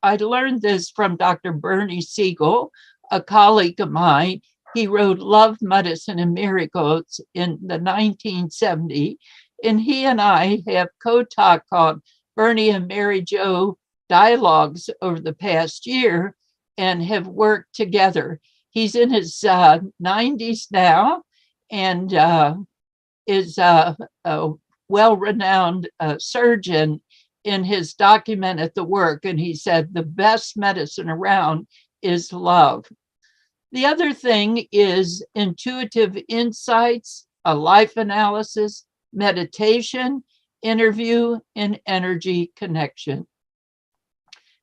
I learned this from Dr. Bernie Siegel, a colleague of mine. He wrote Love, Medicine, and Miracles in the 1970s. And he and I have co-taught called Bernie and Mary Jo Dialogues over the past year and have worked together. He's in his 90s now and is a well-renowned surgeon in his documented the work. And he said the best medicine around is love. The other thing is intuitive insights, a life analysis, meditation, interview, and energy connection.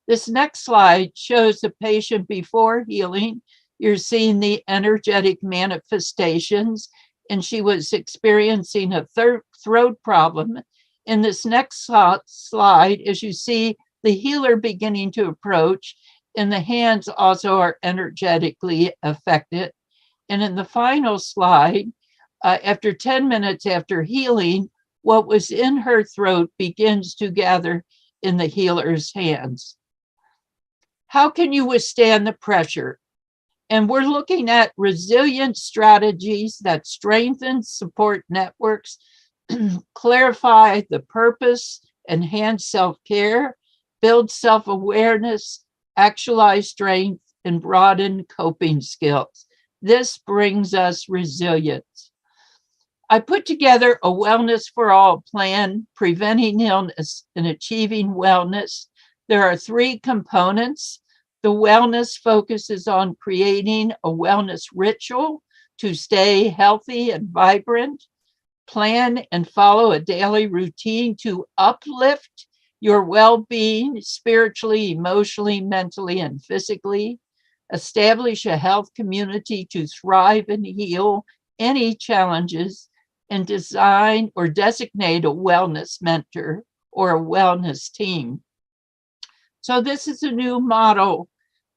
This next slide shows the patient before healing. You're seeing the energetic manifestations, and she was experiencing a throat problem. In this next slide, as you see the healer beginning to approach, and the hands also are energetically affected. And in the final slide, after 10 minutes after healing, what was in her throat begins to gather in the healer's hands. How can you withstand the pressure? And we're looking at resilient strategies that strengthen support networks, clarify the purpose, enhance self-care, build self-awareness, actualize strength, and broaden coping skills. This brings us resilience. I put together a Wellness for All plan, preventing illness and achieving wellness. There are 3 components. The wellness focuses on creating a wellness ritual to stay healthy and vibrant. Plan and follow a daily routine to uplift your well-being spiritually, emotionally, mentally, and physically. Establish a health community to thrive and heal any challenges, and design or designate a wellness mentor or a wellness team. So this is a new model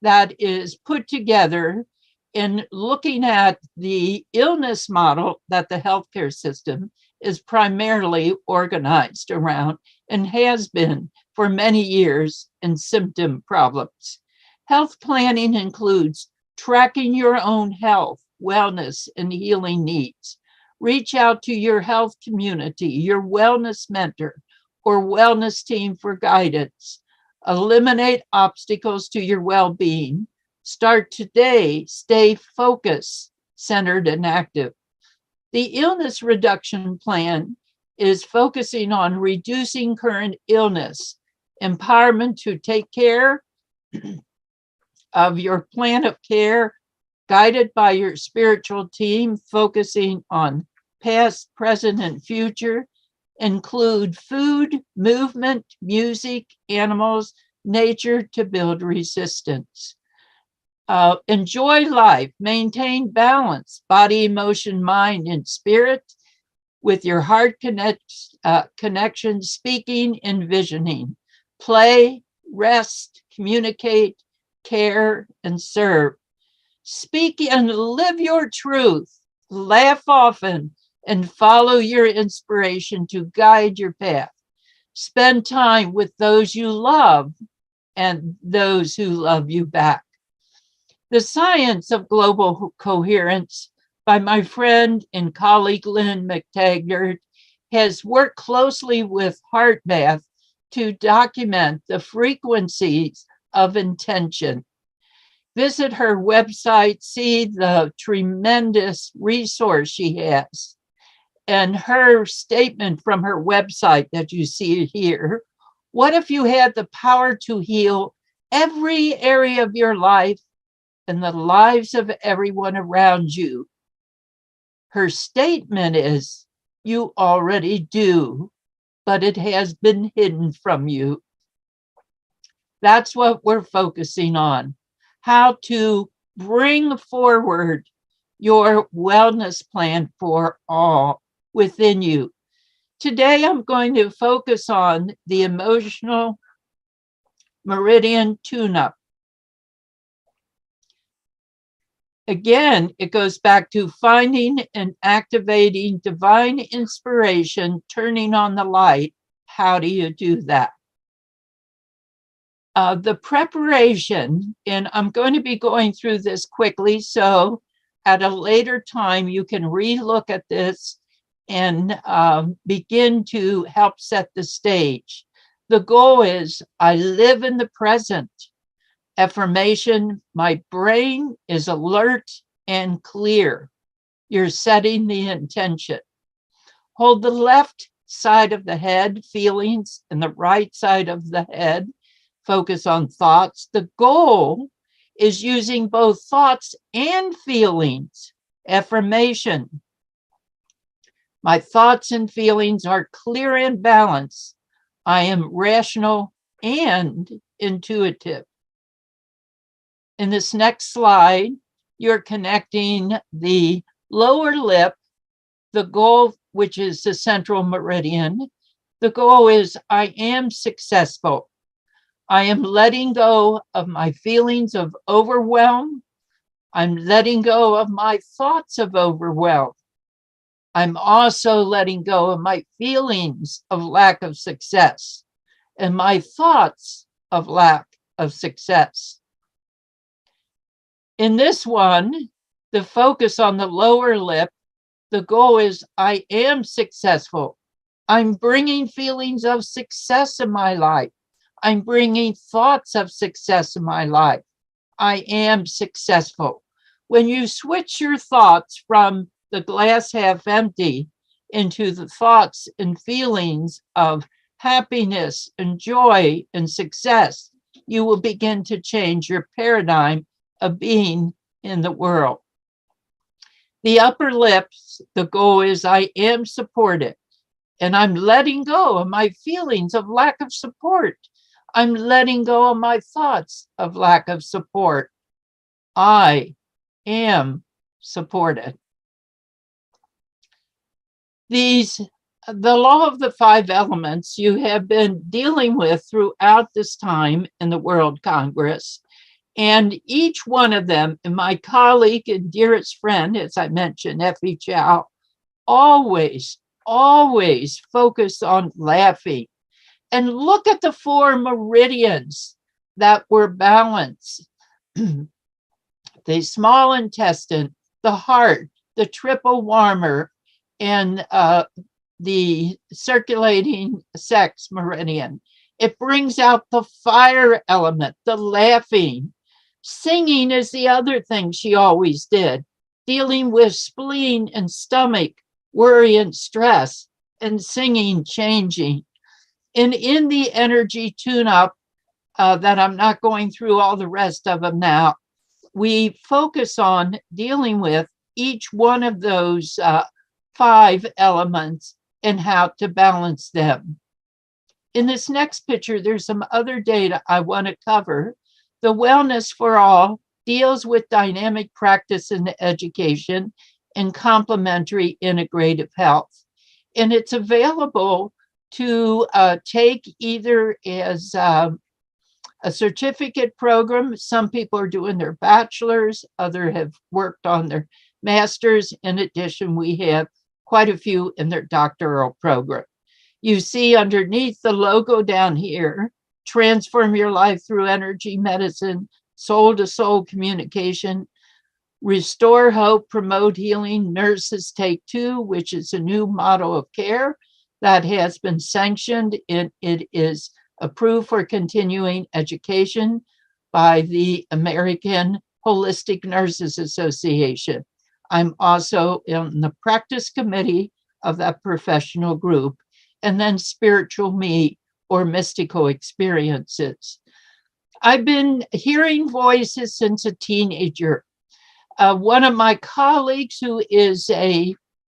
that is put together in looking at the illness model that the healthcare system is primarily organized around and has been for many years in symptom problems. Health planning includes tracking your own health, wellness, and healing needs. Reach out to your health community, your wellness mentor, or wellness team for guidance. Eliminate obstacles to your well-being. Start today, stay focused, centered, and active. The illness reduction plan is focusing on reducing current illness, empowerment to take care of your plan of care, guided by your spiritual team, focusing on past, present, and future, include food, movement, music, animals, nature to build resistance. Enjoy life, maintain balance, body, emotion, mind, and spirit with your heart connection, speaking, envisioning. Play, rest, communicate, care, and serve. Speak and live your truth. Laugh often and follow your inspiration to guide your path. Spend time with those you love and those who love you back. The Science of Global Coherence by my friend and colleague Lynn McTaggart has worked closely with HeartMath to document the frequencies of intention. Visit her website, see the tremendous resource she has. And her statement from her website that you see here, what if you had the power to heal every area of your life and the lives of everyone around you? Her statement is, you already do, but it has been hidden from you. That's what we're focusing on, how to bring forward your wellness plan for all within you. Today, I'm going to focus on the emotional meridian tune-up. Again, it goes back to finding and activating divine inspiration, turning on the light. How do you do that? The preparation, and I'm going to be going through this quickly, so at a later time you can re-look at this and begin to help set the stage. The goal is, I live in the present. Affirmation, my brain is alert and clear. You're setting the intention. Hold the left side of the head, feelings, and the right side of the head. Focus on thoughts. The goal is using both thoughts and feelings. Affirmation. My thoughts and feelings are clear and balanced. I am rational and intuitive. In this next slide, you're connecting the lower lip, the goal, which is the central meridian. The goal is, I am successful. I am letting go of my feelings of overwhelm. I'm letting go of my thoughts of overwhelm. I'm also letting go of my feelings of lack of success and my thoughts of lack of success. In this one, the focus on the lower lip, the goal is, I am successful. I'm bringing feelings of success in my life. I'm bringing thoughts of success in my life. I am successful. When you switch your thoughts from the glass half empty into the thoughts and feelings of happiness and joy and success, you will begin to change your paradigm of being in the world. The upper lips, the goal is, I am supported, and I'm letting go of my feelings of lack of support. I'm letting go of my thoughts of lack of support. I am supported. The law of the 5 elements you have been dealing with throughout this time in the World Congress. And each one of them, and my colleague and dearest friend, as I mentioned, Effie Chow, always focus on laughing. And look at the 4 meridians that were balanced. The small intestine, the heart, the triple warmer, and the circulating sex meridian. It brings out the fire element, the laughing. Singing is the other thing she always did, dealing with spleen and stomach, worry and stress, and singing, changing. And in the energy tune-up, that I'm not going through all the rest of them now, we focus on dealing with each one of those 5 elements and how to balance them. In this next picture, there's some other data I want to cover. The Wellness for All deals with dynamic practice in education and complementary integrative health. And it's available to take either as a certificate program. Some people are doing their bachelor's, others have worked on their master's. In addition, we have quite a few in their doctoral program. You see underneath the logo down here, Transform Your Life Through Energy Medicine, Soul to Soul Communication, Restore Hope, Promote Healing, Nurses Take 2, which is a new model of care that has been sanctioned, and it is approved for continuing education by the American Holistic Nurses Association. I'm also in the practice committee of that professional group. And then Spiritual Me, or mystical experiences. I've been hearing voices since a teenager. One of my colleagues, who is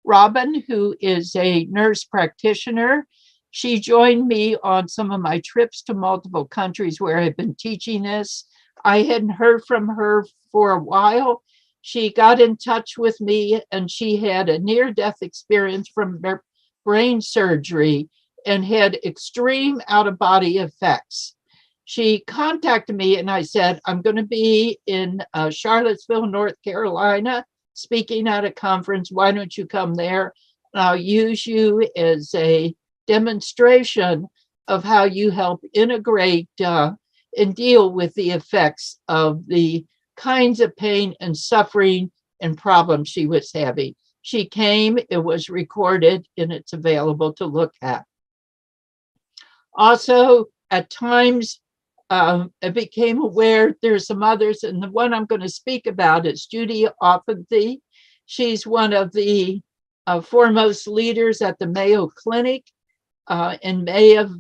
Robin, who is a nurse practitioner, she joined me on some of my trips to multiple countries where I've been teaching this. I hadn't heard from her for a while. She got in touch with me, and she had a near-death experience from brain surgery and had extreme out-of-body effects. She contacted me, and I said, I'm going to be in Charlottesville, North Carolina, speaking at a conference. Why don't you come there? And I'll use you as a demonstration of how you help integrate and deal with the effects of the kinds of pain and suffering and problems she was having. She came, it was recorded, and it's available to look at. Also, at times, I became aware there's some others, and the one I'm going to speak about is Judy Offenty. She's one of the foremost leaders at the Mayo Clinic. In May of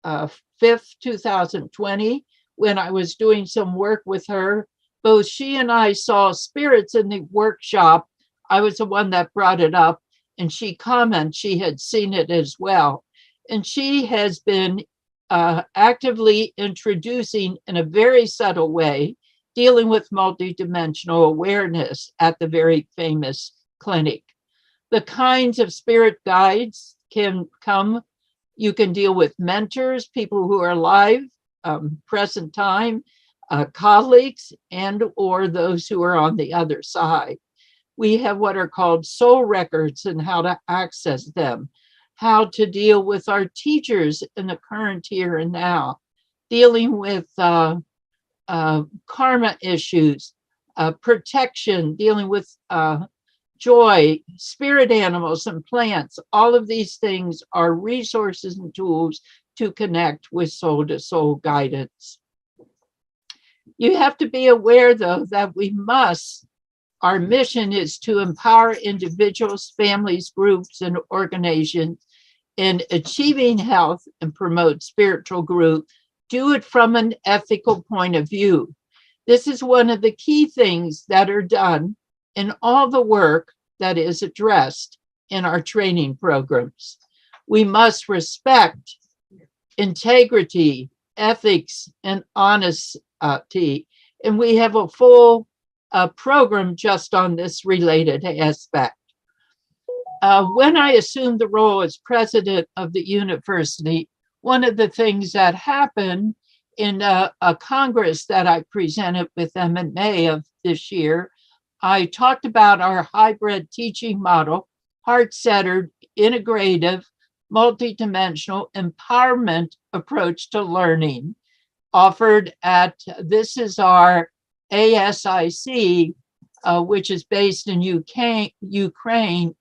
5th, 2020, when I was doing some work with her, both she and I saw spirits in the workshop. I was the one that brought it up, and she commented she had seen it as well. And she has been actively introducing in a very subtle way, dealing with multidimensional awareness at the very famous clinic. The kinds of spirit guides can come. You can deal with mentors, people who are alive, present time, colleagues, and or those who are on the other side. We have what are called soul records and how to access them, how to deal with our teachers in the current here and now, dealing with karma issues, protection, dealing with joy, spirit animals and plants. All of these things are resources and tools to connect with soul-to-soul guidance. You have to be aware, though, that our mission is to empower individuals, families, groups, and organizations in achieving health and promote spiritual growth. Do it from an ethical point of view. This is one of the key things that are done in all the work that is addressed in our training programs. We must respect integrity, ethics, and honesty. And we have a full program just on this related aspect. When I assumed the role as president of the university, one of the things that happened in a Congress that I presented with them in May of this year, I talked about our hybrid teaching model, heart-centered, integrative, multidimensional empowerment approach to learning offered at, this is our ASIC, which is based in Ukraine,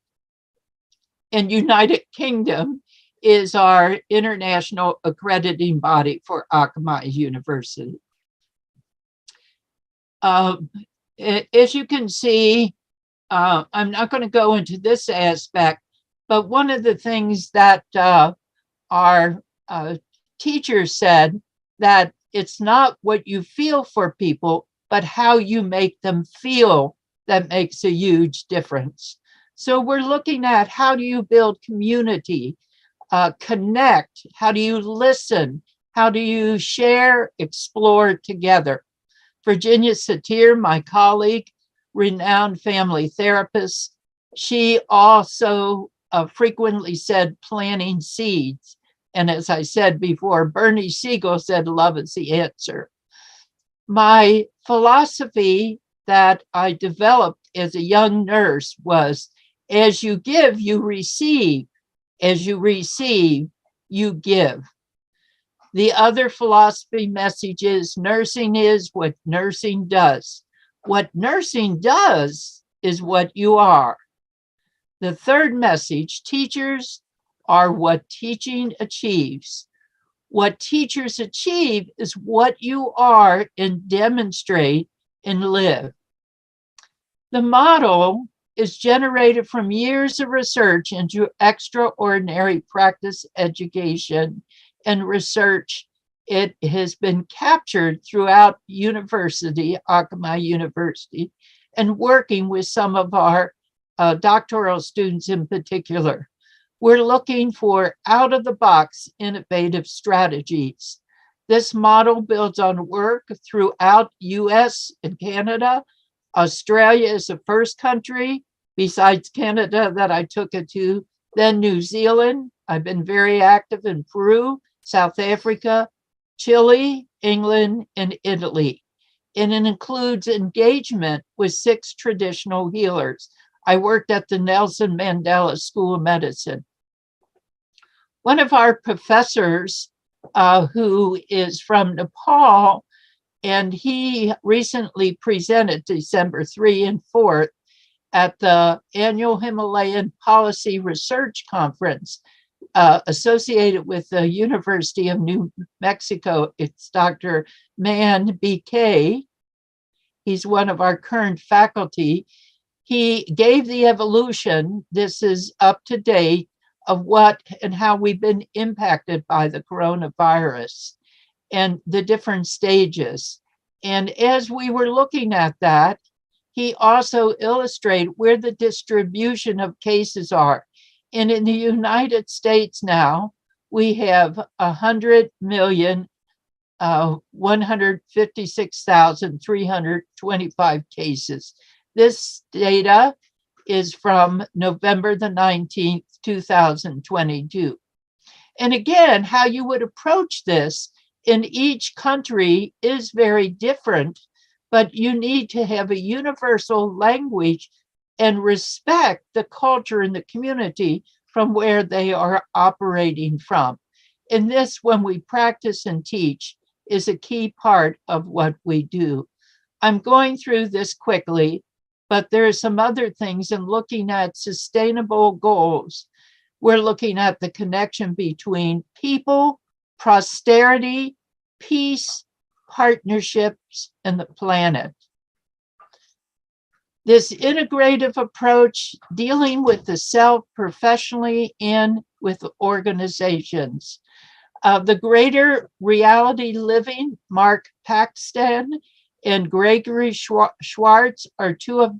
and United Kingdom is our international accrediting body for Akamai University. As you can see, I'm not going to go into this aspect, but one of the things that our teachers said, that it's not what you feel for people, but how you make them feel that makes a huge difference. So we're looking at how do you build community, connect, how do you listen, how do you share, explore together. Virginia Satir, my colleague, renowned family therapist, she also frequently said planting seeds. And as I said before, Bernie Siegel said, love is the answer. My philosophy that I developed as a young nurse was, as you give, you receive. As you receive, you give. The other philosophy message is nursing is what nursing does. What nursing does is what you are. The third message, teachers are what teaching achieves. What teachers achieve is what you are and demonstrate and live. The model is generated from years of research into extraordinary practice education and research. It has been captured throughout university, Akamai University, and working with some of our doctoral students in particular. We're looking for out-of-the-box innovative strategies. This model builds on work throughout US and Canada. Australia is the first country besides Canada that I took it to, then New Zealand. I've been very active in Peru, South Africa, Chile, England, and Italy. And it includes engagement with 6 traditional healers. I worked at the Nelson Mandela School of Medicine. One of our professors who is from Nepal, and he recently presented December 3 and 4 at the annual Himalayan Policy Research Conference associated with the University of New Mexico. It's Dr. Man BK. He's one of our current faculty. He gave the evolution, this is up to date, of what and how we've been impacted by the coronavirus and the different stages. And as we were looking at that, he also illustrated where the distribution of cases are. And in the United States now, we have 100,156,325 cases. This data is from November the 19th, 2022. And again, how you would approach this in each country is very different, but you need to have a universal language and respect the culture and the community from where they are operating from. And this, when we practice and teach, is a key part of what we do. I'm going through this quickly, but there are some other things in looking at sustainable goals. We're looking at the connection between people, prosperity, peace, partnerships, and the planet. This integrative approach dealing with the self professionally and with organizations. The Greater Reality Living, Mark Paxton and Gregory Schwartz are two of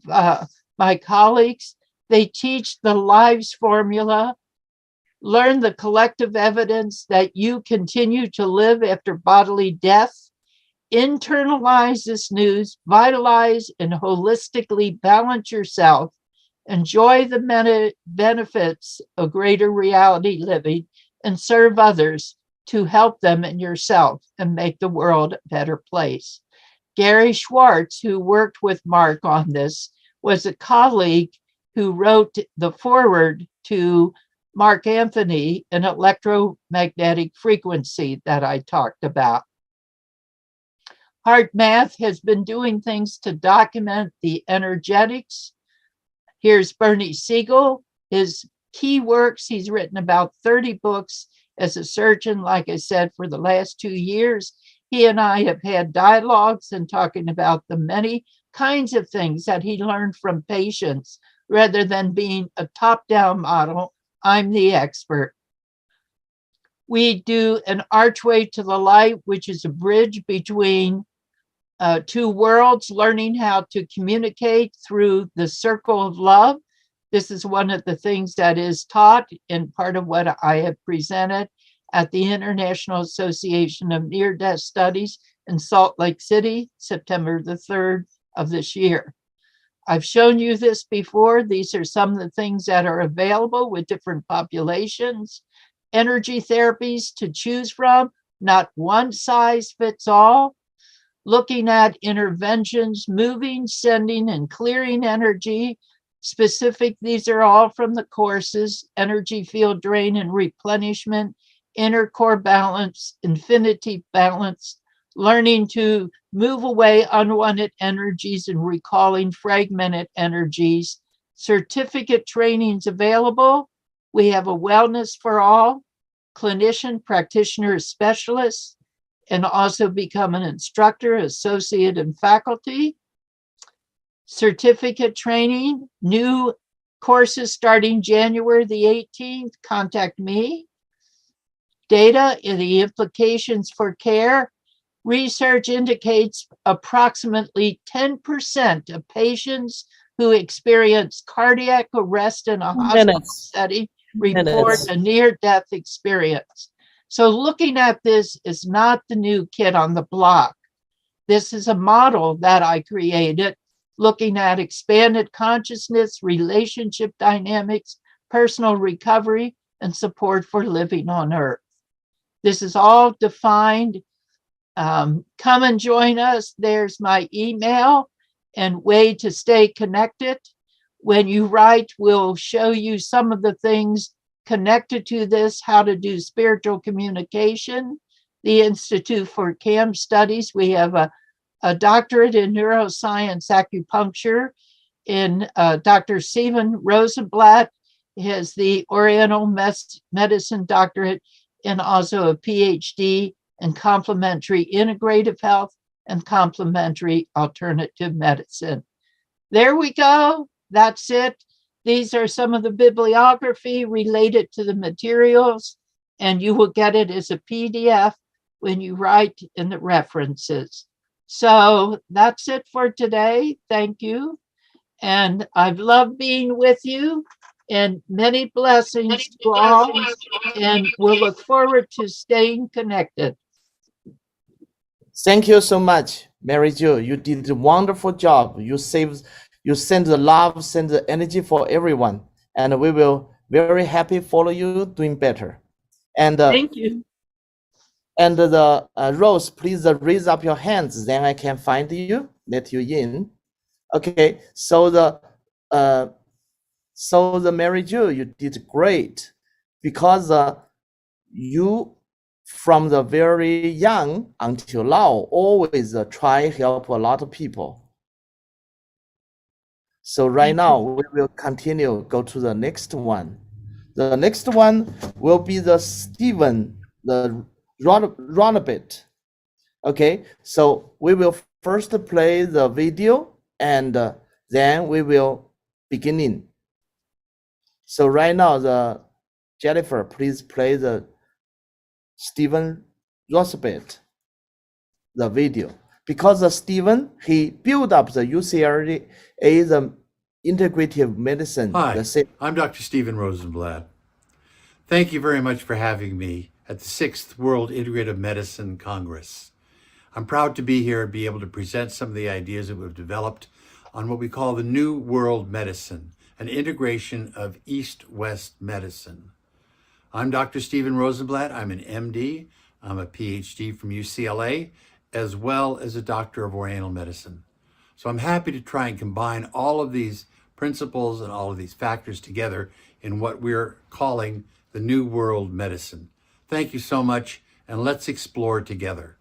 my colleagues. They teach the lives formula, learn the collective evidence that you continue to live after bodily death, internalize this news, vitalize and holistically balance yourself, enjoy the benefits of greater reality living, and serve others to help them and yourself and make the world a better place. Gary Schwartz, who worked with Mark on this, was a colleague who wrote the foreword to Mark Anthony, an electromagnetic frequency that I talked about. Heart Math has been doing things to document the energetics. Here's Bernie Siegel, his key works. He's written about 30 books as a surgeon, like I said, for the last 2 years. He and I have had dialogues and talking about the many kinds of things that he learned from patients rather than being a top-down model. I'm the expert. We do an archway to the light, which is a bridge between two worlds, learning how to communicate through the circle of love. This is one of the things that is taught and part of what I have presented at the International Association of Near-Death Studies in Salt Lake City, September the 3rd of this year. I've shown you this before. These are some of the things that are available with different populations. Energy therapies to choose from, not one size fits all. Looking at interventions, moving, sending, and clearing energy. Specific, these are all from the courses: energy field drain and replenishment, inner core balance, infinity balance, learning to move away unwanted energies and recalling fragmented energies. Certificate trainings available. We have a wellness for all, clinician, practitioner, specialist, and also become an instructor, associate, and faculty. Certificate training, new courses starting January the 18th, contact me. Data and the implications for care. Research indicates approximately 10% of patients who experience cardiac arrest in a hospital setting report a near-death experience. So looking at this is not the new kid on the block. This is a model that I created, looking at expanded consciousness, relationship dynamics, personal recovery, and support for living on Earth. This is all defined. Come and join us. There's my email and way to stay connected. When you write, we'll show you some of the things connected to this, how to do spiritual communication. the Institute for CAM Studies. We have a doctorate in neuroscience acupuncture in Dr. Stephen Rosenblatt. He has the Oriental Medicine doctorate and also a PhD in complementary integrative health and complementary alternative medicine. There we go. That's it. These are some of the bibliography related to the materials, and you will get it as a PDF when you write in the references. So that's it for today. Thank you. And I've loved being with you, and many blessings to all. And we'll look forward to staying connected. Thank you so much, Mary Jo. You did a wonderful job. You send the love, send the energy for everyone. And we will very happy follow you doing better. And thank you. And the Rose, please raise up your hands, then I can find you, let you in. Okay, so the Mary Jo, you did great, because you from the very young until now always try help a lot of people. So right now we will continue, go to the next one. The next one will be the Stephen, the Ronabit. Okay, so we will first play the video, and then we will beginning. So right now, the Jennifer, please play the Stephen Rosabit, the video. Because Stephen, he built up the UCLA, the integrative medicine. Hi, I'm Dr. Stephen Rosenblatt. Thank you very much for having me at the 6th World Integrative Medicine Congress. I'm proud to be here and be able to present some of the ideas that we've developed on what we call the New World Medicine, an integration of East-West medicine. I'm Dr. Stephen Rosenblatt. I'm an MD. I'm a PhD from UCLA, as well as a doctor of Oriental medicine. So I'm happy to try and combine all of these principles and all of these factors together in what we're calling the New World Medicine. Thank you so much, and let's explore together.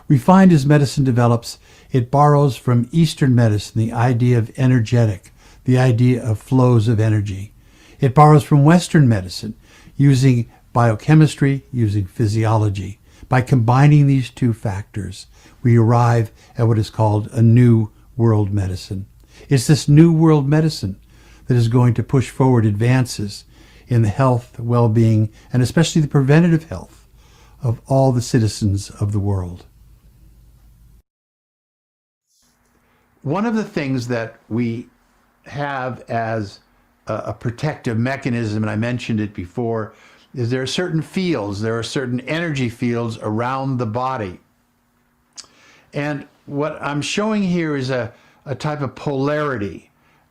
We find as medicine develops, it borrows from Eastern medicine the idea of energetic, the idea of flows of energy. It borrows from Western medicine, using biochemistry, using physiology. By combining these two factors, we arrive at what is called a new world medicine. It's this new world medicine that is going to push forward advances in the health, well-being, and especially the preventative health of all the citizens of the world. One of the things that we have as a protective mechanism, and I mentioned it before, is there are certain fields, there are certain energy fields around the body. And what I'm showing here is a type of polarity.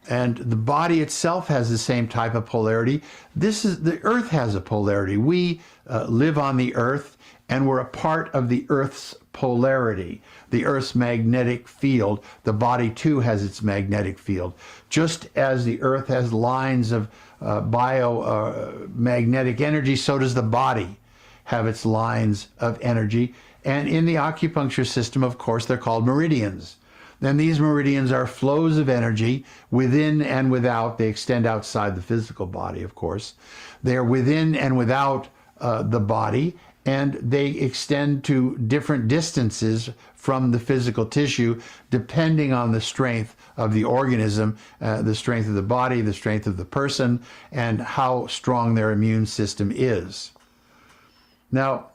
And the body itself has the same type of polarity. The Earth has a polarity. We live on the Earth, and we're a part of the Earth's polarity, the Earth's magnetic field. The body too has its magnetic field. Just as the Earth has lines of biomagnetic energy, so does the body have its lines of energy. And in the acupuncture system, of course, they're called meridians. Then these meridians are flows of energy within and without. They extend outside the physical body, of course. They're within and without the body, and they extend to different distances from the physical tissue, depending on the strength of the organism, the strength of the body, the strength of the person, and how strong their immune system is. Now,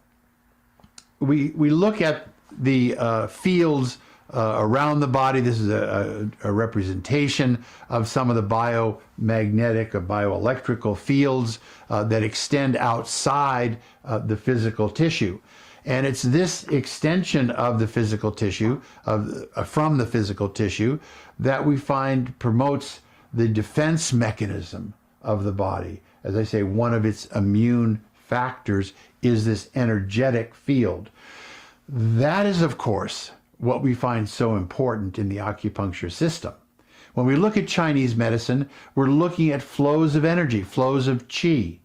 we look at the fields around the body. This is a representation of some of the biomagnetic or bioelectrical fields that extend outside the physical tissue. And it's this extension of the physical tissue, from the physical tissue, that we find promotes the defense mechanism of the body. As I say, one of its immune factors is this energetic field. That is, of course, what we find so important in the acupuncture system. When we look at Chinese medicine, we're looking at flows of energy, flows of qi.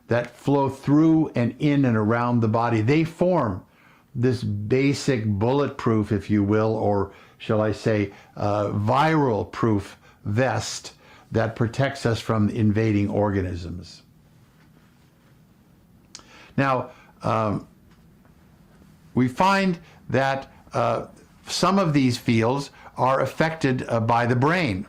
that flow through and in and around the body. They form this basic bulletproof, if you will, or shall I say, viral proof vest that protects us from invading organisms. Now, we find that some of these fields are affected by the brain.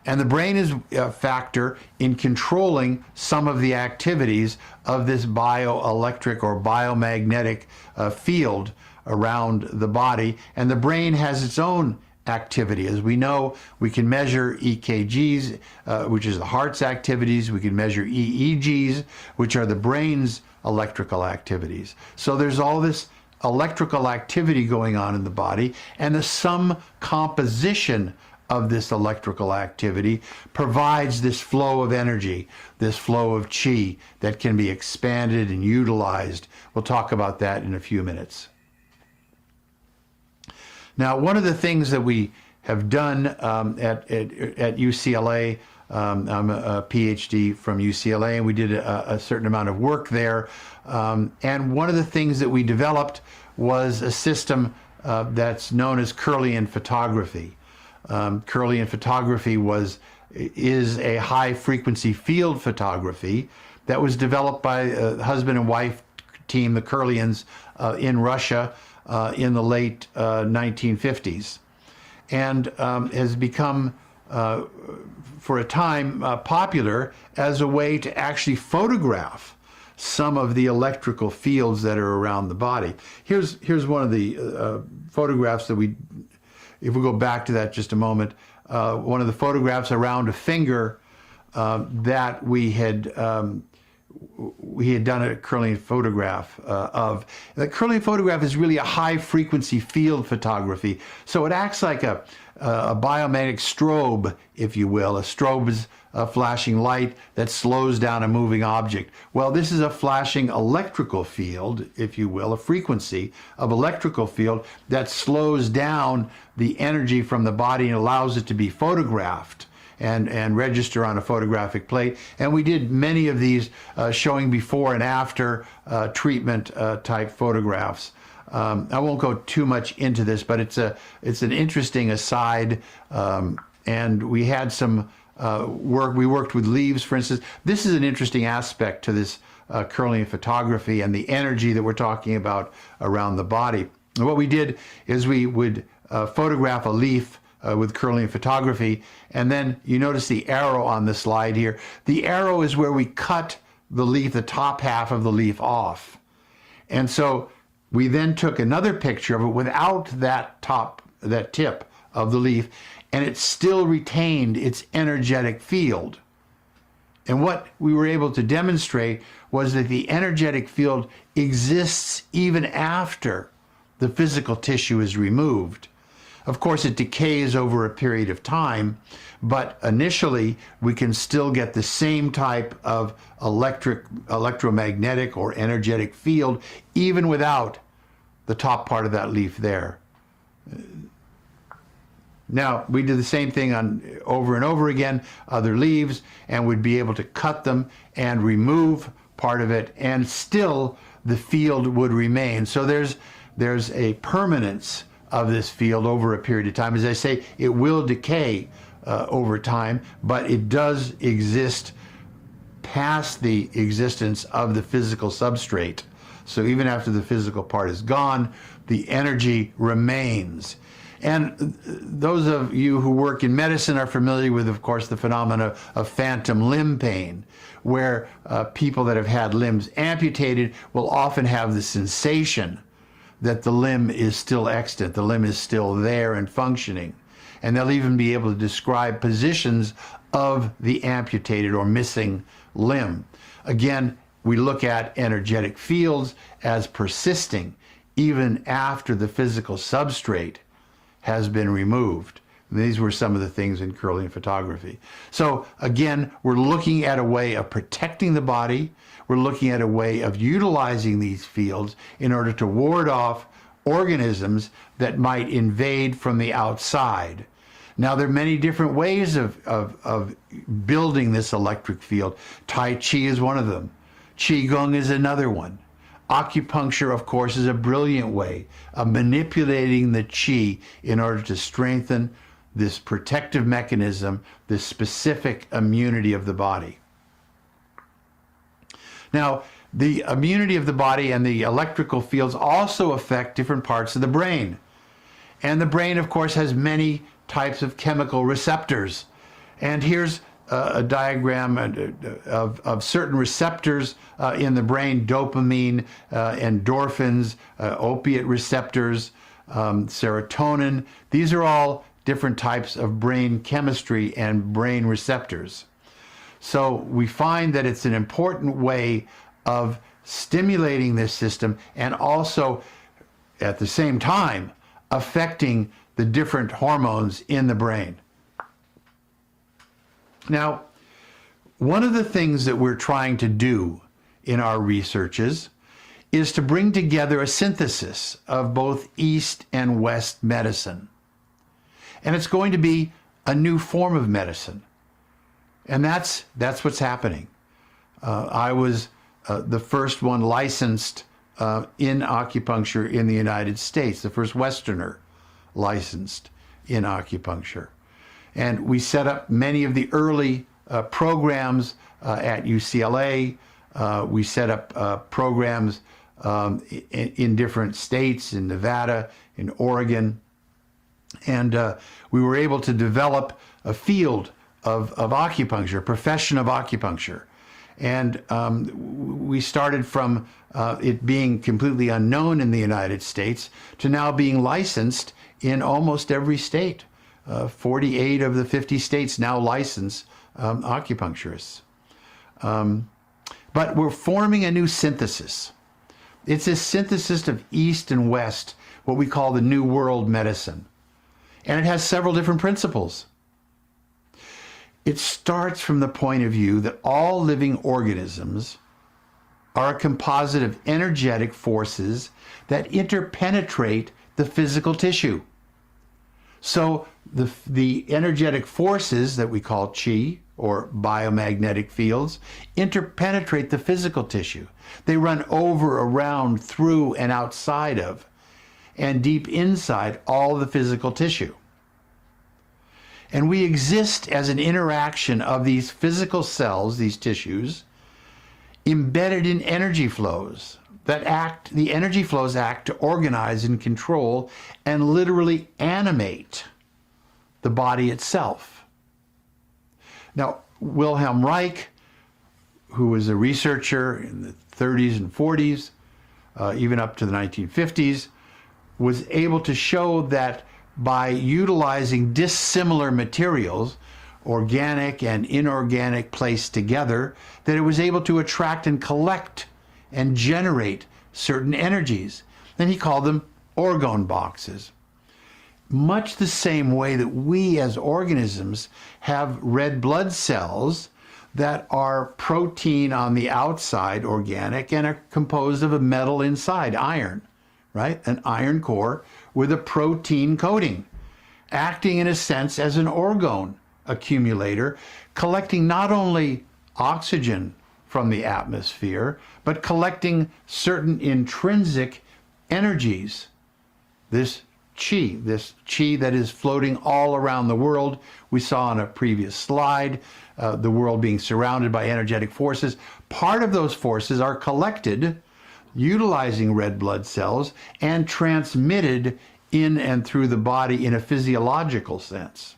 And the brain is a factor in controlling some of the activities of this bioelectric or biomagnetic field around the body. And the brain has its own activity. As we know, we can measure EKGs, which is the heart's activities. We can measure EEGs, which are the brain's electrical activities. So there's all this electrical activity going on in the body, and the sum composition of this electrical activity provides this flow of energy, this flow of chi that can be expanded and utilized. We'll talk about that in a few minutes. Now, one of the things that we have done at UCLA, I'm a PhD from UCLA, and we did a certain amount of work there. And one of the things that we developed was a system that's known as Kirlian photography. Kirlian photography is a high frequency field photography that was developed by a husband and wife team, the Kirlians, in Russia in the late 1950s, and has become for a time popular as a way to actually photograph some of the electrical fields that are around the body. Here's one of the photographs that if we go back to that just a moment, one of the photographs around a finger that we had done a Kirlian photograph of. The Kirlian photograph is really a high frequency field photography. So it acts like a biomagnetic strobe, if you will. A strobe is a flashing light that slows down a moving object. Well, this is a flashing electrical field, if you will, a frequency of electrical field that slows down the energy from the body and allows it to be photographed and register on a photographic plate. And we did many of these showing before and after treatment type photographs. I won't go too much into this, but it's an interesting aside. And we had some work. We worked with leaves, for instance. This is an interesting aspect to this Kirlian photography and the energy that we're talking about around the body. And what we did is we would photograph a leaf with Kirlian photography, and then you notice the arrow on the slide here. The arrow is where we cut the leaf, the top half of the leaf off. And so we then took another picture of it without that tip of the leaf, and it still retained its energetic field. And what we were able to demonstrate was that the energetic field exists even after the physical tissue is removed. Of course, it decays over a period of time, but initially we can still get the same type of electromagnetic or energetic field even without the top part of that leaf there. Now, we did the same thing over and over again, other leaves, and we'd be able to cut them and remove part of it, and still the field would remain. So there's a permanence of this field over a period of time. As I say, it will decay over time, but it does exist past the existence of the physical substrate. So even after the physical part is gone, the energy remains. And those of you who work in medicine are familiar with, of course, the phenomena of phantom limb pain, where people that have had limbs amputated will often have the sensation that the limb is still extant, the limb is still there and functioning. And they'll even be able to describe positions of the amputated or missing limb. Again, we look at energetic fields as persisting even after the physical substrate has been removed. These were some of the things in Kirlian photography. So again, we're looking at a way of protecting the body. We're looking at a way of utilizing these fields in order to ward off organisms that might invade from the outside. Now, there are many different ways of building this electric field. Tai Chi is one of them. Qigong is another one. Acupuncture, of course, is a brilliant way of manipulating the qi in order to strengthen this protective mechanism, this specific immunity of the body. Now, the immunity of the body and the electrical fields also affect different parts of the brain. And the brain, of course, has many types of chemical receptors. And here's a diagram of certain receptors in the brain: dopamine, endorphins, opiate receptors, serotonin. These are all different types of brain chemistry and brain receptors. So we find that it's an important way of stimulating this system and also at the same time affecting the different hormones in the brain. Now, one of the things that we're trying to do in our researches is to bring together a synthesis of both East and West medicine. And it's going to be a new form of medicine. And that's what's happening. I was the first one licensed in acupuncture in the United States, the first Westerner licensed in acupuncture. And we set up many of the early programs at UCLA. We set up programs in different states, in Nevada, in Oregon. And we were able to develop a field of acupuncture, profession of acupuncture. And we started from it being completely unknown in the United States to now being licensed in almost every state. 48 of the 50 states now license acupuncturists. But we're forming a new synthesis. It's a synthesis of East and West, what we call the New World medicine. And it has several different principles. It starts from the point of view that all living organisms are a composite of energetic forces that interpenetrate the physical tissue. So the energetic forces that we call qi, or biomagnetic fields, interpenetrate the physical tissue. They run over, around, through, and outside of, and deep inside all the physical tissue. And we exist as an interaction of these physical cells, these tissues, embedded in energy flows that act, the energy flows act to organize and control and literally animate the body itself. Now, Wilhelm Reich, who was a researcher in the 30s and 40s, even up to the 1950s, was able to show that by utilizing dissimilar materials, organic and inorganic placed together, that it was able to attract and collect and generate certain energies. And he called them orgone boxes. Much the same way that we as organisms have red blood cells that are protein on the outside, organic, and are composed of a metal inside, iron, right? An iron core with a protein coating, acting in a sense as an orgone accumulator, collecting not only oxygen from the atmosphere, but collecting certain intrinsic energies. This qi that is floating all around the world. We saw on a previous slide, the world being surrounded by energetic forces. Part of those forces are collected utilizing red blood cells and transmitted in and through the body in a physiological sense.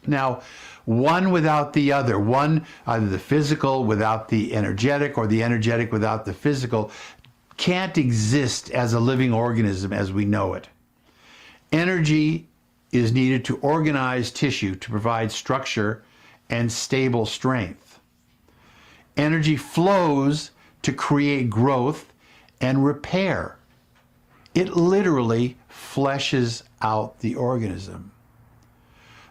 Now, one without the other, one, either the physical without the energetic or the energetic without the physical, can't exist as a living organism as we know it. Energy is needed to organize tissue to provide structure and stable strength. Energy flows to create growth and repair. It literally fleshes out the organism.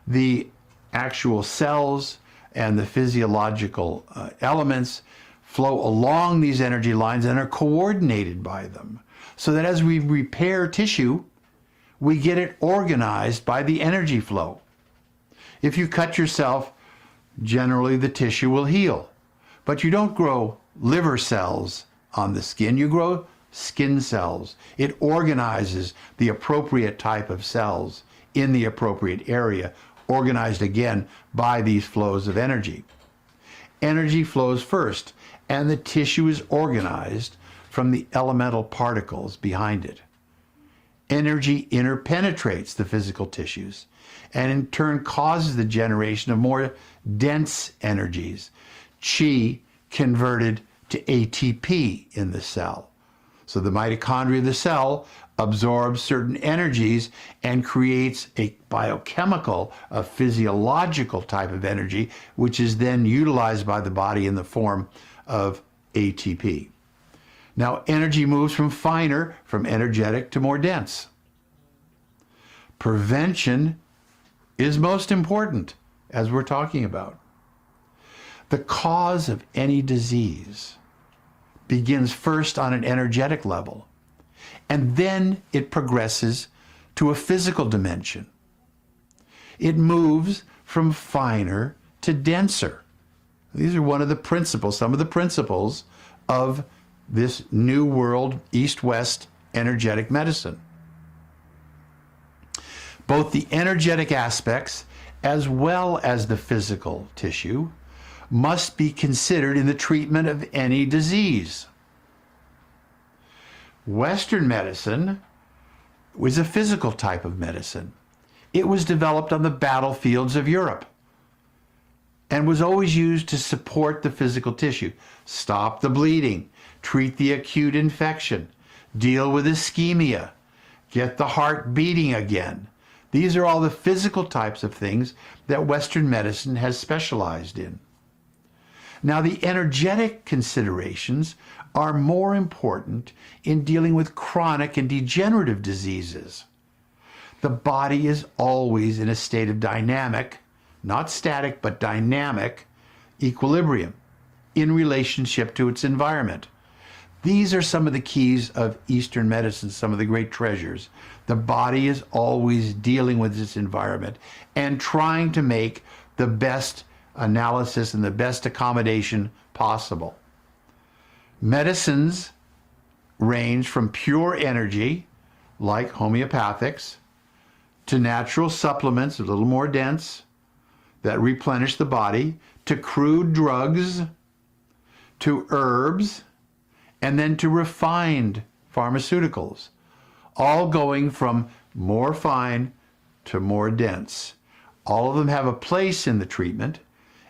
The actual cells and the physiological elements flow along these energy lines and are coordinated by them, so that as we repair tissue, we get it organized by the energy flow. If you cut yourself, generally the tissue will heal, but you don't grow liver cells on the skin. You grow skin cells. It organizes the appropriate type of cells in the appropriate area, organized again by these flows of energy. Energy flows first, and the tissue is organized from the elemental particles behind it. Energy interpenetrates the physical tissues and in turn causes the generation of more dense energies, chi converted to ATP in the cell. So the mitochondria of the cell absorbs certain energies and creates a biochemical, a physiological type of energy, which is then utilized by the body in the form of ATP. Now, energy moves from finer, from energetic to more dense. Prevention is most important, as we're talking about. The cause of any disease begins first on an energetic level, and then it progresses to a physical dimension. It moves from finer to denser. These are one of the principles, some of the principles of this new world, East-West energetic medicine. Both the energetic aspects as well as the physical tissue must be considered in the treatment of any disease. Western medicine was a physical type of medicine. It was developed on the battlefields of Europe and was always used to support the physical tissue, stop the bleeding, treat the acute infection, deal with ischemia, get the heart beating again. These are all the physical types of things that Western medicine has specialized in. Now, the energetic considerations are more important in dealing with chronic and degenerative diseases. The body is always in a state of dynamic, not static, but dynamic equilibrium in relationship to its environment. These are some of the keys of Eastern medicine, some of the great treasures. The body is always dealing with its environment and trying to make the best analysis and the best accommodation possible. Medicines range from pure energy, like homeopathics, to natural supplements, a little more dense, that replenish the body, to crude drugs, to herbs, and then to refined pharmaceuticals, all going from more fine to more dense. All of them have a place in the treatment,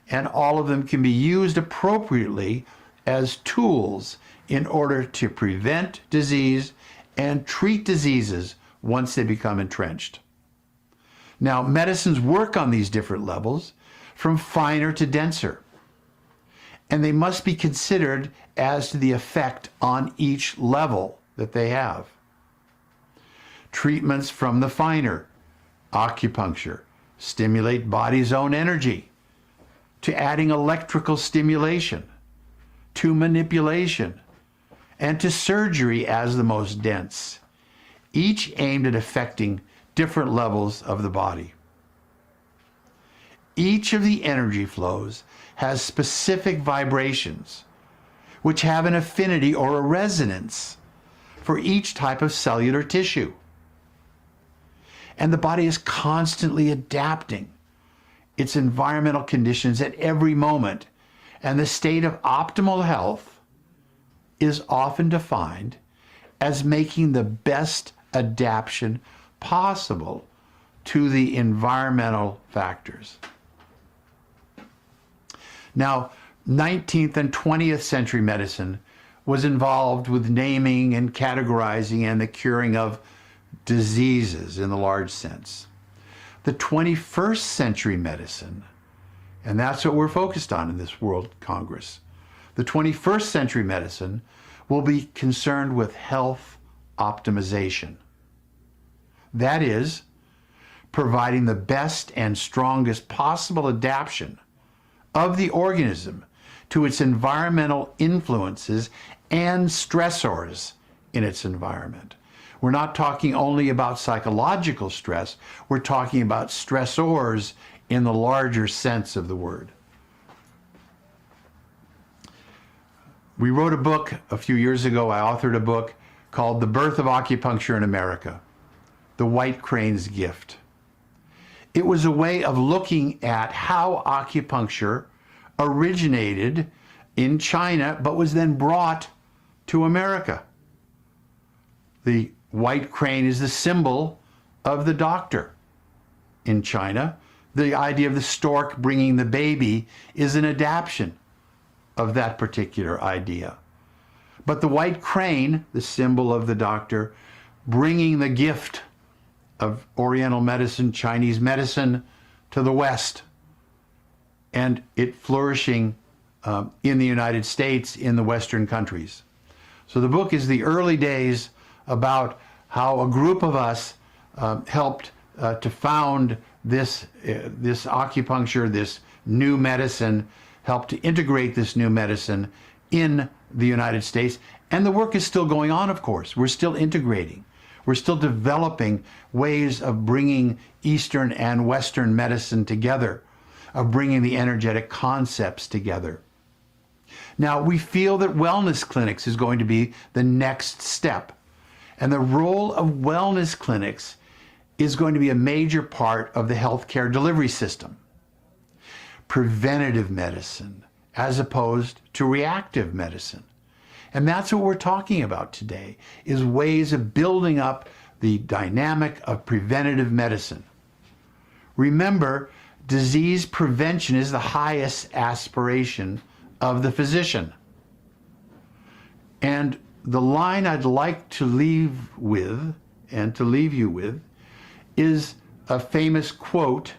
and all of them can be used appropriately as tools in order to prevent disease and treat diseases once they become entrenched. Now, medicines work on these different levels from finer to denser, and they must be considered as to the effect on each level that they have. Treatments from the finer, acupuncture, stimulate body's own energy, to adding electrical stimulation, to manipulation, and to surgery as the most dense, each aimed at affecting different levels of the body. Each of the energy flows has specific vibrations, which have an affinity or a resonance for each type of cellular tissue. And the body is constantly adapting its environmental conditions at every moment, and the state of optimal health is often defined as making the best adaptation possible to the environmental factors. Now, 19th and 20th century medicine was involved with naming and categorizing and the curing of diseases in the large sense. The 21st century medicine, and that's what we're focused on in this World Congress, the 21st century medicine will be concerned with health optimization. That is, providing the best and strongest possible adaptation of the organism to its environmental influences and stressors in its environment. We're not talking only about psychological stress, we're talking about stressors in the larger sense of the word. We wrote a book a few years ago. I authored a book called The Birth of Acupuncture in America, The White Crane's Gift. It was a way of looking at how acupuncture originated in China, but was then brought to America. The white crane is the symbol of the doctor in China. The idea of the stork bringing the baby is an adaptation of that particular idea. But the white crane, the symbol of the doctor, bringing the gift of Oriental medicine, Chinese medicine to the West, and it flourishing in the United States, in the Western countries. So the book is the early days about how a group of us helped to found this acupuncture, this new medicine, helped to integrate this new medicine in the United States. And the work is still going on, of course. We're still integrating. We're still developing ways of bringing Eastern and Western medicine together, of bringing the energetic concepts together. Now, we feel that wellness clinics is going to be the next step. And the role of wellness clinics is going to be a major part of the healthcare delivery system. Preventative medicine as opposed to reactive medicine. And that's what we're talking about today, is ways of building up the dynamic of preventative medicine. Remember, disease prevention is the highest aspiration of the physician. And the line I'd like to leave with, and to leave you with, is a famous quote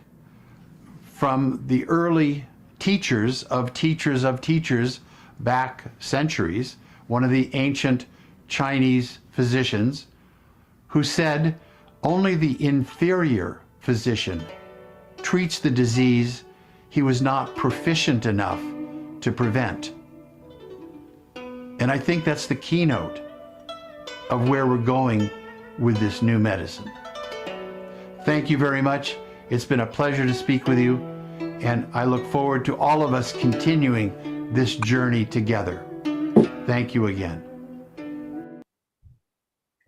from the early teachers of teachers back centuries, one of the ancient Chinese physicians, who said, only the inferior physician treats the disease he was not proficient enough to prevent. And I think that's the keynote of where we're going with this new medicine. Thank you very much. It's been a pleasure to speak with you, and I look forward to all of us continuing this journey together. Thank you again.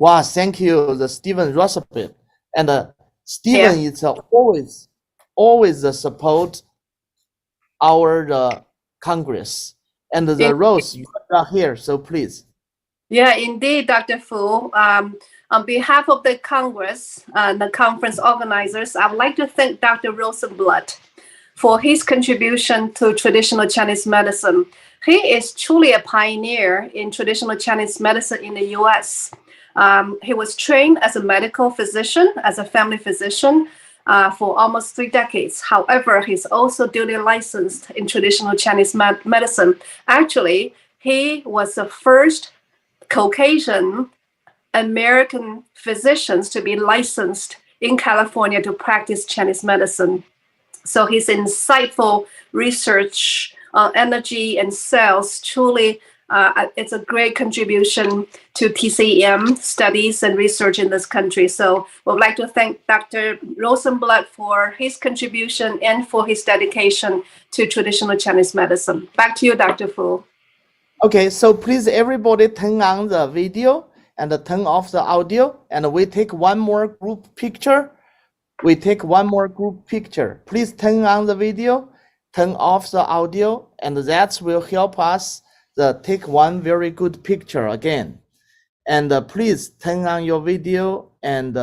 Wow, thank you, the Stephen Roosevelt. And Stephen is always support our Congress. And the Rose, you are not here, so please. Yeah, indeed, Dr. Fu. On behalf of the Congress and the conference organizers, I would like to thank Dr. Rosenblatt for his contribution to traditional Chinese medicine. He is truly a pioneer in traditional Chinese medicine in the US. He was trained as a medical physician, as a family physician, for almost 3 decades. However, he's also duly licensed in traditional Chinese medicine. Actually, he was the first Caucasian American physicians to be licensed in California to practice Chinese medicine. So his insightful research on energy and cells truly it's a great contribution to TCM studies and research in this country. So we'd like to thank Dr. Rosenblatt for his contribution and for his dedication to traditional Chinese medicine. Back to you, Dr. Fu. Okay, so please everybody turn on the video and turn off the audio, and we take one more group picture. Please turn on the video, turn off the audio, and that will help us take one very good picture again. And please turn on your video and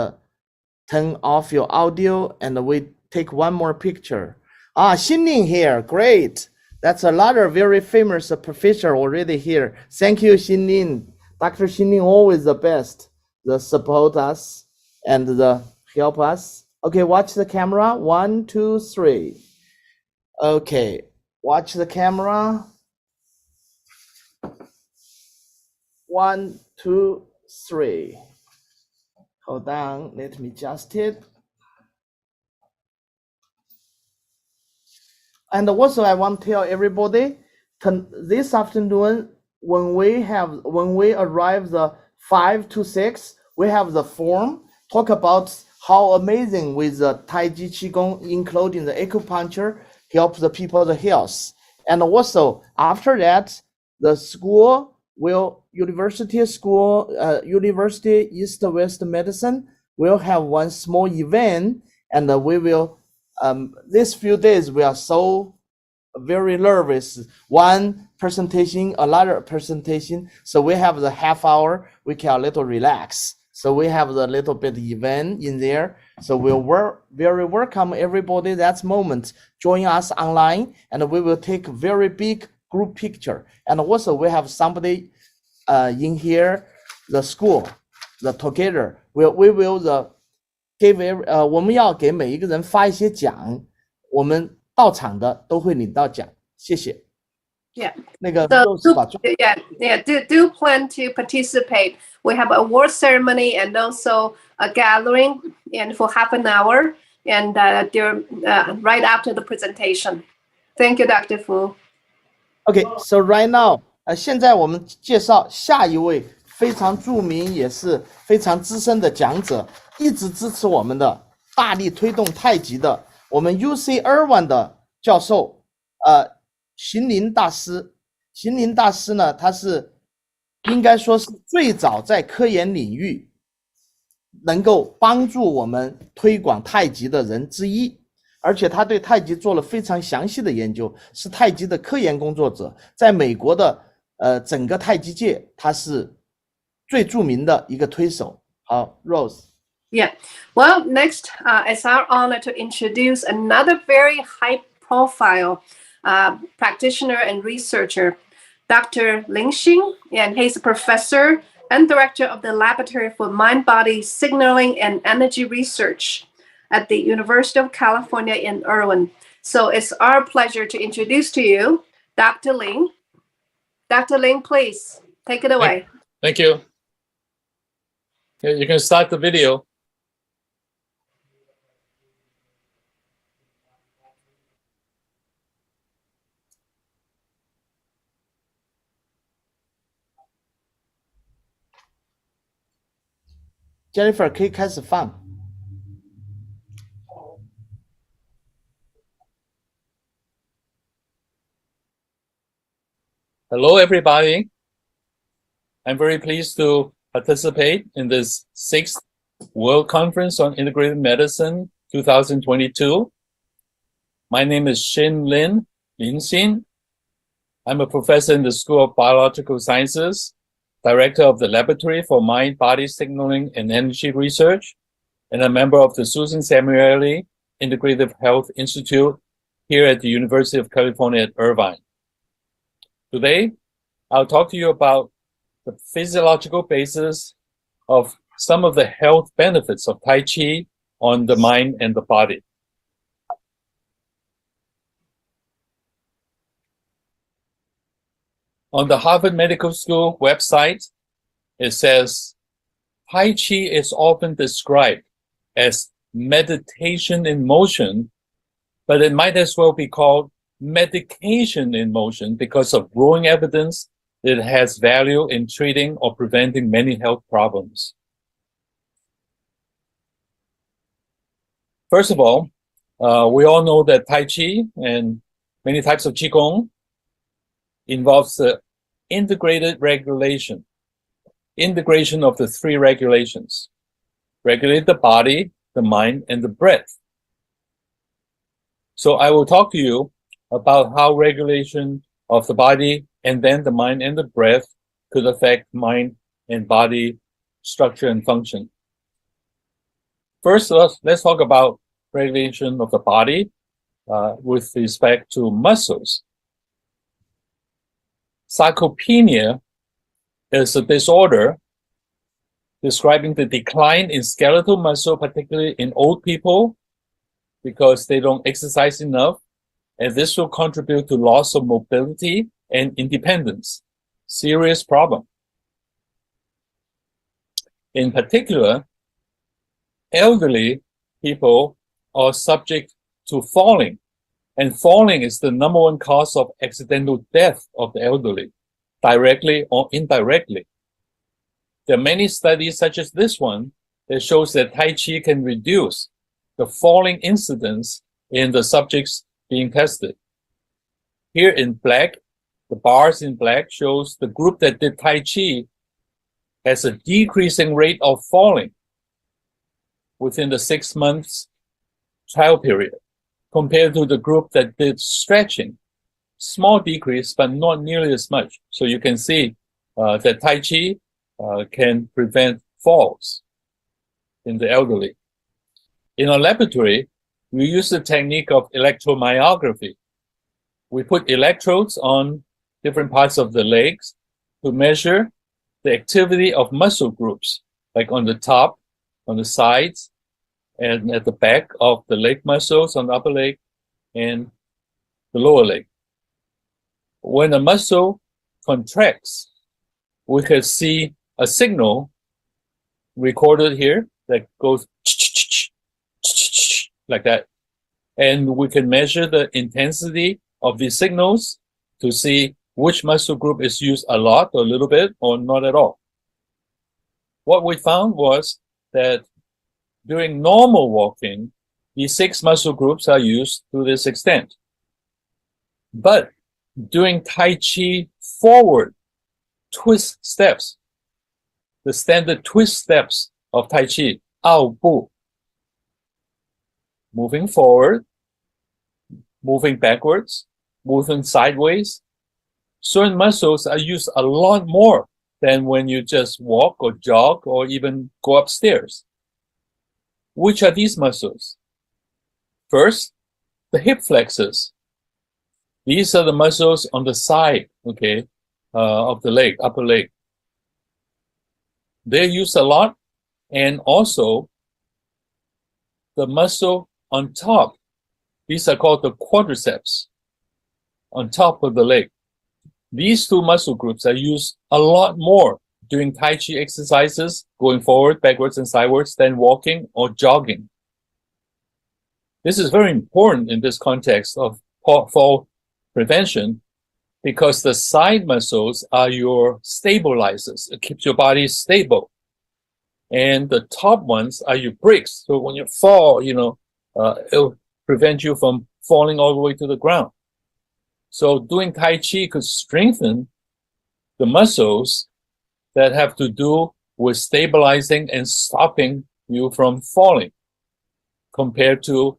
turn off your audio, and we take one more picture. Xinning here, great. That's another very famous professor already here. Thank you, Xinning. Dr. Xinning, always the best. The support us and the help us. Okay, watch the camera. 1, 2, 3. Okay, watch the camera. 1, 2, 3. Hold on, let me adjust it. And also I want to tell everybody, this afternoon, when we arrive the 5 to 6, we have the forum, talk about how amazing with the Tai Chi Qigong, including the acupuncture, help the people the health. And also after that, the school will, University East West Medicine will have one small event, and we will, these few days we are so very nervous. One presentation, another presentation. So we have the half hour, we can a little relax. So we have the little bit event in there. So we'll very welcome everybody that moment. Join us online, and we will take very big group picture. And also we have somebody in here, the school, the together. We will give 我们要给每一个人发一些奖，我们到场的都会领到奖，谢谢。Yeah. 那个 So Rose 把 do plan to participate. We have an award ceremony and also a gathering, and for half an hour, and right after the presentation. Thank you, Dr. Fu. Okay, so right now, 现在我们介绍下一位非常著名也是非常资深的讲者，一直支持我们的，大力推动太极的，我们 UC Irvine 的教授，邢林大师。邢林大师呢，他是应该说是最早在科研领域能够帮助我们推广太极的人之一，而且他对太极做了非常详细的研究，是太极的科研工作者，在美国的整个太极界他是最著名的一个推手。好 ，Rose。Yeah. Well, next, it's our honor to introduce another very high-profile practitioner and researcher, Dr. Ling Xing, and he's a professor and director of the Laboratory for Mind-Body Signaling and Energy Research at the University of California in Irvine. So it's our pleasure to introduce to you Dr. Ling. Dr. Ling, please take it away. Thank you. Yeah, you can start the video. Jennifer 可以开始放。Hello, everybody. I'm very pleased to participate in this 6th World Conference on Integrative Medicine 2022. My name is Lin Xin. I'm a professor in the School of Biological Sciences, director of the Laboratory for Mind-Body Signaling and Energy Research, and a member of the Susan Samueli Integrative Health Institute here at the University of California at Irvine. Today, I'll talk to you about the physiological basis of some of the health benefits of Tai Chi on the mind and the body. On the Harvard Medical School website, it says, Tai Chi is often described as meditation in motion, but it might as well be called medication in motion because of growing evidence that it has value in treating or preventing many health problems. First of all, we all know that Tai Chi and many types of Qigong involves the integrated integration of the 3 regulations. Regulate the body, the mind, and the breath. So I will talk to you about how regulation of the body and then the mind and the breath could affect mind and body structure and function. First, let's talk about regulation of the body with respect to muscles. Sarcopenia is a disorder describing the decline in skeletal muscle, particularly in old people, because they don't exercise enough, and this will contribute to loss of mobility and independence. Serious problem. In particular, elderly people are subject to falling, and falling is the #1 cause of accidental death of the elderly, directly or indirectly. There are many studies such as this one that shows that Tai Chi can reduce the falling incidence in the subjects being tested. Here in black the bars in black shows the group that did Tai Chi has a decreasing rate of falling within the 6 months trial period compared to the group that did stretching. Small decrease, but not nearly as much. So you can see that Tai Chi can prevent falls in the elderly. In our laboratory, we use the technique of electromyography. We put electrodes on different parts of the legs to measure the activity of muscle groups, like on the top, on the sides, and at the back of the leg muscles on the upper leg and the lower leg. When a muscle contracts, we can see a signal recorded here that goes like that. And we can measure the intensity of these signals to see which muscle group is used a lot or a little bit or not at all. What we found was that during normal walking, these 6 muscle groups are used to this extent. But doing Tai Chi forward twist steps, the standard twist steps of Tai Chi, 拗步, moving forward, moving backwards, moving sideways, certain muscles are used a lot more than when you just walk or jog or even go upstairs. Which are these muscles? First, the hip flexors. These are the muscles on the side, okay, of the leg, upper leg. They're used a lot, and also the muscle on top. These are called the quadriceps, on top of the leg. These 2 muscle groups are used a lot more doing Tai Chi exercises, going forward, backwards, and sideways, than walking or jogging. This is very important in this context of fall prevention, because the side muscles are your stabilizers. It keeps your body stable. And the top ones are your brakes. So when you fall, it'll prevent you from falling all the way to the ground. So doing Tai Chi could strengthen the muscles that have to do with stabilizing and stopping you from falling, compared to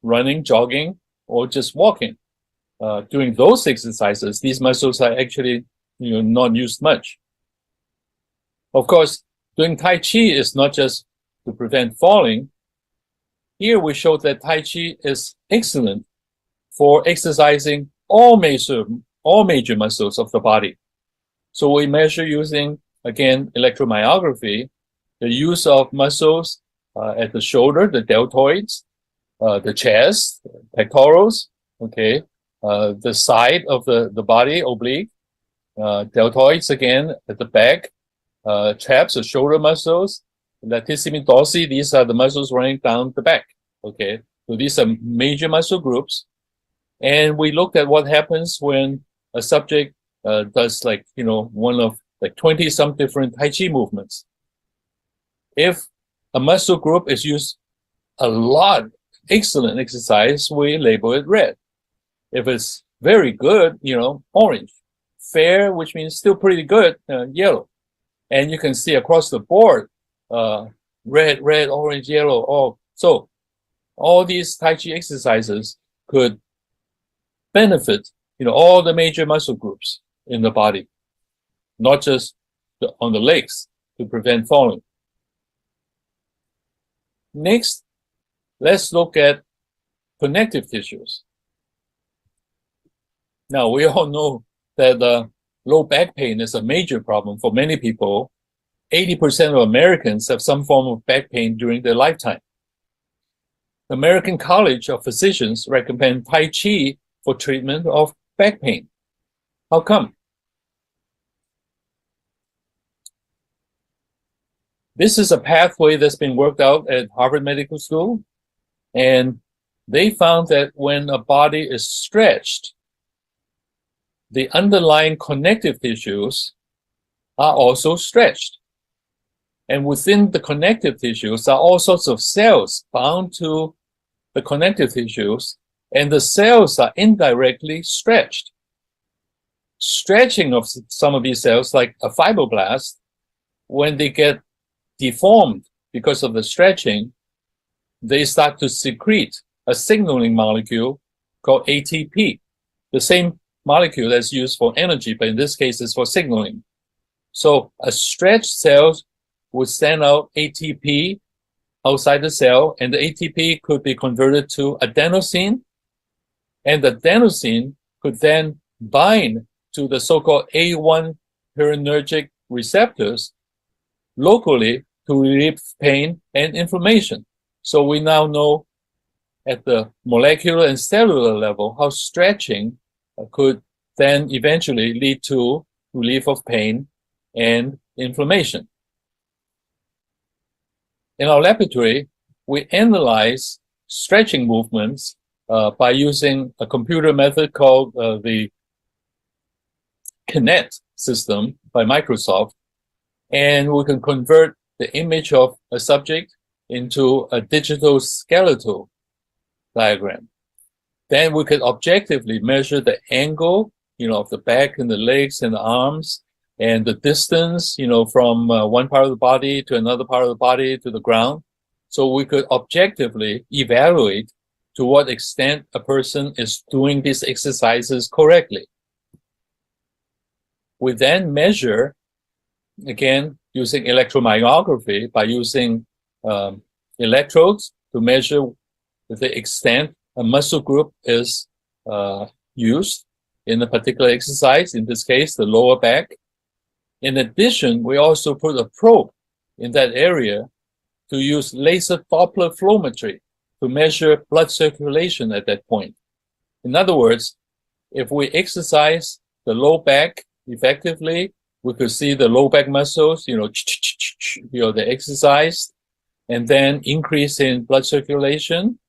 running, jogging, or just walking. Doing those exercises, these muscles are actually not used much. Of course, doing Tai Chi is not just to prevent falling. Here we show that Tai Chi is excellent for exercising all major muscles of the body. So we measure using, again, electromyography, the use of muscles at the shoulder, the deltoids, the chest, pectorals, okay, the side of the body, oblique, deltoids again at the back, traps, the shoulder muscles, latissimi dorsi, these are the muscles running down the back, okay. So these are major muscle groups. And we looked at what happens when a subject does one of 20 some different Tai Chi movements. If a muscle group is used a lot, excellent exercise, we label it red. If it's very good, orange. Fair, which means still pretty good, yellow. And you can see across the board, red, orange, yellow. So all these Tai Chi exercises could benefit, all the major muscle groups in the body, not just on the legs to prevent falling. Next, let's look at connective tissues. Now, we all know that low back pain is a major problem for many people. 80% of Americans have some form of back pain during their lifetime. The American College of Physicians recommend Tai Chi for treatment of back pain. How come? This is a pathway that's been worked out at Harvard Medical School, and they found that when a body is stretched, the underlying connective tissues are also stretched. And within the connective tissues are all sorts of cells bound to the connective tissues, and the cells are indirectly stretched. stretching of some of these cells, like a fibroblast, when they get deformed because of the stretching, they start to secrete a signaling molecule called ATP, the same molecule that's used for energy, but in this case, it's for signaling. So a stretched cell would send out ATP outside the cell, and the ATP could be converted to adenosine, and the adenosine could then bind to the so-called A1 pirinergic receptors locally to relieve pain and inflammation. So we now know at the molecular and cellular level how stretching could then eventually lead to relief of pain and inflammation. In our laboratory, we analyze stretching movements by using a computer method called the Kinect system by Microsoft, and we can convert the image of a subject into a digital skeletal diagram. Then we could objectively measure the angle, of the back and the legs and the arms, and the distance, from one part of the body to another part of the body to the ground. So we could objectively evaluate to what extent a person is doing these exercises correctly. We then measure, again, using electromyography by using electrodes to measure the extent a muscle group is used in a particular exercise, in this case, the lower back. In addition, we also put a probe in that area to use laser Doppler flowmetry to measure blood circulation at that point. In other words, if we exercise the low back effectively, we could see the low back muscles, they exercise, and then increase in blood circulation.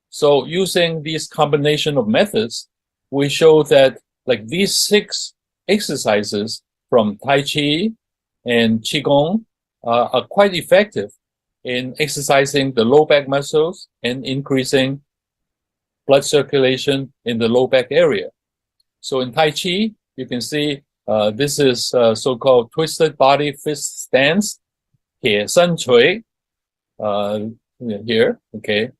So using this combination of methods, we show that like these 6 exercises from Tai Chi and Qigong are quite effective in exercising the low back muscles and increasing blood circulation in the low back area. So in Tai Chi, you can see this is so-called twisted body fist stance, 铁身锤, here, okay.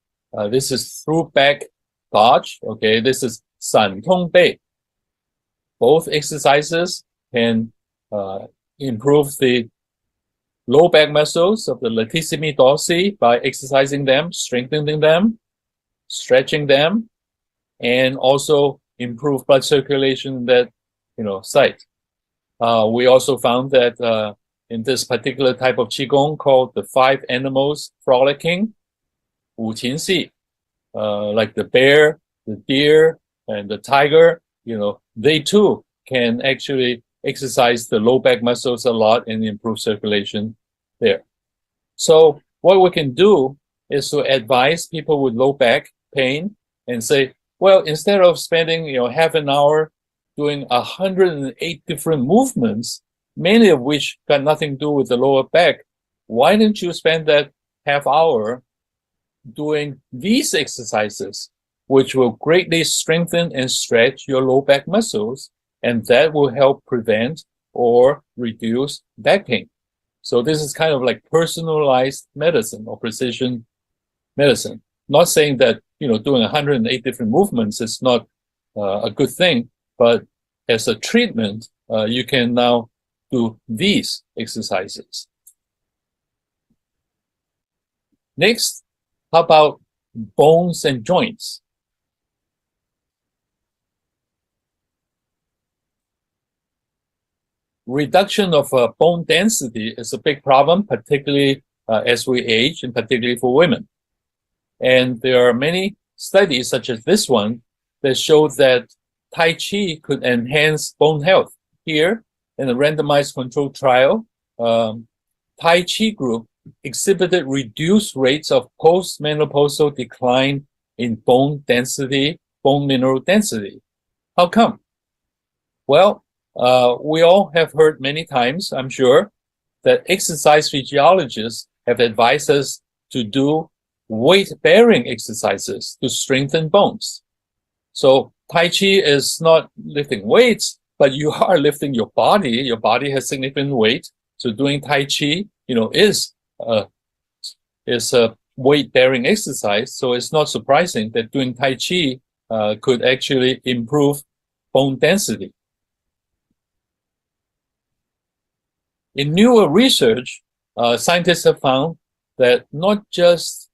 This is through back dodge, okay. This is 闪通背. Both exercises can improve the low back muscles of the latissimus dorsi by exercising them, strengthening them, stretching them, and also improve blood circulation in that, site. We also found that in this particular type of Qigong called the 5 animals frolicking, 五禽戏, like the bear, the deer, and the tiger, they too can actually exercise the low back muscles a lot and improve circulation there. So what we can do is to advise people with low back pain and say, well, instead of spending, half an hour doing 108 different movements, many of which got nothing to do with the lower back, why don't you spend that half hour doing these exercises, which will greatly strengthen and stretch your low back muscles, and that will help prevent or reduce back pain. So this is kind of like personalized medicine or precision medicine. Not saying that, doing 108 different movements is not a good thing, but as a treatment, you can now do these exercises. Next, how about bones and joints? Reduction of bone density is a big problem, particularly as we age, and particularly for women. And there are many studies, such as this one, that show that Tai Chi could enhance bone health. Here, in a randomized controlled trial, Tai Chi group exhibited reduced rates of postmenopausal decline in bone density, bone mineral density. How come? Well, we all have heard many times, I'm sure, that exercise physiologists have advised us to do weight-bearing exercises to strengthen bones. So Tai Chi is not lifting weights, but you are lifting your body. Your body has significant weight. So doing Tai Chi, is a weight-bearing exercise. So it's not surprising that doing Tai Chi could actually improve bone density. In newer research, scientists have found that not just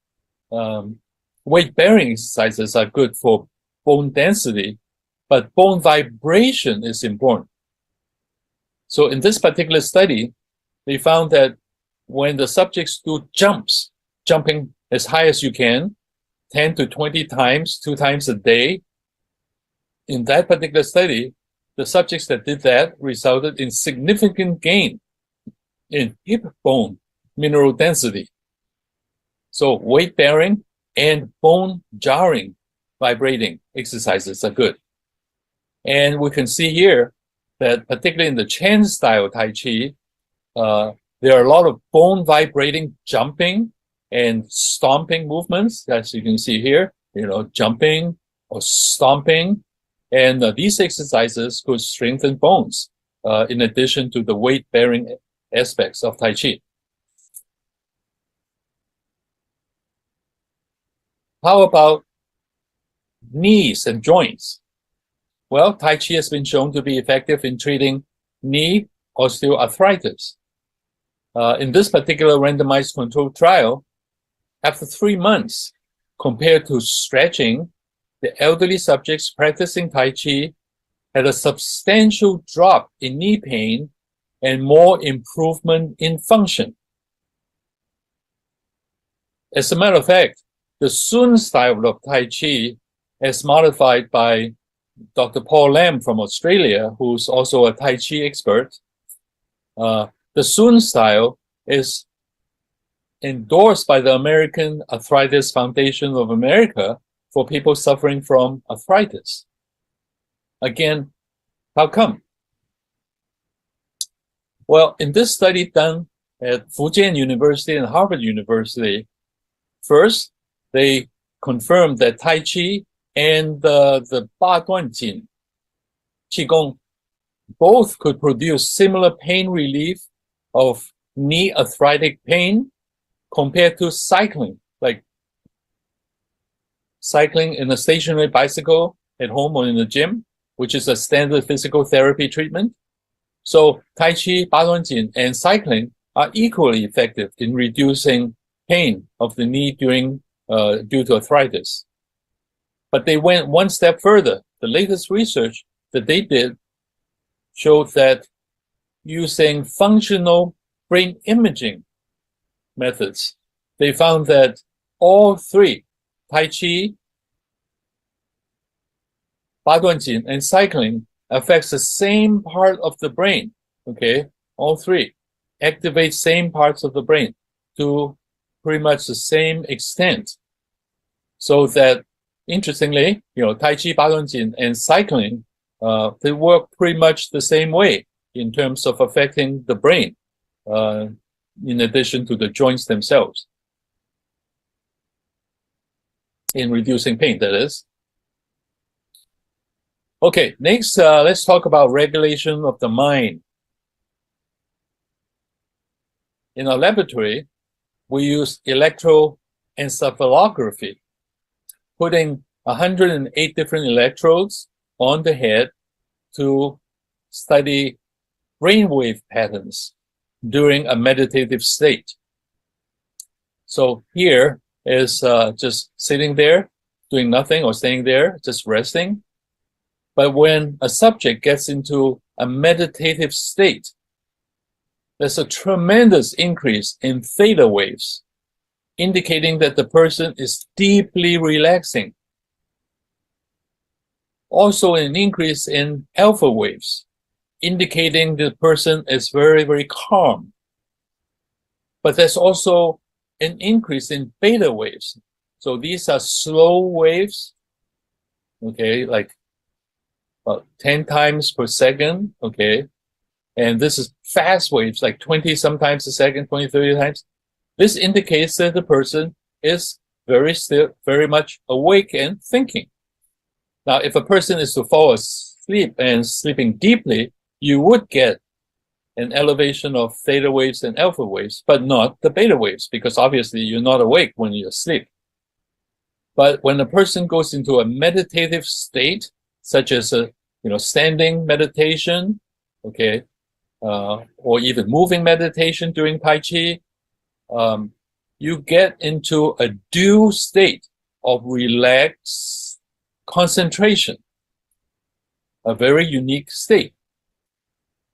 weight-bearing exercises are good for bone density, but bone vibration is important. So in this particular study, they found that when the subjects do jumps, jumping as high as you can, 10 to 20 times, 2 times a day, in that particular study, the subjects that did that resulted in significant gain in hip bone mineral density. So weight-bearing and bone jarring, vibrating exercises are good. And we can see here that particularly in the Chen style Tai Chi, there are a lot of bone vibrating jumping and stomping movements, as you can see here, jumping or stomping. And these exercises could strengthen bones in addition to the weight-bearing aspects of Tai Chi. How about knees and joints? Well, Tai Chi has been shown to be effective in treating knee osteoarthritis. In this particular randomized controlled trial, after 3 months, compared to stretching, the elderly subjects practicing Tai Chi had a substantial drop in knee pain and more improvement in function. As a matter of fact, the Sun style of Tai Chi, as modified by Dr. Paul Lam from Australia, who's also a Tai Chi expert, the Sun style is endorsed by the American Arthritis Foundation of America for people suffering from arthritis. Again, how come? Well, in this study done at Fujian University and Harvard University, first, they confirmed that Tai Chi and the Ba Duan Jin, Qigong, both could produce similar pain relief of knee arthritic pain compared to cycling, like cycling in a stationary bicycle at home or in the gym, which is a standard physical therapy treatment. So Tai Chi, Ba Duan Jin, and cycling are equally effective in reducing pain of the knee due to arthritis. But they went one step further. The latest research that they did showed that using functional brain imaging methods, they found that all three, Tai Chi, Ba Duan Jin, and cycling, affects the same part of the brain. Okay, all three activate same parts of the brain to pretty much the same extent. So that, interestingly, Tai Chi, Ba Duan Jin, and cycling, they work pretty much the same way in terms of affecting the brain, in addition to the joints themselves, in reducing pain, that is. Okay, next, let's talk about regulation of the mind. In our laboratory, we use electroencephalography, putting 108 different electrodes on the head to study brainwave patterns during a meditative state. So here is just sitting there, doing nothing, or staying there, just resting. But when a subject gets into a meditative state, there's a tremendous increase in theta waves, indicating that the person is deeply relaxing. Also an increase in alpha waves, indicating the person is very, very calm. But there's also an increase in beta waves. So these are slow waves, okay, like 10 times per second, okay? And this is fast waves, like 20 sometimes a second, 20, 30 times. This indicates that the person is very much awake and thinking. Now, if a person is to fall sleep and sleeping deeply, you would get an elevation of theta waves and alpha waves, but not the beta waves, because obviously you're not awake when you're asleep. But when a person goes into a meditative state, such as a standing meditation, okay, or even moving meditation during Tai Chi, you get into a due state of relaxed concentration, a very unique state.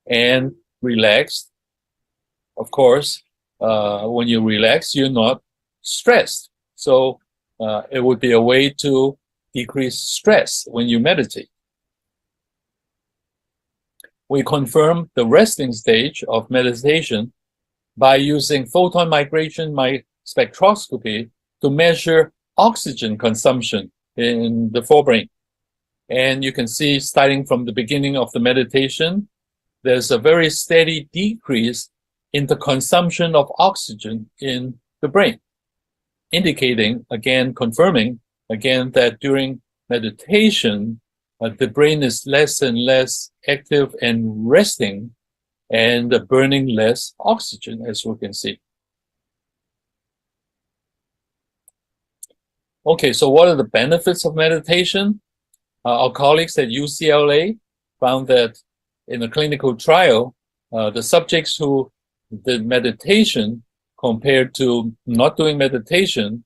And relaxed, of course, when you relax, you're not stressed. So it would be a way to decrease stress when you meditate. We confirm the resting stage of meditation by using photon migration spectroscopy to measure oxygen consumption in the forebrain. And you can see, starting from the beginning of the meditation, there's a very steady decrease in the consumption of oxygen in the brain, indicating, again, confirming, again, that during meditation, the brain is less and less active and resting and burning less oxygen, as we can see. Okay, so what are the benefits of meditation? Our colleagues at UCLA found that in a clinical trial, the subjects who did meditation compared to not doing meditation,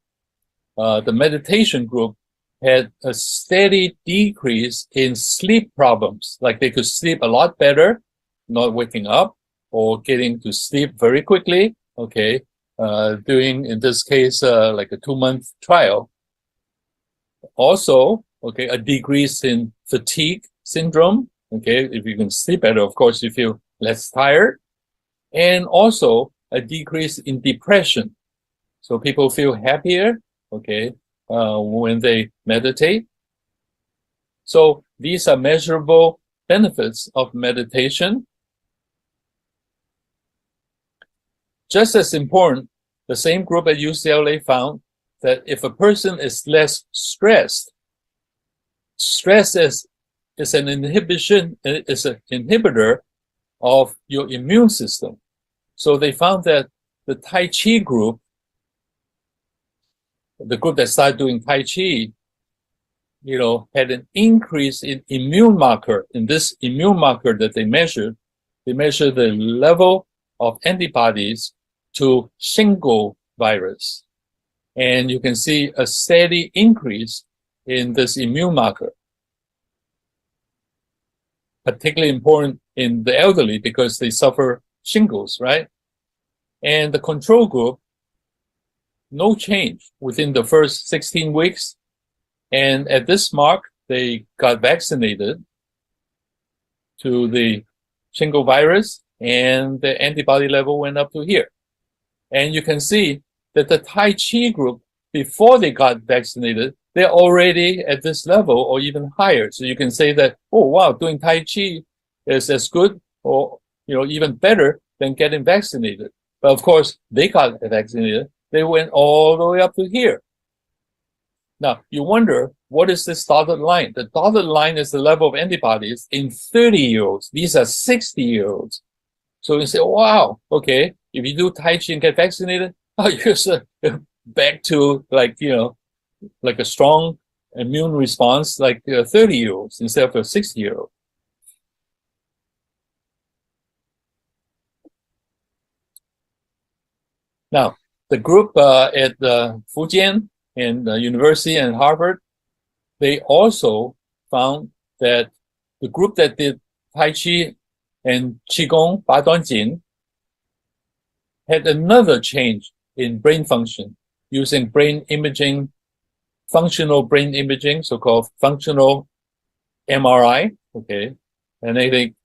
the meditation group had a steady decrease in sleep problems. Like they could sleep a lot better, not waking up or getting to sleep very quickly, okay, doing, in this case, like a 2-month trial. Also, okay, a decrease in fatigue syndrome. Okay, if you can sleep better, of course, you feel less tired. And also a decrease in depression. So people feel happier, okay, when they meditate. So these are measurable benefits of meditation. Just as important, the same group at UCLA found that if a person is less stressed, stress is an inhibitor of your immune system. So they found that the Tai Chi group, the group that started doing Tai Chi, had an increase in immune marker. In this immune marker that they measured the level of antibodies to shingle virus. And you can see a steady increase in this immune marker. Particularly important in the elderly because they suffer shingles, right? And the control group, no change within the first 16 weeks. And at this mark, they got vaccinated to the shingle virus and the antibody level went up to here. And you can see that the Tai Chi group, before they got vaccinated, they're already at this level or even higher. So you can say that, oh, wow, doing Tai Chi is as good or, even better than getting vaccinated. But of course, they got vaccinated. They went all the way up to here. Now, you wonder, what is this dotted line? The dotted line is the level of antibodies in 30-year-olds. These are 60-year-olds. So you say, wow, okay, if you do Tai Chi and get vaccinated, you're back to like a strong immune response like 30-year-olds instead of a 60-year-old. Now, the group at Fujian and the University and Harvard, they also found that the group that did Tai Chi and Qigong, Ba Duan Jin, had another change in brain function using brain imaging, functional brain imaging, so-called functional MRI, okay, and they think,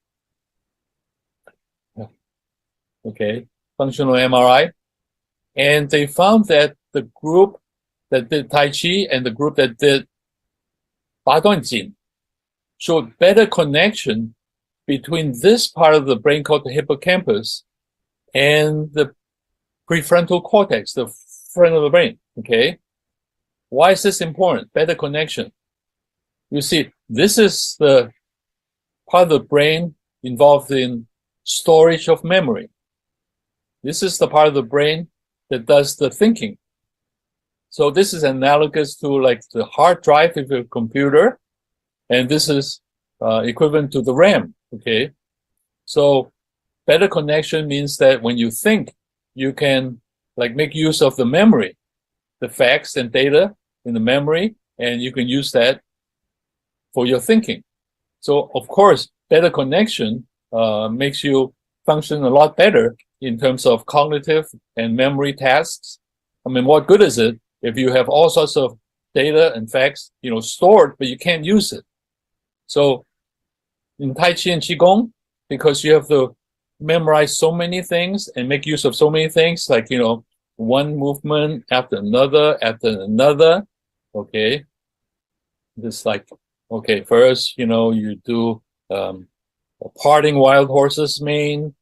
okay, functional MRI, and they found that the group that did Tai Chi and the group that did Ba Duan Jin showed better connection between this part of the brain called the hippocampus and the prefrontal cortex, the front of the brain, okay? Why is this important? Better connection. You see, this is the part of the brain involved in storage of memory. This is the part of the brain that does the thinking. So this is analogous to like the hard drive of your computer, and this is equivalent to the RAM, okay? So better connection means that when you think, you can like make use of the memory, the facts and data in the memory, and you can use that for your thinking. So of course, better connection makes you function a lot better in terms of cognitive and memory tasks. I mean, what good is it if you have all sorts of data and facts, stored, but you can't use it? So in Tai Chi and Qigong, because you have to memorize so many things and make use of so many things, like, one movement after another, okay? Just like, okay, first, you do parting wild horse's mane,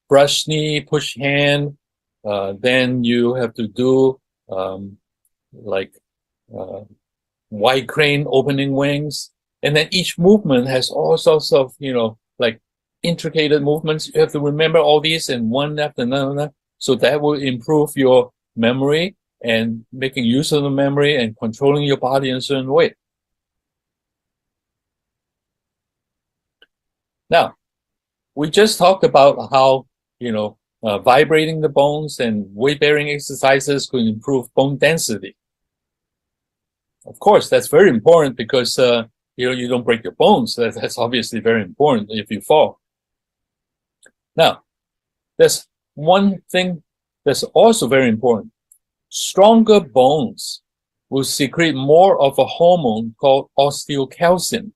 brush knee, push hand, then you have to do wide crane opening wings, and then each movement has all sorts of like intricate movements. You have to remember all these and one after another, so that will improve your memory and making use of the memory and controlling your body in a certain way. Now, we just talked about how vibrating the bones and weight-bearing exercises could improve bone density. Of course, that's very important because you don't break your bones. That's obviously very important if you fall. Now, there's one thing that's also very important. Stronger bones will secrete more of a hormone called osteocalcin.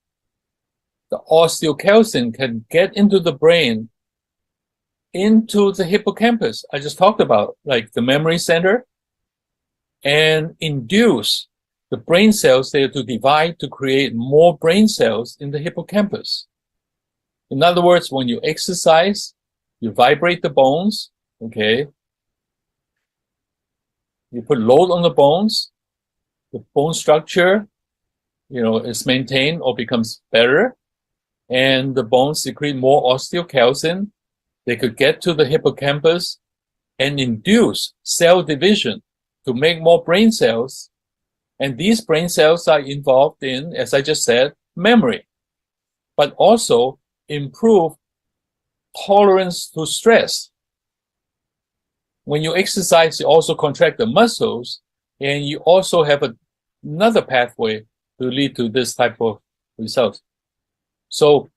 The osteocalcin can get into the brain, into the hippocampus, I just talked about, like the memory center, and induce the brain cells there to divide to create more brain cells in the hippocampus. In other words, when you exercise, you vibrate the bones, okay? You put load on the bones, the bone structure, is maintained or becomes better, and the bones secrete more osteocalcin. They could get to the hippocampus and induce cell division to make more brain cells. And these brain cells are involved in, as I just said, memory, but also improve tolerance to stress. When you exercise, you also contract the muscles, and you also have another pathway to lead to this type of results. So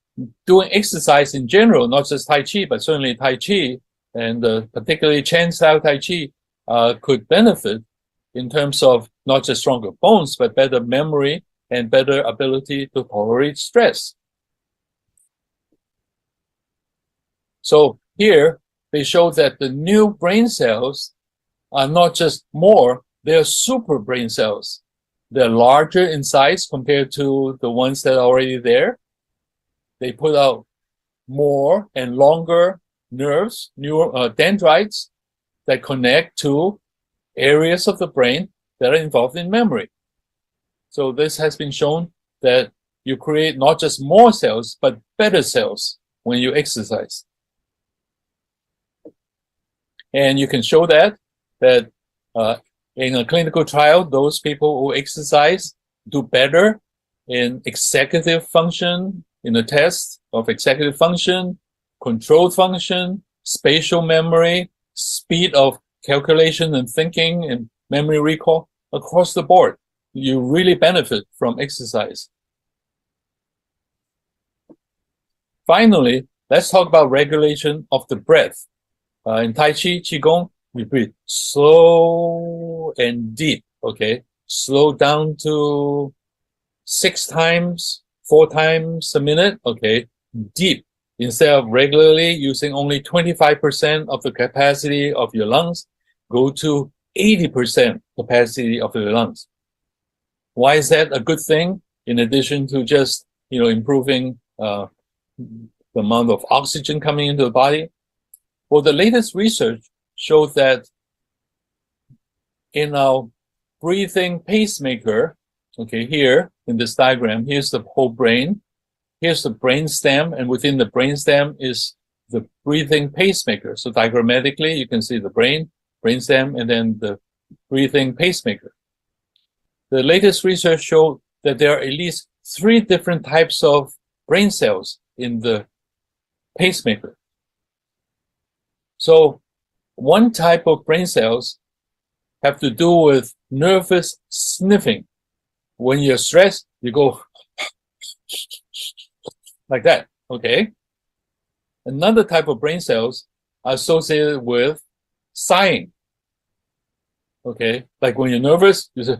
doing exercise in general, not just Tai Chi, but certainly Tai Chi, and particularly Chan style Tai Chi, could benefit in terms of not just stronger bones, but better memory and better ability to tolerate stress. So here, they show that the new brain cells are not just more, they're super brain cells. They're larger in size compared to the ones that are already there. They put out more and longer nerves, dendrites that connect to areas of the brain that are involved in memory. So this has been shown that you create not just more cells, but better cells when you exercise. And you can show that in a clinical trial, those people who exercise do better in executive function, in a test of executive function, control function, spatial memory, speed of calculation and thinking and memory recall across the board. You really benefit from exercise. Finally, let's talk about regulation of the breath. In Tai Chi, Qigong, we breathe slow and deep, okay? Slow down to 6 times, 4 times a minute, okay? Deep, instead of regularly using only 25% of the capacity of your lungs, go to 80% capacity of your lungs. Why is that a good thing? In addition to just, improving the amount of oxygen coming into the body. Well, the latest research showed that in our breathing pacemaker, okay, here in this diagram, here's the whole brain. here's the brainstem, and within the brainstem is the breathing pacemaker. So diagrammatically, you can see the brainstem, and then the breathing pacemaker. The latest research showed that there are at least 3 different types of brain cells in the pacemaker. So one type of brain cells have to do with nervous sniffing. When you're stressed, you go like that, okay? Another type of brain cells are associated with sighing, okay? Like when you're nervous, you say,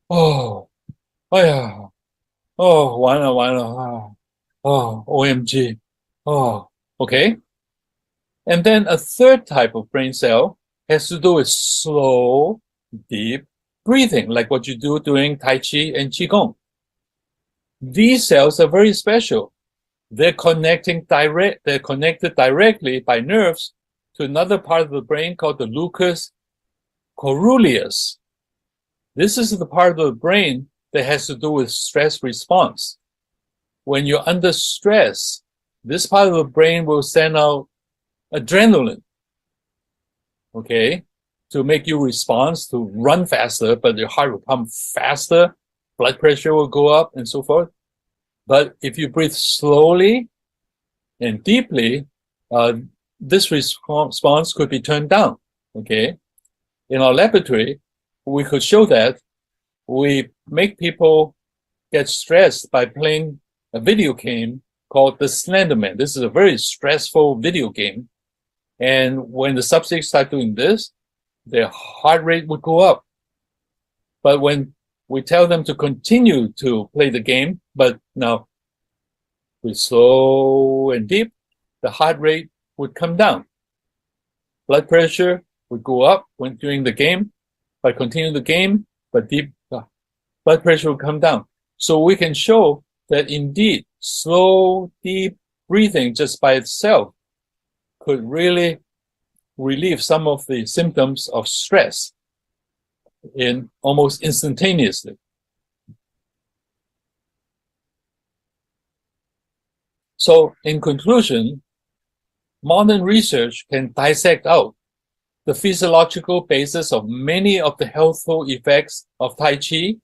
oh, oh yeah, oh, wanna, oh, OMG, oh, okay? And then a third type of brain cell has to do with slow, deep breathing, like what you do during Tai Chi and Qigong. These cells are very special. They're connected directly by nerves to another part of the brain called the lucus coeruleus. This is the part of the brain that has to do with stress response. When you're under stress, this part of the brain will send out adrenaline, okay, to make you respond, to run faster, but your heart will pump faster, blood pressure will go up, and so forth. But if you breathe slowly and deeply, this response could be turned down, okay? In our laboratory, we could show that we make people get stressed by playing a video game called the Slenderman. This is a very stressful video game. And when the subjects start doing this, their heart rate would go up. But when we tell them to continue to play the game, but now with slow and deep, the heart rate would come down. Blood pressure would go up when during the game, but continue the game, but deep blood pressure will come down. So we can show that indeed slow, deep breathing just by itself could really relieve some of the symptoms of stress in almost instantaneously. So in conclusion, modern research can dissect out the physiological basis of many of the healthful effects of Tai Chi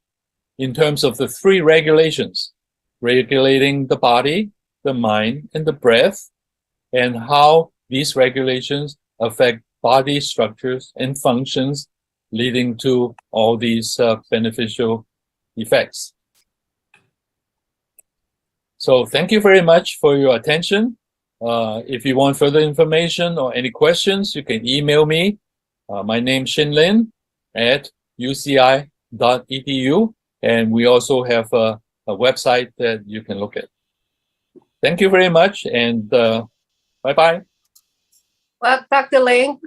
in terms of the 3 regulations, regulating the body, the mind, and the breath, and how these regulations affect body structures and functions, leading to all these beneficial effects. So thank you very much for your attention. If you want further information or any questions, you can email me. My name is Shin Lin at uci.edu. And we also have a website that you can look at. Thank you very much, and bye-bye. Well, Dr. Ling,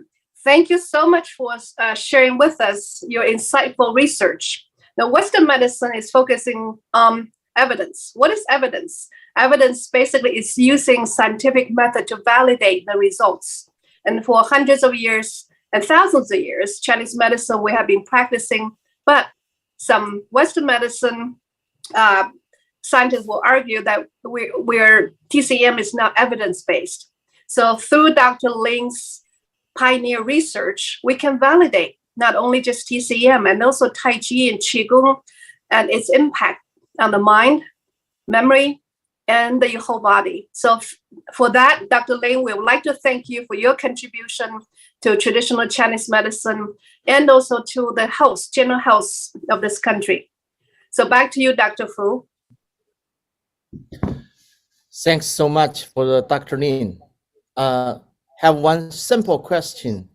thank you so much for sharing with us your insightful research. Now, Western medicine is focusing on evidence. What is evidence? Evidence basically is using scientific method to validate the results. And for hundreds of years and thousands of years, Chinese medicine, we have been practicing, but some Western medicine scientists will argue that TCM is not evidence-based. So through Dr. Ling's pioneer research, we can validate not only just TCM and also Tai Chi and Qigong and its impact on the mind, memory, and the whole body. So for that, Dr. Ling, we would like to thank you for your contribution to traditional Chinese medicine and also to the health, general health of this country. So back to you, Dr. Fu. Thanks so much for the Dr. Lin. Have one simple question.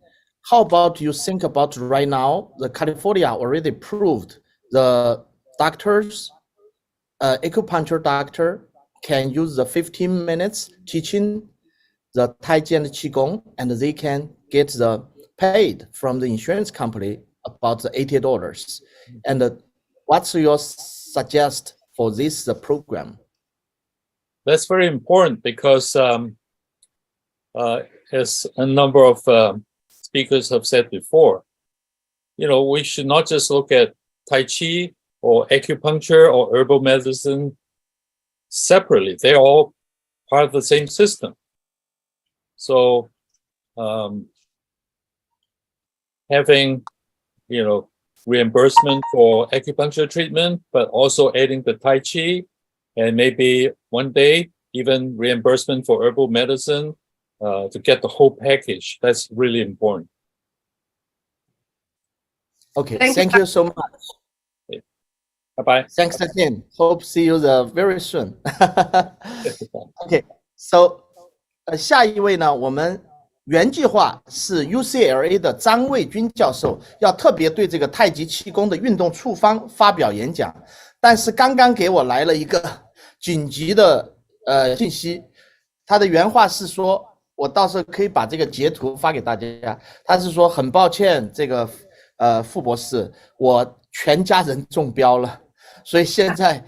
How about you think about right now, the California already proved the doctors, acupuncture doctor can use the 15 minutes teaching the Tai Chi and Qigong, and they can get the paid from the insurance company about the $80. And what's your suggest for this program? That's very important because as a number of speakers have said before, we should not just look at Tai Chi or acupuncture or herbal medicine separately. They're all part of the same system. So having, reimbursement for acupuncture treatment, but also adding the Tai Chi, and maybe one day even reimbursement for herbal medicine to get the whole package. That's really important. Okay, thank you so much. Bye-bye. Thanks again. Hope see you very soon. Okay, so 下一位呢，我们原计划是 UCLA 的张卫军教授要特别对这个太极气功的运动处方发表演讲，但是刚刚给我来了一个紧急的信息，他的原话是说，我到时候可以把这个截图发给大家。他是说很抱歉，这个傅博士，我全家人中标了，所以现在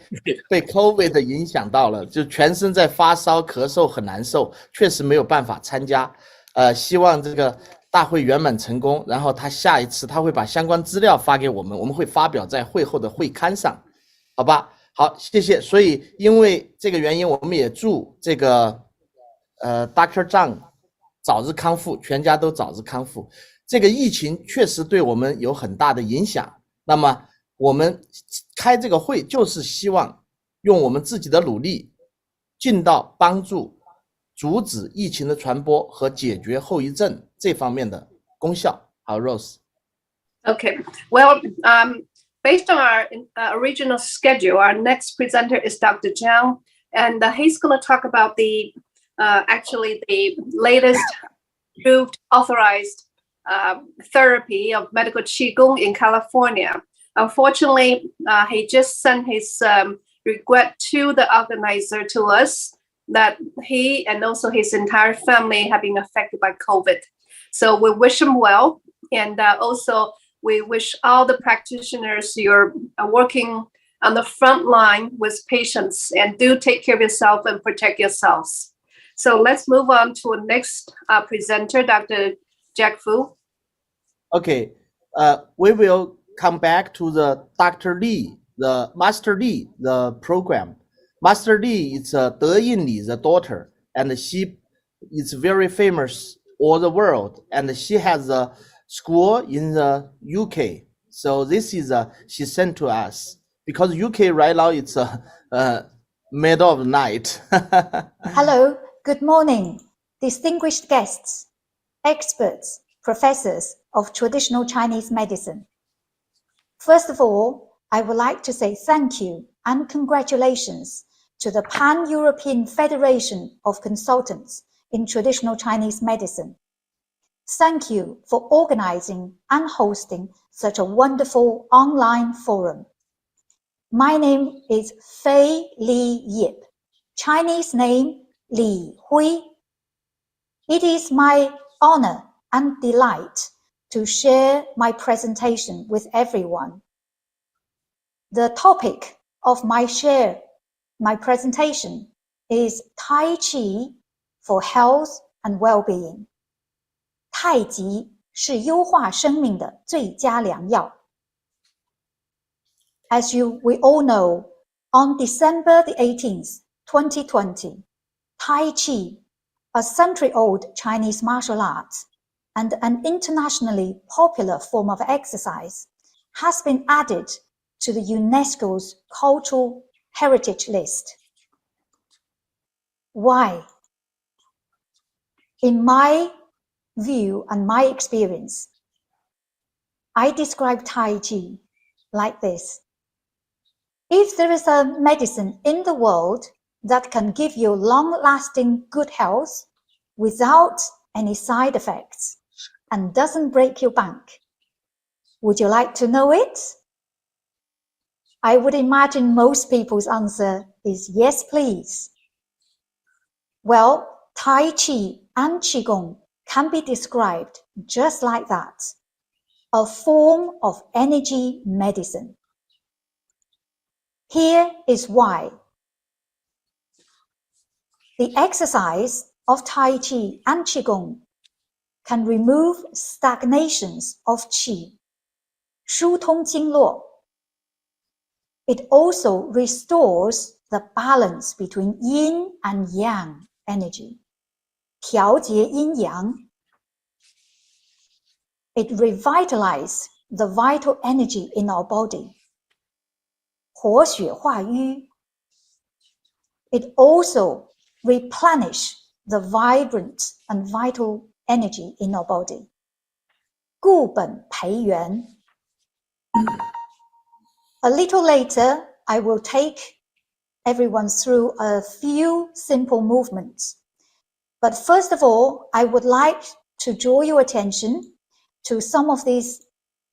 被 COVID 的影响到了，就全身在发烧、咳嗽，很难受，确实没有办法参加。希望这个大会圆满成功，然后他下一次他会把相关资料发给我们，我们会发表在会后的会刊上，好吧？好，谢谢。所以因为这个原因，我们也祝这个Dr. Zhang 早日康复，全家都早日康复。这个疫情确实对我们有很大的影响，那么我们开这个会就是希望用我们自己的努力尽到帮助阻止疫情的传播和解决后遗症这方面的功效。好 ，Rose。 Okay, well, based on our original schedule, our next presenter is Dr. Zhang, and he's going to talk about the latest approved, authorized therapy of medical Qigong in California. Unfortunately, he just sent his regret to the organizer to us that he and also his entire family have been affected by COVID. So we wish him well, and also we wish all the practitioners you're working on the front line with patients, and do take care of yourself and protect yourselves. So let's move on to our next presenter, Dr. Jack Fu. Okay, we will come back to the Dr. Lee, the Master Lee, the program. Master Lee is De Yin Li, the daughter, and she is very famous all the world, and she has a school in the UK. So this is she sent to us because UK right now it's middle of the night. Hello, good morning, distinguished guests, experts, professors of traditional Chinese medicine. First of all, I would like to say thank you and congratulations to the Pan-European Federation of Consultants in Traditional Chinese Medicine. Thank you for organizing and hosting such a wonderful online forum. My name is Fei Li Yip, Chinese name Li Hui. It is my honor and delight to share my presentation with everyone. The topic of my presentation is Tai Chi for health and well-being. 太极是优化生命的最佳良药。As we all know, on December the 18th, 2020, Tai Chi, a century-old Chinese martial art and an internationally popular form of exercise, has been added to the UNESCO's Cultural Heritage List. Why? In my view and my experience, I describe Tai Chi like this. If there is a medicine in the world that can give you long-lasting good health without any side effects and doesn't break your bank, would you like to know it? I would imagine most people's answer is yes, please. Well, Tai Chi and Qigong can be described just like that, a form of energy medicine. Here is why. The exercise of Tai Chi and Qigong can remove stagnations of Qi, 疏通经络. It also restores the balance between yin and yang energy. 调节阴阳. It revitalizes the vital energy in our body. 活血化瘀. It also replenishes the vibrant and vital energy in our body. 固本培元. A little later, I will take everyone through a few simple movements. But first of all, I would like to draw your attention to some of these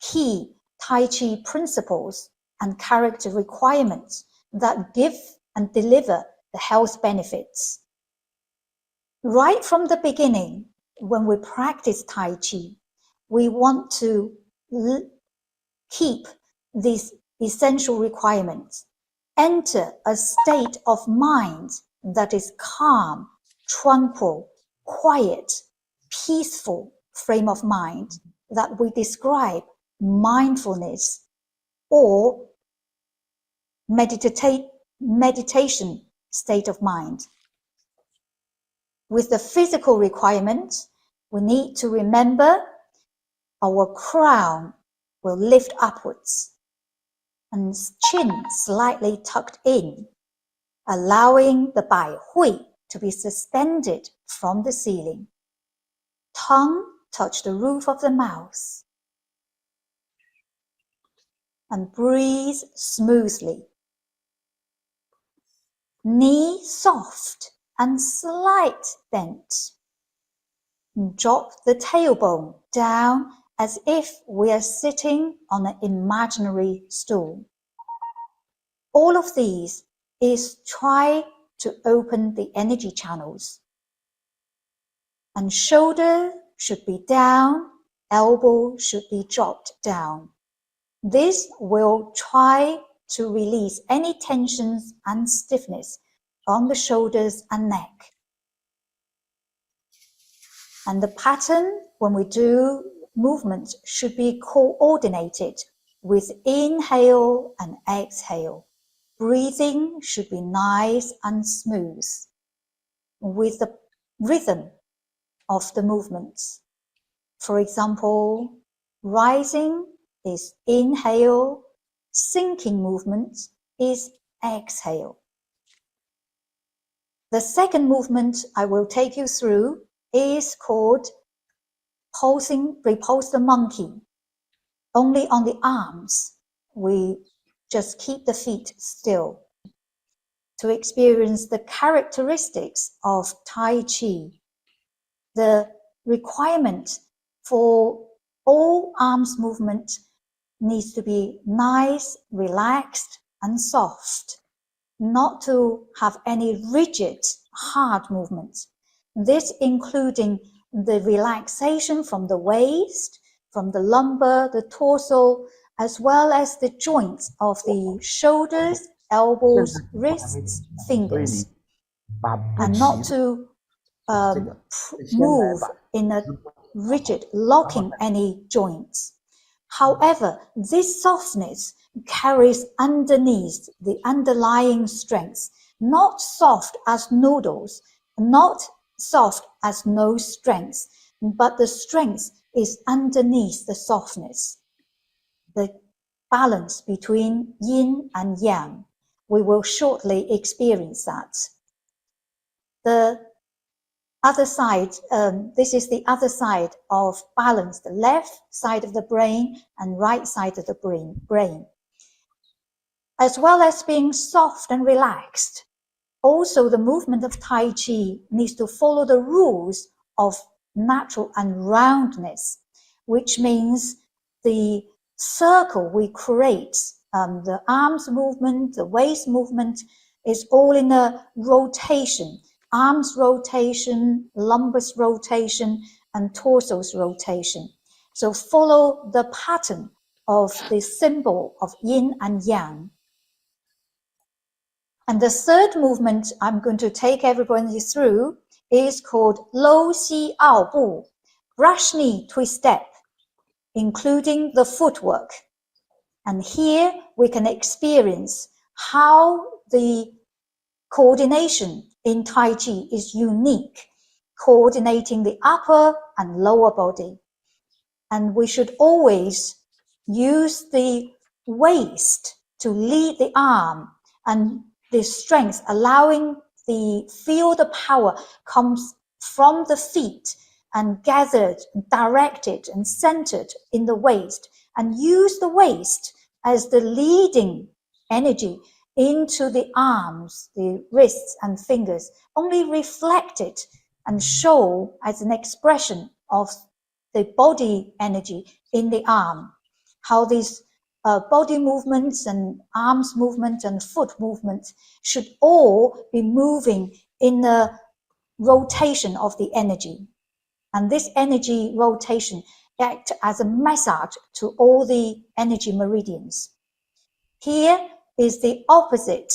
key Tai Chi principles and character requirements that give and deliver the health benefits. Right from the beginning, when we practice Tai Chi, we want to keep these essential requirements. Enter a state of mind that is calm, tranquil, quiet, peaceful frame of mind that we describe mindfulness or meditation state of mind. With the physical requirement, we need to remember our crown will lift upwards and chin slightly tucked in, allowing the Bai Hui to be suspended from the ceiling. Tongue touch the roof of the mouth. And breathe smoothly. Knee soft and slight bent. Drop the tailbone down as if we are sitting on an imaginary stool. All of these is try to open the energy channels. And shoulder should be down, elbow should be dropped down. This will try to release any tensions and stiffness on the shoulders and neck. And the pattern when we do movement should be coordinated with inhale and exhale. Breathing should be nice and smooth with the rhythm of the movements. For example, rising is inhale, sinking movement is exhale. The second movement I will take you through is called repulse the monkey. Only on the arms, we just keep the feet still to experience the characteristics of Tai Chi. The requirement for all arms movement needs to be nice, relaxed, and soft, not to have any rigid, hard movements. This including the relaxation from the waist, from the lumbar, the torso, as well as the joints of the shoulders, elbows, wrists, fingers, and not to move in a rigid, locking any joints. However, this softness carries underneath the underlying strength, not soft as noodles, not soft as no strength, but the strength is underneath the softness. The balance between yin and yang. We will shortly experience that. The other side, this is the other side of balance, the left side of the brain and right side of the brain. As well as being soft and relaxed, also the movement of Tai Chi needs to follow the rules of natural and roundness, which means the circle we create, the arms movement, the waist movement is all in a rotation. Arms rotation, lumbus rotation, and torso's rotation. So follow the pattern of the symbol of yin and yang. And the third movement I'm going to take everybody through is called Lou Xi Ao Bu, brush knee twist step, including the footwork. And here we can experience how the Coordination in Tai Chi is unique, coordinating the upper and lower body. And we should always use the waist to lead the arm, and the strength, allowing feel the power comes from the feet and gathered, directed and centered in the waist, and use the waist as the leading energy into the arms, the wrists and fingers, only reflect it and show as an expression of the body energy in the arm. How these body movements and arms movements and foot movements should all be moving in the rotation of the energy. And this energy rotation acts as a massage to all the energy meridians. Here is the opposite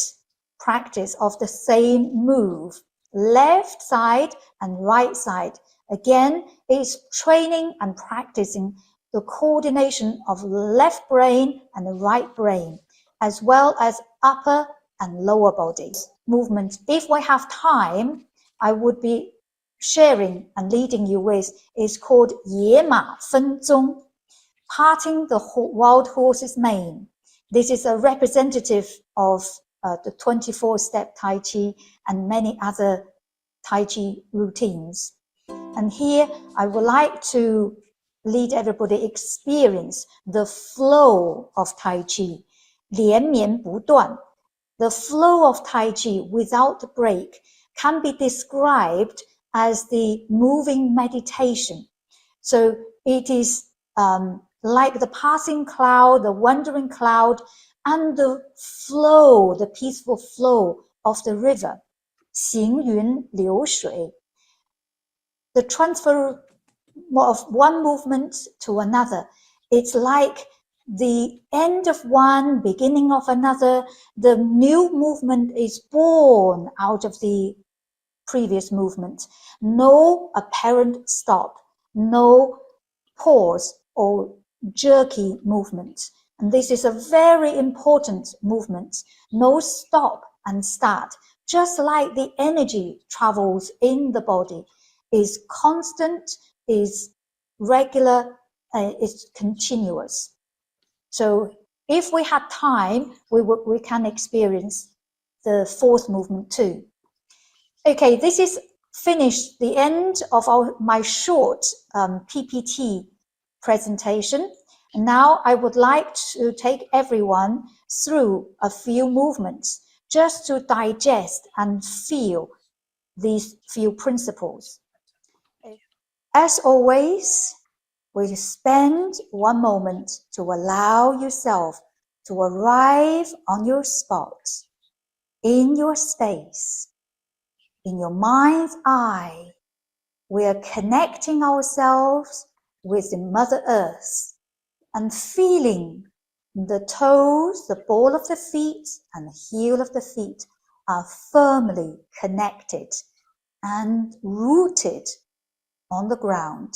practice of the same move, left side and right side. Again, it's training and practicing the coordination of left brain and the right brain, as well as upper and lower bodies movements. If we have time, I would be sharing and leading you with is called 野马分鬃, parting the wild horse's mane. This is a representative of the 24-step Tai Chi and many other Tai Chi routines. And here I would like to lead everybody experience the flow of Tai Chi, 连绵不断. The flow of Tai Chi without break can be described as the moving meditation. So it is like the passing cloud, the wandering cloud, and the flow, the peaceful flow of the river. 行云流水. The transfer of one movement to another. It's like the end of one, beginning of another. The new movement is born out of the previous movement. No apparent stop, no pause or jerky movement. And this is a very important movement. No stop and start. Just like the energy travels in the body, is constant, is regular, is continuous. So if we had time, we can experience the fourth movement too. Okay, this is finished the end of my short PPT presentation. Now I would like to take everyone through a few movements just to digest and feel these few principles. As always, we spend one moment to allow yourself to arrive on your spot, in your space, in your mind's eye. We are connecting ourselves with the Mother Earth and feeling the toes, the ball of the feet and the heel of the feet are firmly connected and rooted on the ground.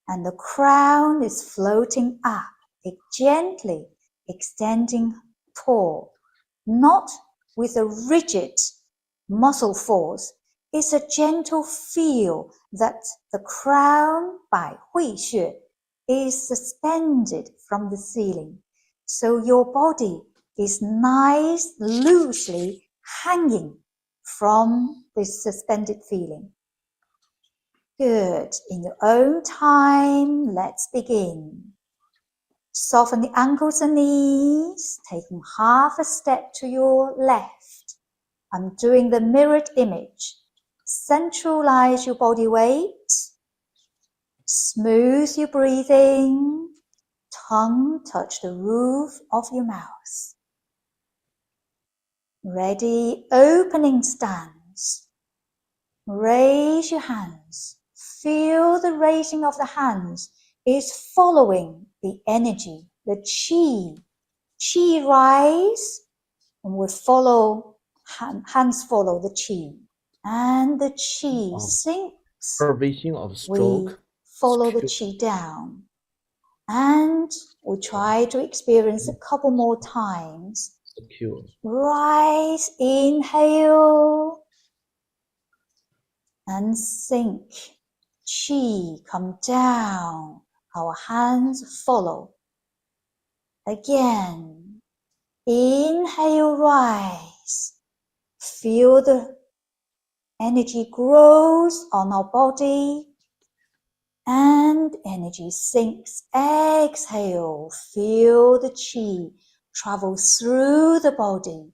And the crown is floating up, gently extending tall, not with a rigid muscle force. It's a gentle feel that the crown by Hui Xue is suspended from the ceiling. So your body is nice, loosely hanging from this suspended feeling. Good. In your own time, let's begin. Soften the ankles and knees, taking half a step to your left. I'm doing the mirrored image. Centralize your body weight. Smooth your breathing. Tongue touch the roof of your mouth. Ready, opening stance. Raise your hands. Feel the raising of the hands is following the energy, the qi. Qi rise, and we follow, hands follow the qi. And the qi sinks. Pervasive of stroke. We follow the qi down. And we try to experience a couple more times. secure. Rise, inhale, and sink. Qi, come down. Our hands follow. Again, inhale, rise. Feel the energy grows on our body and energy sinks. Exhale, feel the qi travel through the body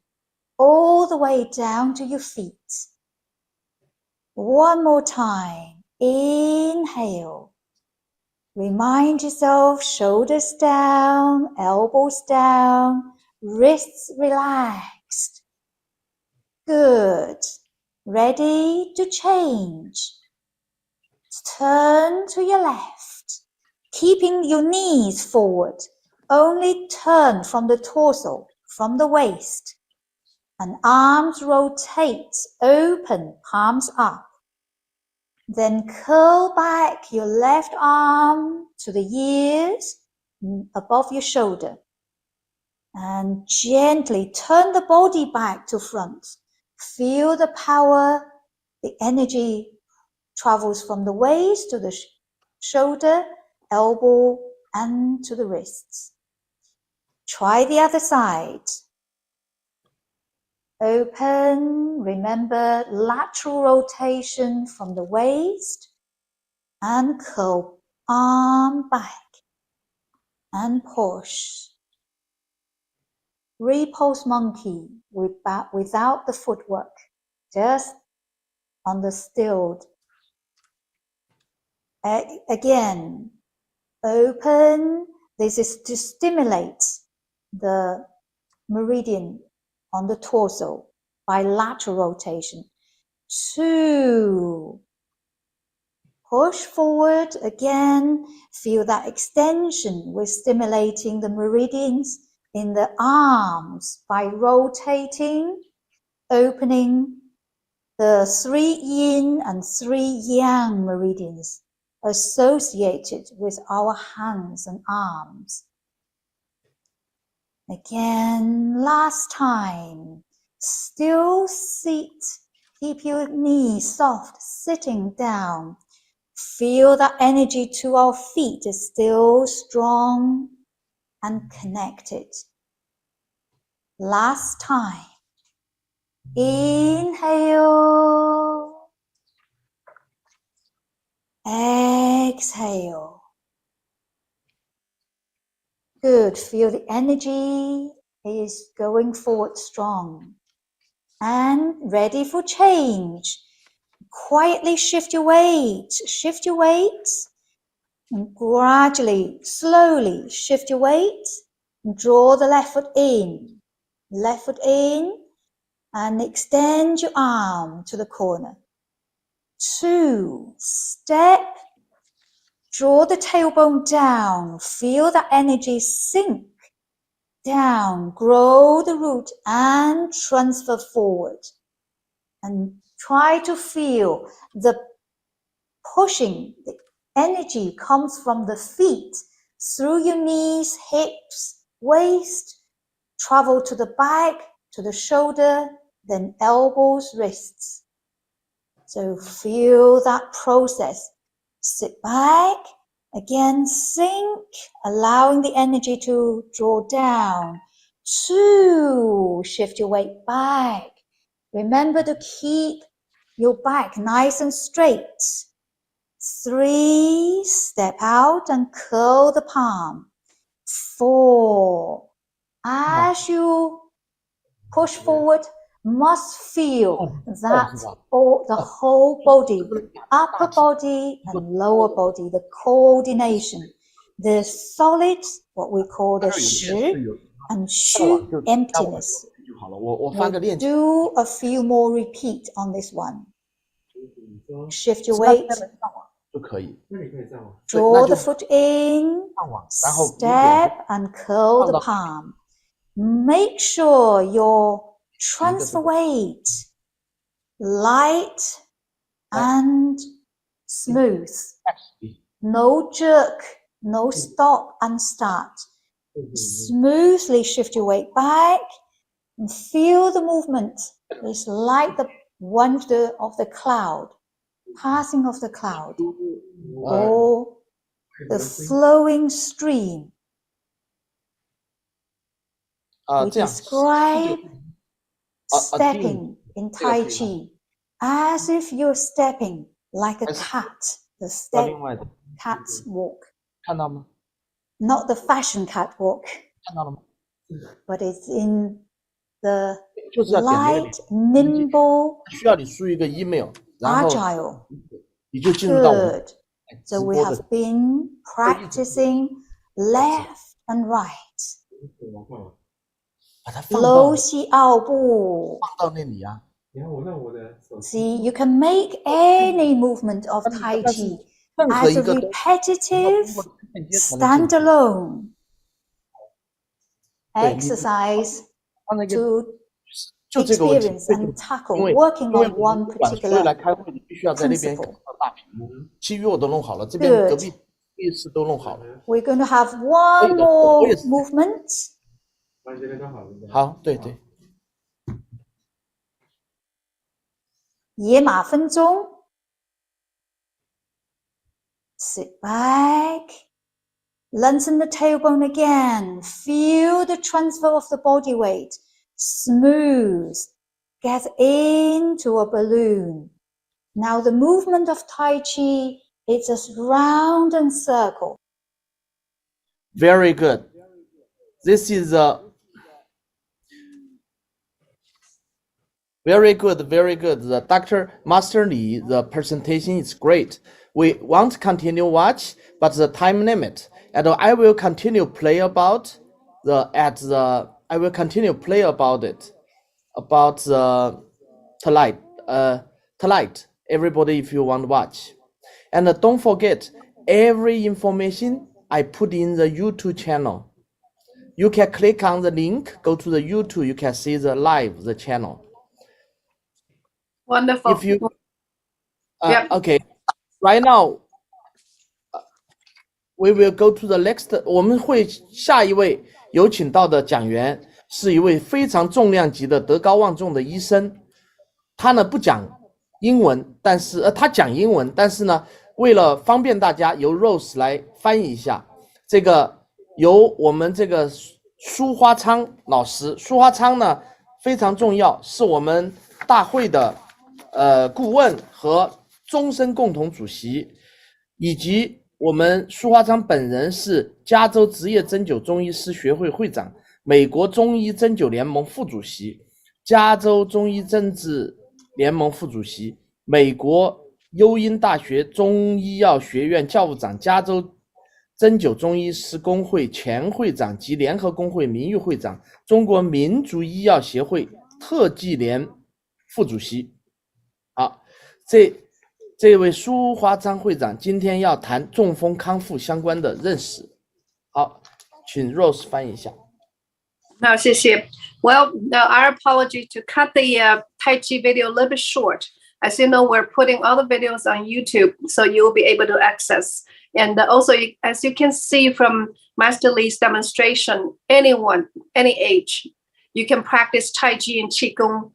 all the way down to your feet. One more time. Inhale. Remind yourself, shoulders down, elbows down, wrists relaxed. Good. Ready to change. Turn to your left, keeping your knees forward. Only turn from the torso, from the waist. And arms rotate, open, palms up. Then curl back your left arm to the ears, above your shoulder. And gently turn the body back to front. Feel the power, the energy travels from the waist to the shoulder, elbow, and to the wrists. Try the other side. Open, remember lateral rotation from the waist, and curl arm back and push. Repose monkey without the footwork, just on the stilled. Again, open. This is to stimulate the meridian on the torso by lateral rotation. 2. Push forward again. Feel that extension. We're stimulating the meridians in the arms by rotating, opening the 3 yin and 3 yang meridians associated with our hands and arms. Again, last time. Still sit. Keep your knees soft, sitting down. Feel that energy to our feet is still strong and connected. Last time. Inhale. Exhale. Good. Feel the energy is going forward strong. And ready for change. Quietly shift your weight. Shift your weight. And gradually, slowly shift your weight. And draw the left foot in. Left foot in. And extend your arm to the corner. 2. Step. Draw the tailbone down. Feel that energy sink down. Grow the root and transfer forward. And try to feel the pushing. The energy comes from the feet through your knees, hips, waist. Travel to the back, to the shoulder, then elbows, wrists. So feel that process. Sit back, again sink, allowing the energy to draw down. 2, shift your weight back. Remember to keep your back nice and straight. 3, step out and curl the palm. 4, as you push forward, must feel that the whole body, upper body and lower body, the coordination, the solid, what we call the shi and shu emptiness. We'll do a few more repeat on this one. Shift your weight. Draw the foot in, step and curl the palm. Make sure your transfer weight light and smooth. No jerk, no stop and start. Smoothly shift your weight back And feel the movement. It's like the wonder of the cloud, passing of the cloud, or the flowing stream. We 这样 describe stepping in Tai Chi as if you're stepping like a cat, the step 另外的 cat's walk. 看到吗？ Not the fashion catwalk, 看到了吗？ but it's in the 就是要点那个 light, nimble, 需要你输一个 email， 然后 agile. 你就进入到我们 Good. 直 So we 播的 have been practicing left and right. 把它放到楼西奥步。放到那里啊。 See, you can make any movement of Tai Chi 任何 as 一 a 个都 repetitive, 间才能进 standalone 对你 exercise 放那个 to 就这个问题， experience and tackle, 因为 working 因为 on 我 one 们所有来 particular 开会的必须要在那边看 principle. 到大屏幕，其余我都弄好了，这边 Good. 隔壁会议室都弄好了。 We're going to have one more 我也是 movement. 好，对对，野马分鬃 Sit back. Lengthen the tailbone again. Feel the transfer of the body weight. Smooth. Get into a balloon. Now the movement of Tai Chi is just round and circle. very good. This is a very good, very good. The Dr. Master Li, the presentation is great. We want to continue watch, but the time limit, and I will continue play about I will continue play about it, about the tonight. Everybody, if you want to watch, and don't forget every information I put in the YouTube channel. You can click on the link, go to the YouTube, you can see the live, the channel. Wonderful. If you, Yep. okay, right now, we will go to the next, 我们会下一位有请到的讲员是一位非常重量级的德高望重的医生，他呢不讲英文，但是他讲英文，但是呢为了方便大家，由 Rose 来翻译一下。这个由我们这个苏花昌老师，苏花昌呢非常重要，是我们大会的顾问和终身共同主席，以及我们苏花昌本人是加州职业针灸中医师学会会长，美国中医针灸联盟副主席，加州中医针治联盟副主席，美国优因大学中医药学院教务长，加州针灸中医师工会前会长及联合工会名誉会长，中国民族医药协会特技联副主席。好，这位苏华昌会长今天要谈中风康复相关的认识。好，请 Rose 翻译一下。No, 谢谢. Well, our apology to cut the Tai Chi video a little bit short. As you know, we're putting all the videos on YouTube, so you'll be able to access. And also, as you can see from Master Li's demonstration, anyone, any age, you can practice Tai Chi and Qigong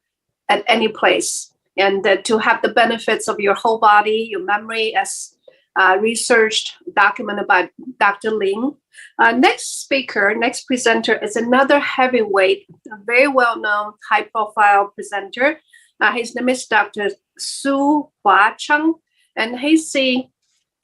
at any place. And to have the benefits of your whole body, your memory, as researched, documented by Dr. Ling. Next speaker, next presenter is another heavyweight, a very well-known, high-profile presenter. His name is Dr. Su Hua Cheng, and he's the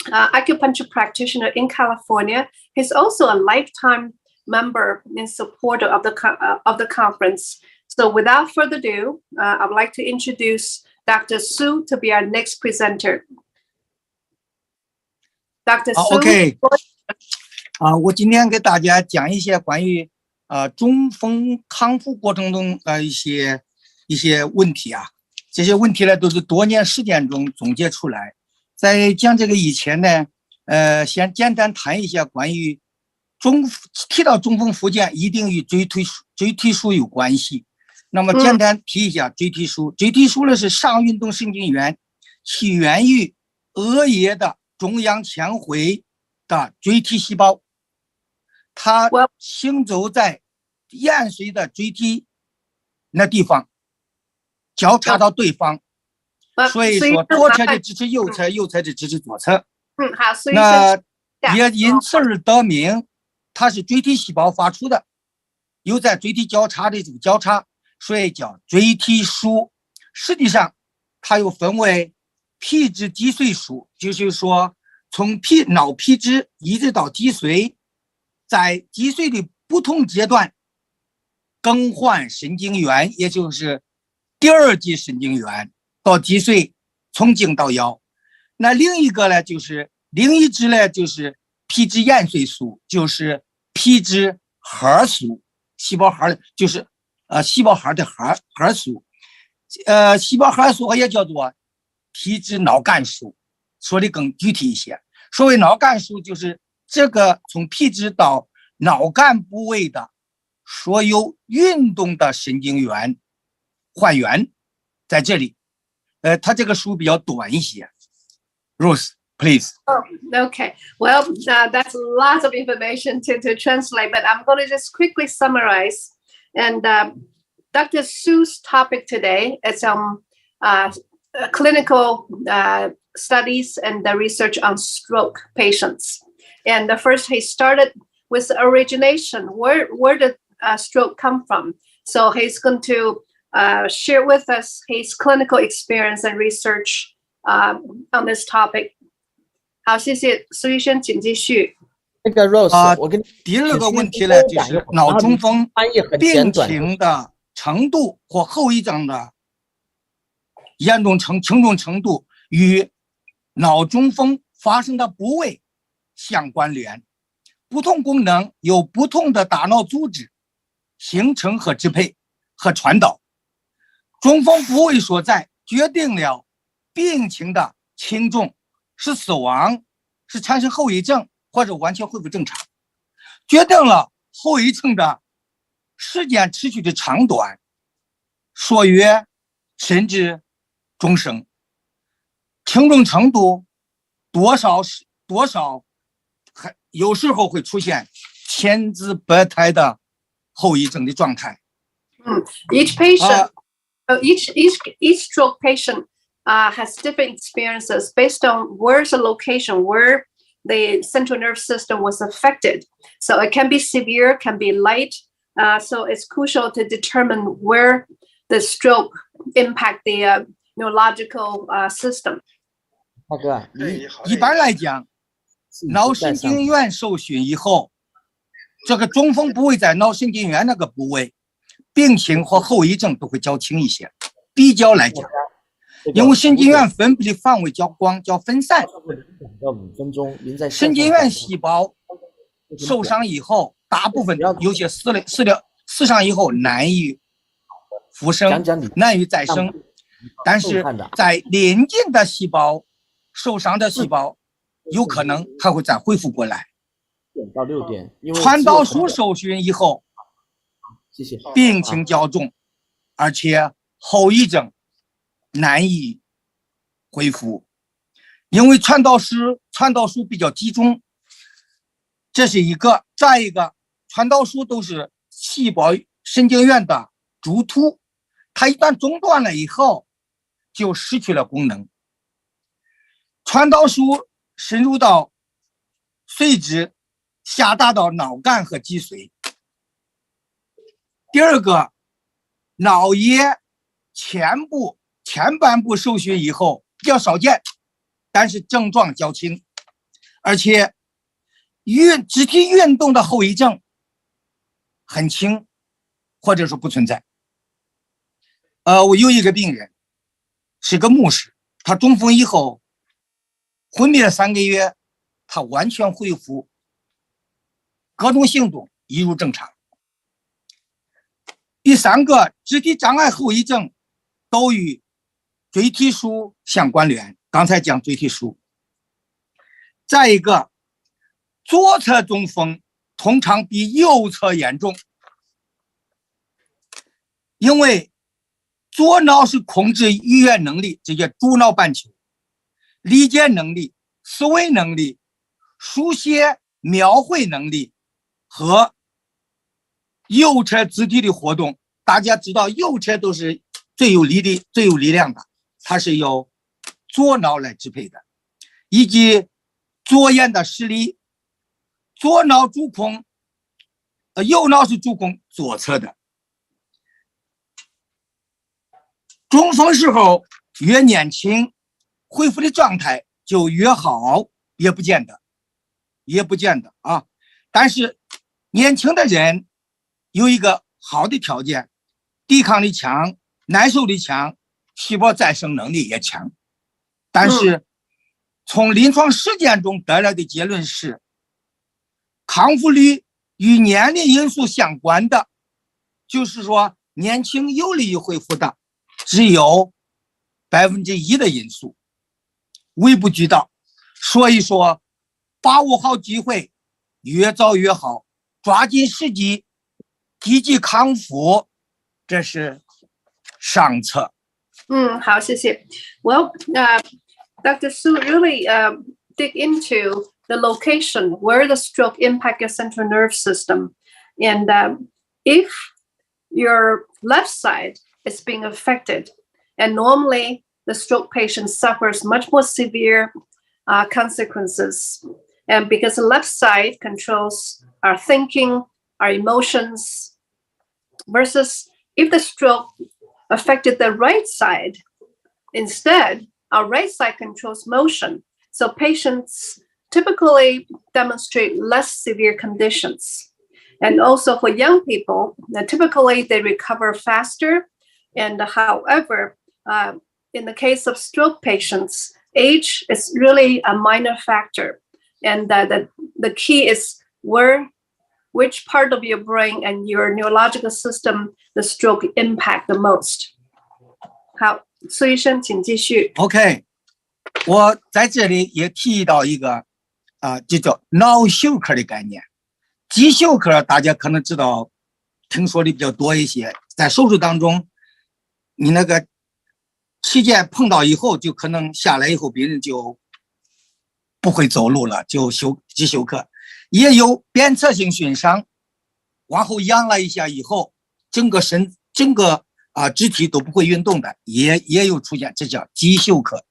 acupuncture practitioner in California. He's also a lifetime member and supporter of the conference. So without further ado, I would like to introduce Dr. Su to be our next presenter. Dr. Su. OK， 我今天给大家讲一些关于中风康复过程中一些问题啊，这些问题呢都是多年实践中总结出来。在讲这个以前呢，先简单谈一下关于提到中风复健一定与椎体束有关系。那么简单提一下椎体束，椎体束呢是上运动神经元，起源于额叶的中央前回的椎体细胞，它行走在延髓的椎体那地方交叉到对方，所以说左侧的支持右侧，右侧的支持左侧。好，所以那也因此而得名，它是锥体细胞发出的，有在锥体交叉的这个交叉，所以叫锥体束。实际上，它又分为皮质脊髓束，就是说从脑皮质一直到脊髓，在脊髓的不同阶段更换神经元，也就是第二级神经元到脊髓，从颈到腰。那另一个呢，就是另一支呢，就是皮质延髓素，就是皮质核素，细胞核就是细胞核的核素，细胞核素也叫做皮质脑干素，说的更具体一些。所谓脑干素，就是这个从皮质到脑干部位的所有运动的神经元还原在这里。它这个书比较短一些。Rose, please. Oh, okay. Well, that's lots of information to translate, but I'm going to just quickly summarize. And Dr. Su's topic today is clinical studies and the research on stroke patients. And first, he started with the origination. Where did stroke come from? So he's going to share with us his clinical experience and research on this topic. 好，谢谢苏医生，请继续。那个 Rose，我跟第二个问题呢，就是脑中风病情的程度或后遗症的严重轻重程度与脑中风发生的部位相关联。不同功能由不同的大脑组织形成和支配和传导。中风部位所在决定了病情的轻重，是死亡，是产生后遗症，或者完全恢复正常，决定了后遗症的时间持续的长短、缩约，甚至终生。轻重程度多少，有时候会出现千姿百态的后遗症的状态。Each patient, each stroke patient has different experiences based on where's the location where the central nervous system was affected. So it can be severe, can be light. So it's crucial to determine where the stroke impact the neurological system. 一般来讲，脑神经元受损以后，这个中风部位在脑神经元那个部位，病情或后遗症都会较轻一些。比较来讲，因为神经元分布的范围较广、较分散，神经元细胞受伤以后，大部分有些死伤以后难以复生，难以再生。但是在邻近的细胞受伤的细胞，有可能还会再恢复过来。传导束受损以后，病情较重，而且后遗症难以恢复，因为传导束比较集中，这是一个。再一个，传导束都是细胞神经元的主突，它一旦中断了以后，就失去了功能。传导束深入到髓质，下达到脑干和脊髓。第二个，脑叶前半部受损以后比较少见，但是症状较轻，而且肢体运动的后遗症很轻，或者说不存在。我有一个病人是个牧师，他中风以后昏迷了3个月，他完全恢复，各种行动一如正常。第三个，肢体障碍后遗症都与锥体束相关联，刚才讲锥体束。再一个，左侧中风通常比右侧严重，因为左脑是控制语言能力，这些主脑半球，理解能力、思维能力、书写描绘能力和右侧肢体的活动大家知道右侧都是最有力量的，它是由左脑来支配的，以及左眼的视力，左脑主控，右脑是主控左侧的。中风时候越年轻，恢复的状态就越好，也不见得啊。但是年轻的人有一个好的条件，抵抗力强，耐受力强，细胞再生能力也强。但是从临床实践中得来的结论是，康复率与年龄因素相关的，就是说年轻有利于恢复的只有1%的因素，微不足道。所以说把握好机会，越早越好，抓紧时机，积极康复，这是上策。好，谢谢。Well, Dr. Su really dig into the location where the stroke impact your central nerve system. And if your left side is being affected, and normally the stroke patient suffers much more severe consequences. And because the left side controls our thinking, our emotions, versus if the stroke affected the right side, instead, our right side controls motion. So patients typically demonstrate less severe conditions. And also for young people, typically they recover faster. And however, in the case of stroke patients, age is really a minor factor. And the key is which part of your brain and your neurological system the stroke impact the most. 好，苏医生，请继续。OK， 我在这里也提到一个就叫脑休克的概念。肌休克大家可能知道，听说的比较多一些。在手术当中，你那个器件碰到以后，就可能下来以后，病人就不会走路了，就肌休克。也有鞭策性损伤，往后仰了一下以后，整个肢体都不会运动的，也有出现，这叫肌休克，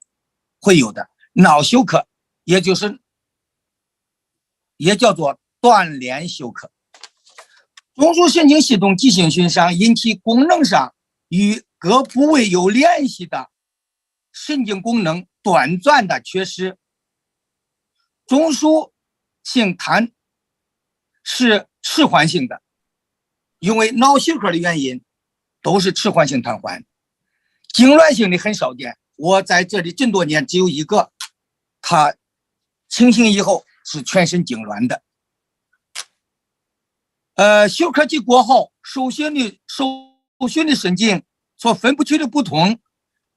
会有的。脑休克也叫做断联休克。中枢神经系统急性损伤引起功能上与各部位有联系的神经功能短暂的缺失。中枢性瘫是迟缓性的，因为脑休克的原因都是迟缓性瘫痪，痉挛性的很少见。我在这里这么多年只有一个，他清醒以后是全身痉挛的。休克期过后，受损的神经所分布区的不同，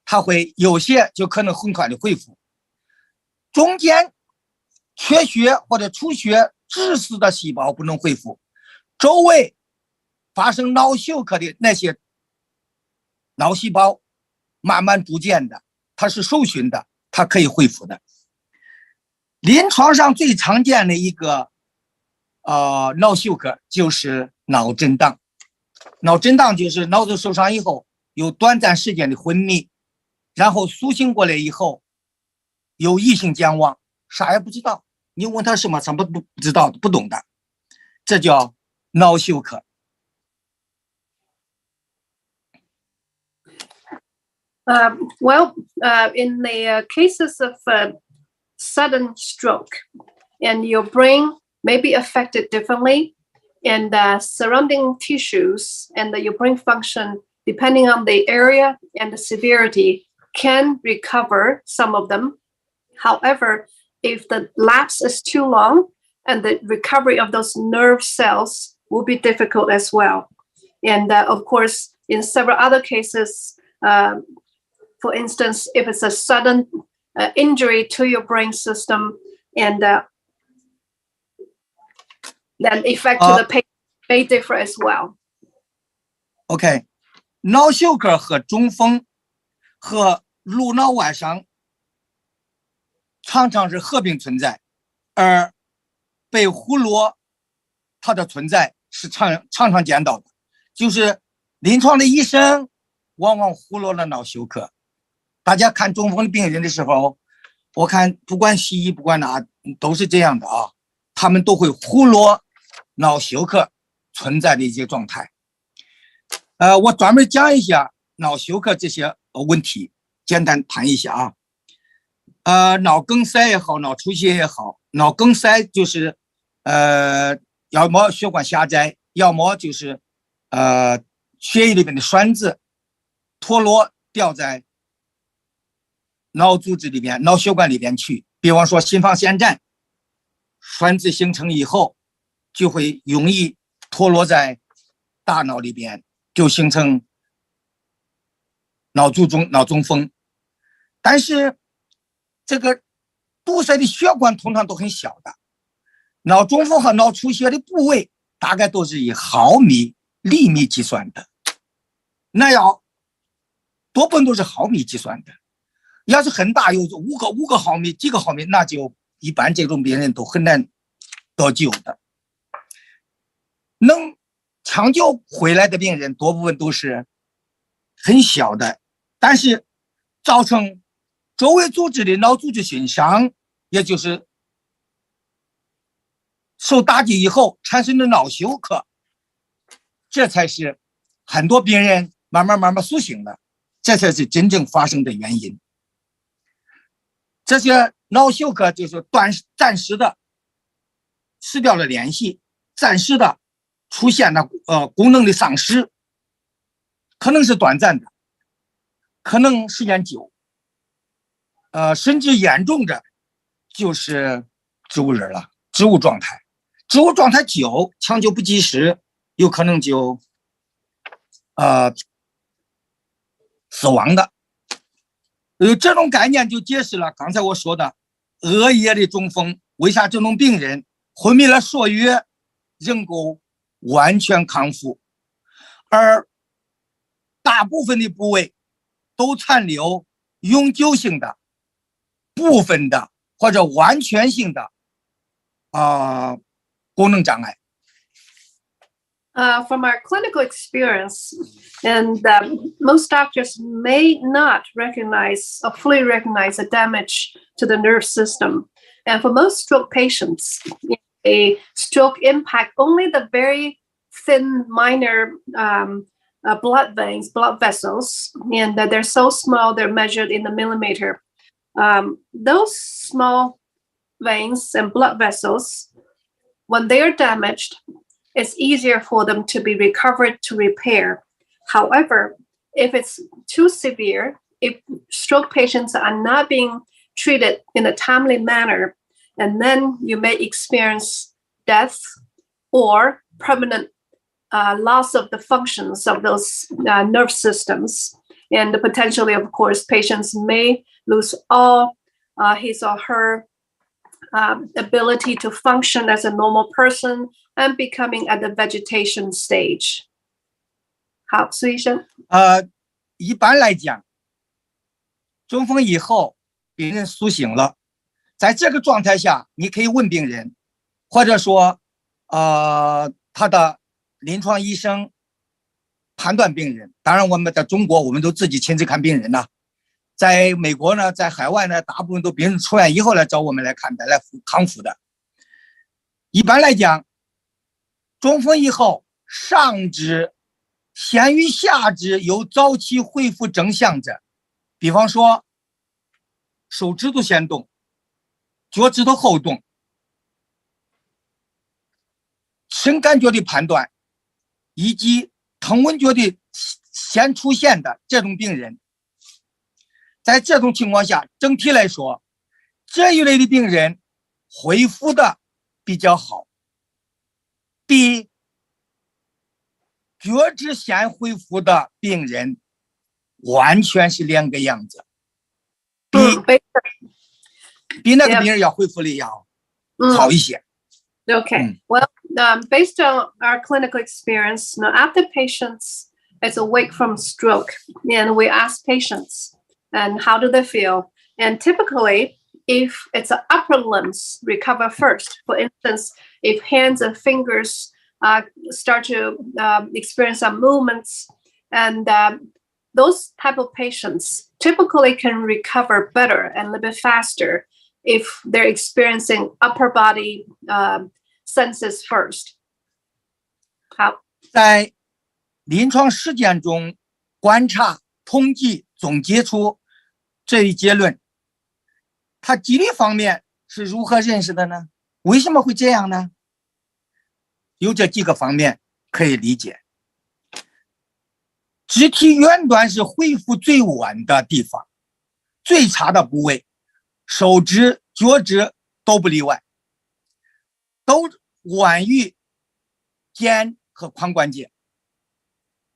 它会有些就可能很快的恢复，中间缺血或者出血致死的细胞不能恢复，周围发生脑休克的那些脑细胞慢慢逐渐的，它是受损的，它可以恢复的。临床上最常见的一个脑休克就是脑震荡。脑震荡就是脑子受伤以后有短暂时间的昏迷，然后苏醒过来以后有异性健忘，啥也不知道，你问他什么不知道，不懂的，这叫脑休克。In the cases of sudden stroke, and your brain may be affected differently, and surrounding tissues and your brain function, depending on the area and the severity, can recover some of them. However, if the lapse is too long, and the recovery of those nerve cells will be difficult as well. And of course, in several other cases, for instance, if it's a sudden injury to your brain system, and then effect to the patient may differ as well. OK， 脑休克和中风和颅脑外伤常常是合并存在，而被忽略它的存在是常常见到的。就是临床的医生往往忽略了脑休克。大家看中风的病人的时候，我看不管西医不管哪都是这样的啊，他们都会忽略脑休克存在的一些状态。我专门讲一下脑休克这些问题，简单谈一下啊。脑梗塞也好，脑出血也好，脑梗塞就是要么血管狭窄，要么就是血液里面的栓子脱落掉在脑组织里边、脑血管里边去。比方说心房腺占，栓子形成以后，就会容易脱落在大脑里边，就形成脑中风。但是这个堵塞的血管通常都很小的，脑中风和脑出血的部位大概都是以毫米、厘米计算的，那要多半都是毫米计算的。要是很大，有5个毫米、几个毫米，那就一般这种病人都很难得救的。能抢救回来的病人，多部分都是很小的，但是造成周围组织的脑组织损伤，也就是受打击以后产生的脑休克，这才是很多病人慢慢苏醒了，这才是真正发生的原因。这些脑休克就是暂时的失掉了联系，暂时的出现了功能的丧失，可能是短暂的，可能时间久，甚至严重的就是植物人了，植物状态。植物状态久，抢救不及时，有可能就死亡的。这种概念就解释了刚才我说的额叶的中风，为啥这种病人昏迷了数月仍够完全康复，而大部分的部位都残留永久性的、部分的或者完全性的功能障碍。From our clinical experience, and most doctors may not recognize or fully recognize the damage to the nerve system. And for most stroke patients, a stroke impact only the very thin, minor blood vessels, and they're so small, they're measured in the millimeter. Those small veins and blood vessels, when they are damaged, it's easier for them to be recovered to repair. However, if it's too severe, if stroke patients are not being treated in a timely manner, and then you may experience death or permanent loss of the functions of those nerve systems. And potentially, of course, patients may lose all his or her ability to function as a normal person and becoming at the vegetation stage. 好，苏医生。一般来讲，中风以后病人苏醒了，在这个状态下，你可以问病人，或者说他的临床医生判断病人。当然我们在中国我们都自己亲自看病人了，在美国呢，在海外呢，大部分都病人出院以后来找我们来看的，来康复的。一般来讲，中风以后上肢先于下肢有早期恢复征象者，比方说手指头先动，脚趾头后动，深感觉的判断以及疼闻觉的先出现的这种病人，在这种情况下，整体来说这一类的病人恢复的比较好，比觉知先恢复的病人完全是两个样子，比那个病人要恢复的要好一些。Okay. Well, based on our clinical experience, after patients is awake from stroke, and we ask patients, and how do they feel? And typically, if it's the upper limbs recover first, for instance, if hands and fingers start to experience some movements, And those type of patients typically can recover better and a little bit faster if they're experiencing upper body senses first. 好，在临床实践中观察、统计、总结出这一结论。他机理方面是如何认识的呢？为什么会这样呢？有这几个方面可以理解。肢体远端是恢复最晚的地方，最差的部位，手指、脚趾都不例外，都晚于肩和髋关节。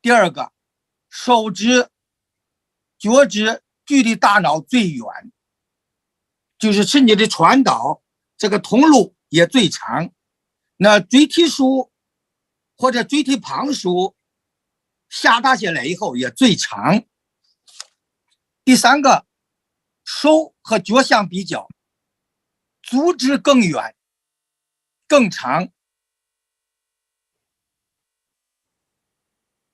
第二个，手指、脚趾距离大脑最远，就是神经的传导这个通路也最长。那椎体束或者椎体旁束下达下来以后也最长。第三个，手和脚相比较，组织更远、更长。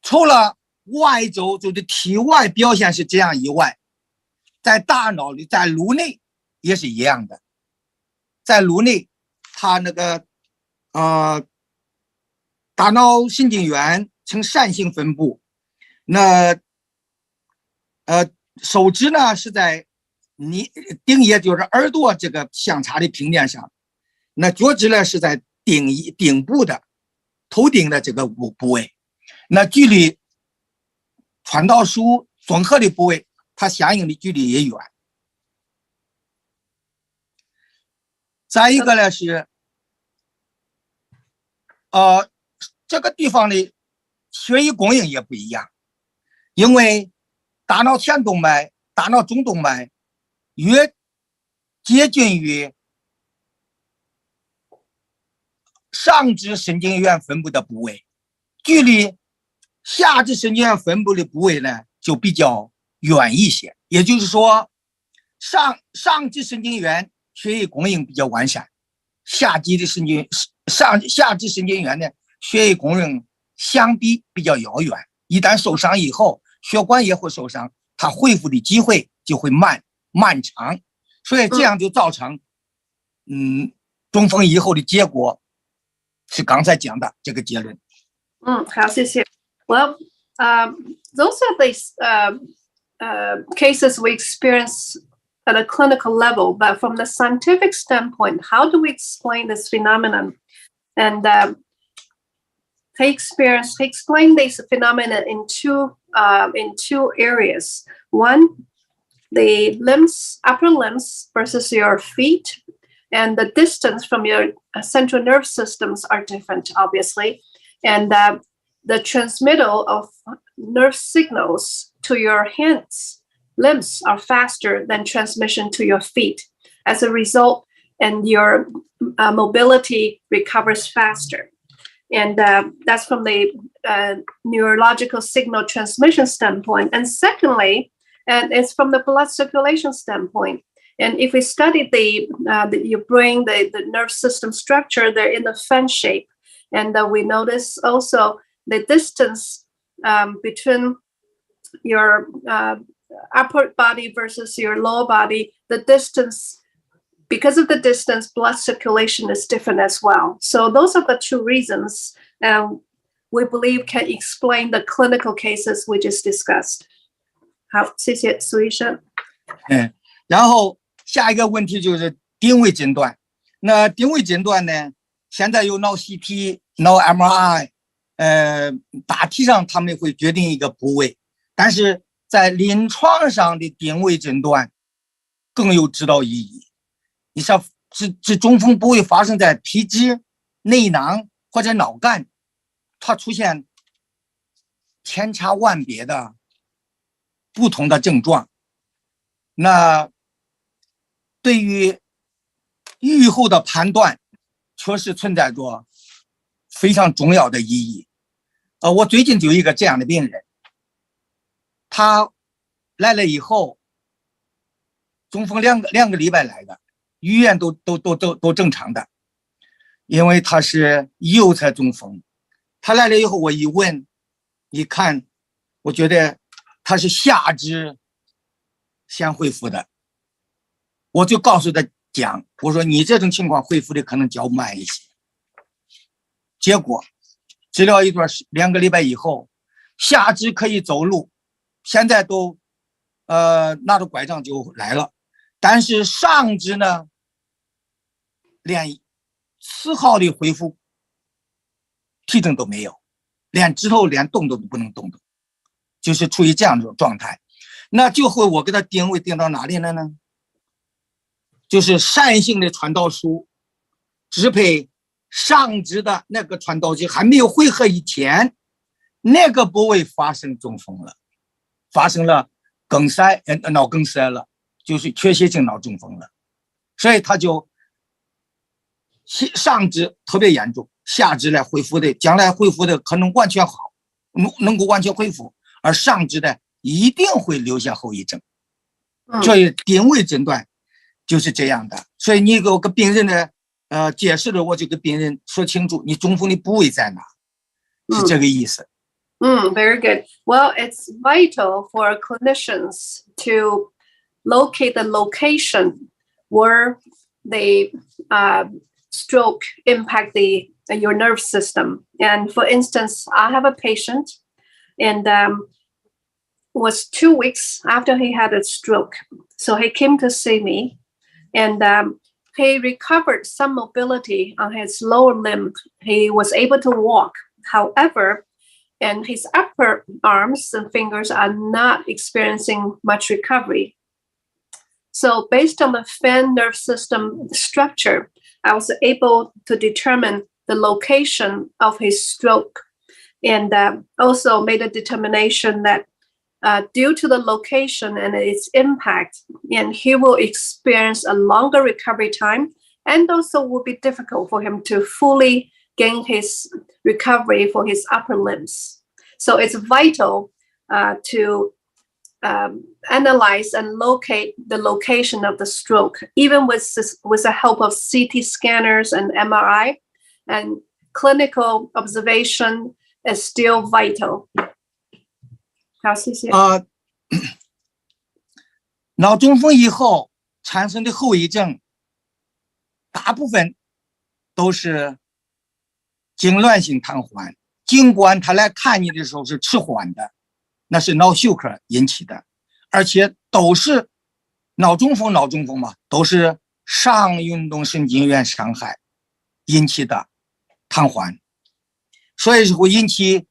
除了外周就是体外表现是这样以外，在大脑里，在颅内也是一样的。在颅内，它那个大脑神经元呈扇形分布。那手指呢是在顶叶，就是耳朵这个相差的平面上。那脚趾呢是在顶部的头顶的这个部位。那距离传导束综合的部位，它相应的距离也远。再一个呢是，这个地方的血液供应也不一样，因为大脑前动脉、大脑中动脉越接近于上肢神经元分布的部位，距离下肢神经元分布的部位呢就比较远一些。也就是说，上肢神经元血液供应比较完善，下肢神经元的血液供应相比比较遥远。一旦受伤以后，血管也会受伤，它恢复的机会就会漫长，所以这样就造成中风以后的结果是刚才讲的这个结论。好，谢谢。Well, those are the cases we experience at a clinical level, but from the scientific standpoint, how do we explain this phenomenon? And he explained this phenomenon in two areas. One, the upper limbs versus your feet, and the distance from your central nerve systems are different, obviously, and the transmittal of nerve signals to your limbs are faster than transmission to your feet. As a result, and your mobility recovers faster. And that's from the neurological signal transmission standpoint. And secondly, and it's from the blood circulation standpoint. And if we study your brain, the nerve system structure, they're in the fan shape. And we notice also the distance between your upper body versus your lower body, the distance, because of the distance, blood circulation is different as well. So those are the two reasons we believe can explain the clinical cases we just discussed. 好，谢谢苏医生。然后下一个问题就是定位诊断。那定位诊断呢，现在有脑 CT、脑 MRI， 大体上他们会决定一个部位，但是在临床上的定位诊断更有指导意义。你说是中风部位发生在皮质、内囊或者脑干，它出现千差万别的不同的症状，那对于预后的判断确实存在着非常重要的意义。我最近就有一个这样的病人，他来了以后，中风两个礼拜来的，医院都正常的，因为他是右侧中风。他来了以后，我一问一看，我觉得他是下肢先恢复的，我就告诉他讲，我说你这种情况恢复的可能较慢一些。结果治疗2个礼拜以后，下肢可以走路，现在都拿着拐杖就来了，但是上肢呢，连丝毫的恢复体征都没有，连指头连动都不能动的，就是处于这样一种状态。那就会我给他定位定到哪里了呢？就是善性的传导束支配上肢的那个传导极还没有汇合以前，那个部位发生中风了，发生了梗塞，脑梗塞了，就是缺血性脑中风了，所以他就上肢特别严重，下肢来恢复的，将来恢复的可能完全好，能够完全恢复，而上肢的一定会留下后遗症。所以定位诊断就是这样的。所以你给我个病人的解释了，我就给病人说清楚你中风的部位在哪，是这个意思。Very good. Well, it's vital for clinicians to locate the location where the stroke impact your nerve system. And for instance, I have a patient, and was 2 weeks after he had a stroke. So he came to see me, and he recovered some mobility on his lower limb. He was able to walk. However, and his upper arms and fingers are not experiencing much recovery. So based on the fan nerve system structure, I was able to determine the location of his stroke, and also made a determination that due to the location and its impact, and he will experience a longer recovery time, and also will be difficult for him to fully gain his recovery for his upper limbs. So it's vital to analyze and locate the location of the stroke, even with the help of CT scanners and MRI, and clinical observation is still vital. 好，谢谢。脑中风以后产生的后遗症，大部分都是痉挛性瘫痪，尽管他来看你的时候是迟缓的，那是脑休克引起的，而且都是脑中风嘛，都是上运动神经元伤害引起的瘫痪，所以是会引起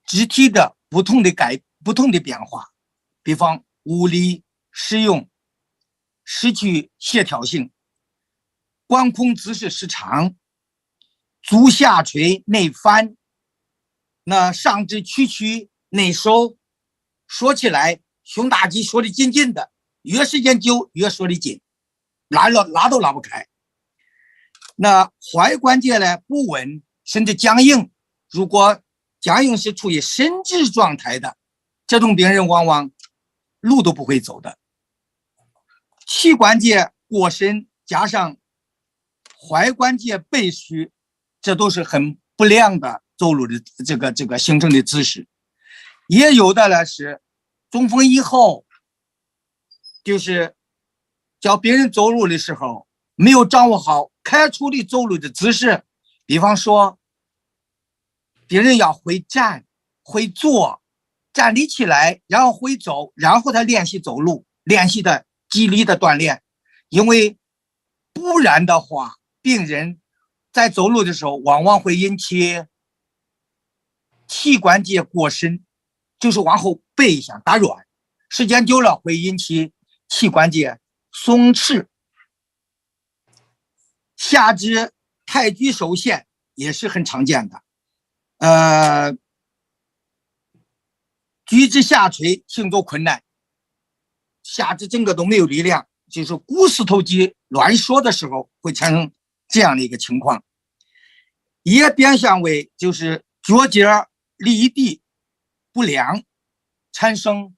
肢体的不同的变化，比方无力、使用、失去协调性、管控姿势失常、足下垂、内翻，那上肢屈曲、内收，说起来胸大肌缩得紧紧的，越时间久越缩得紧，拉都拉不开。那踝关节呢不稳甚至僵硬，如果僵硬是处于伸直状态的，这种病人往往路都不会走的。膝关节过伸加上踝关节背虚，这都是很不良的走路的这个形成的姿势。也有的呢是中风以后，就是教别人走路的时候没有掌握好开出的走路的姿势，比方说别人要会站会坐，站立起来然后会走，然后他练习走路，练习的肌力的锻炼。因为不然的话，病人在走路的时候往往会引起膝关节过伸，就是往后背一下打软，时间久了会引起膝关节松弛。下肢太举受限也是很常见的，举止下垂，行走困难，下肢整个都没有力量，就是股四头肌乱缩的时候会产生这样的一个情况。也表现为就是脚尖离地不良，产生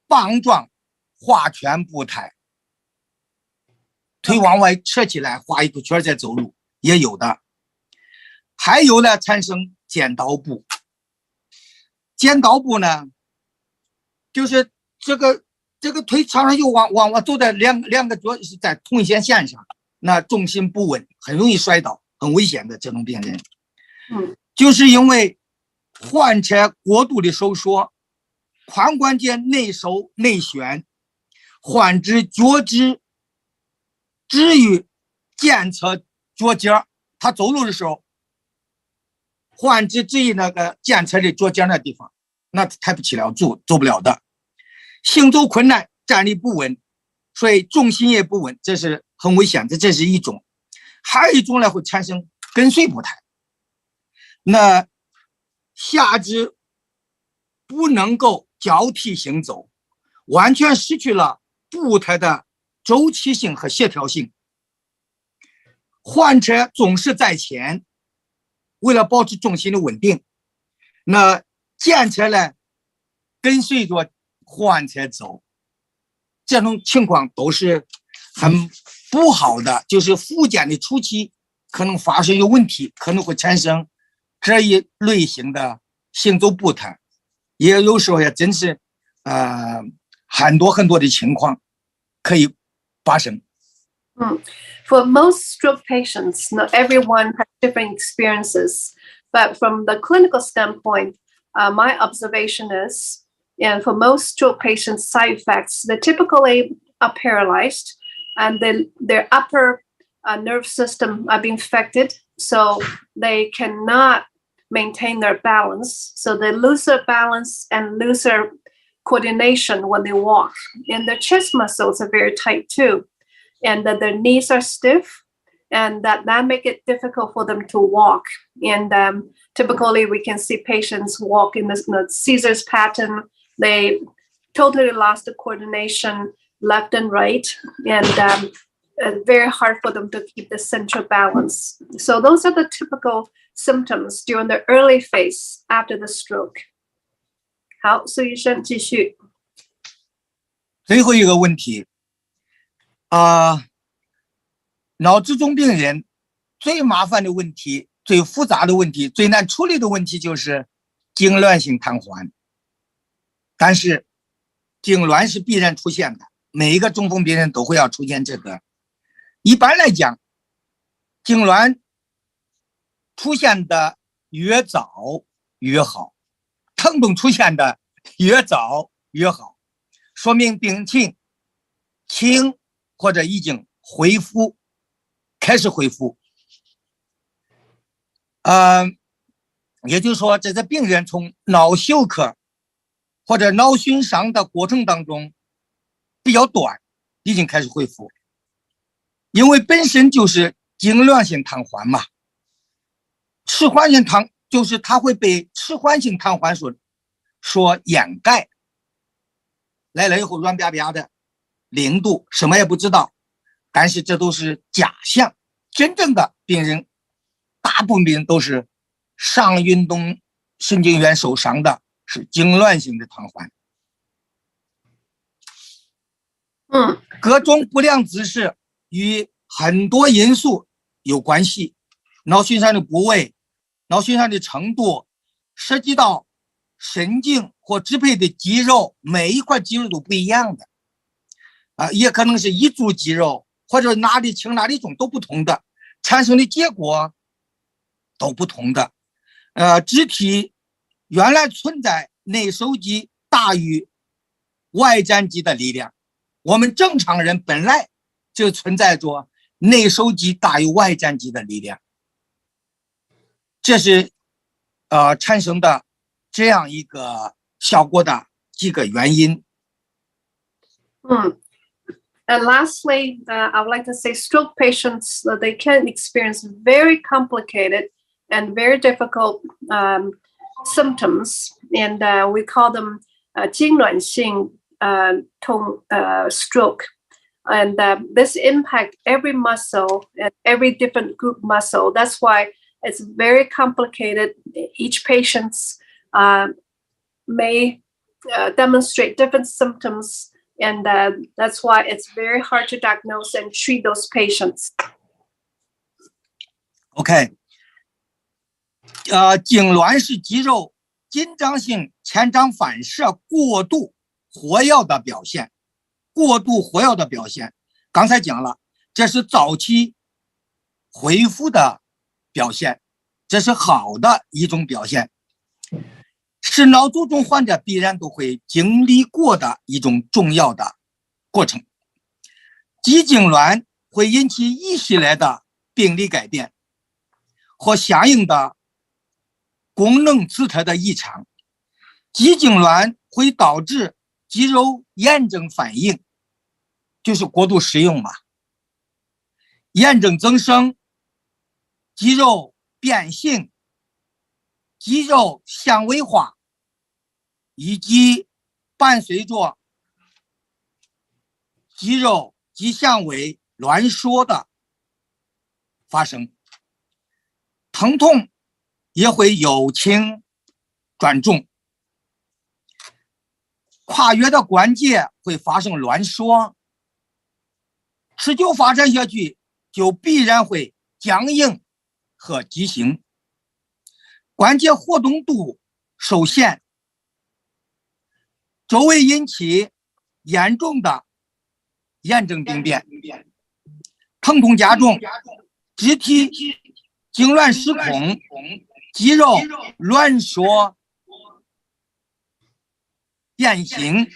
棒状画圈步态，腿往外扯起来画一个圈在走路也有的。还有呢，产生剪刀步。剪刀部呢，就是这个腿常常就往走在两个脚是在同一线上，那重心不稳，很容易摔倒，很危险的这种病人。就是因为患者过度的收缩，髋关节内收内旋，患者脚趾置于检测脚尖，他走路的时候，患者置于那个检测的脚尖那地方，那抬不起了走不了的，行走困难，站立不稳，所以重心也不稳，这是很危险的，这是一种。还有一种呢，会产生跟随步态，那下肢不能够交替行走，完全失去了步态的周期性和协调性。患者总是在前，为了保持重心的稳定，那检测呢跟随着患者走，这种情况都是很不好的，就是复健的初期可能发生有问题，可能会产生这一类型的行走步态，也有时候也真是很多的情况可以发生。For most stroke patients, not everyone has different experiences, but from the clinical standpoint, my observation is, and for most stroke patients, side effects, they typically are paralyzed, and their upper nerve system are being affected, so they cannot maintain their balance. So they lose their balance and lose their coordination when they walk. And their chest muscles are very tight too, and that their knees are stiff, and that make it difficult for them to walk. And typically we can see patients walk in this scissors pattern. They totally lost the coordination left and right, and very hard for them to keep the central balance. So those are the typical symptoms during the early phase after the stroke. 好，苏医生继续。最后一个问题，脑卒中病人最麻烦的问题、最复杂的问题、最难处理的问题就是痉挛性瘫痪。但是痉挛是必然出现的，每一个中风病人都会要出现这个。一般来讲，痉挛出现的越早越好，疼痛出现的越早越好，说明病情轻或者已经开始恢复。也就是说，这个病人从脑休克或者脑损伤的过程当中比较短，已经开始恢复。因为本身就是痉挛性瘫痪嘛，迟缓性就是它会被迟缓性瘫痪所掩盖，来了以后软瘪瘪的零度，什么也不知道，但是这都是假象，真正的病人大部分病人都是上运动神经元受伤的，是痉挛性的瘫痪。各种不良姿势与很多因素有关系，脑损伤的部位、脑损伤的程度，涉及到神经或支配的肌肉，每一块肌肉都不一样的，也可能是一组肌肉或者哪里轻哪里重都不同的，产生的结果都不同的。肢体原来存在内收肌大于外展肌的力量，我们正常人本来就存在着内收肌大于外展肌的力量，这是产生的这样一个效果的几个原因。And lastly, I would like to say stroke patients, they can experience very complicated and very difficult symptoms, and we call them 痉挛性stroke. And this impact every muscle and every different group muscle. That's why it's very complicated. Each patient may demonstrate different symptoms, and that's why it's very hard to diagnose and treat those patients. OK， 痉挛是肌肉紧张性前掌反射过度活跃的表现。刚才讲了，这是早期恢复的表现，这是好的一种表现，是脑卒中患者必然都会经历过的一种重要的过程。肌痉挛会引起一系列的病理改变和相应的功能姿态的异常。肌痉挛会导致肌肉炎症反应，就是过度使用嘛，炎症增生，肌肉变形，肌肉纤维化，以及伴随着肌肉肌纤维挛缩的发生。疼痛也会由轻转重，跨越的关节会发生挛缩，持久发展下去就必然会僵硬和畸形，关节活动度受限，周围引起严重的炎症病变，疼痛加重，肢体痉挛失控，肌肉挛缩变形，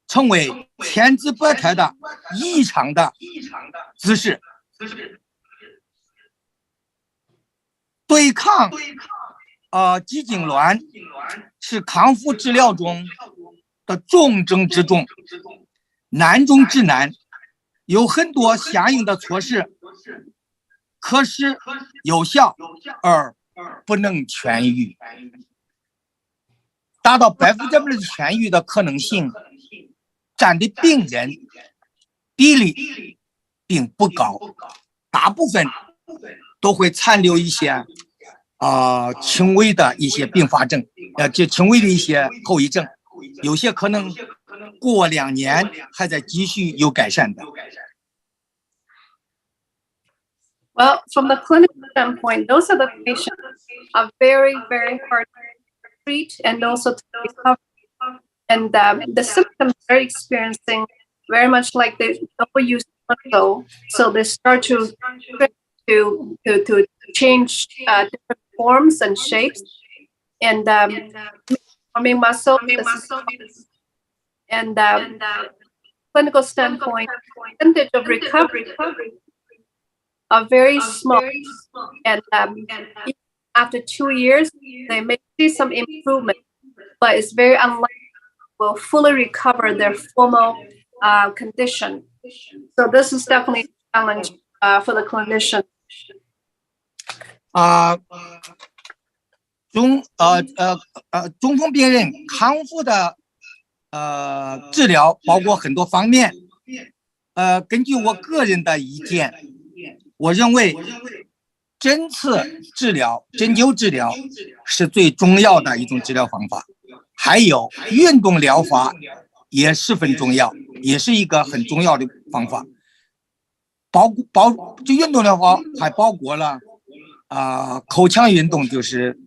成为千姿百态的异常的姿势。对抗肌痉挛是康复治疗中的重中之重，难中之难，有很多相应的措施，可是有效而不能痊愈。达到100%的痊愈的可能性占的病人比例并不高，大部分都会残留一些轻微的一些并发症，就轻微的一些后遗症，有些可能过2年还在继续有改善的。Well, from the clinical standpoint, those are the patients are very, very hard to treat and also to recover. And the symptoms they're experiencing very much like the overuse muscle. So they start to change different forms and shapes, and forming muscle. And clinical standpoint, percentage of recovery are very small, and after 2 years, they may see some improvement, but it's very unlikely will fully recover their former condition. So this is definitely a challenge for the clinician. 中风病人康复的治疗包括很多方面。根据我个人的意见，我认为针刺治疗、针灸治疗是最重要的一种治疗方法，还有运动疗法也十分重要，也是一个很重要的方法。这运动疗法还包括了口腔运动，就是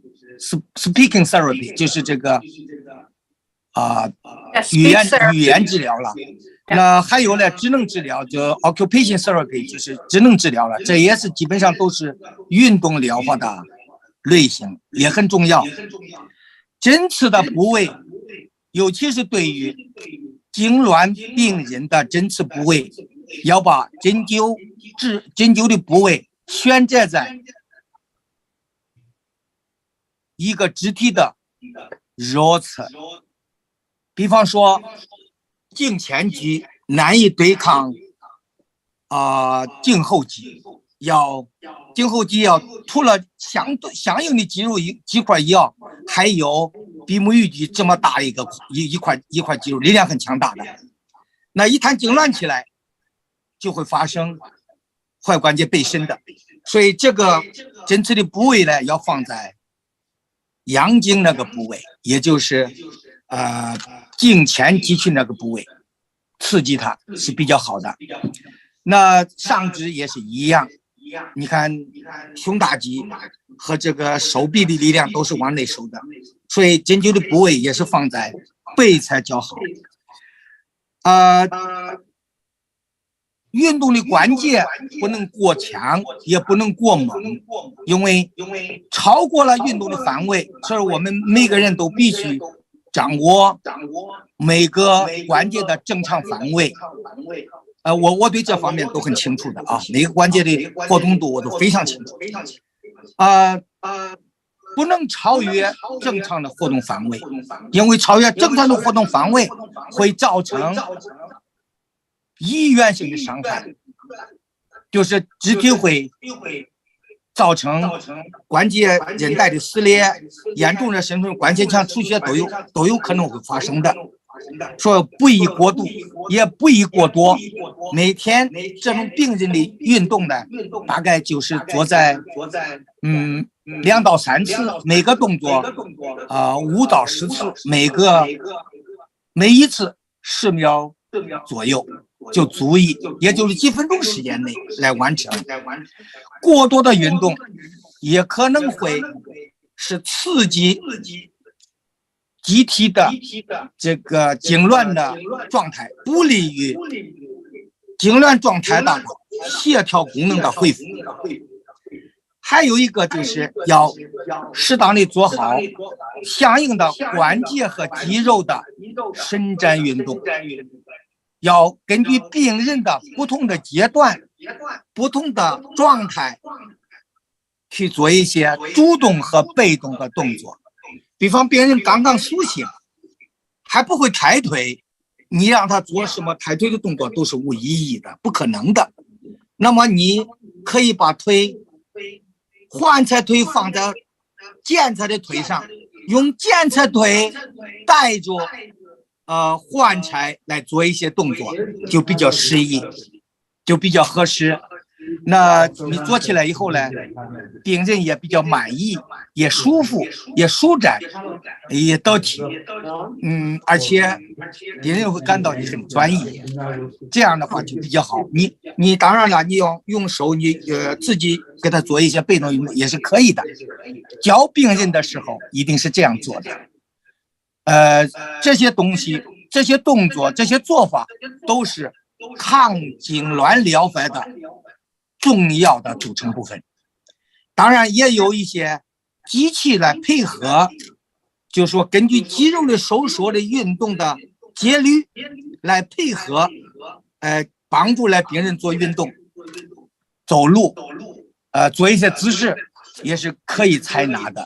speaking therapy， 就是这个语言治疗了。那还有呢，职能治疗，就 occupation therapy， 就是职能治疗了，这也是基本上都是运动疗法的类型，也很重要。针刺的部位，尤其是对于痉挛病人的针刺部位，要把针灸的部位选择在一个肢体的弱侧，比方说颈前肌难以对抗颈后肌，颈后肌要除了相应的肌肉几块以外，还有比目鱼肌这么大一块肌肉，力量很强大的。那一旦痉挛起来，就会发生踝关节背伸的，所以这个针刺的部位呢，要放在阳经那个部位，也就是颈前肌群那个部位，刺激它是比较好的。那上肢也是一样，你看胸大肌和这个手臂的力量都是往内收的，所以针灸的部位也是放在背才较好。运动的关节不能过强，也不能过猛，因为超过了运动的范围，所以我们每个人都必须掌握每个关节的正常范围。我对这方面都很清楚的啊，每个关节的活动度我都非常清楚。不能超越正常的活动范围，因为超越正常的活动范围会造成医源性的伤害，就是肢体会造成关节韧带的撕裂，严重的甚至关节腔出血都有可能会发生的。所以不宜过度，也不宜过多。每天这种病人的运动呢，大概就是做在2到3次，每个动作5到10次，每一次10秒左右就足以，也就是几分钟时间内来完成。过多的运动也可能会是刺激机体的这个痉挛的状态，不利于痉挛状态的协调功能的恢复。还有一个就是要适当的做好相应的关节和肌肉的伸展运动，要根据病人的不同的阶段、不同的状态去做一些主动和被动的动作。比方病人刚刚苏醒，还不会抬腿，你让他做什么抬腿的动作都是无意义的，不可能的。那么你可以把换菜腿放在健菜的腿上，用健菜腿带着换菜来做一些动作，就比较适宜，就比较合适。那你做起来以后呢，病人也比较满意，也舒服，也舒展，也得体。而且病人会感到你很专业，这样的话就比较好。你当然了，你要用手，你自己给他做一些被动运动也是可以的。教病人的时候一定是这样做的。这些东西、这些动作、这些做法都是抗痉挛疗法的重要的组成部分。当然也有一些机器来配合，就是说根据肌肉的收缩的运动的节律来配合，帮助来病人做运动、走路，做一些姿势也是可以采纳的。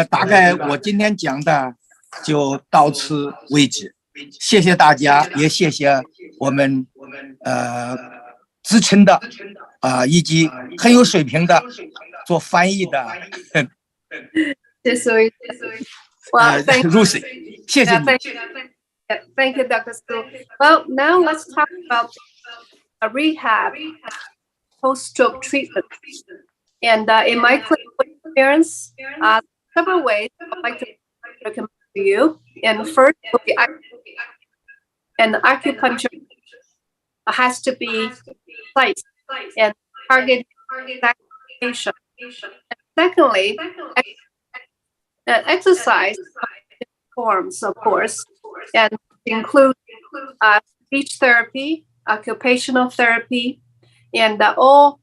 大概我今天讲的就到此为止，谢谢大家，也谢谢我们资深的以及很有水平的做翻译的Lucy， 谢谢你。Thank you, Dr. Su. Well, now let's talk about a rehab post-stroke treatment. And in my clinical experience, several ways I'd like to recommend to you. And first will be and acupuncture has to be precise and target patient. Secondly, exercise forms, of course, and include speech therapy, occupational therapy, and all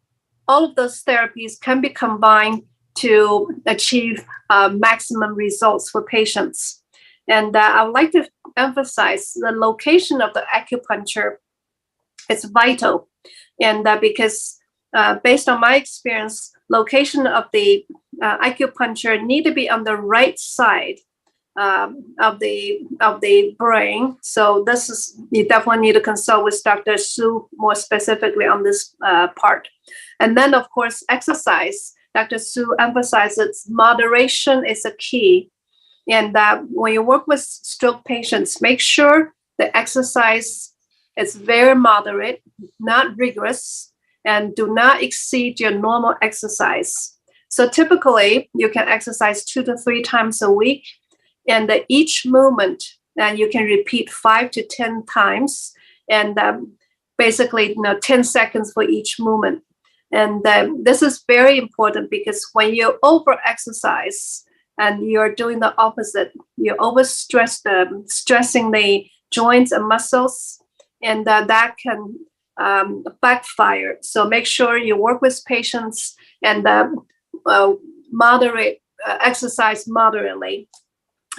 of those therapies can be combined to achieve maximum results for patients. And I would like to emphasize the location of the acupuncture is vital. And because based on my experience, location of the acupuncture need to be on the right side of the brain. So this is, you definitely need to consult with Dr. Su more specifically on this part. And then of course, exercise. Dr. Su emphasizes moderation is a key. And when you work with stroke patients, make sure the exercise is very moderate, not rigorous, and do not exceed your normal exercise. So typically, you can exercise 2 to 3 times a week, and each movement you can repeat 5 to 10 times, and basically 10 seconds for each movement. And this is very important because when you over-exercise and you're doing the opposite, you overstress stressing the joints and muscles, and that can backfire. So make sure you work with patients and moderate exercise moderately.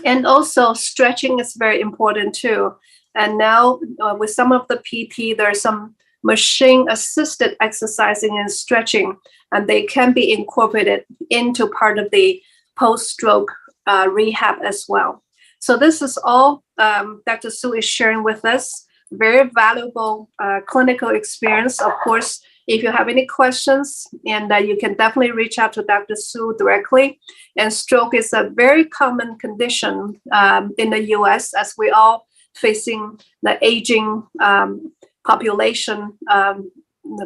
And also stretching is very important too. And now with some of the PT, there's some machine assisted exercising and stretching, and they can be incorporated into part of the post-stroke rehab as well. So this is all Dr. Su is sharing with us. Very valuable clinical experience. Of course, if you have any questions, and you can definitely reach out to Dr. Su directly. And stroke is a very common condition in the US, as we all facing the aging population,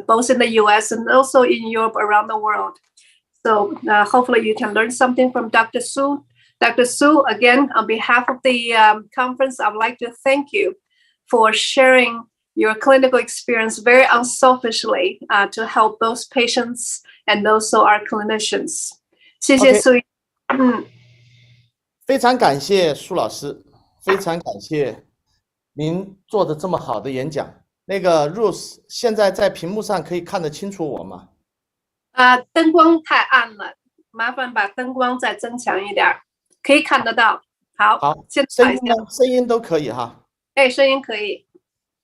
both in the US and also in Europe, around the world. So hopefully you can learn something from Dr. Su. Dr. Su, again, on behalf of the conference, I would like to thank you for sharing your clinical experience very unselfishly to help those patients and also our clinicians. 谢谢 Okay. 苏医。非常感谢苏老师，非常感谢您做的这么好的演讲。那个 Rose 现在在屏幕上可以看得清楚我吗？灯光太暗了，麻烦把灯光再增强一点，可以看得到。好，现在声音呢？声音都可以哈。声音可以。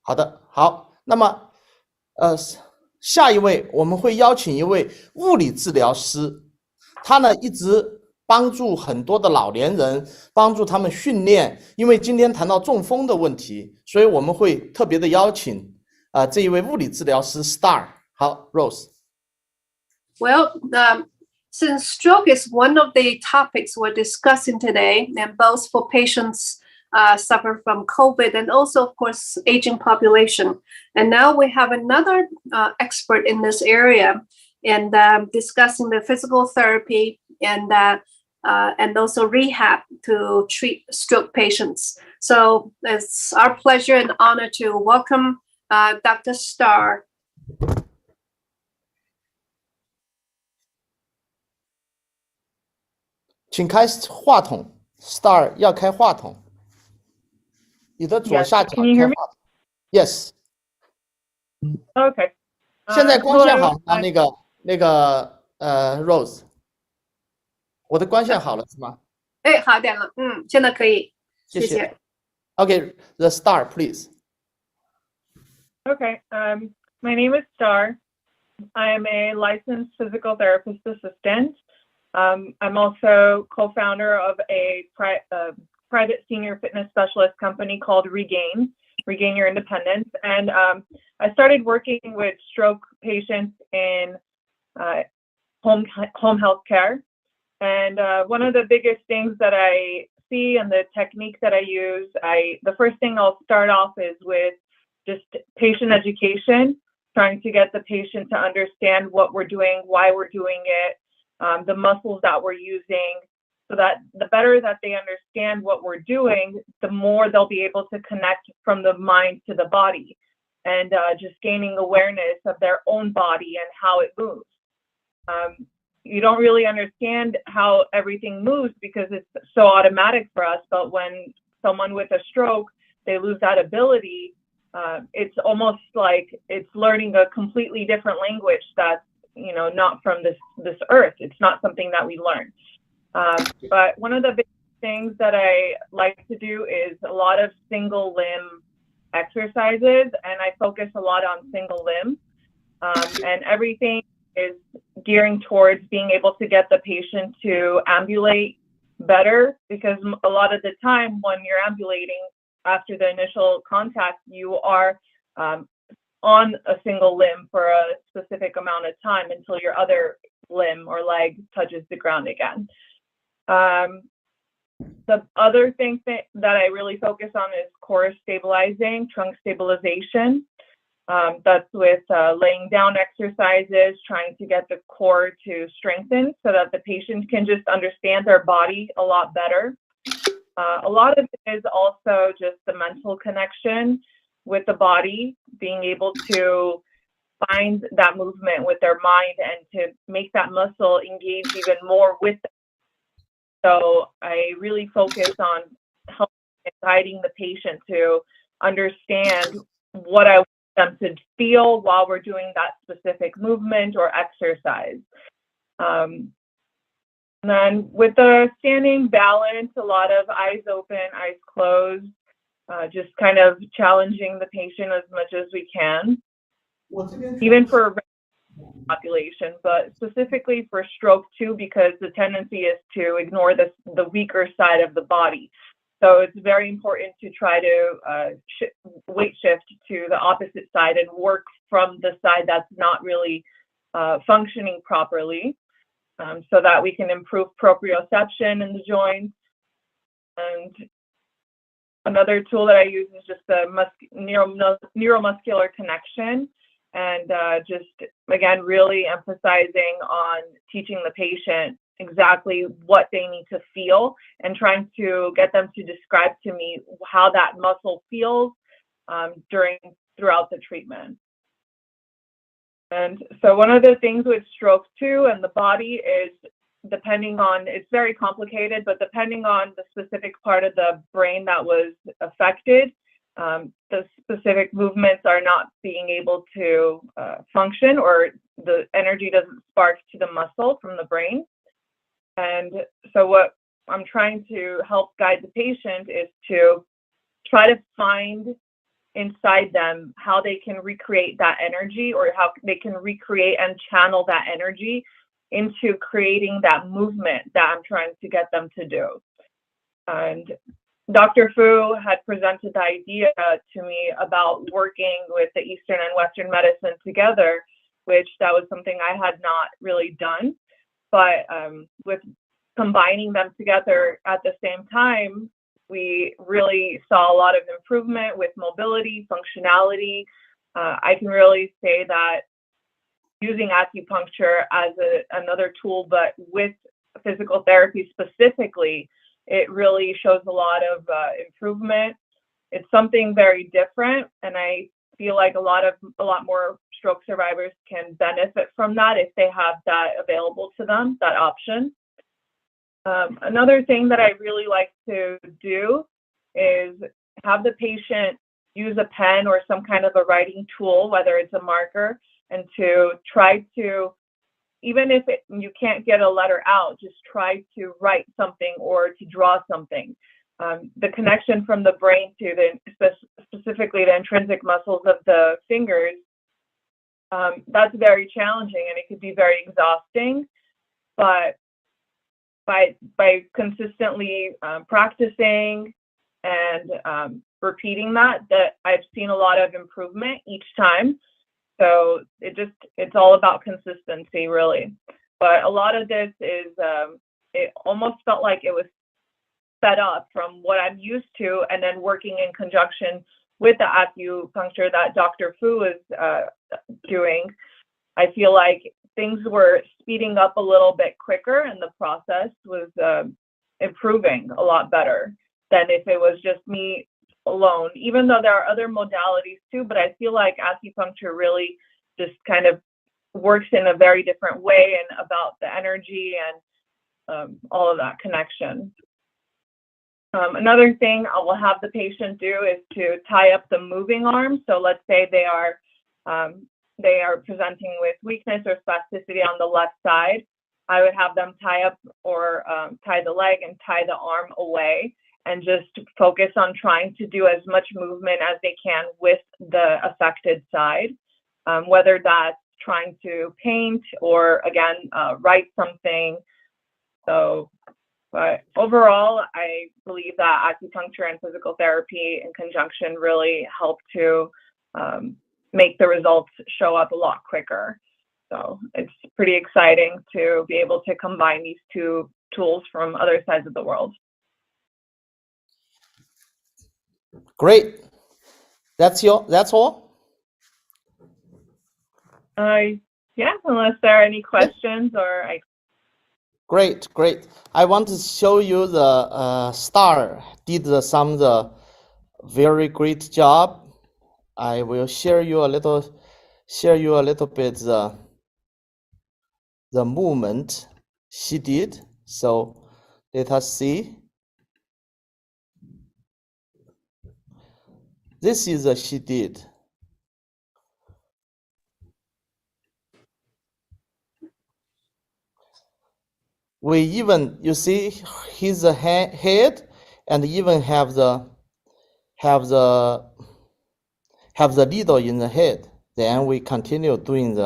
好的，好。那么，下一位我们会邀请一位物理治疗师，他呢一直帮助很多的老年人，帮助他们训练。因为今天谈到中风的问题，所以我们会特别的邀请这一位物理治疗师 Star。好 ，Rose。Well, since stroke is one of the topics we're discussing today, and both for patients suffer from COVID and also, of course, aging population. And now we have another expert in this area and discussing the physical therapy and also rehab to treat stroke patients. So it's our pleasure and honor to welcome Dr. Star. 请开话筒 ，Star 要开话筒，你的左下角开话筒。Yes. Okay. 现在光线好吗？那个Rose， 我的光线好了是吗？好点了，现在可以，谢谢。Okay, the Star, please. Okay. My name is Star. I am a licensed physical therapist assistant. I'm also co-founder of a private senior fitness specialist company called Regain Your Independence. And I started working with stroke patients in home health care. And one of the biggest things that I see and the technique that I use, the first thing I'll start off is with just patient education, trying to get the patient to understand what we're doing, why we're doing it, the muscles that we're using, so that the better that they understand what we're doing, the more they'll be able to connect from the mind to the body, and just gaining awareness of their own body and how it moves. You don't really understand how everything moves because it's so automatic for us, but when someone with a stroke, they lose that ability, it's almost like it's learning a completely different language that's not from this earth. It's not something that we learn. But one of the big things that I like to do is a lot of single limb exercises, and I focus a lot on single limb. And everything is gearing towards being able to get the patient to ambulate better, because a lot of the time when you're ambulating after the initial contact, you are on a single limb for a specific amount of time until your other limb or leg touches the ground again. The other thing that I really focus on is core stabilizing, trunk stabilization. That's with laying down exercises, trying to get the core to strengthen so that the patient can just understand their body a lot better. A lot of it is also just the mental connection with the body, being able to find that movement with their mind and to make that muscle engage even more with them. So I really focus on helping and guiding the patient to understand what I want them to feel while we're doing that specific movement or exercise. And then with the standing balance, a lot of eyes open, eyes closed, just kind of challenging the patient as much as we can, even for population, but specifically for stroke too, because the tendency is to ignore the weaker side of the body. So it's very important to try to weight shift to the opposite side and work from the side that's not really functioning properly, so that we can improve proprioception in the joints. And another tool that I use is just the neuromuscular connection, and just, again, really emphasizing on teaching the patient exactly what they need to feel and trying to get them to describe to me how that muscle feels throughout the treatment. And so one of the things with stroke too and the body is, depending on, it's very complicated, but depending on the specific part of the brain that was affected, the specific movements are not being able to function, or the energy doesn't spark to the muscle from the brain. And so what I'm trying to help guide the patient is to try to find inside them how they can recreate that energy, or how they can recreate and channel that energy into creating that movement that I'm trying to get them to do. And Dr. Fu had presented the idea to me about working with the Eastern and Western medicine together, which that was something I had not really done. But with combining them together at the same time, we really saw a lot of improvement with mobility, functionality. I can really say that using acupuncture as another tool, but with physical therapy specifically, it really shows a lot of improvement. It's something very different, and I feel like a lot more stroke survivors can benefit from that if they have that available to them, that option. Another thing that I really like to do is have the patient use a pen or some kind of a writing tool, whether it's a marker, and to try to, even if you can't get a letter out, just try to write something or to draw something. The connection from the brain to specifically the intrinsic muscles of the fingers, that's very challenging, and it could be very exhausting. But by consistently practicing and repeating that I've seen a lot of improvement each time. So it's all about consistency, really. But a lot of this is, it almost felt like it was set up from what I'm used to, and then working in conjunction with the acupuncture that Dr. Fu is doing. I feel like things were speeding up a little bit quicker, and the process was improving a lot better than if it was just me alone, even though there are other modalities too. But I feel like acupuncture really just kind of works in a very different way, and about the energy and all of that connection. Another thing I will have the patient do is to tie up the moving arm. So let's say they are presenting with weakness or spasticity on the left side. I would have them tie up or tie the leg and tie the arm away, and just focus on trying to do as much movement as they can with the affected side, whether that's trying to paint or, again, write something. So, but overall, I believe that acupuncture and physical therapy in conjunction really help to make the results show up a lot quicker. So it's pretty exciting to be able to combine these two tools from other sides of the world. Great. That's all? Yeah, unless there are any questions or Great. I want to show you the Star did the very great job. I will share you a little share you a little bit the movement she did. So let us see. This is she did. We even, you see his head, and even have the needle in the head. Then we continue doing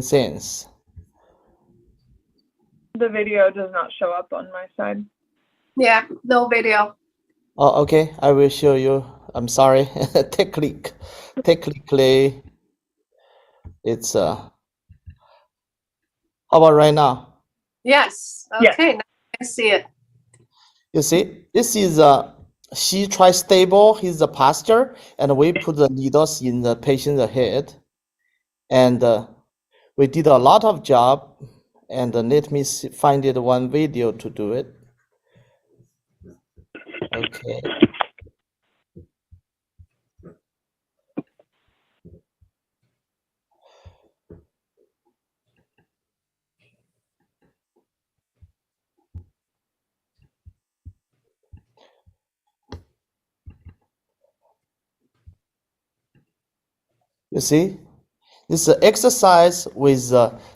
things. The video does not show up on my side. Yeah, no video. Oh, okay. I will show you. I'm sorry. Technically, it's how about right now? Yes. Yes. Okay, now I can see it. You see, this is she tri-stable. He's the posture, and we put the needles in the patient's head, and we did a lot of job. And let me find it one video to do it. Okay. You see, this is exercise with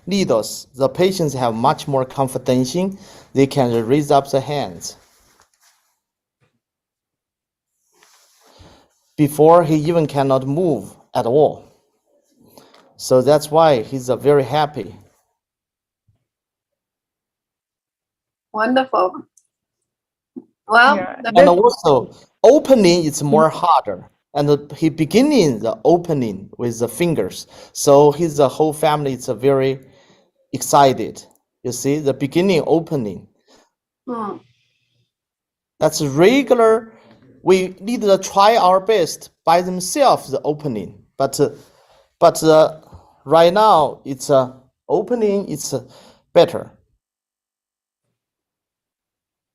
needles. The patients have much more confidence. They can raise up the hands. Before he even cannot move at all. So that's why he's very happy. Wonderful. Well, Yeah. And also opening is more harder. And he beginning the opening with the fingers. So his whole family is very excited. You see, the beginning opening. That's regular. We need to try our best by themselves, the opening. But right now, it's opening, it's better.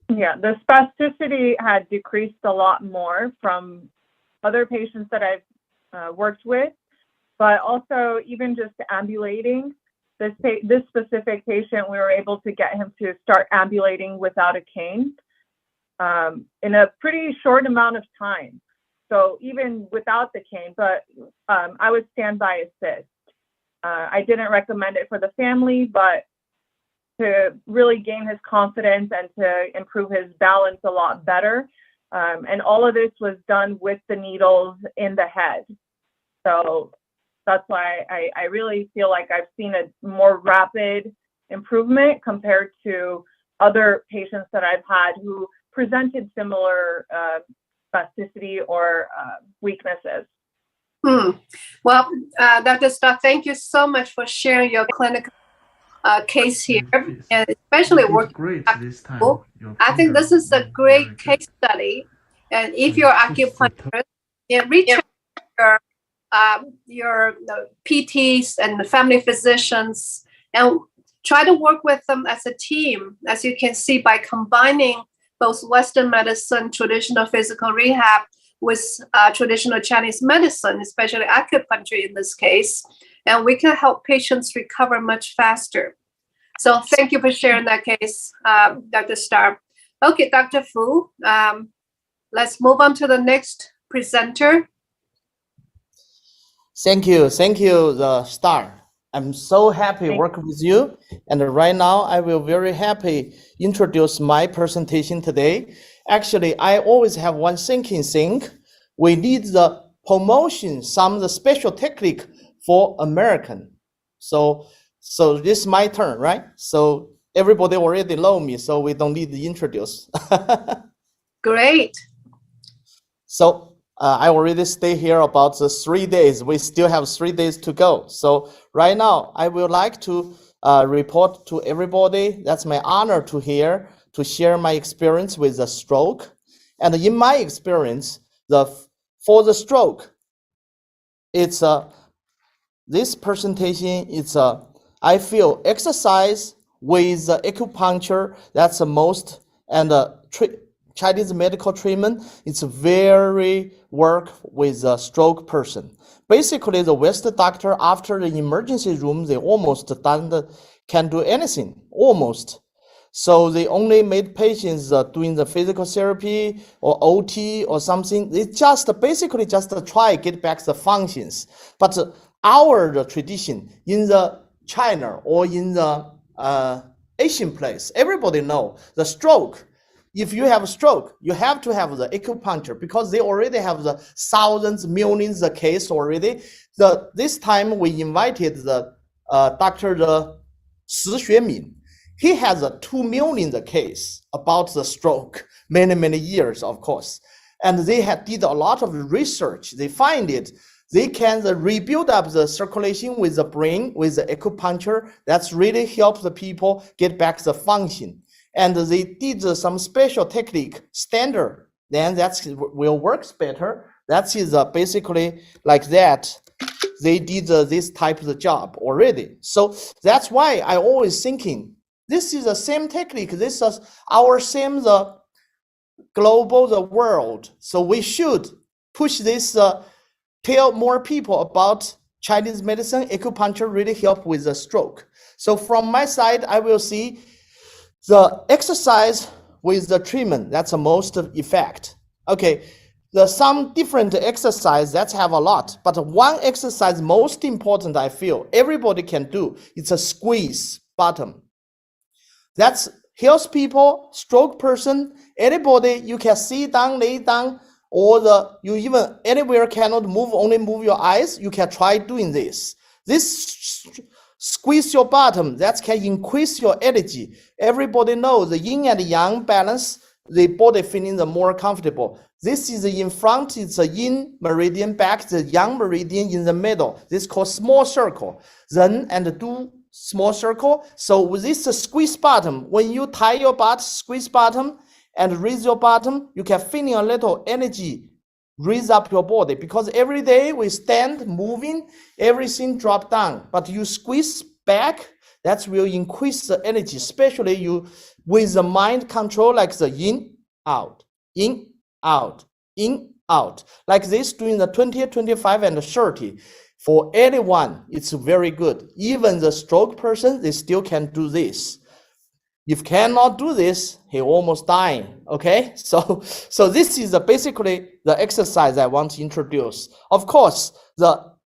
Yeah, the spasticity had decreased a lot more from other patients that I've worked with, but also even just ambulating. This specific patient, we were able to get him to start ambulating without a cane in a pretty short amount of time. So even without the cane, but I would standby assist. I didn't recommend it for the family, but to really gain his confidence and to improve his balance a lot better. And all of this was done with the needles in the head. So that's why I really feel like I've seen a more rapid improvement compared to other patients that I've had who presented similar spasticity or weaknesses. Well, Dr. Starr, thank you so much for sharing your clinical case here, and especially working with people. I think this is a great case study. And if you're acupuncturist, reach out your PTs and the family physicians and try to work with them as a team, as you can see, by combining both Western medicine, traditional physical rehab, with traditional Chinese medicine, especially acupuncture in this case, and we can help patients recover much faster. So thank you for sharing that case, Dr. Starr. Okay, Dr. Fu, let's move on to the next presenter. Thank you, the Star. I'm so happy working with you. And right now, I will very happy introduce my presentation today. Actually, I always have one thinking thing. We need the promotion, some of the special technique for American. So this is my turn, right? So everybody already know me, so we don't need to introduce. Great. So I already stay here about 3 days. We still have 3 days to go. So right now, I would like to report to everybody. That's my honor to share my experience with the stroke. And in my experience, for the stroke, it's this presentation. It's I feel exercise with acupuncture. That's the most, and Chinese medical treatment, it's very work with a stroke person. Basically, the West doctor after the emergency room, they almost can do anything, almost. So they only made patients doing the physical therapy or OT or something. They just basically just try get back the functions. But our tradition in the China or in the Asian place, everybody know the stroke. If you have a stroke, you have to have the acupuncture because they already have the thousands, millions of case already. This time we invited the Dr. Shi Xuemin. He has a 2 million case about the stroke, many years, of course. And they did a lot of research. They find it. They can rebuild up the circulation with the brain, with the acupuncture. That's really help the people get back the function. And they did some special technique, standard. Then that will works better. That is basically like that. They did this type of job already. So that's why I always thinking, this is the same technique. This is our same global world. So we should push this, tell more people about Chinese medicine. Acupuncture really help with the stroke. So from my side, I will see the exercise with the treatment. That's the most effect. Okay, there's some different exercise that have a lot, but one exercise most important I feel everybody can do. It's a squeeze bottom. That's helps people, stroke person, anybody, you can sit down, lay down, or you even anywhere cannot move, only move your eyes, you can try doing this. This squeeze your bottom, that can increase your energy. Everybody knows the yin and yang balance, the body feeling the more comfortable. This is in front, it's a yin meridian, back the yang meridian in the middle. This called small circle. Then and do small circle. So with this squeeze bottom, when you tie your butt, squeeze bottom and raise your bottom, you can feel a little energy raise up your body, because every day we stand moving, everything drop down, but you squeeze back, that will increase the energy, especially you with the mind control, like the in, out, like this during the 20, 25 and 30. For anyone, it's very good. Even the stroke person, they still can do this. If cannot do this, he almost dying. Okay, so this is basically the exercise I want to introduce. Of course,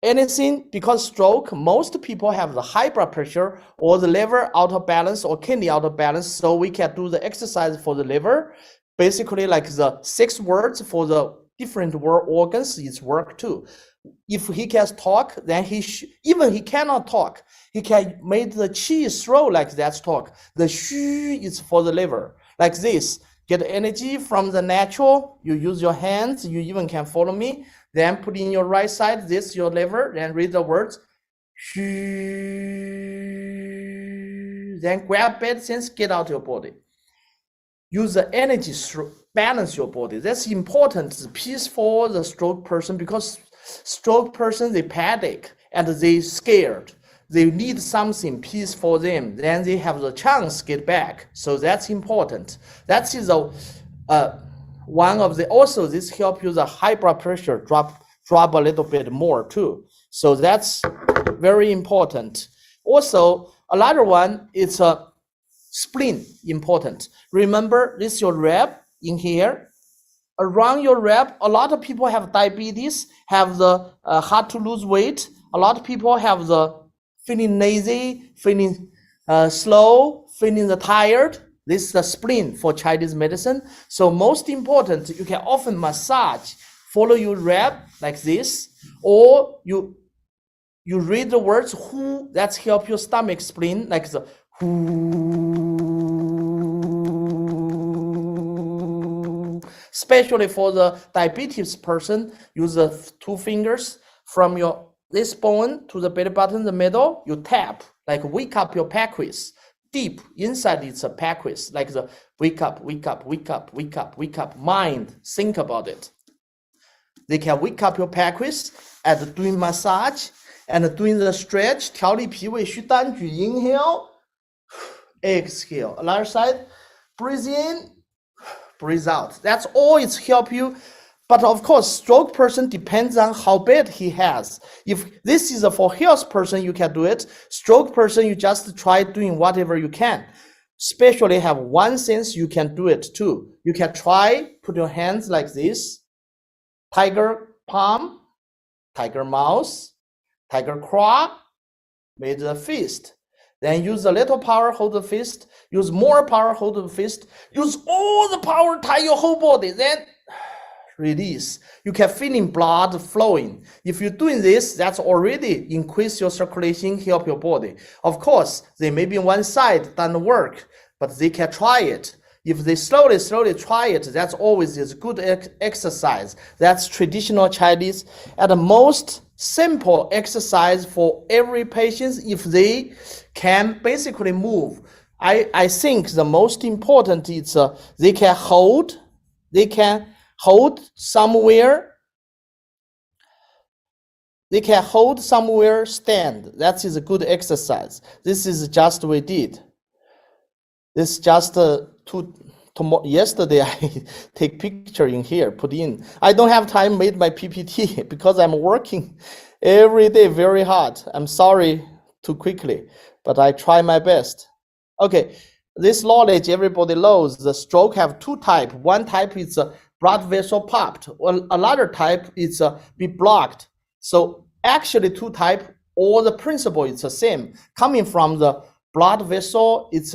anything, because stroke, most people have the high blood pressure or the liver out of balance or kidney out of balance. So we can do the exercise for the liver. Basically, like the 6 words for the different organs, it's work too. If he can talk, then even he cannot talk, he can make the qi throw like that talk. The xu is for the liver, like this. Get energy from the natural. You use your hands. You even can follow me. Then put in your right side, this your liver. Then read the words. Xu. Then grab bad sense, get out your body. Use the energy to balance your body. That's important. It's peaceful, the stroke person, because stroke person, they panic and they scared. They need something peace for them. Then they have the chance to get back. So that's important. That is one of the, also this help you the high blood pressure drop a little bit more too. So that's very important. Also, another one is a spleen, important. Remember, this is your rib in here. Around your rib, a lot of people have diabetes, have the hard to lose weight. A lot of people have the feeling lazy, feeling slow, feeling tired. This is the spleen for Chinese medicine. So most important, you can often massage, follow your rib like this, or you read the words who, that's help your stomach spleen, like the who. Especially for the diabetes person, use the 2 fingers from this bone to the belly button, the middle, you tap, like wake up your pancreas. Deep inside it's a pancreas, like the wake up, wake up, wake up, wake up, wake up. Mind, think about it. They can wake up your pancreas and doing massage and doing the stretch, 调理脾胃虚单举 inhale, exhale. Other side, breathe in, breathe out. That's all it's help you. But of course, stroke person depends on how bad he has. If this is a for health person, you can do it. Stroke person, you just try doing whatever you can. Especially have one sense, you can do it too. You can try, put your hands like this. Tiger palm, tiger mouse, tiger claw, made a fist. Then use a little power, hold the fist. Use more power, hold the fist. Use all the power, tie your whole body. Then release. You can feel blood flowing. If you're doing this, that's already increase your circulation, help your body. Of course, they may be one side doesn't work, but they can try it. If they slowly try it, that's always is good exercise. That's traditional Chinese and the most simple exercise for every patient if they can basically move. I think the most important is they can hold somewhere. They can hold somewhere, stand. That is a good exercise. This is just we did. This just yesterday I take picture in here, put in. I don't have time made my PPT because I'm working every day very hard. I'm sorry too quickly, but I try my best. Okay, this knowledge everybody knows. The stroke have two types. One type is blood vessel popped, or another type is be blocked. So actually two type, all the principle is the same. Coming from the blood vessel, it's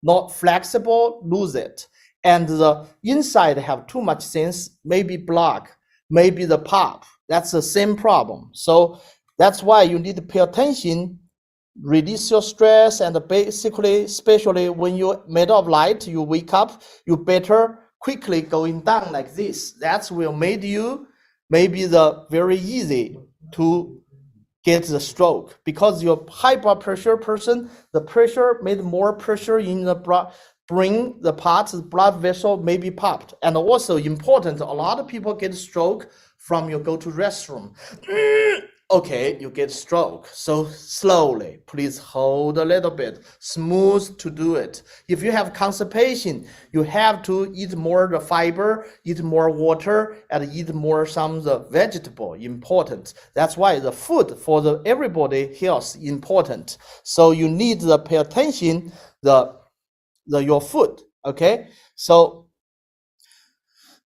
not flexible, lose it. And the inside have too much sense, maybe block, maybe the pop. That's the same problem. So that's why you need to pay attention, release your stress, and basically, especially when you're made of light, you wake up, you better quickly going down like this. That's will make you maybe the very easy to get the stroke, because your high blood pressure person, the pressure made more pressure in the brain, the parts, the blood vessel may be popped. And also important, a lot of people get stroke from you go to restroom. Okay, you get stroke. So slowly, please hold a little bit, smooth to do it. If you have constipation, you have to eat more the fiber, eat more water, and eat more some the vegetable, important. That's why the food for the everybody health important. So you need to pay attention your food, okay? So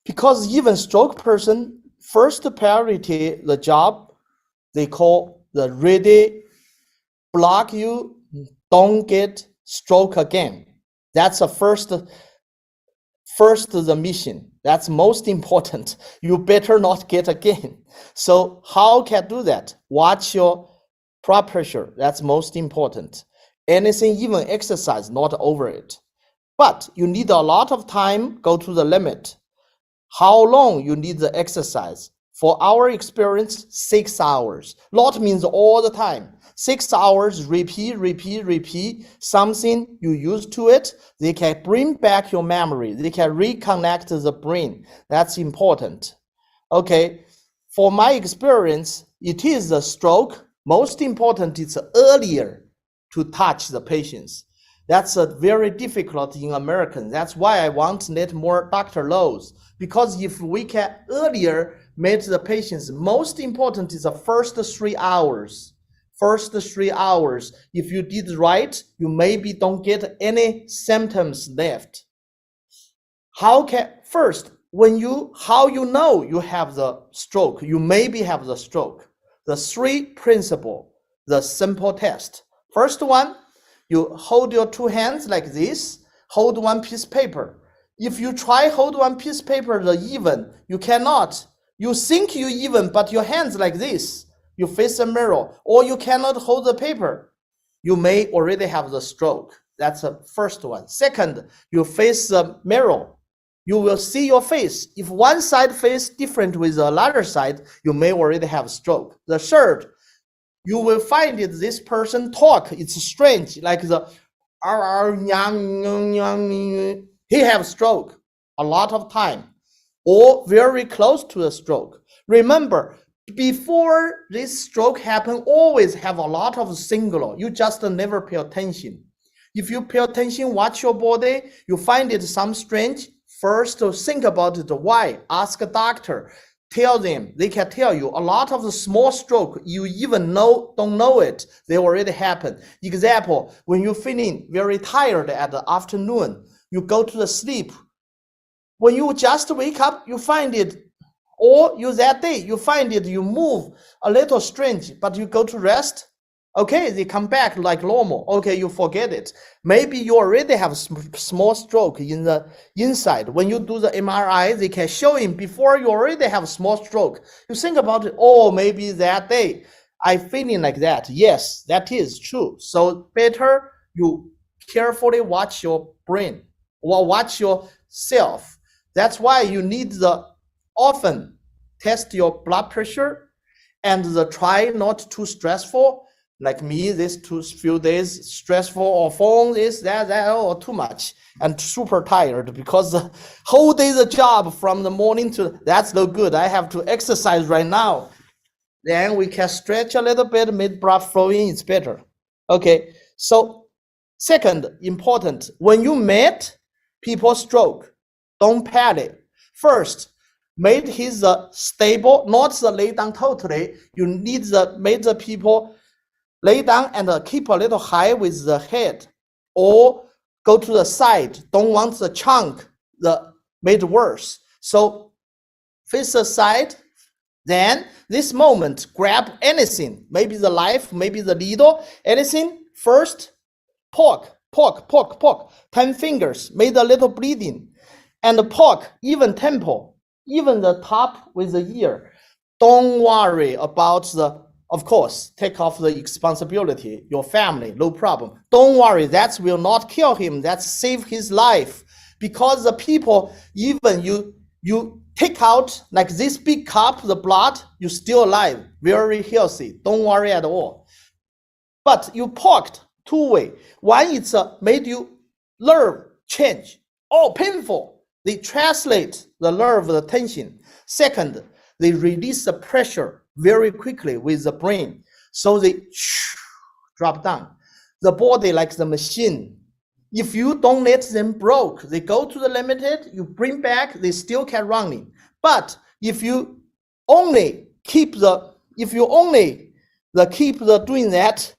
because even stroke person, first priority, the job, they call the ready block you, don't get stroke again. That's the first the mission. That's most important. You better not get again. So how can do that? Watch your blood pressure. That's most important. Anything, even exercise, not over it. But you need a lot of time, go to the limit. How long you need the exercise? For our experience, 6 hours. Lot means all the time. 6 hours, repeat, something you used to it, they can bring back your memory. They can reconnect the brain. That's important. Okay, for my experience, it is the stroke. Most important is earlier to touch the patients. That's very difficult in American. That's why I want to let more doctor knows. Because if we can earlier make the patients, most important is the first 3 hours. First 3 hours. If you did right, you maybe don't get any symptoms left. How you know you have the stroke? You maybe have the stroke. The 3 principle, the simple test. First one, you hold your 2 hands like this, hold one piece of paper. If you try hold one piece of paper the even, you cannot. You think you even, but your hands like this, you face a mirror, or you cannot hold the paper. You may already have the stroke. That's the first one. Second, you face the mirror. You will see your face. If one side face different with the other side, you may already have stroke. The third, you will find it, this person talk, it's strange, like the he have stroke a lot of time, or very close to a stroke. Remember, before this stroke happen, always have a lot of singular. You just never pay attention. If you pay attention, watch your body, you find it some strange, first think about it. Why? Ask a doctor. Tell them. They can tell you. A lot of the small stroke, you even don't know it. They already happen. Example, when you're feeling very tired at the afternoon, you go to the sleep. When you just wake up, you find it, or you that day, you find it, you move a little strange, but you go to rest. Okay, they come back like normal. Okay, you forget it. Maybe you already have small stroke in the inside. When you do the MRI, they can show him before you already have small stroke. You think about it, oh, maybe that day I feeling like that. Yes, that is true. So better you carefully watch your brain or watch yourself. That's why you need the often test your blood pressure and try not too stressful. Like me, this few days stressful, or phone, this, that, or too much, and super tired because the whole day the job from the morning to, that's no good. I have to exercise right now. Then we can stretch a little bit, make blood flowing, it's better. Okay, so second, important, when you met people stroke, don't panic. First, make his stable, not the lay down totally. You need make the people lay down and keep a little high with the head, or go to the side. Don't want the chunk made worse. So face the side. Then this moment, grab anything, maybe the knife, maybe the needle, anything. First, poke, 10 fingers, made a little bleeding, and poke even temple, even the top with the ear. Don't worry about the, of course, take off the responsibility, your family, no problem. Don't worry, that will not kill him, that save his life. Because the people, even you take out like this big cup, the blood, you're still alive, very healthy. Don't worry at all. But you poked two way. One, it's made you nerve change. Oh, painful. They translate the nerve, the tension. Second, they release the pressure very quickly with the brain. So they drop down. The body like the machine. If you don't let them broke, they go to the limited, you bring back, they still can running. But if you only keep doing that,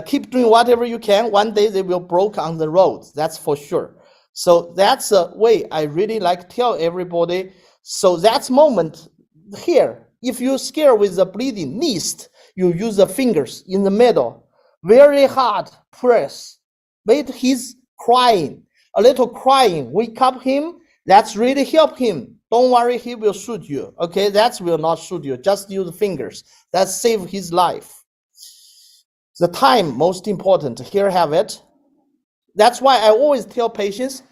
keep doing whatever you can, one day they will broke on the road. That's for sure. So that's a way I really like to tell everybody. So that's moment here. If you're scared with the bleeding, least you use the fingers in the middle, very hard press. Made his crying, a little crying, wake up him. That's really help him. Don't worry, he will shoot you. Okay, that will not shoot you. Just use the fingers. That save his life. The time most important. Here have it. That's why I always tell patients,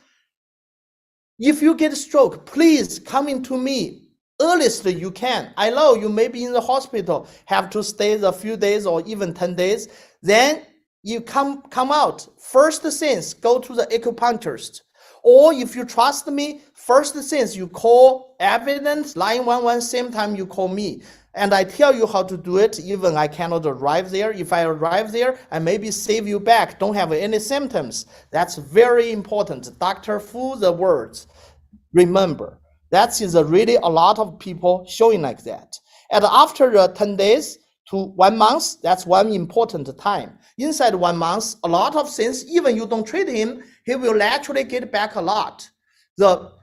if you get a stroke, please come into me earliest you can. I know you may be in the hospital, have to stay a few days or even 10 days. Then you come out. First things, go to the acupuncturist. Or if you trust me, first things you call evidence, 911, same time you call me. And I tell you how to do it, even I cannot arrive there. If I arrive there, I maybe save you back, don't have any symptoms. That's very important. Dr. Fu, the words, remember. That is really a lot of people showing like that. And after 10 days to 1 month, that's one important time. Inside 1 month, a lot of things, even you don't treat him, he will naturally get back a lot. The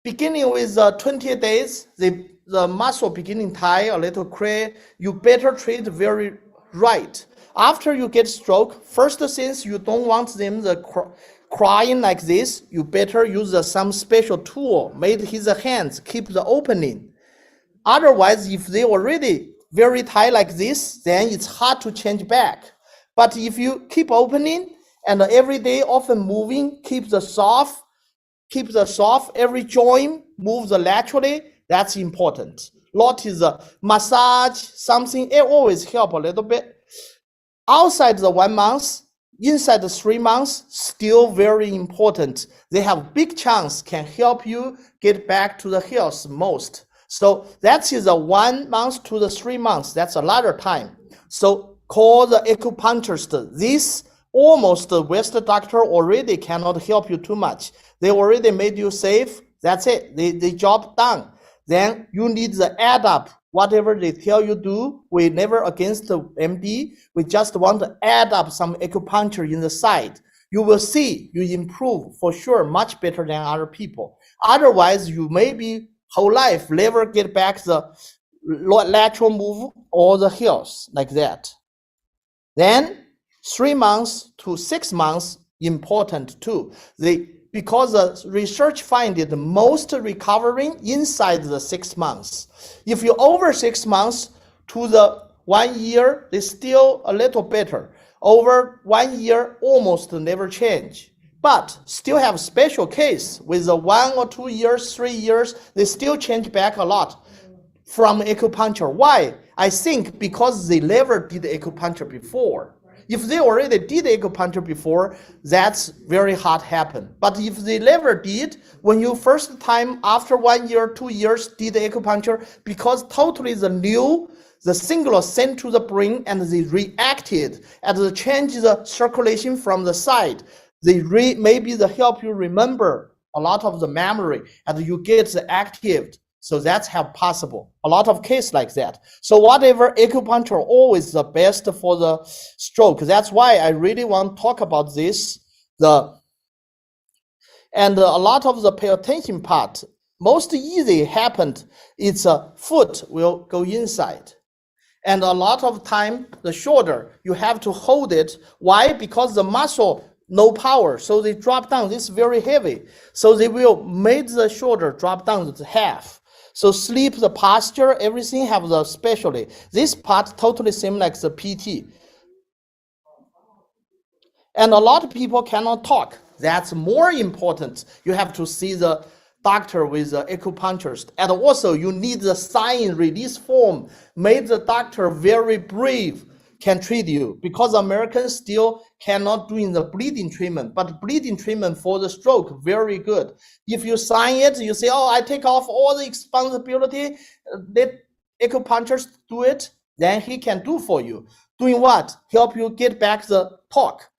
beginning with 20 days, the muscle beginning tie, a little cray, you better treat very right. After you get stroke, first things you don't want them crying like this, you better use some special tool, made his hands keep the opening. Otherwise, if they already very tight like this, then it's hard to change back. But if you keep opening and every day often moving, keep the soft, every joint moves laterally, that's important. Lot is a massage, something, it always help a little bit. Outside the 1 month, inside the 3 months, still very important. They have big chance can help you get back to the health most. So that is a 1 month to the 3 months. That's a lot of time. So call the acupuncturist. This almost the West doctor already cannot help you too much. They already made you safe. That's it. The job done. Then you need to add up whatever they tell you do. We never against the MD. We just want to add up some acupuncture in the side. You will see you improve for sure much better than other people. Otherwise, you maybe whole life never get back the lateral move or the heels like that. Then 3 months to 6 months important too. Because the research find it most recovering inside the 6 months. If you over 6 months to the 1 year, they still a little better. Over 1 year, almost never change. But still have special case with the 1 or 2 years, 3 years, they still change back a lot from acupuncture. Why? I think because they never did acupuncture before. If they already did acupuncture before, that's very hard happen. But if they never did, when you first time after 1 year, 2 years did acupuncture, because totally the singular sent to the brain and they reacted and they change the circulation from the side. They maybe they help you remember a lot of the memory and you get active. So that's how possible. A lot of cases like that. So whatever acupuncture always the best for the stroke. That's why I really want to talk about this. And a lot of the pay attention part, most easy happened. It's a foot will go inside. And a lot of time, the shoulder, you have to hold it. Why? Because the muscle, no power. So they drop down. This is very heavy. So they will make the shoulder drop down to half. So sleep, the posture, everything have the specialty. This part totally same like the PT. And a lot of people cannot talk. That's more important. You have to see the doctor with the acupuncturist. And also you need the sign release form. Made the doctor very brave can treat you, because Americans still cannot do the bleeding treatment, but bleeding treatment for the stroke, very good. If you sign it, you say, oh, I take off all the responsibility, let acupuncturist do it, then he can do for you. Doing what? Help you get back the talk.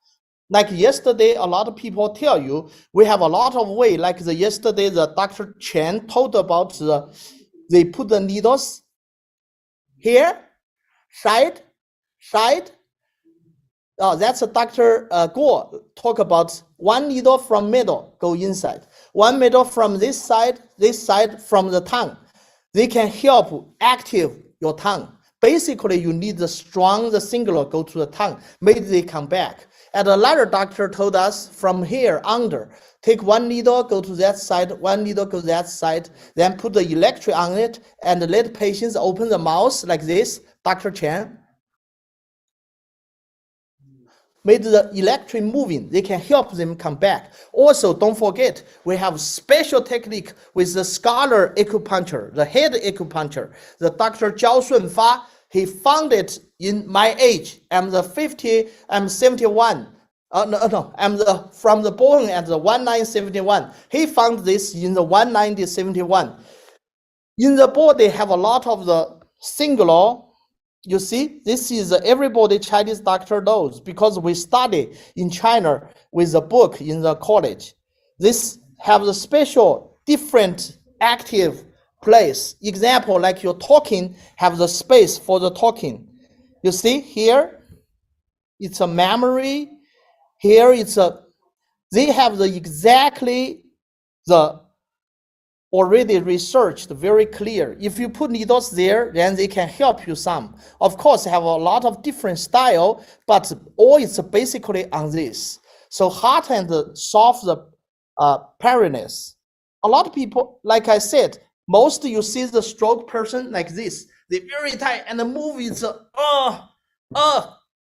Like yesterday, a lot of people tell you, we have a lot of way, like yesterday, the Dr. Chen told about they put the needles here, side. Oh, that's a Dr. Guo talk about one needle from middle go inside, one needle from this side from the tongue. They can help active your tongue. Basically, you need the singular go to the tongue. Maybe they come back. And another doctor told us from here under, take one needle, go to that side, one needle, go to that side, then put the electric on it and let patients open the mouth like this, Dr. Chen. Made the electric moving, they can help them come back. Also, don't forget, we have special technique with the scholar acupuncture, the head acupuncture. The Dr. Zhao Shunfa, he found it in my age. I'm 71. I'm from the born at the 1971. He found this in the 1971. In the body, have a lot of the singular. You see, this is everybody Chinese doctor knows because we study in China with a book in the college. This have the special different active place. Example, like you're talking, have the space for the talking. You see here, it's a memory. Here it's they have the exactly the already researched very clear. If you put needles there, then they can help you some. Of course, have a lot of different style, but all is basically on this. So hard and soft the paraneus. A lot of people, like I said, most you see the stroke person like this. They very tight and the move is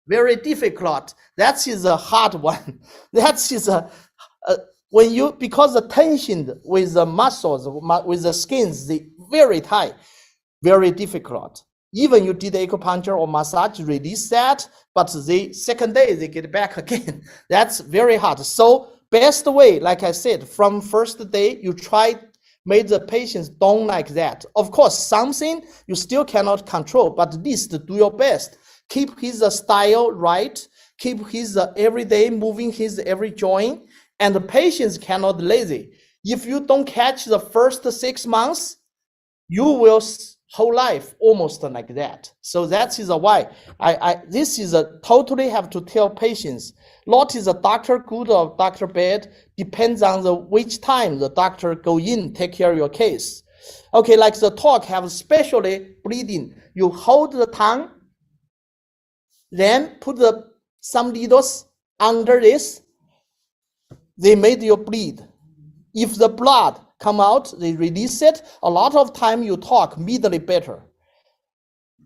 very difficult. That is a hard one. That is when you, because the tension with the muscles, with the skins, they very tight, very difficult. Even you did acupuncture or massage, release that, but the second day they get back again. That's very hard. So best way, like I said, from first day, you try, make the patients don't like that. Of course, something you still cannot control, but at least do your best. Keep his style right. keep his every day moving his every joint, and the patients cannot lazy. If you don't catch the first 6 months, you will whole life almost like that. So that is why this is a totally have to tell patients. Not is a doctor good or doctor bad, depends on the which time the doctor go in, take care of your case. Okay, like the talk have especially bleeding. You hold the tongue, then put some needles under this. They made you bleed. If the blood come out, they release it. A lot of time you talk immediately better,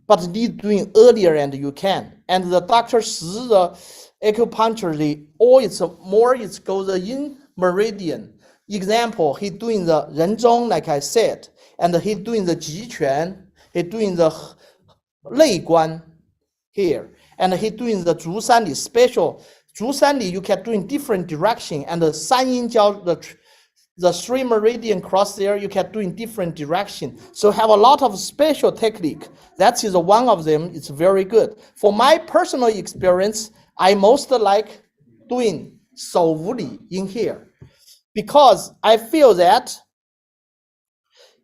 but need doing earlier and you can. And the doctor sees the acupuncture, it goes in meridian. Example, he doing the renzhong, like I said, and he doing the jiquan, he doing the lei guan here, and he doing the zhu sanli special. Zhu sanli you can do in different direction, and the san yin jiao, the 3 meridian cross there, you can do in different direction. So have a lot of special technique. That is one of them. It's very good. For my personal experience, I most like doing 手无理 in here, because I feel that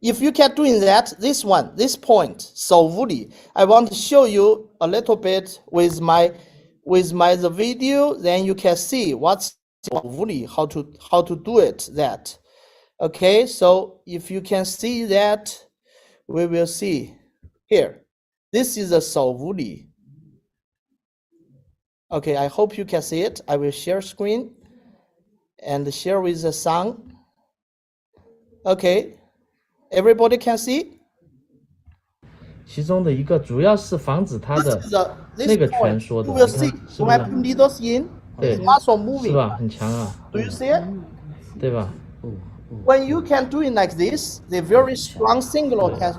if you can doing that, this point, 手无理, I want to show you a little bit with my the video, then you can see what's 手无理, how to do it that. Okay, so if you can see that, we will see here. This is a 手无理. Okay, I hope you can see it. I will share screen and share with the sound. Okay, everybody can see? 其中的一个主要是防止它的那个蜷缩的， You will see. 是不是？ When needles in, 对， muscle moving. 是吧？很强啊， Do you see it? 对吧？ When you can do it like this, the very strong signal can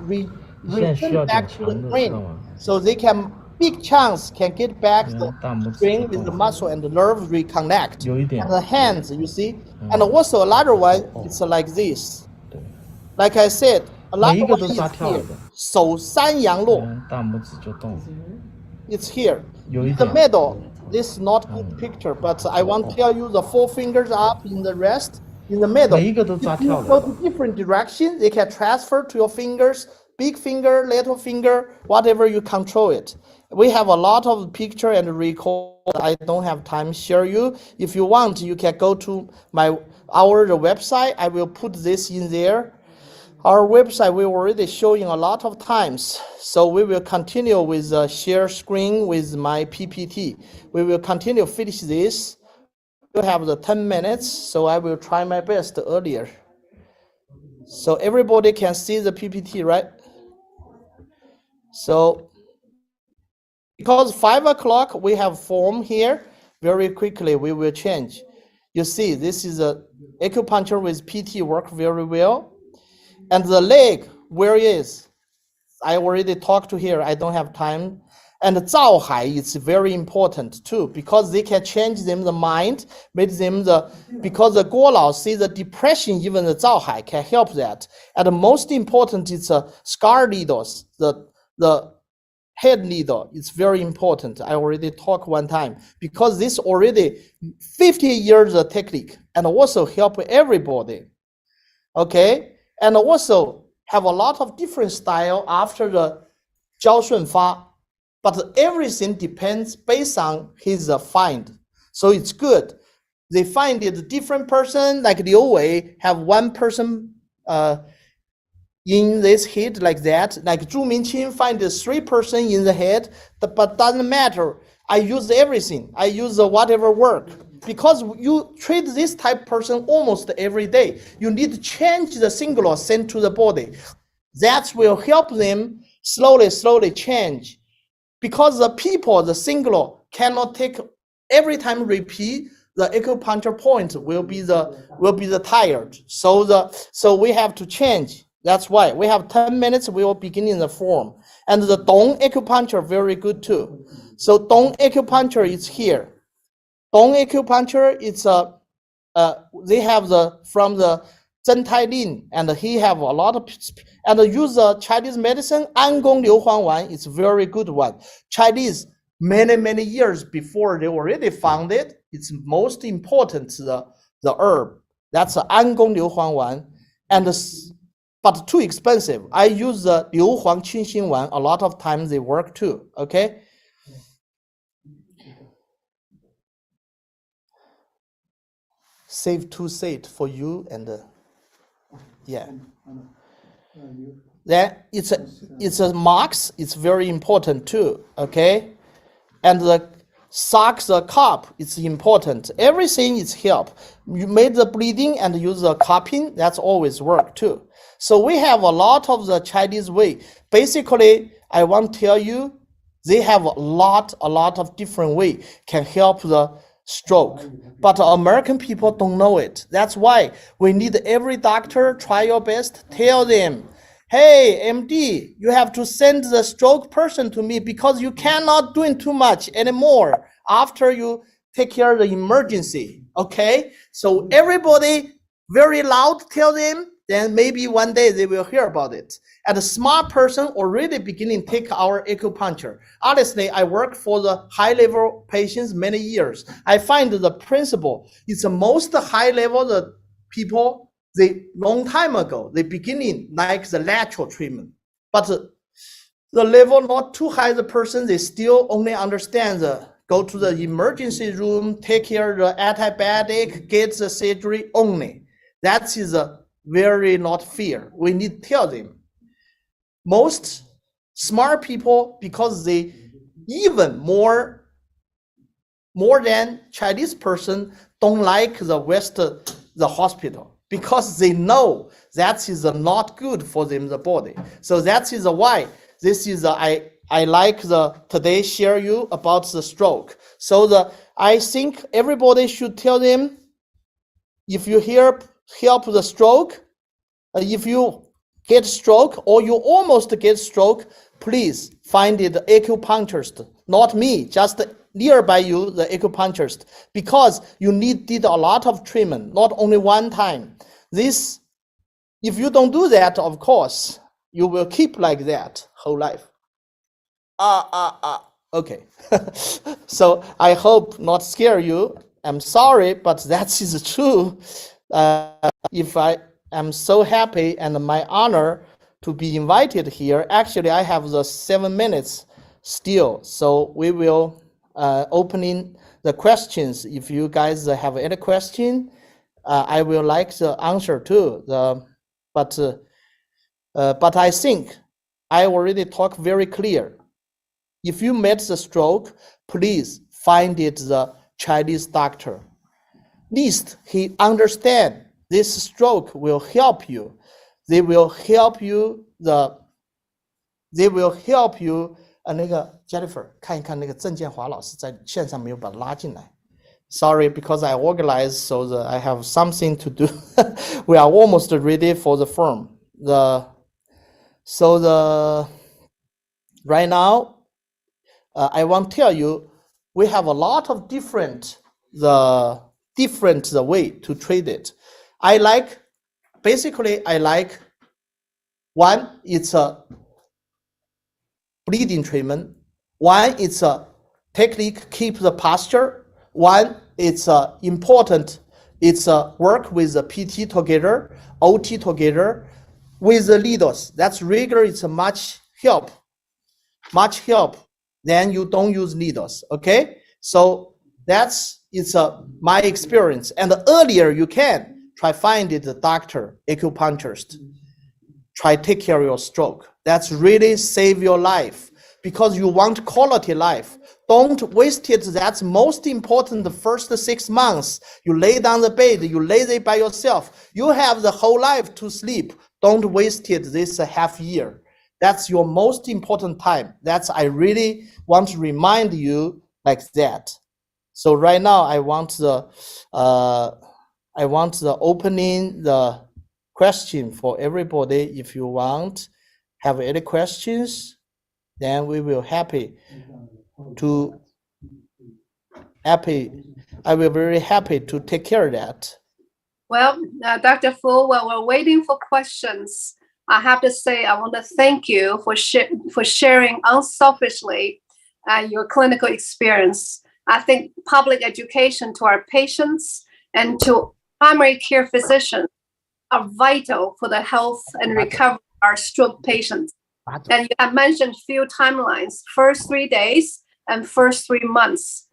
return back to the brain, so they can big chance can get back the brain with the muscle and the nerve reconnect. And the hands, you see, and also another one, it's like this. Like I said, a lot of is here. 手三阳落. 大拇指就动。 It's here. The middle. This is not good picture, but I want to tell you the 4 fingers up in the rest. In the middle, if you go to different direction, they can transfer to your fingers, big finger, little finger, whatever you control it. We have a lot of picture and record. I don't have time to share you. If you want, you can go to our website. I will put this in there. Our website, we already showing a lot of times. So we will continue with the share screen with my PPT. We will continue finish this. You have the 10 minutes, so I will try my best earlier. So everybody can see the PPT, right? So because 5 o'clock we have form here, very quickly we will change. You see, this is a acupuncture with PT work very well. And the leg, where is? I already talked to here, I don't have time. And the 造海 is very important too, because they can change them the mind, make them because the Guo Lao see the depression, even the 造海 can help that. And the most important is scar needles, the head needle. It's very important. I already talked one time, because this already 50 years of technique and also help everybody. Okay, and also have a lot of different style after the 交顺发. But everything depends based on his find. So it's good. They find it a different person, like Liu Wei have one person in this head like that. Like Zhu Minqing find 3 person in the head, but doesn't matter. I use everything. I use whatever work. Because you treat this type person almost every day. You need to change the signal sent to the body. That will help them slowly change. Because the people, the signal cannot take every time repeat, the acupuncture point will be the tired. So we have to change. That's why we have 10 minutes. We will begin in the form. And the Dong acupuncture very good too. So Dong acupuncture is here. Dong acupuncture, it's they have from the Zhen Tai Lin, and he have a lot of, and use Chinese medicine, Angong Liu Huang Wan, it's very good one. Chinese many years before they already found it. It's most important, the herb. That's the Angong Liu Huang Wan. But too expensive. I use the Liu Huang Qinxin Wan. A lot of times they work too, okay? Save to say it for you and yeah. Then it's a marks. It's very important too, okay? And the suck the cup, it's important. Everything is help. You made the bleeding and use the cupping, that's always work too. So we have a lot of the Chinese way. Basically, I want to tell you, they have a lot of different way can help the stroke. But American people don't know it. That's why we need every doctor try your best, tell them, hey, MD, you have to send the stroke person to me because you cannot do too much anymore after you take care of the emergency, okay? So everybody very loud tell them, then maybe one day they will hear about it. And a smart person already beginning take our acupuncture. Honestly, I work for the high-level patients many years. I find the principle is the most high-level the people, they long time ago, they beginning like the lateral treatment. But the level not too high, the person, they still only understand the go to the emergency room, take care of the antibiotic, get the surgery only. That is a very not fair. We need to tell them. Most smart people, because they even more than Chinese person don't like the hospital because they know that is not good for them, the body. So that is why this is I like today share you about the stroke. So I think everybody should tell them, if you help the stroke, if you get stroke or you almost get stroke, please find it acupuncturist, not me, just nearby you, the acupuncturist, because you did a lot of treatment, not only one time. This, if you don't do that, of course, you will keep like that whole life. Okay. So I hope not scare you. I'm sorry, but that is true. If I am so happy and my honor to be invited here. Actually, I have the 7 minutes still, so we will opening the questions. If you guys have any question, I will like the answer too. But I think I already talked very clear. If you met the stroke, please find it the Chinese doctor. Least he understand this stroke will help you. They will help you 那个 Jennifer 看一看那个郑建华老师在线上没有把他拉进来。Sorry, because I organized so that I have something to do. We are almost ready for the firm. Right now, I want to tell you, we have a lot of different way to treat it. I like one, it's a bleeding treatment. One, it's a technique, keep the posture. One, it's important, it's work with the PT together, OT together, with the leaders. That's regular, it's a much help then you don't use needles, okay? So it's my experience. And earlier you can try find it, the doctor, acupuncturist, try take care of your stroke. That's really save your life because you want quality life. Don't waste it. That's most important. The first 6 months, you lay down the bed, you lay there by yourself. You have the whole life to sleep. Don't waste it this half year. That's your most important time. I really want to remind you like that. So right now, I want the opening the question for everybody. If you have any questions, then we will I will be very happy to take care of that. Well, Dr. Fu, while we're waiting for questions, I have to say I want to thank you for sharing unselfishly your clinical experience. I think public education to our patients and to primary care physicians are vital for the health and recovery of our stroke patients. And I mentioned a few timelines, first 3 days and first 3 months.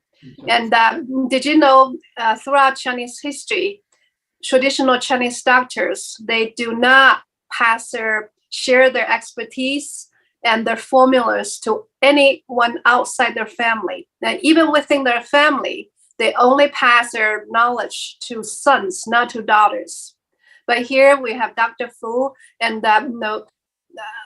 And did you know throughout Chinese history, traditional Chinese doctors, they do not share their expertise and their formulas to anyone outside their family. And even within their family, they only pass their knowledge to sons, not to daughters. But here we have Dr. Fu and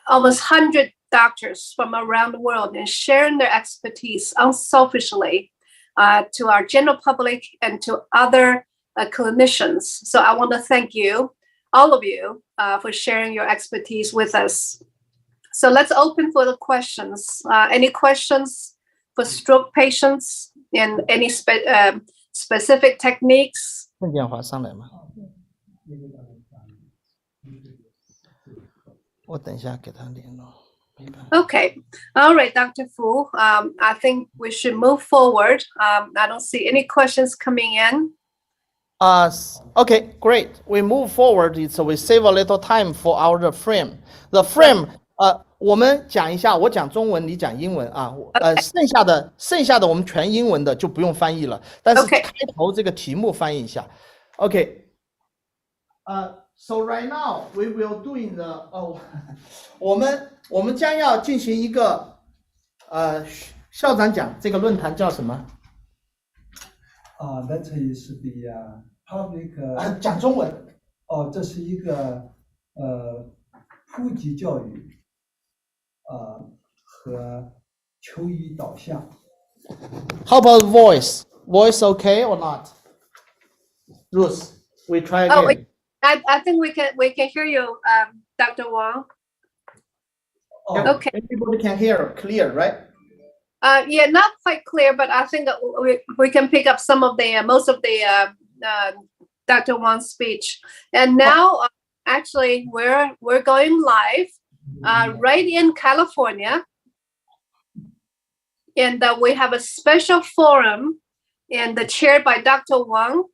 almost 100 doctors from around the world and sharing their expertise unselfishly to our general public and to other clinicians. So I want to thank you, all of you, for sharing your expertise with us. So let's open for the questions. Any questions for stroke patients and any specific techniques? 证件华上来吗？我等一下给他联络。 Okay. All right, Dr. Fu. I think we should move forward. I don't see any questions coming in. Okay, great. We move forward, so we save a little time for our frame. The frame, 我们讲一下，我讲中文，你讲英文啊。剩下的我们全英文的就不用翻译了，但是开头这个题目翻译一下。Okay. So right now we will doing the 我们将要进行一个校长讲这个论坛叫什么That is the public 讲中文这是一个普及教育和求医导向。 How about voice? Voice okay or not? Ruth, we try again. I think we can hear you, Dr. Wang. Okay. Everybody can hear clear, right? Yeah, not quite clear, but I think we can pick up some of the most of the Dr. Wang's speech. And now, actually, we're going live right in California, and we have a special forum, and chaired by Dr. Wang,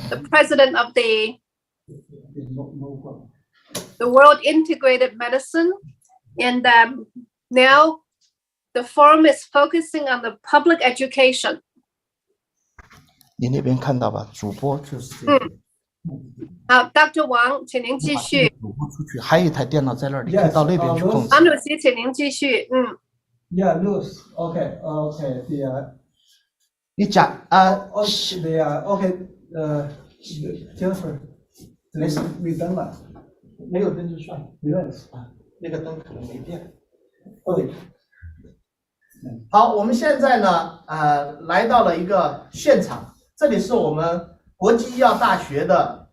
the president of the World Integrated Medicine, and now the forum is focusing on the public education. 你那边看到吧？主播就是这个。Dr. Wang， 请您继续。主播出去，还有一台电脑在那儿，你可以到那边去控制。王主席，请您继续。Yeah, Ruth. Okay, okay. 你讲OK. Jennifer， 没灯了。没有灯就算。没问题那个灯可能没电。对。好，我们现在呢，来到了一个现场，这里是我们国际医药大学的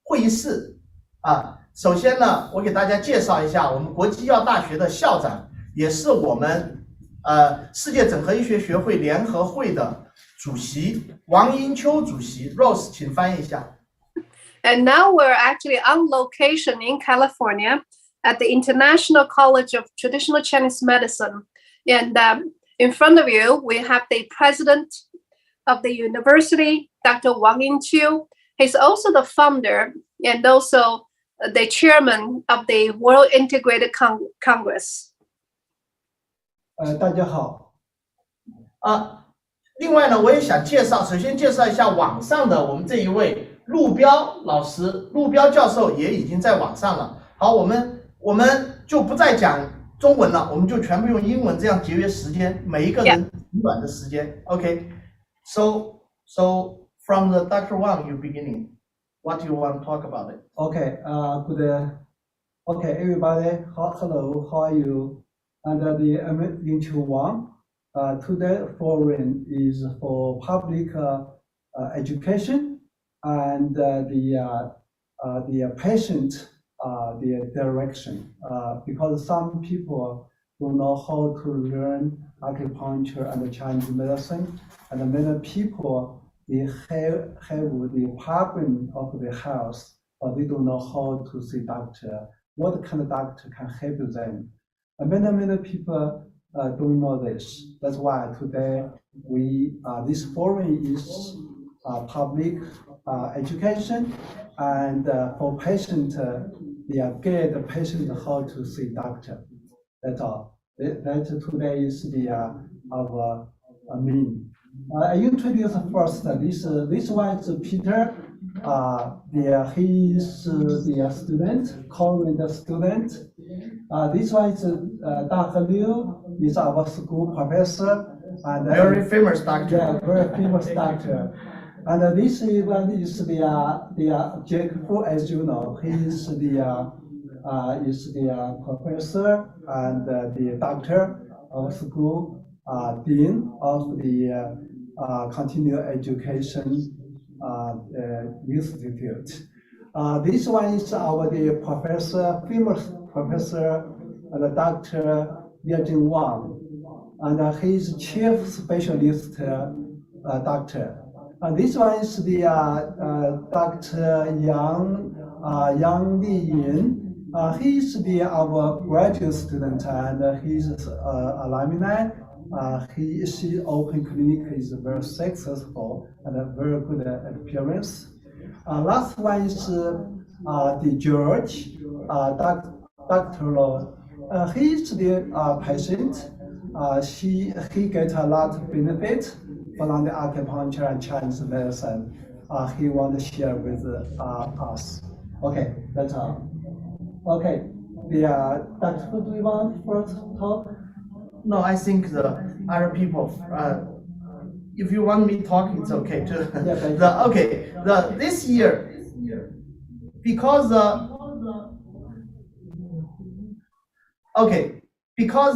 会议室啊。首先呢，我给大家介绍一下我们国际医药大学的校长，也是我们世界整合医学学会联合会的主席王英秋主席 Rose， 请翻译一下。And now we're actually on location in California at the International College of Traditional Chinese Medicine. And in front of you, we have the president of the university, Dr. Wang Yingqiu. He's also the founder and also the chairman of the World Integrated Congress. 大家好。另外呢，我也想首先介绍一下网上的我们这一位陆彪老师，陆彪教授也已经在网上了。好，我们就不再讲中文了，我们就全部用英文，这样节约时间，每一个人很短的时间。Okay, so from the Dr. Wang, you beginning. What do you want to talk about it? Okay, good. Okay, everybody. Hello, how are you? And I'm Yingqiu Wang. Today forum is for public education and the patient the direction, because some people don't know how to learn acupuncture and Chinese medicine, and many people they have the problem of the health, but they don't know how to see doctor. What kind of doctor can help them? And many people don't know this. That's why today this forum is public education, and for patient, they get the patient how to see doctor. That's all. That today is our meeting. I introduce first this one is Peter. He is the student, current student. This one is Dr. Liu, is our school professor. And very famous doctor. Yeah, very famous doctor. And this one is the Jack Fu, as you know. He is the professor and the doctor of school, dean of the continuing education institute. This one is the professor, famous professor, Dr. Liajin Wang, and he's chief specialist doctor. And this one is the Dr. Yang Liyin. He's our graduate student, and he's alumni. His open clinic is very successful and a very good appearance. Last one is the George, Dr. Lo. He's the patient. He gets a lot of benefit from the acupuncture and Chinese medicine. He wants to share with us. Okay, that's all. Okay, Dr. Fu, do you want first talk? No, I think the other people. If you want me to talk, it's okay too. Yeah, this year, because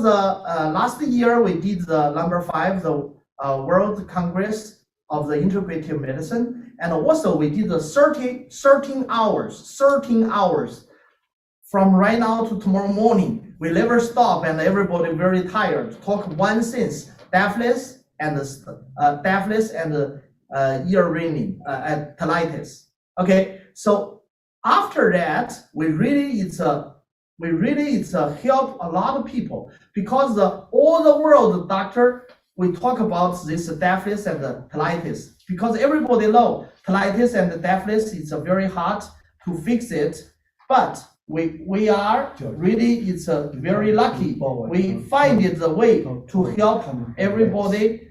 last year we did the number 5, the World Congress of the Integrative Medicine, and also we did the 13 hours from right now to tomorrow morning. We never stop, and everybody very tired. Talk one sense, deafness and ear ringing, and tinnitus. Okay, so after that, we really help a lot of people, because all the world doctor we talk about this deafness and the tinnitus, because everybody know tinnitus and the deafness is very hard to fix it, but we are really, it's very lucky. We find it the way to help everybody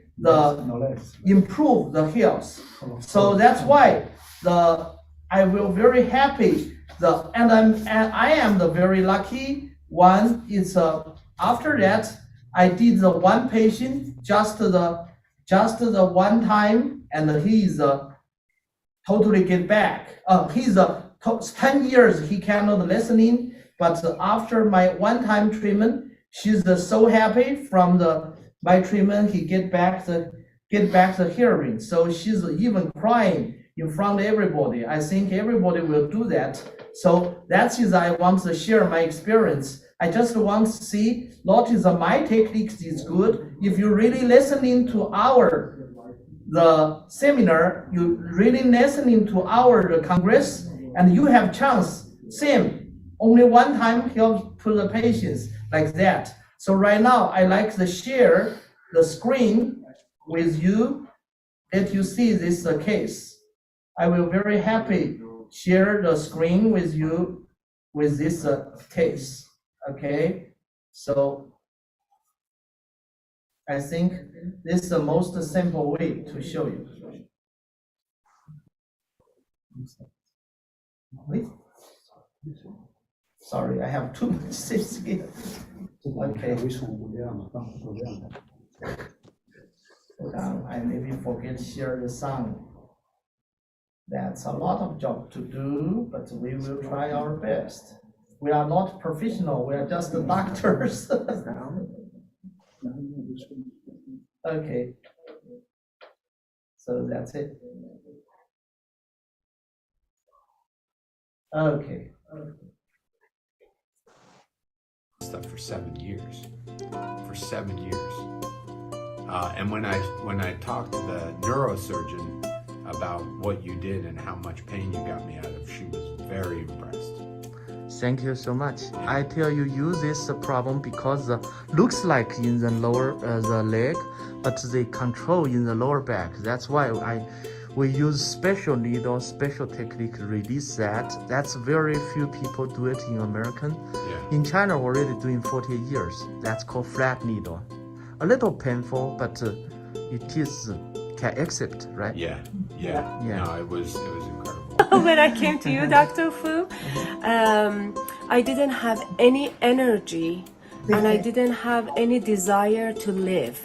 improve the health. So that's why I will very happy I am the very lucky one. Is after that I did the one patient just the one time, and he is totally get back. He's 10 years he cannot listening, but after my one-time treatment, she's so happy from my treatment. He get back the hearing. So she's even crying in front of everybody. I think everybody will do that. So that is I want to share my experience. I just want to see not is my techniques is good. If you really listening to the seminar, you really listening to the Congress, and you have chance, same, only one time help to the patients like that. So right now, I like to share the screen with you, that you see this case. I will very happy share the screen with you with this case, okay? So I think this is the most simple way to show you. Wait. Sorry, I have too much things here. Okay. I maybe forget to share the sound. That's a lot of job to do, but we will try our best. We are not professional, we are just the doctors. Okay. So that's it. Okay. Stuff for 7 years. And when I talked to the neurosurgeon about what you did and how much pain you got me out of, she was very impressed. Thank you so much. I tell you, use this problem because looks like in the lower the leg, but they control in the lower back. That's why we use special needle, special technique to release that. That's very few people do it in American. Yeah. In China, we're already doing 40 years. That's called flat needle. A little painful, but it is can accept, right? Yeah. No, it was incredible. When I came to you, Dr. Fu, I didn't have any energy and I didn't have any desire to live.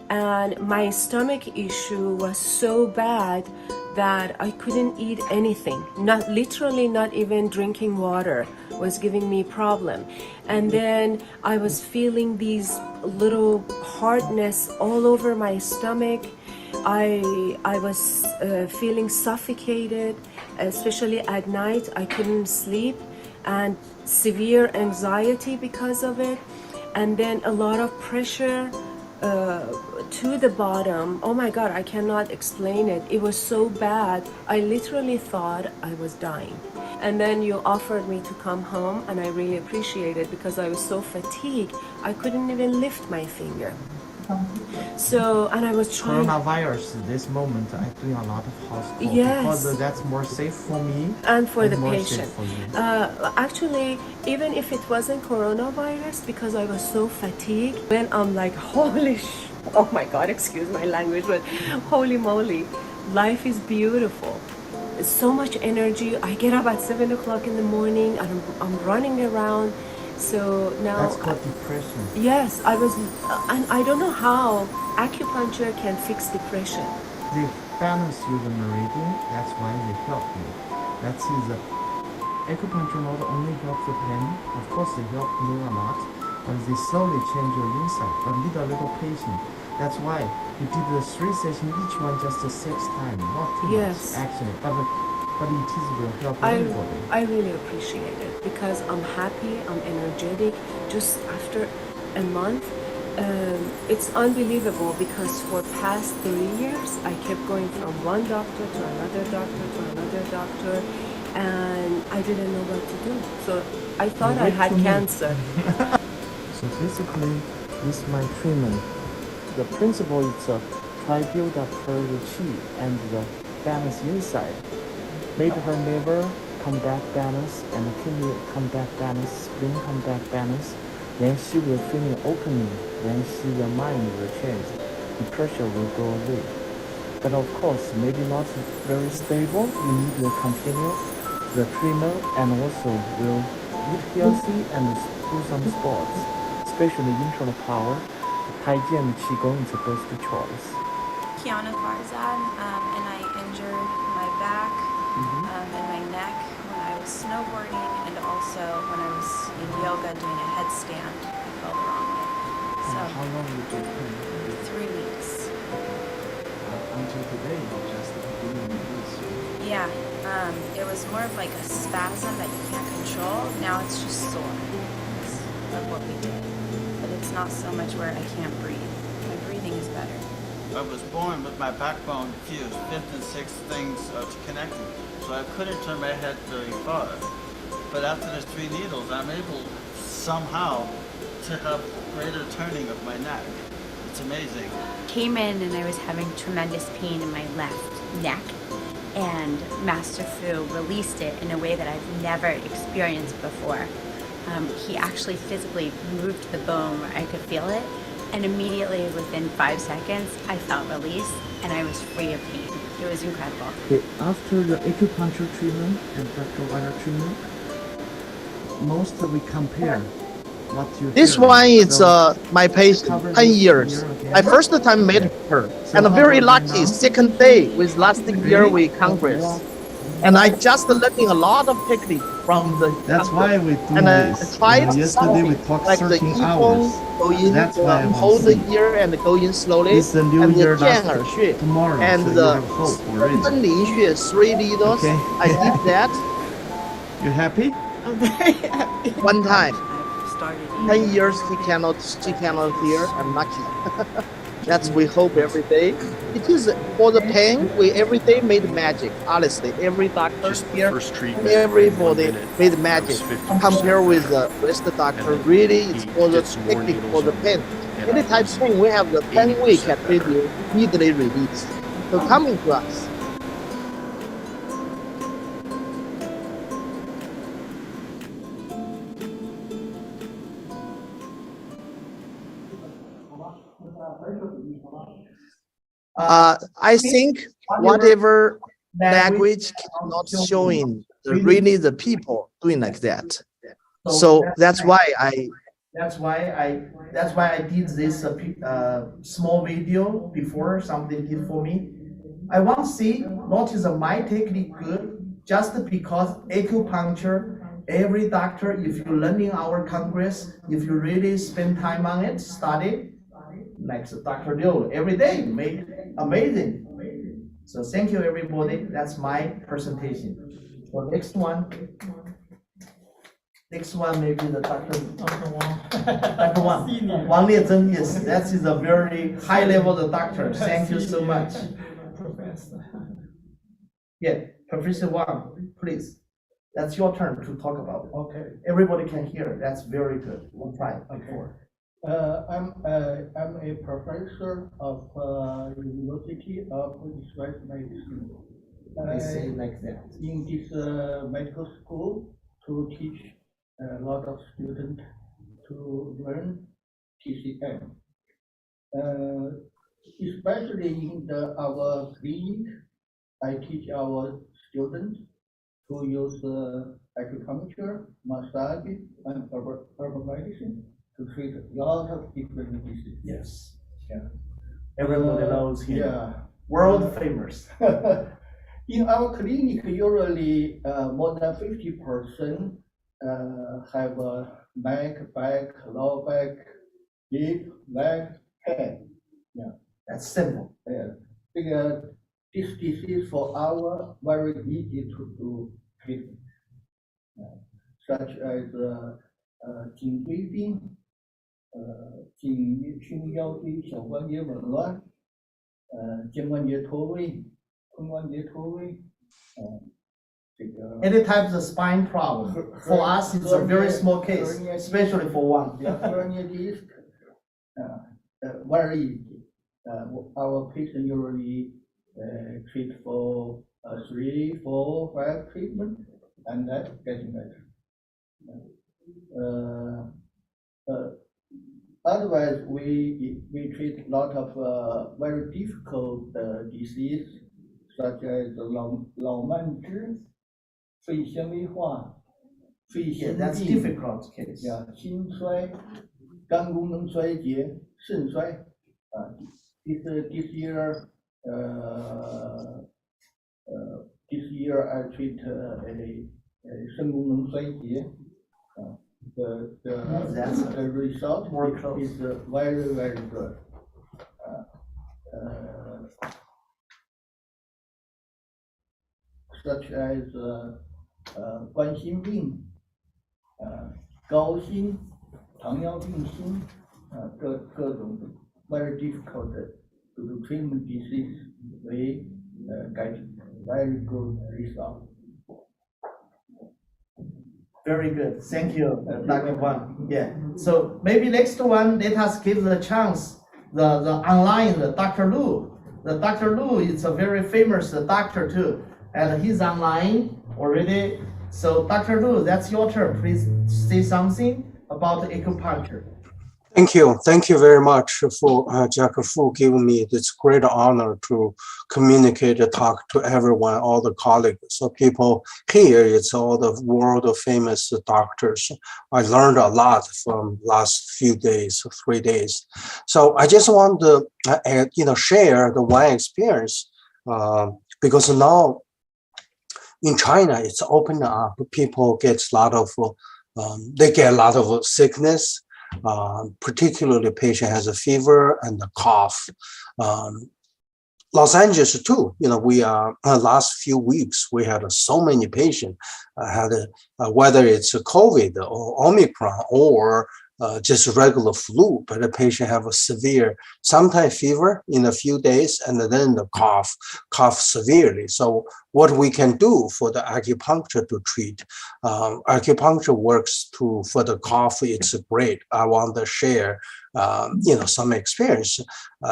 And my stomach issue was so bad that I couldn't eat anything. Not literally, not even drinking water was giving me problem. And then I was feeling these little hardness all over my stomach. I was feeling suffocated, especially at night. I couldn't sleep, and severe anxiety because of it. And then a lot of pressure to the bottom. Oh my God, I cannot explain it. It was so bad. I literally thought I was dying. And then you offered me to come home, and I really appreciate it because I was so fatigued. I couldn't even lift my finger. So, and I was trying. Coronavirus, this moment, I'm doing a lot of hospital Yes. because that's more safe for me And for the more patient. safe for you. Actually, even if it wasn't coronavirus, because I was so fatigued, then I'm like, oh my God, excuse my language, but holy moly, life is beautiful. So much energy. I get up at 7 o'clock in the morning and I'm running around. So now. That's called depression. Yes, I was, and I don't know how acupuncture can fix depression. They balance you the meridian, that's why they help you. That's the acupuncture not only help the pain, of course they help me a lot, but they slowly change your inside, but need a little patience. That's why you did the 3 sessions, each one just 6 times, not too Yes. much actually, but it is will help everybody. I really appreciate it because I'm happy, I'm energetic. Just after a month, it's unbelievable because for past 3 years, I kept going from one doctor to another doctor to another doctor, and I didn't know what to do. So I thought I had cancer. So basically, with my treatment, the principle is try build up her the chi and the balance inside. Made her liver come back balance and the kidney come back balance, spleen come back balance. Then she will feel opening. Then the mind will change. The pressure will go away. But of course, maybe not very stable. You need to continue the treatment and also will eat healthy and do some sports, especially internal power. Taijian and Qigong is the best choice. Kiana Farzad, and I injured my back and my neck when I was snowboarding, and also when I was in yoga doing a headstand. I fell the wrong way. So How long did you train? 3 weeks. Until today, just beginning of this. Yeah, it was more of like a spasm that you can't control. Now it's just sore of what we did. But it's not so much where I can't breathe. My breathing is better. I was born with my backbone fused, 5th and 6th things connected, so I couldn't turn my head very far. But after the 3 needles, I'm able somehow to have greater turning of my neck. It's amazing. Came in and I was having tremendous pain in my left neck, and Master Fu released it in a way that I've never experienced before. He actually physically moved the bone where I could feel it, and immediately within 5 seconds I felt release and I was free of pain. It was incredible. Okay, after the acupuncture treatment and electroviolet treatment, most we compare what you This feel. one is So, my patient, cover 10 this years. here, okay? I first time met her, So and how very about lucky, now? 2nd day with last year Really? we congress. And I just learning a lot of technique from the That's why we do and I this. tried Yesterday we something talked like the 13 Yifeng, hours. go in, That's why I want hold the to see. ear and go in slowly, It's the new and the year last 剑耳穴 tomorrow, and so you the have hope already. 分灵穴 3 needles. Okay. I did that You happy? I'm very happy. one time. I've started 10 years she cannot hear. I'm lucky. That's we hope every day. It is for the pain. We every day made magic. Honestly, every doctor here, everybody made magic. Compare with the rest of the doctor, really, it's for the technique for the pain. Anytime pain, we have the 10 week at radio immediately release. So coming to us. I think whatever language cannot showing really the people doing like that. So that's why I did this small video before something did for me. I want to see not is my technique good just because acupuncture. Every doctor, if you learning our Congress, if you really spend time on it, study, like Dr. Liu, every day, made amazing. So thank you, everybody. That's my presentation. So next one maybe the Dr. Wang. Wang Liezhen, yes, that is a very high level of doctor. Thank you so much. Yeah, Professor Wang, please. That's your turn to talk about it. Okay. Everybody can hear. That's very good. We'll try before. I'm a professor of University of Israel Medicine. I say like that. In this medical school to teach a lot of students to learn TCM. Especially in our clinic, I teach our students to use acupuncture, massage, and herbal medicine to treat a lot of different diseases. Yes. Yeah. Everybody knows here. Yeah. World famous. In our clinic, usually more than 50% have neck, back, lower back, hip, leg, head. Yeah. That's simple. Yeah. Because this disease for our very easy to do treatment, such as 颈椎病、胸腰椎小关节紊乱、肩关节脱位、髋关节脱位，这个 Any types of spine problem. For us, it's a very small case, especially for one. hernia disc, very easy. Our patient usually treat for 3, 4, 5 treatment, and that's getting better. Otherwise, we treat a lot of very difficult disease, such as 老慢支、肺纤维化、肺心 That's 病 difficult case. 心衰、肝功能衰竭、肾衰This year I treat a 肾功能衰竭。The result is very, very good. Such as 冠心病、高心、糖尿病心，各种 very difficult to treatment disease, we get very good result. Very good. Thank you, Dr. Wang. Yeah. So maybe next one, let us give the chance the online the Dr. Lu. The Dr. Lu is a very famous doctor too, and he's online already. So Dr. Lu, that's your turn. Please say something about acupuncture. Thank you very much for Jack Fu giving me this great honor to communicate and talk to everyone, all the colleagues. So people here, it's all the world famous doctors. I learned a lot from last few days, 3 days. So I just want to share the one experience because now in China it's open up. People get a lot of sickness. Particularly patient has a fever and a cough. Los Angeles too, we are last few weeks, we had so many patients had whether it's COVID or Omicron or just regular flu, but the patient have a severe, sometimes fever in a few days, and then the cough severely. So what we can do for the acupuncture to treat, acupuncture works for the cough. It's great. I want to share, some experience.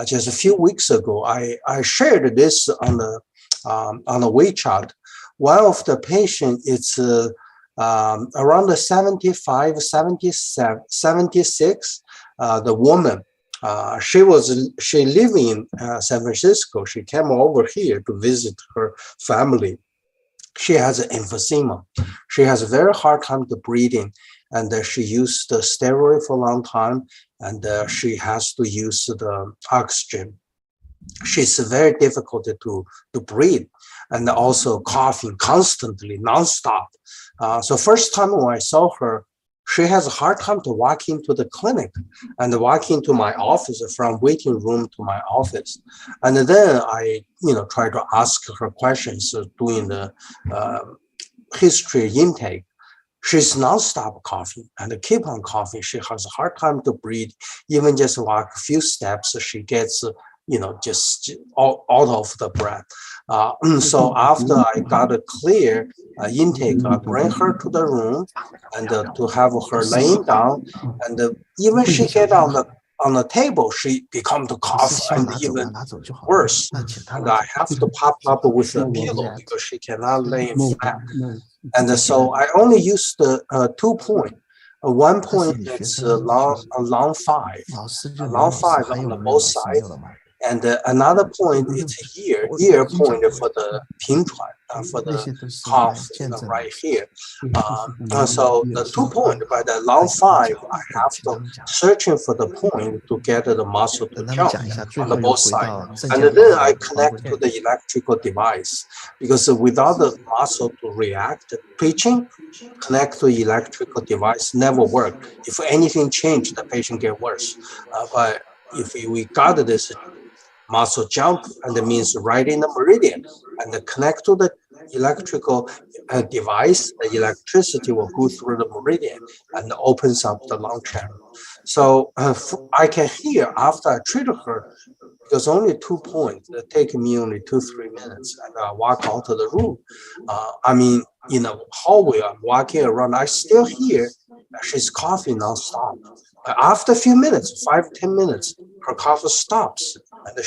Just a few weeks ago, I shared this on the WeChat. One of the patient, it's around the 75, 77, 76, the woman, she lived in San Francisco. She came over here to visit her family. She has an emphysema. She has a very hard time to breathing, and she used the steroid for a long time, and she has to use the oxygen. She's very difficult to breathe, and also coughing constantly, nonstop. So first time when I saw her, she has a hard time to walk into the clinic and walk into my office, from waiting room to my office. And then I, try to ask her questions, doing the history intake. She's nonstop coughing and keep on coughing. She has a hard time to breathe. Even just walk a few steps, she gets just out of the breath. So after I got a clear intake, I bring her to the room and to have her laying down. And even she get on the table, she become to cough and even worse. And I have to pop up with a pillow because she cannot lay flat. And so I only use the 2 point. 1 point it's long 5 on the both sides. And another point is ear point for the 平喘, for the cough right here. So the 2 point, by the long 5, I have to searching for the point to get the muscle to jump on the both sides. And then I connect to the electrical device, because without the muscle to react, pitching, connect to electrical device never work. If anything change, the patient get worse. But if we got this muscle jump, and it means right in the meridian, and connect to the electrical device, the electricity will go through the meridian and opens up the lung channel. So I can hear after I treated her, because only 2 points, it take me only 2-3 minutes, and I walk out of the room. In the hallway, I'm walking around, I still hear she's coughing nonstop. After a few minutes, 5-10 minutes, her cough stops. And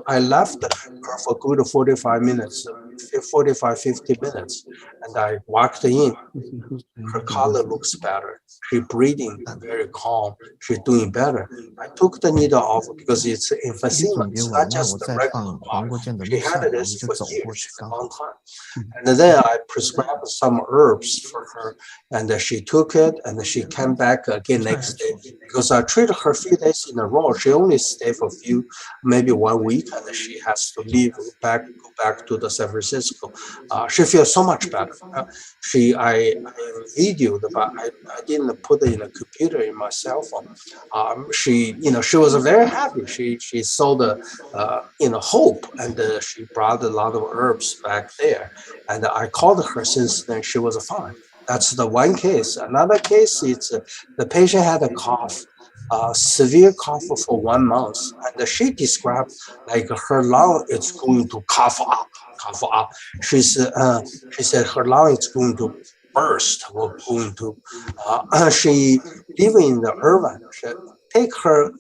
I left her for good 45 minutes, 45-50 minutes. And I walked in. Her color looks better. She's breathing very calm. She's doing better. I took the needle off because it's emphysema. It's not just the regular cough. She had this for years, for a long time. And then I prescribed some herbs for her, and she took it, and she came back again next day. Because I treated her a few days in a row. She only stayed for maybe 1 week, and she has to go back to the San Francisco. She feels so much better. I videoed, but I didn't put it in a computer in my cell phone. She was very happy. She saw the hope, and she brought a lot of herbs back there. And I called her since then. She was fine. That's the one case. Another case is the patient had a cough, severe cough for 1 month, and she described like her lung is going to cough up. She said her lung is going to burst. Or going to. She living in the urban. Take her,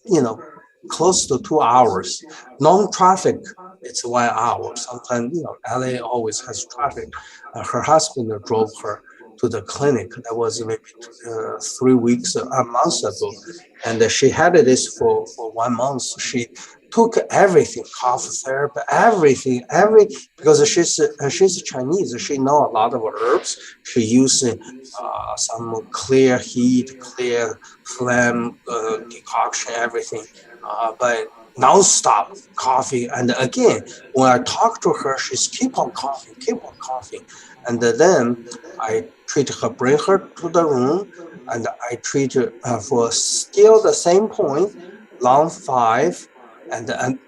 close to 2 hours. Non-traffic, it's 1 hour. Sometimes, LA always has traffic. Her husband drove her to the clinic. That was maybe 3 weeks, a month ago. And she had this for 1 month. She took everything, cough therapy, everything, because she's Chinese. She know a lot of herbs. She using some clear heat, clear flame decoction, everything. But non-stop coughing. And again, when I talk to her, she's keep on coughing. And then I treat her, bring her to the room, and I treat her for still the same point, long 5, and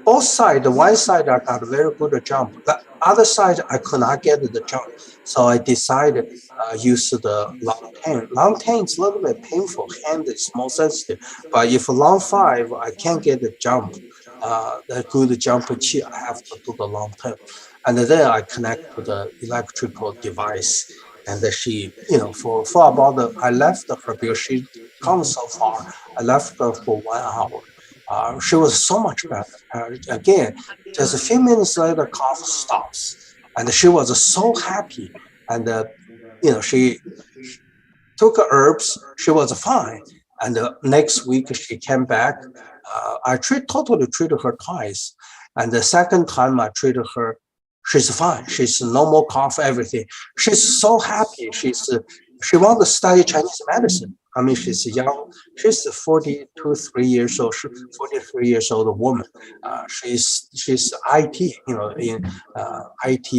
both sides, one side I got a very good jump. The other side I could not get the jump, so I decided use the long 10. Long 10 is a little bit painful. Hand is more sensitive, but if long 5 I can't get the jump, the good jump chi, I have to do the long 10, and then I connect to the electrical device. And she, for about I left her because she comes so far. I left her for 1 hour. She was so much better. Again, just a few minutes later, cough stops, and she was so happy. And she took herbs. She was fine. And next week she came back. I totally treated her twice, and the second time I treated her, she's fine. She's no more cough, everything. She's so happy. She wants to study Chinese medicine. I mean, she's young. She's 43 years old. 43 years old woman. She's IT, in IT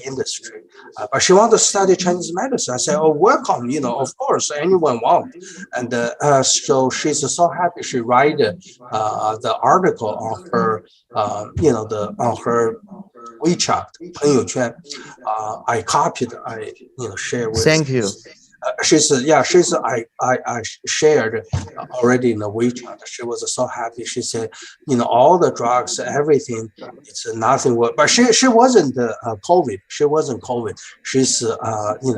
industry. But she wants to study Chinese medicine. I said, "Oh, welcome. Of course, anyone want." And so she's so happy. She write the article on her, on her WeChat 朋友圈. I copied. I share with. Thank you. I shared already in the WeChat. She was so happy. She said, all the drugs, everything, it's nothing. But she wasn't COVID. She wasn't COVID. She's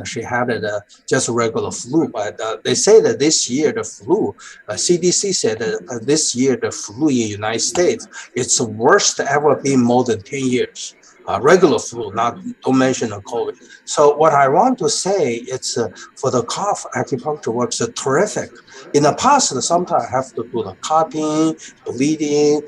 she had just regular flu. But they say that this year the flu, CDC said that this year the flu in the United States, it's the worst ever been more than 10 years. Regular flu, don't mention the COVID. So what I want to say, it's for the cough, acupuncture works terrific. In the past, sometimes I have to do the cupping, bleeding,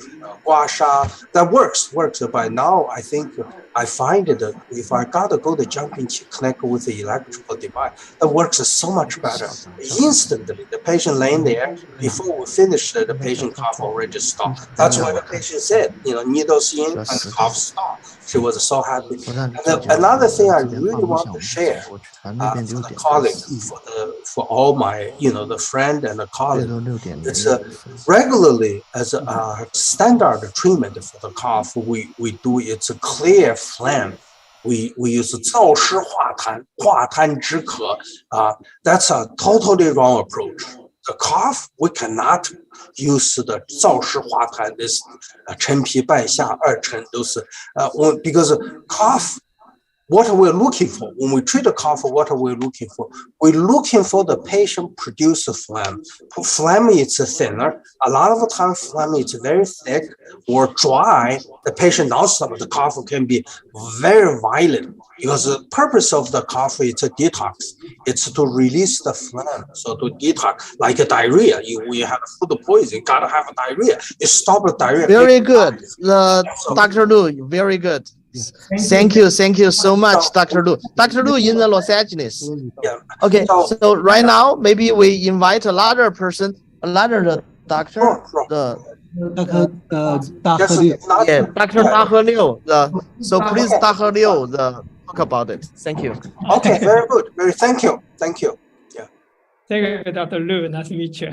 gua sha. That works. But now I think I find that if I gotta go to jumping to connect with the electrical device, that works so much better. Instantly, the patient laying there, before we finish, the patient cough already stopped. That's what the patient said, needles in and cough stop. She was so happy. And another thing I really want to share for the colleague, for all my, the friend and the colleague, it's regularly as a standard treatment for the cough, we do, it's a clear phlegm. We use 燥湿化痰, 化痰止咳. That's a totally wrong approach. The cough, we cannot use the 燥湿化痰, this 陈皮败下二陈都是 because cough, what are we looking for? When we treat a cough, what are we looking for? We're looking for the patient produce phlegm. Phlegm is thinner. A lot of the time, phlegm is very thick or dry. The patient also, the cough can be very violent because the purpose of the cough is a detox. It's to release the phlegm. So to detox, like a diarrhea, we have food poisoning, you gotta have a diarrhea. You stop the diarrhea. Very good. Dr. Lu, very good. Thank you so much, Dr. Lu. Dr. Lu in the Los Angeles. Yeah. Okay, so right now, maybe we invite another person, another doctor. Dr. Yeah, Dr. Dr. Liu. So please, Dr. Liu, talk about it. Thank you. Okay, very good. Thank you. Yeah. Thank you, Dr. Lu. Nice to meet you.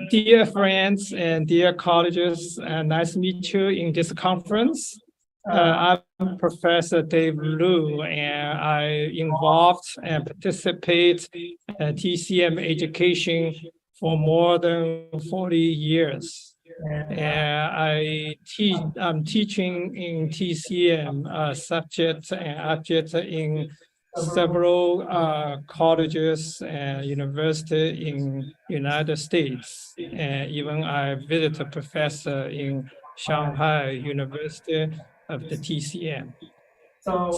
Dear friends and dear colleagues, nice to meet you in this conference. I'm Professor Dave Lu, and I involved and participate in TCM education for more than 40 years. And I'm teaching in TCM subjects and objects in several colleges and universities in United States. And even I visited a professor in Shanghai University of the TCM. So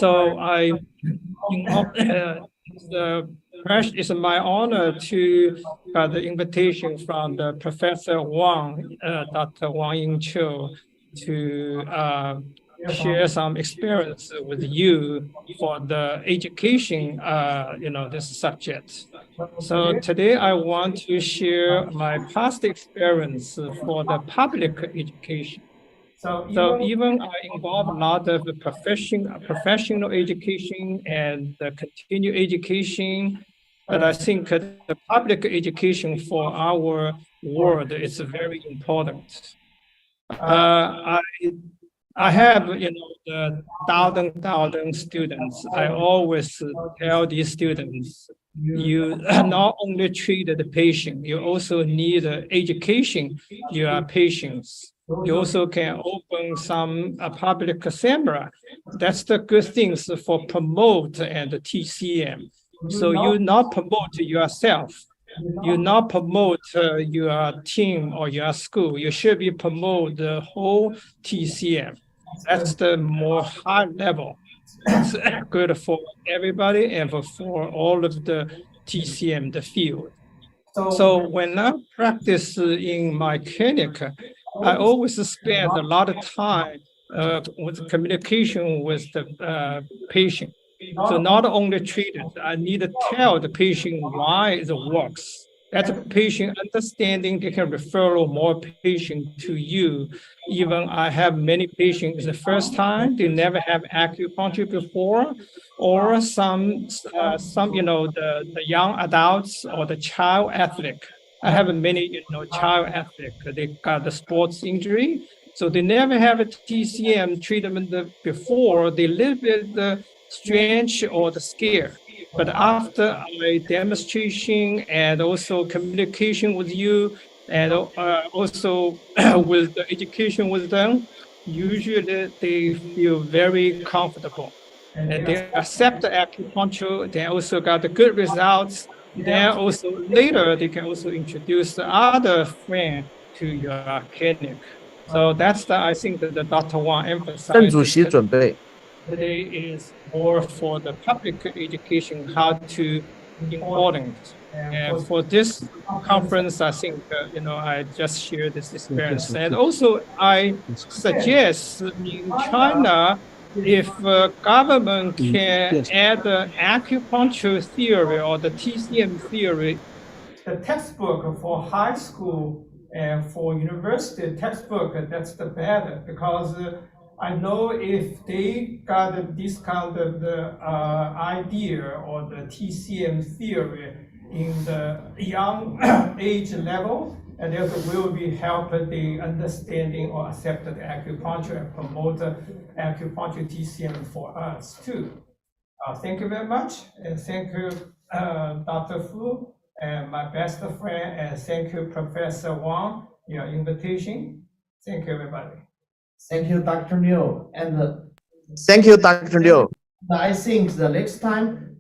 it's my honor to have the invitation from the Professor Wang, Dr. Wang Yingqiu, to share some experience with you for the education, this subject. So today I want to share my past experience for the public education. So even I involve a lot of the professional education and the continued education, but I think the public education for our world is very important. I have, the thousand students. I always tell these students, you not only treat the patient, you also need education your patients. You also can open some public seminar. That's the good things for promote and TCM. So you not promote yourself. You not promote your team or your school. You should be promote the whole TCM. That's the more high level. It's good for everybody and for all of the TCM, the field. So when I practice in my clinic, I always spend a lot of time with communication with the patient. So not only treat it, I need to tell the patient why it works. That's a patient understanding, they can refer more patient to you. Even I have many patients the first time, they never have acupuncture before, or some the young adults or the child athlete. I have many, child athlete, they got the sports injury, so they never have a TCM treatment before, they little bit strange or the scare. But after a demonstration and also communication with you, and also with the education with them, usually they feel very comfortable. And they accept the acupuncture, they also got the good results. Then also later, they can also introduce the other friend to your clinic. So that's I think that the Dr. Wang emphasized today is more for the public education, how to important. And for this conference, I think, I just share this experience. And also I suggest in China, if government can add the acupuncture theory or the TCM theory, the textbook for high school and for university textbook, that's the better, because I know if they got this kind of the idea or the TCM theory in the young age level, and it will be help the understanding or accept the acupuncture and promote acupuncture TCM for us too. Thank you very much, and thank you, Dr. Fu, and my best friend, and thank you, Professor Wang, your invitation. Thank you, everybody. Thank you, Dr. Liu. And thank you, Dr. Liu. I think the next time,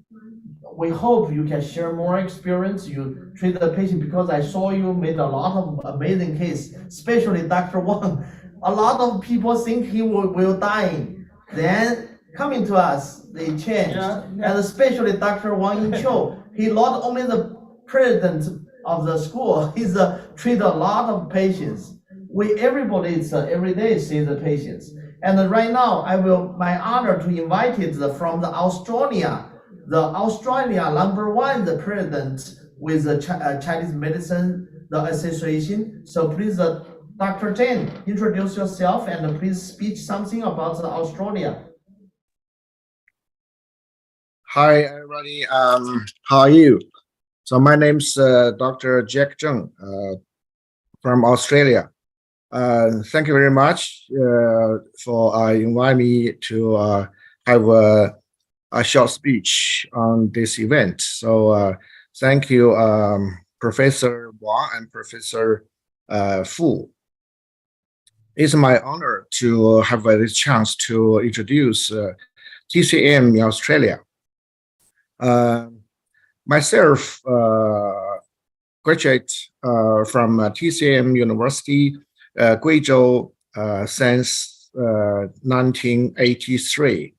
we hope you can share more experience. You treat the patient, because I saw you made a lot of amazing case, especially Dr. Wang. A lot of people think he will die. Then coming to us, they changed. And especially Dr. Wang Yinqiu, he not only the president of the school, he's treat a lot of patients. Everybody is every day see the patients. And right now, my honor to invite it from the Australia #1, the president with the Chinese Medicine, the association. So please, Dr. Chen, introduce yourself and please speak something about Australia. Hi, everybody. How are you? So my name's Dr. Jack Zheng from Australia. Thank you very much for inviting me to have a short speech on this event. So thank you, Professor Wang and Professor Fu. It's my honor to have this chance to introduce TCM in Australia. Myself graduate from TCM University, Guizhou, since 1983.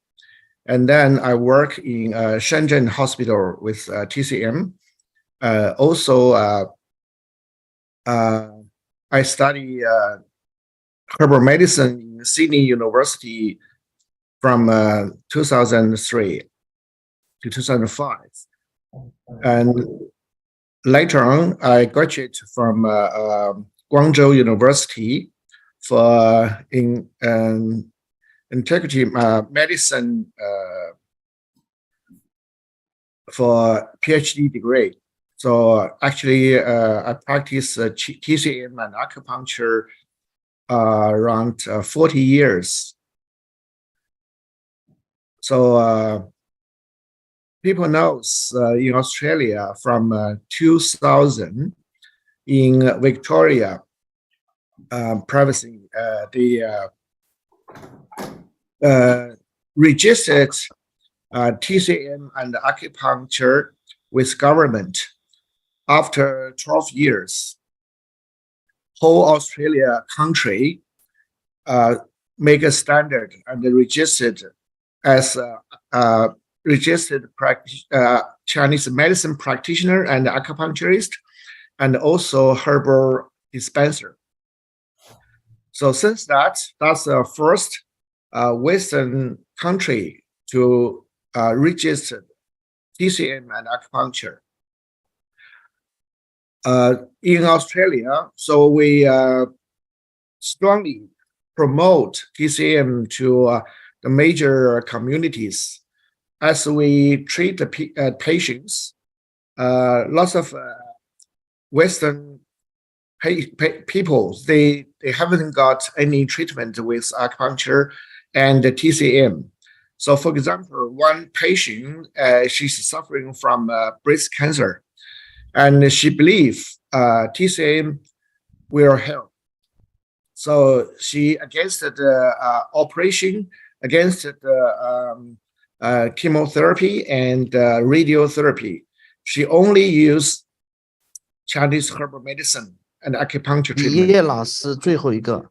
And then I work in Shenzhen Hospital with TCM. Also, I study herbal medicine in Sydney University from 2003 to 2005. And later on, I graduated from Guangzhou University for integrative medicine for PhD degree. So actually, I practice TCM and acupuncture around 40 years. So people knows in Australia from 2000 in Victoria, privacy, the registered TCM and acupuncture with government. After 12 years, whole Australia country make a standard and registered as registered Chinese medicine practitioner and acupuncturist, and also herbal dispenser. So since that's the first Western country to register TCM and acupuncture. In Australia, so we strongly promote TCM to the major communities as we treat the patients. Lots of Western people, they haven't got any treatment with acupuncture and TCM. So for example, one patient, she's suffering from breast cancer, and she believes TCM will help. So she against the operation, against the chemotherapy and radiotherapy. She only used Chinese herbal medicine and acupuncture treatment. 叶老师最后一个。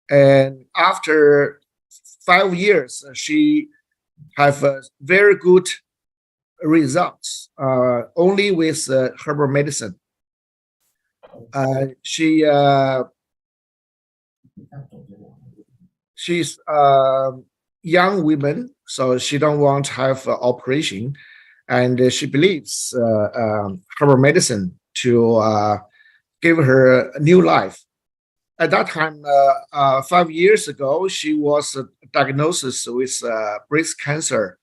And after 5 years, she have very good results only with herbal medicine. She's young woman, so she don't want to have operation, and she believes herbal medicine to give her a new life. At that time, 5 years ago, she was diagnosed with breast cancer,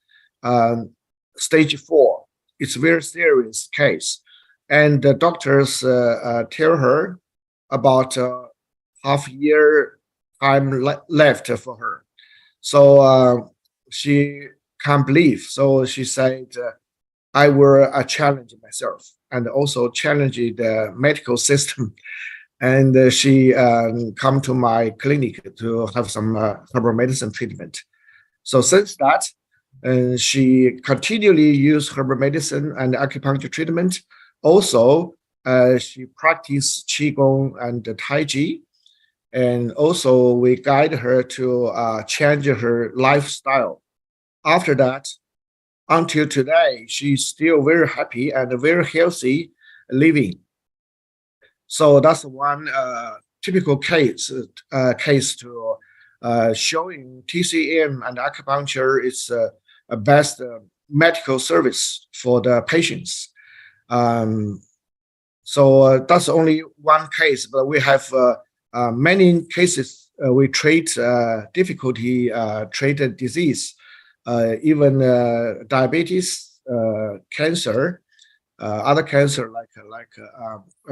stage 4. It's a very serious case, and the doctors tell her about half year time left for her. So she can't believe. So she said, I will challenge myself and also challenge the medical system. And she come to my clinic to have some herbal medicine treatment. So since that, she continually use herbal medicine and acupuncture treatment. Also, she practiced Qigong and Tai Chi. And also we guide her to change her lifestyle. After that, until today, she's still very happy and very healthy living. So that's one typical case to showing TCM and acupuncture is a best medical service for the patients. So that's only one case, but we have many cases. We treat difficulty treated disease, even diabetes, cancer. Other cancer like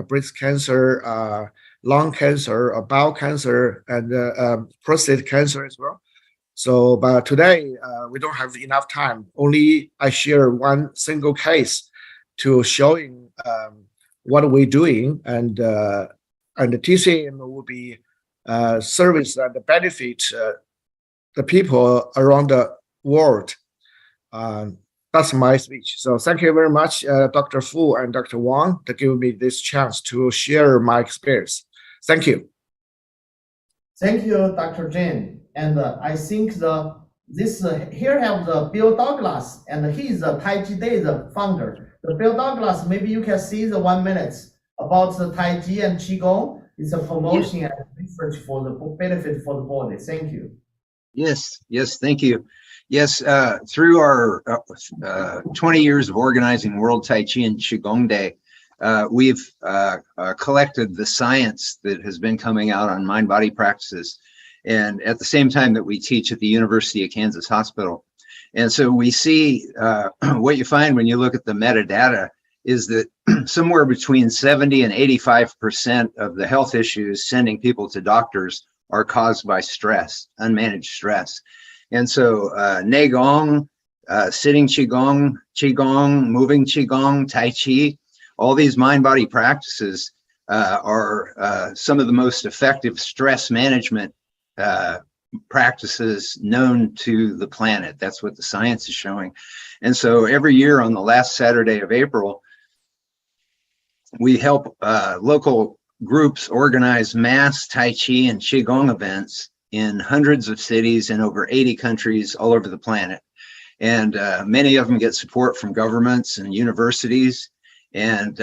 breast cancer, lung cancer, or bowel cancer, and prostate cancer as well. So, but today we don't have enough time. Only I share one single case to showing what we're doing, and the TCM will be service and benefit the people around the world. That's my speech. So thank you very much, Dr. Fu and Dr. Wang, to give me this chance to share my experience. Thank you. Thank you, Dr. Jin. And I think here have the Bill Douglas, and he is the Tai Chi Day, the founder. The Bill Douglas, maybe you can see the 1 minute about the Tai Chi and Qigong. It's a promotion and research for the benefit for the body. Thank you. Yes, thank you. Yes, through our 20 years of organizing World Tai Chi and Qigong Day, we've collected the science that has been coming out on mind-body practices, and at the same time that we teach at the University of Kansas Hospital. And so we see what you find when you look at the metadata is that somewhere between 70 and 85% of the health issues sending people to doctors are caused by stress, unmanaged stress. And so Neigong, sitting Qigong, Qigong, moving Qigong, Tai Chi, all these mind-body practices are some of the most effective stress management practices known to the planet. That's what the science is showing. And so every year on the last Saturday of April, we help local groups organize mass Tai Chi and Qigong events in hundreds of cities in over 80 countries all over the planet. And many of them get support from governments and universities. And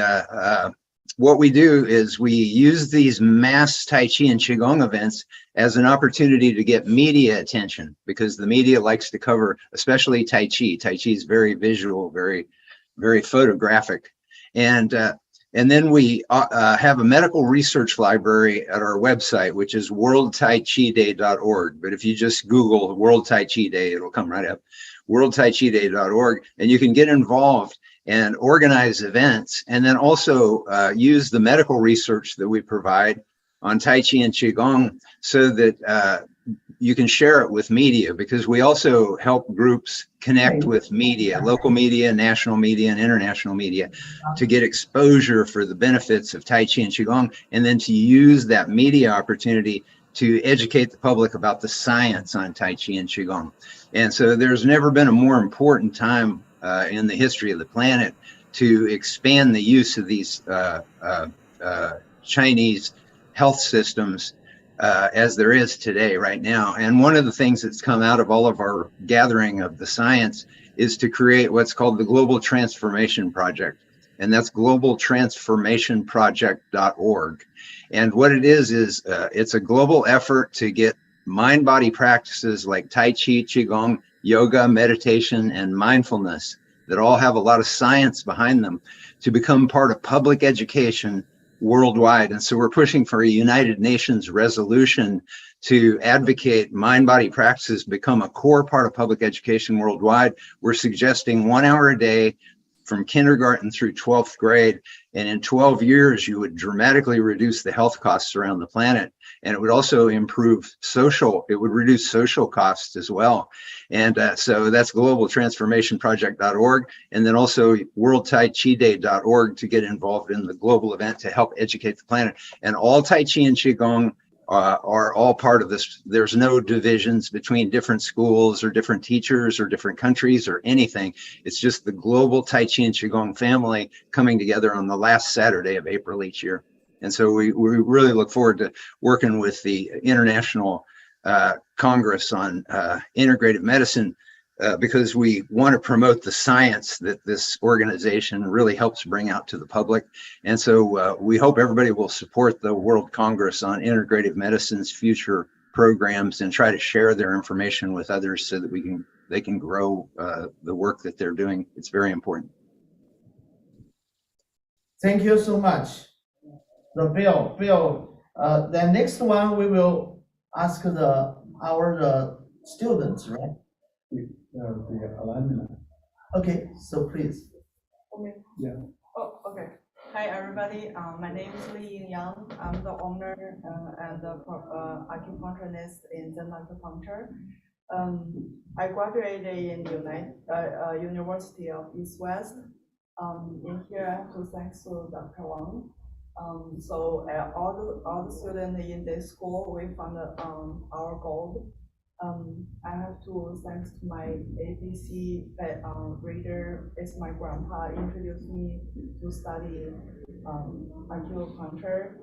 what we do is we use these mass Tai Chi and Qigong events as an opportunity to get media attention, because the media likes to cover, especially Tai Chi. Tai Chi is very visual, very, very photographic. And then we have a medical research library at our website, which is worldtaichiday.org. But if you just Google World Tai Chi Day, it'll come right up, worldtaichiday.org, and you can get involved and organize events, and then also use the medical research that we provide on Tai Chi and Qigong so that you can share it with media, because we also help groups connect with media, local media, national media, and international media, to get exposure for the benefits of Tai Chi and Qigong, and then to use that media opportunity to educate the public about the science on Tai Chi and Qigong. And so there's never been a more important time in the history of the planet to expand the use of these Chinese health systems as there is today, right now. And one of the things that's come out of all of our gathering of the science is to create what's called the Global Transformation Project. And that's globaltransformationproject.org. And what it is it's a global effort to get mind-body practices like Tai Chi, Qigong, yoga, meditation, and mindfulness that all have a lot of science behind them to become part of public education worldwide. And so we're pushing for a United Nations resolution to advocate mind-body practices become a core part of public education worldwide. We're suggesting 1 hour a day from kindergarten through 12th grade. And in 12 years, you would dramatically reduce the health costs around the planet. And it would also improve it would reduce social costs as well. And so that's globaltransformationproject.org. And then also worldtaichiday.org to get involved in the global event to help educate the planet. And all Tai Chi and Qigong are all part of this. There's no divisions between different schools or different teachers or different countries or anything. It's just the global Tai Chi and Qigong family coming together on the last Saturday of April each year. And so we really look forward to working with the International Congress on Integrative Medicine because we want to promote the science that this organization really helps bring out to the public. And so we hope everybody will support the World Congress on Integrative Medicine's future programs and try to share their information with others so that they can grow the work that they're doing. It's very important. Thank you so much. Bill, the next one we will ask our students, right? The alumni. Okay, so please. Yeah. Oh, okay. Hi, everybody. My name is Li Yang. I'm the owner and the acupuncturist in Zen Acupuncture. I graduated in the University of East West. In here, I have to thank to Dr. Wang. So all the students in this school, we found our goal. I have to thanks to my ABC reader. It's my grandpa introduced me to study acupuncture.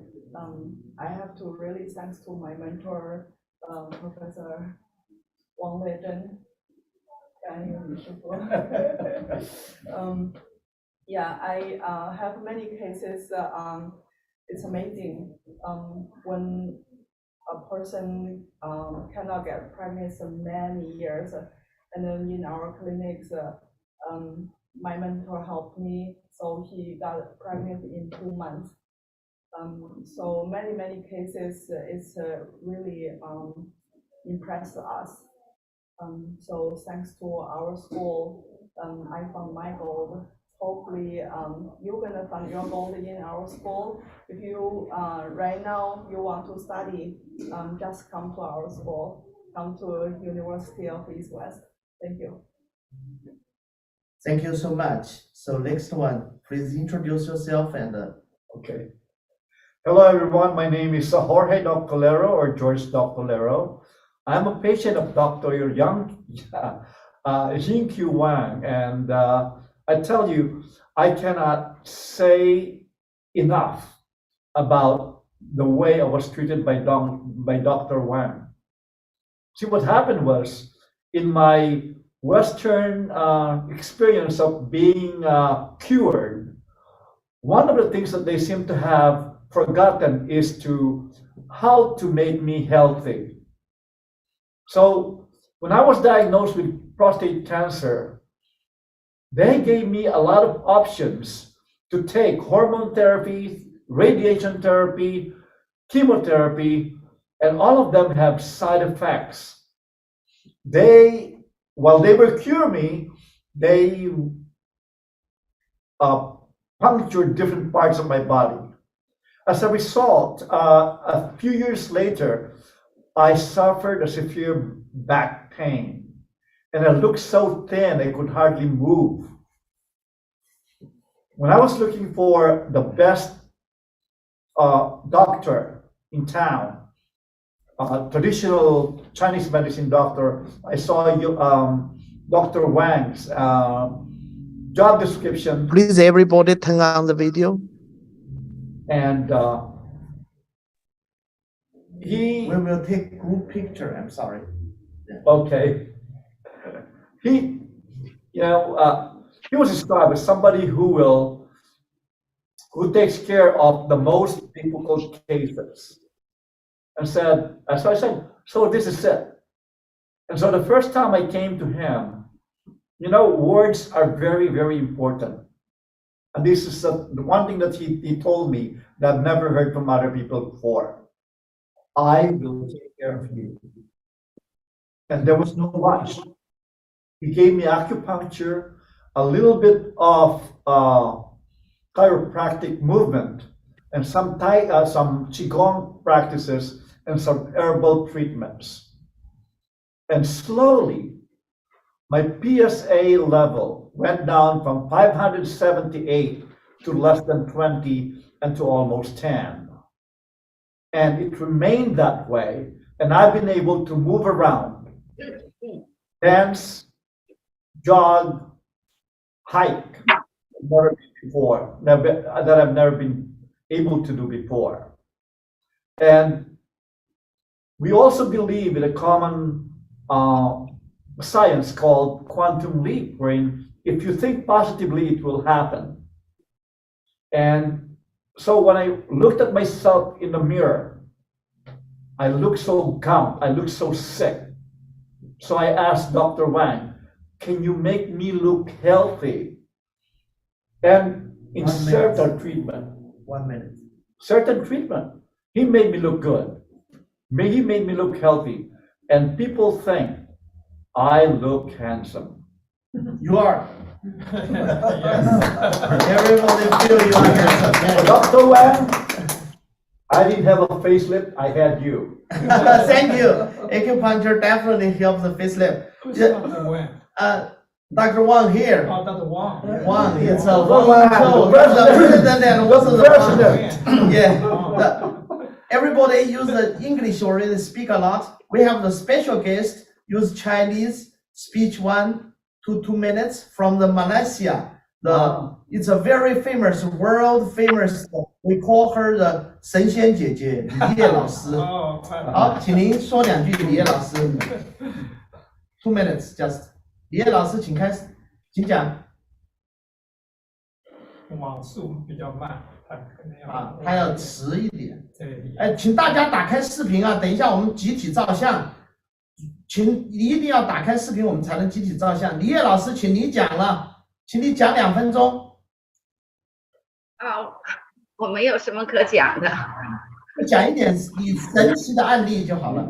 I have to really thanks to my mentor, Professor Wang Weizhen. Yeah, I have many cases. It's amazing when a person cannot get pregnant for many years, and then in our clinics, my mentor helped me, so he got pregnant in 2 months. So many cases, it's really impressed us. So thanks to our school, I found my goal hopefully you're gonna find your goal in our school. If you right now you want to study, just come to our school, come to University of East West. Thank you. Thank you so much. So next one, please introduce yourself and. Okay. Hello, everyone. My name is Jorge Doctolero or George Doctolero. I'm a patient of Dr. Jin-Q Wang, and I tell you, I cannot say enough about the way I was treated by Dr. Wang. See, what happened was, in my Western experience of being cured, one of the things that they seem to have forgotten is how to make me healthy. So when I was diagnosed with prostate cancer, they gave me a lot of options to take: hormone therapy, radiation therapy, chemotherapy, and all of them have side effects. While they were curing me, they punctured different parts of my body. As a result, a few years later, I suffered a severe back pain, and I looked so thin I could hardly move. When I was looking for the best doctor in town, traditional Chinese medicine doctor, I saw Dr. Wang's job description. Please, everybody, turn on the video. And we will take group picture. I'm sorry. Okay. He was described as somebody who takes care of the most difficult cases. And so I said, so this is it. And so the first time I came to him, words are very, very important. And this is the one thing that he told me that I've never heard from other people before. I will take care of you. And there was no rush. He gave me acupuncture, a little bit of chiropractic movement, and some qigong practices, and some herbal treatments. And slowly, my PSA level went down from 578 to less than 20 and to almost 10. And it remained that way, and I've been able to move around, dance, jog, hike, that I've never been able to do before. And we also believe in a common science called quantum leap, wherein if you think positively, it will happen. And so when I looked at myself in the mirror, I looked so gaunt, I looked so sick. So I asked Dr. Wang, can you make me look healthy? And in certain treatment, 1 minute. Certain treatment, he made me look good. He made me look healthy. And people think I look handsome. You are. Everybody feel you are handsome. Dr. Wang, I didn't have a facelift, I had you. Thank you. Acupuncture definitely helps the facelift. Dr. Wang here. Oh, Dr. Wang. Wang, it's a Wang show. The president and also the president. Yeah. Everybody use the English already, speak a lot. We have the special guest use Chinese, speech 1 to 2 minutes from the Malaysia. It's a very famous, world famous. We call her the 神仙姐姐李叶老师。好，请您说2句，李叶老师。2 minutes just. 李叶老师，请开始，请讲。网速比较慢，他可能要他要迟一点。对。哎，请大家打开视频啊！等一下我们集体照相，请你一定要打开视频，我们才能集体照相。李叶老师，请你讲了，请你讲2分钟。我没有什么可讲的。讲一点你神奇的案例就好了。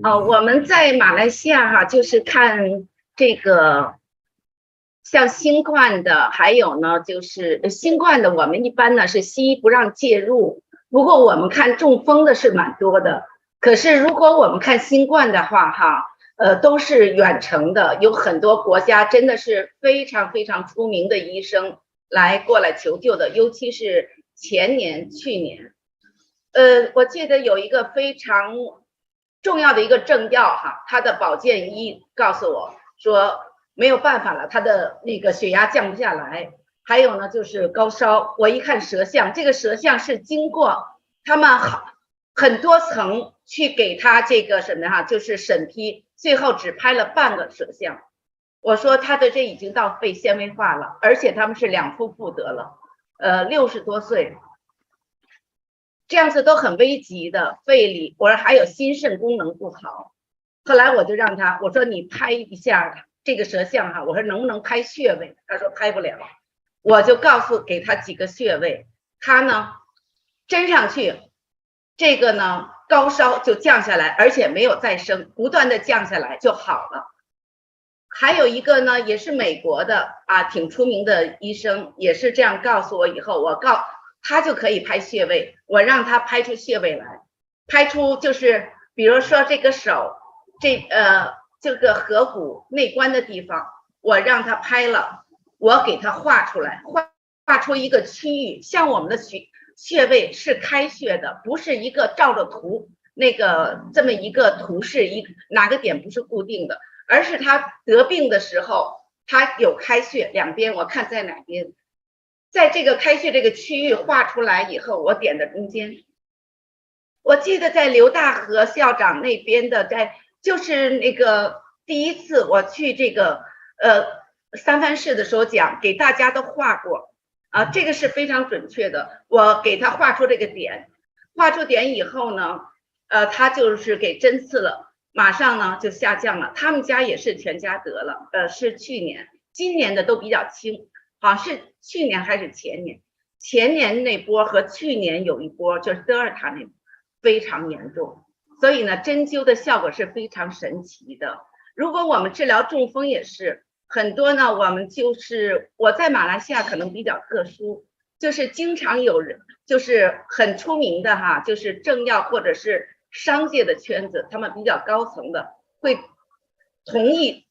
我们在马来西亚就是看这个像新冠的，还有呢就是新冠的，我们一般呢是西医不让介入。不过我们看中风的是蛮多的，可是如果我们看新冠的话，都是远程的，有很多国家真的是非常非常出名的医生过来求救的，尤其是前年、去年。我记得有一个非常重要的一个政要他的保健医告诉我说没有办法了，他的那个血压降不下来。还有呢，就是高烧。我一看舌象，这个舌象是经过他们很多层去给他这个什么就是审批，最后只拍了半个舌象。我说他的这已经到肺纤维化了，而且他们是两夫妇得了，60多岁，这样子都很危急的肺里。我说还有心肾功能不好。后来我就让他，我说你拍一下这个舌象我说能不能拍穴位？他说拍不了。我就给他几个穴位，他呢针上去，这个呢高烧就降下来，而且没有再升，不断的降下来就好了。还有一个呢也是美国的挺出名的医生，也是这样告诉我以后，他就可以拍穴位，我让他拍出穴位来，拍出就是比如说这个手这个合谷内关的地方，我让他拍了。我给他画出来，画出一个区域，像我们的穴位是开穴的，不是一个照着图这么一个图示，哪个点不是固定的，而是他得病的时候，他有开穴，两边我看在哪边，在这个开穴这个区域画出来以后，我点在中间。我记得在刘大和校长那边的，就是那个第一次我去这个三藩市的时候讲，给大家都画过这个是非常准确的。我给他画出这个点，画出点以后呢，他就是给针刺了，马上呢就下降了。他们家也是全家得了，是去年，今年的都比较轻，好像是去年还是前年，前年那波和去年有一波就是德尔塔那非常严重，所以呢针灸的效果是非常神奇的。如果我们治疗中风也是。很多呢，我在马来西亚可能比较特殊，就是经常有人就是很出名的就是政要或者是商界的圈子，他们比较高层的会同意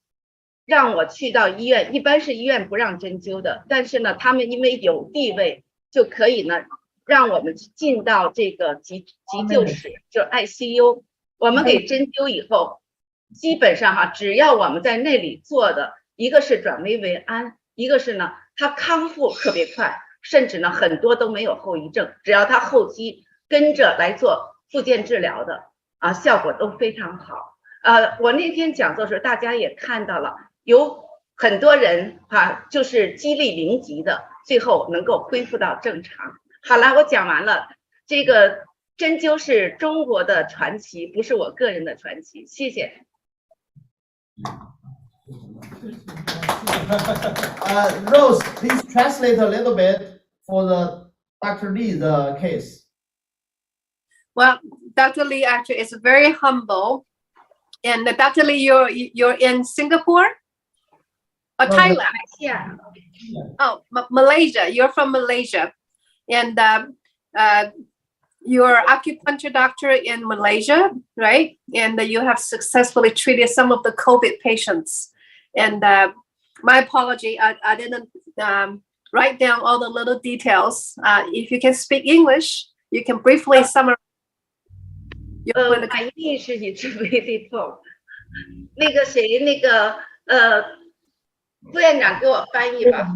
让我去到医院，一般是医院不让针灸的，但是呢，他们因为有地位，就可以呢让我们进到这个急救室，就是 ICU， 我们给针灸以后，基本上只要我们在那里做的。一个是转危为安，一个是呢，他康复特别快，甚至呢很多都没有后遗症，只要他后期跟着来做复健治疗的效果都非常好。我那天讲座时大家也看到了，有很多人就是肌力零级的，最后能够恢复到正常。好了，我讲完了。这个针灸是中国的传奇，不是我个人的传奇。谢谢。Rose, please translate a little bit for the Dr. Lee the case. Well, Dr. Lee actually is very humble, and Dr. Lee, you're in Singapore or Thailand? Yeah. Oh, Malaysia. You're from Malaysia, and you're acupuncture doctor in Malaysia, right? And you have successfully treated some of the COVID patients. And my apology, I didn't write down all the little details. If you can speak English, you can briefly summarize. 满意是你治胃的痛。那个谁，副院长给我翻译吧。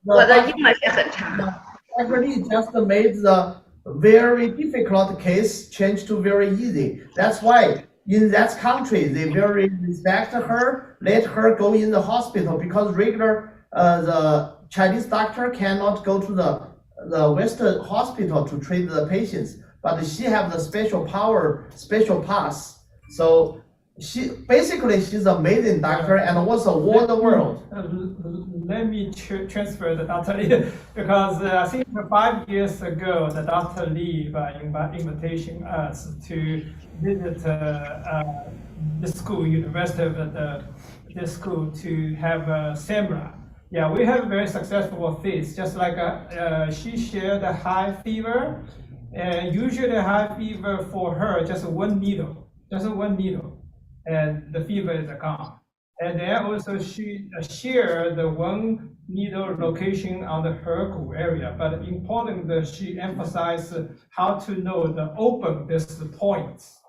我的英文也很差。Actually, just made the very difficult case change to very easy. That's why in that country they very respect her, let her go in the hospital because regular the Chinese doctor cannot go to the Western hospital to treat the patients, but she have the special power, special pass. So she's amazing doctor and also won the world. Let me transfer the Dr. Lee because I think 5 years ago, the Dr. Lee invitation us to visit the school, University of the school to have a seminar. Yeah, we have very successful fees. Just like she shared the high fever, and usually high fever for her just one needle, and the fever is gone. And then also she shared the one needle location on the Herku area. But important that she emphasized how to know the open this points.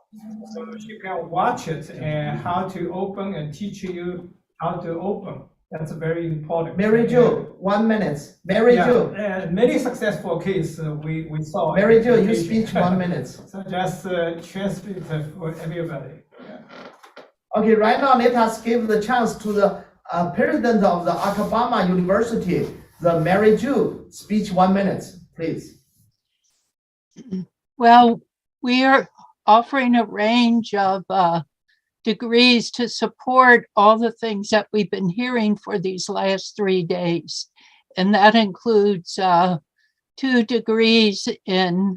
So she can watch it and how to open and teach you how to open. That's very important. Mary Jo, 1 minute. Mary Jo. Many successful cases we saw. Mary Jo, you speak 1 minute. So just translate for everybody. Okay, right now let us give the chance to the president of the Alabama University, the Mary Jo, speech 1 minute, please. Well, we are offering a range of degrees to support all the things that we've been hearing for these last 3 days. And that includes 2 degrees in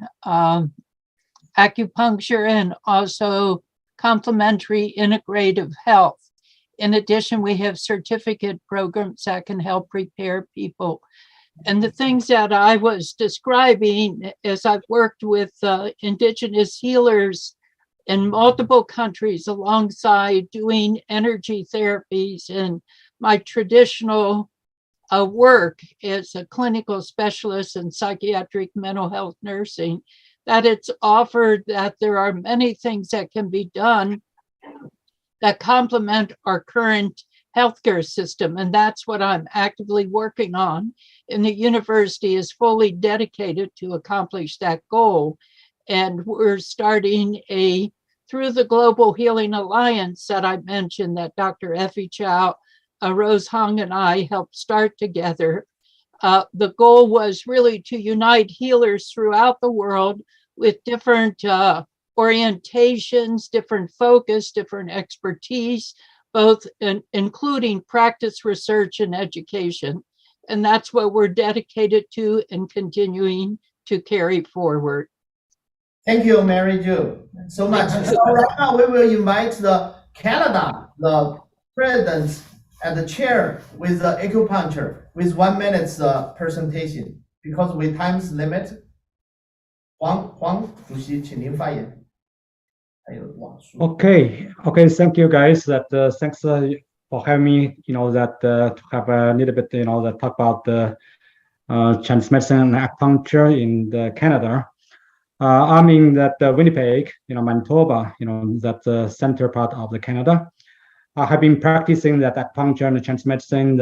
acupuncture and also complementary integrative health. In addition, we have certificate programs that can help prepare people. And the things that I was describing as I've worked with indigenous healers in multiple countries alongside doing energy therapies and my traditional work as a clinical specialist in psychiatric mental health nursing, that it's offered that there are many things that can be done that complement our current healthcare system. And that's what I'm actively working on. And the university is fully dedicated to accomplish that goal. And we're starting through the Global Healing Alliance that I mentioned that Dr. Effie Chow, Rose Hong, and I helped start together. The goal was really to unite healers throughout the world with different orientations, different focus, different expertise, both including practice, research, and education. And that's what we're dedicated to and continuing to carry forward. Thank you, Mary Jo, so much. So right now we will invite the Canada, the president and the chair with the acupuncture with 1 minute presentation because with time's limit. 黄主席，请您发言。还有网速。Okay, thank you guys. Thanks for having me. To have a little bit, that talk about the Chinese medicine and acupuncture in Canada. I'm in Winnipeg, Manitoba, that's the center part of the Canada. I have been practicing that acupuncture and Chinese medicine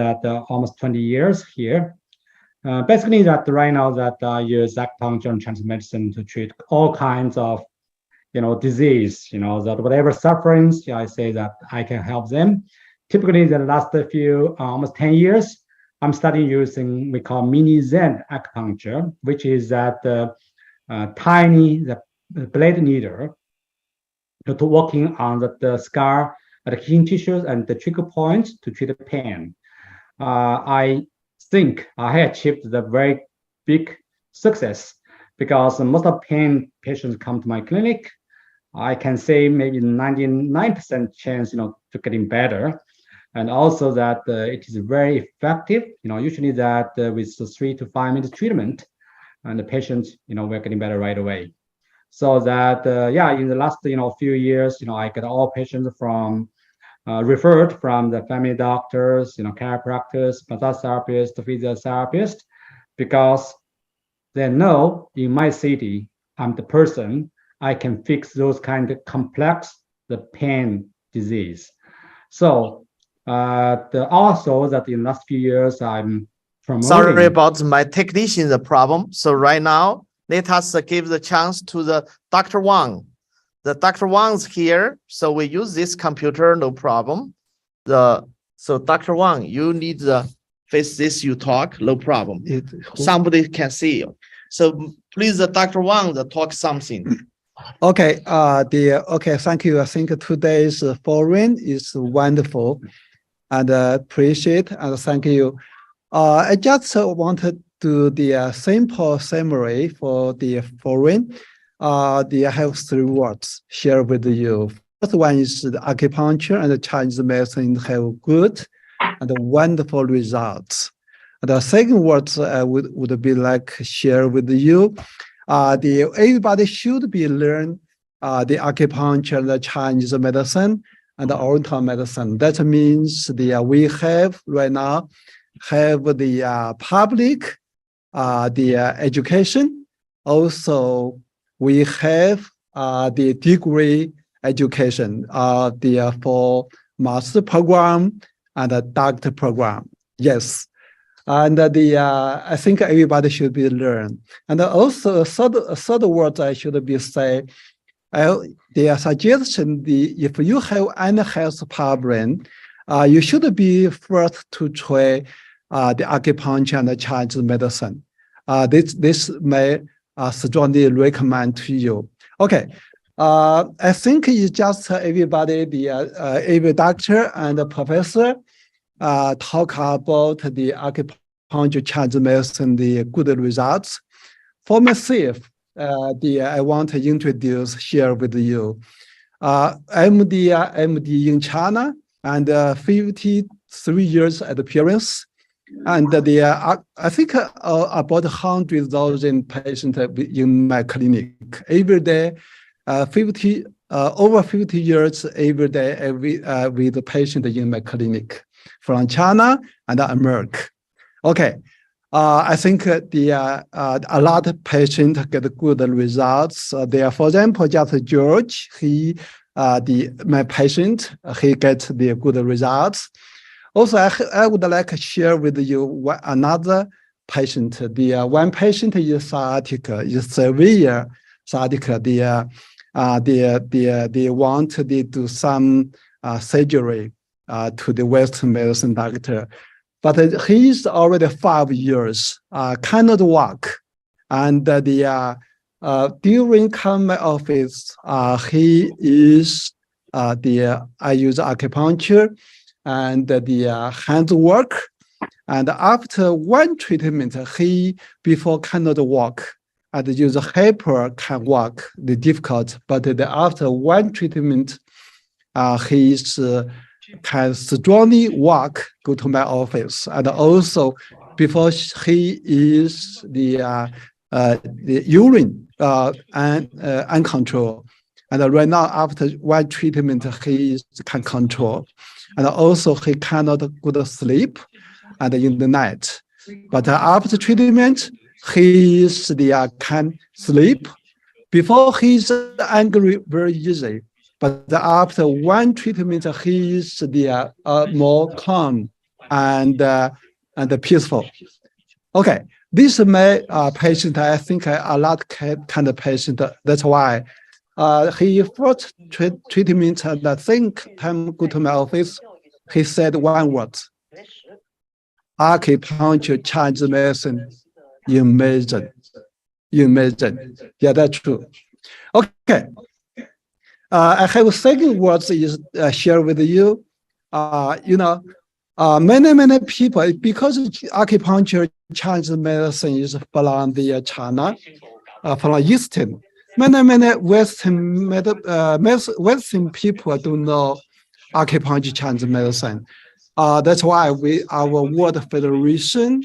almost 20 years here. Basically, right now I use acupuncture and Chinese medicine to treat all kinds of, disease. That whatever sufferings, I say that I can help them. Typically, the last almost 10 years, I'm studying using we call mini Zen acupuncture, which is tiny blade needle to working on the scar, adhesion tissues, and the trigger points to treat the pain. I think I achieved the very big success because most of pain patients come to my clinic. I can say maybe 99% chance, to getting better. And also that it is very effective, usually with 3 to 5 minutes treatment and the patients, we're getting better right away. So that, in the last, few years, I get all patients from referred from the family doctors, chiropractors, massage therapists, physiotherapists, because they know in my city, I'm the person I can fix those kind of complex, the pain disease. So also that in the last few years, I'm promoting. Sorry about my technician problem. So right now, let us give the chance to the Dr. Wang. The Dr. Wang's here, so we use this computer, no problem. So Dr. Wang, you need to face this, you talk, no problem. Somebody can see you. So please, Dr. Wang, talk something. Okay, thank you. I think today's forum is wonderful and appreciate and thank you. I just wanted to do the simple summary for the forum. I have 3 words share with you. one is the acupuncture and the Chinese medicine have good and wonderful results. The second what I would be like share with you, everybody should be learn the acupuncture, the Chinese medicine, and the Oriental medicine. That means we have right now have the public, the education. Also, we have the degree education, for master program and a doctor program. Yes. And I think everybody should be learn. And also a third word I should be say, the suggestion, if you have any health problem, you should be first to try the acupuncture and the Chinese medicine. This may strongly recommend to you. Okay, I think it's just everybody, every doctor and the professor talk about the acupuncture Chinese medicine, the good results. For myself, I want to introduce, share with you. MD in China and 53 years experience. And I think about 100,000 patients in my clinic every day. Over 50 years every day with the patient in my clinic from China and America. Okay, I think a lot of patients get good results. For example, just George, my patient, he gets the good results. Also, I would like to share with you another patient. One patient is sciatic, is severe sciatic. They want to do some surgery to the Western medicine doctor, but he's already 5 years, cannot walk. And during come my office, he is I use acupuncture and the hand work. And after one treatment, he before cannot walk. And use helper can walk, the difficult, but after one treatment, he can strongly walk, go to my office. And also before he is the urine uncontrolled. And right now after one treatment, he can control. And also he cannot go to sleep and in the night. But after treatment, he can sleep. Before he's angry very easy, but after one treatment, he is more calm and peaceful. Okay, this is my patient. I think a lot kind of patient. That's why he first treatment. And I think time go to my office. He said one word: acupuncture, Chinese medicine. Amazing. Yeah, that's true. Okay. I have a second words is share with you. Many people, because acupuncture Chinese medicine is from the China, from Eastern. Many Western people don't know acupuncture Chinese medicine. That's why our World Federation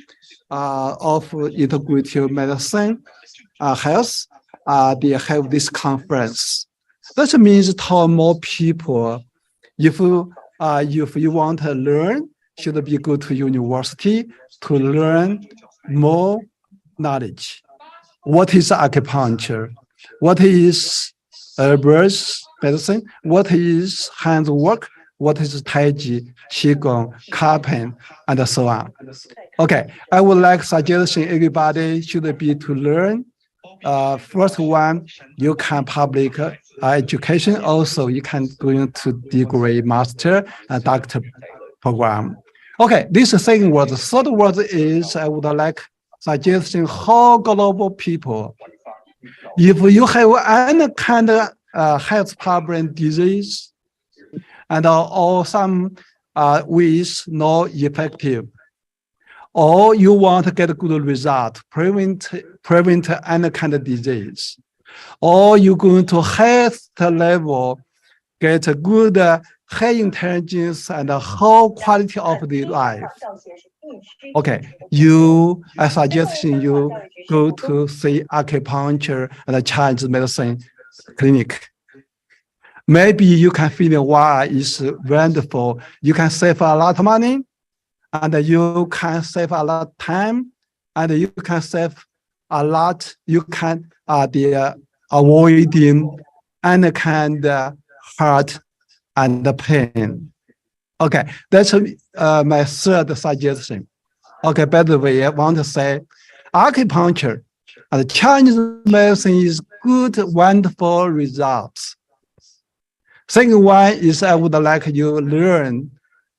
of Integrative Medicine Health, they have this conference. That means tell more people, if you want to learn, should be go to university to learn more knowledge. What is acupuncture? What is herbal medicine? What is handwork? What is Tai Chi, Qigong, Carping, and so on. Okay, I would like suggestion everybody should be to learn. First one, you can public education. Also, you can go into degree master and doctor program. Okay, this is the second word. The third word is I would like suggesting how global people. If you have any kind of health problem, disease, and or some ways not effective, or you want to get a good result, prevent any kind of disease, or you're going to health level get a good high intelligence and a high quality of the life. Okay, I suggest you go to see acupuncture and Chinese medicine clinic. Maybe you can feel why it's wonderful. You can save a lot of money, and you can save a lot of time, and you can save a lot. You can avoiding any kind of hurt and pain. Okay, that's my third suggestion. Okay, by the way, I want to say acupuncture and Chinese medicine is good, wonderful results. Second one is I would like you learn,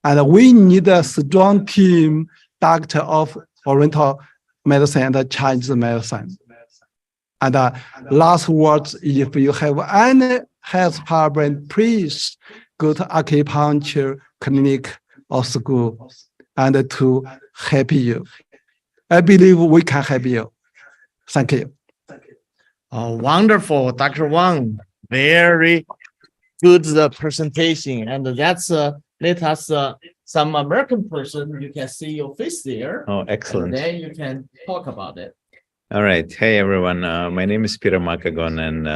and we need a strong team, doctor of Oriental medicine and Chinese medicine. And last words, if you have any health problem, please go to acupuncture clinic or school and to help you. I believe we can help you. Thank you. Oh, wonderful, Dr. Wang. Very good presentation. And that's let us some American person, you can see your face there. Oh, excellent. And then you can talk about it. All right. Hey, everyone. My name is Peter Makagon, and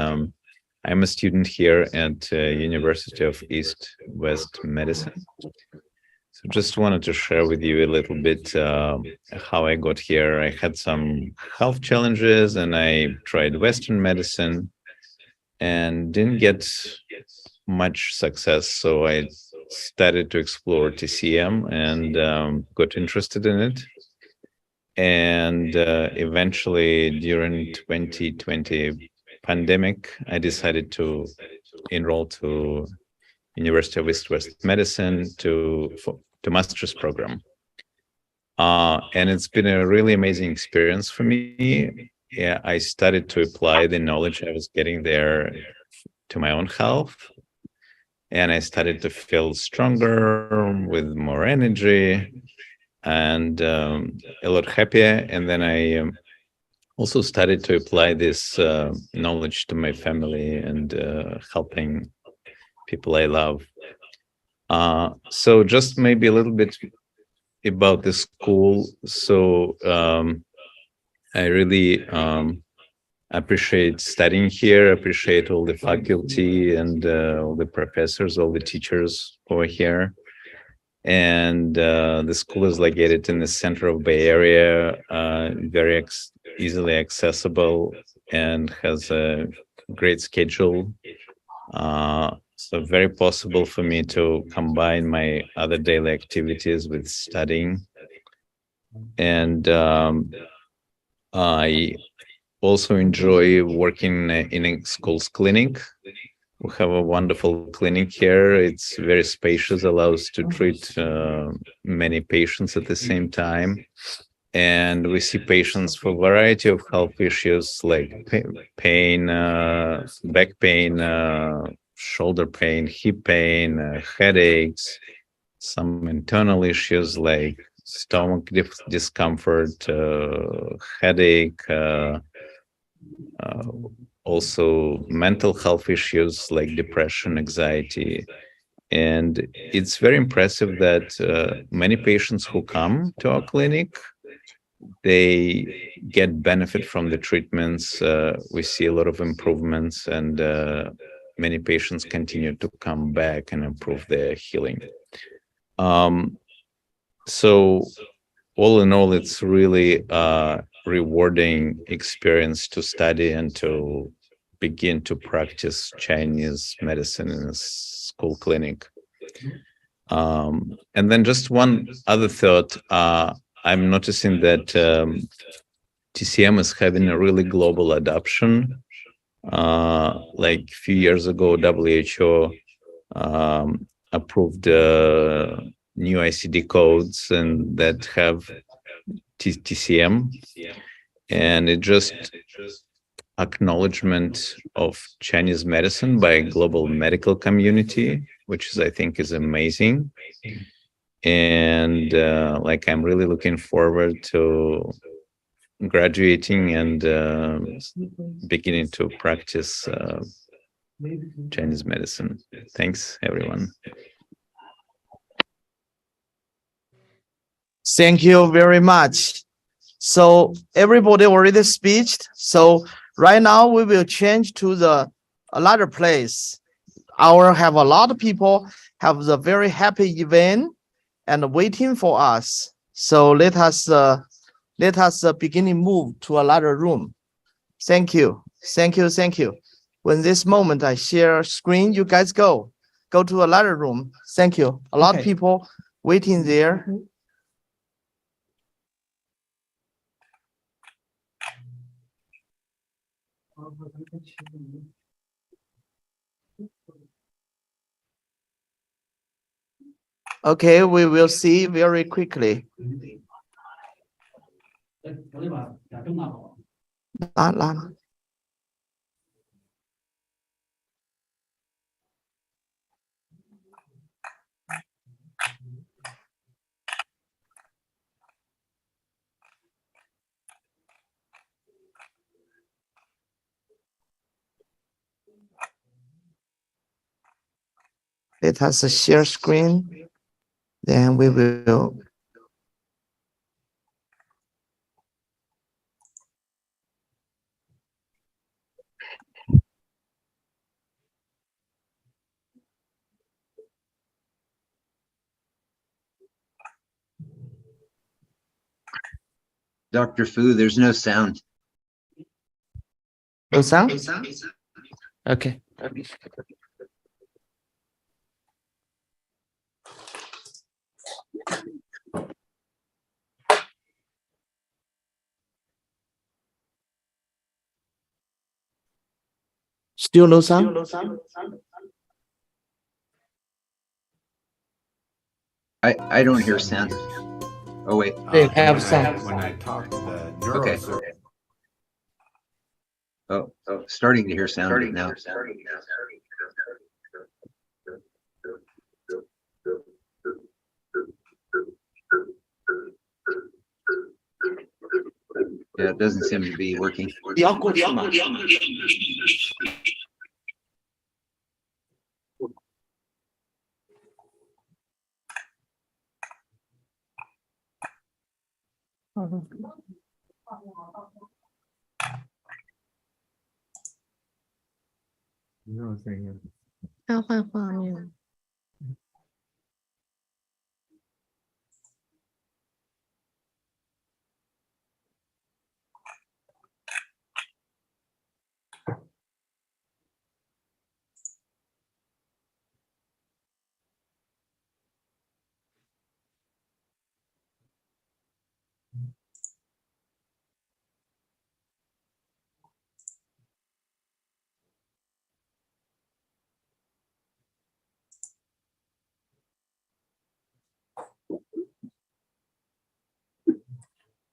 I'm a student here at University of East West Medicine. So just wanted to share with you a little bit how I got here. I had some health challenges, and I tried Western medicine and didn't get much success. So I started to explore TCM and got interested in it. And eventually during 2020 pandemic, I decided to enroll to University of East West Medicine to master's program. And it's been a really amazing experience for me. Yeah, I started to apply the knowledge I was getting there to my own health. And I started to feel stronger with more energy and a lot happier. And then I also started to apply this knowledge to my family and helping people I love. So just maybe a little bit about the school. So I really appreciate studying here, appreciate all the faculty and all the professors, all the teachers who are here. And the school is located in the center of Bay Area, very easily accessible, and has a great schedule. So very possible for me to combine my other daily activities with studying. And I also enjoy working in a school's clinic. We have a wonderful clinic here. It's very spacious, allows to treat many patients at the same time. And we see patients for a variety of health issues like pain, back pain, shoulder pain, hip pain, headaches, some internal issues like stomach discomfort, headache, also mental health issues like depression, anxiety. And it's very impressive that many patients who come to our clinic, they get benefit from the treatments. We see a lot of improvements, and many patients continue to come back and improve their healing. So all in all, it's really rewarding experience to study and to begin to practice Chinese medicine in a school clinic. And then just one other thought, I'm noticing that TCM is having a really global adoption. Like a few years ago, WHO approved new ICD codes and that have TCM, and it just acknowledgement of Chinese medicine by a global medical community, which is, I think, is amazing. And like I'm really looking forward to graduating and beginning to practice Chinese medicine. Thanks, everyone. Thank you very much. So everybody already speeched. So right now we will change to the another place. Have a lot of people have the very happy event and waiting for us. So let us beginning move to another room. Thank you. Thank you. Thank you. When this moment I share screen, you guys go to another room. Thank you. A lot of people waiting there. Okay, we will see very quickly. Let us share screen. Then we will. Dr. Fu, there's no sound. No sound? Okay. Still no sound? I don't hear sound. Oh wait. They have sound. When I talk to the Okay. neurosurgeon. Oh, starting to hear sound now. Yeah, it doesn't seem to be working.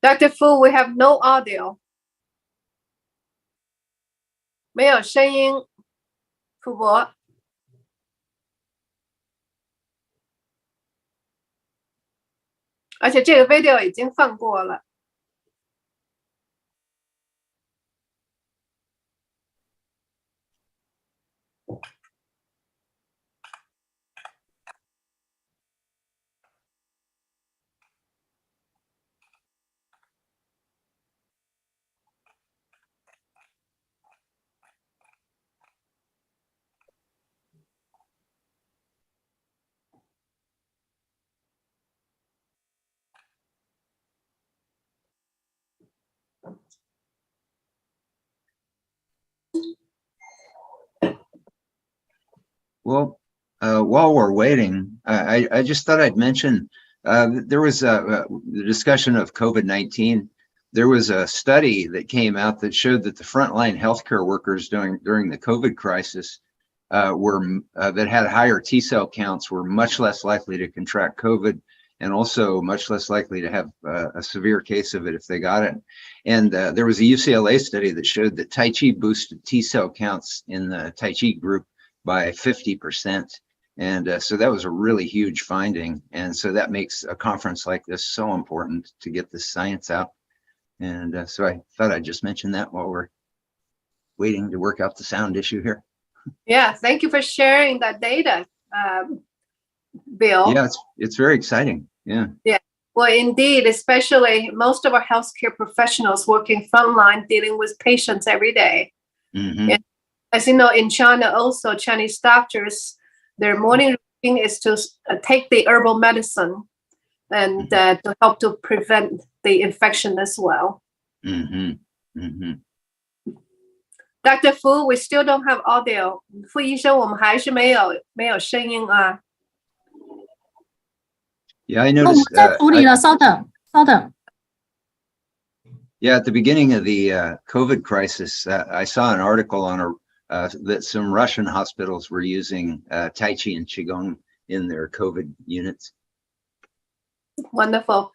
Dr. Fu, we have no audio. 没有声音，傅博。而且这个 video 已经放过了。Well, while we're waiting, I just thought I'd mention there was the discussion of COVID-19. There was a study that came out that showed that the frontline healthcare workers during the COVID crisis that had higher T cell counts were much less likely to contract COVID and also much less likely to have a severe case of it if they got it. And there was a UCLA study that showed that Tai Chi boosted T cell counts in the Tai Chi group by 50%. And so that was a really huge finding. And so that makes a conference like this so important to get this science out. And so I thought I'd just mention that while we're waiting to work out the sound issue here. Yeah, thank you for sharing that data, Bill. Yeah, it's very exciting. Yeah. Yeah. Well, indeed, especially most of our healthcare professionals working frontline, dealing with patients every day. Mm-hmm. As you know, in China, also Chinese doctors, their morning routine is to take the herbal medicine and to help to prevent the infection as well. Mm-hmm. Mm-hmm. Dr. Fu, we still don't have audio. 傅医生，我们还是没有声音啊。Yeah, I noticed. 我在处理了，稍等。Yeah, at the beginning of the COVID crisis, I saw an article on that some Russian hospitals were using Tai Chi and Qigong in their COVID units. Wonderful.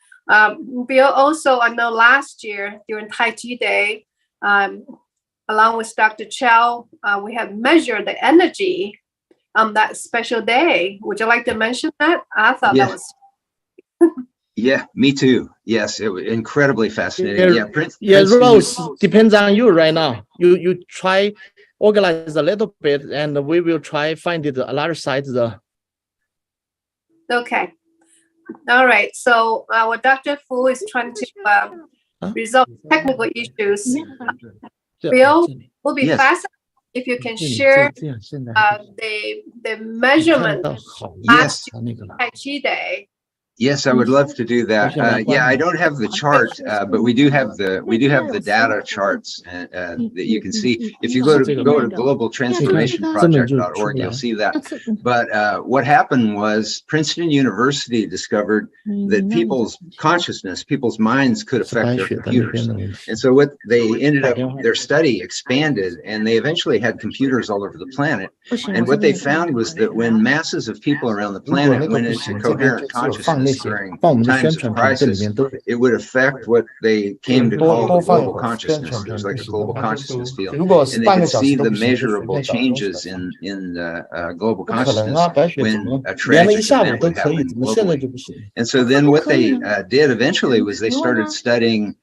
Bill, also, I know last year during Tai Chi Day, along with Dr. Chow, we have measured the energy on that special day. Would you like to mention that? I thought that was. Yeah, me too. Yes, it was incredibly fascinating. Yeah, Rose, depends on you right now. You try organize a little bit, and we will try find it a lot of sites. Okay. All right. So our Dr. Fu is trying to resolve technical issues. Bill, will be fast if you can share the measurement last Tai Chi Day. Yes, I would love to do that. Yeah, I don't have the chart, but we do have the data charts that you can see. If you go to globaltransformationproject.org, you'll see that. But what happened was Princeton University discovered that people's consciousness, people's minds could affect their computers. And so what they ended up, their study expanded, and they eventually had computers all over the planet. And what they found was that when masses of people around the planet went into coherent consciousness during times of crisis, it would affect what they came to call the global consciousness. There's like a global consciousness field, and they could see the measurable changes in the global consciousness when a tragic event would happen globally. And so then what they did eventually was they started studying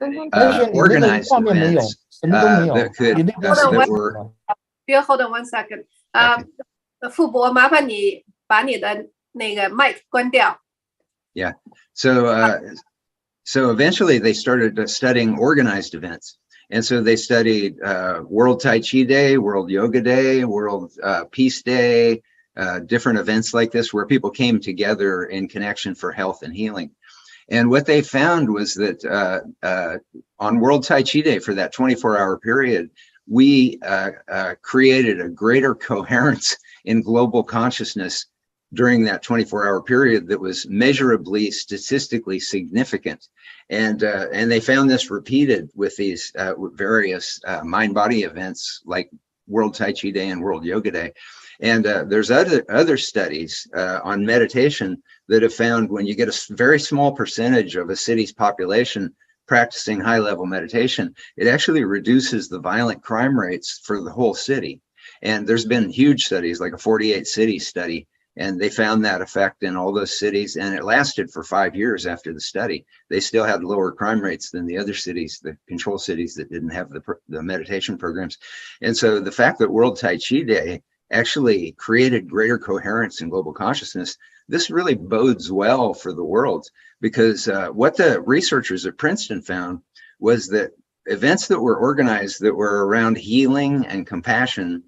organized events that were. Bill, hold on 1 second. 傅博，麻烦你把你的那个麦关掉。Yeah. So eventually they started studying organized events. And so they studied World Tai Chi Day, World Yoga Day, World Peace Day, different events like this where people came together in connection for health and healing. And what they found was that on World Tai Chi Day, for that 24-hour period, we created a greater coherence in global consciousness during that 24-hour period that was measurably statistically significant. And they found this repeated with these various mind-body events like World Tai Chi Day and World Yoga Day. And there's other studies on meditation that have found when you get a very small percentage of a city's population practicing high-level meditation, it actually reduces the violent crime rates for the whole city. And there's been huge studies, like a 48-city study, and they found that effect in all those cities, and it lasted for 5 years after the study. They still had lower crime rates than the other cities, the control cities that didn't have the meditation programs. And so the fact that World Tai Chi Day actually created greater coherence in global consciousness, this really bodes well for the world, because what the researchers at Princeton found was that events that were organized that were around healing and compassion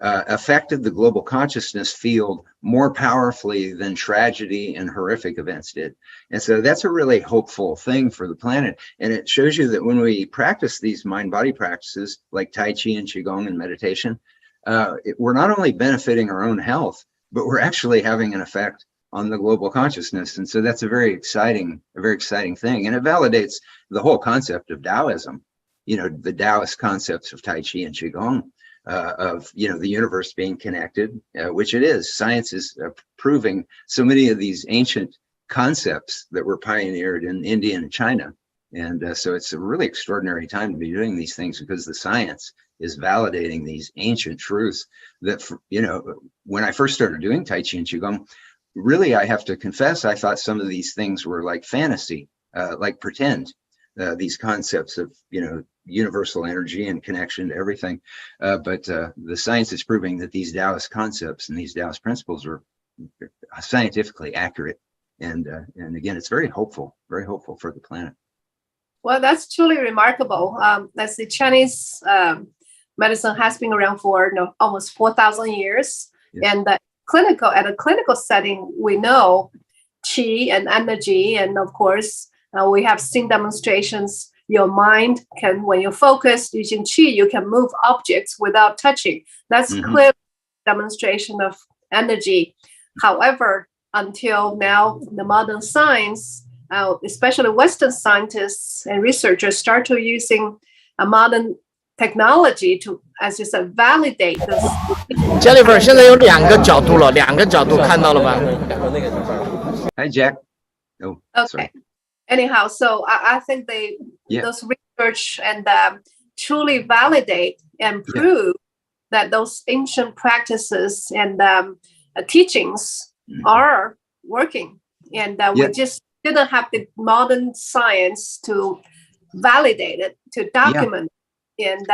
affected the global consciousness field more powerfully than tragedy and horrific events did. And so that's a really hopeful thing for the planet. And it shows you that when we practice these mind-body practices like Tai Chi and Qigong and meditation, we're not only benefiting our own health, but we're actually having an effect on the global consciousness. And so that's a very exciting thing. And it validates the whole concept of Taoism, you know, the Taoist concepts of Tai Chi and Qigong. Of, you know, the universe being connected, which it is. Science is proving so many of these ancient concepts that were pioneered in India and China. And so it's a really extraordinary time to be doing these things, because the science is validating these ancient truths that, you know, when I first started doing Tai Chi and Qigong, really, I have to confess, I thought some of these things were like fantasy, like pretend. These concepts of, you know, universal energy and connection to everything. But the science is proving that these Taoist concepts and these Taoist principles are scientifically accurate. And again, it's very hopeful for the planet. Well, that's truly remarkable. As the Chinese medicine has been around for almost 4,000 years. Yes. And at a clinical setting, we know qi and energy. And of course, we have seen demonstrations. Your mind can, when you focus using qi, you can move objects without touching. That's clear demonstration of energy. However, until now, the modern science, especially Western scientists and researchers, start to using a modern technology to, as you said, validate this. Jennifer, 现在有两个角度了，两个角度看到了吧 ？Hi, Jack. Oh, okay. Sorry. Anyhow, so I think those research and truly validate and prove that those ancient practices and teachings are working, and we just didn't have the modern science to validate it, to document it. And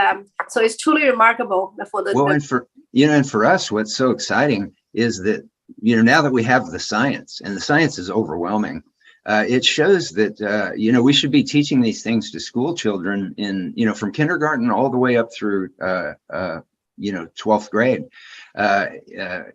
so it's truly remarkable for the and for us, what's so exciting is that now that we have the science, and the science is overwhelming, it shows that we should be teaching these things to school children in from kindergarten all the way up through 12th grade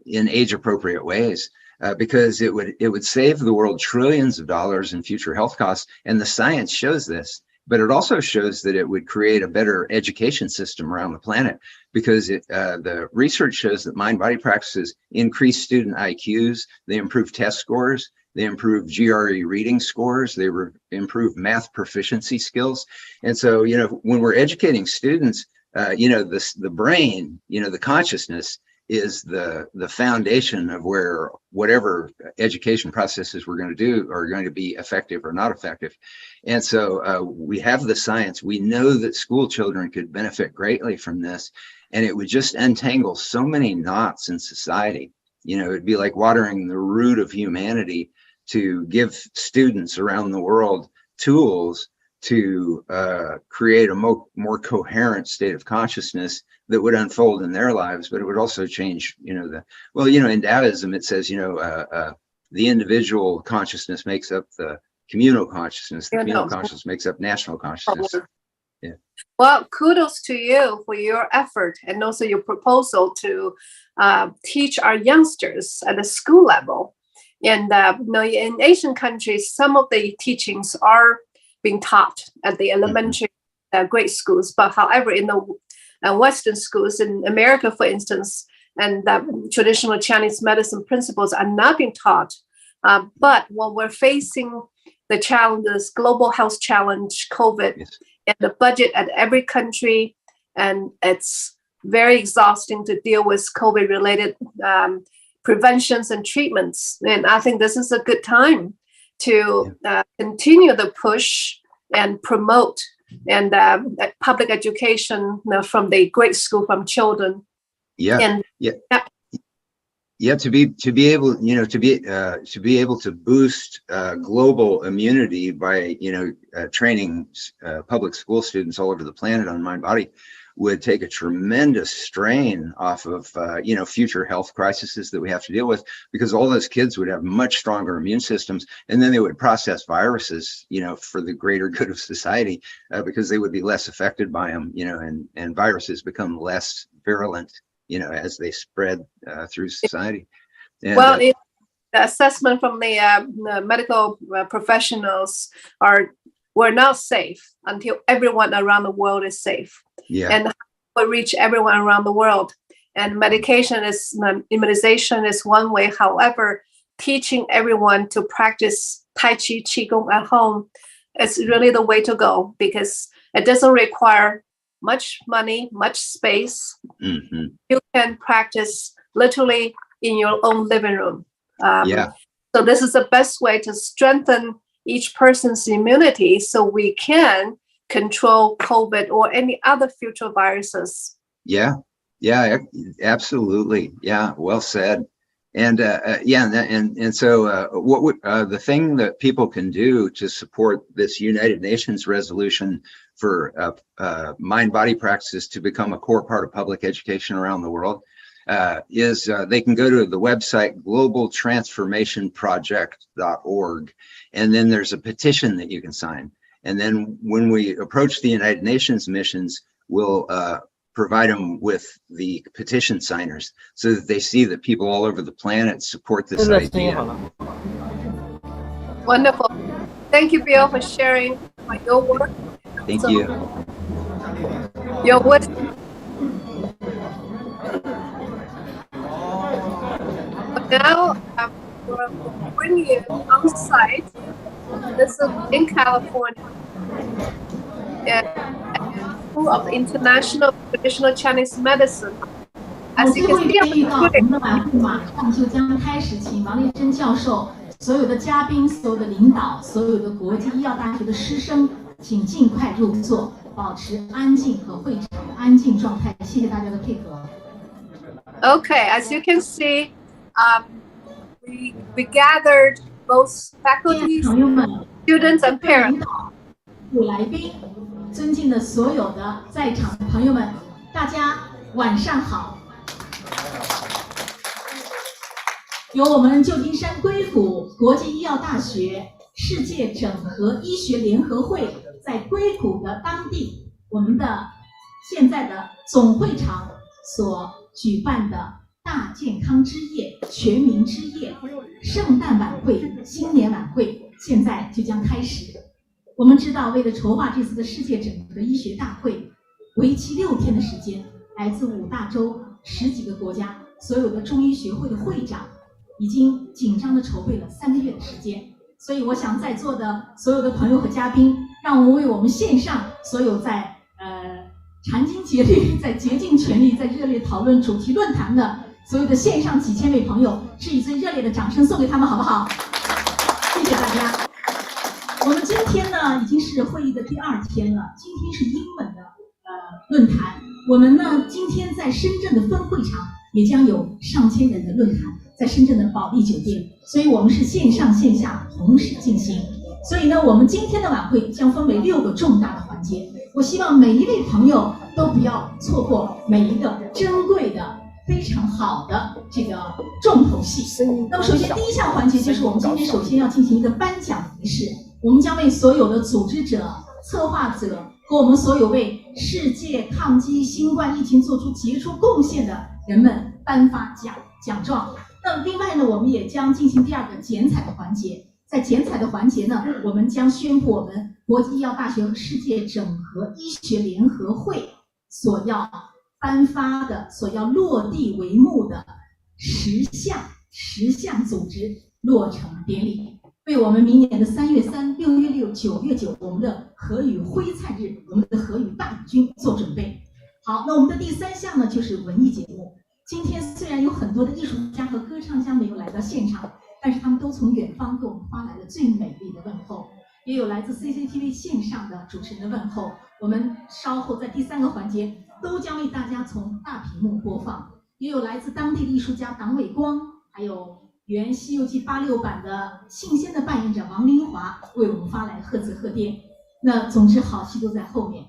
in age appropriate ways. Because it would save the world trillions of dollars in future health costs, and the science shows this. But it also shows that it would create a better education system around the planet, because the research shows that mind-body practices increase student IQs, they improve test scores, they improve GRE reading scores, they improve math proficiency skills. And so, when we're educating students, the brain, the consciousness is the foundation of where whatever education processes we're going to do are going to be effective or not effective. And so we have the science. We know that school children could benefit greatly from this, and it would just untangle so many knots in society. It'd be like watering the root of humanity to give students around the world tools to create a more coherent state of consciousness that would unfold in their lives, but it would also change, in Taoism, it says, the individual consciousness makes up the communal consciousness, the communal consciousness makes up national consciousness. Yeah. Well, kudos to you for your effort and also your proposal to teach our youngsters at the school level. And in Asian countries, some of the teachings are being taught at the elementary grade schools, but however, in the Western schools in America, for instance, and traditional Chinese medicine principles are not being taught. But when we're facing the challenges, global health challenge, COVID, and the budget at every country, and it's very exhausting to deal with COVID-related preventions and treatments. And I think this is a good time to continue the push and promote and public education from the grade school from children. To be able to boost global immunity by training public school students all over the planet on mind body would take a tremendous strain off of future health crises that we have to deal with, because all those kids would have much stronger immune systems, and then they would process viruses for the greater good of society, because they would be less affected by them, and viruses become less virulent as they spread through society. And, the assessment from the medical professionals we're not safe until everyone around the world is safe. And will reach everyone around the world. And immunization is one way. However, teaching everyone to practice Tai Chi, Qigong at home is really the way to go, because it doesn't require much money, much space. You can practice literally in your own living room. So this is the best way to strengthen each person's immunity, so we can control COVID or any other future viruses. Yeah, absolutely. Yeah, well said. And so what the thing that people can do to support this United Nations resolution for mind-body practices to become a core part of public education around the world is they can go to the website globaltransformationproject.org, and then there's a petition that you can sign. And then when we approach the United Nations missions, we'll provide them with the petition signers so that they see that people all over the planet support this idea. Wonderful. Thank you, Bill, for sharing your work. Thank you. Your wisdom. Now, we'll bring you on site. This is in California. School of International Traditional Chinese Medicine. As you can see, 预告我们的晚会马上就将开始，请王立珍教授、所有的嘉宾、所有的领导、所有的国际医药大学的师生，请尽快入座，保持安静和会场的安静状态。谢谢大家的配合。Okay, as you can see, we gathered both faculty, students, and parents. 来宾，尊敬的所有的在场的朋友们，大家晚上好。由我们旧金山硅谷国际医药大学世界整合医学联合会在硅谷的当地，我们的现在的总会场所举办的大健康之夜、全民之夜、圣诞晚会、新年晚会，现在就将开始。我们知道，为了筹划这次的世界整合医学大会，为期6天的时间，来自5大洲10几个国家，所有的中医学会的会长已经紧张的筹备了3个月的时间。所以我想在座的所有的朋友和嘉宾，让我们为我们线上所有在殚精竭虑、在竭尽全力、在热烈讨论主题论坛的所有的线上几千位朋友，致以最热烈的掌声送给他们，好不好？谢谢大家。我们今天呢已经是会议的第2天了，今天是英文的论坛。我们呢今天在深圳的分会场也将有上千人的论坛，在深圳的保利酒店，所以我们是线上线下同时进行。所以呢，我们今天的晚会将分为6个重大的环节，我希望每一位朋友都不要错过每一个珍贵的、非常好的这个重头戏。那么首先第1项环节就是我们今天首先要进行一个颁奖仪式，我们将为所有的组织者、策划者和我们所有为世界抗击新冠疫情做出杰出贡献的人们颁发奖状。那么另外呢，我们也将进行第2个剪彩的环节。在剪彩的环节呢，我们将宣布我们国际医药大学和世界整合医学联合会所要颁发的、所要落地为幕的10项组织落成典礼，为我们明年的3月3、6月6、9月9我们的荷语徽灿日、我们的荷语大礼军做准备。好，那我们的第3项呢，就是文艺节目。今天虽然有很多的艺术家和歌唱家没有来到现场，但是他们都从远方给我们发来了最美丽的问候，也有来自 CCTV 线上的主持人的问候。我们稍后在第3个环节都将为大家从大屏幕播放，也有来自当地的艺术家党伟光，还有原《西游记》86版的庆仙的扮演者王林华为我们发来贺词贺电。那总之好戏都在后面。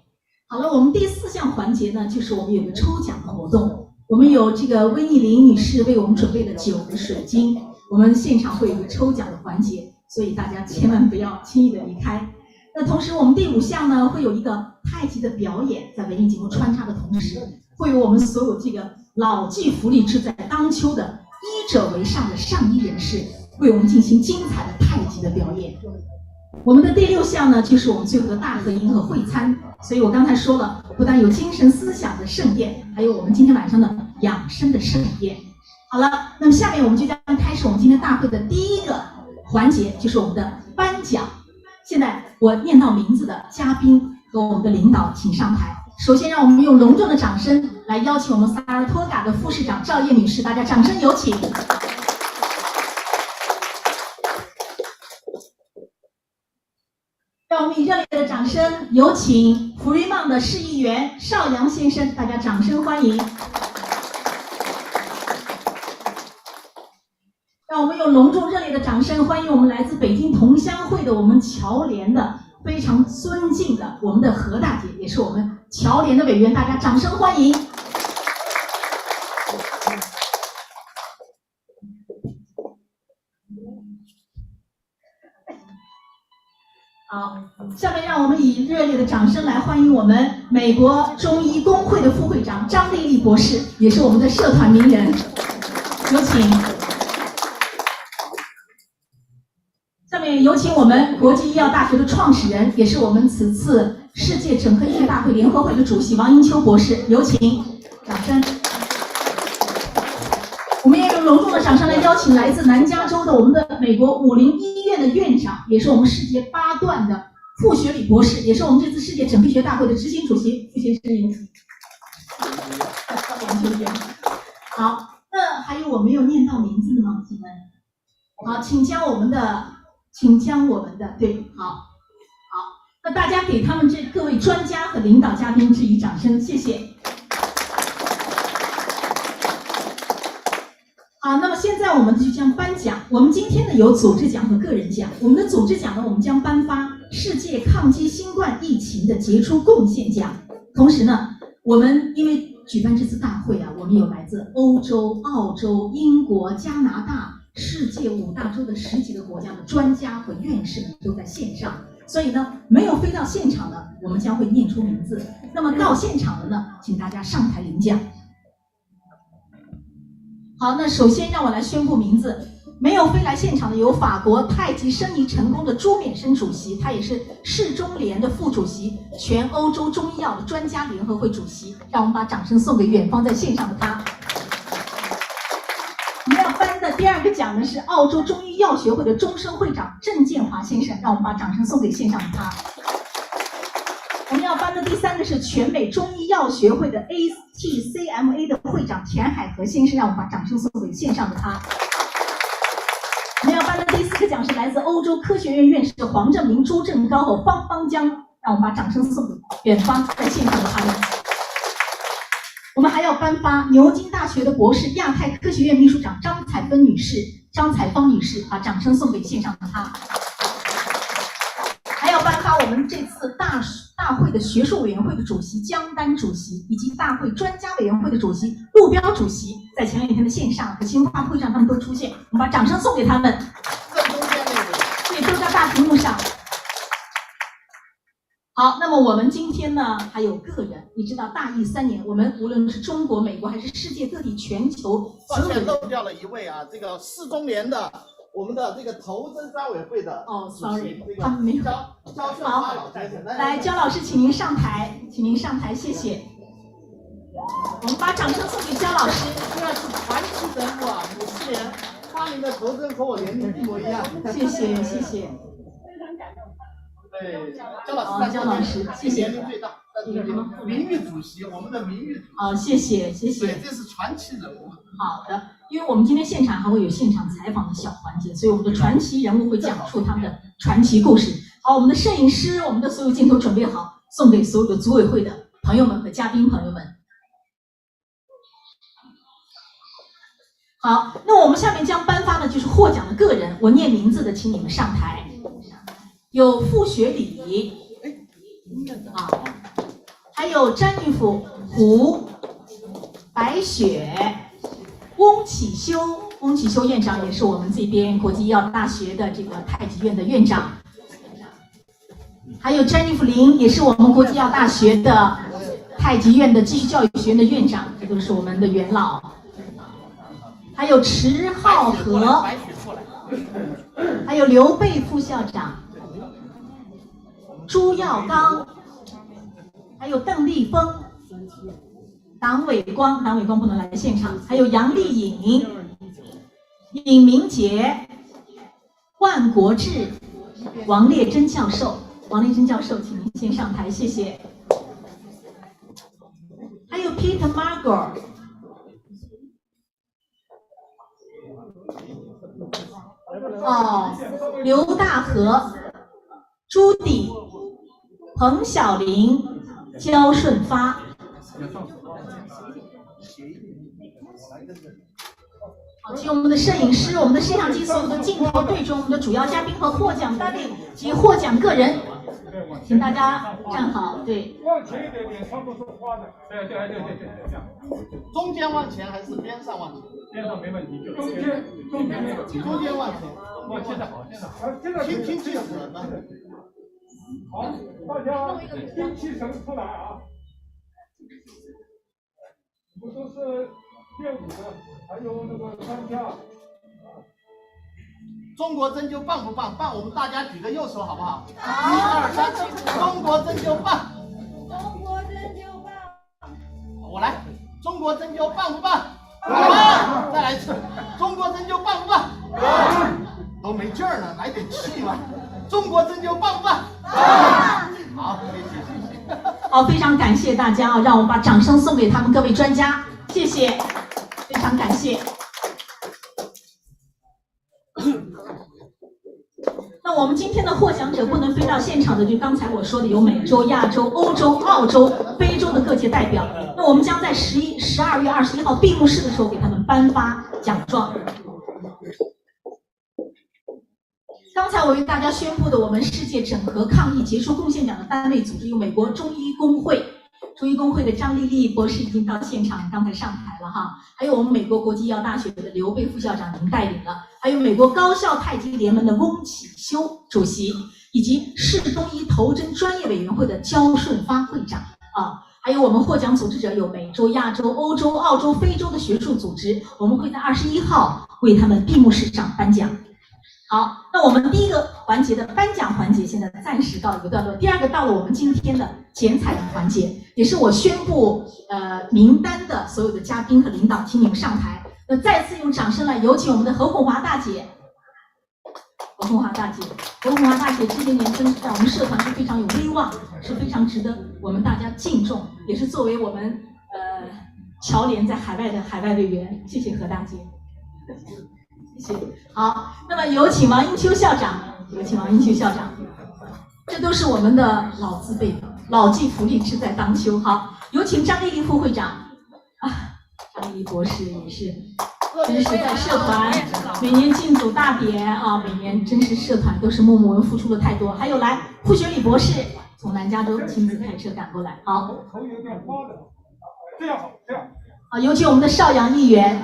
好了，我们第4项环节呢，就是我们有个抽奖的活动。我们有这个温艺玲女士为我们准备了9个水晶，我们现场会有个抽奖的环节，所以大家千万不要轻易的离开。那同时我们第5项呢，会有一个太极的表演，在文艺节目穿插的同时，会有我们所有这个老骥伏枥志在当秋的医者为上的上医人士为我们进行精彩的太极的表演。我们的第6项呢，就是我们最后的大合影和会餐。所以我刚才说了，不但有精神思想的盛宴，还有我们今天晚上的养生的盛宴。好了，那么下面我们就将开始我们今天大会的第1个环节，就是我们的颁奖。现在我念到名字的嘉宾和我们的领导请上台。首先让我们用隆重的掌声来邀请我们萨尔托嘎的副市长赵烨女士，大家掌声有请。让我们以热烈的掌声有请福瑞梦的市议员邵阳先生，大家掌声欢迎。让我们用隆重热烈的掌声欢迎我们来自北京同乡会的我们侨联的非常尊敬的我们的何大姐，也是我们侨联的委员，大家掌声欢迎。好，下面让我们以热烈的掌声来欢迎我们美国中医工会的副会长张丽丽博士，也是我们的社团名人，有请。下面有请我们国际医药大学的创始人，也是我们此次世界整合医学大会联合会的主席王英秋博士，有请，掌声。我们也用隆重的掌声来邀请来自南加州的我们的美国武林医院的院长，也是我们世界8段的傅学礼博士，也是我们这次世界整合医学大会的执行主席，傅先生有请。好，那还有我没有念到名字的吗？请问，好，请将我们的对，好，那大家给他们这各位专家和领导嘉宾致以掌声，谢谢。好，那么现在我们就将颁奖。我们今天呢有组织奖和个人奖。我们的组织奖呢，我们将颁发世界抗击新冠疫情的杰出贡献奖。同时呢，我们因为举办这次大会啊，我们有来自欧洲、澳洲、英国、加拿大、世界5大洲的10几个国家的专家和院士们都在线上，所以呢，没有飞到现场的，我们将会念出名字。那么到现场的呢，请大家上台领奖。好，那首先让我来宣布名字。没有飞来现场的有法国太极生意成功的朱冕生主席，他也是世中联的副主席，全欧洲中医药的专家联合会主席。让我们把掌声送给远方在线上的他。我们要颁的第2个奖呢是澳洲中医药学会的终身会长郑建华先生，让我们把掌声送给线上的他。我们要颁的第3个是全美中医药学会的 ATCMA 的会长田海和先生，让我们把掌声送给线上的他。我们要颁的第4个奖是来自欧洲科学院院士黄正明、朱正高和方方江，让我们把掌声送给远方在线上的他们。我们还要颁发牛津大学的博士、亚太科学院秘书长张彩芳女士，把掌声送给线上的她。还要颁发我们这次大会的学术委员会的主席江丹主席，以及大会专家委员会的主席陆彪主席，在前2天的线上和新华会上他们都出现，我们把掌声送给他们。对，都在大屏幕上。好，那么我们今天呢还有个人，你知道大疫3年，我们无论是中国、美国还是世界各地、全球，抱歉漏掉了一位啊，这个4中联的我们的这个投资专委会的sorry， 他们没有。焦顺发老先生，来，焦老师，请您上台，谢谢。我们把掌声送给焦老师。这是传奇人物啊，50年，他您的投资和我年龄一模一样。谢谢。对，焦老师，谢谢。年龄最大，名誉主席，我们的名誉主席。好，谢谢。对，这是传奇人物。好的，因为我们今天现场还会有现场采访的小环节，所以我们的传奇人物会讲述他们的传奇故事。好，我们的摄影师，我们的所有镜头准备好，送给所有的组委会的朋友们和嘉宾朋友们。好，那我们下面将颁发的就是获奖的个人，我念名字的，请你们上台。有傅学礼，还有詹玉甫、胡白雪、翁启修院长，也是我们这边国际医药大学的这个太极院的院长，还有詹玉甫林，也是我们国际医药大学的太极院的继续教育学院的院长，这都是我们的元老。还有池浩和，还有刘备副校长。朱耀刚，还有邓立峰、党伟光不能来现场，还有杨丽颖、尹明杰、万国志、王烈珍教授，请您先上台，谢谢。还有 Peter Margot， 刘大和、朱棣、彭晓玲、焦顺发。好，请我们的摄影师、我们的摄像机所有的镜头对准我们的主要嘉宾和获奖单位及获奖个人。请大家站好，对。往前一点点，差不多是花的。对，这样。中间往前还是边上往前？边上没问题，就中间没问题。中间往前。哇，现在好，现在听气神呢。好，大家听气神出来啊！我说是练武的，还有那个三架。中国针灸棒不棒？棒，我们大家举个右手好不好？1、2、3，中国针灸棒。中国针灸棒。我来，中国针灸棒不棒？棒。再来一次，中国针灸棒不棒？棒。都没劲儿了，来点气吧。中国针灸棒不棒？棒。好，谢谢。好，非常感谢大家啊！让我们把掌声送给他们各位专家，谢谢，非常感谢。那我们今天的获奖者不能飞到现场的，就刚才我说的有美洲、亚洲、欧洲、澳洲、非洲的各界代表。那我们将在12月21号闭幕式的时候给他们颁发奖状。刚才我为大家宣布的我们世界整合抗疫杰出贡献奖的单位组织有美国中医工会，中医工会的张丽丽博士已经到现场，刚才上台了哈。还有我们美国国际医药大学的刘贝副校长已经带领了，还有美国高校太极联盟的翁启修主席，以及市中医头针专业委员会的焦顺发会长啊。还有我们获奖组织者有美洲、亚洲、欧洲、澳洲、非洲的学术组织，我们会在21号为他们闭幕式上颁奖。好，那我们第一个环节的颁奖环节现在暂时告一个段落。第二个到了我们今天的剪彩的环节，也是我宣布名单的所有的嘉宾和领导，请你们上台。那再次用掌声来有请我们的何红华大姐。何红华大姐这些年真是在我们社团是非常有威望，是非常值得我们大家敬重，也是作为我们侨联在海外的海外委员，谢谢何大姐。谢谢。好，那么有请王英秋校长，这都是我们的老字辈，老骥伏枥，志在当秋。好，有请张丽丽副会长啊，张丽丽博士也是，真是在社团每年进组大典啊，每年真是社团都是默默付出的太多。还有来傅学礼博士从南加州亲自开车赶过来。好，这样好，这样。好，有请我们的邵阳议员，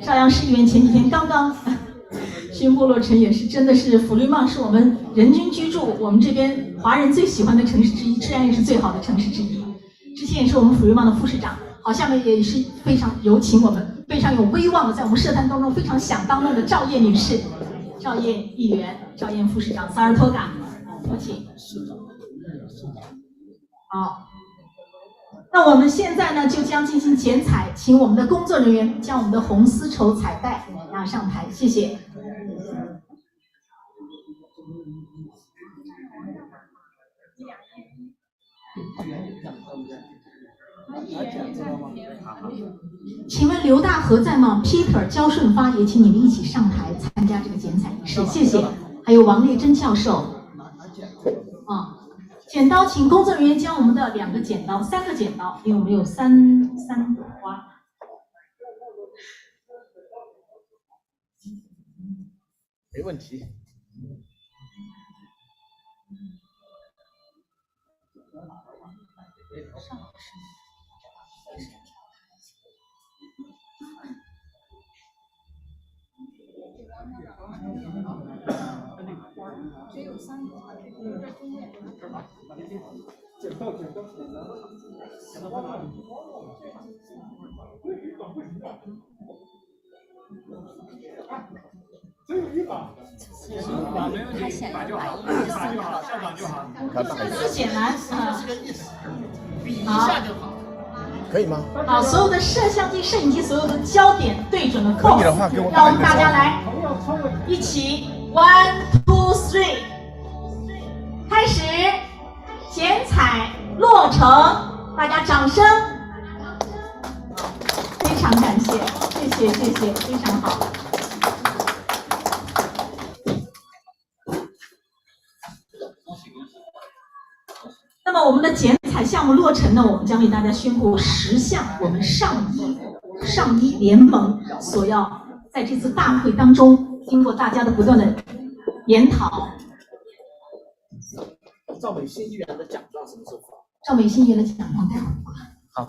邵阳市议员前几天刚刚宣布落成，也是真的是弗雷曼是我们人均居住我们这边华人最喜欢的城市之一，治安也是最好的城市之一。之前也是我们弗雷曼的副市长。好，下面也是非常有请我们非常有威望的，在我们社团当中非常响当当的赵燕女士，赵燕议员，赵燕副市长，萨尔托嘎，有请。好。那我们现在呢，就将进行剪彩，请我们的工作人员将我们的红丝绸彩带拿上台，谢谢。请问刘大河在吗 ？Peter、焦顺发也请你们一起上台参加这个剪彩仪式，谢谢。还有王烈珍教授，剪刀，请工作人员将我们的3个剪刀，因为我们有三朵花。没问题。只有3朵，在中间。剪刀。只有1把。他显然把校长就好。这是剪完是个意思，比一下就好。可以吗？好，所有的摄像机、摄影机，所有的焦点对准了 pose， 让我们大家来一起 1、2、3， 开始剪彩落成，大家掌声，非常感谢，谢谢，非常好。那么我们的剪彩项目落成呢，我们将为大家宣布10项我们上医联盟所要在这次大会当中，经过大家的不断的研讨，赵美新议员的奖状什么时候发？赵美新议员的奖状太好了。好。好。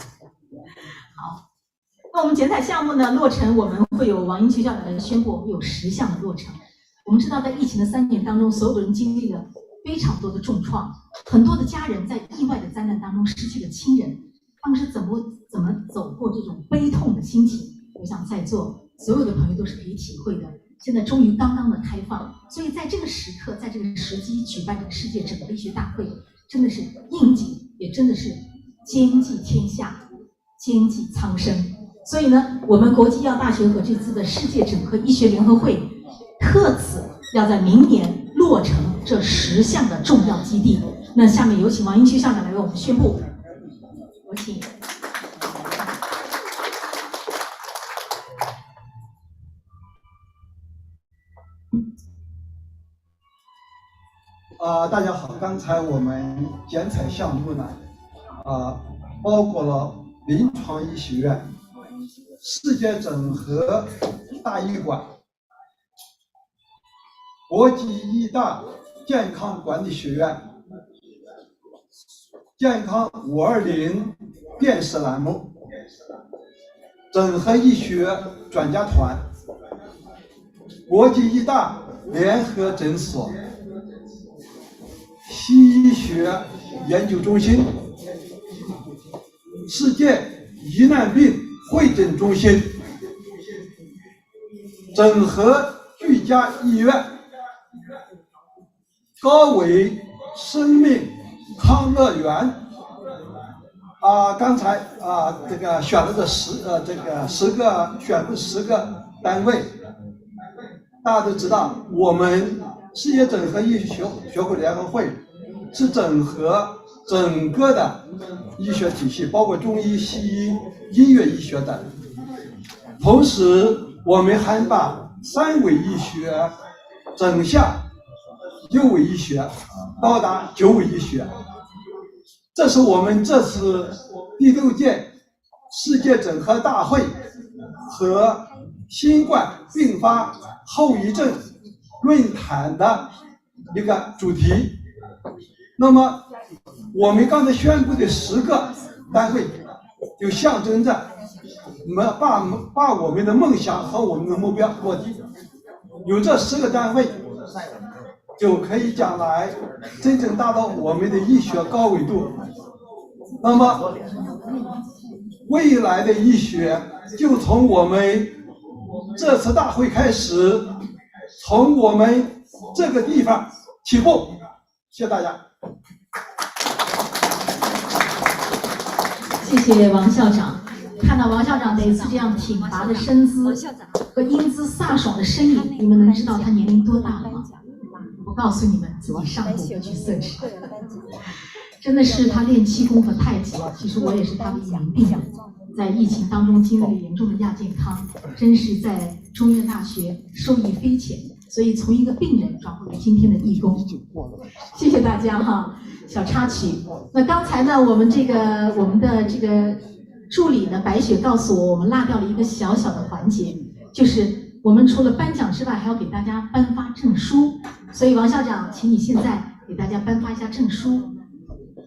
那我们剪彩项目呢落成，我们会有王英区校长来宣布，我们有10项的落成。我们知道，在疫情的3年当中，所有的人经历了非常多的重创，很多的家人在意外的灾难当中失去了亲人，他们是怎么走过这种悲痛的心情？我想在座所有的朋友都是可以体会的。现在终于刚刚的开放，所以在这个时刻，在这个时机举办这个世界整合医学大会，真的是应景，也真的是兼济天下，兼济苍生。所以呢，我们国际医药大学和这次的世界整合医学联合会特此要在明年落成这10项的重要基地。那下面有请王英区校长来为我们宣布，有请。大家好，刚才我们剪彩项目呢，包括了临床医学院、世界整合大医馆、国际医大健康管理学院、健康520电视栏目、整合医学专家团、国际医大联合诊所、西医学研究中心、世界疑难病会诊中心、整合居家医院、高维生命康乐园。刚才这个选了10个单位，大家都知道，我们世界整合医学会联合会是整合整个的医学体系，包括中医、西医、音乐医学等。同时，我们还把3维医学整下6维医学，到达9维医学。这是我们这次第6届世界整合大会和新冠并发后遗症论坛的一个主题。那么我们刚才宣布的10个单位，就象征着把我们的梦想和我们的目标落地。有这10个单位，就可以将来真正达到我们的医学高维度。那么未来的医学就从我们这次大会开始，从我们这个地方起步。谢谢大家。谢谢王校长。看到王校长每次这样挺拔的身姿和英姿飒爽的身影，你们能知道他年龄多大了吗？我告诉你们，自己上谷歌去search。真的是他练气功和太极，其实我也是他的一名病人，在疫情当中经历了严重的亚健康，真是在中医大学受益匪浅，所以从一个病人转回了今天的义工。谢谢大家哈，小插曲。那刚才呢，我们的这个助理呢，白雪告诉我，我们落掉了一个小小的环节，就是我们除了颁奖之外，还要给大家颁发证书。所以王校长，请你现在给大家颁发一下证书。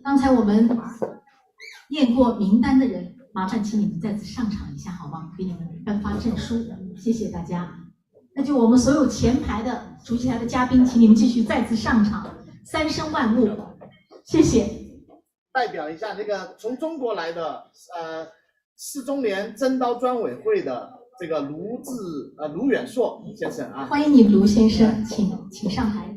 刚才我们念过名单的人，麻烦请你们再次上场一下好吗？给你们颁发证书，谢谢大家。那就我们所有前排的主席台的嘉宾，请你们继续再次上场，三声万物，谢谢。代表一下这个从中国来的4中联真刀专委会的这个卢远硕先生啊，欢迎你卢先生，请上台。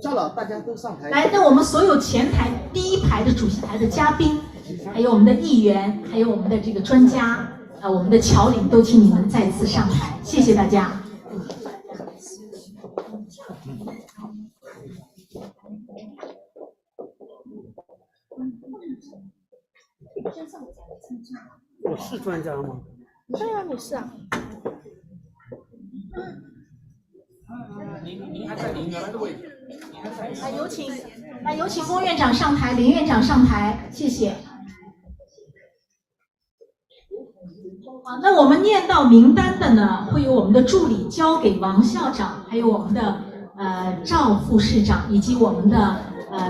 叫了大家都上台。来，那我们所有前台第1排的主席台的嘉宾，还有我们的议员，还有我们的这个专家，我们的侨领，都请你们再次上台，谢谢大家。我是专家吗？对啊，你是啊。您还在您原来的位置。来，有请龚院长上台，林院长上台，谢谢。好，那我们念到名单的呢，会由我们的助理交给王校长，还有我们的赵副市长以及我们的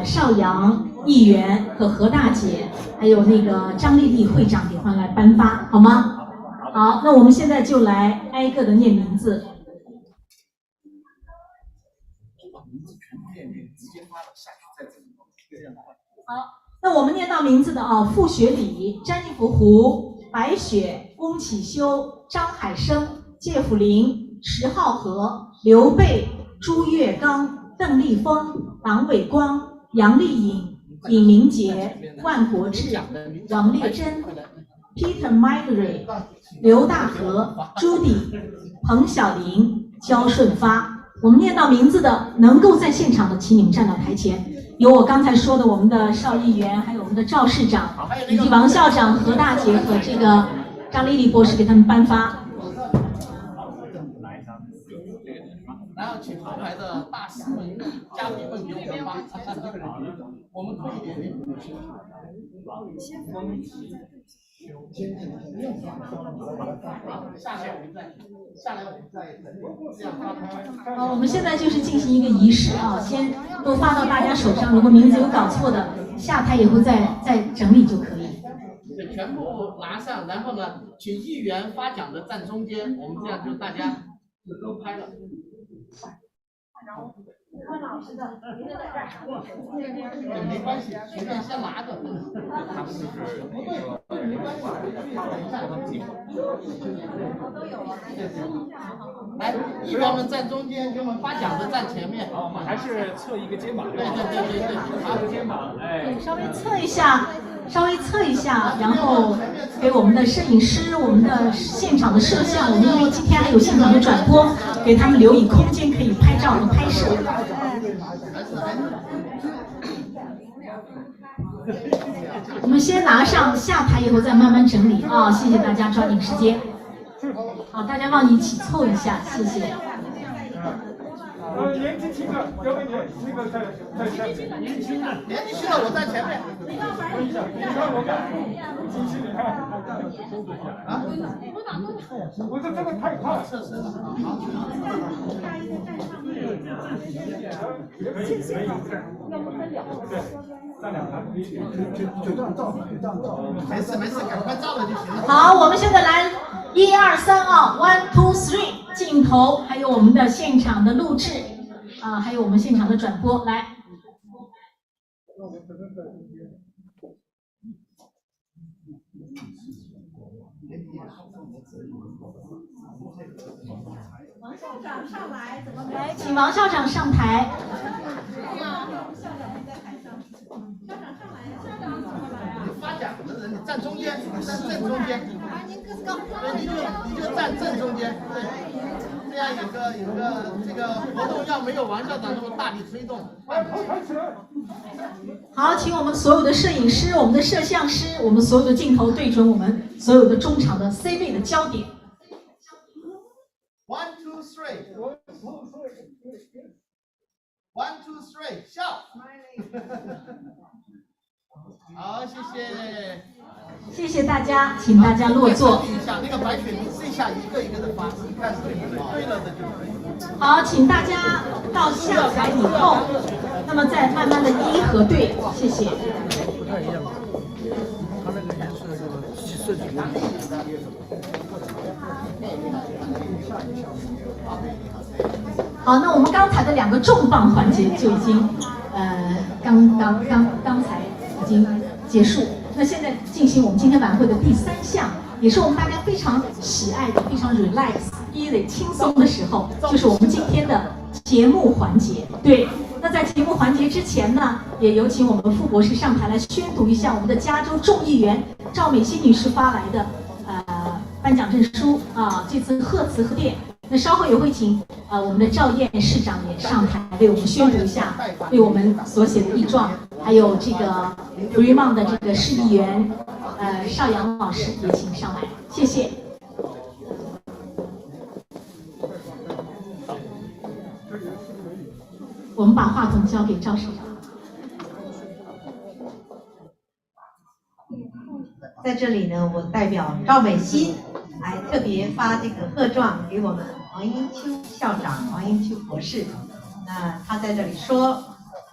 邵阳议员和何大姐，还有那个张丽丽会长也会来颁发，好吗？好，那我们现在就来挨个的念名字。好，那我们念到名字的啊，傅学礼、詹妮弗胡、白雪、龚启修、张海生、介辅林、石浩和、刘备、朱月刚、邓丽峰、郎伟光、杨丽颖、尹明杰、万国志、王丽珍、Peter Migray、刘大河、朱迪、彭晓玲、焦顺发。我们念到名字的，能够在现场的，请你们站到台前。有我刚才说的我们的邵议员，还有我们的赵市长，以及王校长、何大姐和这个张丽丽博士给他们颁发。然后请后排的大师们、嘉宾们给我们发，我们可以点。我们现在就是进行一个仪式啊，先都发到大家手上，如果名字有搞错的，下台以后再整理就可以。对，全部拿上，然后呢，请议员发奖的站中间，我们这样就大家都拍了。温老师的，没关系，随便先拿着。他们就是不对，没关系，都有了。来，议员们站中间，给我们发奖的站前面。我们还是侧一个肩膀。对，侧一个肩膀，哎。稍微侧一下，然后给我们的摄影师、我们的现场的摄像，我们因为今天还有现场的转播，给他们留以空间可以拍照和拍摄。我们先拿上，下台以后再慢慢整理啊！谢谢大家，抓紧时间。好，大家往一起凑一下，谢谢。年纪轻的交给你，那个在年轻的我在前面。你看我看，金星你看。啊？我说这个太快了。站两排，就这样照，没事，赶快照了就行了。好，我们现在来1、2、3啊 ，1、2、3，镜头，还有我们的现场的录制啊，还有我们现场的转播，来。王校长上来，怎么来？请王校长上台。校长在台上。校长上来呀！校长怎么来啊？发奖的人，你站中间，站正中间。啊，您个子高。对，你就站正中间，对。这样有个这个活动要没有王校长那么大力推动。好，请我们所有的摄影师、我们的摄像师、我们所有的镜头对准我们所有的中场的 C 位的焦点。1、2、3 1、2、3，笑。好，谢谢。谢谢大家，请大家落座。那个白雪，你剩下一个一个的发，看对了的就可以。好，请大家到下台以后，那么再慢慢的一一核对，谢谢。不太一样，它那个颜色就设计的。好，那我们刚才的2个重磅环节就已经，刚才已经结束。那现在进行我们今天晚会的第3项，也是我们大家非常喜爱的、非常 relax、easy 轻松的时候，就是我们今天的节目环节。对，那在节目环节之前呢，也有请我们傅博士上台来宣读一下我们的加州众议员赵美心女士发来的颁奖证书啊，这次贺词贺电。那稍后也会请我们的赵燕市长也上台为我们宣读一下为我们所写的议状，还有这个 Fremont 的这个市议员邵阳老师也请上来，谢谢。我们把话筒交给赵市长。在这里呢，我代表赵美心来特别发这个贺状给我们王英秋校长、王英秋博士。那他在这里说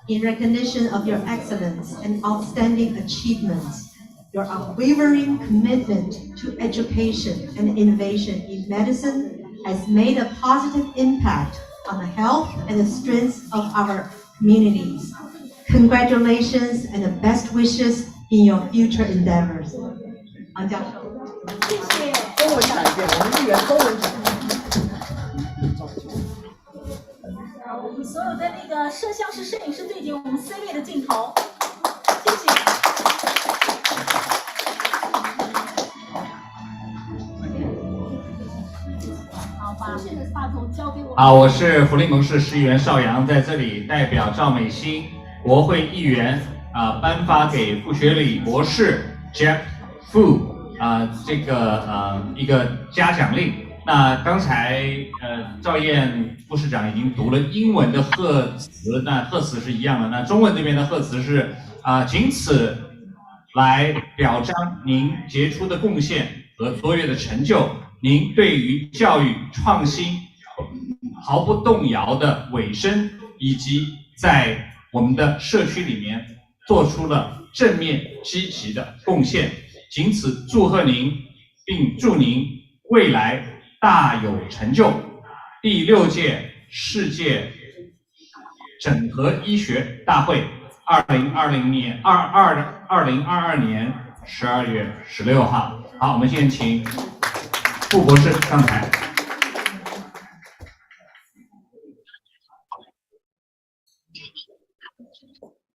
，In recognition of your excellence and outstanding achievements, your unwavering commitment to education and innovation in medicine has made a positive impact on the health and the strength of our communities. Congratulations and the best wishes in your future endeavors. 王教授，谢谢。中文讲一遍，我们议员中文讲。我们所有的那个摄像师、摄影师对准我们 C 位的镜头，谢谢。好，把这个话筒交给我。好，我是福利盟市市议员邵阳，在这里代表赵美心国会议员颁发给傅学礼博士 Jack Fu 这个一个嘉奖令。那刚才赵燕副市长已经读了英文的贺词，那贺词是一样的。那中文这边的贺词是仅此来表彰您杰出的贡献和卓越的成就，您对于教育创新毫不动摇的委身，以及在我们的社区里面做出了正面积极的贡献，仅此祝贺您，并祝您未来大有成就。第6届世界整合医学大会2022年12月16号。好，我们先请傅博士上台。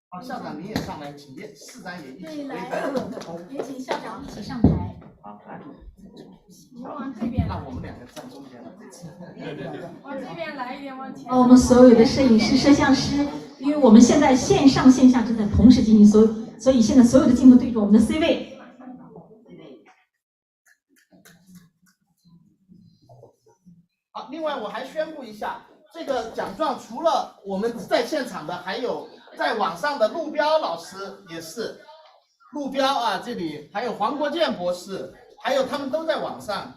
好，校长你也上来，请市长也一起。对，来，也请校长一起上台。好，来。你往这边。那我们2个站中间了。对。往这边来一点，往前。我们所有的摄影师、摄像师，因为我们现在线上线下正在同时进行，所以现在所有的镜头对着我们的 C 位。好，另外我还宣布一下，这个奖状除了我们在现场的，还有在网上的陆彪老师也是，陆彪这里还有黄国健博士，还有他们都在网上。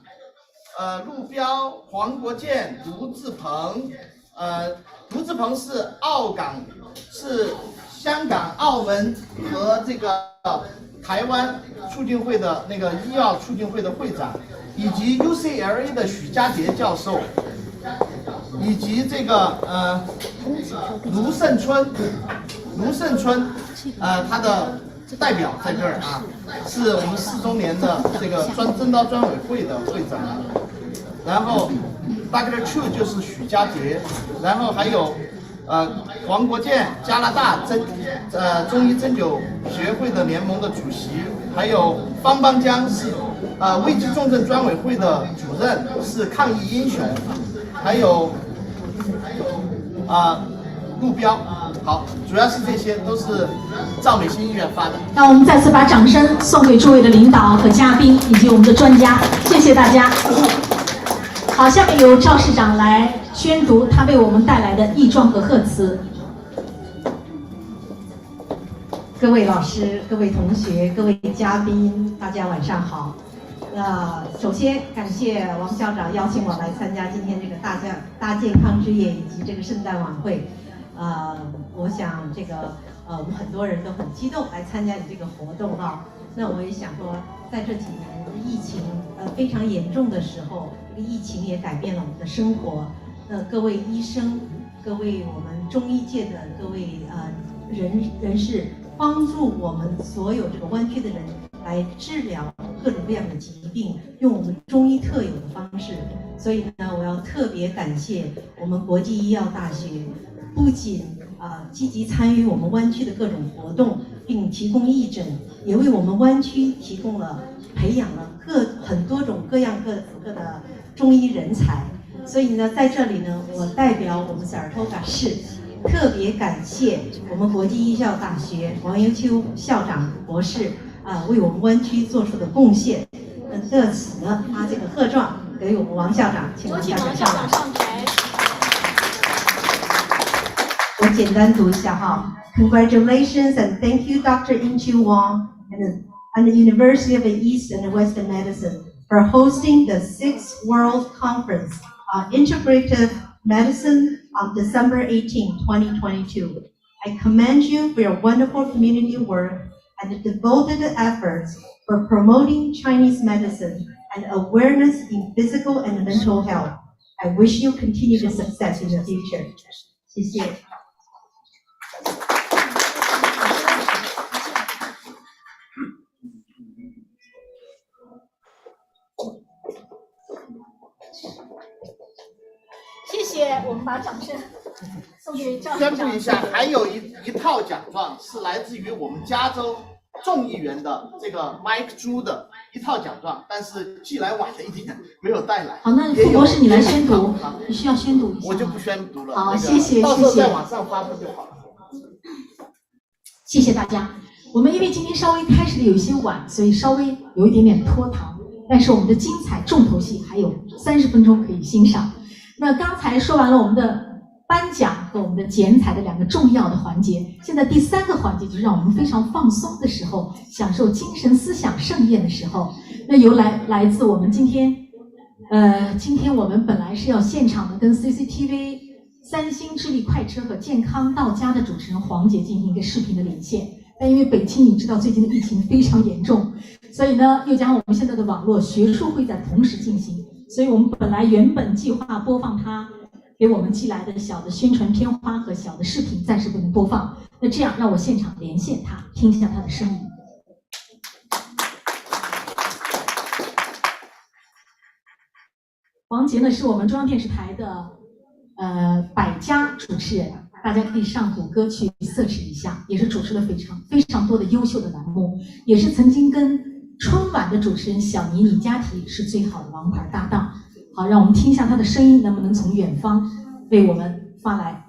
陆彪、黄国健、卢志鹏，卢志鹏是香港、澳门和这个台湾促进会的那个医药促进会的会长，以及 UCLA 的许家杰教授，以及这个卢胜春，他的代表在这儿是我们4周年的这个真刀专委会的会长，然后 Dr. Chu 就是许家杰，然后还有黄国健，加拿大中医针灸学会的联盟的主席，还有方邦江是危机重症专委会的主任，是抗疫英雄，还有陆彪。好，主要是这些都是赵美心议员发的。那我们再次把掌声送给诸位的领导和嘉宾以及我们的专家，谢谢大家。好，下面由赵市长来宣读他为我们带来的益状和贺词。各位老师、各位同学、各位嘉宾，大家晚上好。首先感谢王校长邀请我来参加今天这个大健康之夜以及这个圣诞晚会。我想这个我们很多人都很激动来参加你这个活动那我也想说，在这几年疫情非常严重的时候，这个疫情也改变了我们的生活。各位医生、各位我们中医界的各位人士，帮助我们所有这个湾区的人来治疗各种各样的疾病，用我们中医特有的方式。所以呢，我要特别感谢我们国际医药大学，不仅积极参与我们湾区的各种活动，并提供义诊，也为我们湾区提供了培养了很多种各样各的中医人才。所以呢，在这里呢，我代表我们萨尔托嘎市，特别感谢我们国际医药大学王尤秋校长博士为我们湾区做出的贡献。在此呢，发这个贺状给我们王校长，请王校长上台。我简单读一下Congratulations and thank you, Dr. In-Chu Wang and the University of East and Western Medicine for hosting the 6th World Conference on Integrative Medicine of December 18, 2022. I commend you for your wonderful community work and the devoted efforts for promoting Chinese medicine and awareness in physical and mental health. I wish you continued success in the future. 谢谢。谢谢，我们把掌声送给赵宣布一下，还有一套奖状是来自于我们加州众议员的这个 Mike 朱的一套奖状，但是寄来晚了一点，没有带来。好，那傅博士你来宣读，你需要宣读一下。我就不宣读了。好，谢谢，到时候在网上发布就好了。谢谢大家。我们因为今天稍微开始的有一些晚，所以稍微有一点点拖堂，但是我们的精彩重头戏还有30分钟可以欣赏。那刚才说完了我们的颁奖和我们的剪彩的2个重要的环节，现在第3个环节就是让我们非常放松的时候，享受精神思想盛宴的时候。那由来自我们今天我们本来是要现场的跟 CCTV 3星智力快车和健康到家的主持人黄杰进行一个视频的连线，但因为北京你知道最近的疫情非常严重，所以呢又加上我们现在的网络学术会在同时进行，所以我们原本计划播放他给我们寄来的小的宣传片花和小的视频，暂时不能播放。那这样让我现场连线他，听一下他的声音。黄杰呢是我们中央电视台的百家主持人，大家可以上谷歌去search一下，也是主持了非常多的优秀的栏目，也是曾经跟春晚的主持人小倪李佳琦是最好的王牌搭档。好，让我们听一下他的声音，能不能从远方为我们发来。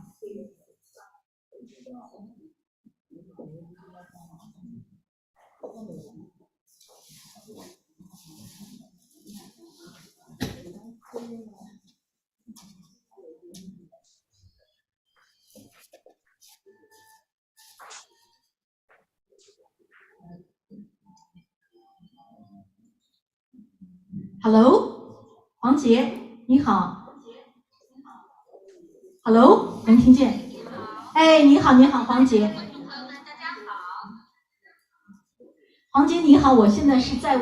Hello， 黄杰，你好。Hello， 能听见？哎，你好，黄杰。黄杰你好，我现在是在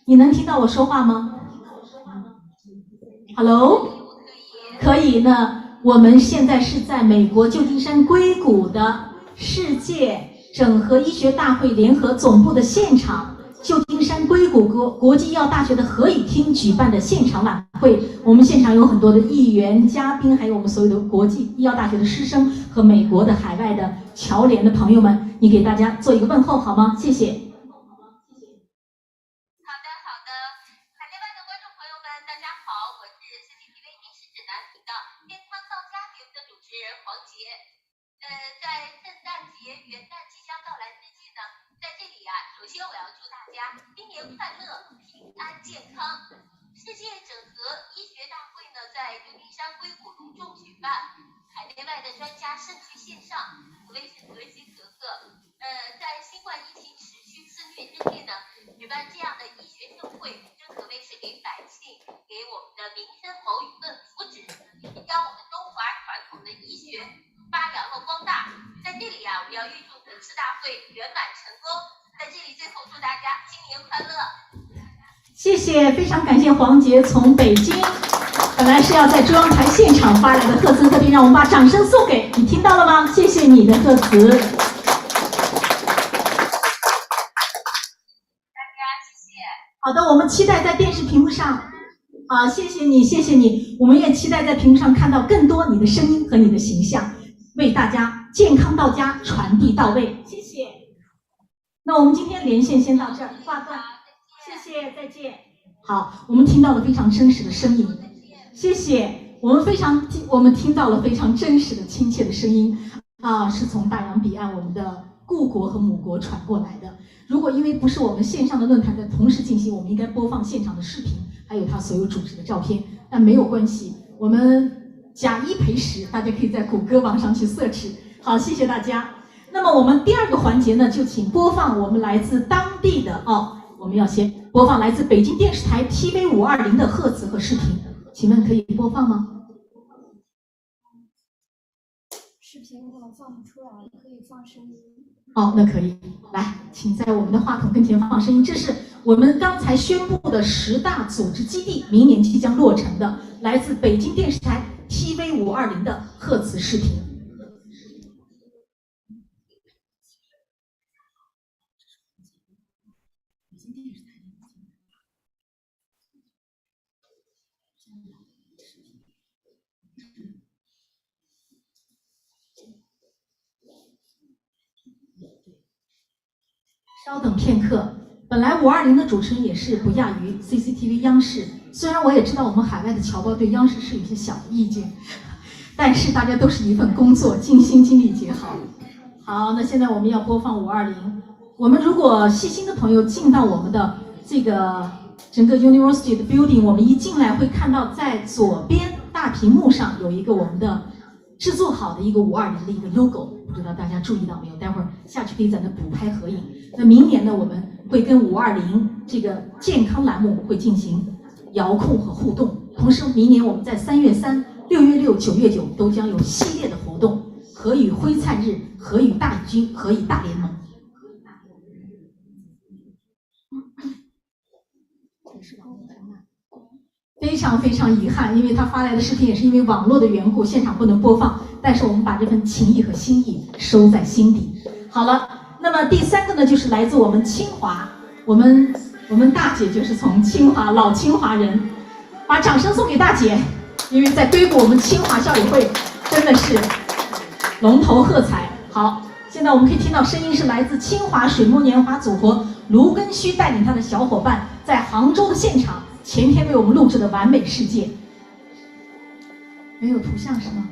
你能听到我说话吗 ？Hello， 可以呢。我们现在是在美国旧金山硅谷的世界整合医学大会联合总部的现场。旧金山硅谷国际医药大学的合语厅举办的现场晚会，我们现场有很多的议员、嘉宾，还有我们所有的国际医药大学的师生和美国的海外的侨联的朋友们，你给大家做一个问候好吗？谢谢。好的，海内外的观众朋友们，大家好，我是 CCTV 医师指南频道健康到家节目的主持人黄杰。在圣诞节、元旦即将到来之际呢，在这里首先我要祝大家新年快乐、平安健康。世界整合医学大会呢，在旧金山硅谷隆重举办，海内外的专家盛聚线上，可谓是可喜可贺。在新冠疫情持续肆虐之际呢，举办这样的医学盛会，这可谓是给百姓、给我们的民生谋一份福祉，将我们中华传统的医学发扬了光大。在这里我们要预祝本次大会圆满成功。在这里最后祝大家新年快乐。谢谢，非常感谢黄杰从北京，本来是要在中央台现场发来的贺词，特别让我们把掌声送给你，听到了吗？谢谢你的贺词。大家谢谢。好的，我们期待在电视屏幕上，谢谢你，我们也期待在屏幕上看到更多你的声音和你的形象，为大家健康到家传递到位。谢谢。那我们今天连线先到这儿，挂断。谢谢，再见。好，我们听到了非常真实的声音，谢谢。我们听到了非常真实的、亲切的声音是从大洋彼岸我们的故国和母国传过来的。如果因为不是我们线上的论坛在同时进行，我们应该播放现场的视频，还有他所有主持的照片，但没有关系，我们假一赔十，大家可以在谷歌网上去search。好，谢谢大家。那么我们第2个环节呢，就请播放我们来自当地的我们要先播放来自北京电视台 TV520 的贺词和视频，请问可以播放吗？视频可能放不出来，可以放声音。哦，那可以，来，请在我们的话筒跟前放声音。这是我们刚才宣布的10大组织基地，明年即将落成的，来自北京电视台 TV520的贺词视频。稍等片刻，本来520的主持人也是不亚于 CCTV 央视，虽然我也知道我们海外的侨胞对央视是有些小意见，但是大家都是一份工作，尽心尽力竭好。好，那现在我们要播放520。我们如果细心的朋友进到我们的这个整个 University 的 building， 我们一进来会看到在左边大屏幕上有一个我们的制作好的一个520的一个 logo， 不知道大家注意到没有？待会儿下去可以在那补拍合影。那明年呢，我们会跟520这个健康栏目会进行遥控和互动，同时明年我们在3月3、6月6、9月9都将有系列的活动，何以璀璨日、何以大军、何以大联盟。非常非常遗憾，因为他发来的视频也是因为网络的缘故，现场不能播放。但是我们把这份情谊和心意收在心底。好了，那么第3个呢，就是来自我们清华，我们大姐就是从清华，老清华人，把掌声送给大姐，因为在硅谷我们清华校友会真的是龙头喝彩。好，现在我们可以听到声音是来自清华水木年华组合卢根须带领他的小伙伴在杭州的现场。前天为我们录制的完美世界，没有图像是吗？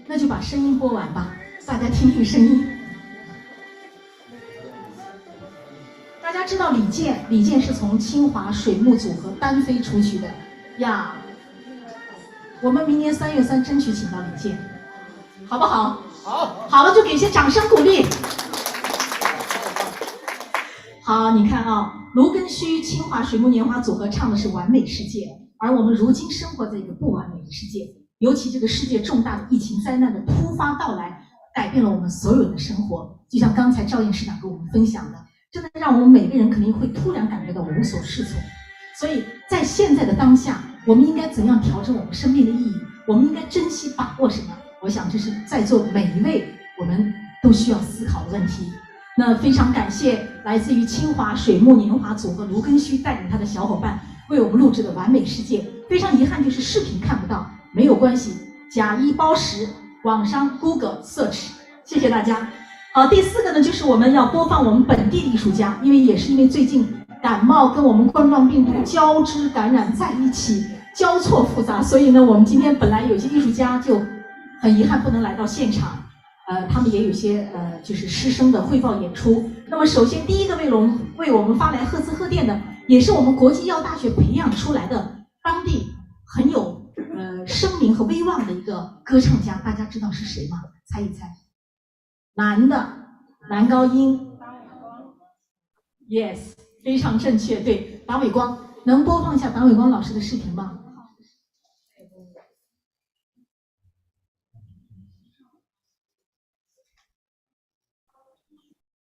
那就把声音播完吧，大家听听声音。大家知道李健是从清华水木组合单飞出去的呀。我们明年3月3争取请到李健，好不好？好，好了就给些掌声鼓励。好，你看啊，卢根须清华水木年华组合唱的是完美世界，而我们如今生活在一个不完美的世界，尤其这个世界重大的疫情灾难的突发到来，改变了我们所有人的生活。就像刚才赵燕市长跟我们分享的，真的让我们每个人肯定会突然感觉到无所适从。所以在现在的当下，我们应该怎样调整我们生命的意义？我们应该珍惜把握什么？我想这是在座每一位我们都需要思考的问题。那非常感谢来自于清华水木年华组合卢根须带领他的小伙伴为我们录制的完美世界。非常遗憾就是视频看不到，没有关系，假一包10，网上 Google search。谢谢大家。好，第4个呢，就是我们要播放我们本地的艺术家，因为最近感冒跟我们冠状病毒交织感染在一起，交错复杂，所以呢，我们今天本来有些艺术家就很遗憾不能来到现场。他们也有些就是师生的汇报演出。那么首先第一个为我们发来贺词贺电的，也是我们国际医药大学培养出来的当地很有声名和威望的一个歌唱家，大家知道是谁吗？猜一猜。男的，男高音 ，yes， 非常正确，对，党伟光，能播放一下党伟光老师的视频吗？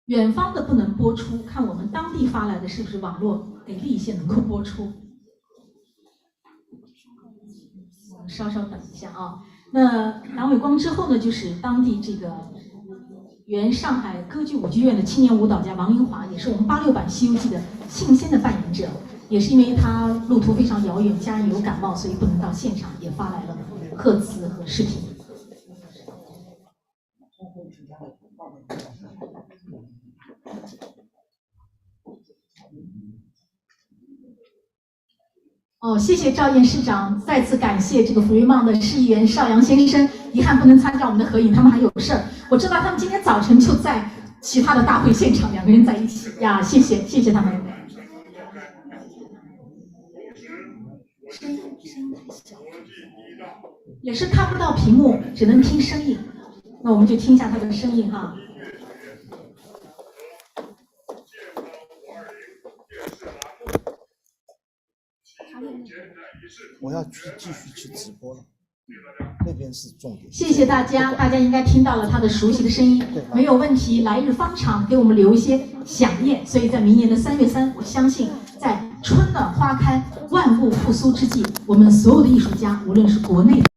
远方的不能播出，看我们当地发来的是不是网络给力一些能够播出。我们稍稍等一下啊。那党伟光之后呢，就是当地这个原上海歌剧舞剧院的青年舞蹈家王云华，也是我们86版《西游记》的庆仙的扮演者，也是因为他路途非常遥远，家人有感冒，所以不能到现场，也发来了贺词和视频。哦，谢谢赵燕市长，再次感谢这个福瑞梦的市议员邵阳先生，遗憾不能参加我们的合影，他们还有事儿。我知道他们今天早晨就在其他的大会现场，2个人在一起呀，谢谢他们。声音太小，也是看不到屏幕，只能听声音。那我们就听一下他的声音哈。我要继续去直播了。那边是重点。谢谢大家，大家应该听到了他的熟悉的声音，没有问题。来日方长，给我们留一些想念。所以在明年的3月3，我相信在春暖花开、万物复苏之际，我们所有的艺术家，无论是国内的。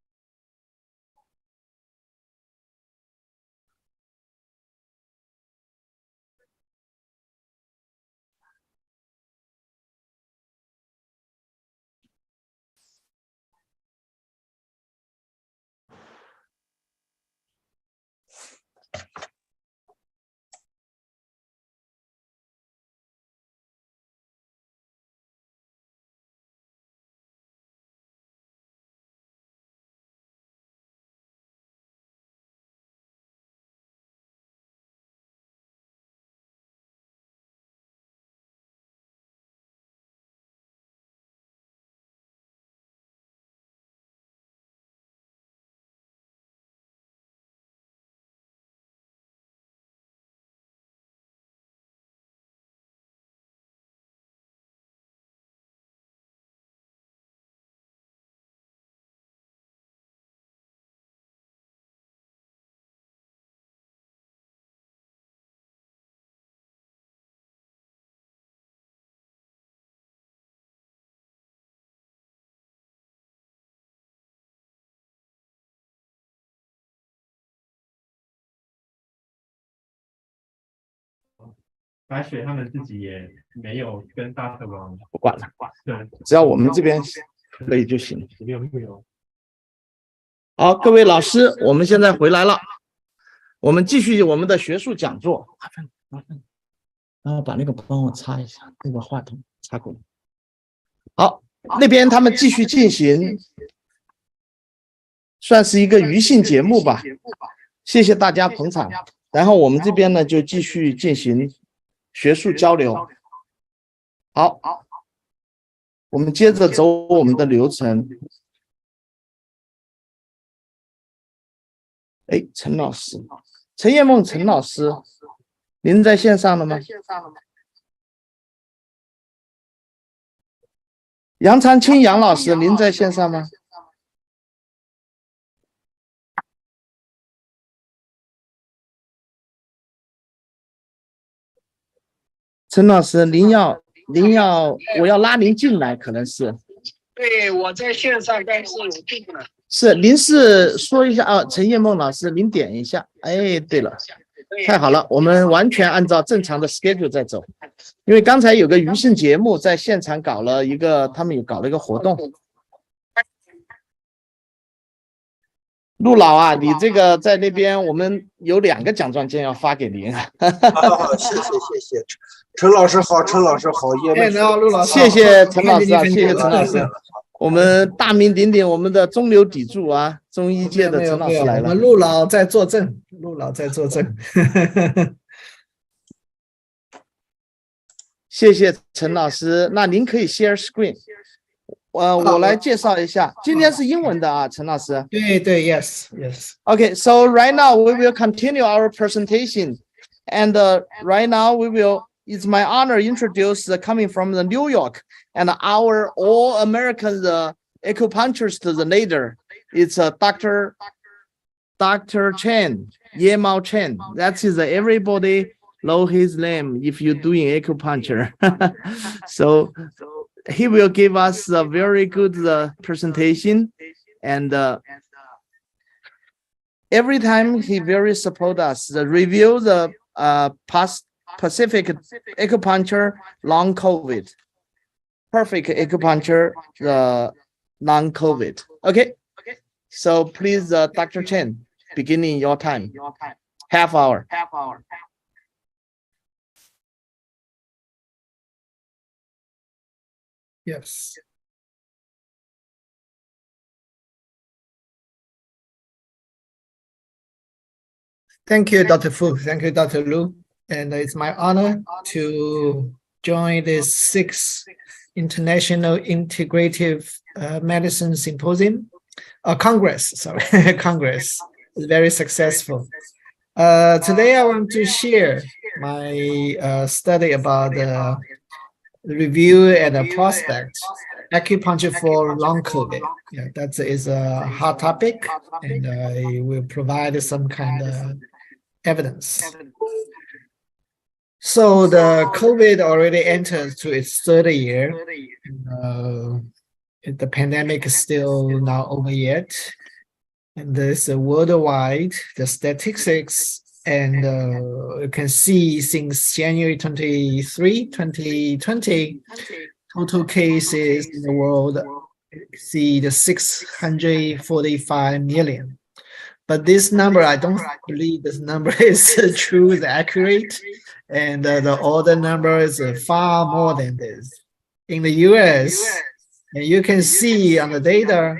白雪他们自己也没有跟大特王不管了，对，只要我们这边可以就行。没有。好，各位老师，我们现在回来了，我们继续我们的学术讲座。麻烦，然后把那个帮我插一下，那个话筒插过来。好，那边他们继续进行，算是一个娱乐节目吧。谢谢大家捧场。然后我们这边呢就继续进行学术交流。好，我们接着走我们的流程。哎，陈老师，陈叶梦陈老师，您在线上了吗？杨长青杨老师，您在线上吗？陈老师，您要，我要拉您进来，可能是。对，我在线上，但是我进不来。是，您是说一下啊，陈叶梦老师，您点一下。哎，对了，太好了，我们完全按照正常的 schedule 在走。因为刚才有个娱乐节目在现场搞了一个，他们有搞了一个活动。陆老啊，你这个在那边，我们有2个奖状件要发给您。谢谢，陈老师好，陈老师好，陆老师，谢谢陈老师啊，谢谢陈老师。我们大名鼎鼎，我们的中流砥柱啊，中医界的陈老师来了。我们陆老在作证，陆老在作证。谢谢陈老师，那您可以 share screen。我来介绍一下，今天是英文的啊，陈老师。对，yes。Okay, so right now we will continue our presentation, and right now it's my honor to introduce coming from the New York and our all-American acupuncturist leader. It's Dr. Chen, Yemao Chen. That is everybody know his name if you're doing acupuncture. So he will give us a very good presentation, and every time he very support us, review the past Pacific acupuncture long COVID, perfect acupuncture long COVID. Okay, so please, Dr. Chen, beginning your time, half hour. Yes. Thank you, Dr. Fu. Thank you, Dr. Lu. And it's my honor to join this 6th International Integrative Medicine Symposium, Congress, sorry, Congress. It's very successful. Today I want to share my study about the review and the prospect acupuncture for long COVID. Yeah, that is a hot topic, and I will provide some kind of evidence. So the COVID already enters to its third year. The pandemic is still not over yet. And there's a worldwide, the statistics, and you can see since January 23, 2020, total cases in the world see the 645 million. But this number, I don't believe this number is true, is accurate. And the other number is far more than this. In the US, and you can see on the data,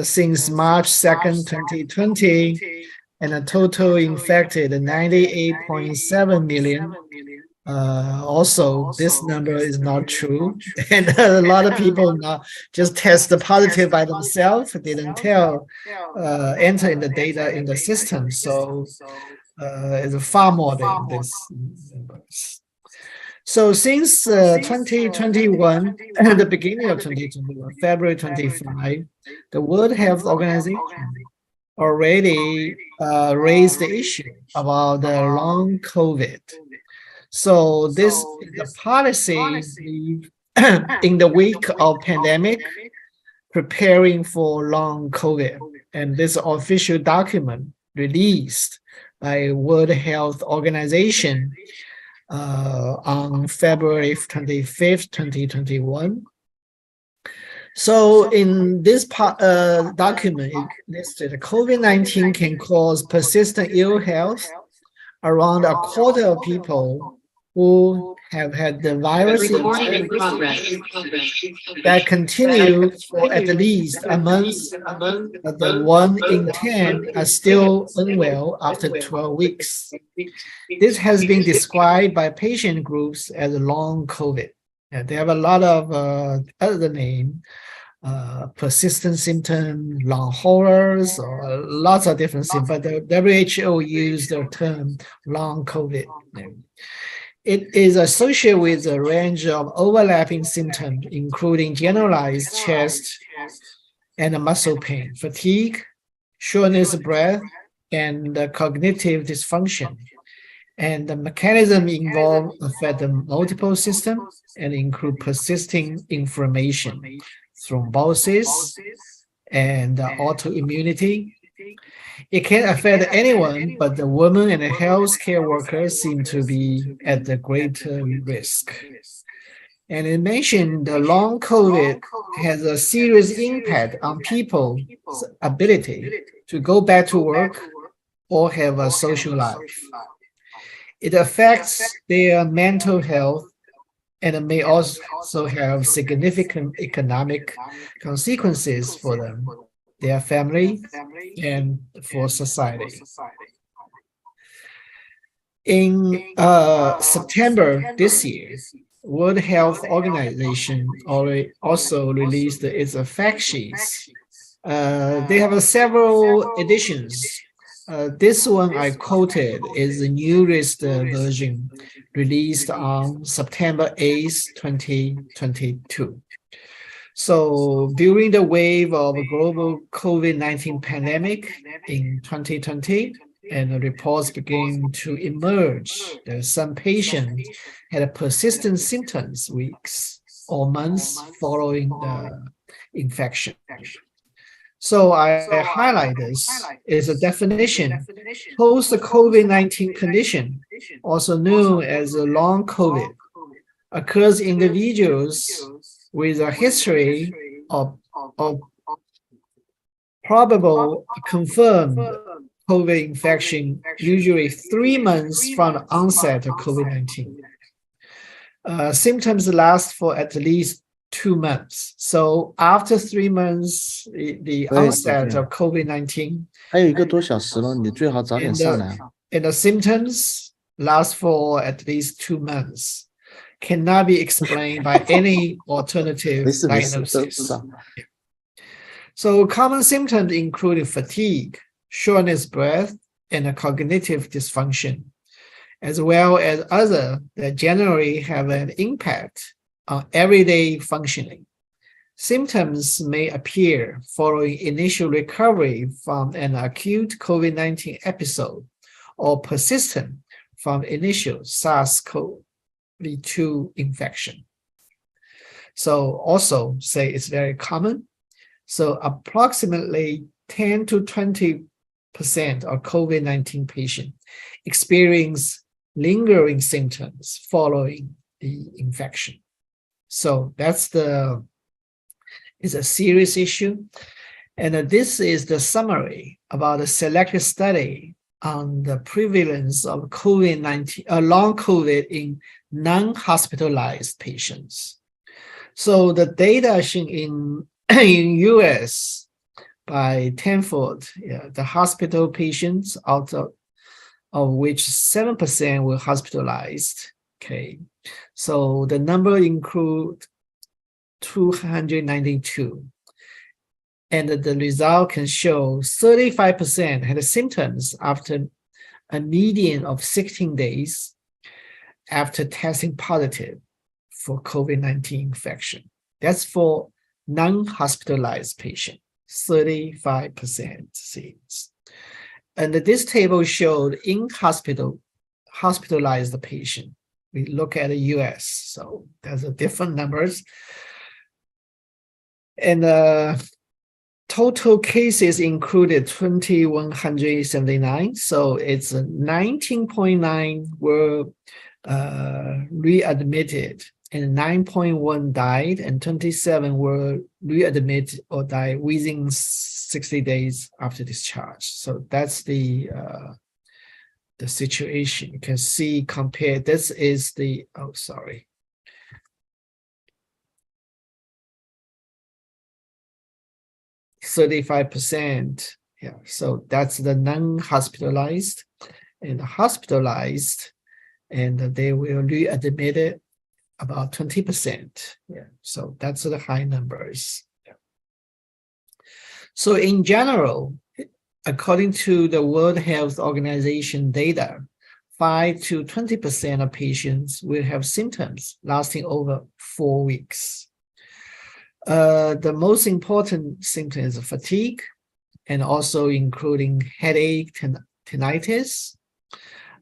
since March 2nd, 2020, and a total infected 98.7 million. Also, this number is not true. And a lot of people now just test positive by themselves. They didn't enter in the data in the system. So it's far more than this numbers. So since 2021, at the beginning of 2021, February 25, the World Health Organization already raised the issue about the long COVID. So this is the policy in the week of pandemic, preparing for long COVID. And this official document released by World Health Organization on February 25th, 2021. So in this document, it listed COVID-19 can cause persistent ill health around a quarter of people who have had the virus that continue for at least a month, but the 1 in 10 are still unwell after 12 weeks. This has been described by patient groups as long COVID. And they have a lot of other names, persistent symptom, long haulers, or lots of different things, but the WHO used the term long COVID. It is associated with a range of overlapping symptoms, including generalized chest and muscle pain, fatigue, shortness of breath, and cognitive dysfunction. And the mechanism involved affect the multiple systems and include persisting inflammation, thrombosis, and autoimmunity. It can affect anyone, but the women and the healthcare workers seem to be at the greater risk. And it mentioned the long COVID has a serious impact on people's ability to go back to work or have a social life. It affects their mental health, and it may also have significant economic consequences for them, their family, and for society. In September this year, World Health Organization also released its fact sheets. They have several editions. This one I quoted is the newest version released on September 8th, 2022. So during the wave of global COVID-19 pandemic in 2020, and the reports began to emerge that some patients had persistent symptoms weeks or months following the infection. So I highlight this is a definition. Post-COVID-19 condition, also known as long COVID, occurs in individuals with a history of probable confirmed COVID infection, usually 3 months from the onset of COVID-19. Symptoms last for at least 2 months. So after 3 months, the onset of COVID-19, 还有1个多小时了，你最好早点上来。and the symptoms last for at least 2 months. Cannot be explained by any alternative diagnosis. So common symptoms include fatigue, shortness of breath, and cognitive dysfunction, as well as others that generally have an impact on everyday functioning, Symptoms may appear following initial recovery from an acute COVID-19 episode or persistent from initial SARS-CoV-2 infection. So also say it's very common. So approximately 10 to 20% of COVID-19 patients experience lingering symptoms following the infection. So that's it's a serious issue. And this is the summary about a selected study on the prevalence of COVID-19, long COVID in non-hospitalized patients. So the data shown in US by Tenford, the hospital patients, out of which 7% were hospitalized. Okay, so the number include 292. And the result can show 35% had symptoms after a median of 16 days after testing positive for COVID-19 infection. That's for non-hospitalized patient, 35% seems. And this table showed hospitalized patient. We look at the US, so there's a different numbers. And total cases included 2,179. So it's 19.9 were readmitted, and 9.1 died, and 27 were readmitted or died within 60 days after discharge. So that's the situation. You can see compare. This is the 35%. Yeah, so that's the non-hospitalized and hospitalized, and they will readmit it about 20%. Yeah, so that's the high numbers. Yeah. So in general, according to the World Health Organization data, 5 to 20% of patients will have symptoms lasting over 4 weeks. The most important symptom is fatigue, and also including headache, tinnitus,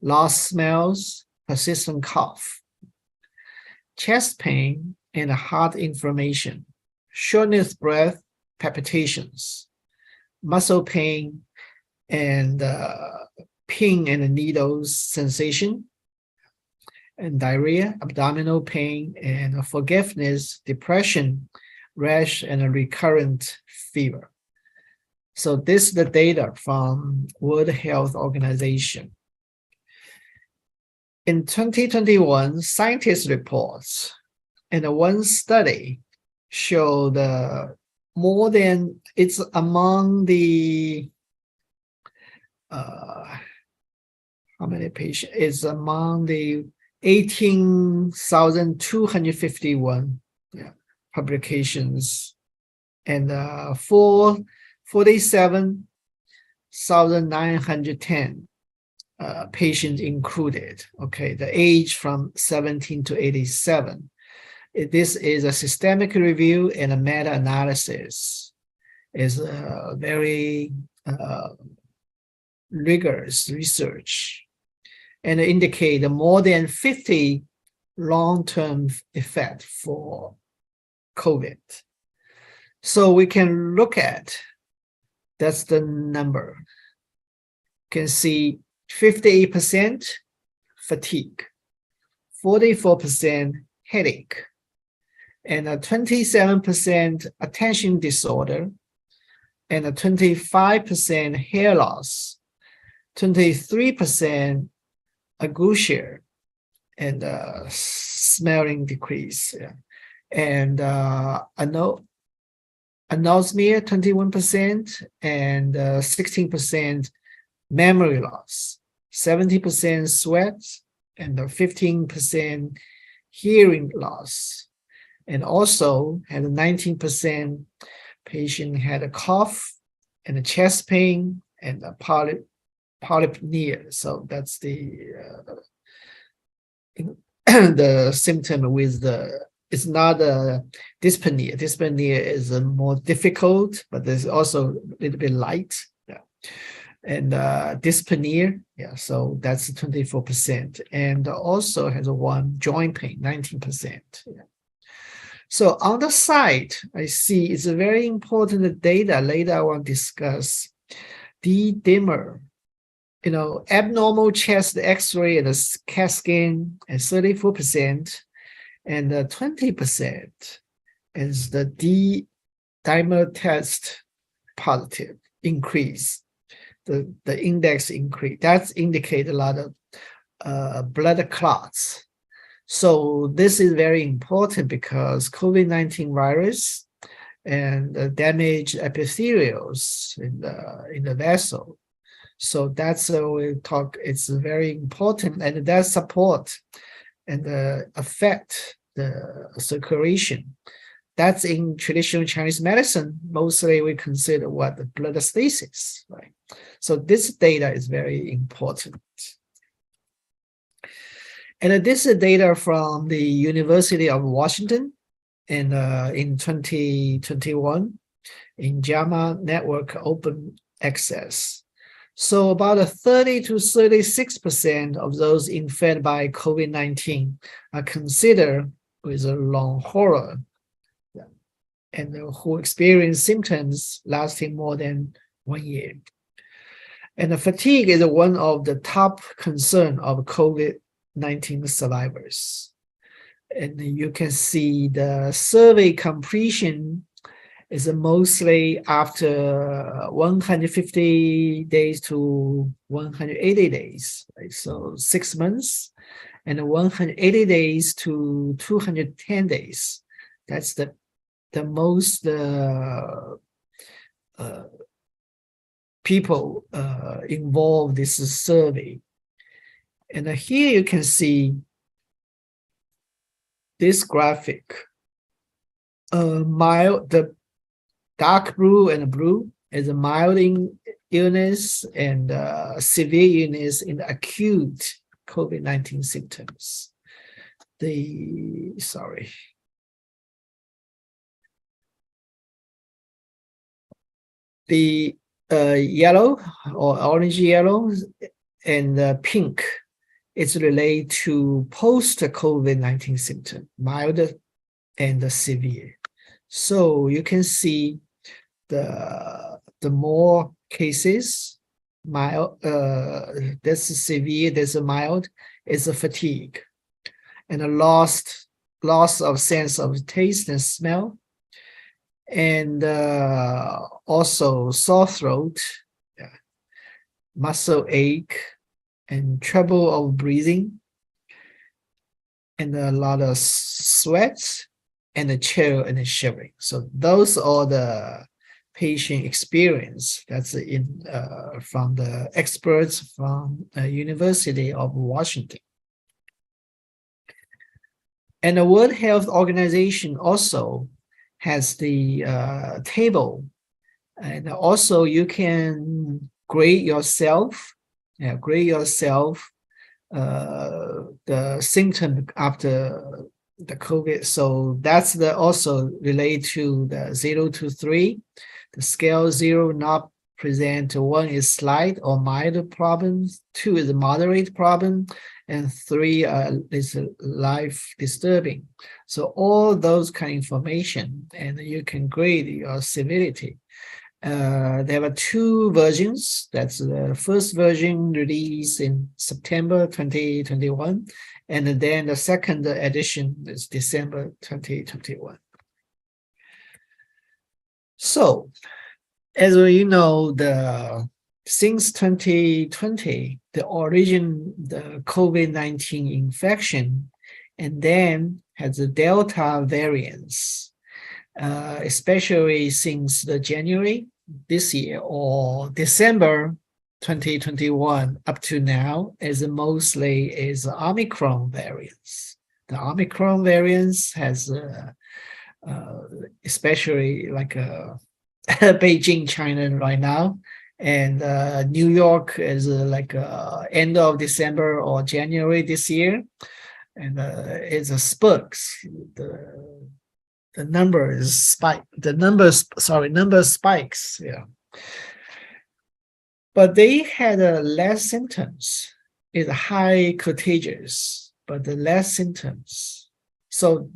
lost smells, persistent cough, chest pain, and heart inflammation, shortness of breath, palpitations, muscle pain, and pin and needles sensation, and diarrhea, abdominal pain, and forgetfulness, depression, rash, and a recurrent fever. So this is the data from World Health Organization. In 2021, scientists reports and one study showed more than, it's among the, how many patients? It's among the 18,251 publications, and 47,910 patients included. Okay, the age from 17 to 87. This is a systemic review and a meta-analysis. Is a very rigorous research, and indicate more than 50 long-term effect for COVID. So we can look at, that's the number. You can see 58% fatigue, 44% headache, and a 27% attention disorder, and a 25% hair loss, 23% ageusia, and smelling decrease. Yeah. And anosmia, 21%, and 16% memory loss, 70% sweat, and 15% hearing loss. And also had a 19% patient had a cough and a chest pain and a polypnea. So that's the the symptom with the it's not dyspnea. Dyspnea is more difficult, but there's also a little bit light. Yeah. And dyspnea, yeah, so that's 24%. And also has a one joint pain, 19%. Yeah. So on the side, I see it's a very important data later I want to discuss. D-dimer, you know, abnormal chest X-ray and the CAT scan at 34%, and 20% is the D-dimer test positive increase. The index increase. That indicates a lot of blood clots. So this is very important because COVID-19 virus and damage epithelials in the vessel. So that's we talk. It's very important, and that support and affect the circulation. That's in traditional Chinese medicine. Mostly we consider what the blood stasis, right? So this data is very important. And this is data from the University of Washington in 2021 in JAMA Network Open Access. So about 30 to 36% of those infected by COVID-19 are considered with a long hauler, and who experience symptoms lasting more than 1 year. And the fatigue is one of the top concern of COVID-19 survivors. And you can see the survey completion is mostly after 150 days to 180 days, right? So 6 months, and 180 days to 210 days. That's the most people involved this survey. And here you can see this graphic. The dark blue and blue is a mild illness and severe illness in the acute COVID-19 symptoms. The yellow or orange yellow and pink is related to post-COVID-19 symptom, mild and severe. So you can see the more cases, mild, that's severe, there's a mild, is a fatigue, and a loss of sense of taste and smell, and also sore throat, muscle ache, and trouble of breathing, and a lot of sweat, and a chill and a shivering. So those are the patient experience. That's in from the experts from the University of Washington. And the World Health Organization also has the table, and also you can grade yourself. The symptom after the COVID. So that's also related to the 0 to 3. The scale 0 not present, 1 is slight or mild problems, 2 is a moderate problem, and 3 is life disturbing. So all those kind of information, and you can grade your severity. There were 2 versions. That's the first version released in September 2021, and then the second edition is December 2021. So, as you know, since 2020, the COVID-19 infection, and then has the Delta variants. Especially since the January this year or December 2021 up to now, is mostly Omicron variants. The Omicron variants has especially like Beijing, China right now, and New York is like end of December or January this year. and it's a spikes. The number is spike. The number spikes. Yeah, but they had less symptoms. It's high contagious, but the less symptoms. So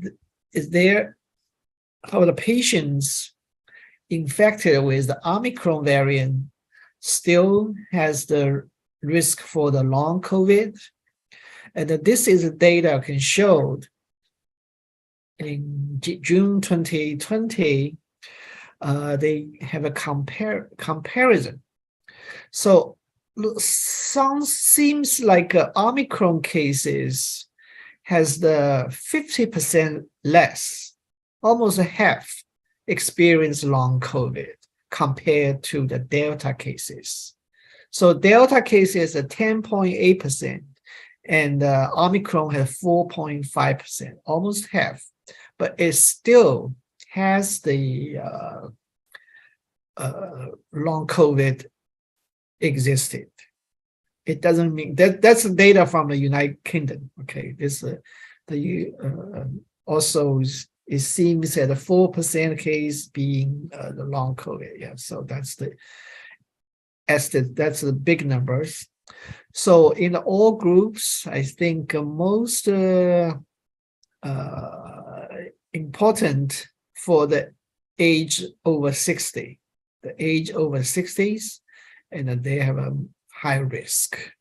is there how the patients infected with the Omicron variant still has the risk for the long COVID? And this is the data can show in June 2020, they have a comparison. So seems like Omicron cases has the 50% less, almost half experience long COVID compared to the Delta cases. So Delta cases are 10.8%, and Omicron has 4.5%, almost half, but it still has the long COVID existed. It doesn't mean that's the data from the United Kingdom. Okay, this also it seems that the 4% case being the long COVID. Yeah, so that's the big numbers. So in all groups, I think most important for the age over 60, the age over 60s, and they have a high risk.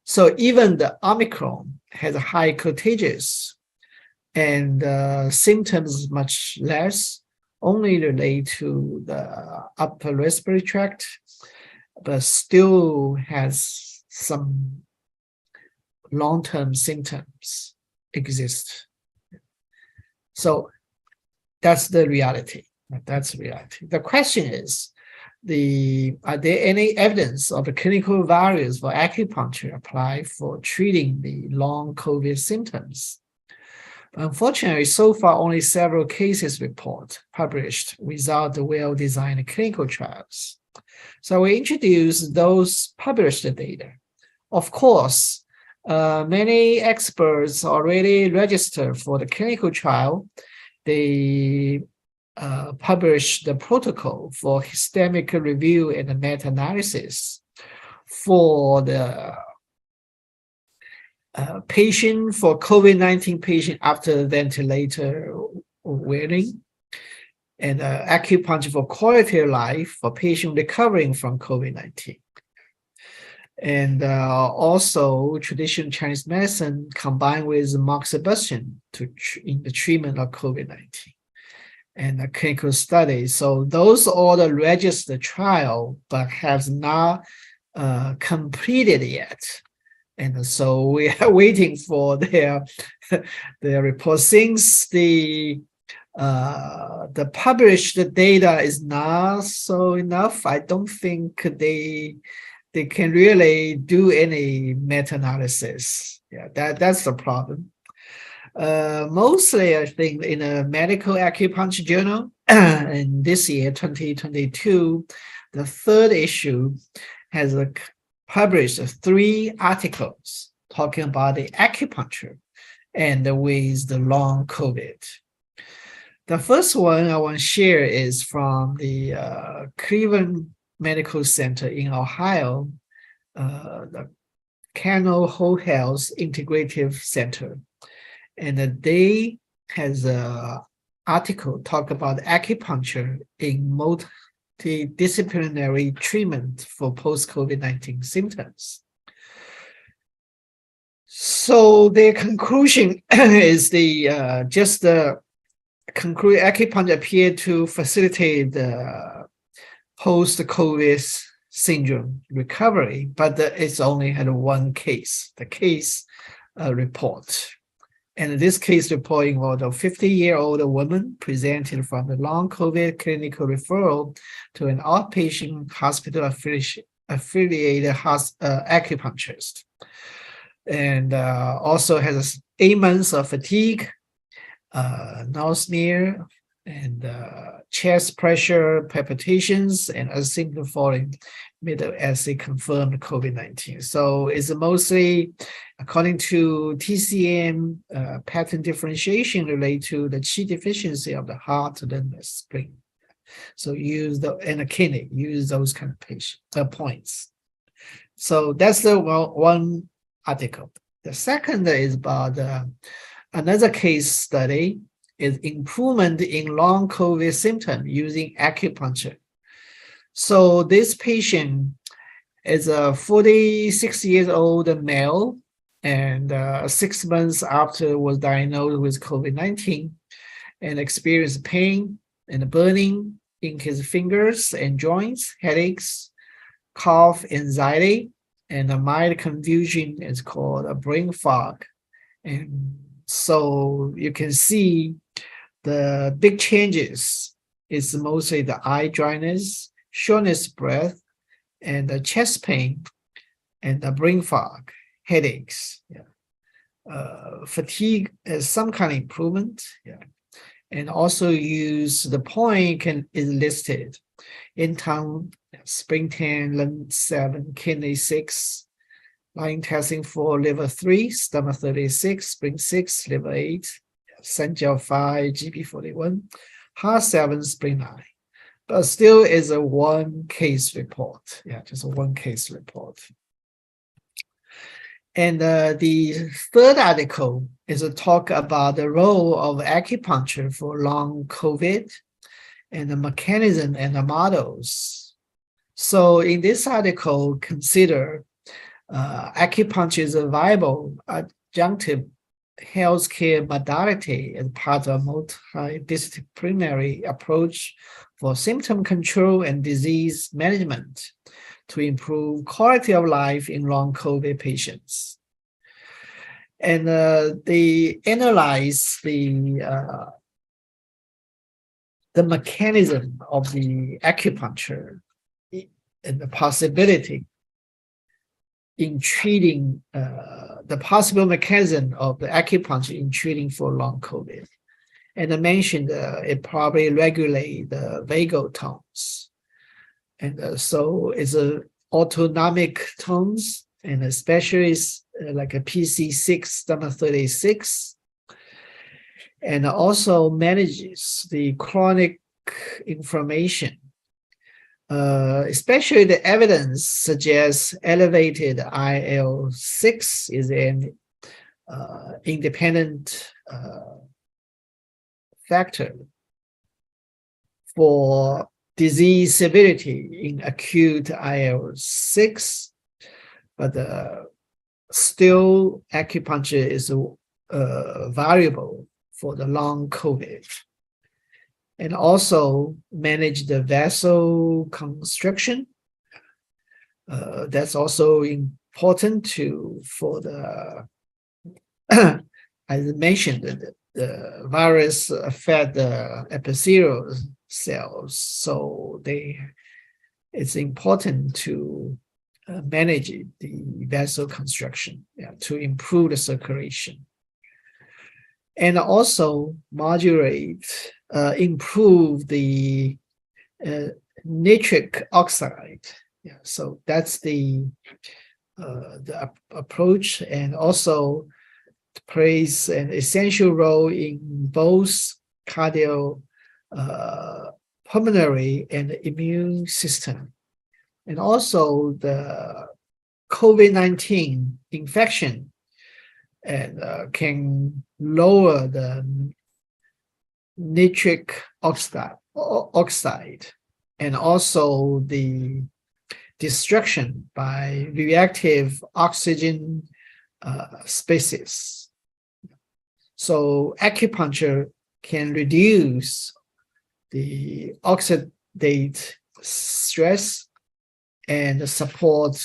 So even the Omicron has a high contagious and symptoms much less, only relate to the upper respiratory tract, but still has some long-term symptoms exist. So that's the reality. That's reality. The question is, are there any evidence of the clinical values for acupuncture applied for treating the long COVID symptoms? Unfortunately, so far only several cases published without the well-designed clinical trials. So we introduce those published data. Of course, many experts already registered for the clinical trial. They published the protocol for systemic review and the meta-analysis for the patient, for COVID-19 patient after ventilator wearing, and acupuncture for quality of life for patient recovering from COVID-19. And also traditional Chinese medicine combined with moxibustion in the treatment of COVID-19 and a clinical study. So those all the registered trial, but has not completed yet. And so we are waiting for their report. Since the published data is not so enough, I don't think they can really do any meta-analysis. Yeah, that's the problem. Mostly, I think in a medical acupuncture journal, in this year, 2022, the third issue has published 3 articles talking about the acupuncture and with the long COVID. The first one I want to share is from the Cleveland Medical Center in Ohio, the Cano Whole Health Integrative Center. And they has an article talk about acupuncture in multidisciplinary treatment for post-COVID-19 symptoms. So their conclusion is acupuncture appeared to facilitate the post-COVID syndrome recovery, but it's only had one case, the case report. And this case report involved a 50-year-old woman presented from the long COVID clinical referral to an outpatient hospital affiliated acupuncturist. And also has 8 months of fatigue, nausea, and chest pressure, palpitations, and asymptomatic middle assay confirmed COVID-19. So it's mostly, according to TCM, pattern differentiation related to the Qi deficiency of the heart and the spleen. So use the and the kidney, use those kind of points. So that's the one article. The second is about another case study is improvement in long COVID symptom using acupuncture. So this patient is a 46 years old male, and 6 months after was diagnosed with COVID-19 and experienced pain and burning in his fingers and joints, headaches, cough, anxiety, and a mild confusion is called a brain fog. And so you can see the big changes is mostly the eye dryness, shortness of breath, and the chest pain, and the brain fog, headaches. Fatigue is some kind of improvement. And also use the point is listed in town, spring 10, lung 7, kidney 6, line testing for liver 3, stomach 36, spring 6, liver 8, Sanjiao 5, GP 41, heart 7, spring 9. But still is a one case report. Just a one case report. And the third article is a talk about the role of acupuncture for long COVID and the mechanism and the models. So in this article, consider acupuncture is a viable adjunctive healthcare modality as part of a multidisciplinary approach for symptom control and disease management to improve quality of life in long COVID patients. And they analyze the mechanism of the acupuncture and the possibility in treating the possible mechanism of the acupuncture in treating for long COVID. And I mentioned it probably regulates the vagal tones. And so it's autonomic tones, and especially like a PC6, stomach 36, and also manages the chronic inflammation. Especially the evidence suggests elevated IL-6 is an independent factor for disease severity in acute IL-6, but still acupuncture is valuable for the long COVID. And also manage the vessel constriction. That's also important for the, as I mentioned, the virus affect the epithelial cells, so it's important to manage the vessel constriction to improve the circulation. And also modulate, improve the nitric oxide. So that's the approach, and also plays an essential role in both pulmonary and immune system. And also the COVID-19 infection and can lower the nitric oxide and also the destruction by reactive oxygen species. So acupuncture can reduce the oxidate stress and support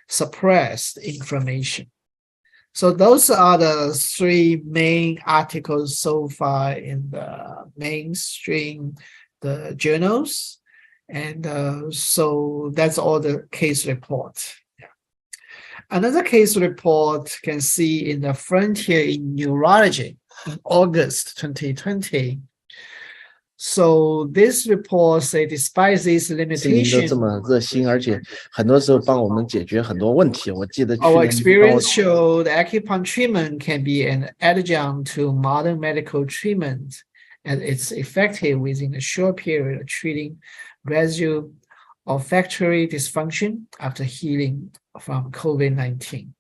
suppressed inflammation. So those are the three main articles so far in the mainstream, the journals. And so that's all the case report. Another case report can see in the Frontier in Neurology. in August 2020. So this report say despite these 市民都这 limitations, 么热心，而且很多时候帮我们解决很多问题。我记得去 our 年 experience showed acupuncture treatment can be an adjunct to modern medical treatment, and it's effective within a short period of treating residual olfactory dysfunction after healing from COVID-19.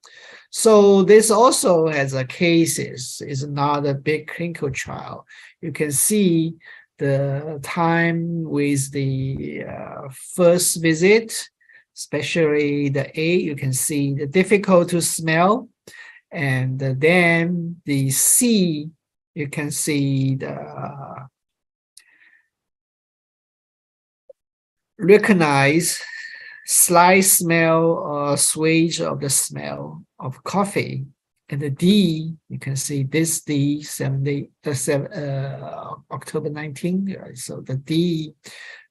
So this also has a cases, is not a big clinical trial. You can see the time with the first visit, especially the A, you can see the difficult to smell. And then the C, you can see the recognize slight smell or swage of the smell of coffee. And the D, you can see this D, October 19. So the D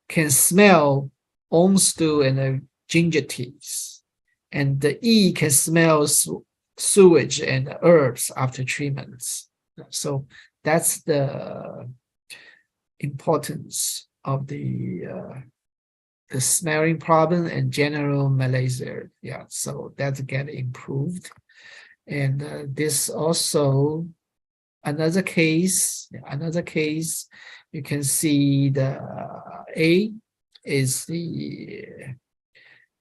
can smell on stool and ginger teas. And the E can smell sewage and herbs after treatments. So that's the importance of the smelling problem and general malaise. Yeah, so that get improved. And this also another case, you can see the A is the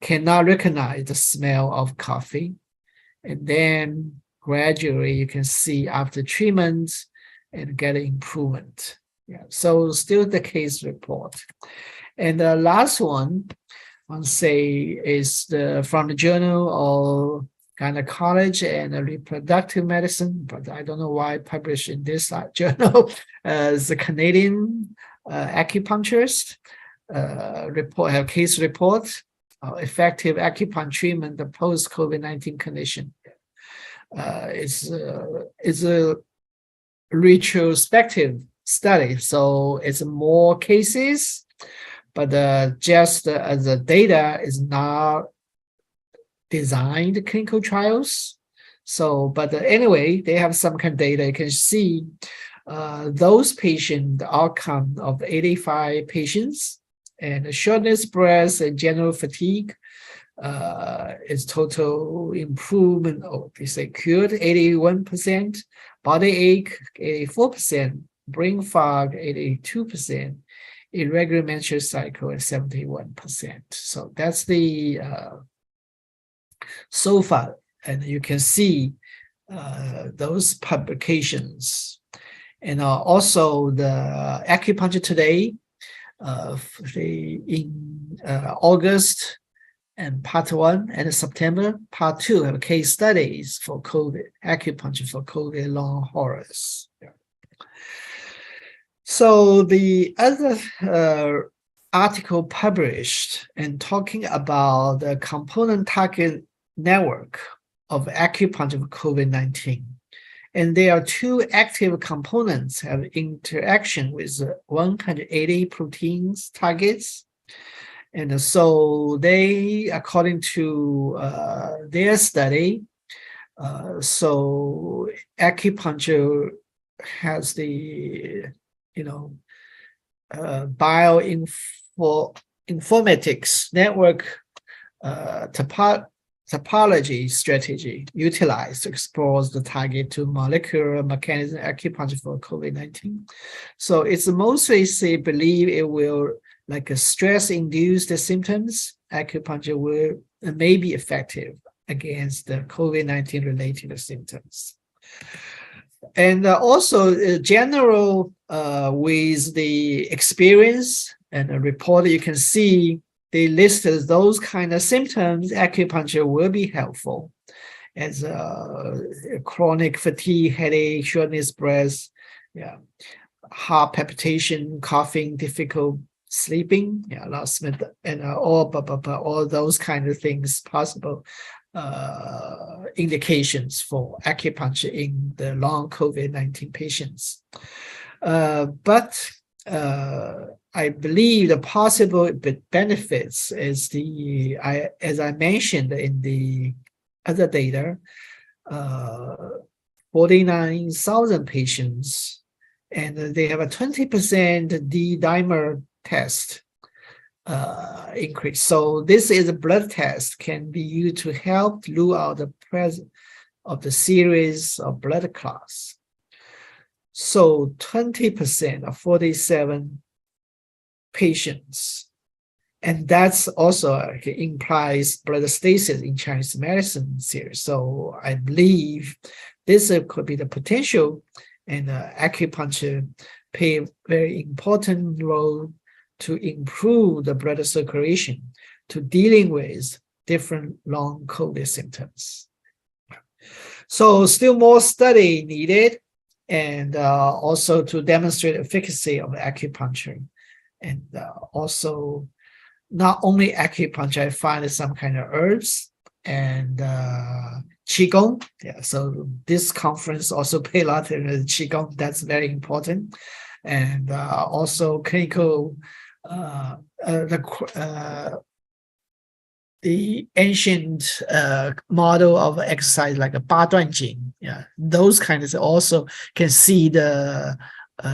cannot recognize the smell of coffee. And then gradually you can see after treatment and get improvement. Yeah, so still the case report. And the last one, I'll say, is from the Journal of Gynecology and Reproductive Medicine, but I don't know why published in this journal. As a Canadian acupuncturist have case report, effective acupuncture treatment the post-COVID-19 condition. It's a retrospective study, so it's more cases, but just as the data is not designed clinical trials. So, but anyway, they have some kind of data. You can see those patients, the outcome of 85 patients, and the shortness breath and general fatigue is total improvement, or they say cured 81%, body ache 84%, brain fog 82%, irregular menstrual cycle at 71%. So that's the so far, and you can see those publications. And also the Acupuncture Today in August and part 1, and September part 2 have case studies for COVID, acupuncture for COVID long haulers. Yeah. So the other article published and talking about the component target network of acupuncture for COVID-19. And there are 2 active components have interaction with 180 proteins targets. And so they, according to their study, so acupuncture has the, bioinformatics network topology strategy utilized to explore the target to molecular mechanism acupuncture for COVID-19. So it's mostly believe it will, like a stress-induced symptoms, acupuncture will may be effective against the COVID-19 related symptoms. And also general with the experience and the report, you can see they listed those kind of symptoms, acupuncture will be helpful as chronic fatigue, headache, shortness breath, heart palpitation, coughing, difficult sleeping, last minute, and all those kind of things possible indications for acupuncture in the long COVID-19 patients. But I believe the possible benefits is as I mentioned in the other data, 49,000 patients, and they have a 20% D-dimer test increase. So this is a blood test can be used to help rule out the presence of the series of blood clots. So 20% of 47 patients, and that's also implies blood stasis in Chinese medicine series. So I believe this could be the potential, and acupuncture play a very important role to improve the blood circulation to dealing with different long COVID symptoms. So still more study needed, and also to demonstrate efficacy of acupuncture. And also not only acupuncture, I find some kind of herbs and Qigong. Yeah, so this conference also pay a lot of Qigong. That's very important. And also clinical, the ancient model of exercise like a 八段锦, yeah, those kinds also can see the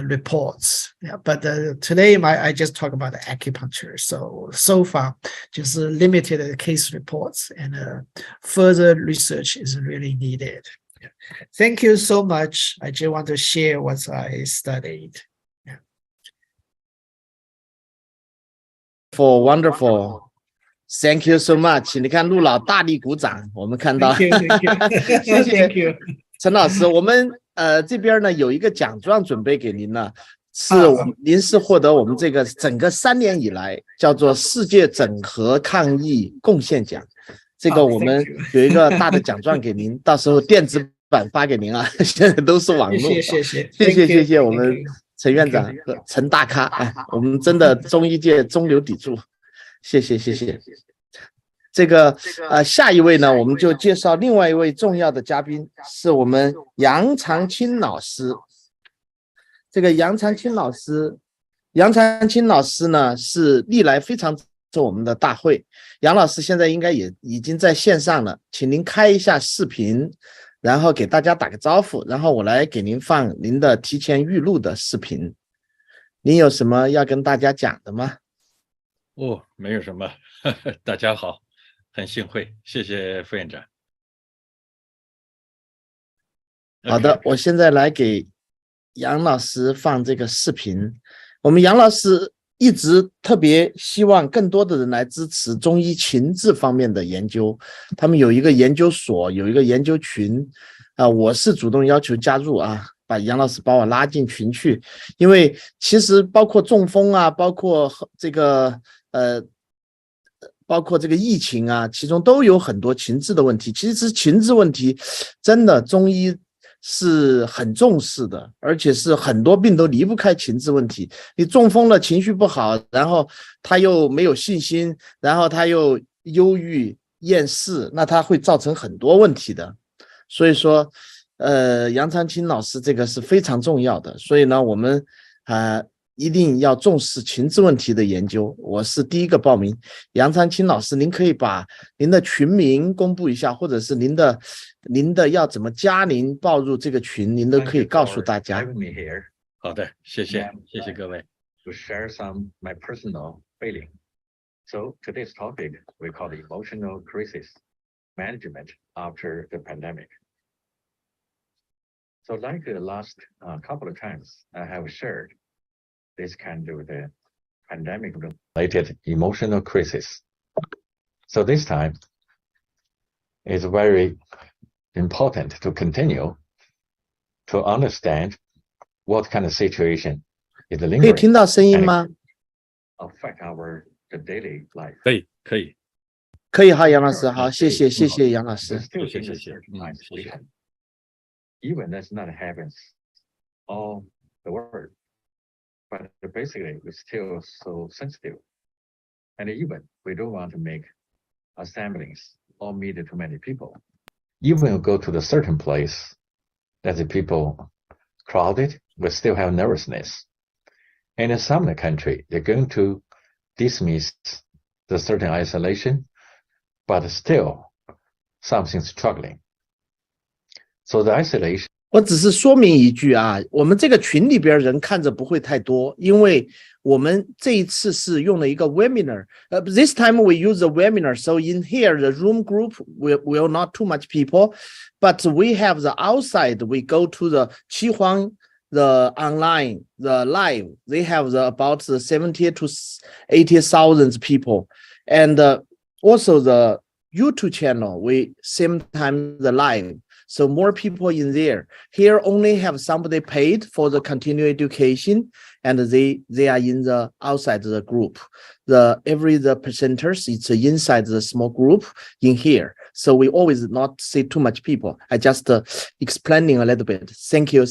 reports. Yeah, but today I just talk about the acupuncture. So far, just limited case reports, and further research is really needed. Yeah. Thank you so much. I just want to share what I studied. Yeah. For wonderful. Thank you so much. 你看陆老大力鼓掌，我们看到， Thank you. 谢谢 Thank you. 陈老师。我们这边呢有一个奖状准备给您呢，是您是获得我们这个整个3年以来叫做世界整合抗疫贡献奖。这个我们有一个大的奖状给您，到时候电子版发给您啊，现在都是网络。谢谢我们陈院长和陈大咖，哎，我们真的中医界中流砥柱。 谢谢。这个下一位呢，我们就介绍另外一位重要的嘉宾，是我们杨长青老师。这个杨长青老师呢是历来非常做我们的大会。杨老师现在应该也已经在线上了，请您开一下视频，然后给大家打个招呼，然后我来给您放您的提前预录的视频。您有什么要跟大家讲的吗？ 哦，没有什么，大家好，很幸会，谢谢副院长。好的，我现在来给杨老师放这个视频。我们杨老师一直特别希望更多的人来支持中医情志方面的研究，他们有一个研究所，有一个研究群，我是主动要求加入啊。 把杨老师把我拉进群去，因为其实包括中风啊，包括这个疫情啊，其中都有很多情志的问题。其实情志问题真的中医是很重视的，而且是很多病都离不开情志问题。你中风了，情绪不好，然后他又没有信心，然后他又忧郁、厌世，那他会造成很多问题的。所以说。 杨长青老师这个是非常重要的，所以呢，我们一定要重视情志问题的研究。我是第一个报名，杨长青老师，您可以把您的群名公布一下，或者是您的要怎么加您报入这个群，您都可以告诉大家。好的，谢谢各位。 To share some my personal feeling. So today's topic we call the emotional crisis management after the pandemic. So like the last couple of times I have shared this kind of the pandemic related emotional crisis. So this time it's very important to continue to understand what kind of situation is lingering 可以听到声音吗？ affect our the daily life. 可以。可以，好，杨老师，好，谢谢杨老师。谢。Even that's not happens all the world, but basically we're still so sensitive, and even we don't want to make assemblies or meet too many people. Even you go to the certain place that the people crowded, we still have nervousness. And in some of the country, they're going to dismiss the certain isolation, but still something's struggling. So the isolation 我只是说明一句啊，我们这个群里边人看着不会太多，因为我们这一次是用了一个 webinar. This time we use the webinar, so in here the room group will not too much people, but we have the outside. We go to the Qihuang, the online, the live. They have about 70 to 80,000 people, and also the YouTube channel. We same time the live. So more people in there. Here only have somebody paid for the continuing education, and they are in the outside the group. The presenters, it's inside the small group in here. So we always not see too much people. I just explaining a little bit. Thank you,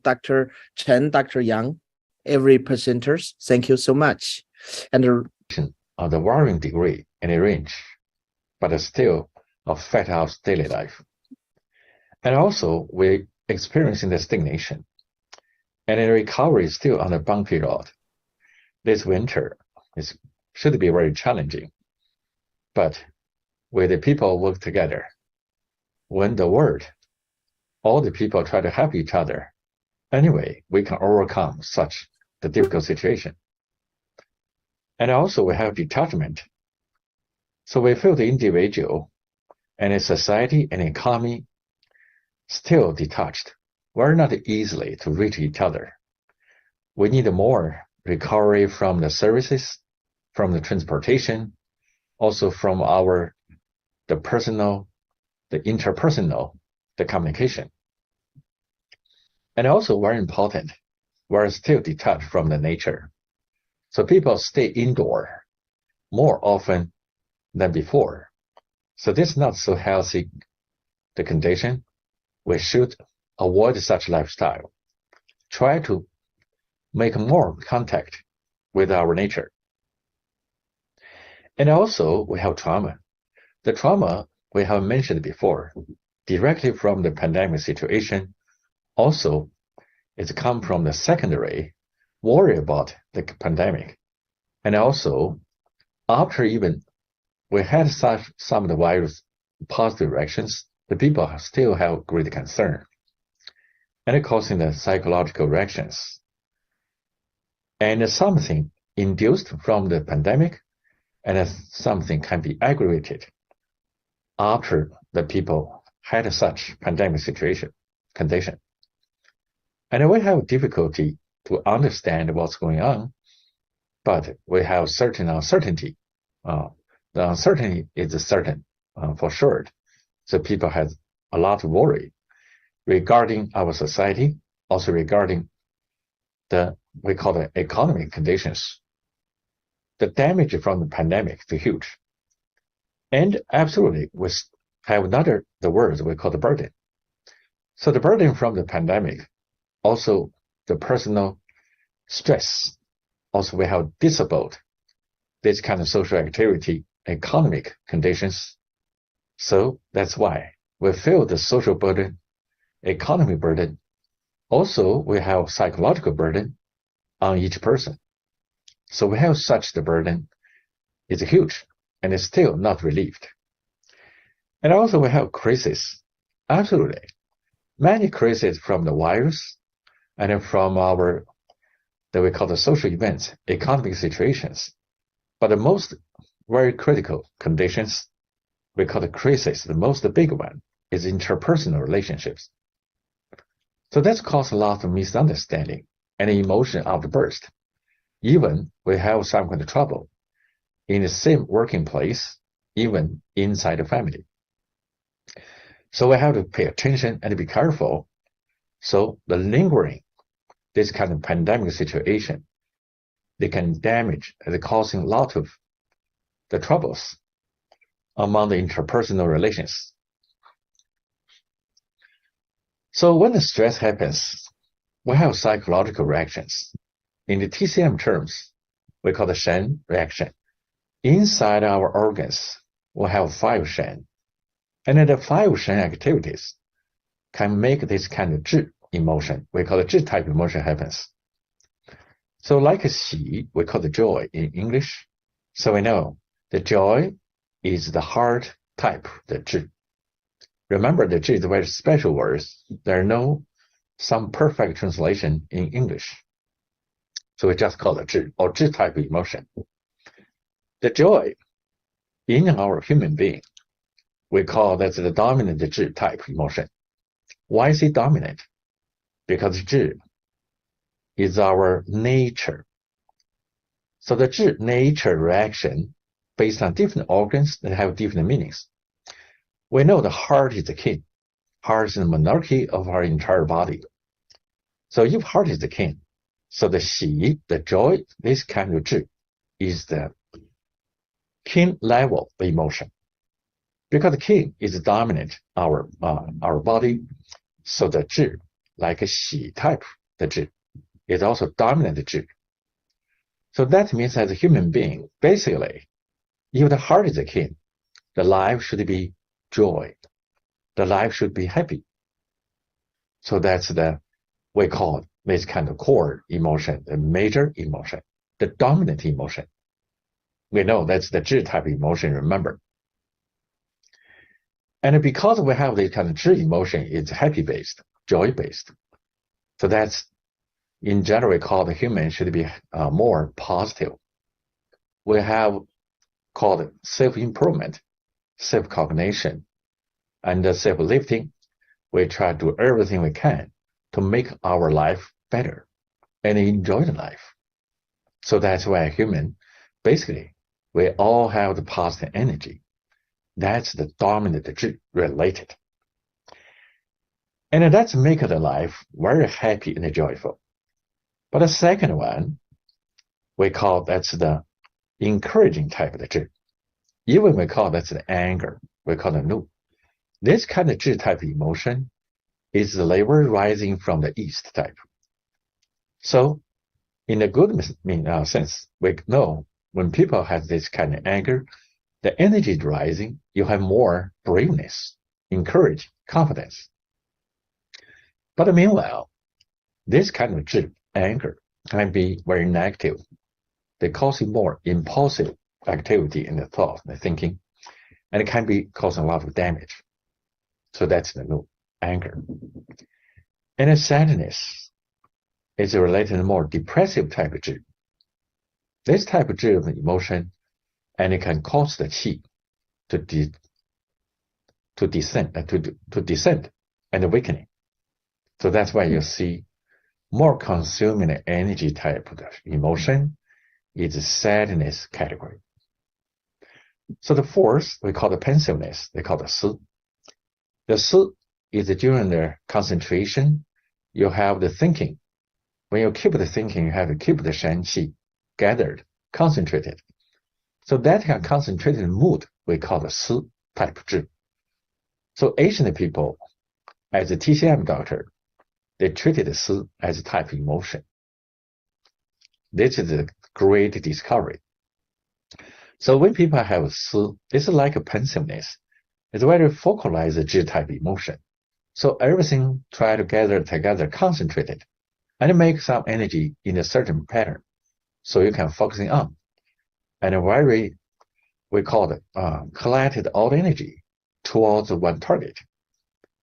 Dr. Chen, Dr. Yang, every presenters. Thank you so much. And of the varying degree and range, but still affect our daily life. And also, we're experiencing the stagnation, and the recovery is still on a bumpy road. This winter should be very challenging, but with the people work together, when the world, all the people try to help each other, anyway, we can overcome such the difficult situation. And also, we have detachment. So we feel the individual and the society and economy still detached. We're not easily to reach each other. We need more recovery from the services, from the transportation, also from the personal, the interpersonal, the communication. And also very important, we're still detached from the nature. So people stay indoor more often than before. So this is not so healthy, the condition. We should avoid such lifestyle. Try to make more contact with our nature. And also, we have trauma. The trauma we have mentioned before, directly from the pandemic situation, also it's come from the secondary worry about the pandemic. And also, after even we had some of the virus positive reactions, the people still have great concern, and it causing the psychological reactions. And something induced from the pandemic, and something can be aggravated after the people had such pandemic condition. And we have difficulty to understand what's going on, but we have certain uncertainty. The uncertainty is certain for sure. So people have a lot of worry regarding our society, also regarding we call the economic conditions. The damage from the pandemic is huge. And absolutely, we have the words we call the burden. So the burden from the pandemic, also the personal stress, also we have disabled this kind of social activity, economic conditions. So that's why we feel the social burden, economic burden. Also, we have psychological burden on each person. So we have such the burden is huge and it's still not relieved. And also we have crises. Absolutely. Many crises from the virus and from that we call the social events, economic situations. But the most very critical conditions we call the crisis, the big one is interpersonal relationships. So that's caused a lot of misunderstanding and emotion outburst. Even we have some kind of trouble in the same working place, even inside the family. So we have to pay attention and be careful. So the lingering, this kind of pandemic situation, they can damage, they're causing a lot of the troubles among the interpersonal relations. So when the stress happens, we have psychological reactions. In the TCM terms, we call the Shen reaction. Inside our organs, we have 5 Shen. And then the 5 Shen activities can make this kind of Zhi emotion, we call the Zhi type emotion happens. So like a Xi, we call the joy in English. So we know the joy is the heart type, the Zhi. Remember, the Zhi is a very special word. There are no some perfect translation in English. So we just call it 智 or 智 type emotion. The joy in our human being, we call that the dominant 智 type emotion. Why is it dominant? Because 智 is our nature. So the 智 nature reaction based on different organs that have different meanings. We know the heart is the king. Heart is the monarchy of our entire body. So if heart is the king, so the 喜, the joy, this kind of 智 is the king level of emotion. Because the king is dominant our body, so the 智 like a 喜 type, the 智 is also dominant 智. So that means as a human being, basically, if the heart is the king, the life should be joy. The life should be happy. So that's we call this kind of core emotion, the major emotion, the dominant emotion. We know that's the 智 type emotion, remember. And because we have this kind of 智 emotion, it's happy-based, joy-based. So that's, in general, we call the human should be more positive. We have called self-improvement, self-cognition, and self-lifting. We try to do everything we can to make our life better and enjoy the life. So that's why human, basically, we all have the positive energy. That's the dominant 智 related. And that's make the life very happy and joyful. But the second one, we call that's the encouraging type of 智. Even we call that's the anger, we call it 怒. This kind of 智 type emotion is the level rising from the east type. So, in a good sense, we know when people have this kind of anger, the energy is rising, you have more braveness, encourage, confidence. But meanwhile, this kind of 智, anger, can be very negative. They cause more impulsive activity in the thought, the thinking, and it can be causing a lot of damage. So that's the 怒, anger. And the sadness is related to more depressive type of 智. This type of 智 of emotion, and it can cause the qi to descend and weakening. So that's why you see more consuming energy type of emotion is the sadness category. So the fourth, we call the pensiveness, they call the 思. The 思 is during the concentration, you have the thinking. When you keep the thinking, you have to keep the 神气 gathered, concentrated. So that kind of concentrated mood, we call the 思 type 智. So Asian people, as a TCM doctor, they treated the 思 as a type of emotion. This is a great discovery. So when people have 思, it's like a pensiveness. It's very focalized 智 type emotion. So everything try to gather together, concentrated, and make some energy in a certain pattern. So you can focusing on. And very, we call it, collected all the energy towards one target.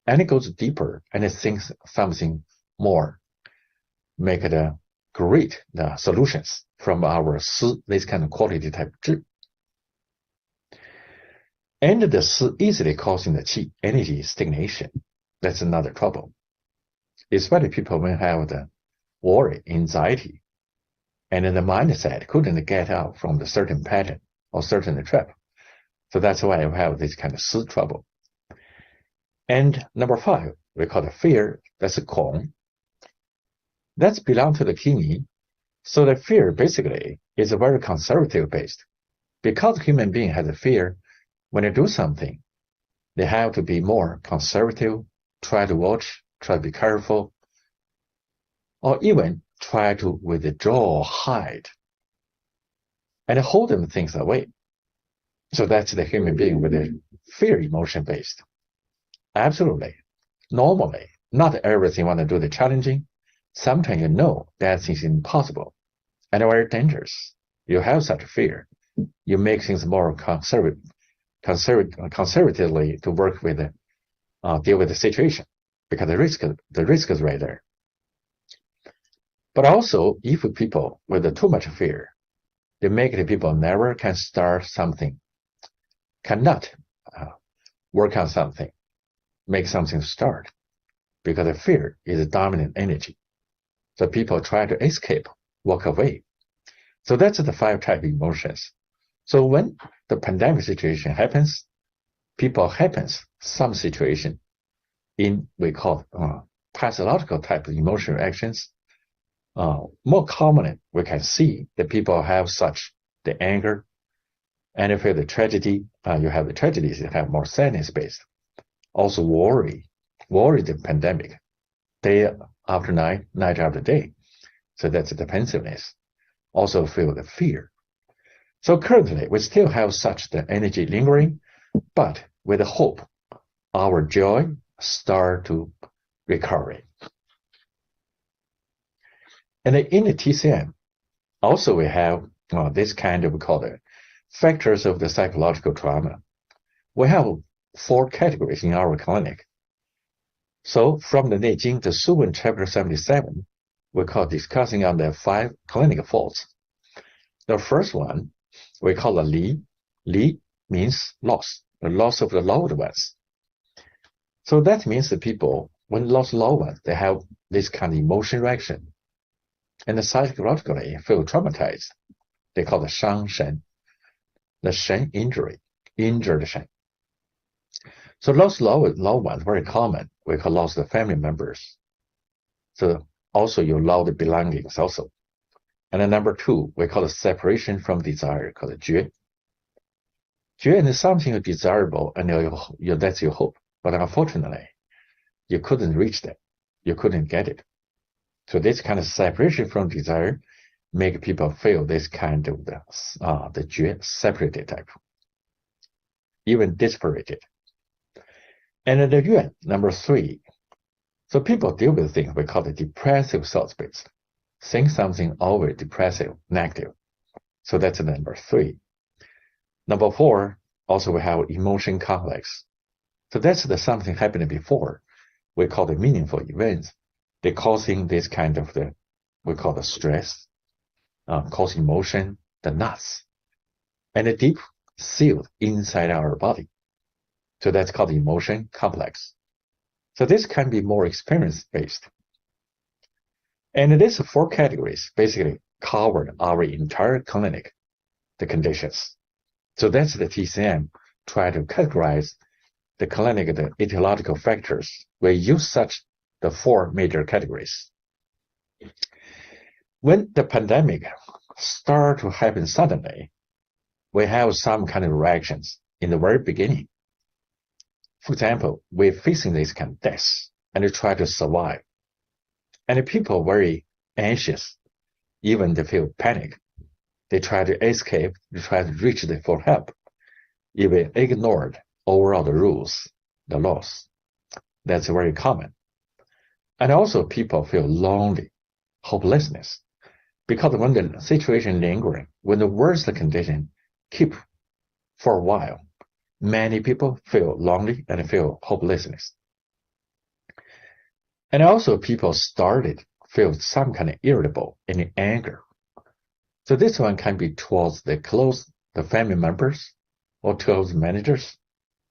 And it goes deeper and it thinks something more. Make it great the solutions from our 思, this kind of quality type 智. And the 思 easily causing the qi, energy stagnation. That's another trouble. Especially people when have the worry, anxiety, and then the mindset couldn't get out from the certain pattern or certain trap. So that's why you have this kind of 思 trouble. And number 5, we call the fear, that's a 恐. That's belong to the kidney. So the fear basically is a very conservative based. Because human being has a fear, when they do something, they have to be more conservative, try to watch, try to be careful, or even try to withdraw, hide, and hold them things away. So that's the human being with a fear emotion based. Absolutely. Normally, not everything want to do the challenging. Sometimes you know that things impossible and very dangerous. You have such fear. You make things more conservatively to work with deal with the situation because the risk is right there. But also, if people with too much fear, they make the people never can start something, cannot work on something, make something start, because the fear is a dominant energy. So people try to escape, walk away. So that's the 5 type emotions. So when the pandemic situation happens, people happens some situation in we call pathological type of emotional reactions. More commonly, we can see that people have such the anger, and if you have the tragedy, you have the tragedies, you have more sadness based. Also worry the pandemic, day after night, night after day. So that's the pensiveness. Also feel the fear. So currently, we still have such the energy lingering, but with the hope, our joy start to recover. And in the TCM, also we have this kind of, we call it factors of the psychological trauma. We have 4 categories in our clinic. So from the Neijing, the Suwen chapter 77, we call discussing on the 5 clinical faults. The first one, we call the Li. Li means loss, the loss of the loved ones. So that means the people, when lost loved ones, they have this kind of emotion reaction. And psychologically feel traumatized. They call the shang shen, the shen injury, injured shen. So lost loved ones, very common. We call lost the family members. So also you lose the belongings also. And then number 2, we call it separation from desire, called jue. Jue is something desirable, and that's your hope. But unfortunately, you couldn't reach that. You couldn't get it. So this kind of separation from desire make people feel this kind of the jue, separated type, even dispirited. And the yuan, number 3. So people deal with things we call the depressive thought space. Think something always depressive, negative. So that's the number 3. Number 4, also we have emotion complex. So that's the something happened before. We call the meaningful events. They causing this kind of we call the stress, cause emotion, the knots, and the deep sealed inside our body. So that's called emotion complex. So this can be more experience based. And these 4 categories basically covered our entire clinic, the conditions. So that's the TCM, try to categorize the clinic, the etiological factors. We use such the 4 major categories. When the pandemic started to happen suddenly, we have some kind of reactions in the very beginning. For example, we're facing this kind of death and we try to survive. And people very anxious, even they feel panic. They try to escape, they try to reach for help, even ignored overall the rules, the laws. That's very common. And also people feel lonely, hopelessness, because when the situation lingering, when the worst condition keep for a while, many people feel lonely and feel hopelessness. And also people started feel some kind of irritable and anger. So this one can be towards the family members, or towards managers,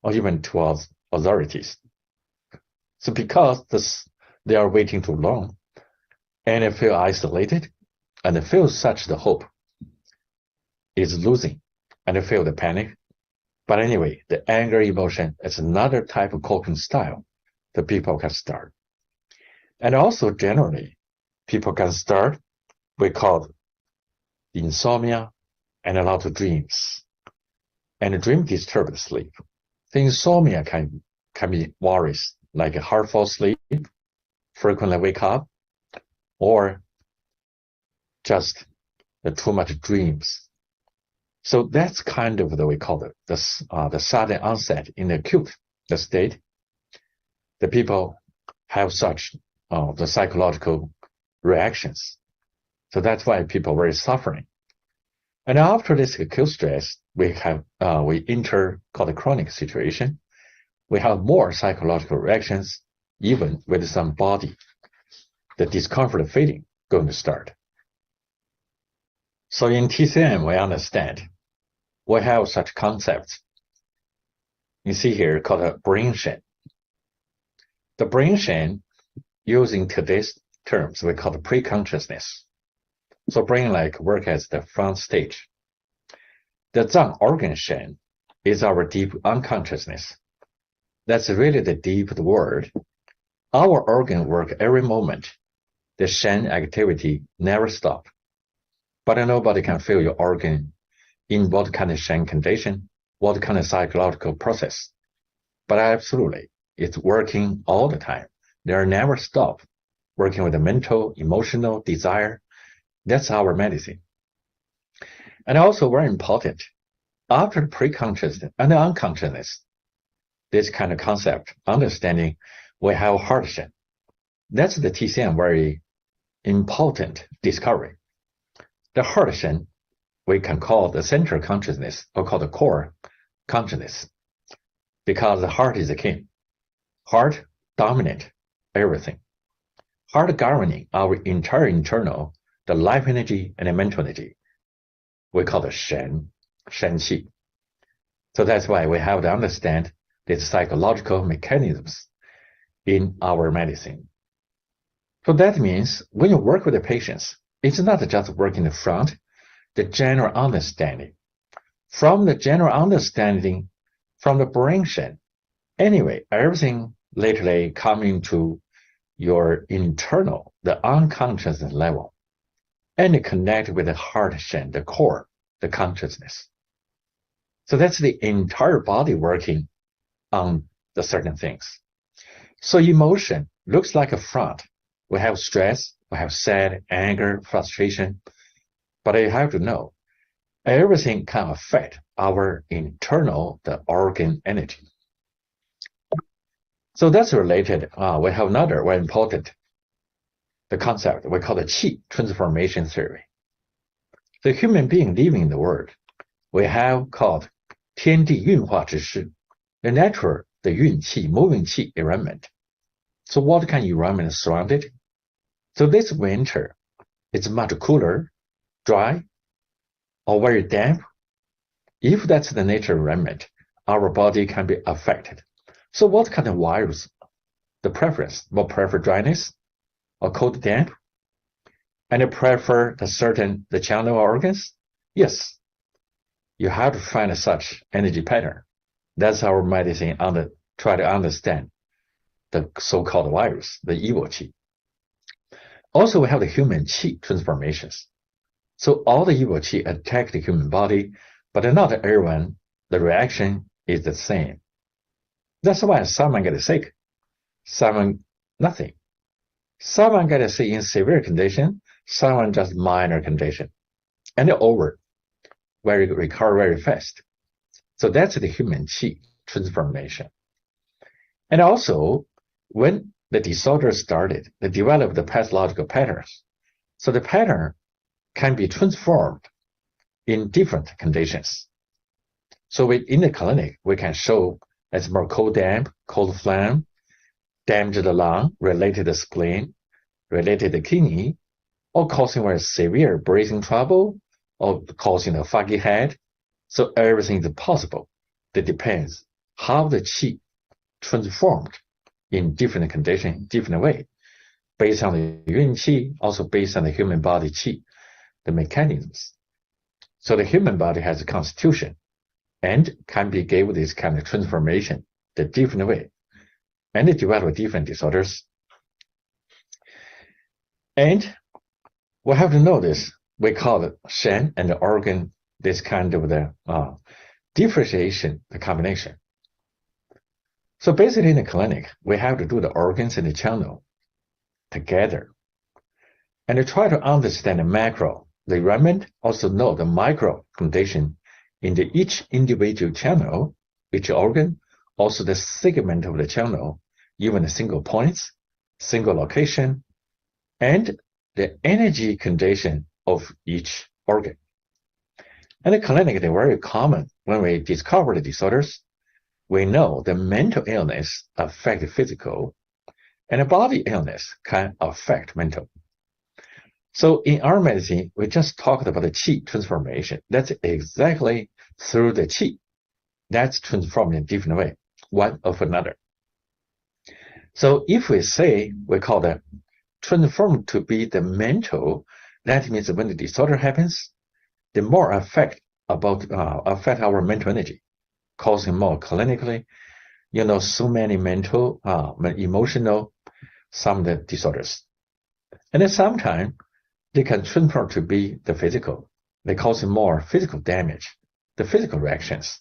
or even towards authorities. So because they are waiting too long, and they feel isolated, and they feel such the hope is losing, and they feel the panic. But anyway, the anger emotion is another type of coping style that people can start. And also generally, people can start, we call insomnia and a lot of dreams. And the dream disturbed sleep. The insomnia can be worries, like a hard fall asleep, frequently wake up, or just the too much dreams. So that's kind of we call it the sudden onset in the acute the state. The people have such the psychological reactions. So that's why people are very suffering. And after this acute stress, we enter called a chronic situation. We have more psychological reactions, even with some body, the discomfort feeling, going to start. So in TCM, we understand we have such concepts. You see here called a brain shen. The brain shen, using today's terms, we call it pre-consciousness. So brain like work as the front stage. The Zang organ shen is our deep unconsciousness. That's really the deep word. Our organ work every moment. The shen activity never stop. But nobody can feel your organ in what kind of shen condition, what kind of psychological process. But absolutely, it's working all the time. They are never stop working with the mental, emotional desire. That's our medicine. And also very important, after pre-consciousness and unconsciousness, this kind of concept, understanding, we have heart shen. That's the TCM very important discovery. The heart shen, we can call the central consciousness or call the core consciousness, because the heart is the king. Heart dominate everything. Heart governing our entire internal, the life energy and the mental energy. We call it shen qi. So that's why we have to understand these psychological mechanisms in our medicine. So that means when you work with the patients, it's not just work in the front, the general understanding. From the general understanding, from the brain shen, anyway, everything lately coming to your internal, the unconscious level, and connect with the heart shen, the core, the consciousness. So that's the entire body working on the certain things. So emotion looks like a front. We have stress, we have sad, anger, frustration, but you have to know everything can affect our internal, the organ energy. So that's related. We have another very important, the concept we call the qi transformation theory. The human being living in the world, we have called 天地运化之势, the natural, the 运气, moving qi environment. So what kind of environment is surrounded? So this winter, it's much cooler, dry, or very damp. If that's the nature environment, our body can be affected. So what kind of virus? The preference, will prefer dryness or cold damp? And you prefer the channel organs? Yes. You have to find such energy pattern. That's our medicine try to understand the so-called virus, the evil qi. Also, we have the human qi transformations. So all the evil qi attack the human body, but not everyone, the reaction is the same. That's why someone gets sick, someone nothing. Someone gets sick in severe condition, someone just minor condition, and over, recover very fast. So that's the human qi transformation. And also, when the disorder started, they developed the pathological patterns. So the pattern can be transformed in different conditions. So in the clinic, we can show as more cold damp, cold phlegm, damage to the lung, related to the spleen, related to the kidney, or causing very severe breathing trouble, or causing a foggy head. So everything is possible. It depends how the qi transformed in different conditions, different way, based on the yun qi, also based on the human body qi, the mechanisms. So the human body has a constitution and can be given this kind of transformation the different way, and it develop different disorders. And we have to know this. We call it shen and the organ, this kind of the differentiation, the combination. So basically in the clinic, we have to do the organs and the channel together and to try to understand the macro, the environment, also know the micro condition in each individual channel, each organ, also the segment of the channel, even the single points, single location, and the energy condition of each organ. And the clinic, they're very common. When we discover the disorders, we know the mental illness affects physical, and the body illness can affect mental. So in our medicine, we just talked about the qi transformation. That's exactly through the qi. That's transformed in a different way, one of another. So if we say, we call that transform to be the mental, that means when the disorder happens, the more affect our mental energy, causing more clinically, so many mental, emotional, some of the disorders. And then sometimes they can transform to be the physical. They cause more physical damage, the physical reactions,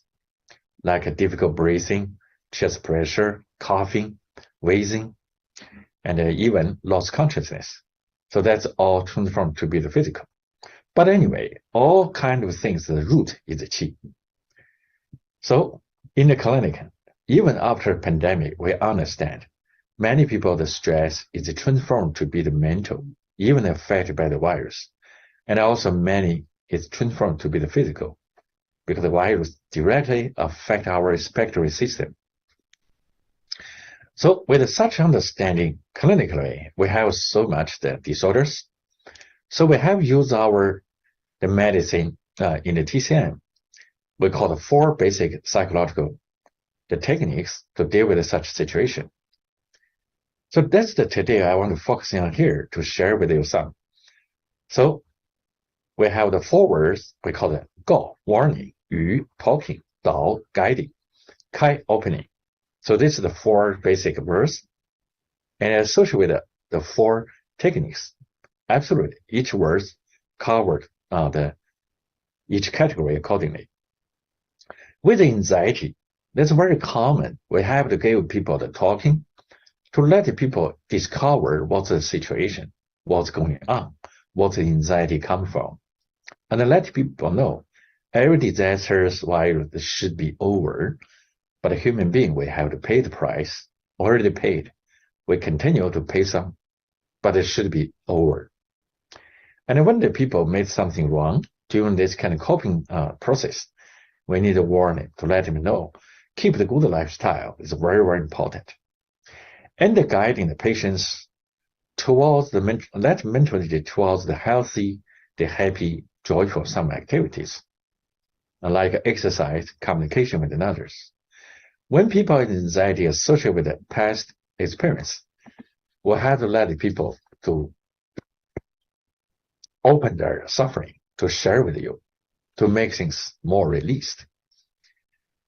like difficult breathing, chest pressure, coughing, wheezing, and even lost consciousness. So that's all transformed to be the physical. But anyway, all kind of things, the root is the qi. So in the clinic, even after pandemic, we understand many people, the stress is transformed to be the mental, even affected by the virus. And also many is transformed to be the physical, because the virus directly affect our respiratory system. So with such understanding, clinically, we have so much the disorders. So we have used the medicine in the TCM. We call the 4 basic psychological techniques to deal with such situation. So that's today I want to focus on here to share with you some. So we have the 4 words, we call it Go, warning, Yu, talking, Dao, guiding, Kai, opening. So this is the 4 basic words, and associated with the 4 techniques. Absolutely, each word covered each category accordingly. With anxiety, that's very common. We have to give people the talking to let people discover what's the situation, what's going on, what's the anxiety come from, and let people know every disaster's virus should be over. But a human being, we have to pay the price, already paid. We continue to pay some, but it should be over. And when the people made something wrong during this kind of coping process, we need a warning to let them know. Keep the good lifestyle is very, very important. And the guiding the patients towards mentally towards the healthy, the happy, joyful some activities, like exercise, communication with others. When people in anxiety associated with the past experience, we'll have to let the people to open their suffering, to share with you, to make things more released.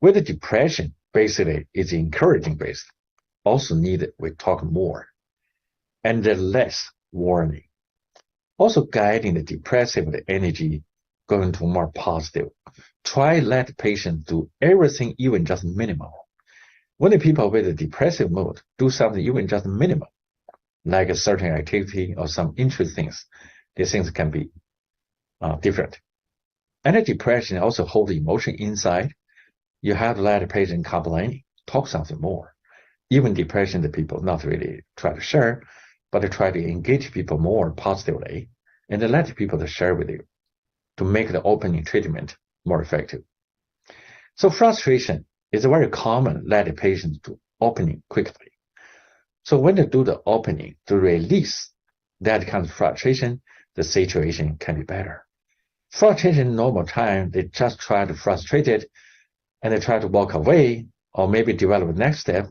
With the depression, basically, it's encouraging based. Also needed, we talk more. And the less warning. Also guiding the depressive energy going to more positive. Try let the patient do everything, even just minimal. When the people with a depressive mood do something even just minimal, like a certain activity or some interesting things, these things can be different. And the depression also holds emotion inside. You have to let the patient complain, talk something more. Even depression, the people not really try to share, but they try to engage people more positively and then let people to share with you to make the opening treatment more effective. So frustration is very common, let the patient do opening quickly. So when they do the opening to release that kind of frustration, the situation can be better. Frustration normal time, they just try to frustrate it and they try to walk away or maybe develop the next step.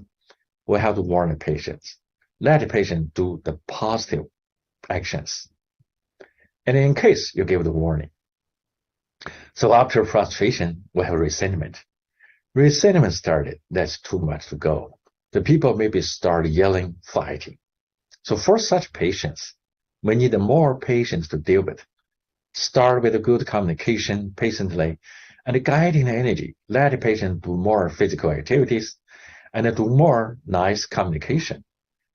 We have to warn the patients. Let the patient do the positive actions. And in case you give the warning. So after frustration, we have resentment. Resentment started, that's too much to go. The people maybe start yelling, fighting. So for such patients, we need more patience to deal with. Start with a good communication patiently and guiding the energy. Let the patient do more physical activities and do more nice communication.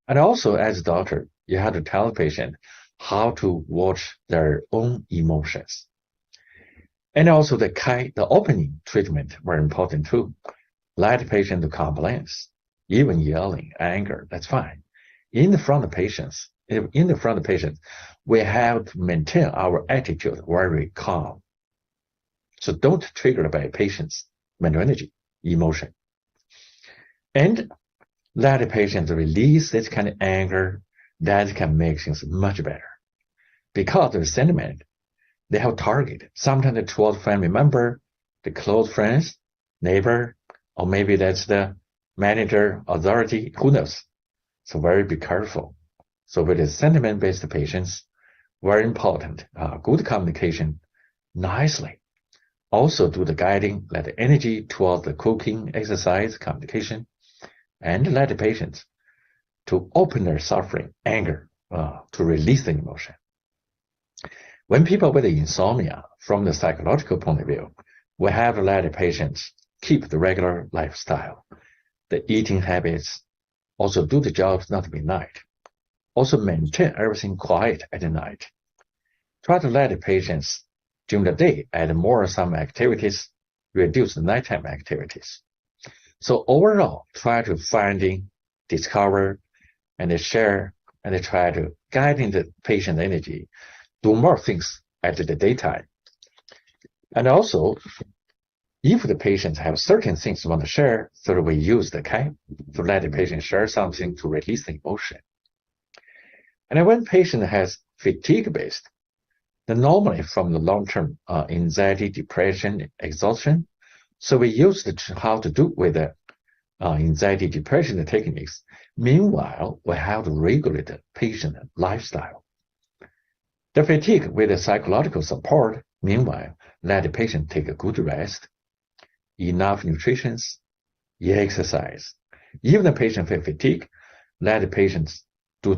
And also as a doctor, you have to tell the patient how to watch their own emotions. And also the opening treatment, very important too. Let the patient to complain, even yelling, anger, that's fine. In the front of patients, we have to maintain our attitude very calm. So don't trigger by patient's mental energy, emotion. And let the patient release this kind of anger. That can make things much better. because of the sentiment, they have target. Sometimes the 12 family member, the close friends, neighbor, or maybe that's the manager, authority, who knows? So be careful. So with the sentiment-based patients, very important, good communication, nicely. Also do the guiding, let the energy towards the cooking, exercise, communication, and let the patients to open their suffering, anger, to release the emotion. When people with insomnia, from the psychological point of view, we have to let the patients keep the regular lifestyle, the eating habits, also do the jobs not midnight. Also maintain everything quiet at night. Try to let the patients during the day add more some activities, reduce the nighttime activities. So overall, try to finding, discover, and share, and try to guiding the patient energy, do more things at the daytime. And also, if the patients have certain things they want to share, so we use the time to let the patient share something to release the emotion. And when patient has fatigue-based, then normally from the long-term anxiety, depression, exhaustion, so we use how to do with the anxiety, depression techniques. Meanwhile, we have to regulate the patient lifestyle. The fatigue with the psychological support, meanwhile, let the patient take a good rest, enough nutrition, exercise. Even the patient with fatigue, let the patients do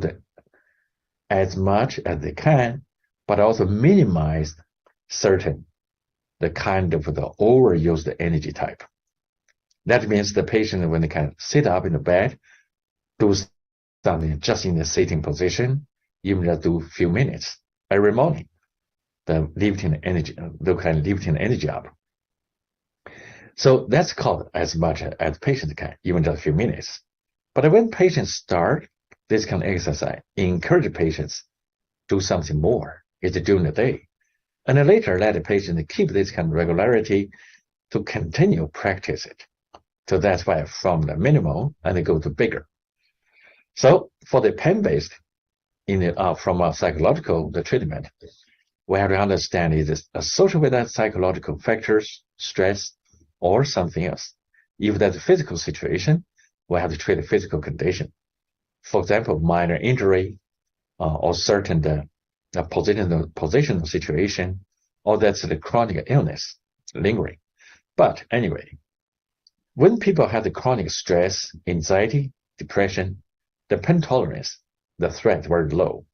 as much as they can, but also minimize the kind of the overused energy type. That means the patient, when they can sit up in the bed, do something just in the sitting position, even just do a few minutes every morning, the lifting energy up. So that's called as much as patients can, even just a few minutes. But when patients start this kind of exercise, encourage patients do something more. It's during the day. And then later let the patient keep this kind of regularity to continue practice it. So that's why from the minimal and they go to bigger. So for the pain-based, from a psychological treatment, we have to understand is it associated with that psychological factors, stress, or something else. If that's a physical situation, we have to treat the physical condition. For example, minor injury, or certain positional situation, or that's the chronic illness lingering. But anyway, when people have the chronic stress, anxiety, depression, the pain tolerance, the threat very low.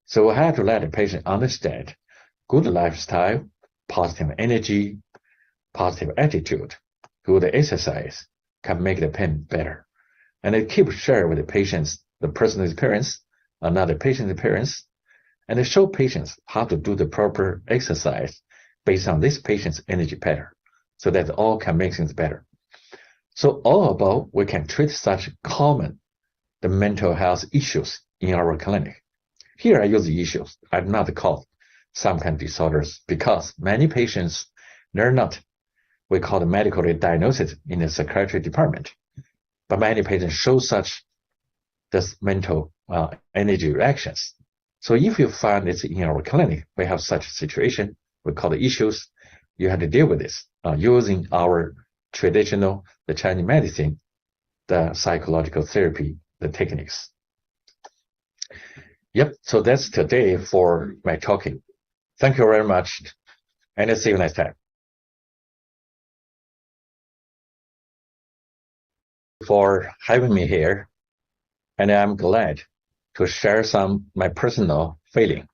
So we have to let the patient understand good lifestyle, positive energy, positive attitude, good exercise can make the pain better. And they keep share with the patients the personal experience, another patient's experience, and they show patients how to do the proper exercise based on this patient's energy pattern, so that all can make things better. So all about we can treat such common the mental health issues in our clinic. Here I use the issues. I do not call some kind of disorders because many patients, they're not, we call the medically diagnosed in the psychiatry department. But many patients show such this mental energy reactions. So if you find it's in our clinic, we have such a situation, we call the issues, you have to deal with this using our traditional, the Chinese medicine, the psychological therapy, the techniques. Yep, so that's today for my talking. Thank you very much, and I'll see you next time. For having me here, and I'm glad to share some my personal feeling.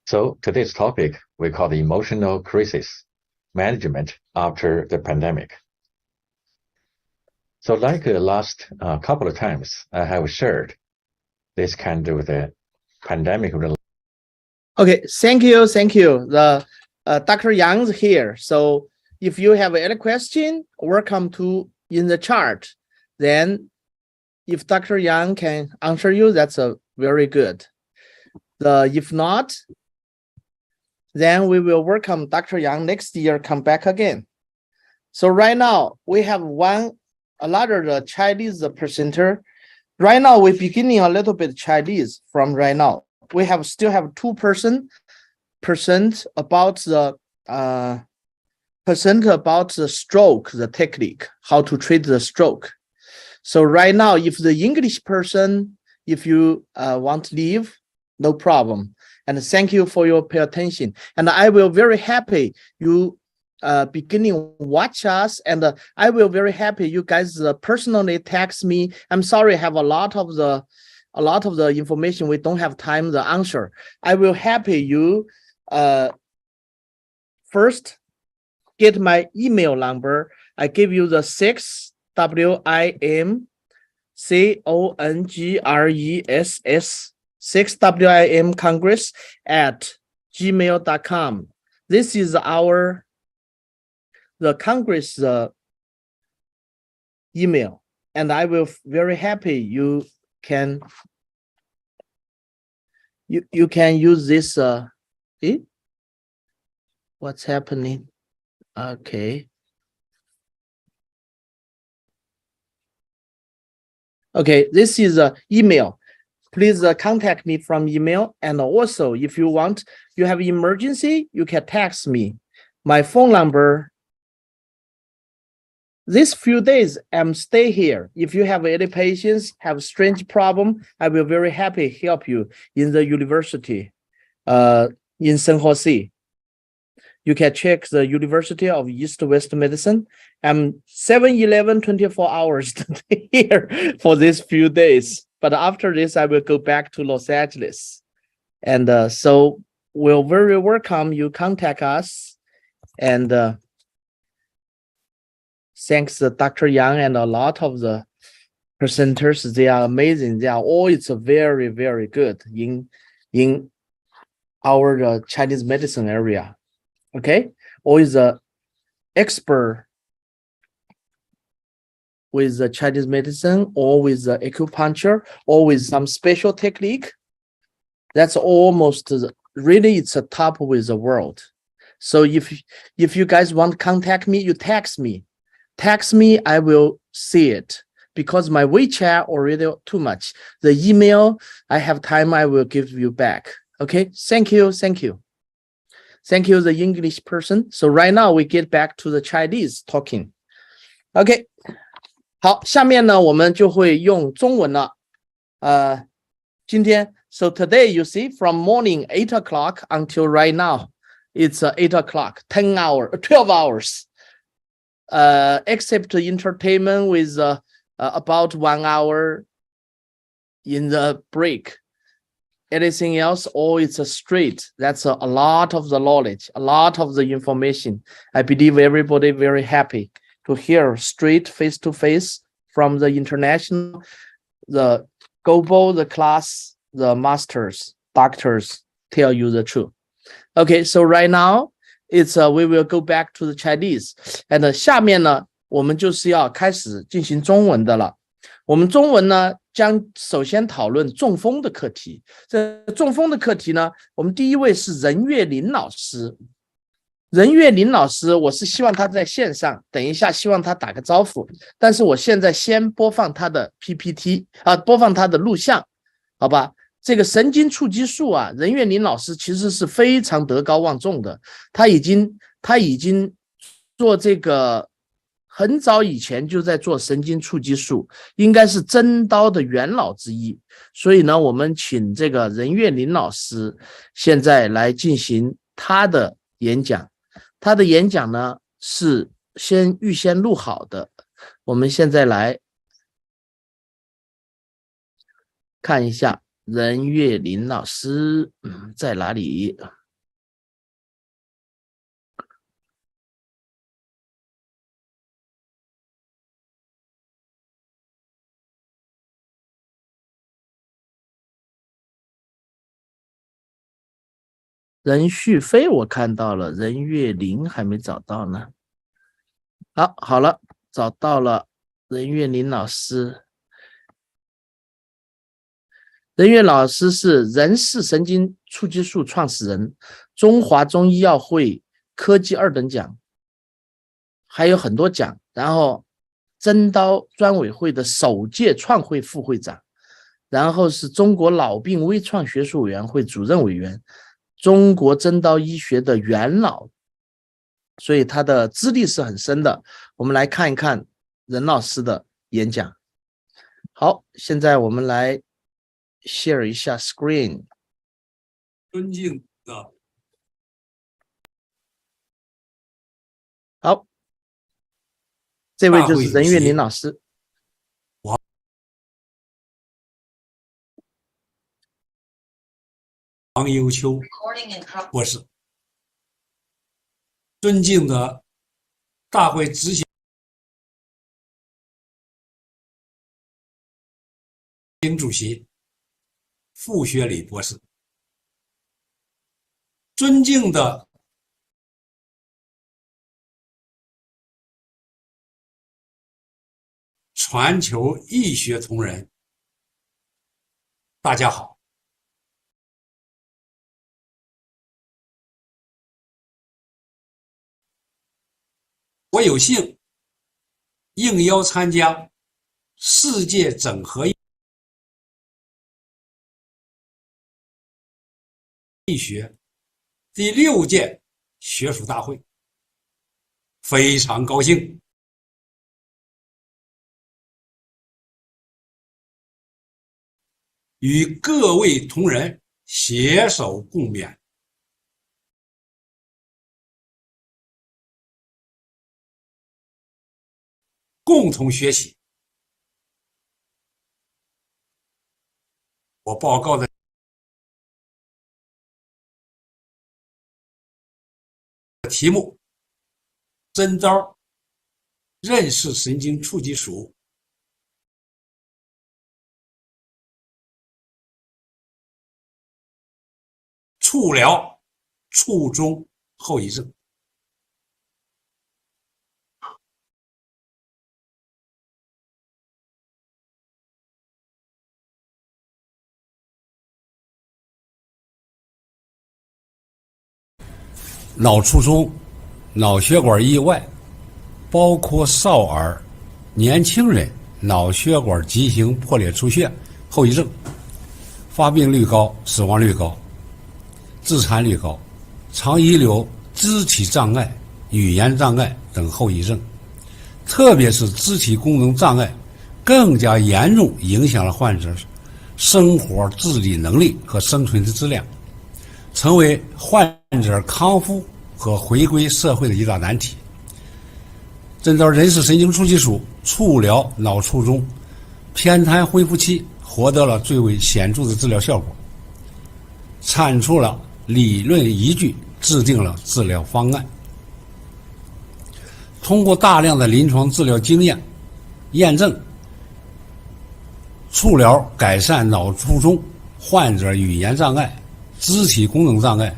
So today's topic we call the emotional crisis management after the pandemic. So like the last couple of times, I have shared this kind of the pandemic. Okay, thank you. The Dr. Yang is here. So if you have any question, welcome to in the chat. Then if Dr. Yang can answer you, that's a very good. If not, then we will welcome Dr. Yang next year, come back again. So right now we have another Chinese presenter. Right now we're beginning a little bit Chinese from right now. We still have 2 persons percent about the stroke, the technique, how to treat the stroke. So right now, if the English person, if you want to leave, no problem. And thank you for your pay attention. And I will very happy you beginning watch us, and I will very happy you guys personally text me. I'm sorry, I have a lot of the information we don't have time to answer. I will happy you first get my email number. I give you the 6 WIMCONGRESS 6 WIM Congress at gmail.com. This is the Congress email, and I will very happy you can use this. What's happening? Okay. Okay, this is an email. Please contact me from email. And also, if you want, you have emergency, you can text me. My phone number. This few days, I'm stay here. If you have any patients, have strange problem, I will very happy help you in the university in San Jose. You can check the University of East-West Medicine. I'm 7-11, 24 hours here for these few days. But after this, I will go back to Los Angeles. And so we're very welcome you contact us. And thanks to Dr. Yang and a lot of the presenters. They are amazing. They are always very, very good in our Chinese medicine area. Okay, always an expert with the Chinese medicine, or with the acupuncture, or with some special technique. That's almost really it's a top with the world. So if you guys want to contact me, you text me. Text me, I will see it, because my WeChat already too much. The email, I have time, I will give you back. Okay, thank you, thank you. Thank you, the English person. So right now we get back to the Chinese talking. Okay, 好，下面呢我们就会用中文了。今天 so today you see from morning 8 o'clock until right now, it's 8 o'clock, 12 hours. Except entertainment with about 1 hour in the break. Anything else, all it's straight. That's a lot of the knowledge, a lot of the information. I believe everybody very happy to hear straight face-to-face from the international, the global, the class, the masters, doctors tell you the truth. Okay, so right now, it's we will go back to the Chinese. And 下面呢，我们就是要开始进行中文的了。我们中文呢，将首先讨论中风的课题。这中风的课题呢，我们第一位是任月林老师。任月林老师，我是希望他在线上，等一下希望他打个招呼。但是我现在先播放他的 PPT 播放他的录像，好吧？这个神经触激术啊，任月林老师其实是非常德高望重的，他已经做这个很早以前就在做神经触激术，应该是真刀的元老之一。所以呢，我们请这个任月林老师现在来进行他的演讲。他的演讲呢是预先录好的，我们现在来看一下。任月林老师在哪里？任旭飞我看到了，任月林还没找到呢。好了，找到了任月林老师。任月老师是人视神经触激术创始人，中华中医药会科技2等奖，还有很多奖。然后真刀专委会的首届创会副会长，然后是中国脑病微创学术委员会主任委员，中国真道医学的元老，所以他的资历是很深的。我们来看一看任老师的演讲。好，现在我们来 share 一下 screen。尊敬的，好，这位就是任岳霖老师。王悠秋博士，尊敬的大会执行主席傅学礼博士，尊敬的全球医学同仁，大家好。我有幸应邀参加世界整合医学第6届学术大会，非常高兴。与各位同仁携手共勉，共同学习。我报告的题目：真招认识神经触及属触疗触中后遗症。脑卒中、脑血管意外，包括少儿、年轻人脑血管急性破裂出血后遗症，发病率高，死亡率高，致残率高，常遗留肢体障碍、语言障碍等后遗症，特别是肢体功能障碍，更加严重影响了患者生活自理能力和生存的质量，成为患者康复和回归社会的一大难题。真招人视神经触及术触疗脑卒中偏瘫恢复期获得了最为显著的治疗效果，产出了理论依据，制定了治疗方案。通过大量的临床治疗经验验证，触疗改善脑卒中患者语言障碍、肢体功能障碍，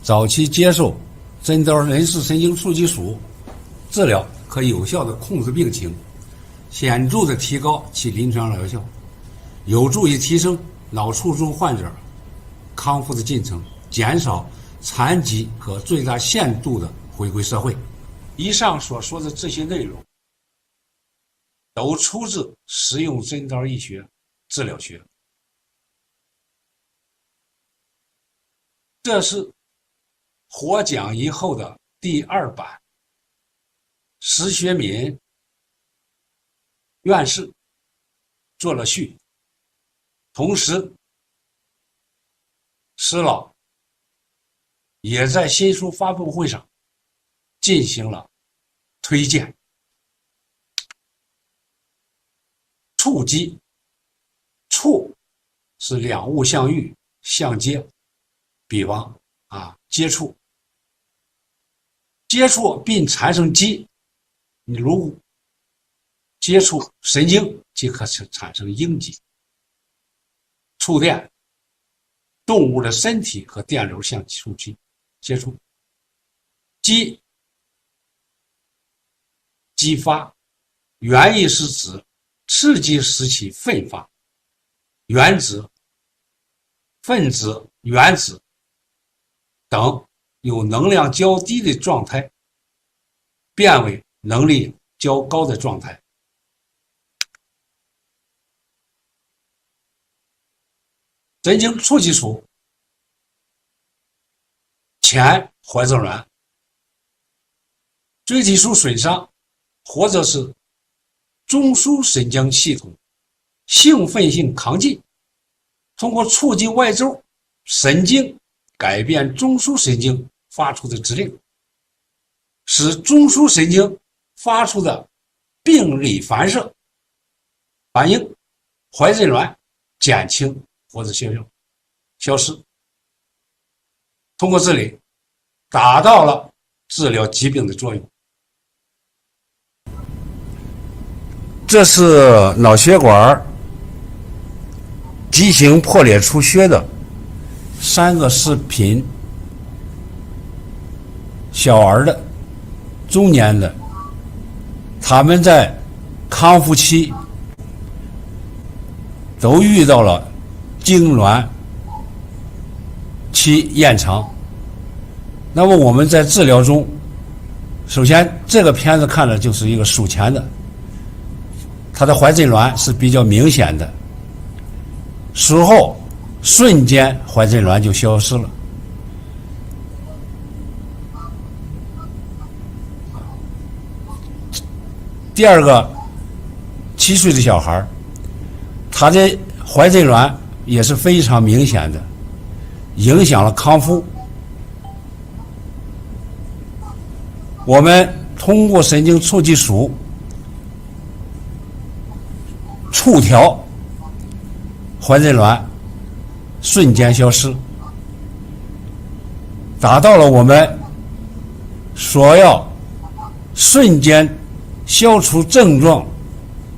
早期接受真招人视神经触及术治疗，可有效地控制病情，显著地提高其临床疗效，有助于提升脑卒中患者康复的进程，减少残疾和最大限度的回归社会。以上所说的这些内容，都出自实用真招医学治疗学。这是获奖以后的第2版，石学敏院士做了序，同时石老也在新书发布会上进行了推荐。触击，触是两物相遇相接，比方接触并产生激，你如接触神经即可产生应激。触电，动物的身体和电流相接触。激发，原意是指刺激使其奋发，原子、分子、原子等有能量较低的状态变为能力较高的状态。神经触及术前怀症卵、椎体束损伤，或者是中枢神经系统兴奋性亢进，通过促进外周神经改变中枢神经发出的指令，使中枢神经发出的病理反射反应怀症卵减轻或者消失，通过这里达到了治疗疾病的作用。这是脑血管畸形破裂出血的3个视频，小儿的、中年的，他们在康复期都遇到了痉挛期延长。那么我们在治疗中，首先这个片子看的就是一个术前的，它的怀诊卵是比较明显的，术后瞬间怀诊卵就消失了。第二个7岁的小孩，他的怀诊卵也是非常明显的，影响了康复。我们通过神经促激素触调怀诊卵瞬间消失，达到了我们所要瞬间消除症状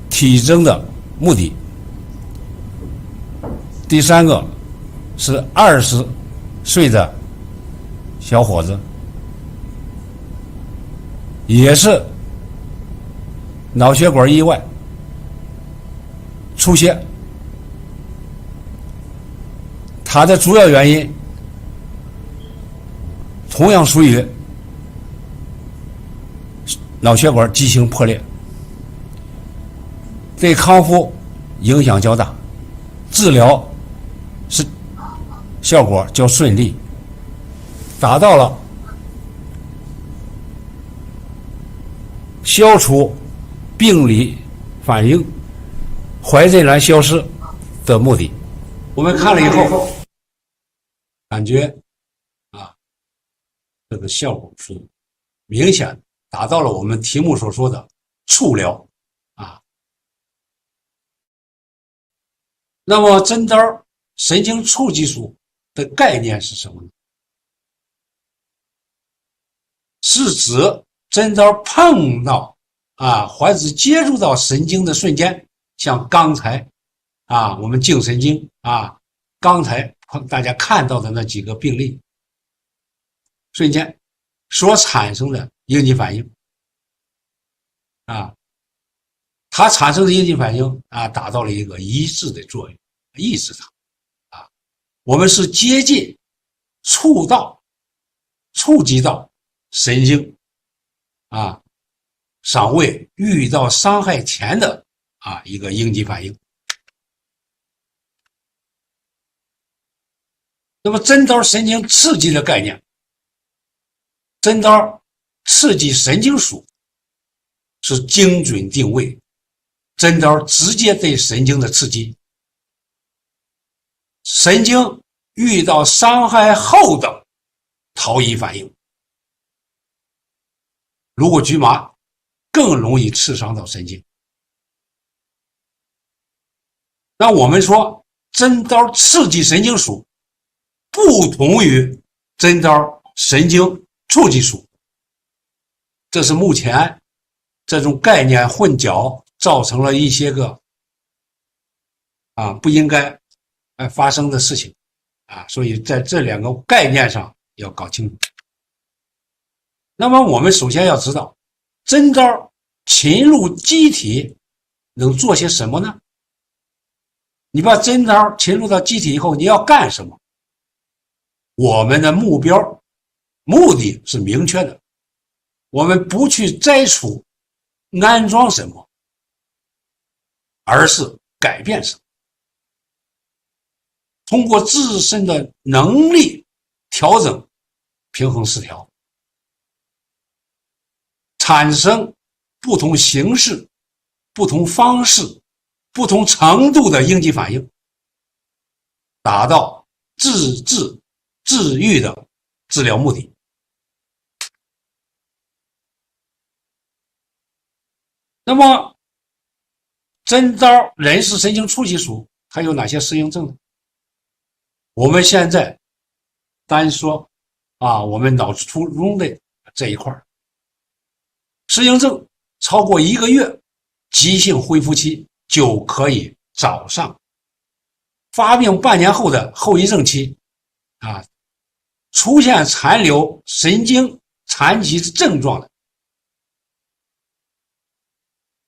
体征的目的。第三个是20岁的小伙子，也是脑血管意外出血，它的主要原因同样属于脑血管畸形破裂，对康复影响较大，治疗是效果较顺利，达到了消除病理反应、怀诊卵消失的目的。我们看了以后，感觉这个效果是明显的，达到了我们题目所说的触疗那么针刀神经促激素的概念是什么呢？是指针刀碰到或者接触到神经的瞬间，像刚才我们颈神经刚才大家看到的那几个病例瞬间所产生的应激反应它产生的应激反应达到了一个抑制的作用，抑制它我们是接近触及到神经尚未遇到伤害前的一个应激反应。那么针刀神经刺激的概念，针刀刺激神经束是精准定位，针刀直接对神经的刺激，神经遇到伤害后的逃逸反应，如果局麻更容易刺伤到神经。那我们说针刀刺激神经束不同于针刀神经促激素，这是目前这种概念混淆造成了一些个不应该发生的事情所以在这两个概念上要搞清楚。那么我们首先要知道针刀侵入机体能做些什么呢？你把针刀侵入到机体以后，你要干什么？我们的目的是明确的，我们不去摘除安装什么，而是改变什么，通过自身的能力调整平衡失调，产生不同形式、不同方式、不同程度的应激反应，达到治愈的治疗目的。那么真刀人事神经初期属还有哪些适应症呢？我们现在单说我们脑卒中的这一块，适应症超过1个月，急性恢复期就可以找上。发病半年后的后遗症期出现残留神经残疾症状的，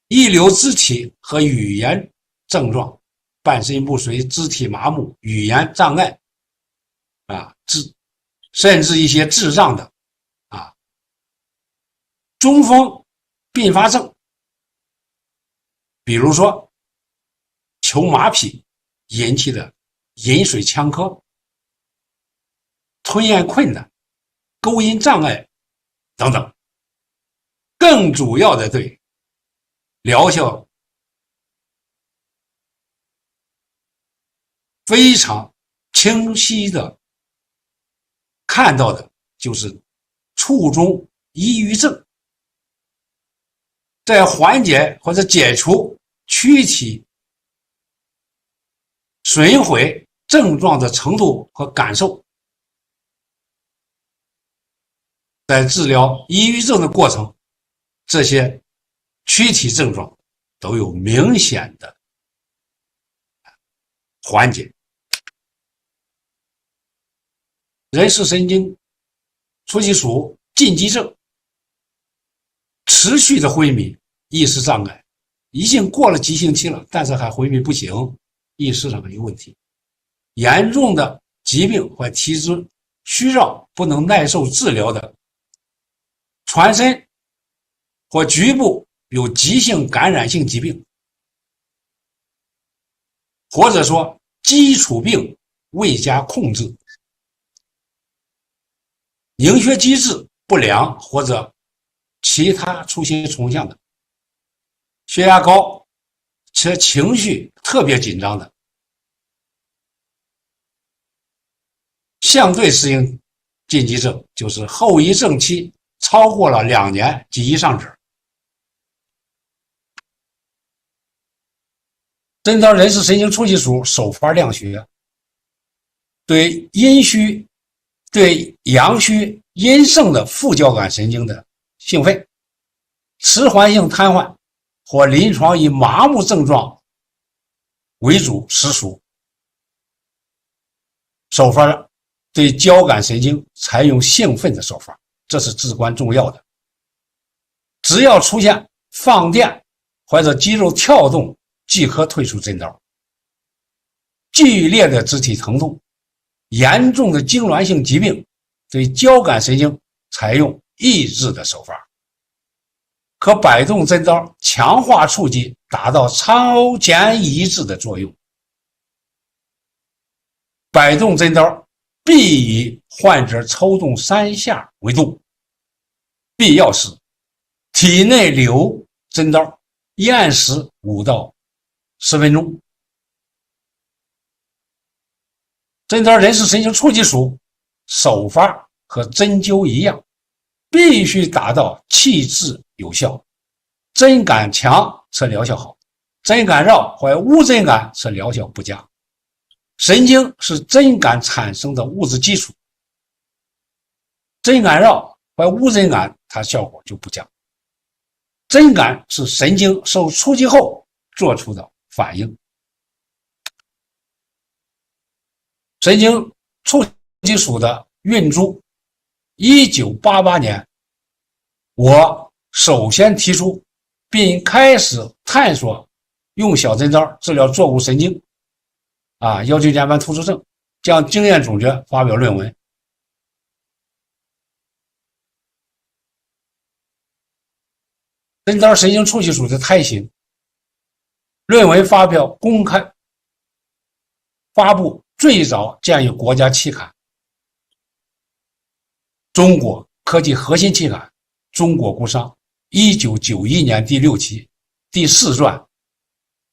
易留肢体和语言症状，半身不遂、肢体麻木、语言障碍甚至一些智障的中风并发症，比如说球麻痹引起的饮水呛咳、吞咽困难、勾音障碍等等。更主要的对疗效非常清晰的看到的就是卒中抑郁症，在缓解或者解除躯体损毁症状的程度和感受，在治疗抑郁症的过程，这些躯体症状都有明显的缓解。人事神经初期属禁忌症，持续的昏迷、意识障碍，已经过了急性期了，但是还昏迷不醒，意识上有问题，严重的疾病或体质虚弱不能耐受治疗的，全身或局部有急性感染性疾病，或者说基础病未加控制，凝血机制不良或者其他出现重象的，血压高且情绪特别紧张的，相对适应禁忌症就是后遗症期超过了2年及以上者。真刀人事神经初期属手法量学，对阴虚、对阳虚、阴盛的副交感神经的兴奋，迟缓性瘫痪或临床以麻木症状为主实属。手法对交感神经采用兴奋的手法，这是至关重要的。只要出现放电或者肌肉跳动，即可退出真刀。剧烈的肢体疼痛、严重的痉挛性疾病，对交感神经采用抑制的手法，可摆动真刀强化触及，达到超前抑制的作用。摆动真刀必以患者抽动3下为度，必要时体内留真刀，验时5到10分钟。真刀人事神经初期属手法和针灸一样，必须达到气滞有效，针感强则疗效好，针感绕或无针感则疗效不佳。神经是针感产生的物质基础，针感绕或无针感它效果就不佳。针感是神经受触及后做出的反应。神经初期属的运珠，1988年，我首先提出并开始探索用小针刀治疗坐骨神经腰椎间盘突出症，将经验总结发表论文。针刀神经初期属的胎形，论文发表公开发布最早见于国家期刊。中国科技核心期刊《中国工商》1991年第6期第4传，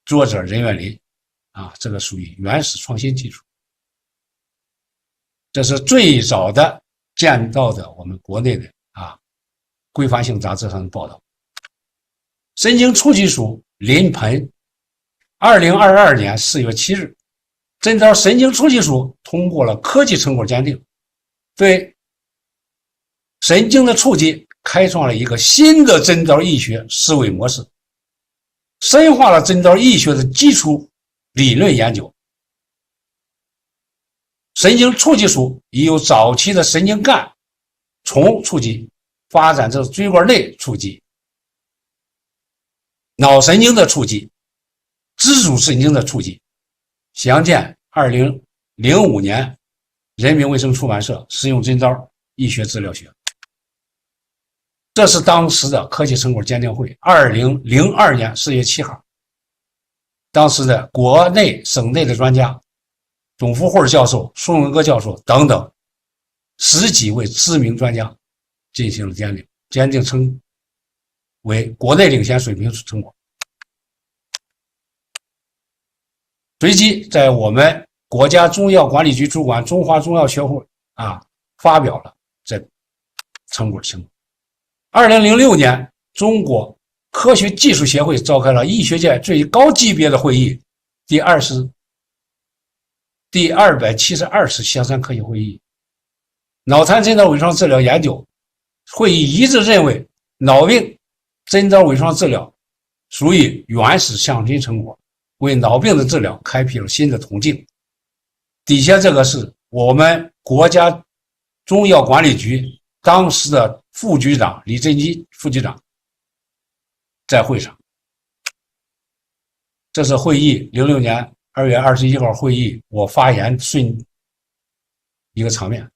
作者任远林啊，这个属于原始创新技术。这是最早的见到的我们国内的规范性杂志上的报道。神经促进署临盆2022年4月7日，针刀神经促进署通过了科技成果鉴定，对神经的触及开创了一个新的针刀医学思维模式，深化了针刀医学的基础理论研究。神经触及术已由早期的神经干丛触及发展至椎管内触及、脑神经的触及、自主神经的触及。详见2005年人民卫生出版社《实用针刀医学治疗学》。这是当时的科技成果鉴定会2002年4月7号，当时的国内省内的专家董福慧教授、宋文阁教授等等10几位知名专家进行了鉴定，鉴定称为国内领先水平成果。随即在我们国家中药管理局主管中华中药学会发表了这成果情况。2006年，中国科学技术协会召开了医学界最高级别的会议，第272次香山科学会议，脑瘫针刀微创治疗研究会议一致认为，脑病针刀微创治疗属于原始创新成果，为脑病的治疗开辟了新的途径。底下这个是我们国家中药管理局当时的副局长李振基副局长在会上，这是会议06年2月21号会议我发言顺一个场面。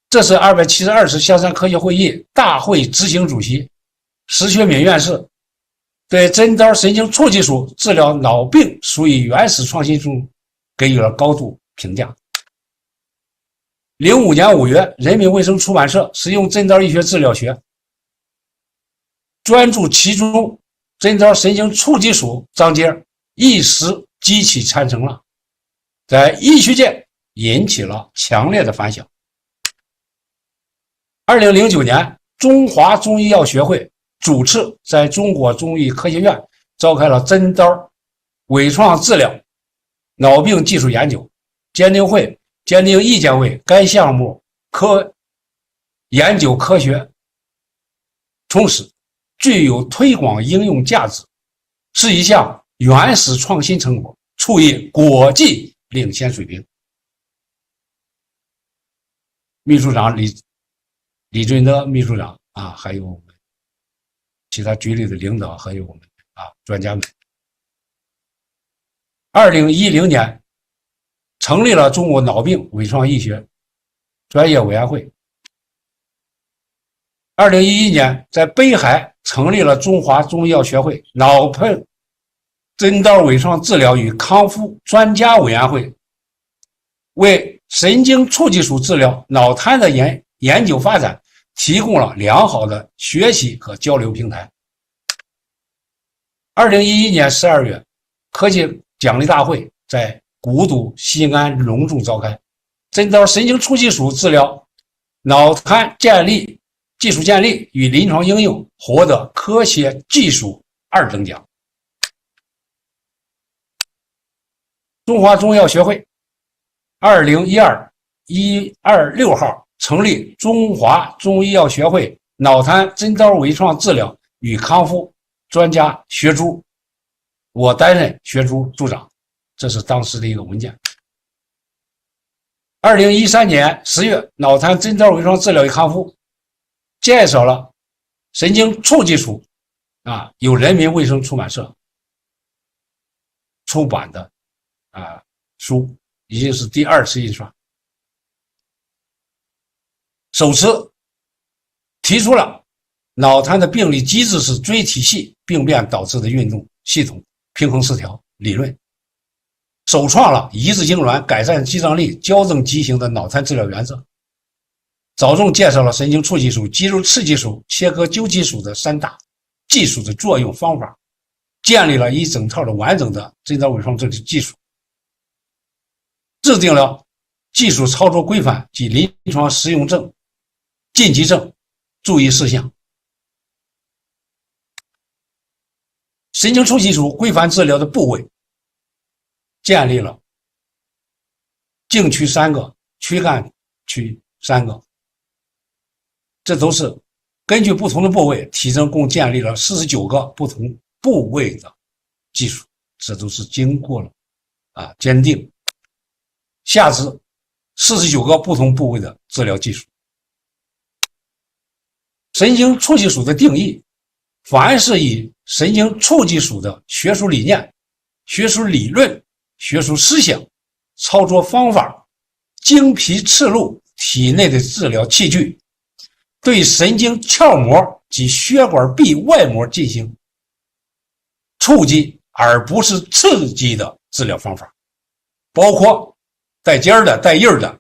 这是272次香山科学会议大会执行主席石学敏院士对针刀神经促进术治疗脑病属于原始创新中给予了高度评价。05年5月，人民卫生出版社《实用针刀医学治疗学》专注其中针刀神经促进术章节，一时激起찬成了，在医学界引起了强烈的反响。2009年，中华中医药学会主次在中国中医科学院召开了针刀微创治疗脑病技术研究鉴定会，鉴定意见为该项目研究科学充实，具有推广应用价值，是一项原始创新成果，处于国际领先水平。秘书长李俊德秘书长还有其他局里的领导，还有我们专家们。2010年成立了中国脑病微创医学专业委员会。2011年在北海成立了中华中医药学会脑病针刀微创治疗与康复专家委员会，为神经促进术治疗脑瘫的研究发展提供了良好的学习和交流平台。2011年12月，科技奖励大会在古都西安隆重召开，针刀神经促进术治疗脑瘫技术建立与临床应用获得科学技术2等奖。中华中药学会2012 126号成立中华中医药学会脑瘫针刀微创治疗与康复专家学组，我担任学组组长，这是当时的一个文件。2013年10月，脑瘫针刀微创治疗与康复介绍了神经促进术由人民卫生出版社出版的书，已经是第2次印刷，首次提出了脑瘫的病理机制是椎体系病变导致的运动系统平衡失调理论，首创了抑制痉挛、改善肌张力、矫正畸形的脑瘫治疗原则。着重介绍了神经触技术、肌肉刺激术、切割纠技术的3大技术的作用方法，建立了一整套的完整的诊疗伪创治理技术，制定了技术操作规范及临床实用证、禁忌症注意事项。神经触技术规范治疗的部位，建立了颈区3个，躯干区3个，这都是根据不同的部位，体征共建立了49个不同部位的技术，这都是经过了鉴定。下肢49个不同部位的治疗技术。神经触技术的定义，凡是以神经触技术的学术理念、学术理论、学术思想、操作方法、经皮刺入体内的治疗器具，对神经鞘膜及血管壁外膜进行触击而不是刺激的治疗方法，包括带尖儿的、带印儿的、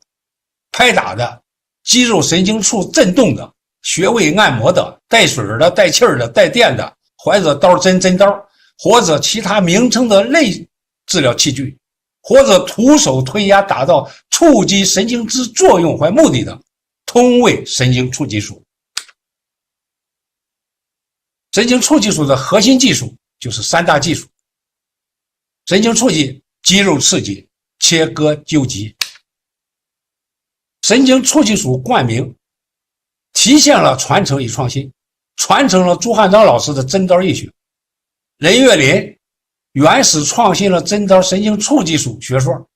拍打的、肌肉神经处震动的、穴位按摩的、带水的、带气儿的、带电的，或者刀针刀，或者其他名称的类治疗器具，或者徒手推压达到触及神经之作用或目的的，通谓神经触技术。神经触技术的核心技术就是3大技术：神经触击、肌肉刺激、切割纠集。神经触技术冠名体现了传承与创新，传承了朱汉章老师的针刀医学。任岳霖原始创新了针刀神经触技术学说。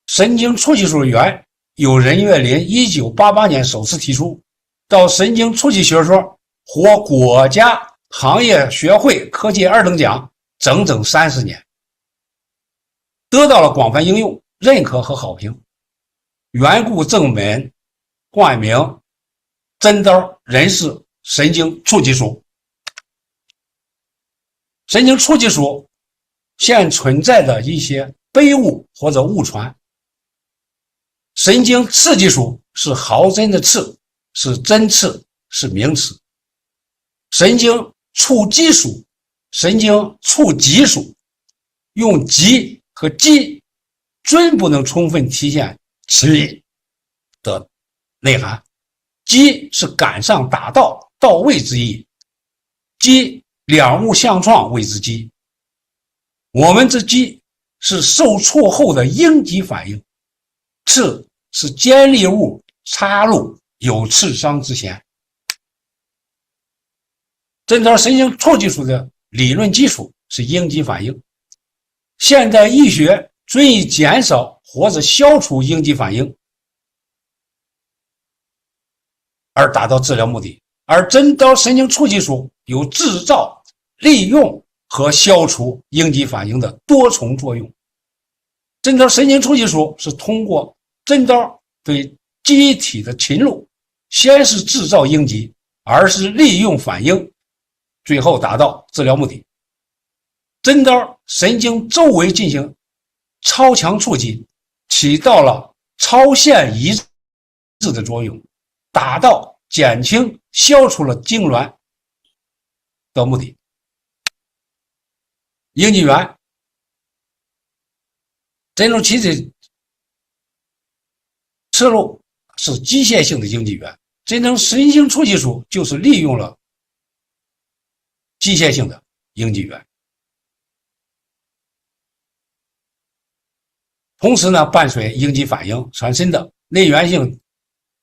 神经触技术的源由任岳霖1988年首次提出，到神经触技学说获国家行业学会科技2等奖整整30年，得到了广泛应用、认可和好评。缘故正门冠名针刀人氏神经触技术。神经触技术现存在的一些悖误或者误传。神经刺技术是毫针的刺，是针刺，是名词。神经触击术、神经触击术用击和击均不能充分体现其的内涵。击是赶上、打到、到位之意，击两物相撞谓之击。我们之击是受触后的应激反应，刺是尖利物插入有刺伤之前。针刀神经触技术的理论基础是应激反应，现代医学均以减少或者消除应激反应而达到治疗目的，而针刀神经触技术有制造、利用和消除应激反应的多重作用。针刀神经触技术是通过针刀对机体的侵入，先是制造应激，而是利用反应，最后达到治疗目的。针刀神经周围进行超强触击，起到了超限抑制的作用，达到减轻、消除了痉挛的目的。应激源，这种气体刺入是机械性的应激源，这种神经触技术就是利用了机械性的应激源。同时呢，伴随应激反应产生的内源性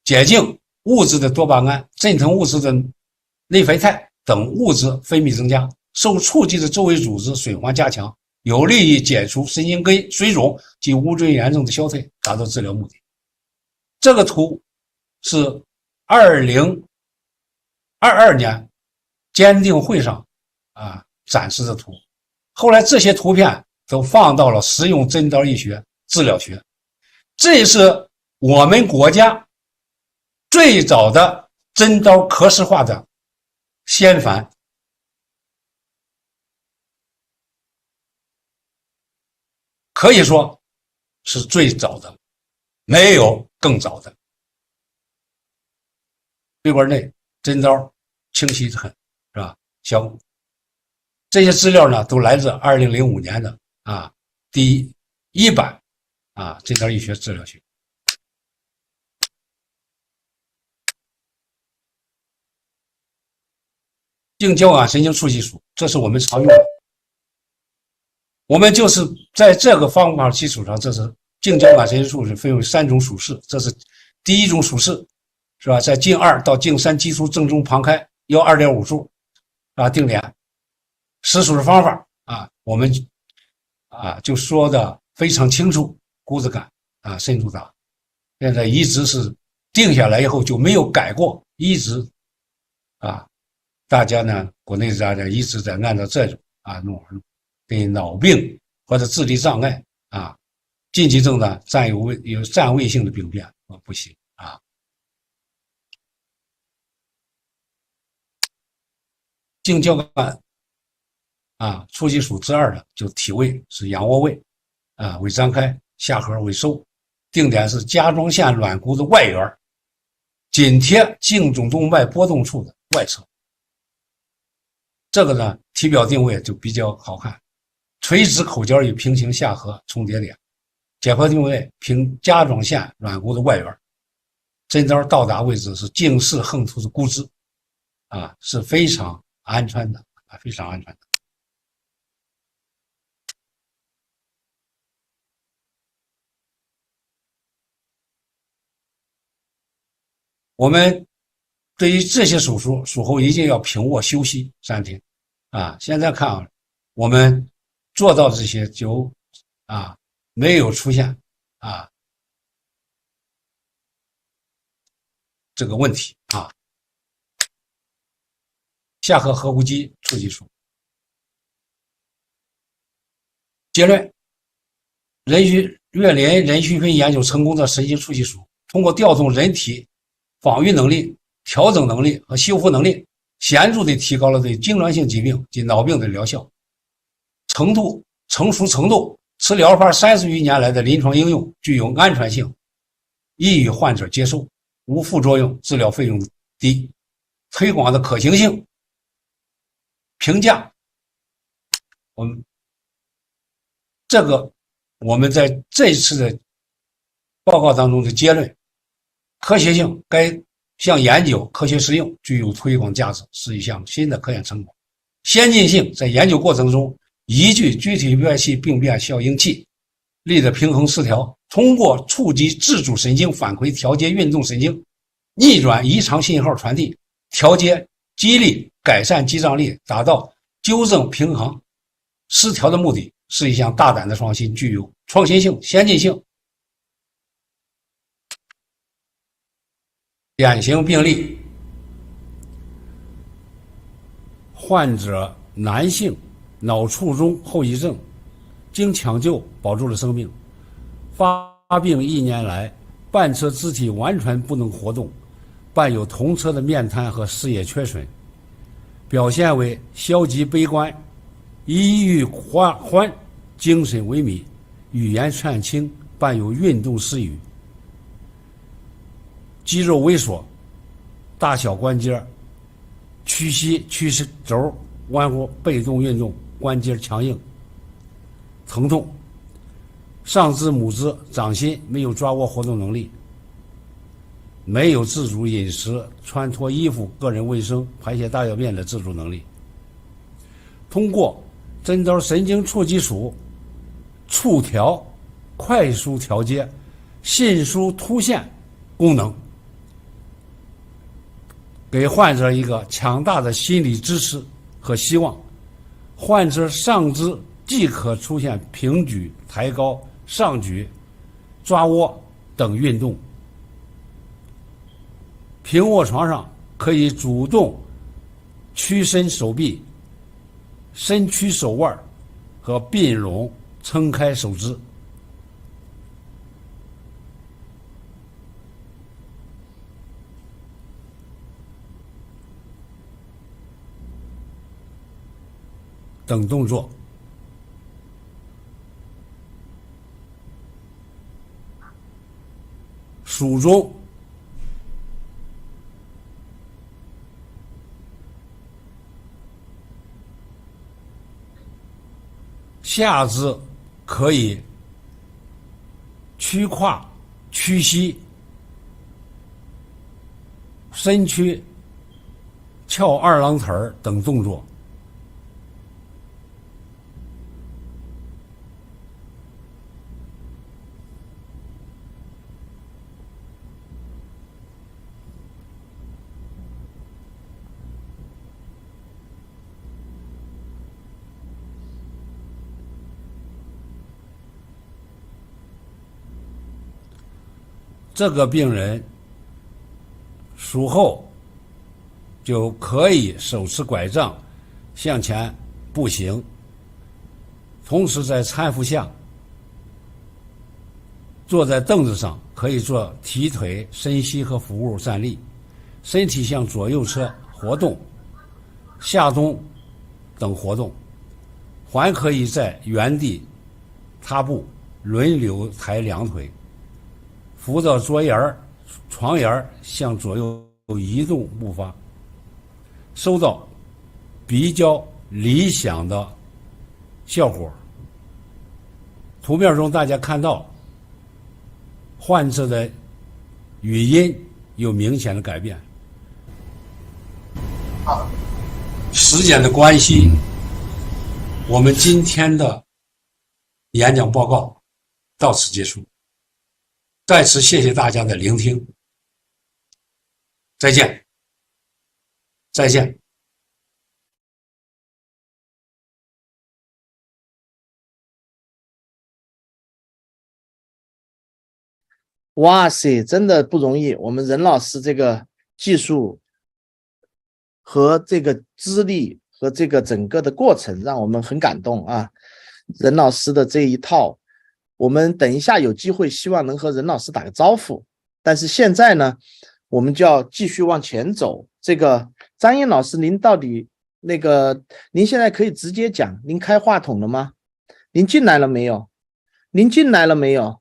解痉物质的多巴胺、镇疼物质的内啡肽等物质分泌增加，受触及的周围组织损坏加强，有利于解除神经根水肿及无菌炎症的消退，达到治疗目的。这个图是2022年鉴定会上展示的图，后来这些图片都放到了实用针刀医学治疗学，这也是我们国家最早的针刀可视化的先凡。可以说是最早的，没有更早的。椎管内针刀清晰很，是吧？这些资料呢，都来自2005年的第1版针刀医学治疗学。颈交感神经促吸术，这是我们常用的。我们就是在这个方法基础上，这是颈交感神经术是分为3种属式，这是第一种属式，是吧？在颈2到颈3基础正中旁开，要2.5处定点。实属的方法我们就说的非常清楚，骨质感深度大，现在一直是定下来以后就没有改过，一直大家呢，国内大家一直在按照这种弄，对脑病或者智力障碍禁忌症呢有占位性的病变不行颈交感促吸术之2的就体位是仰卧位尾张开，下颌尾收，定点是甲状腺软骨的外缘，紧贴颈中动脉波动处的外侧。这个呢，体表定位就比较好看，垂直口角与平行下颌重叠点，解剖定位平甲状腺软骨的外缘，针刀到达位置是颈式横突的骨质是非常安全的非常安全的。我们对于这些手术术后一定要平卧休息3天现在看我们做到这些就没有出现这个问题下颌颌骨肌促吸术结论：岳林人须分研究成功的神经促吸术，通过调动人体防御能力、调整能力和修复能力，显著地提高了对痉挛性疾病及脑病的疗效成熟程度。此疗法30余年来的临床应用具有安全性，易于患者接受，无副作用，治疗费用低，推广的可行性评价。我们在这一次的报告当中的结论：科学性，该项研究科学实用，具有推广价值，是一项新的科研成果。先进性，在研究过程中依据具体院系病变效应器力的平衡失调，通过触及自主神经反馈调节运动神经，逆转异常信号传递，调节肌力，改善肌张力，达到纠正平衡失调的目的，是一项大胆的创新，具有创新性、先进性。典型病例：患者男性，脑卒中后遗症，经抢救保住了生命。发病1年来，半侧肢体完全不能活动，伴有同侧的面瘫和视野缺损，表现为消极悲观、抑郁欢、精神萎靡、语言颤轻，伴有运动失语。肌肉萎缩，大小关节屈膝、屈肘弯乎，被动运动，关节强硬，疼痛。上肢、拇指、掌心没有抓握活动能力，没有自主饮食、穿脱衣服、个人卫生、排泄大小便的自主能力。通过针刀神经触击术触调、快速调节、迅速突现功能，给患者一个强大的心理支持和希望。患者上肢即可出现平举、抬高、上举、抓握等运动。平卧床上可以主动屈伸手臂，伸屈手腕和并拢撑开手指。等动作。术中下肢可以屈胯、屈膝、伸屈、翘二郎腿儿等动作。这个病人术后就可以手持拐杖向前步行，同时在搀扶下坐在凳子上，可以做提腿、伸膝和服务站立，身体向左右侧活动、下动等活动，还可以在原地踏步，轮流抬两腿，扶着桌沿儿、床沿儿向左右移动步伐，收到比较理想的效果。图片中大家看到患者的语音有明显的改变。时间的关系，我们今天的演讲报告到此结束。再次谢谢大家的聆听，再见，再见。哇塞，真的不容易！我们任老师这个技术和这个资历和这个整个的过程，让我们很感动啊！任老师的这一套。我们等一下有机会，希望能和任老师打个招呼。但是现在呢，我们就要继续往前走。这个张燕老师，您到底您现在可以直接讲，您开话筒了吗？您进来了没有？您进来了没有？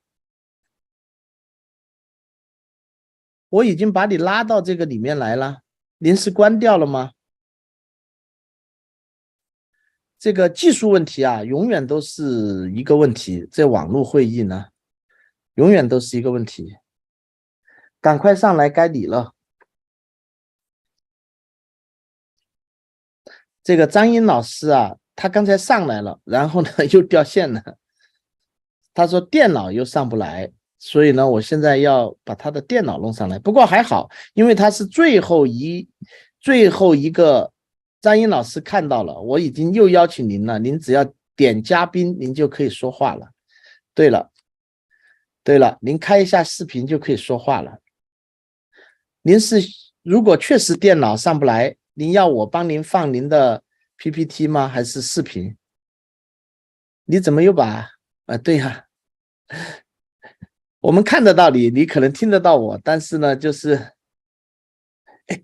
我已经把你拉到这个里面来了，您是关掉了吗？这个技术问题啊，永远都是一个问题。这网络会议呢，永远都是一个问题。赶快上来，该你了。这个张英老师啊，他刚才上来了，然后呢又掉线了。他说电脑又上不来，所以呢，我现在要把他的电脑弄上来。不过还好，因为他是最后一个。张英老师看到了，我已经又邀请您了，您只要点嘉宾，您就可以说话了。对了，您开一下视频就可以说话了。您是如果确实电脑上不来，您要我帮您放您的 PPT 吗？还是视频？你怎么又把对呀，我们看得到你，你可能听得到我，但是呢，就是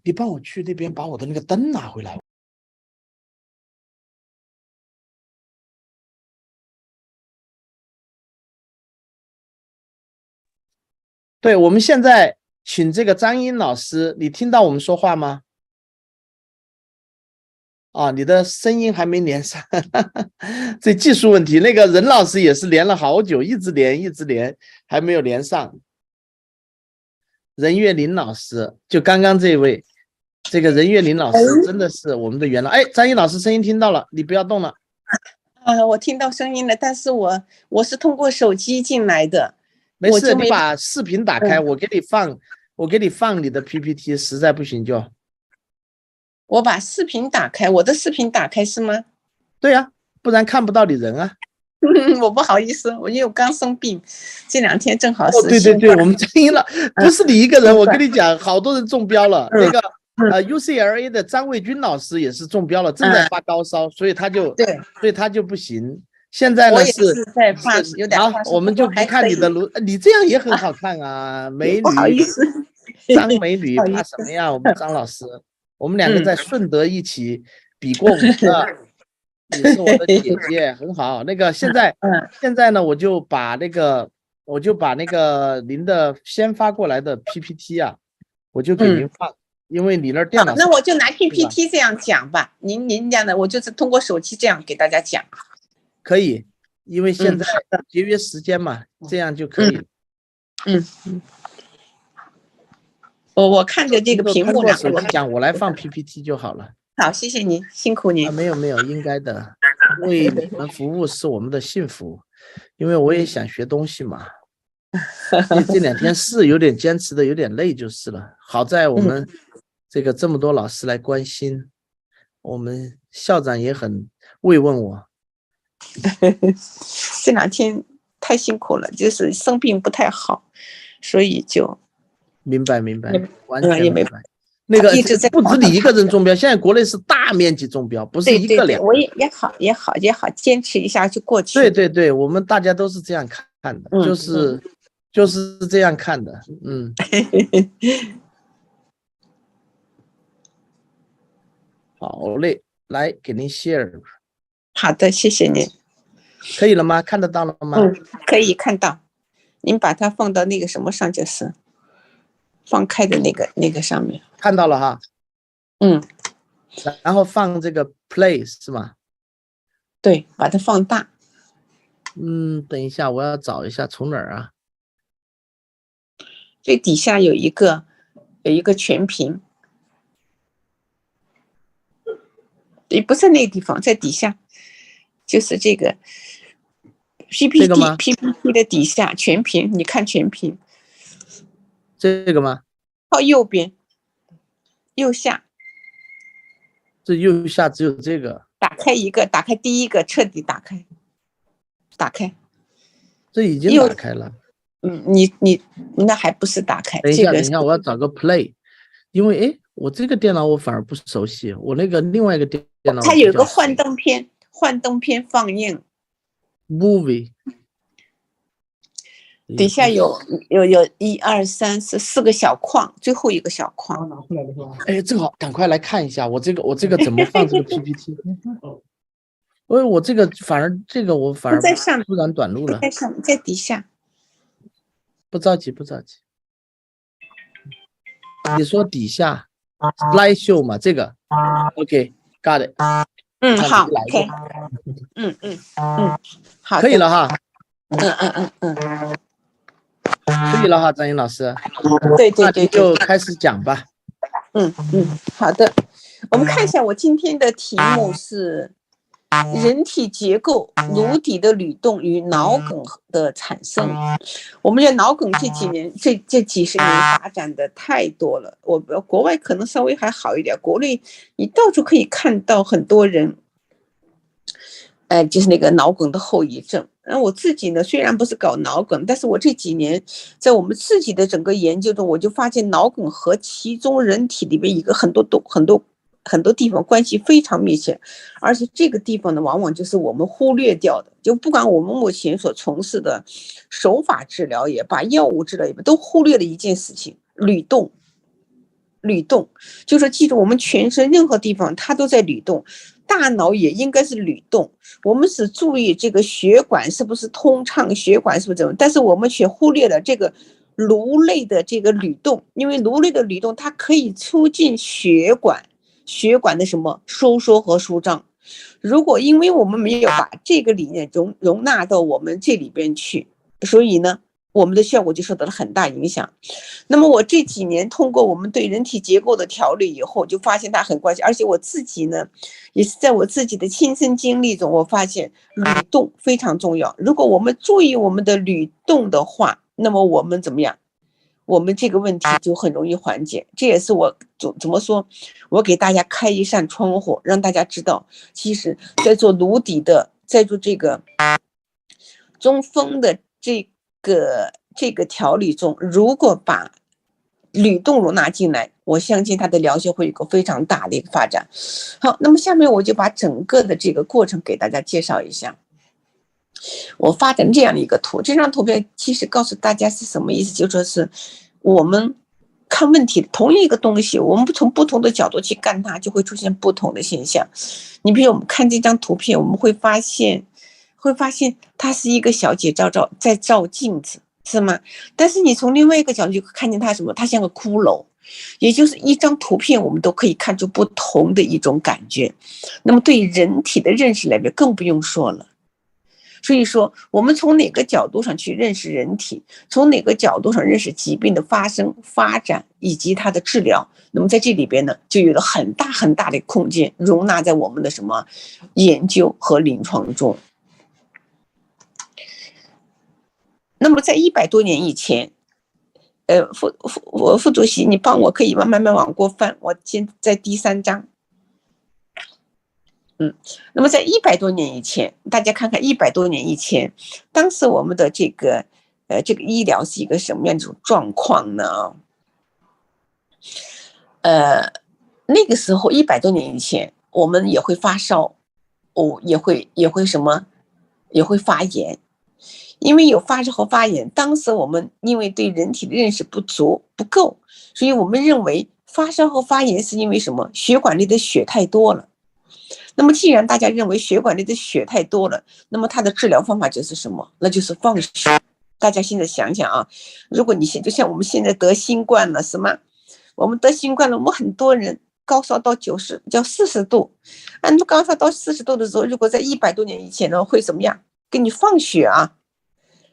你帮我去那边把我的那个灯拿回来。对，我们现在请这个张英老师，你听到我们说话吗？啊，你的声音还没连上，这技术问题。那个任老师也是连了好久，一直连，还没有连上。任岳林老师，就刚刚这位，这个任岳林老师真的是我们的元老。张英老师声音听到了，你不要动了。我听到声音了，但是我是通过手机进来的。没事，你把视频打开，我给你放你的 PPT， 实在不行就。我把视频打开，我的视频打开是吗？对呀，不然看不到你人啊。我不好意思，因为我刚生病，这2天正好是。对，我们争议了，不是你一个人，我跟你讲，好多人中标了。那个UCLA 的张卫军老师也是中标了，正在发高烧，所以他就不行。现在呢是在发，有点好，我们就不看你的你这样也很好看啊，美女。不好意思，张美女怕什么呀？我们张老师，我们两个在顺德一起比过舞的，你是我的姐姐，很好。那个现在呢，我就把那个您的先发过来的 PPT 啊，我就给您放，因为你那电脑。那我就拿 PPT 这样讲吧，您讲的，我就是通过手机这样给大家讲。可以，因为现在节约时间嘛，这样就可以。我看着这个屏幕通过了，手机讲，我来放 PPT 就好了。好，谢谢您，辛苦您。没有，应该的，为你们服务是我们的幸福，因为我也想学东西嘛。这2天是有点坚持的，有点累就是了。好在我们这么多老师来关心，我们校长也很慰问我。这2天太辛苦了，就是生病不太好，所以就明白，完全明白。那个一直在不止你一个人中标，现在国内是大面积中标，不是一个两个。我也好，坚持一下就过去。对，我们大家都是这样看的，就是这样看的，好嘞，来给您 share。好的，谢谢您。可以了吗？看得到了吗？可以看到。您把它放到那个什么上，就是放开的那个上面。看到了哈。然后放这个 play 是吗？对，把它放大。等一下，我要找一下从哪儿啊？最底下有一个全屏，也不是那个地方，在底下，就是这个 PPT 的底下全屏，你看全屏。这个吗？靠右边，右下。这右下只有这个。打开第一个，彻底打开。这已经打开了。你那还不是打开？等一下，我要找个 play， 因为我这个电脑我反而不熟悉，我那个另外一个电脑它有一个幻灯片放映 movie， 底下有1、2、3、4个小框，最后一个小框拿出来的是吧？正好赶快来看一下，我这个怎么放这个 PPT？ 我这个反而在上突然短路了，在底下。不着急。你说底下 slideshow 嘛，这个 OK，got it。好 ，OK。好，可以了哈。可以了哈，张英老师。对，就开始讲吧。好的。我们看一下，我今天的题目是人体结构、颅底的律动与脑梗的产生。我们的脑梗这几十年发展的太多了，国外可能稍微还好一点，国内你到处可以看到很多人，就是那个脑梗的后遗症。我自己呢，虽然不是搞脑梗，但是我这几年在我们自己的整个研究中，我就发现脑梗和其中人体里边一个很多地方关系非常密切，而且这个地方呢，往往就是我们忽略掉的。就不管我们目前所从事的手法治疗也罢，药物治疗也罢，都忽略了一件事情：律动。就是记住，我们全身任何地方它都在律动，大脑也应该是律动。我们只注意这个血管是不是通畅，血管是不是怎么，但是我们却忽略了这个颅内的这个律动，因为颅内的律动它可以促进血管的什么收缩和舒张。如果因为我们没有把这个理念容纳到我们这里边去，所以呢，我们的效果就受到了很大影响。那么我这几年通过我们对人体结构的调理以后，就发现它很关系，而且我自己呢，也是在我自己的亲身经历中，我发现律动非常重要。如果我们注意我们的律动的话，那么我们怎么样？我们这个问题就很容易缓解。这也是我怎么说，我给大家开一扇窗户，让大家知道，其实在做颅底的，在做这个中风的这个调理中，如果把律动容纳进来，我相信它的疗效会有个非常大的一个发展。好，那么下面我就把整个的这个过程给大家介绍一下。我发展这样的一个图，这张图片其实告诉大家是什么意思，就说是我们看问题同一个东西，我们从不同的角度去看它，就会出现不同的现象。你比如我们看这张图片，我们会发现它是一个小姐在照镜子，是吗？但是你从另外一个角度就看见它什么？它像个骷髅，也就是一张图片我们都可以看出不同的一种感觉。那么对人体的认识来说更不用说了。所以说我们从哪个角度上去认识人体，从哪个角度上认识疾病的发生、发展以及它的治疗，那么在这里边呢，就有了很大很大的空间容纳在我们的什么研究和临床中。那么在100多年以前，副主席，你帮我可以慢慢往过翻，我先在第3章。那么在100多年以前，大家看看100多年以前，当时我们的这个医疗是一个什么样的一种状况呢？那个时候100多年以前，我们也会发烧，也会什么，也会发炎。因为有发烧和发炎，当时我们因为对人体的认识不足不够，所以我们认为发烧和发炎是因为什么？血管里的血太多了。那么既然大家认为血管里的血太多了，那么它的治疗方法就是什么？那就是放血。大家现在想想啊，如果你就像我们现在得新冠了，是吗？我们得新冠了，我们很多人高烧到40度，那高烧到40度的时候，如果在100多年以前呢，会怎么样？给你放血啊。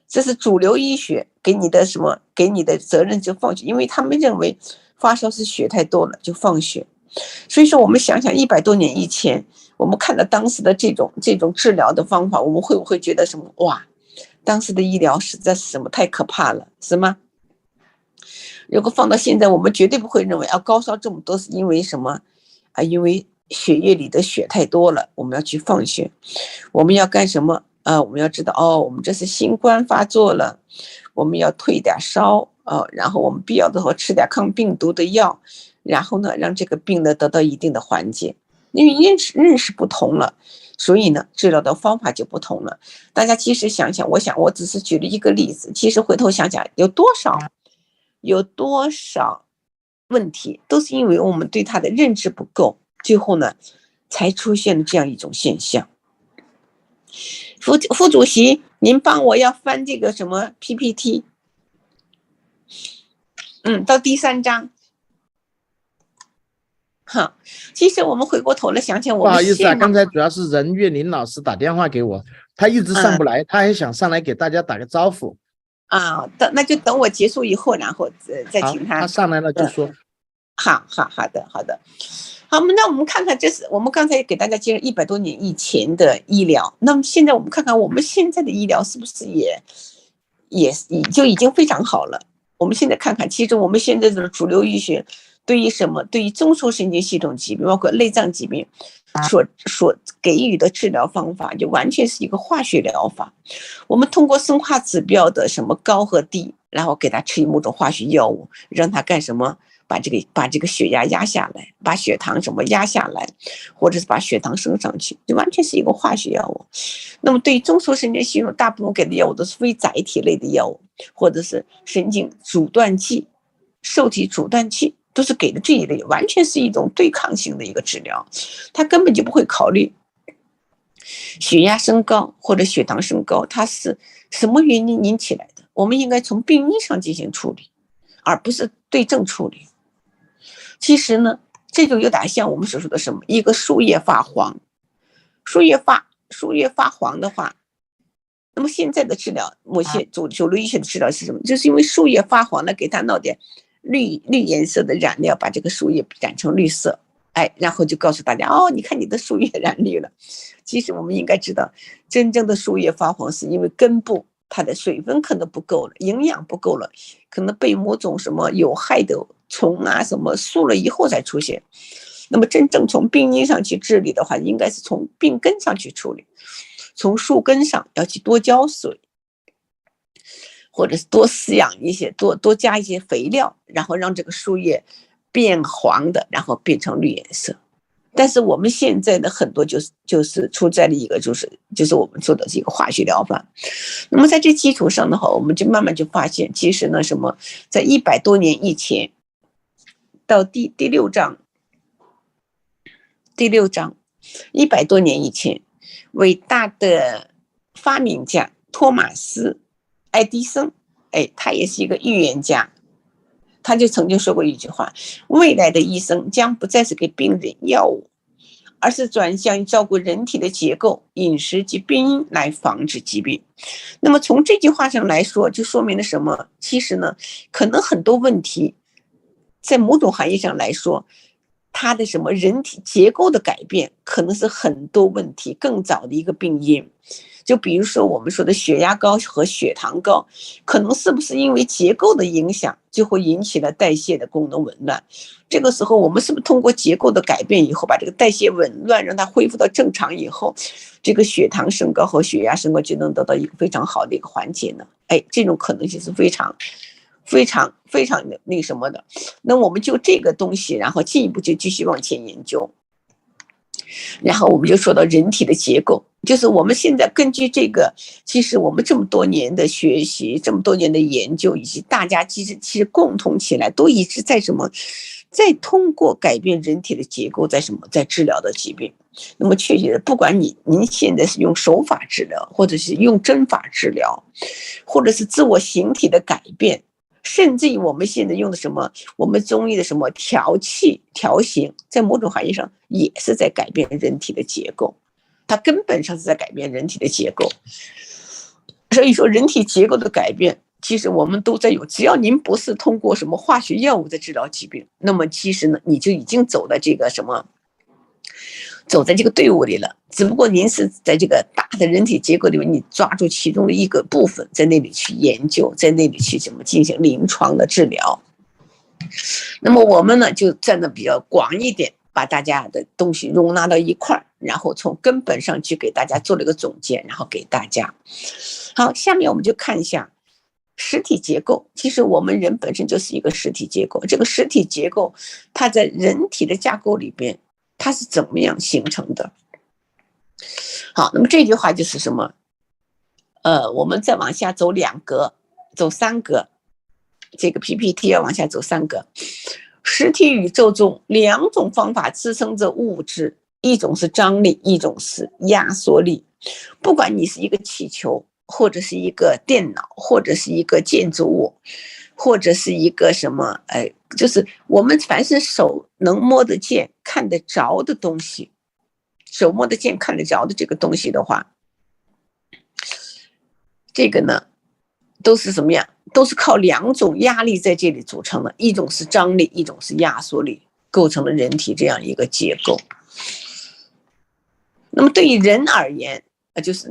这是主流医学给你的什么？给你的责任就放血，因为他们认为发烧是血太多了，就放血。所以说，我们想想100多年以前，我们看到当时的这种治疗的方法，我们会不会觉得什么？哇，当时的医疗实在是什么太可怕了，是吗？如果放到现在，我们绝对不会认为高烧这么多是因为什么啊？因为血液里的血太多了，我们要去放血。我们要干什么？我们要知道我们这是新冠发作了，我们要退点烧然后我们必要的时候吃点抗病毒的药，然后呢让这个病呢得到一定的缓解。因为认识不同了，所以呢治疗的方法就不同了。大家其实想想，我只是举了一个例子，其实回头想想有多少问题都是因为我们对它的认知不够，最后呢才出现了这样一种现象。副主席，您帮我要翻这个什么 PPT， 到第3章。其实我们回过头来想想，我们不好意思啊，刚才主要是任月玲老师打电话给我，他一直上不来，他还想上来给大家打个招呼。那就等我结束以后，然后再请他。他上来了就说。好的。好，那我们看看，这是我们刚才给大家介绍100多年以前的医疗。那么现在我们看看，我们现在的医疗是不是也就已经非常好了？我们现在看看，其实我们现在的主流医学对于什么？对于中枢神经系统疾病，包括内脏疾病，所给予的治疗方法，就完全是一个化学疗法。我们通过生化指标的什么高和低，然后给他吃某种化学药物，让他干什么？把这个血压压下来，把血糖什么压下来，或者是把血糖升上去，就完全是一个化学药物。那么对于中枢神经系统，大部分给的药物都是非载体类的药物，或者是神经阻断剂、受体阻断剂，都是给的这一类，完全是一种对抗性的一个治疗。他根本就不会考虑血压升高或者血糖升高它是什么原因引起来的，我们应该从病因上进行处理，而不是对症处理。其实呢，这就有点像我们所说的什么，一个树叶发黄，树叶发黄的话，那么现在的治疗，某些主流医学的治疗是什么？就是因为树叶发黄了，给它弄点绿颜色的染料，把这个树叶染成绿色，然后就告诉大家，你看你的树叶染绿了。其实我们应该知道，真正的树叶发黄是因为根部它的水分可能不够了，营养不够了，可能被某种什么有害的虫啊什么宿了以后才出现。那么真正从病因上去治理的话，应该是从病根上去处理，从树根上要去多浇水，或者是多饲养一些，多加一些肥料，然后让这个树叶变黄的，然后变成绿颜色。但是我们现在的很多就是出在了一个就是我们说的这个化学疗法。那么在这基础上的话，我们就慢慢就发现，其实呢什么，在100多年以前到第6章，100多年以前，伟大的发明家托马斯·爱迪生，他也是一个预言家。他就曾经说过一句话，未来的医生将不再是给病人药物，而是转向于照顾人体的结构、饮食及病因来防治疾病。那么从这句话上来说，就说明了什么？其实呢，可能很多问题，在某种含义上来说，它的什么人体结构的改变，可能是很多问题更早的一个病因。就比如说我们说的血压高和血糖高，可能是不是因为结构的影响，就会引起了代谢的功能紊乱。这个时候我们是不是通过结构的改变以后，把这个代谢紊乱让它恢复到正常以后，这个血糖升高和血压升高就能得到一个非常好的一个缓解呢？这种可能性是非常的那什么的。那我们就这个东西，然后进一步就继续往前研究。然后我们就说到人体的结构，就是我们现在根据这个，其实我们这么多年的学习，这么多年的研究，以及大家其实共同起来，都一直在什么，在通过改变人体的结构，在什么，在治疗的疾病。那么确切的，不管您现在是用手法治疗，或者是用针法治疗，或者是自我形体的改变，甚至于我们现在用的什么，我们中医的什么调气调形，在某种含义上也是在改变人体的结构，它根本上是在改变人体的结构。所以说人体结构的改变，其实我们都在有，只要您不是通过什么化学药物在治疗疾病，那么其实呢，你就已经走在这个什么，走在这个队伍里了。只不过您是在这个大的人体结构里面，你抓住其中的一个部分，在那里去研究，在那里去怎么进行临床的治疗。那么我们呢，就站得比较广一点，把大家的东西容纳到一块儿，然后从根本上去给大家做了一个总结，然后给大家。好，下面我们就看一下实体结构。其实我们人本身就是一个实体结构，这个实体结构它在人体的架构里边，它是怎么样形成的？好，那么这句话就是什么？我们再往下走2格，走3格，这个 PPT 要往下走3格。实体宇宙中2种方法支撑着物质，一种是张力，一种是压缩力。不管你是一个气球，或者是一个电脑，或者是一个建筑物，或者是一个什么，就是我们凡是手能摸得见、看得着的东西，手摸得见、看得着的这个东西的话，这个呢，都是什么样？都是靠2种压力在这里组成的，一种是张力，一种是压缩力，构成了人体这样一个结构。那么对于人而言，就是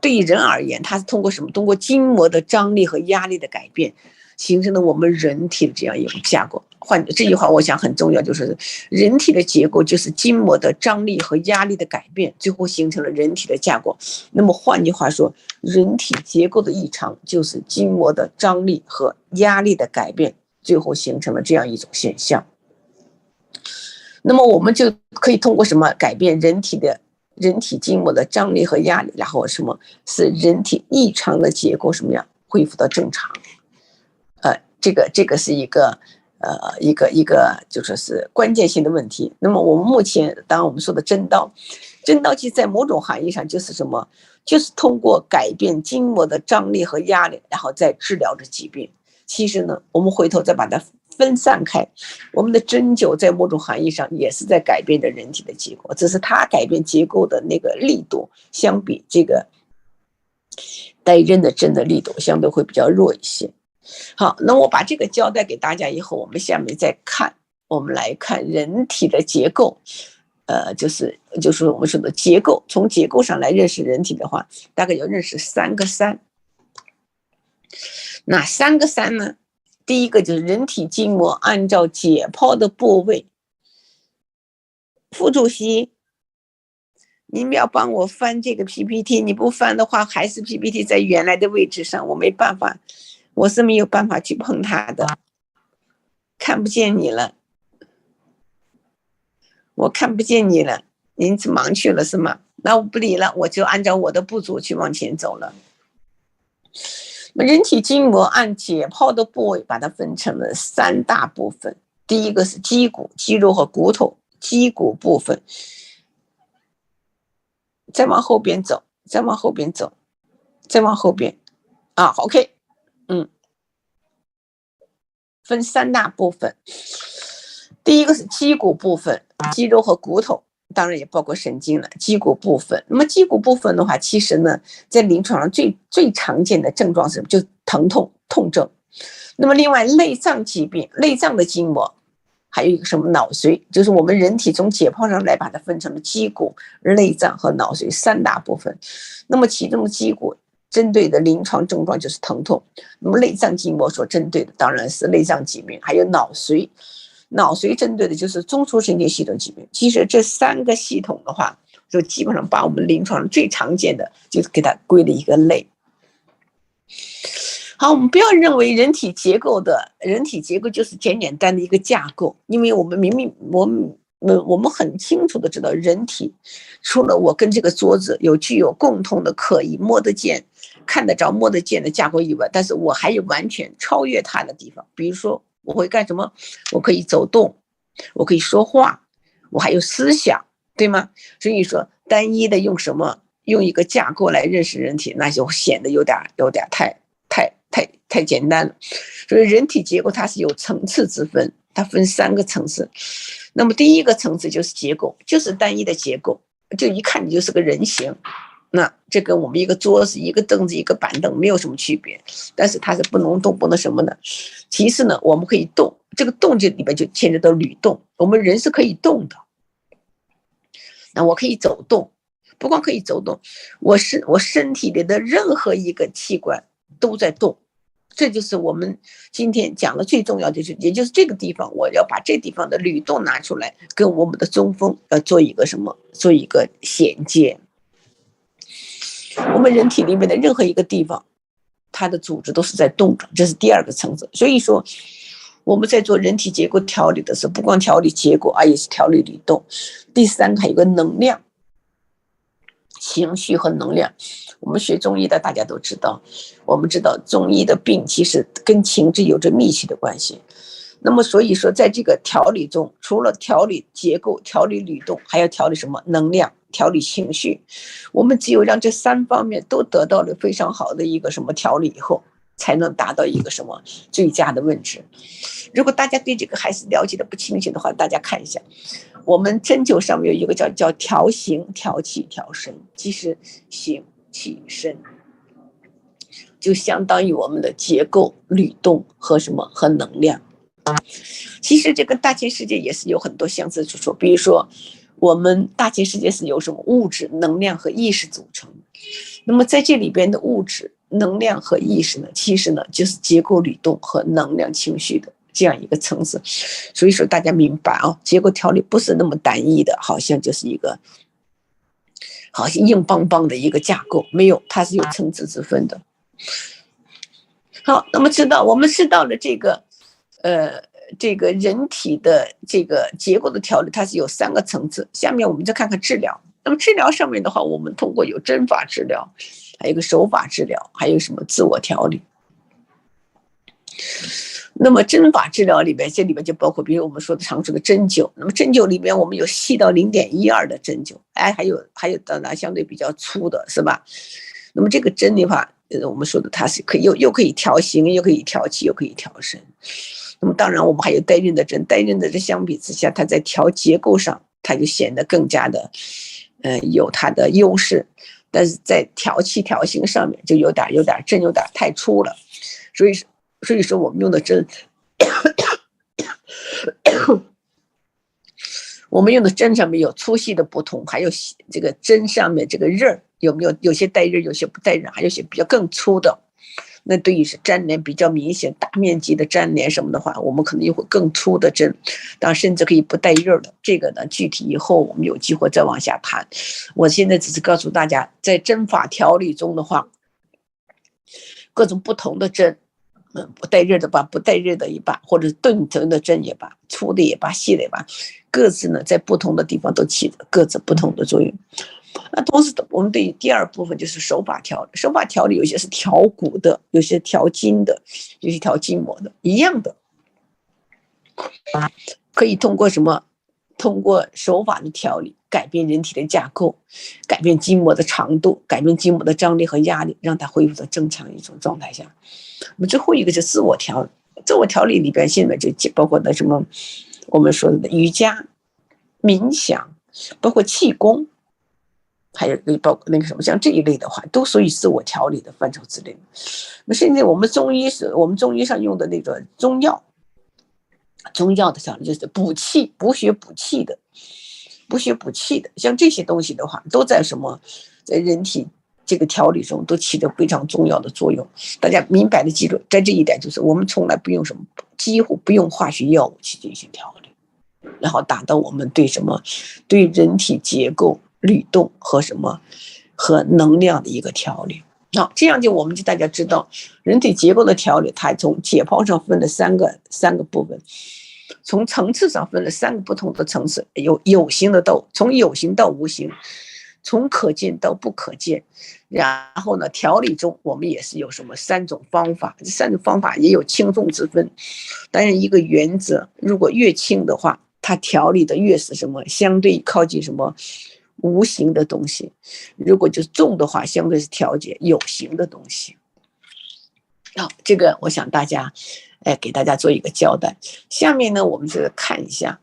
对于人而言，它是通过什么？通过筋膜的张力和压力的改变，形成了我们人体的这样一种架构。这句话我想很重要，就是人体的结构就是筋膜的张力和压力的改变，最后形成了人体的架构。那么换句话说，人体结构的异常就是筋膜的张力和压力的改变，最后形成了这样一种现象。那么我们就可以通过什么改变人体筋膜的张力和压力，然后什么使人体异常的结构什么样恢复到正常。这个是一个就说是关键性的问题。那么我们目前当然我们说的针刀其实在某种含义上就是什么，就是通过改变筋膜的张力和压力，然后再治疗着疾病。其实呢，我们回头再把它分散开，我们的针灸在某种含义上也是在改变着人体的结构，只是它改变结构的那个力度相比这个带刃的针的力度相对会比较弱一些。好，那我把这个交代给大家以后，我们下面再看，我们来看人体的结构。就是我们说的结构，从结构上来认识人体的话，大概要认识3个3。哪3个3呢？第一个就是人体筋膜按照解剖的部位。副主席，你们要帮我翻这个 PPT， 你不翻的话，还是 PPT 在原来的位置上，我没办法，我是没有办法去碰它的。看不见你了，我看不见你了，您忙去了是吗？那我不理了，我就按照我的步骤去往前走了。人体筋膜按解剖的部位把它分成了3大部分。第一个是肌骨、肌肉和骨头，肌骨部分。再往后边走，再往后边走，再往后边。OK， 分3大部分。第一个是肌骨部分，肌肉和骨头。当然也包括神经了，肌骨部分。那么肌骨部分的话，其实呢，在临床上最常见的症状是就疼痛痛症。那么另外内脏疾病，内脏的筋膜，还有一个什么脑髓，就是我们人体从解剖上来把它分成了肌骨、内脏和脑髓3大部分。那么其中的肌骨针对的临床症状就是疼痛，那么内脏筋膜所针对的当然是内脏疾病，还有脑髓。脑髓针对的就是中枢神经系统疾病。其实这3个系统的话，就基本上把我们临床上最常见的就是给它归了一个类。好，我们不要认为人体结构就是简简单的一个架构，因为我们我们很清楚的知道，人体除了我跟这个桌子具有共同的可以摸得见、看得着、摸得见的架构以外，但是我还有完全超越它的地方。比如说我会干什么？我可以走动，我可以说话，我还有思想，对吗？所以说单一的用一个架构来认识人体，那就显得有点太简单了。所以人体结构它是有层次之分，它分3个层次。那么第一个层次就是结构，就是单一的结构，就一看你就是个人形。那这跟我们一个桌子、一个凳子、一个板凳没有什么区别，但是它是不能动，不能什么的。其次呢，我们可以动，这个动这里边就牵扯到律动，我们人是可以动的。那我可以走动，不光可以走动，我身体里的任何一个器官都在动。这就是我们今天讲的最重要的，也就是这个地方，我要把这地方的律动拿出来，跟我们的中风要做一个衔接。我们人体里面的任何一个地方，它的组织都是在动的，这是第2个层次。所以说我们在做人体结构调理的时候，不光调理结构，也是调理律动。第3个还有个能量，情绪和能量。我们学中医的大家都知道，我们知道中医的病其实跟情志有着密切的关系。那么所以说在这个调理中，除了调理结构、调理律动，还要调理什么？能量，调理情绪。我们只有让这3方面都得到了非常好的一个调理以后，才能达到一个最佳的位置。如果大家对这个还是了解的不清晰的话，大家看一下我们针灸上面有一个叫调形、调气、调身。其实形气身就相当于我们的结构、律动和和能量。其实这个大千世界也是有很多相似之处，比如说我们大千世界是由物质、能量和意识组成。那么在这里边的物质、能量和意识呢，其实呢就是结构、律动和能量、情绪的这样一个层次。所以说大家明白结构调理不是那么单一的，好像就是一个好像硬邦邦的一个架构，没有，它是有层次之分的。好，那么我们知道了这个人体的这个结构的调理，它是有3个层次。下面我们再看看治疗。那么治疗上面的话，我们通过有针法治疗，还有个手法治疗，还有自我调理。那么针法治疗里边，这里边就包括比如我们说的常说的针灸。那么针灸里面我们有细到0.12的针灸，还有当然相对比较粗的，是吧？那么这个针的话，我们说的它是可以又可以调形，又可以调气，又可以调身。那么当然我们还有带刃的针，带刃的针相比之下，它在调结构上它就显得更加的有它的优势，但是在调气调形上面就有点针有点太粗了。所以说我们用的针我们用的针上面有粗细的不同，还有这个针上面这个刃有些带刃，有些不带刃，还有些比较更粗的。那对于是粘连比较明显、大面积的粘连什么的话，我们可能又会更粗的针，当然甚至可以不带刃的。这个呢，具体以后我们有机会再往下谈。我现在只是告诉大家，在针法调理中的话，各种不同的针，不带刃的吧，不带刃的也罢，或者钝头的针也罢，粗的也罢，细的也罢，各自呢在不同的地方都起着各自不同的作用。那同时我们对于第2部分就是手法调理。手法调理有些是调骨的，有些调筋的，有些调筋膜的，一样的可以通过通过手法的调理改变人体的架构，改变筋膜的长度，改变筋膜的张力和压力，让它恢复到正常一种状态下。那么最后一个是自我调理。自我调理里边现在就包括的我们说的瑜伽、冥想、包括气功，还有包括那个什么，像这一类的话，都属于自我调理的范畴之内。那甚至我们中医上用的那个中药的调理，就是补气、补血、补气的，像这些东西的话，都在在人体这个调理中都起着非常重要的作用。大家明白的记住，在这一点就是我们从来不用几乎不用化学药物去进行调理，然后达到我们对人体结构律动和能量的一个调理。好，这样我们大家知道人体结构的调理，它从解剖上分了三个部分，从层次上分了3个不同的层次，有形的从有形到无形，从可见到不可见。然后呢，调理中我们也是有3种方法，这3种方法也有轻重之分。当然一个原则，如果越轻的话，它调理的越是相对靠近无形的东西；如果就是重的话，相对是调节有形的东西。这个我想给大家做一个交代。下面呢，我们就看一下，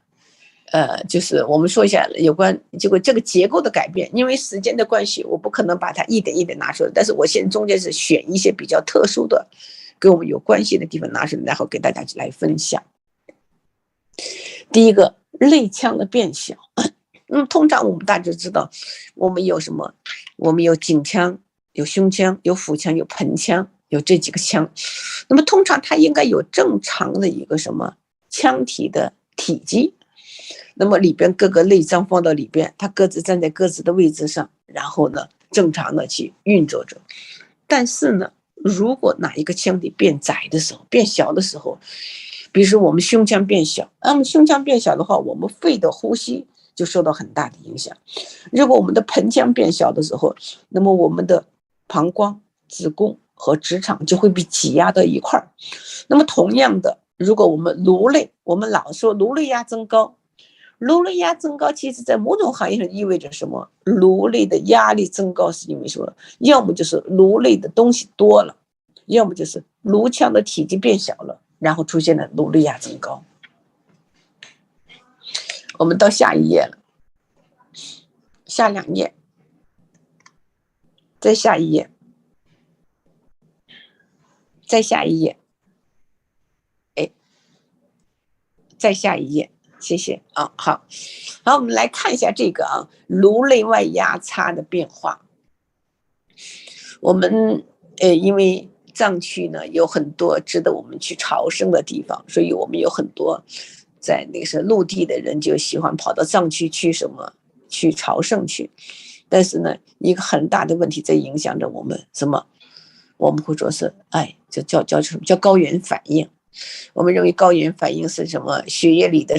就是我们说一下有关这个结构的改变。因为时间的关系，我不可能把它一点一点拿出来，但是我现在中间是选一些比较特殊的，跟我们有关系的地方拿出来，然后给大家来分享。第一个，肋腔的变小。通常我们大家知道，我们有什么？我们有颈腔、有胸腔、有腹腔、有盆腔，有这几个腔。那么通常它应该有正常的一个腔体的体积。那么里边各个内脏放到里边，它各自站在各自的位置上，然后呢正常的去运作着。但是呢，如果哪一个腔体变窄的时候、变小的时候，比如说我们胸腔变小，那么胸腔变小的话，我们肺的呼吸就受到很大的影响。如果我们的盆腔变小的时候，那么我们的膀胱、子宫和直肠就会被挤压到一块儿。那么同样的，如果我们颅内，我们老说颅内压增高，颅内压增高其实在某种行业上意味着什么？颅内的压力增高是因为要么就是颅内的东西多了，要么就是颅腔的体积变小了，然后出现了颅内压增高。我们到下一页了，下2页，再下一页，再下一页，再下一页，谢谢啊。好，我们来看一下这个颅内外压差的变化。我们因为藏区呢有很多值得我们去朝圣的地方，所以我们有很多在那个是陆地的人就喜欢跑到藏区去朝圣去。但是呢，一个很大的问题在影响着我们我们会说是叫高原反应。我们认为高原反应是血液里的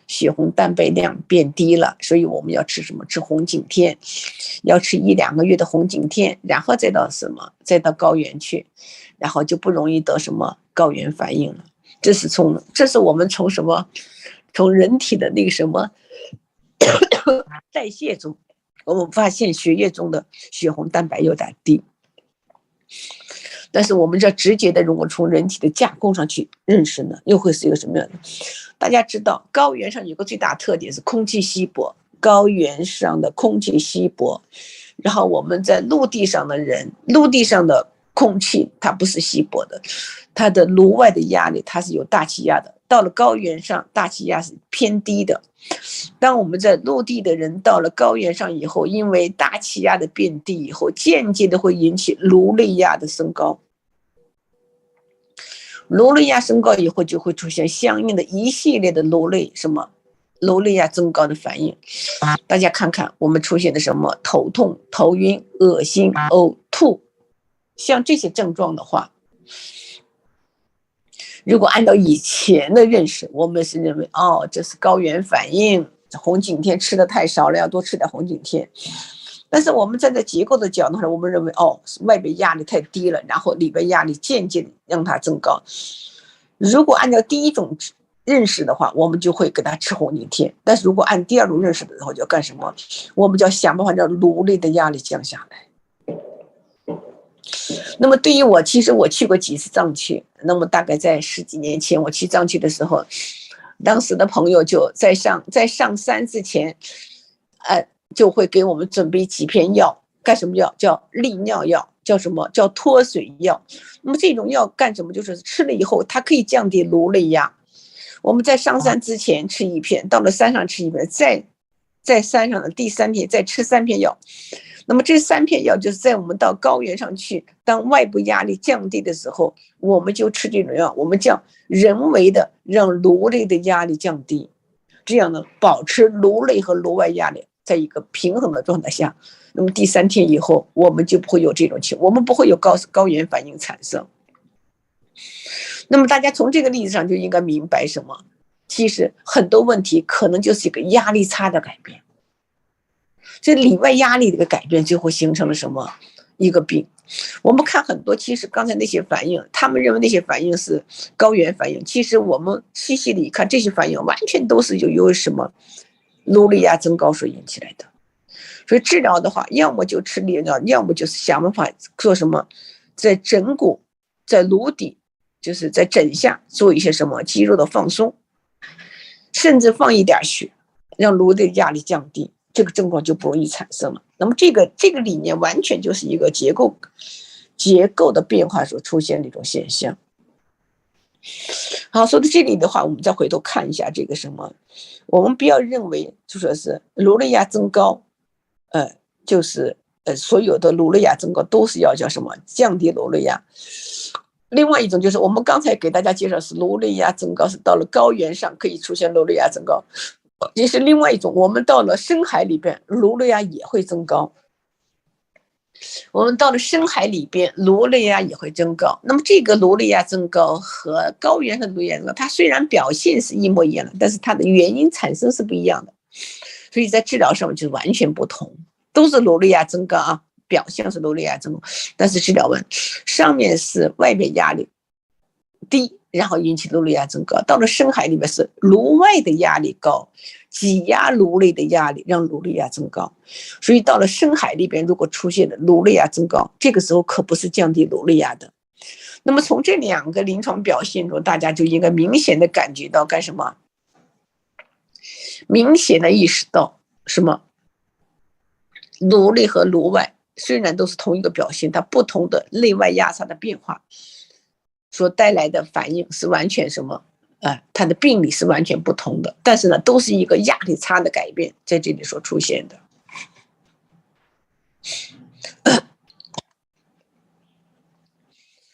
血红蛋白量变低了，所以我们要吃吃红景天，要吃1-2个月的红景天，然后再到高原去，然后就不容易得高原反应了。这是我们从人体的那个代谢中，我们发现血液中的血红蛋白有点低。但是我们这直接的，如果从人体的架构上去认识呢，又会是一个什么样的？大家知道，高原上有个最大特点是空气稀薄，高原上的空气稀薄，然后我们在陆地上的空气它不是稀薄的，它的颅外的压力它是有大气压的，到了高原上大气压是偏低的。当我们在陆地的人到了高原上以后，因为大气压的变低以后，间接的会引起颅内压的升高。颅内压升高以后，就会出现相应的一系列的颅内压增高的反应。大家看看我们出现的头痛、头晕、恶心、呕吐，像这些症状的话，如果按照以前的认识，我们是认为这是高原反应，红景天吃的太少了，要多吃点红景天。但是我们站在结构的角度上，我们认为外边压力太低了，然后里边压力间接让它增高。如果按照第一种认识的话，我们就会给它吃红景天。但是如果按第二种认识的话，就要干什么？我们就要想办法让颅内的压力降下来。那么对于其实我去过几次藏区，那么大概在10几年前我去藏区的时候，当时的朋友就在上山之前就会给我们准备几片药，干什么药？叫利尿药，叫什么？叫脱水药。那么这种药干什么？就是吃了以后，它可以降低颅内压。我们在上山之前吃一片，到了山上吃一片，在山上的第3天再吃3片药。那么这3片药就是在我们到高原上去，当外部压力降低的时候，我们就吃这种药，我们叫人为的让颅内的压力降低，这样呢，保持颅内和颅外压力在一个平衡的状态下。那么第3天以后，我们就不会有这种情况，我们不会有高原反应产生。那么大家从这个例子上就应该明白什么？其实很多问题可能就是一个压力差的改变。这里外压力的一个改变，最后形成了什么一个病？我们看很多，其实刚才那些反应，他们认为那些反应是高原反应，其实我们细细的一看，这些反应完全都是由于什么颅内压增高所引起来的。所以治疗的话，要么就吃利尿，要么就是想办法做什么，在枕骨、在颅底，就是在枕下做一些什么肌肉的放松，甚至放一点血，让颅内压力降低。这个症状就不容易产生了。那么这个理念完全就是一个结构的变化所出现的一种现象。好，说到这里的话，我们再回头看一下这个什么，我们不要认为就说是颅内压增高，就是所有的颅内压增高都是要叫什么降低颅内压。另外一种就是我们刚才给大家介绍是颅内压增高是到了高原上可以出现颅内压增高。也是另外一种，我们到了深海里边，颅内压也会增高。我们到了深海里边，颅内压也会增高。那么这个颅内压增高和高原的颅内压增高，它虽然表现是一模一样的，但是它的原因产生是不一样的。所以在治疗上就完全不同，都是颅内压增高啊，表现是颅内压增高，但是治疗完上面是外边压力低，然后引起颅内压增高，到了深海里面是颅外的压力高，挤压颅内的压力让颅内压增高。所以到了深海里边，如果出现了颅内压增高，这个时候可不是降低颅内压的。那么从这2个临床表现中，大家就应该明显的感觉到干什么？明显的意识到什么？颅内和颅外虽然都是同一个表现，它不同的内外压差的变化所带来的反应是完全什么？它的病理是完全不同的，但是呢，都是一个压力差的改变在这里所出现的。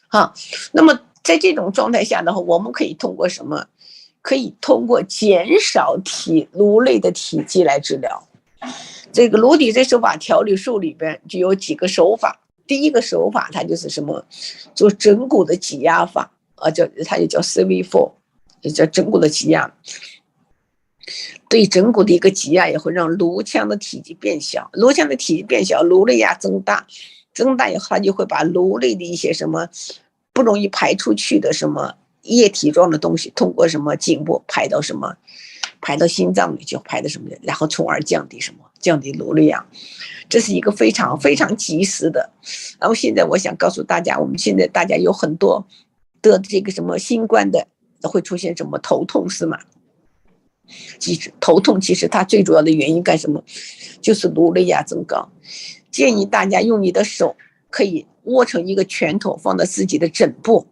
好，那么在这种状态下的话，我们可以通过什么？可以通过减少颅内的体积来治疗。这个颅底这手法调理术里边就有几个手法。第一个手法它就是什么？做枕骨的挤压法它也叫 CV4， 也叫枕骨的挤压。对枕骨的一个挤压也会让颅腔的体积变小，颅腔的体积变小，颅内压增大以后，它就会把颅内的一些什么不容易排出去的什么液体状的东西，通过什么颈部排到什么，排到心脏里，就排到什么，然后从而降低什么，降低颅内压。这是一个非常非常及时的。然后现在我想告诉大家，我们现在大家有很多得这个什么新冠的会出现什么头痛是吗？其实头痛其实它最主要的原因干什么？就是颅内压增高。建议大家用你的手可以握成一个拳头放在自己的枕部，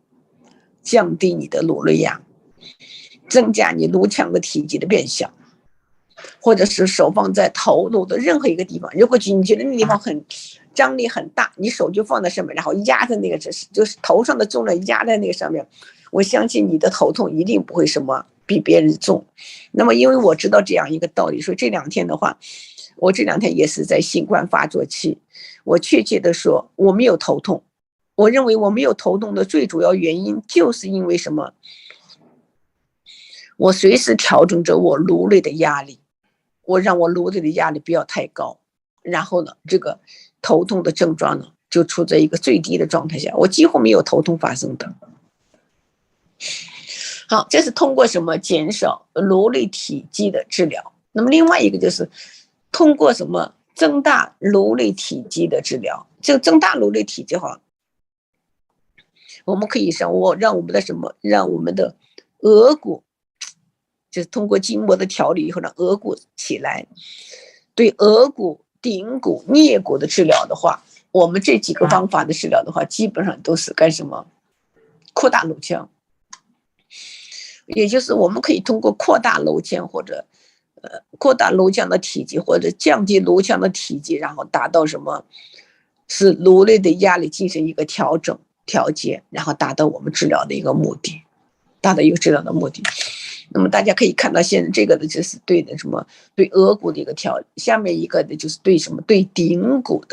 降低你的颅内压，增加你颅腔的体积的变小。或者是手放在头颅的任何一个地方，如果你觉得那个地方张力很大，你手就放在上面，然后压在那个就是头上的重量压在那个上面，我相信你的头痛一定不会什么比别人重。那么因为我知道这样一个道理，所以这2天的话，我这2天也是在新冠发作期，我确切的说我没有头痛。我认为我没有头痛的最主要原因就是因为什么？我随时调整着我颅内的压力，我让我颅内的压力不要太高，然后呢，这个头痛的症状呢就处在一个最低的状态下，我几乎没有头痛发生的。好，这是通过什么减少颅内体积的治疗。那么另外一个就是通过什么增大颅内体积的治疗。这个增大颅内体积哈，我们可以让我们的什么，让我们的额骨，就是通过筋膜的调理以后让额骨起来，对额骨、顶骨、颞骨的治疗的话，我们这几个方法的治疗的话，基本上都是干什么？扩大颅腔，也就是我们可以通过扩大颅腔或者扩大颅腔的体积，或者降低颅腔的体积，然后达到什么？使颅内的压力进行一个调整、调节，然后达到我们治疗的一个目的，达到一个治疗的目的。那么大家可以看到，现在这个的就是对的什么？对额骨的一个调，下面一个的就是对什么？对顶骨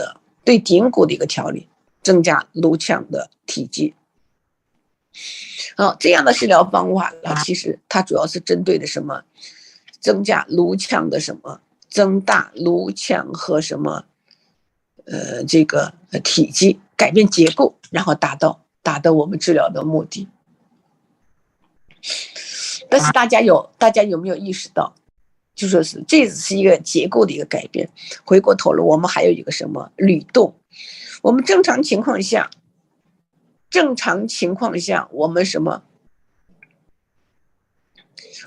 的一个调理，增加颅腔的体积。这样的治疗方法呢，其实它主要是针对的什么？增加颅腔的什么？增大颅腔和什么？这个体积，改变结构，然后达到我们治疗的目的。但是大家有没有意识到，就说是这是一个结构的一个改变。回过头来，我们还有一个什么律动？我们正常情况下，我们什么？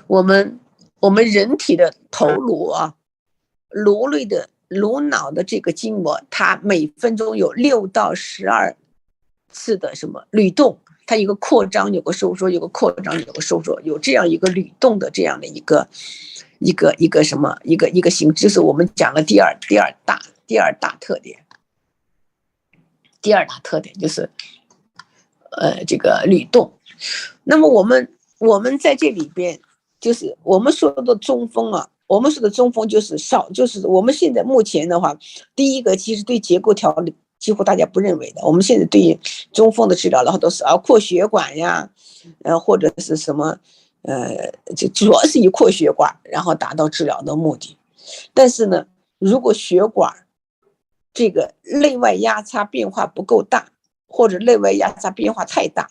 我们人体的头颅啊，颅内的颅脑的这个筋膜，它每分钟有6到12次的什么律动，它有个扩张，有个收缩，有个扩张，有个收缩，有这样一个律动的这样的一个什么一个形式，是我们讲了第二大特点。第二大特点就是这个律动。那么我们在这里边，就是我们说的中风啊，我们说的中风就是我们现在目前的话，第一个其实对结构调理几乎大家不认为的。我们现在对于中风的治疗的话，都是扩血管呀，或者是什么，就主要是以扩血管，然后达到治疗的目的。但是呢，如果血管这个内外压差变化不够大，或者内外压差变化太大，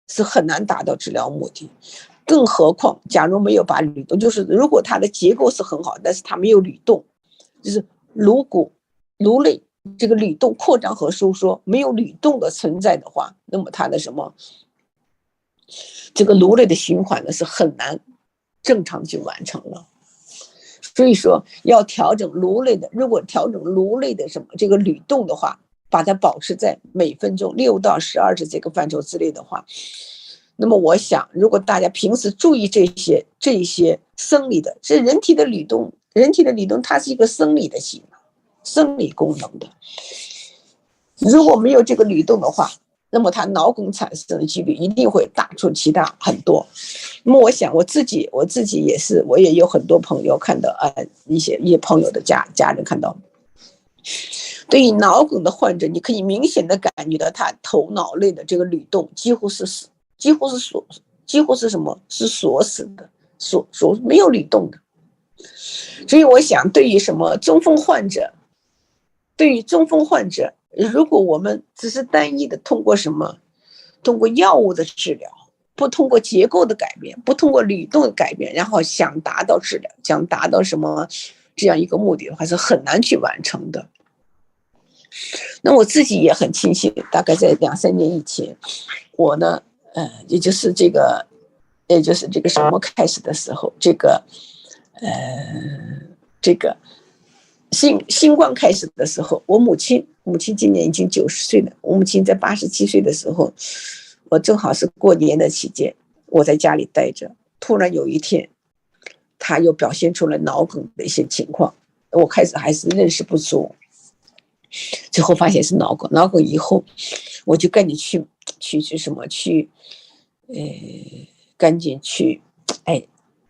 是很难达到治疗目的。更何况，假如没有把律动，就是如果它的结构是很好，但是它没有律动，就是颅骨、颅内这个律动、扩张和收缩没有律动的存在的话，那么它的什么，这个颅内的循环呢是很难正常去完成了。所以说，要调整颅内的，如果调整颅内的什么这个律动的话，把它保持在每分钟6到12次这个范畴之内的话，那么我想，如果大家平时注意这些生理的，是人体的律动，它是一个生理的行为，生理功能的。如果没有这个律动的话，那么它脑梗产生的几率一定会大出其大很多。那么我想我自己也是，我也有很多朋友看到一些朋友的家人看到。对于脑梗的患者，你可以明显的感觉到他头脑内的这个律动几乎是什么？是锁死的，没有律动的。所以我想，对于中风患者，如果我们只是单一的通过药物的治疗，不通过结构的改变，不通过律动的改变，然后想达到治疗，想达到什么这样一个目的的话，是很难去完成的。那我自己也很庆幸，大概在2-3年以前，我呢，也就是这个什么开始的时候，这个新冠开始的时候，我母亲今年已经90岁了，我母亲在87岁的时候，我正好是过年的期间，我在家里待着，突然有一天，她又表现出了脑梗的一些情况，我开始还是认识不足。最后发现是脑梗以后，我就赶紧赶紧去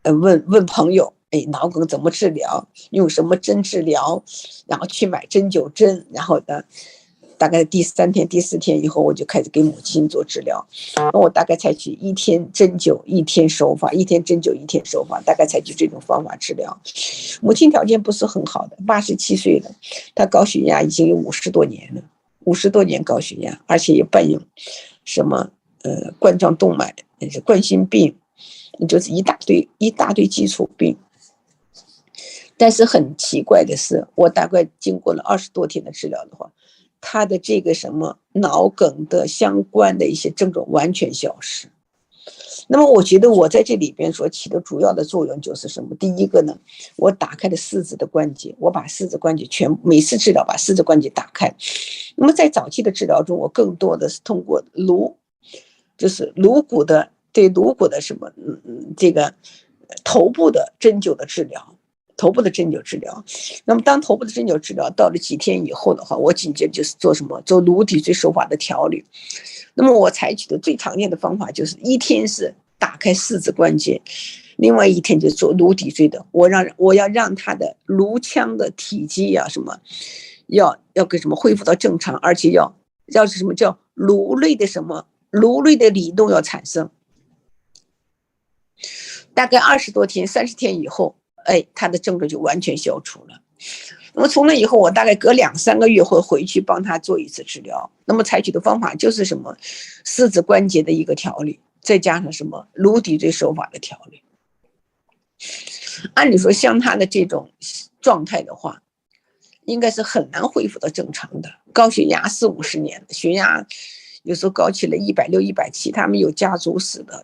问朋友，脑梗怎么治疗，用什么针治疗，然后去买针灸针，然后呢，大概第3天第4天以后，我就开始给母亲做治疗。我大概采取1天针灸1天手法，1天针灸1天手法，大概采取这种方法治疗。母亲条件不是很好的，87岁了，她高血压已经有50多年了，50多年高血压，而且也伴有什么冠状动脉、冠心病，就是一大堆基础病。但是很奇怪的是，我大概经过了20多天的治疗的话，他的这个脑梗的相关的一些症状完全消失。那么我觉得我在这里边所起的主要的作用就是什么？第一个呢，我打开了四肢的关节，我把四肢关节每次治疗把四肢关节打开。那么在早期的治疗中，我更多的是通过就是颅骨的对颅骨的什么这个头部的针灸的治疗。头部的针灸治疗，那么当头部的针灸治疗到了几天以后的话，我紧接着就是做什么？做颅底椎手法的调理。那么我采取的最常见的方法就是一天是打开四肢关节，另外一天就做颅底椎的。我要让它的颅腔的体积呀什么，要给什么恢复到正常，而且要是什么叫颅内的理动要产生。大概20多天、30天以后。他的症状就完全消除了。那么从那以后，我大概隔2、3个月会回去帮他做一次治疗。那么采取的方法就是什么？四肢关节的一个调理，再加上什么颅底椎手法的调理。按理说，像他的这种状态的话，应该是很难恢复到正常的。高血压40、50年的血压，有时候高起来160、170，他们有家族史的，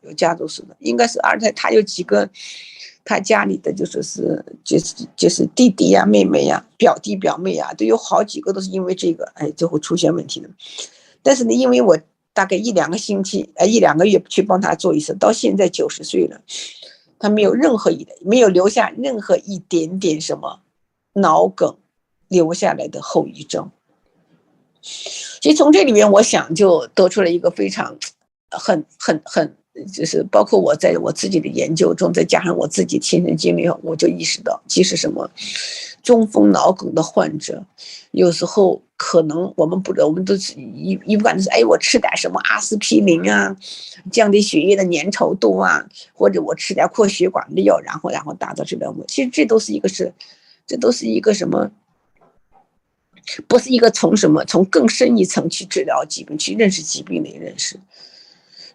应该是而且他有几个。他家里的就是弟弟呀、妹妹呀、表弟表妹呀，都有好几个都是因为这个，最后出现问题的。但是呢，因为我大概1、2个星期，1、2个月去帮他做一次，到现在90岁了，他没有留下任何一点点什么脑梗留下来的后遗症。其实从这里面，我想就得出了一个非常很。就是包括我在我自己的研究中，再加上我自己亲身经历后，我就意识到，其实什么中风脑梗的患者，有时候可能我们不知道，我们都是一般是我吃点什么阿司匹林啊，降低血液的粘稠度啊，或者我吃点扩血管的药，然后达到治疗目的。其实这都是一个什么？不是一个从更深一层去治疗疾病、去认识疾病的认识。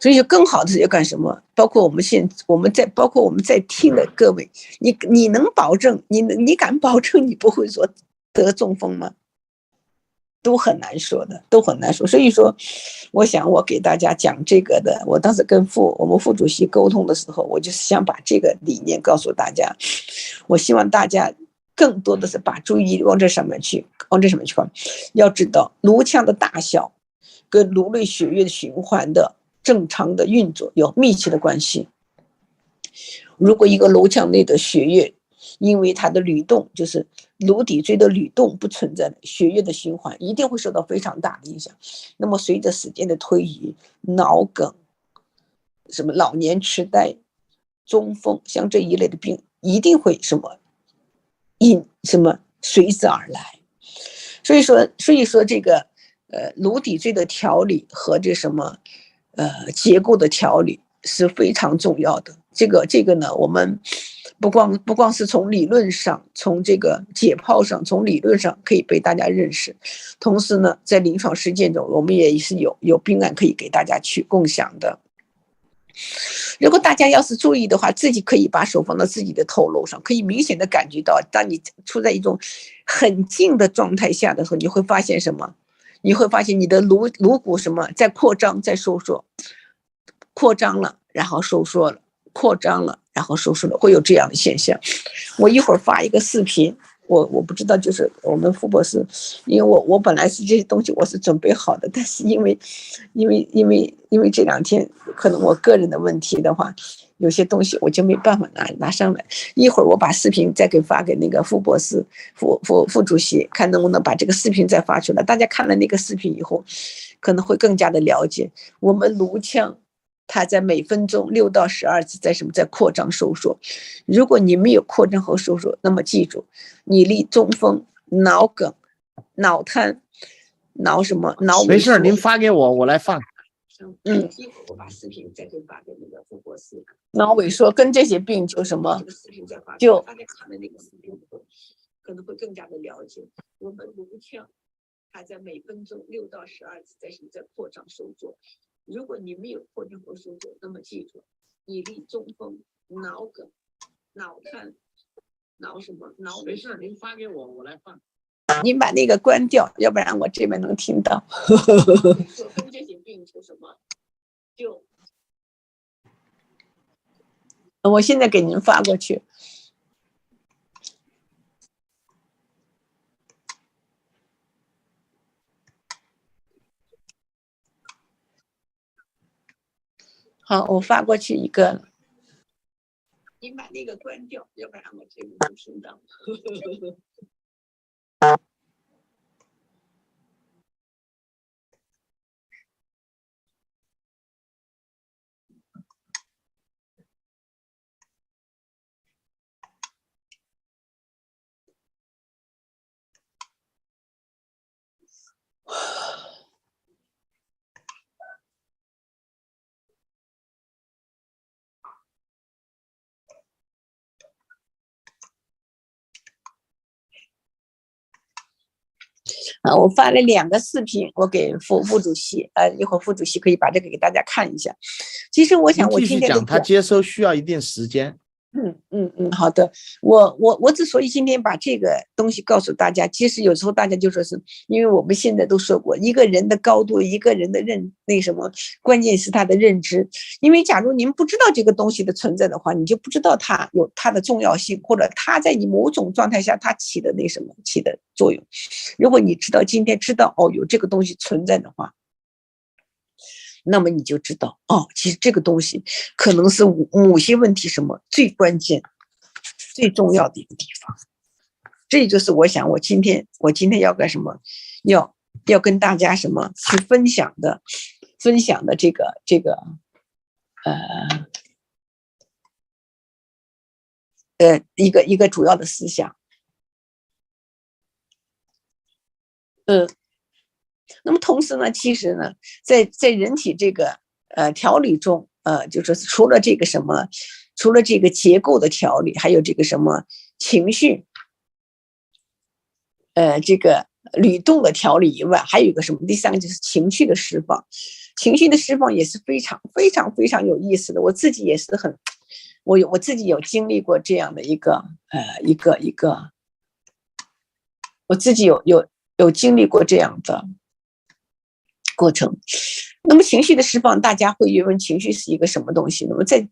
所以就更好的是要干什么？包括我们在听的各位，你能保证你敢保证你不会说得中风吗？都很难说的，都很难说。所以说，我想我给大家讲这个的，我当时跟我们副主席沟通的时候，我就是想把这个理念告诉大家。我希望大家更多的是把注意力往这上面去看。要知道颅腔的大小跟颅内血液的循环的正常的运作有密切的关系。如果一个颅腔内的血液因为它的律动，就是颅底椎的律动不存在，血液的循环一定会受到非常大的影响。那么随着时间的推移，脑梗、什么老年痴呆、中风，像这一类的病一定会随之而来。所以说这个颅底椎的调理和这结构的调理是非常重要的。这个呢，我们不光是从理论上，从这个解剖上，从理论上可以被大家认识，同时呢，在临床实践中，我们也是有病案可以给大家去共享的。如果大家要是注意的话，自己可以把手放到自己的头颅上，可以明显的感觉到，当你处在一种很静的状态下的时候，你会发现什么？你会发现你的颅骨在扩张，在收缩，扩张了，然后收缩了，扩张了，然后收缩了，会有这样的现象。我一会儿发一个视频，我不知道，就是我们傅博士，因为我本来是这些东西我是准备好的，但是因为这2天可能我个人的问题的话，有些东西我就没办法拿上来。一会儿我把视频再发给那个傅博士、副主席，看能不能把这个视频再发出来。大家看了那个视频以后，可能会更加的了解我们颅腔，它在每分钟6到12次在扩张收缩。如果你没有扩张和收缩，那么记住，你离中风、脑梗、脑瘫、脑没事，您发给我，我来放。一会儿我把视频再发给那个傅博士。脑萎缩跟这些病就就大家看了那个视频以后，可能会更加的了解我们颅腔，它在每分钟6到12次在扩张收缩。如果你没有扩张和收缩，那么记住，你离中风、脑梗、脑瘫、脑没事，您发给我，我来放。您把那个关掉，要不然我这边能听到。跟这些病就我现在给您发过去。好，我发过去一个了。你把那个关掉，要不然我这个不听到。我发了2个视频，我给副主席，一会儿副主席可以把这个给大家看一下。其实我想，我今天讲，他接收需要一定时间。好的。我之所以今天把这个东西告诉大家，其实有时候大家就说是因为我们现在都说过，一个人的高度，一个人的关键是他的认知。因为假如您不知道这个东西的存在的话，你就不知道它有它的重要性，或者它在你某种状态下它起的作用。如果你今天知道有这个东西存在的话，那么你就知道其实这个东西可能是某些问题最关键、最重要的一个地方。这就是我想我今天要干什么，要跟大家去分享的这个一个主要的思想。那么同时呢，其实呢，在人体这个调理中，就是除了这个结构的调理，还有这个情绪，这个律动的调理以外，还有一个第3个就是情绪的释放。情绪的释放也是非常非常非常有意思的。我自己也是我自己有经历过这样的一个我自己有经历过这样的过程。那么情绪的释放，大家会问情绪是一个什么东西？那么在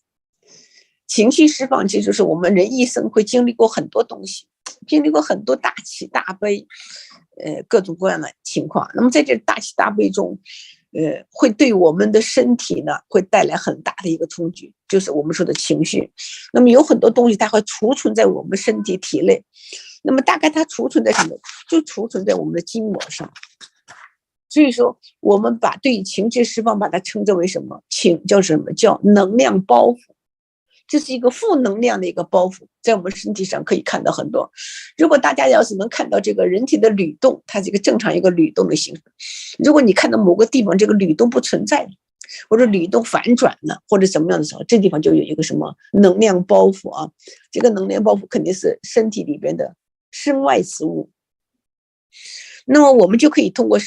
情绪释放，其实就是我们人一生会经历过很多东西，经历过很多大喜大悲，各种各样的情况。那么在这大喜大悲中，会对我们的身体呢会带来很大的一个冲击，就是我们说的情绪。那么有很多东西它会储存在我们身体体内，那么大概它储存在什么？就储存在我们的筋膜上。所以说我们把对情绪释放把它称之为什么？叫能量包袱。这是一个负能量的一个包袱，在我们身体上可以看到很多。如果大家要是能看到这个人体的律动，它是一个正常一个律动的形式。如果你看到某个地方这个律动不存在，或者律动反转了，或者怎么样的时候，这地方就有一个能量包袱啊。这个能量包袱肯定是身体里边的身外之物。那么我们就可以通过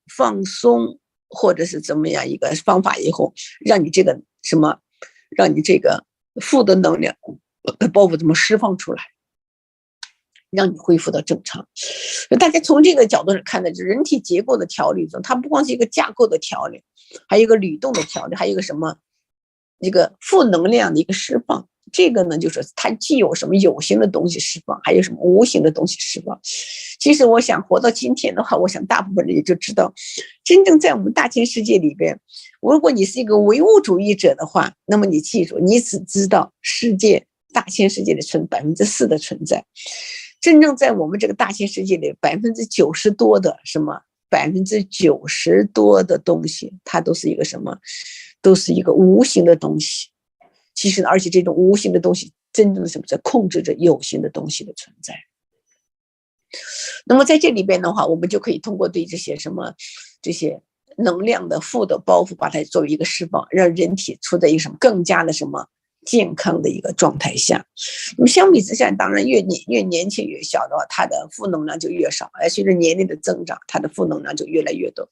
放松，或者是怎么样一个方法以后，让你这个负的能量包袱怎么释放出来，让你恢复到正常。大家从这个角度上看的，就是人体结构的调理中，它不光是一个架构的调理，还有一个律动的调理，还有一个一个负能量的一个释放。这个呢，就是它既有有形的东西释放，还有无形的东西释放。其实我想活到今天的话，我想大部分人也就知道，真正在我们大千世界里边，如果你是一个唯物主义者的话，那么你记住，你只知道大千世界的4%的存在。真正在我们这个大千世界里，90%多的90%多的东西，它都是一个都是一个无形的东西。其实而且这种无形的东西真正的在控制着有形的东西的存在。那么在这里边的话，我们就可以通过对这些能量的负的包袱，把它作为一个释放，让人体处在一个更加的健康的一个状态下。那么相比之下，当然越年轻越小的话，它的负能量就越少，而随着年龄的增长，它的负能量就越来越多。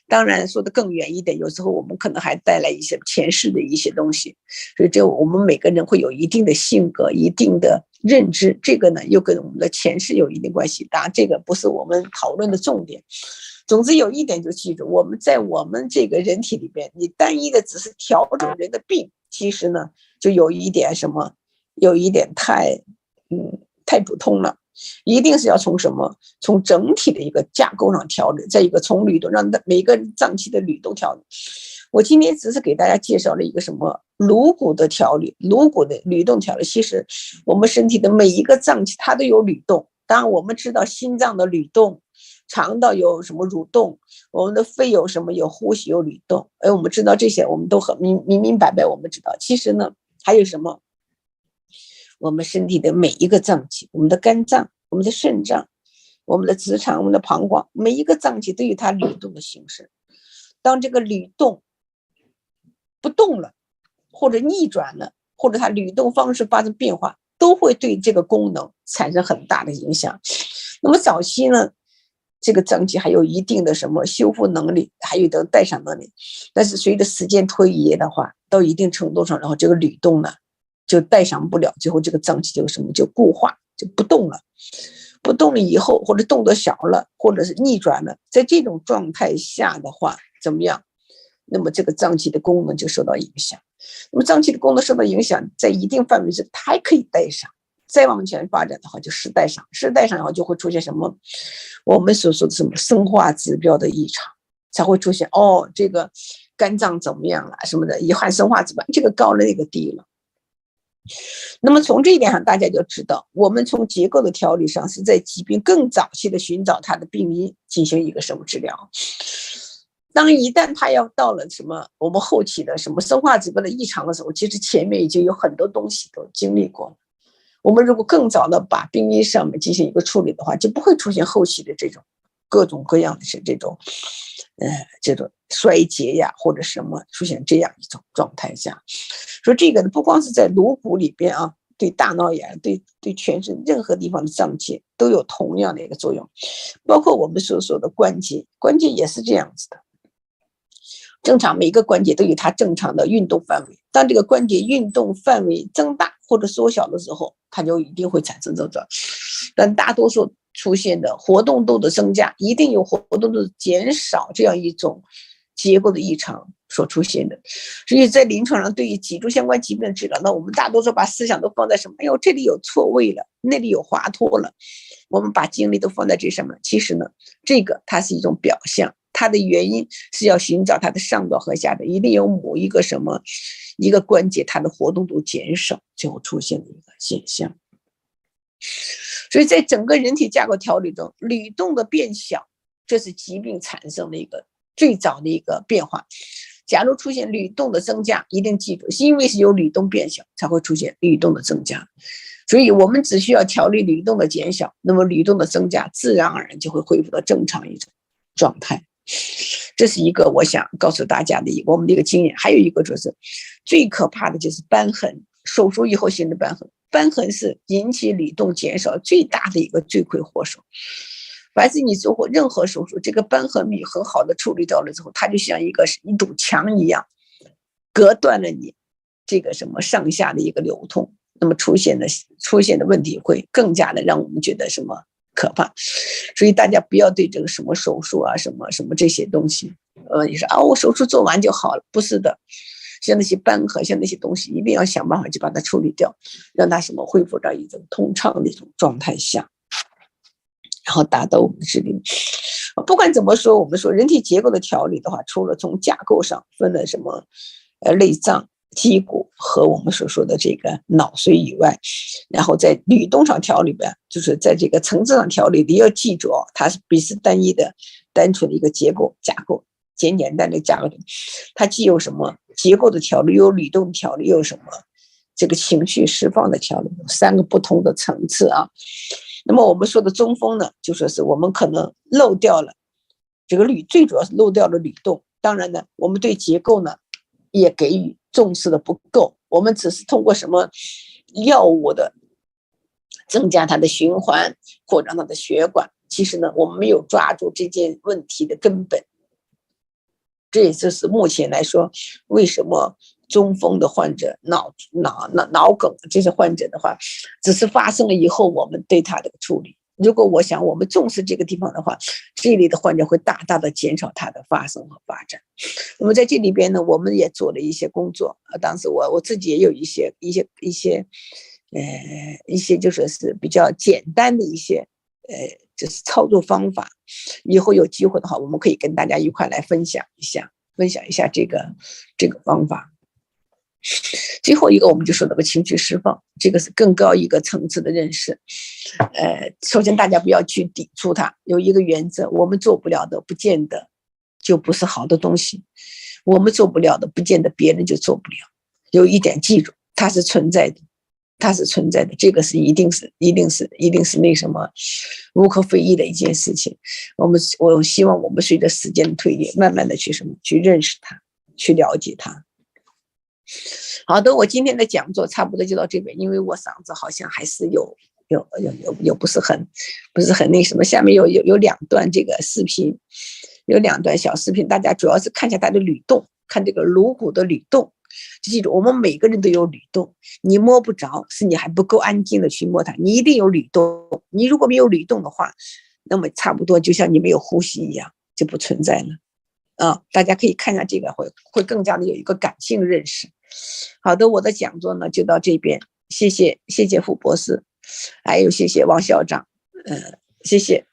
当然说的更远一点，有时候我们可能还带来一些前世的一些东西，所以我们每个人会有一定的性格，一定的认知，这个呢又跟我们的前世有一定关系。当然这个不是我们讨论的重点。总之有一点就记住，我们在我们这个人体里边，你单一的只是调整人的病，其实呢就有一点什么，有一点太普通了，一定是要从什么，从整体的一个架构上调理，再一个从律动，让每个脏器的律动调理。我今天只是给大家介绍了一个什么颅骨的调理，颅骨的律动调理。其实我们身体的每一个脏器它都有律动，当然我们知道心脏的律动，肠道有什么蠕动，我们的肺有什么，有呼吸有律动，我们知道这些，我们都很明白，我们知道。其实呢还有什么，我们身体的每一个脏器，我们的肝脏，我们的肾脏，我们的直肠，我们的膀胱，每一个脏器都有它律动的形式。当这个律动不动了，或者逆转了，或者它律动方式发生变化，都会对这个功能产生很大的影响。那么早期呢，这个脏器还有一定的什么修复能力，还有的代偿能力，但是随着时间推移的话，到一定程度上，然后这个律动呢就代偿不了，最后这个脏器就什么，就固化，就不动了。不动了以后，或者动得少了，或者是逆转了，在这种状态下的话怎么样，那么这个脏器的功能就受到影响。那么脏器的功能受到影响，在一定范围之内它还可以代偿，再往前发展的话就失代偿，失代偿以后就会出现什么，我们所说的什么生化指标的异常，才会出现这个肝脏怎么样了什么的，遗憾生化指标这个高了那个低了。那么从这一点上大家就知道，我们从结构的调理上是在疾病更早期的寻找它的病因，进行一个什么治疗。当一旦它要到了什么我们后期的什么生化指标的异常的时候，其实前面已经有很多东西都经历过了。我们如果更早的把病因上面进行一个处理的话，就不会出现后期的这种各种各样的是这种衰竭呀，或者什么出现这样一种状态下。说这个呢，不光是在颅骨里边啊，对大脑眼，对全身任何地方的脏器都有同样的一个作用，包括我们所说的关节也是这样子的。正常每个关节都有它正常的运动范围，当这个关节运动范围增大或者缩小的时候，它就一定会产生症状。但大多数出现的活动度的增加，一定有活动度的减少这样一种结构的异常所出现的。所以在临床上对于脊柱相关疾病的治疗，那我们大多数把思想都放在什么，这里有错位了，那里有滑脱了，我们把精力都放在这上面。其实呢，这个它是一种表象，它的原因是要寻找它的上端和下端，一定有某一个什么一个关节它的活动度减少，最后出现的一个现象。所以在整个人体架构调理中，律动的变小，这是疾病产生的一个最早的一个变化。假如出现律动的增加，一定记住，是因为是有律动变小才会出现律动的增加。所以我们只需要调理律动的减小，那么律动的增加自然而然就会恢复到正常一种状态。这是一个我想告诉大家的我们的一个经验。还有一个就是最可怕的就是瘢痕，手术以后形成瘢痕，瘢痕是引起律动减少最大的一个罪魁祸首。凡是你做过任何手术，这个瘢痕你很好的处理到了之后，它就像一堵墙一样，隔断了你这个什么上下的一个流通，那么出现的问题会更加的让我们觉得什么可怕。所以大家不要对这个什么手术啊什么这些东西你说我手术做完就好了，不是的，像那些瘢痕，像那些东西一定要想办法去把它处理掉，让它恢复到一种通畅的一种状态下，然后达到我们的治理。不管怎么说，我们说人体结构的调理的话，除了从架构上分了什么内脏、肌骨和我们所说的这个脑髓以外，然后在律动上调理呗，就是在这个层次上调理，你要记住它是不是单一的单纯的一个架构简单的架构，它既有什么结构的调理，又有律动的调理，又有什么这个情绪释放的调理，3个不同的层次啊。那么我们说的中风呢，就说是我们可能漏掉了这个最主要是漏掉了律动。当然呢，我们对结构呢也给予重视的不够，我们只是通过什么药物的增加它的循环，扩张它的血管，其实呢我们没有抓住这件问题的根本。这也就是目前来说为什么中风的患者、脑梗这些患者的话，只是发生了以后我们对他的处理，如果我想我们重视这个地方的话，这一类的患者会大大的减少它的发生和发展。那么在这里边呢，我们也做了一些工作，当时我自己也有一些就说是比较简单的一些就是操作方法，以后有机会的话，我们可以跟大家一块来分享一下这个方法。最后一个我们就说到个情绪释放，这个是更高一个层次的认识。首先大家不要去抵触它，有一个原则，我们做不了的不见得就不是好的东西，我们做不了的不见得别人就做不了。有一点记住，它是存在的，这个是一定是那什么无可非议的一件事情。我希望我们随着时间的推移，慢慢的去认识它，去了解它。好的，我今天的讲座差不多就到这边，因为我嗓子好像还是有不是很那什么。下面有两段这个视频，有两段小视频，大家主要是看一下它的律动，看这个颅骨的律动。就记住，我们每个人都有律动，你摸不着，是你还不够安静的去摸它，你一定有律动。你如果没有律动的话，那么差不多就像你没有呼吸一样，就不存在了。大家可以看一下这个，会更加的有一个感性认识。好的，我的讲座呢就到这边，谢谢傅博士，还有谢谢王校长，谢谢。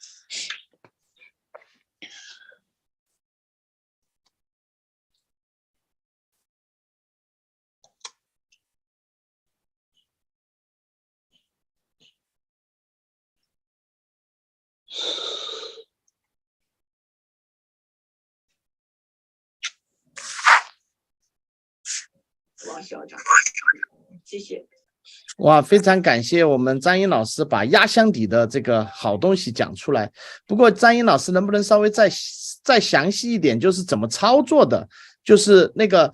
王校长，谢谢。哇，非常感谢我们张英老师把压箱底的这个好东西讲出来。不过张英老师能不能稍微再详细一点，就是怎么操作的，就是那个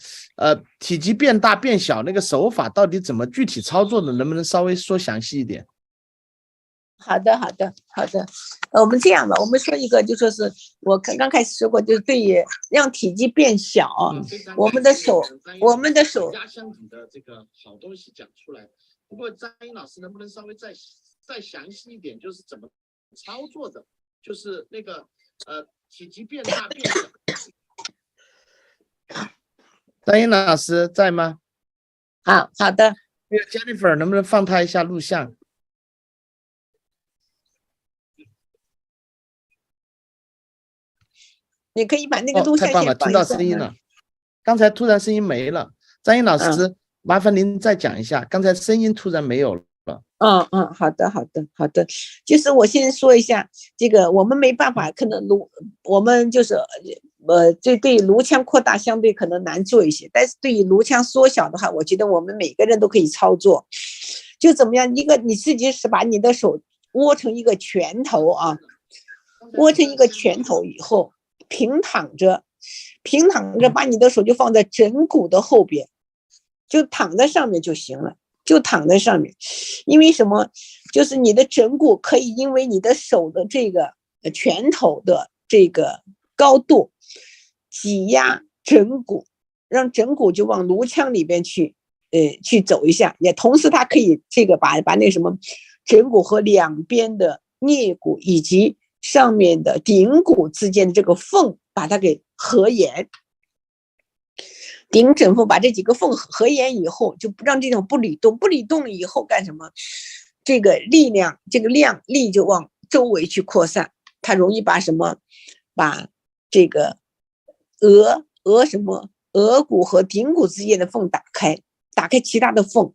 体积变大变小那个手法到底怎么具体操作的，能不能稍微说详细一点？好的，我们这样吧，我们说一个，就说是我刚开始说过，就是对于让体积变小，我们的手压箱底的这个好东西讲出来。不过张英老师能不能稍微再详细一点，就是怎么操作的，就是那个体积变大变小。张英老师在吗？好的。那个 Jennifer 能不能放他一下录像？你可以把那个录像太棒了，听到声音了。刚才突然声音没了，张英老师，麻烦您再讲一下，刚才声音突然没有了。好的，就是我先说一下这个，我们没办法，可能我们就是对颅腔扩大相对可能难做一些，但是对于颅腔缩小的话，我觉得我们每个人都可以操作。就怎么样，你自己是把你的手握成一个拳头啊，握成一个拳头以后，平躺着，把你的手就放在枕骨的后边，就躺在上面就行了。就躺在上面，因为什么？就是你的枕骨可以因为你的手的这个拳头的这个高度挤压枕骨，让枕骨就往颅腔里边去走一下，也同时它可以这个把那什么枕骨和两边的颞骨以及上面的顶骨之间的这个缝把它给合严。顶枕缝把这几个缝合严以后，就不让这种不理动了以后干什么？这个力就往周围去扩散，它容易把这个额骨和顶骨之间的缝打开其他的缝，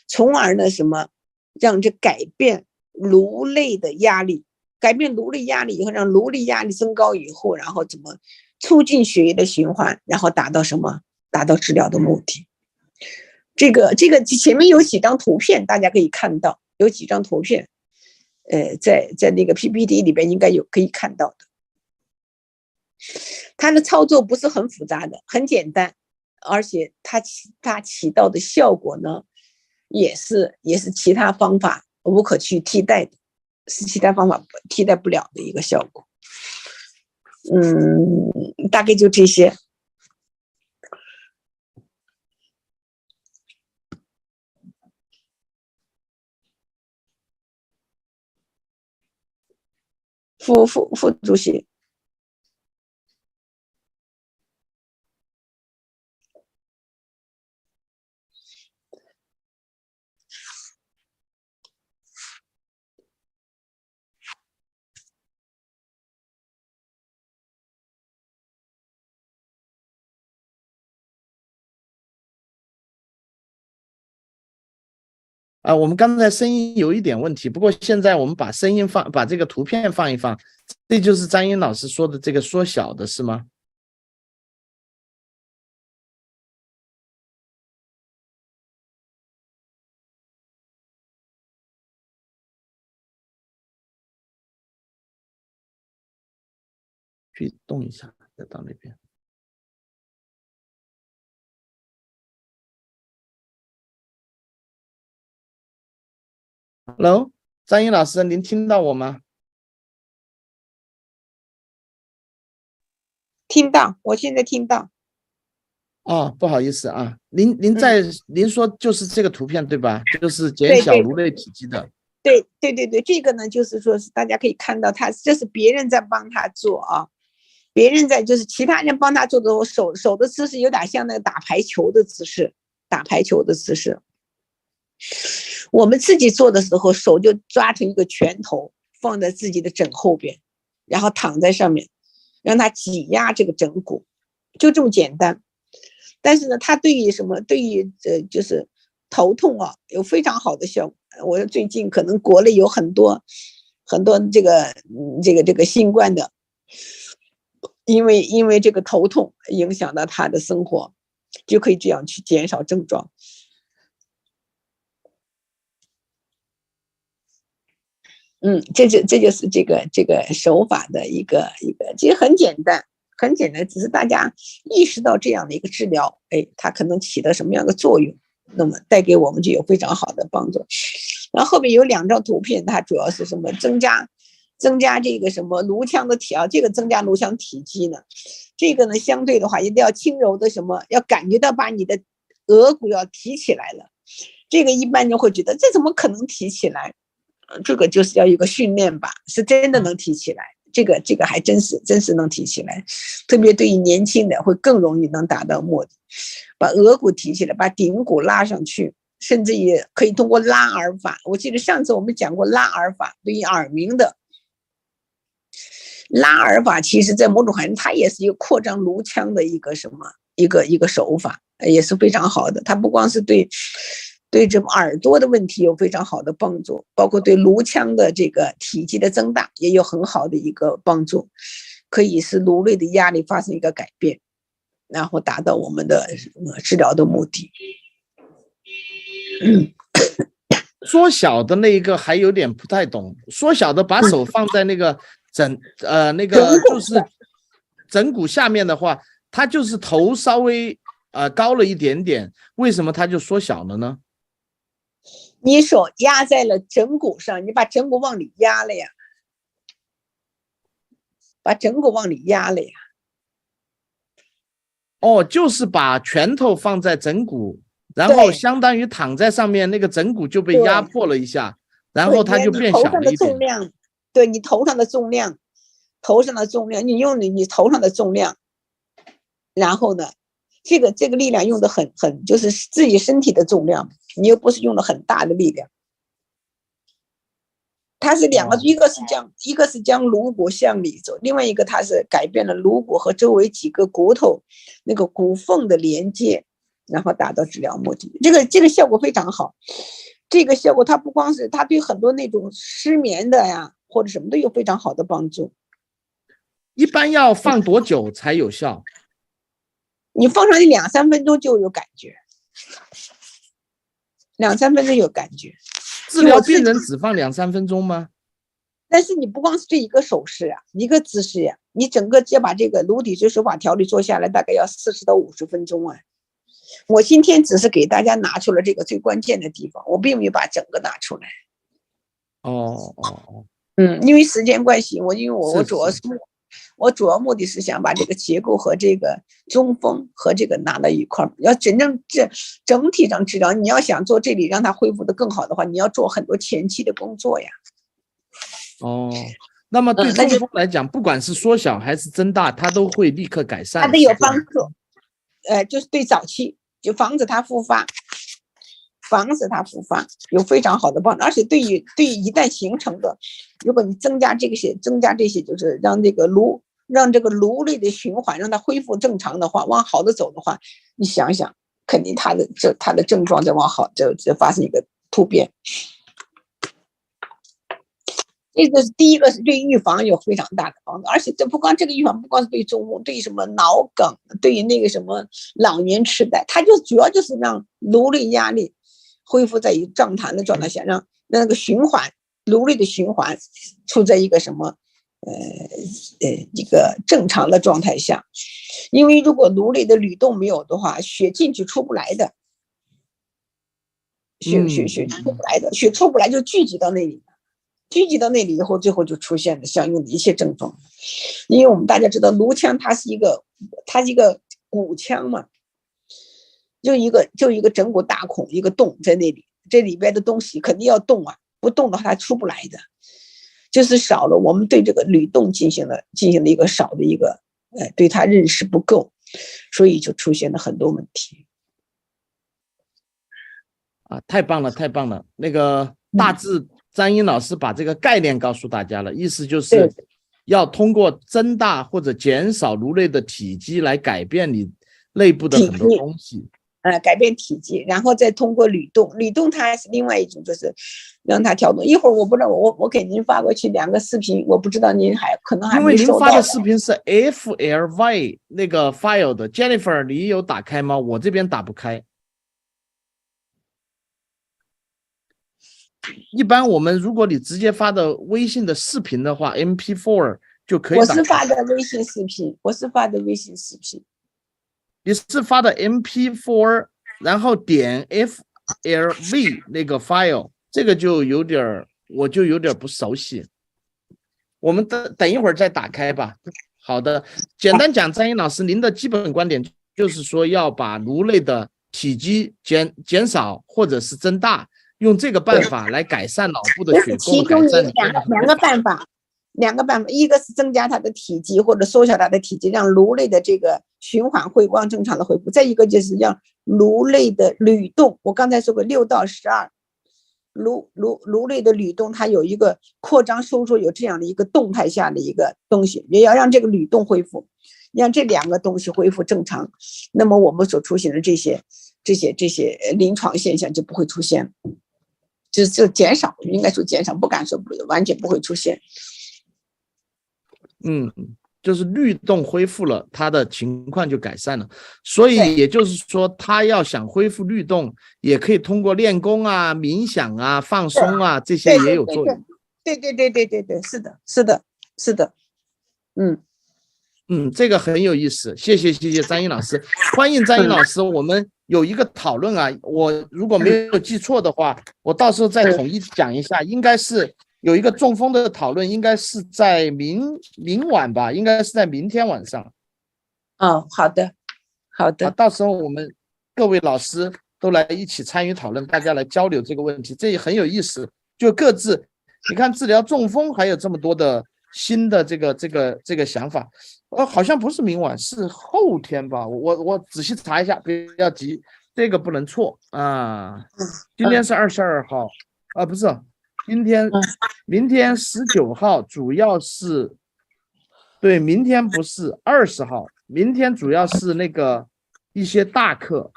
从而呢让这改变颅内的压力，以后，让颅内压力增高以后，然后怎么促进血液的循环，然后达到治疗的目的。这个前面有几张图片，大家可以看到，有几张图片，在那个 PPT 里边应该可以看到的。它的操作不是很复杂的，很简单，而且它起到的效果呢，也是其他方法无可去替代的，是其他方法替代不了的一个效果。大概就这些。副主席。我们刚才声音有一点问题，不过现在我们把声音把这个图片放一放，这就是张英老师说的这个缩小的是吗？去动一下，再到那边。Hello， 张英老师，您听到我吗？听到，我现在听到。哦，不好意思啊，您说就是这个图片对吧？就是减小颅内体积的。对，这个呢，就是说是大家可以看到这是别人在帮他做啊，别人在就是其他人帮他做的时候，手的姿势有点像那个打排球的姿势。我们自己做的时候，手就抓成一个拳头，放在自己的枕后边，然后躺在上面，让它挤压这个枕骨，就这么简单。但是呢，它对于就是头痛啊，有非常好的效果。我最近可能国内有很多这个新冠的，因为这个头痛影响到他的生活，就可以这样去减少症状。这就是这个手法的一个，其实很简单，只是大家意识到这样的一个治疗，它可能起到什么样的作用，那么带给我们就有非常好的帮助。然后后面有2张图片，它主要是什么？增加这个什么颅腔的这个增加颅腔体积呢？这个呢，相对的话一定要轻柔的要感觉到把你的额骨要提起来了。这个一般人会觉得这怎么可能提起来？这个就是要有个训练吧，是真的能提起来。这个还真是能提起来，特别对于年轻的会更容易能达到目的。把额骨提起来，把顶骨拉上去，甚至也可以通过拉耳法。我记得上次我们讲过拉耳法，对于耳鸣的拉耳法，其实在某种含义它也是一个扩张颅腔的一个手法，也是非常好的。它不光是对这耳朵的问题有非常好的帮助，包括对颅腔的这个体积的增大也有很好的一个帮助，可以使颅内的压力发生一个改变，然后达到我们的治疗的目的。缩小的那一个还有点不太懂，缩小的把手放在那个就是枕骨下面的话，它就是头稍微高了一点点，为什么它就缩小了呢？你手压在了枕骨上，你把枕骨往里压了呀，哦，就是把拳头放在枕骨，然后相当于躺在上面，那个枕骨就被压迫了一下，然后它就变小了一点。对，你头上的重量，你用你头上的重量，然后呢，这个力量用的很就是自己身体的重量，你又不是用了很大的力量。它是2个，一个是将颅骨向里走，另外一个它是改变了颅骨和周围几个骨头那个骨缝的连接，然后达到治疗目的。这个效果非常好。这个效果它不光是它对很多那种失眠的呀或者什么都有非常好的帮助。一般要放多久才有效？你放上去2-3分钟就有感觉，2-3分钟有感觉。治疗病人只放2-3分钟吗？但是你不光是这一个手势啊，一个姿势呀，你整个要把这个颅底椎手法调理做下来，大概要40到50分钟啊。我今天只是给大家拿出了这个最关键的地方，我并没有把整个拿出来。因为时间关系，因为我主要目的是想把这个结构和这个中风和这个拿到一块儿。要真正整体上治疗，你要想做这里让它恢复的更好的话，你要做很多前期的工作呀。那么对中风来讲，不管是缩小还是增大，它都会立刻改善。它都有帮助，就是对早期就防止它复发，有非常好的帮助。而且对于一旦形成的，如果你增加这些，就是让这个颅内的循环让它恢复正常的话，往好的走的话，你想想，肯定它的症状在往好就发生一个突变。这个是第一个，是对预防有非常大的帮助，而且这不光这个预防，不光是对中风，对于什么脑梗，对于那个什么老年痴呆，它就主要就是让颅内压力恢复在一个正常的状态下，让那个颅内的循环处在一个什么一个正常的状态下。因为如果颅内的律动没有的话，血进去出不来的，血出不来的，血出不来就聚集到那里以后，最后就出现了相应的一切症状。因为我们大家知道颅腔它是一个骨腔嘛，就一个整骨大孔，一个洞在那里，这里边的东西肯定要动啊，不动的话它出不来的，就是少了我们对这个律动进行了一个少的一个对它认识不够，所以就出现了很多问题。太棒了，太棒了！那个大致张英老师把这个概念告诉大家了，意思就是要通过增大或者减少颅内的体积来改变你内部的很多东西。改变体积，然后再通过律动它还是另外一种，就是让它调动。一会儿我不知道，我给您发过去2个视频，我不知道您可能还没收到。因为您发的视频是 FLY 那个 file 的 ，Jennifer， 你有打开吗？我这边打不开。一般我们如果你直接发的微信的视频的话 ，MP4 就可以打开。我是发的微信视频。你是发的 MP4， 然后点 FLV 那个 file， 这个我就有点不熟悉。我们等一会儿再打开吧。好的，简单讲，张英老师，您的基本观点就是说要把颅内的体积减少或者是增大，用这个办法来改善脑部的血供。其中有两个办法，一个是增加它的体积或者缩小它的体积，让颅内的这个循环会往正常的恢复。再一个就是让颅内的律动，我刚才说过6到12，颅内的律动它有一个扩张收缩，有这样的一个动态下的一个东西，也要让这个律动恢复，让这2个东西恢复正常，那么我们所出现的这些临床现象就不会出现，就减少，应该说减少，不敢说完全不会出现。就是律动恢复了，它的情况就改善了。所以也就是说，他要想恢复律动，也可以通过练功啊、冥想啊、放松啊，这些也有作用。对，是的。这个很有意思，谢谢张英老师，欢迎张英老师。我们有一个讨论啊，我如果没有记错的话，我到时候再统一讲一下，应该是有一个中风的讨论，应该是在明晚吧，应该是在明天晚上。好的。到时候我们各位老师都来一起参与讨论，大家来交流这个问题，这也很有意思。就各自，你看治疗中风还有这么多的新的这个想法，好像不是明晚，是后天吧？我仔细查一下，不要急，这个不能错啊。今天是22号啊，不是。明天19号主要是，对，明天不是20号，明天主要是那个一些大课，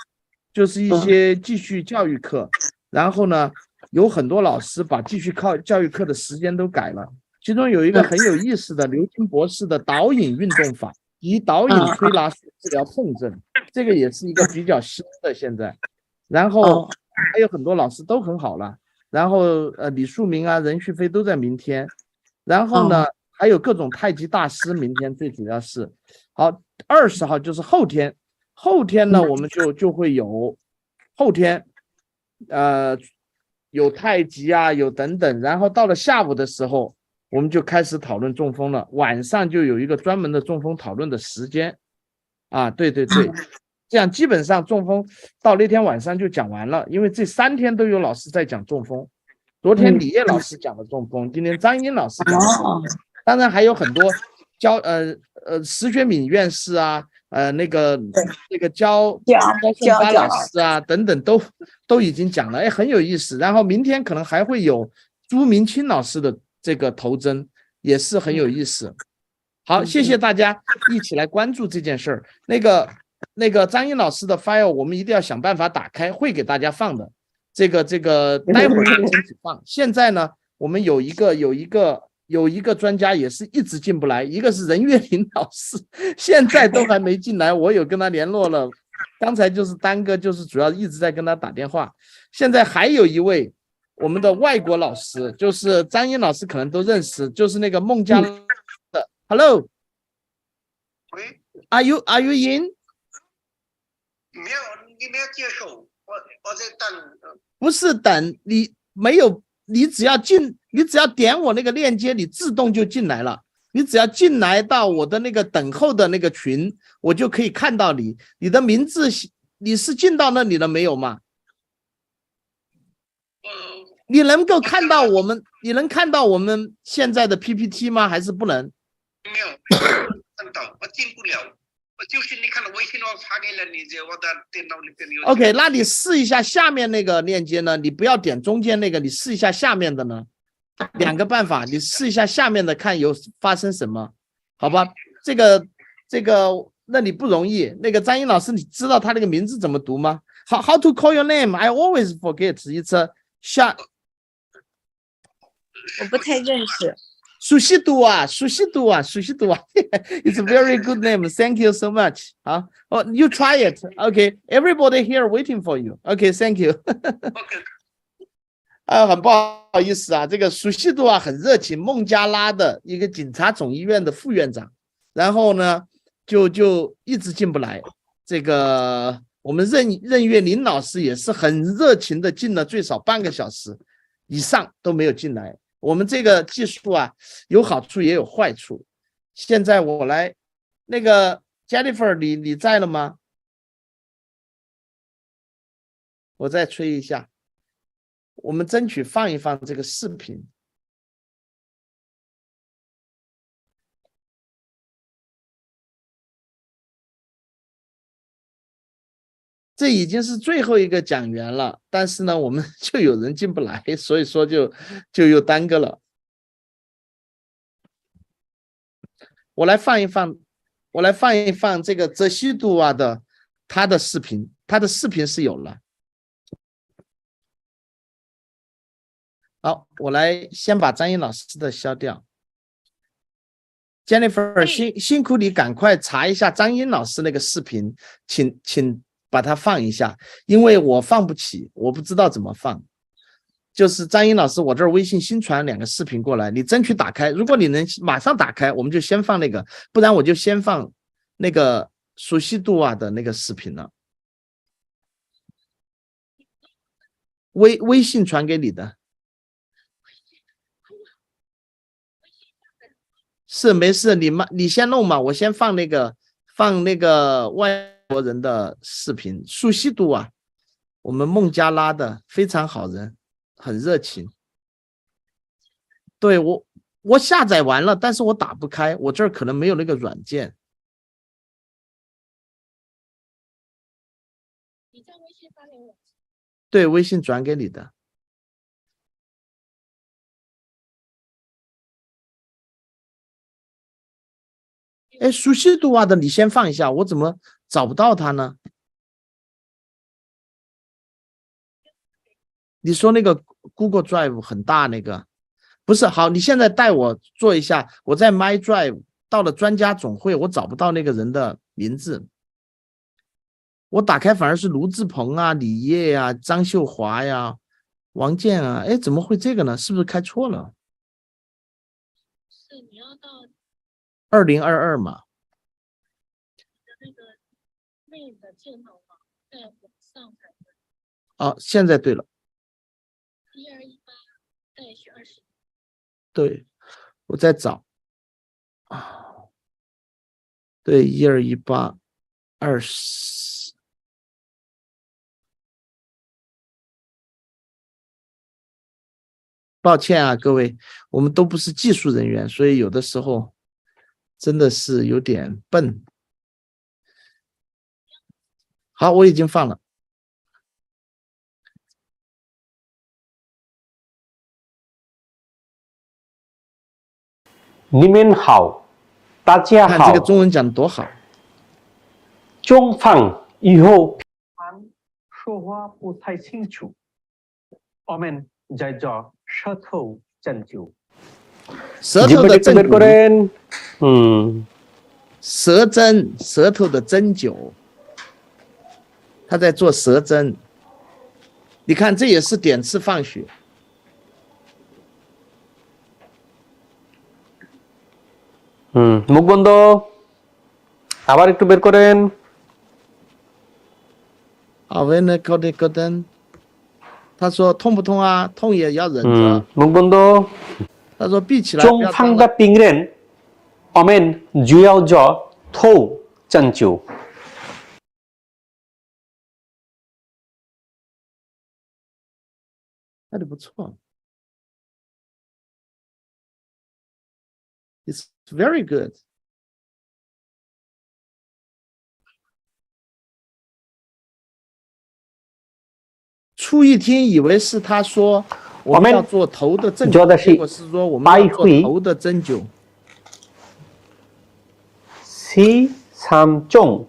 就是一些继续教育课，然后呢，有很多老师把继续教育课的时间都改了，其中有一个很有意思的刘金博士的导引运动法及导引推拿术治疗痛症，这个也是一个比较新的现在，然后还有很多老师都很好了。然后李树明啊、任旭飞都在明天，然后呢还有各种太极大师，明天最主要是好20号就是后天呢我们就会有后天有太极啊有等等，然后到了下午的时候我们就开始讨论中风了，晚上就有一个专门的中风讨论的时间啊，对，这样基本上中风到那天晚上就讲完了，因为这3天都有老师在讲中风。昨天李烨老师讲的中风，今天张英老师讲的中风。当然还有很多石学敏院士啊，那个焦胜发老师啊等等都已经讲了，哎，很有意思。然后明天可能还会有朱明清老师的这个头针，也是很有意思。好，谢谢大家一起来关注这件事儿。那个张英老师的 file 我们一定要想办法打开，会给大家放的。这个待会儿就停止放。现在呢，我们有一个专家也是一直进不来，一个是任岳霖老师，现在都还没进来。我有跟他联络了，刚才就是丹哥，就是主要一直在跟他打电话。现在还有一位我们的外国老师，就是张英老师可能都认识，就是那个孟加拉的。Hello， Are you in？ 没有，你没有接受，我在等。不是等，你没有，你只要点我那个链接，你自动就进来了。你只要进来到我的那个等候的那个群，我就可以看到你。你的名字，你是进到那里了没有吗？你能够看到我们？你能看到我们现在的 PPT 吗？还是不能？没有看到，我进不了。就是你看到微信我发给了你，我的电脑里边有。OK， 那你试一下下面那个链接呢？你不要点中间那个，你试一下下面的呢。两个办法，你试一下下面的，看有发生什么，好吧？这个，那你不容易。那个张英老师，你知道他那个名字怎么读吗？ How to call your name? I always forget. It's a 我不太认识。熟悉度啊 It's a very good name. Thank you so much. Oh, you try it. Okay, everybody here waiting for you. Okay, thank you. 很不好意思啊，这个熟悉度啊很热情，孟加拉的一个警察总医院的副院长，然后呢就一直进不来。这个我们任岳霖老师也是很热情的，进了最少半个小时以上都没有进来。我们这个技术啊，有好处也有坏处。现在我来，那个 Jennifer， 你在了吗？我再催一下，我们争取放一放这个视频。这已经是最后一个讲员了，但是呢，我们就有人进不来，所以说就又耽搁了。我来放一放这个泽西杜瓦的他的视频，他的视频是有了。好，我来先把张英老师的消掉。Jennifer， 辛苦你赶快查一下张英老师那个视频，请把它放一下，因为我放不起，我不知道怎么放。就是张英老师，我这儿微信新传2个视频过来，你争取打开。如果你能马上打开，我们就先放那个，不然我就先放那个熟悉度啊的那个视频了。微信传给你的。是没事，你先弄嘛，我先放那个外国人的视频。熟悉度啊，我们孟加拉的非常好人，很热情。对，我下载完了，但是我打不开，我这儿可能没有那个软件。你在微信发给我。对，微信转给你的。哎，熟悉度啊的，你先放一下，我怎么找不到它呢？你说那个 Google Drive 很大那个，不是？好，你现在带我做一下，我在 My Drive 到了专家总会，我找不到那个人的名字，我打开反而是卢志鹏啊、李烨啊、张秀华呀、王健啊，哎，怎么会这个呢？是不是开错了？是你要到2022嘛？那个内的箭头在往上才对。哦，现在对了。1218-20。对，我在找啊。对，1218-20。抱歉啊，各位，我们都不是技术人员，所以有的时候真的是有点笨。好，我已经放了。你们好，大家好。看这个中文讲的多好。中方以后说话不太清楚，我们在做舌头针灸。舌头的针灸，舌头的针灸，他在做舌针。你看，这也是点刺放血。মুখ বন্ধ আবার একটু বের করেন他说痛不痛啊？痛也要忍着。মুখ বন্ধ他说闭起来。中方的病人我们主要做头针灸。那就不错。It's very good. 初一听以为是他说我们要做头的针灸，结果是说我们要做头的针灸。第3种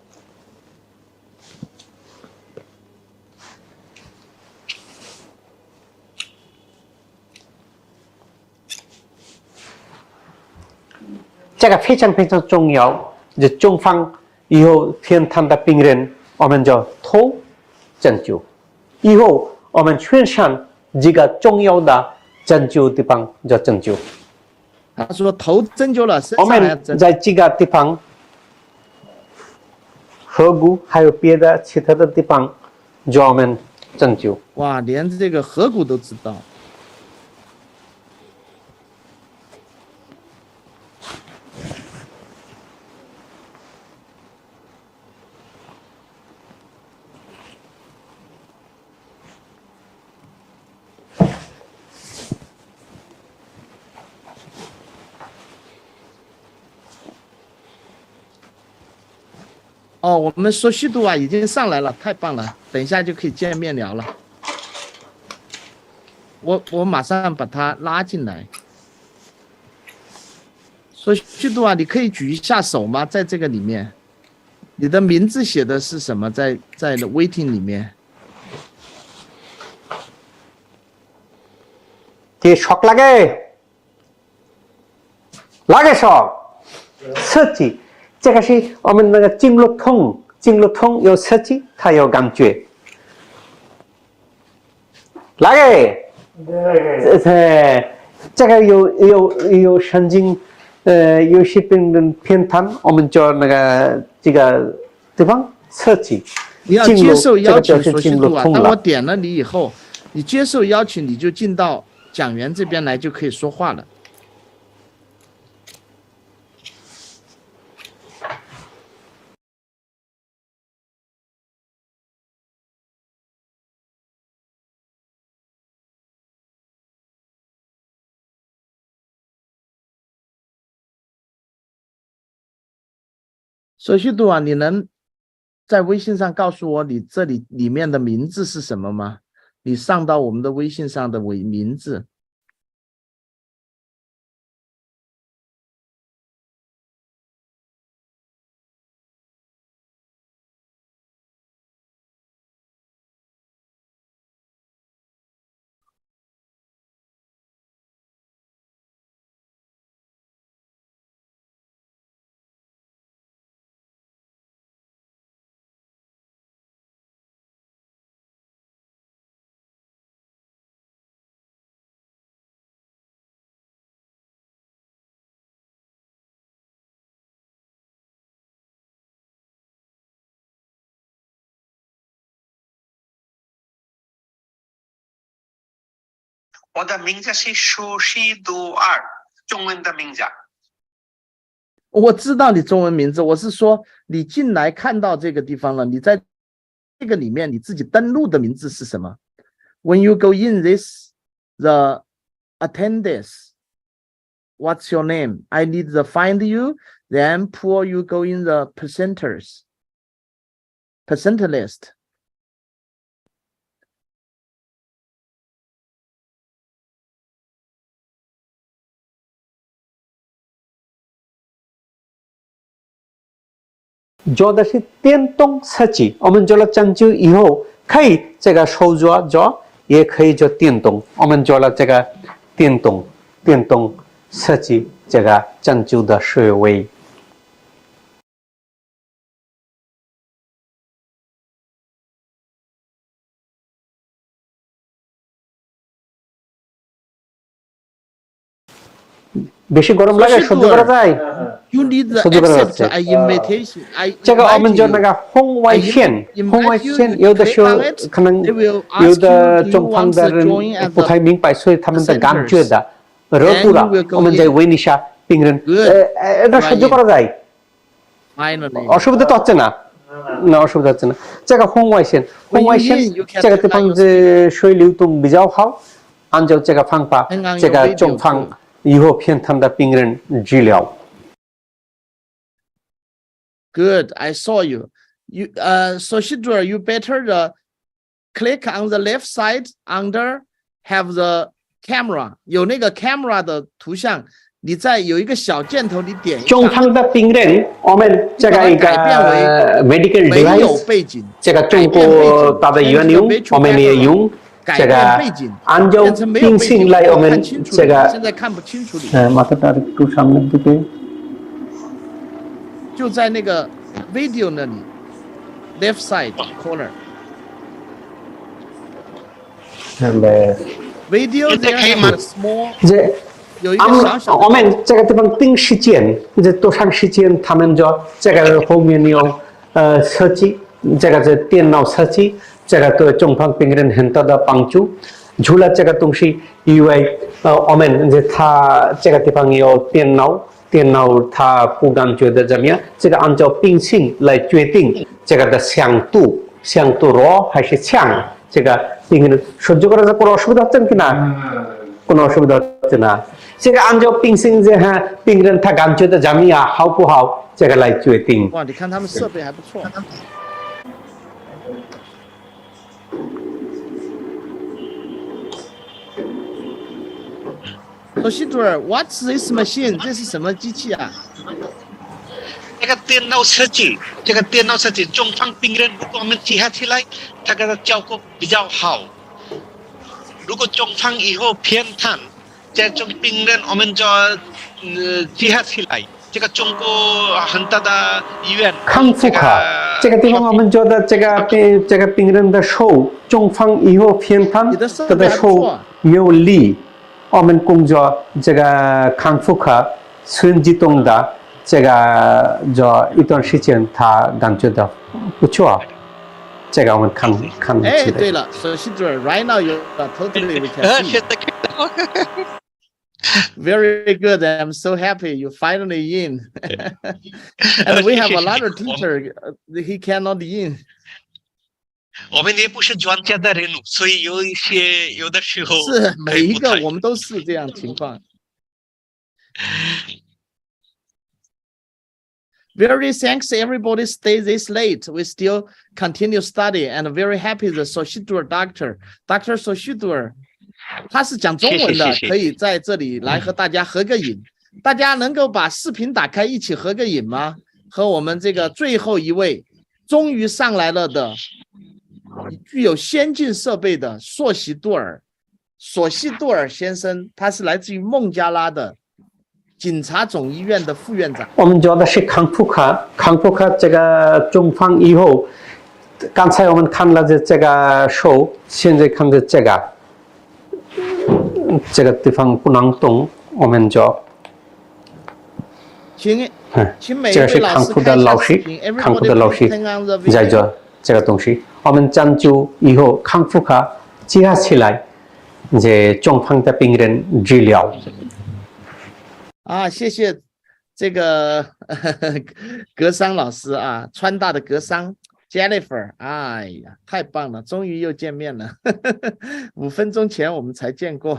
这个非常非常重要，就中方以后偏瘫的病人，我们就头针灸。以后我们全身几个重要的针灸地方叫针灸。他说头针灸了，我们在几个地方，颌骨还有别的其他的地方，叫我们针灸。哇，连这个颌骨都知道。哦，我们说虚度啊已经上来了，太棒了，等一下就可以见面聊了。我马上把他拉进来。说虚度啊，你可以举一下手吗？在这个里面，你的名字写的是什么？在 waiting 里面。কে শক লাগে শক সত্যি 这个是我们那个经络痛有设计，它有感觉。来，这个有神经，有些病人偏瘫，我们就那个这个地方设计。你要接受邀请，说虚度啊！当我点了你以后，你接受邀请，你就进到讲员这边来，就可以说话了。说虚度啊，你能在微信上告诉我你这里面的名字是什么吗？你上到我们的微信上的名字。我的名字是苏西都二，中文的名字。我知道你中文名字，我是说你进来看到这个地方了，你在这个里面你自己登录的名字是什么 ？When you go in this the attend this. What's your name? I need to find you. Then pull you go in the percent list.做的是电动设计，我们做了针灸以后，可以这个手做，也可以做电动。我们做了这个电动设计这个针灸的穴位。বেশি গরম লাগে সহ্য করা যায় ？You need to সহ্য করা accept যাচ্ছে an invitation. I 这个我们 invite 就 you. 那个红外线，红外线有的时候可能有的中方的人不太明白，所以他们的感觉的热度了，我们再问一下病人，এটা সহ্য করা যায় Finally. অসুবিধা তো হচ্ছে না না অসুবিধা হচ্ছে না 这个红外线这个地方的水流动比较好按照这个方法这个中方以后偏瘫的病人治疗 Good, I saw you. You so Shidra, you better click on the left side under have the camera. 有那个 camera 的图像，你在有一个小箭头，你点一下。中方的病人，我们这个一个 medical device， 这个中国大的医院用，我们也用。这个按照病情来，我们这个现在看不清楚你。মাথাটা একটু সামনের দিকে。就在那个 video 那里 ，left side corner。video there have a small。有一个小小。我们这个地方定时间，这多长时间他们就这个后面有设计，这个是电脑设计。这个对中方病人很大的帮助。除了这个东西以外，我们他这个地方有电脑他不感觉得怎么样？这个按照病情来决定这个的强度弱还是强？这个病人সহ্য করা যায় কোনো অসুবিধা হচ্ছে কিনা? কোনো অসুবিধা হচ্ছে না。这个按照病情这哈病人他感觉得怎么样？好不好？这个来决定。哇，你看他们设备还不错。Procedure, what's this machine? 这是什么机器啊？这个电脑设计，中方病人如果我们接下起来，他的效果比较好。如果中方以后偏瘫，这种病人我们就接下起来。这个中国很大的医院康复卡，这个地方我们觉得这个病人的手，中方以后偏瘫，他的手没有力。我们工作这个康复卡顺机动的这个就一段时间他感觉到不错，这个我们看起来。哎，对了 ，Procedure, right now you are totally we can see. Very good. I'm so happy you finally in. And we have a lot of teacher. He cannot in. 我们也不是专家的人物，所以有的时候是每一个我们都是这样情况。Very thanks everybody stay this late. We still continue study and very happy the Soshidor Dr. Soshidor 他是讲中文的，可以在这里来和大家合个影。大家能够把视频打开一起合个影吗？和我们这个最后一位终于上来了的具有先进设备的索西杜尔先生，他是来自于孟加拉的警察总医院的副院长。我们做的是康复卡这个中方以后，刚才我们看了这个手，现在看的这个地方不能动，我们就请每一这是位老师康复的老师在做这个东西。我们针灸以后康复卡接下来这中方的病人治疗。啊，谢谢这个格桑老师啊，川大的格桑 Jennifer， 哎呀，太棒了，终于又见面了。5分钟前我们才见过。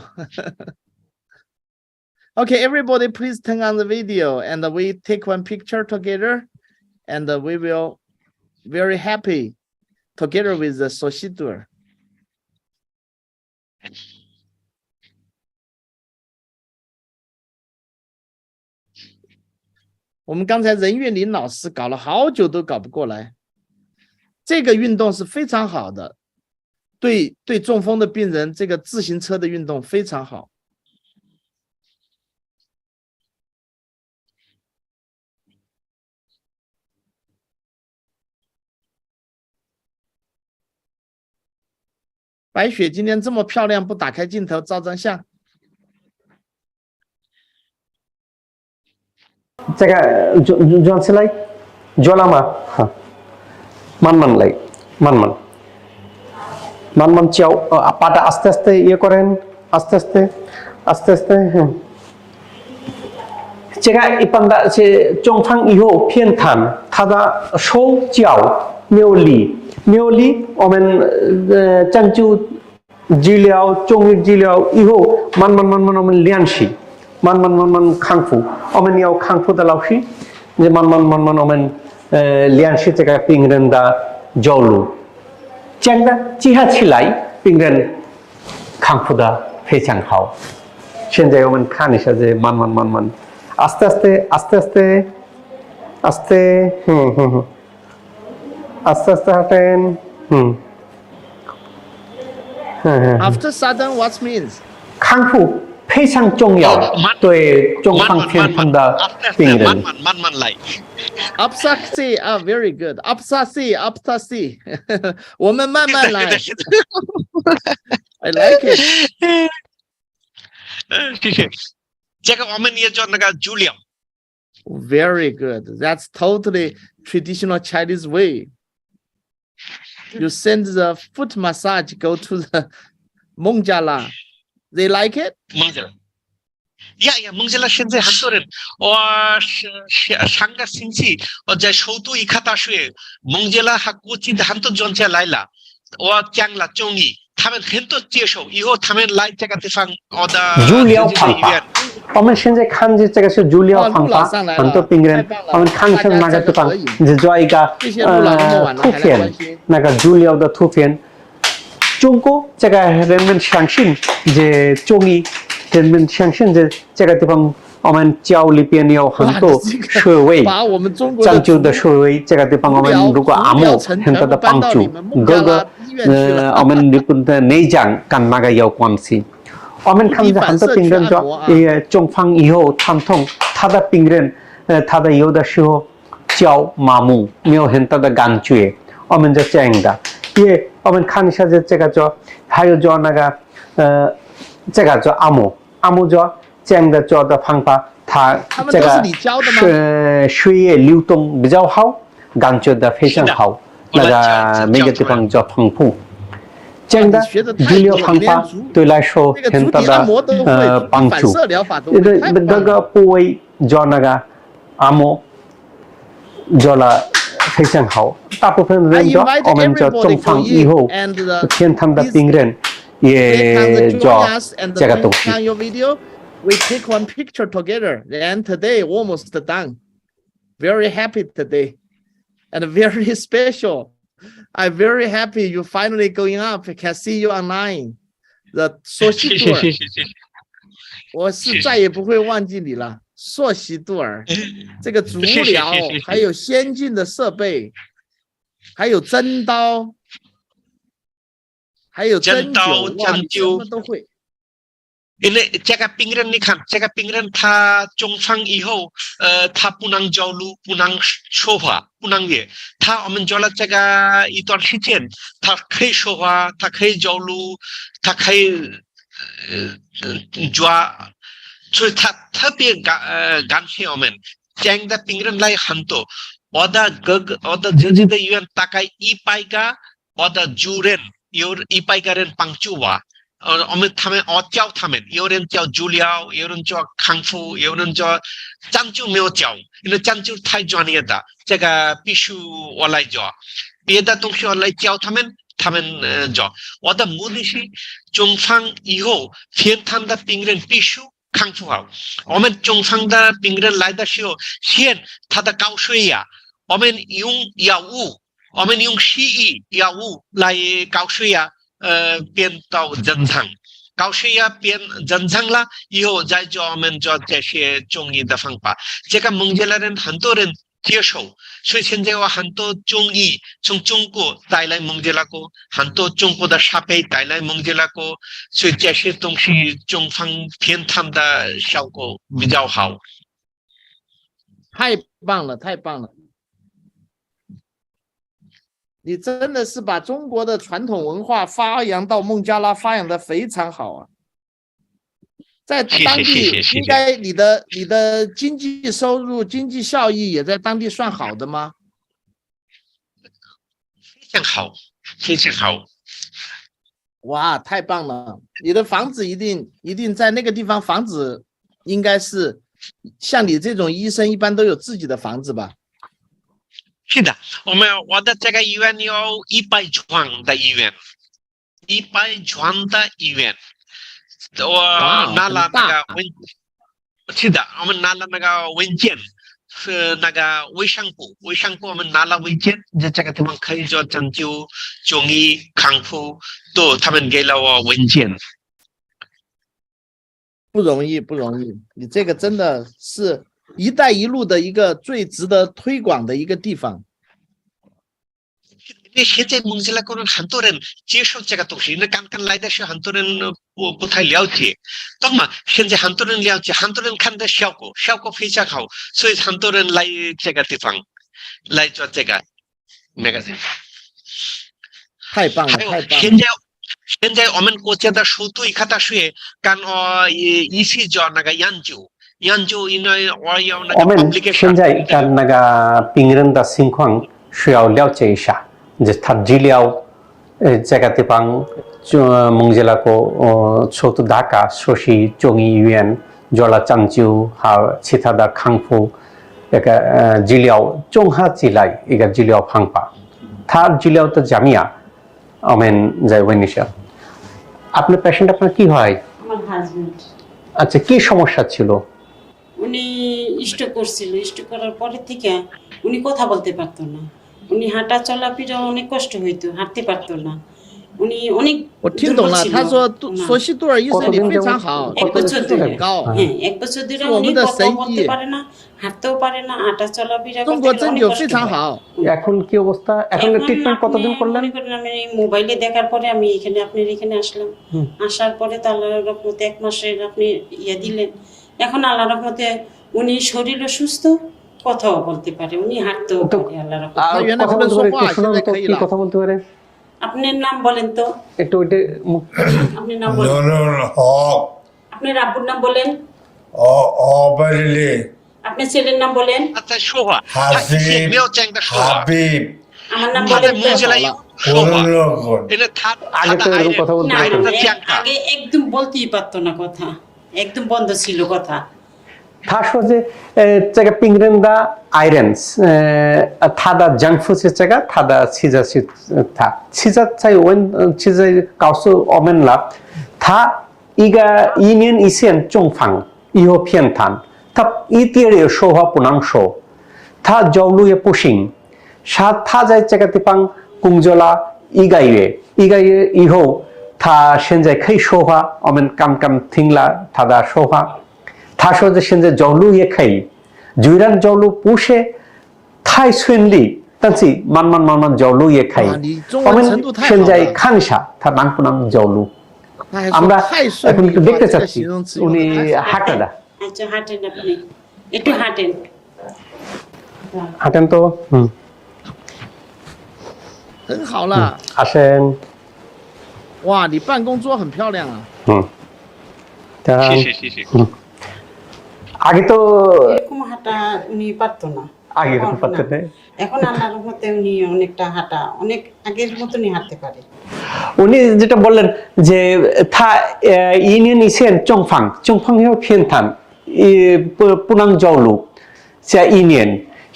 Okay, everybody, please turn on the video and we take one picture together, and we will very happy together with the Soshidur. 我们刚才任岳林老师搞了好久都搞不过来，这个运动是非常好的，对中风的病人，这个自行车的运动非常好。白雪今天这么漂亮，不打开镜头照张相。这个转起来，转了吗？哈，慢慢来，慢慢教，把它aste aste ইয়ে করেন，aste aste，这个一般的是中风以后偏瘫，他的手脚没有力，我们针灸治疗、中医治疗以后，慢慢我们练习。慢慢康复，我们要康复的老师，就慢慢我们练习这个病人的走路，这样的结合起来，病人康复的非常好。现在我们看一下这慢慢，aste aste， After sudden, what means? 康复。非常重要，对中风偏瘫的病人。慢来。Upsasi 啊 ，very good。Upsasi， 我们慢慢来。I like it。谢谢。这个我们也叫那个足疗。Very good. That's totally traditional Chinese way. You send the foot massage go to the Mongjala. They like it? 蒙吉拉，蒙吉拉现在很多人，我上个星期我在首都医科大学，蒙吉拉和国际的很多专家来了，我讲了中医，他们很多接受，以后他们来这个地方，我的足疗方法。我们现在看的这个是足疗方法，很多病人，我们看一下那个地方，你做一个图片，那个足疗的图片。中国这个人们相信这中医，人们相信这个地方，我们脚里边有很多穴位，针灸的穴位，这个地方我们如果按摩很多的帮助，我们日本的内脏跟那个有关系。我们看到很多病人说，中风以后疼痛，他的病人，他的有的时候脚麻木，没有很多的感觉，我们就这样的。我们看一下这个做，还有做那个这个做按摩做这样的做的方法，它这个血液流动比较好，感觉的非常好，那个每个地方做丰富。这样的治疗方法对来说很大的帮助。那个部位做那个按摩做了。非常好，大部分人做我们做中风以后偏瘫的病人也做这个东西。We take one picture together, and today almost done. Very happy today, and very special. I'm very happy you finally going up. I can see you online. The Soshi tour. 我是再也不会忘记你了。硕西杜尔，这个足疗，还有先进的设备，还有针刀，还有针灸，什么都会。因为这个病人，你看，这个病人他中风以后，他不能走路，不能说话，不能也。我们做了这个一段时间，他可以说话，他可以走路，他可以抓。所以他特别感谢我们这样的病人来很多。我的自己的医院大概100个，我的主任有100个人帮助我。我教他们，有人教足疗，有人教康复，有人教针灸没有教，因为针灸太专业的，这个必须我来教。别的东西我来教他们教。我的目的是中风以后偏瘫的病人必须康复好。我们中风的病人来的时候，先他的高血压，我们用药物，我们用西医药物来高血压变到正常。高血压变正常了以后，再教我们做这些中医的方法。这个孟加拉人很多人接受，所以现在有很多中医从中国带来孟加拉国，很多中国的设备带来孟加拉国，所以这些东西中风偏瘫的效果比较好。太棒了，太棒了！你真的是把中国的传统文化发扬到孟加拉，发扬的非常好啊！在当地应该你的经济收入、经济效益也在当地算好的吗？非常好，非常好。哇，太棒了！你的房子一定在那个地方，房子应该是像你这种医生一般都有自己的房子吧？是的，我的这个医院有100床的医院，100床的医院。我拿了那个是的，我们拿了那个文件，是那个卫生部我们拿了文件，在这个地方可以做针灸、中医、康复，都他们给了我文件。不容易，不容易，你这个真的是“一带一路”的一个最值得推广的一个地方。因为现在孟加拉国人很多人接受这个东西，那刚刚来的时候很多人不太了解，懂吗？现在很多人了解，很多人看到效果非常好，所以很多人来这个地方来做这个那个。太棒了，太棒了！现在我们国家的首都大学跟我一起做那个研究，因为我有那个 publication。我们现在跟那个病人的情况需要了解一下，就是他治疗这个地方，孟加拉国首都达卡首席中医院做了针灸和其他的康复一个治疗综合起来一个治疗方法。他治疗的怎么样？我们再问一下，আপনার patient আপনার কি হয়? আমার husband. আচ্ছা, কি সমস্যা ছিল? উনি stroke করছিল, স্ট্রোক করার পরে থেকে উনি কথা বলতে পারতো না, উনি হাঁটা চলাফেরা অনেক কষ্ট হইতো, হাঁটতে পারতো না, উনি অনেক 我听懂了，他说索西杜尔医生你非常好，এক বছর ধরে很高。হ্যাঁ, এক বছর ধরে উনি কথা বলতে পারে না, হাঁটতেও পারে না, হাঁটা চলাফেরা করতে 中国针灸非常好。এখন কি অবস্থা? এখন ট্রিটমেন্ট কতদিন করলেন? আমি মোবাইলে দেখার পরে আমি এখানে আপনার এখানে আসলাম, আসার পরে তো আল্লাহর রহমতে 1 মাসের আপনি দিলেন। এখন আল্লাহর রহমতে উনি শরীরও সুস্থ, কথাও বলতে পারে, উনি হাঁটতেও পারে আল্লাহর রহমতে। কথা বলতে পারে? আপনার নাম বলেন তো একটু, আপনার নাম বলেন। আপনার আব্বুর নাম বলেন। আপনার ছেলের নাম বলেন। আচ্ছা, সোহা হাবিব। আমার নাম বলেন। আগে একদম বলতেই পারতো না কথা, একদম বন্ধ ছিল কথা।他说的这个病人的 irons 他的 junk food 这个他的其实是他其实在其实告诉我们了，他一个1年以前中风以后偏瘫，他一点也说话不能说，他走路也不行，他在这个地方工作了1个月以后，他现在可以说话，我们刚刚听了他的说话。他说的现在走路也可以，虽然走路不是太顺利，但是慢慢走路也可以。我们现在看一下他能不能走路。আমরা এখন একটু দেখতে চাচ্ছি উনি হাঁটা না। আচ্ছা, হাঁটেন আপনি, একটু হাঁটেন। হাঁটেন তো।很好了。আসেন।哇，你办公桌很漂亮啊。谢谢。আগে তো এরকম হাঁটা উনি পারতো না, আগে এরকম পারতেন না, এখন আল্লাহর রহমতে উনি অনেকটা হাঁটা অনেক আগের মতনই হাঁটতে পারে। উনি যেটা বললেন যে他1年以前中风以后偏瘫，不能走路，这1年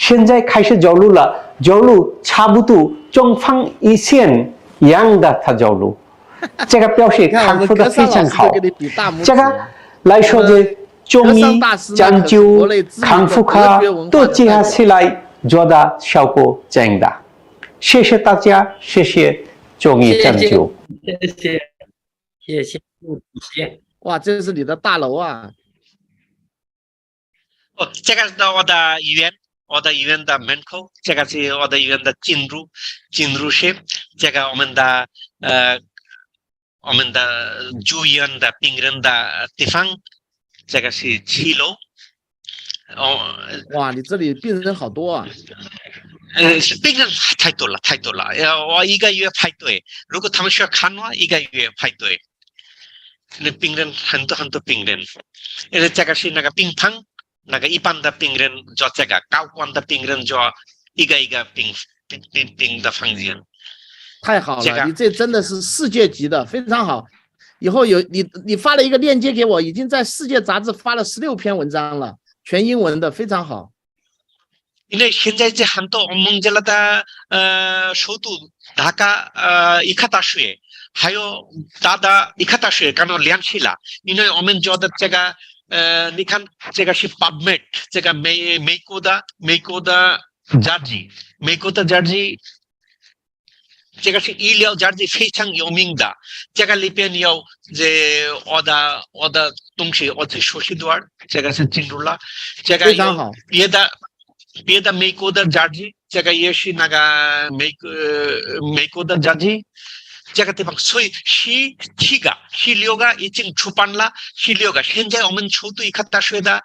现在开始走路了，走路差不多中风以前一样的他走路，这个表示康复的非常好。这个来说的中医针灸、康复科都结合起来，做的效果真大。谢谢大家，谢谢中医针灸。谢谢。哇，这是你的大楼啊！哦，这个是我的医院，我的医院的门口，这个是我的医院的进入室，这个我们的住院的病人的地方，这个是7楼。哦，哇，你这里病人好多啊！病人太多了，我一个月排队，如果他们需要看我，一个月排队。那病人很多病人，因为这个是那个病房，那个一般的病人做这个，高官的病人做一个病的房间。太好了，你这真的是世界级的，非常好。以后有你发了一个链接给我，已经在世界杂志发了16篇文章了，全英文的，非常好。因为现在这很多孟加拉的首都达卡医科大学，还有医科大学刚刚亮起了，因为我们做的这个你看这个是 PubMed， 这个美国的杂志，美国的杂志，这个是医疗杂志非常有名的，这个里边有我的东西，我的学习段，这个是进入了，这个有别的美国的杂志，这个也是那个美国的杂志，这个地方，所以16个已经出版了，16个。现在我们首都医科大学的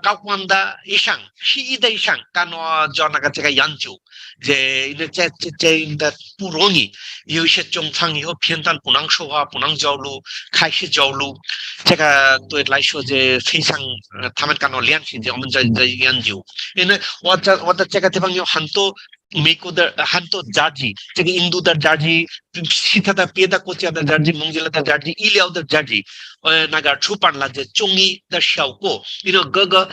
高官的医生，11的医生跟我做那个这个研究，这的不容易，有些中方以后偏袒不能说话，不能交流，开始交流，这个对来说这非常他们跟我联系，我们在研究，因为我的这个地方有很多。美国的很多杂志，这个印度的杂志，其他的别的国家的杂志，孟加拉的杂志，医疗的杂志，那个出版了这中医的效果，因为各个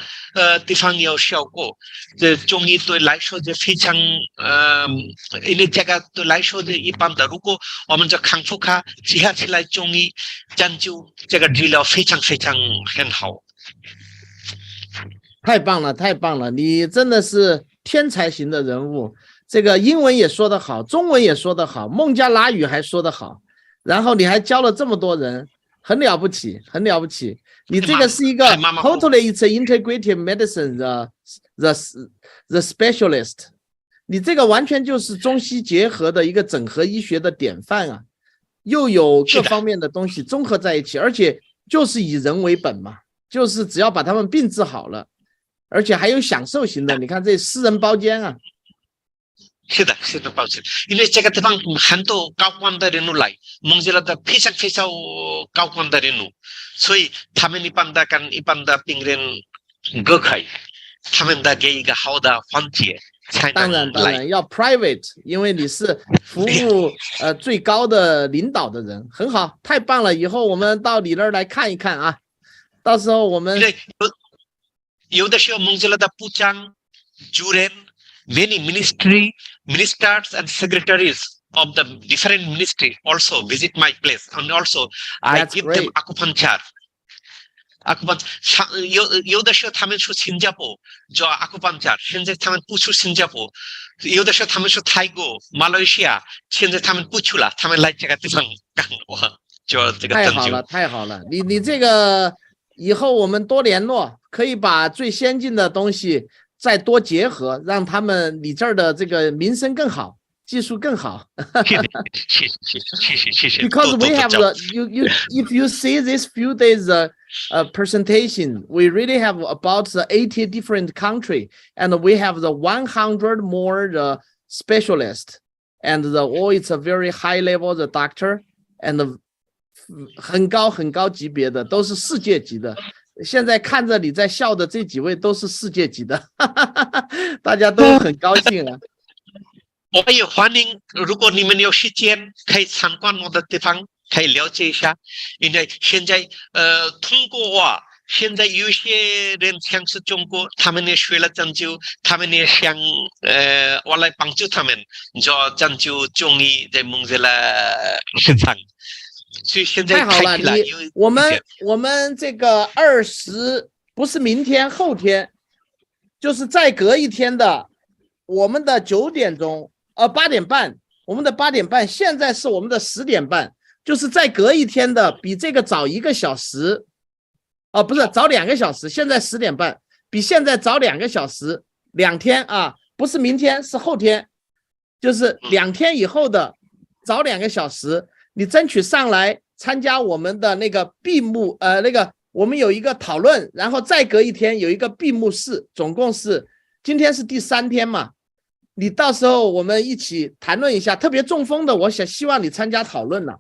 地方有效果。这中医对来说就非常因为这个对来说的一般的，如果我们这康复科结合起来中医针灸，这个治疗非常很好。太棒了，你真的是天才型的人物。这个英文也说得好，中文也说得好，孟加拉语还说得好，然后你还教了这么多人，很了不起。你这个是一个 totally it's an integrative medicine the specialist， 你这个完全就是中西结合的一个整合医学的典范啊，又有各方面的东西综合在一起，而且就是以人为本嘛，就是只要把他们病治好了，而且还有享受型的，你看这私人包间啊。是的，抱歉，因为这个地方很多高官的人物来，孟加拉的非常高官的人物，所以他们一般的跟一般的病人隔开，他们的给一个好的环节。当然要 private， 因为你是服务最高的领导的人，很好，太棒了！以后我们到你那儿来看一看啊，到时候我们有的时候孟加拉的部长、主任。Many ministers and secretaries of the different ministry also visit my place, and also I give them acupuncture. 有的时候他们说新加坡做 acupuncture， 现在他们不去新加坡。有的时候他们说泰国、马来西亚，现在他们不去了，他们来这个地方干我做这个针灸。太好了，你这个以后我们多联络，可以把最先进的东西。再多结合，让他们你这儿的这个名声更好，技术更好。谢谢。Because we have if you see this few days presentation, we really have about 80 different country, and we have the 100 more specialists, and all it's a very high level the doctor, and 很高级别的，都是世界级的。现在看着你在笑的这几位都是世界级的，大家都很高兴啊！我也欢迎，如果你们有时间可以参观我的地方，可以了解一下。因为现在通过我，现在有些人像是中国，他们也学了针灸，他们也想我来帮助他们做针灸中医在孟加拉市场。所以现在太好了，开起来我们这个20不是明天后天，就是再隔一天的，我们的9点钟8点半，我们的8点半，现在是我们的10点半，就是再隔一天的，比这个早1个小时，不是早2个小时，现在10点半，比现在早2个小时，2天啊，不是明天是后天，就是2天以后的早2个小时，你争取上来参加我们的那个闭幕，我们有一个讨论，然后再隔一天有一个闭幕式，总共是今天是第3天嘛，你到时候我们一起谈论一下，特别中风的，我希望你参加讨论了。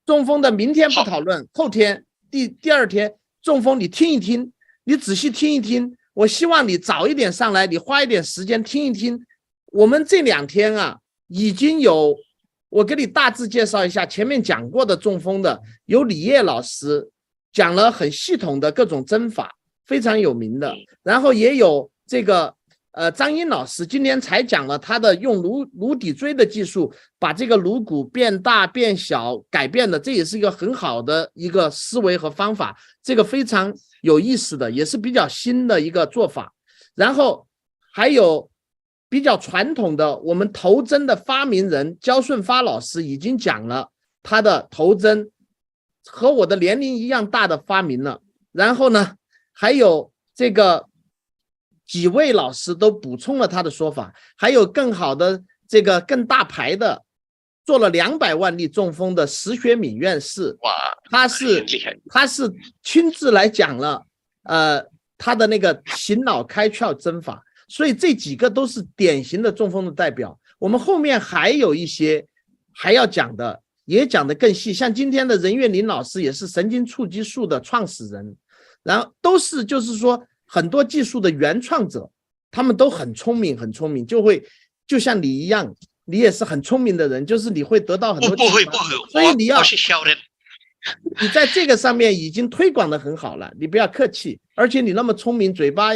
中风的明天不讨论，后天第2天中风你听一听，你仔细听一听，我希望你早一点上来，你花一点时间听一听。我们这2天啊，已经有，我给你大致介绍一下，前面讲过的中风的，有李烨老师讲了很系统的各种针法，非常有名的，然后也有这个张英老师今天才讲了他的用颅底椎的技术，把这个颅骨变大变小改变的，这也是一个很好的一个思维和方法，这个非常有意思的，也是比较新的一个做法。然后还有比较传统的，我们头针的发明人焦顺发老师已经讲了他的头针和我的年龄一样大的发明了。然后呢，还有这个几位老师都补充了他的说法，还有更好的这个更大牌的做了200万例中风的石学敏院士，他是亲自来讲了他的那个醒脑开窍针法，所以这几个都是典型的中风的代表。我们后面还有一些还要讲的，也讲得更细，像今天的任岳霖老师也是神经触激术的创始人，然后都是就是说很多技术的原创者，他们都很聪明，就像你一样，你也是很聪明的人，就是你会得到很多启发，所以我是小人，你在这个上面已经推广的很好了，你不要客气，而且你那么聪明，嘴巴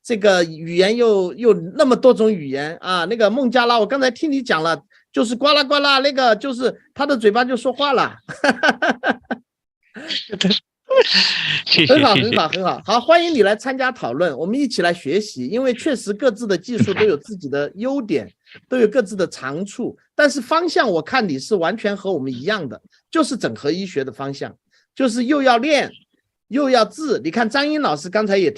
这个语言又那么多种语言啊，那个孟加拉我刚才听你讲了，就是呱啦呱啦，那个就是他的嘴巴就说话了很好很好很好，好，欢迎你来参加讨论，我们一起来学习，因为确实各自的技术都有自己的优点，都有各自的长处，但是方向我看你是完全和我们一样的，就是整合医学的方向，就是又要练又要治。你看张英老师刚才也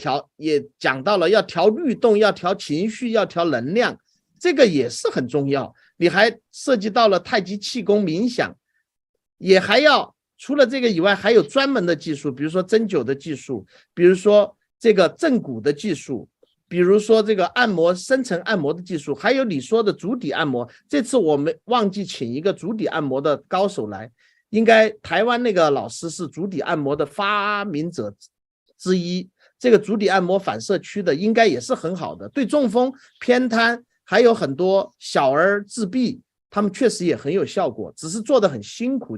讲到了，要调律动，要调情绪，要调能量，这个也是很重要。你还涉及到了太极气功冥想，也还要除了这个以外，还有专门的技术，比如说针灸的技术，比如说这个正骨的技术，比如说这个按摩深层按摩的技术，还有你说的足底按摩。这次我们忘记请一个足底按摩的高手来，应该台湾那个老师是足底按摩的发明者之一，这个足底按摩反射区的应该也是很好的，对中风偏瘫还有很多小儿自闭他们确实也很有效果，只是做的很辛苦，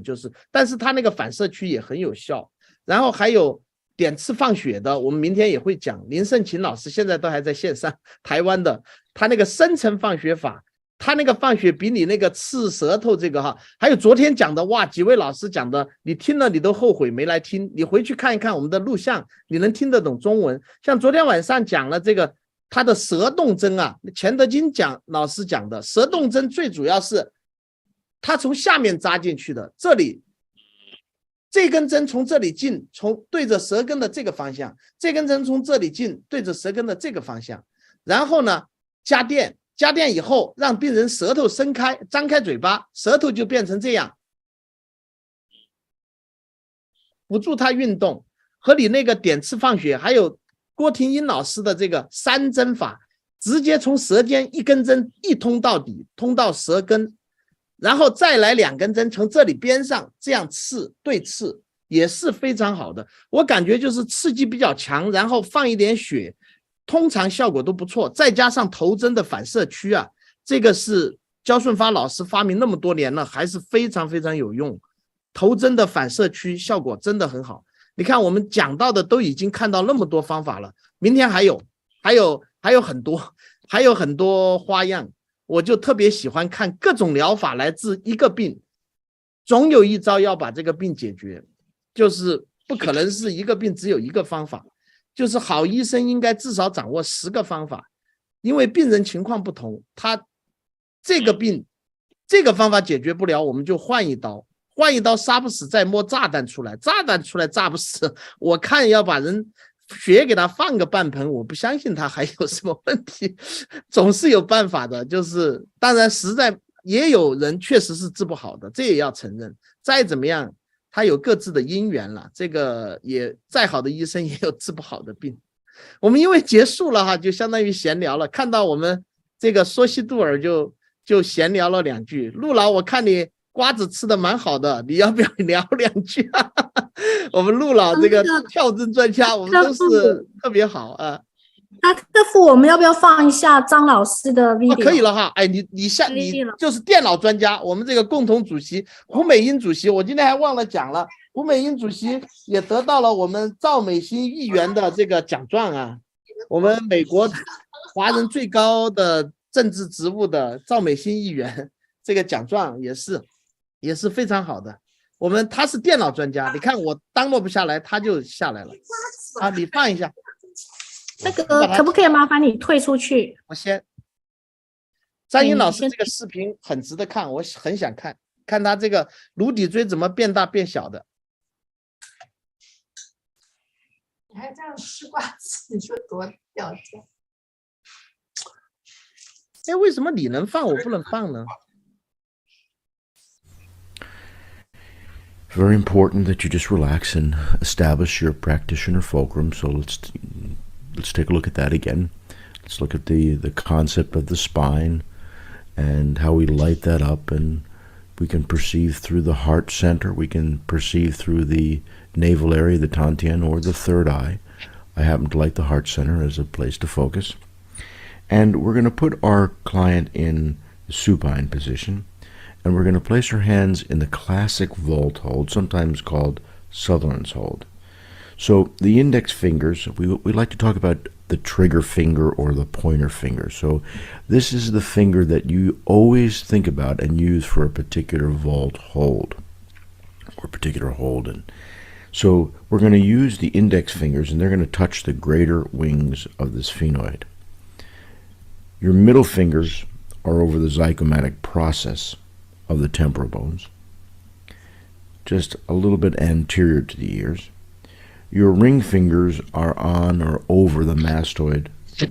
但是他那个反射区也很有效。然后还有点刺放血的，我们明天也会讲，林胜琴老师现在都还在线上，台湾的，他那个深层放血法，他那个放血比你那个刺舌头这个还有昨天讲的，哇，几位老师讲的，你听了你都后悔没来听，你回去看一看我们的录像，你能听得懂中文。像昨天晚上讲了这个他的舌动针啊，钱德金老师讲的舌动针，最主要是他从下面扎进去的，这里这根针从这里进，从对着舌根的这个方向，这根针从这里进，对着舌根的这个方向，然后呢加电以后让病人舌头伸开，张开嘴巴，舌头就变成这样，辅助他运动。和你那个点刺放血还有郭廷英老师的这个3针法，直接从舌尖一根针一通到底，通到舌根，然后再来2根针从这里边上这样刺，对刺也是非常好的。我感觉就是刺激比较强，然后放一点血，通常效果都不错，再加上头针的反射区啊，这个是焦顺发老师发明那么多年了，还是非常非常有用。头针的反射区效果真的很好。你看我们讲到的都已经看到那么多方法了，明天还有很多花样，我就特别喜欢看各种疗法来治一个病。总有一招要把这个病解决，就是不可能是一个病只有一个方法，就是好医生应该至少掌握10个方法，因为病人情况不同，他这个病这个方法解决不了，我们就换一刀，换一刀杀不死再摸炸弹出来，炸弹出来炸不死，我看要把人血给他放个半盆，我不相信他还有什么问题，总是有办法的。就是当然实在也有人确实是治不好的，这也要承认。再怎么样，他有各自的因缘了，这个也再好的医生也有治不好的病。我们因为结束了哈，就相当于闲聊了。看到我们这个说西杜尔就闲聊了2句。陆老，我看你瓜子吃的蛮好的，你要不要聊2句啊？我们陆老这个跳针专家，我们都是特别好啊。这副我们要不要放一下张老师的 video？可以了哈，哎，你就是电脑专家，我们这个共同主席胡美英主席，我今天还忘了讲了，胡美英主席也得到了我们赵美心议员的这个奖状啊，我们美国华人最高的政治职务的赵美心议员，这个奖状也是非常好的。他是电脑专家，你看我当落不下来，他就下来了啊，你放一下。那个可不可以麻烦你退出去？我先。张英老师这个视频很值得看，我很想看他这个颅底椎怎么变大变小的。你还这样吃瓜子，你说多掉价？哎，为什么你能放我不能放呢？ Very important that you just relax and establish your practitioner fulcrum. So let's take a look at that again. Let's look at the concept of the spine and how we light that up, and we can perceive through the heart center, we can perceive through the navel area, the dantian, or the third eye. I happen to like the heart center as a place to focus. And we're going to put our client in the supine position, and we're going to place our hands in the classic vault hold, sometimes called Sutherland's hold. So the index fingers, we like to talk about the trigger finger or the pointer finger. So this is the finger that you always think about and use for a particular vault hold or particular hold. And so we're going to use the index fingers, and they're going to touch the greater wings of the sphenoid. Your middle fingers are over the zygomatic process of the temporal bones, just a little bit anterior to the ears. Your ring fingers are on or over the mastoid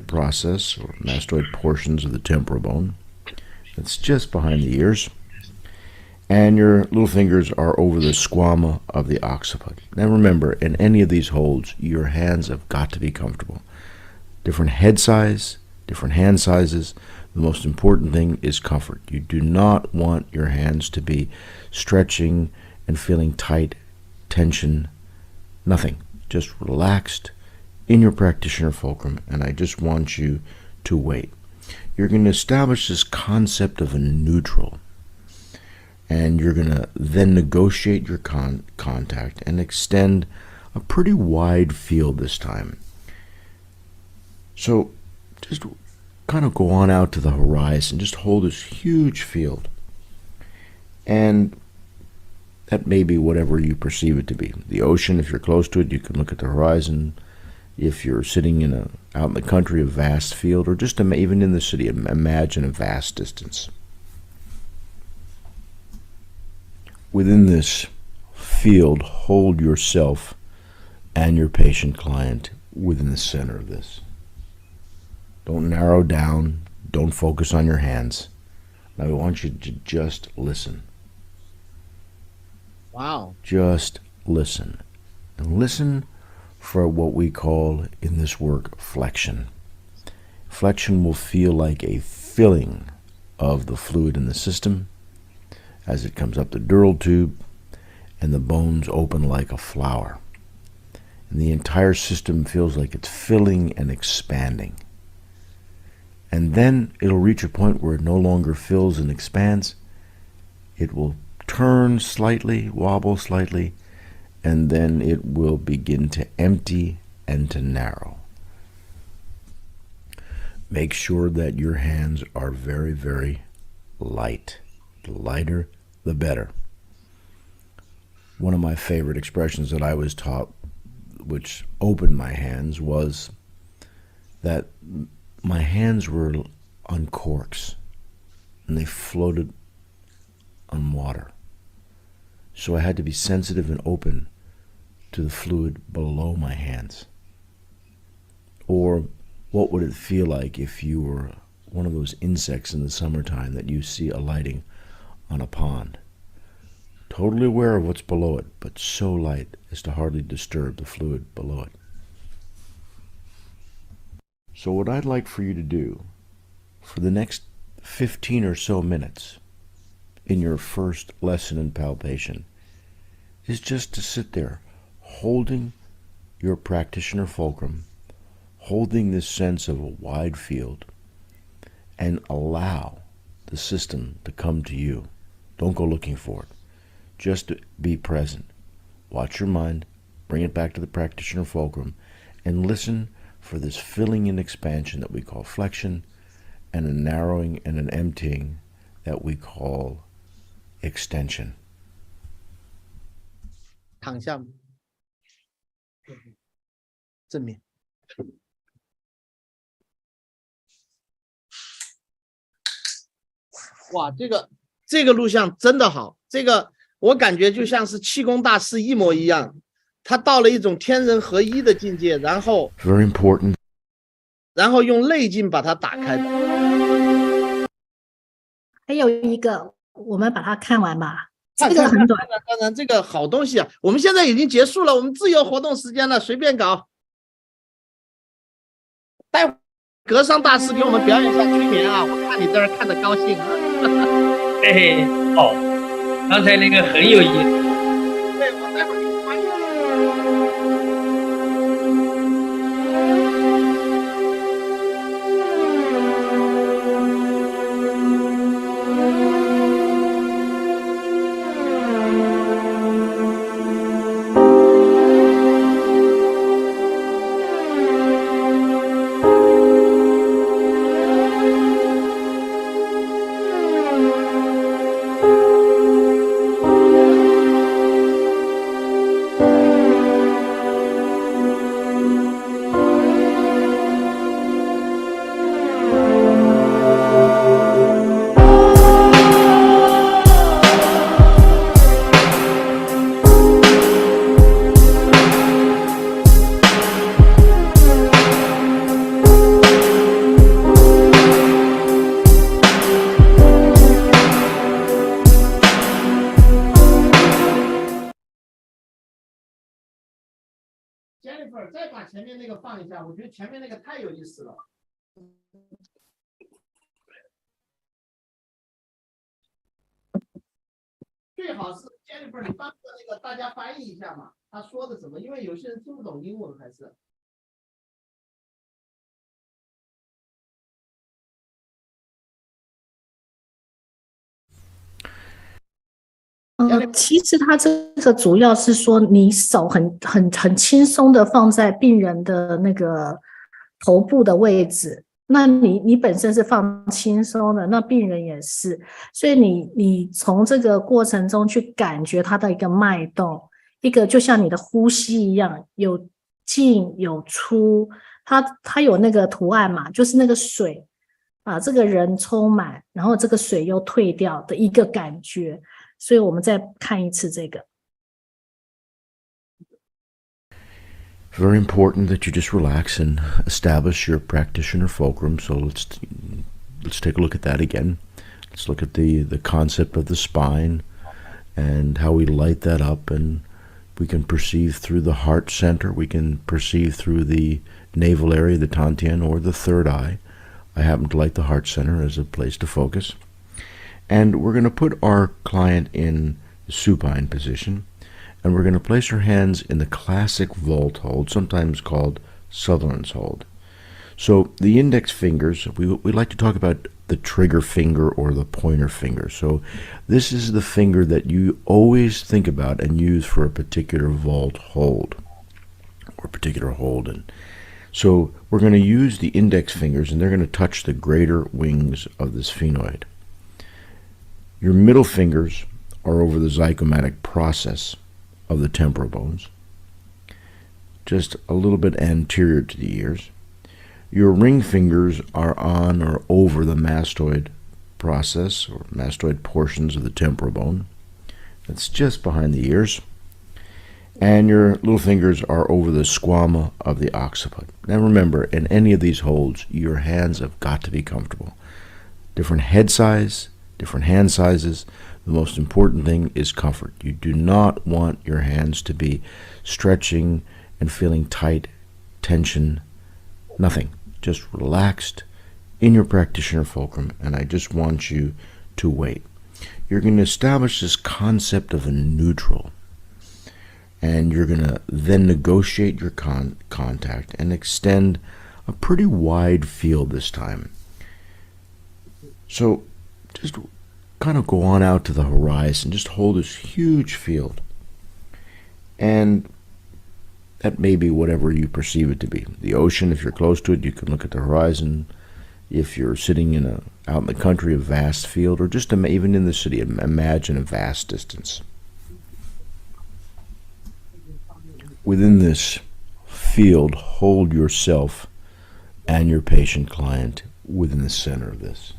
process or mastoid portions of the temporal bone. It's just behind the ears. And your little fingers are over the squama of the occiput. Now remember, in any of these holds, your hands have got to be comfortable. Different head size, different hand sizes. The most important thing is comfort. You do not want your hands to be stretching and feeling tight, tension, nothing. Just relaxed in your practitioner fulcrum, and I just want you to wait. You're going to establish this concept of a neutral, and you're going to then negotiate your contact and extend a pretty wide field this time. So just kind of go on out to the horizon, just hold this huge field, and that may be whatever you perceive it to be. The ocean, if you're close to it, you can look at the horizon. If you're sitting out in the country, a vast field, or just even in the city, imagine a vast distance. Within this field, hold yourself and your patient client within the center of this. Don't narrow down. Don't focus on your hands. Now I want you to just listen. Wow. Just listen. And listen for what we call in this work flexion. Flexion will feel like a filling of the fluid in the system as it comes up the dural tube, and the bones open like a flower. And the entire system feels like it's filling and expanding. And then it'll reach a point where it no longer fills and expands. It will turn slightly, wobble slightly, and then it will begin to empty and to narrow. Make sure that your hands are very, very light. The lighter, the better. one of my favorite expressions that I was taught, which opened my hands, was that my hands were on corks and they floated on water. So I had to be sensitive and open to the fluid below my hands. Or what would it feel like if you were one of those insects in the summertime that you see alighting on a pond? Totally aware of what's below it, but so light as to hardly disturb the fluid below it. So what I'd like for you to do for the next 15 or so minutes in your first lesson in palpation is just to sit there holding your practitioner fulcrum, holding this sense of a wide field, and allow the system to come to you. Don't go looking for it. Just be present. Watch your mind, bring it back to the practitioner fulcrum, and listen for this filling and expansion that we call flexion, and a narrowing and an emptying that we call extension. 躺下，正面。哇，这个录像真的好，这个我感觉就像是气功大师一模一样，他到了一种天人合一的境界，然后 Very important. 然后用内劲把它打开的。还有一个，我们把它看完吧。这当个很短。当然，这个好东西啊，我们现在已经结束了，我们自由活动时间了，随便搞。待会儿格桑大师给我们表演一下催眠啊，我看你在这儿看得高兴啊。嘿嘿，好，刚才那个很有意思。对，我待会儿给你发一下。Jennifer， 再把前面那个放一下，我觉得前面那个太有意思了。最好是 Jennifer， 你帮着那个大家翻译一下嘛，他说的什么？因为有些人听不懂英文，还是。其实它这个主要是说，你手很轻松的放在病人的那个头部的位置，那你本身是放轻松的，那病人也是，所以你从这个过程中去感觉它的一个脉动，一个就像你的呼吸一样，有进有出，它有那个图案嘛，就是那个水把这个人充满，然后这个水又退掉的一个感觉。所以我们再看一次这个。Very important that you just relax and establish your practitioner fulcrum. So let's take a look at that again. Let's look at the concept of the spine and how we light that up, and we can perceive through the heart center, we can perceive through the navel area, the dantian, or the third eye. I happen to like the heart center as a place to focus. And we're going to put our client in supine position, and we're going to place her hands in the classic vault hold, sometimes called Sutherland's hold. So the index fingers, we like to talk about the trigger finger or the pointer finger. So this is the finger that you always think about and use for a particular vault hold or particular hold. And so we're going to use the index fingers, and they're going to touch the greater wings of the sphenoid. Your middle fingers are over the zygomatic process of the temporal bones, just a little bit anterior to the ears. Your ring fingers are on or over the mastoid process or mastoid portions of the temporal bone. That's just behind the ears. And your little fingers are over the squama of the occiput. Now remember, in any of these holds, your hands have got to be comfortable. Different head size, different hand sizes. The most important thing is comfort. You do not want your hands to be stretching and feeling tight, tension, nothing. Just relaxed in your practitioner fulcrum, and I just want you to wait. You're going to establish this concept of a neutral, and you're going to then negotiate your contact and extend a pretty wide field this time. So just kind of go on out to the horizon, just hold this huge field, and that may be whatever you perceive it to be. The ocean, if you're close to it, you can look at the horizon. If you're sitting out in the country, a vast field, or just even in the city, imagine a vast distance. Within this field, hold yourself and your patient client within the center of this.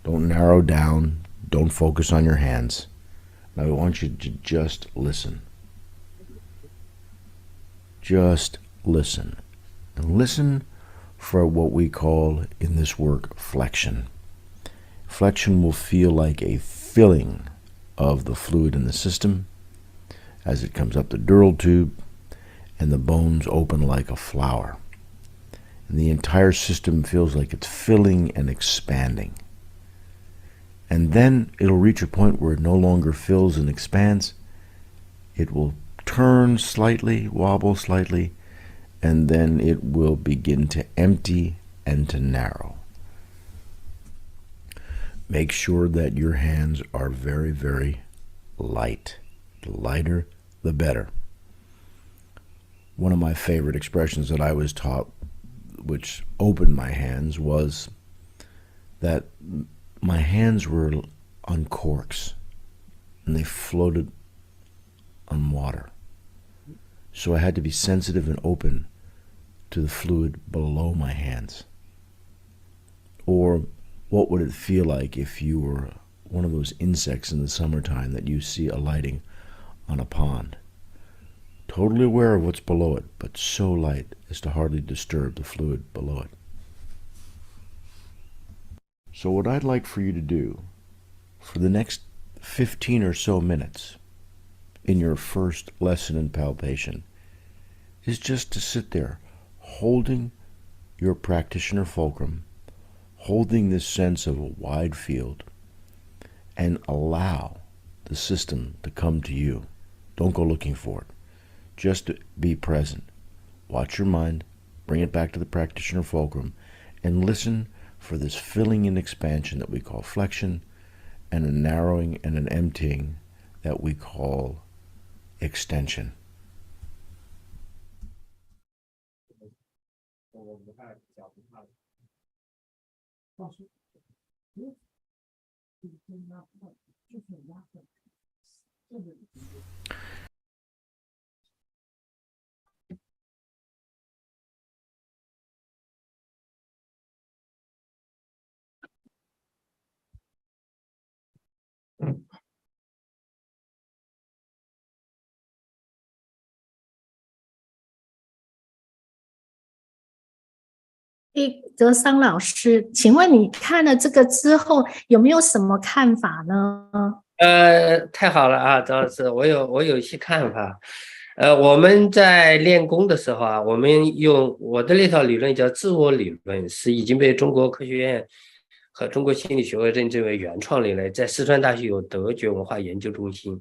Don't narrow down. Don't focus on your hands. Now I want you to just listen. Just listen. And listen for what we call in this work flexion. Flexion will feel like a filling of the fluid in the system as it comes up the dural tube and the bones open like a flower. And the entire system feels like it's filling and expanding. And then it'll reach a point where it no longer fills and expands. It will turn slightly, wobble slightly, and then it will begin to empty and to narrow. Make sure that your hands are very, very light. The lighter, the better. One of my favorite expressions that I was taught, which opened my hands, was that my hands were on corks and they floated on water. So I had to be sensitive and open to the fluid below my hands. Or what would it feel like if you were one of those insects in the summertime that you see alighting on a pond? Totally aware of what's below it, but so light as to hardly disturb the fluid below it. So what I'd like for you to do for the next 15 or so minutes in your first lesson in palpation is just to sit there holding your practitioner fulcrum, holding this sense of a wide field, and allow the system to come to you. Don't go looking for it. Just be present. Watch your mind, bring it back to the practitioner fulcrum, and listen for this filling and expansion that we call flexion, and a narrowing and an emptying that we call extension.格桑老师，请问你看了这个之后有没有什么看法呢？太好了啊，张老师，我有一些看法。我们在练功的时候啊，我们用我的那套理论叫自我理论，是已经被中国科学院和中国心理学会认证为原创理论，在四川大学有德觉文化研究中心。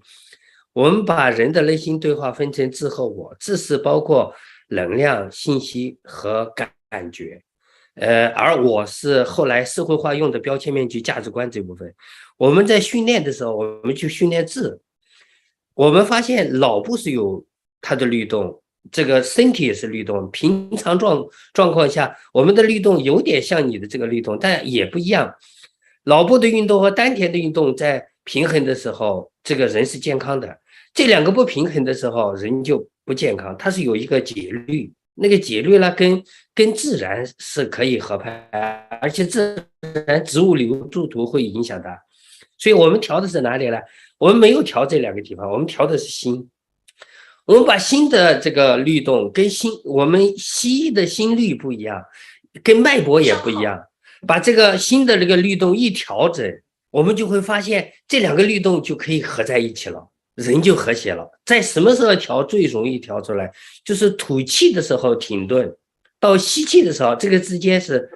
我们把人的内心对话分成自和我，自是包括能量、信息和感觉。而我是后来社会化用的标签面具价值观这部分。我们在训练的时候，我们去训练智，我们发现脑部是有它的律动，这个身体也是律动。平常状况下，我们的律动有点像你的这个律动，但也不一样。脑部的运动和丹田的运动在平衡的时候，这个人是健康的；这两个不平衡的时候，人就不健康。它是有一个节律，那个节律呢，跟自然是可以合拍，而且自然植物流注图会影响它。所以我们调的是哪里呢？我们没有调这两个地方，我们调的是心。我们把心的这个律动跟我们西医的心律不一样，跟脉搏也不一样。把这个心的这个律动一调整，我们就会发现这两个律动就可以合在一起了，人就和谐了。在什么时候调最容易调出来？就是吐气的时候停顿，到吸气的时候，这个之间是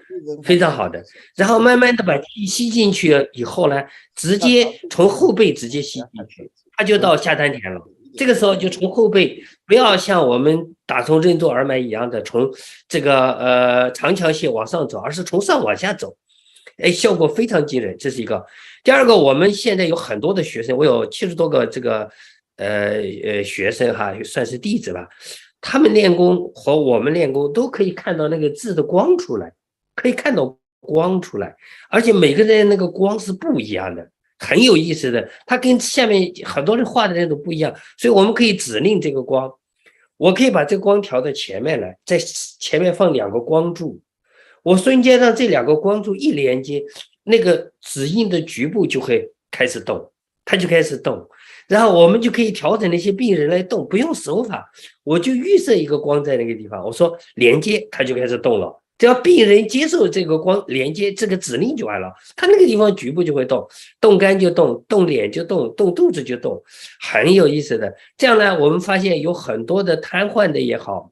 非常好的。然后慢慢的把气吸进去以后呢，直接从后背直接吸进去，它就到下丹田了。这个时候就从后背，不要像我们打从任督二脉一样的从这个长强线往上走，而是从上往下走，哎，效果非常惊人。这是一个。第二个，我们现在有很多的学生，我有70多个这个学生哈，算是弟子吧。他们练功和我们练功都可以看到那个字的光出来，可以看到光出来，而且每个人那个光是不一样的。很有意思的，它跟下面很多人画的那种不一样，所以我们可以指令这个光，我可以把这个光调到前面来，在前面放2个光柱，我瞬间让这2个光柱一连接，那个指印的局部就会开始动，它就开始动，然后我们就可以调整那些病人来动，不用手法，我就预设一个光在那个地方，我说连接，它就开始动了。只要病人接受这个光连接这个指令就完了，他那个地方局部就会动，动肝就动，动脸就动，动肚子就动，很有意思的。这样呢，我们发现有很多的瘫痪的也好，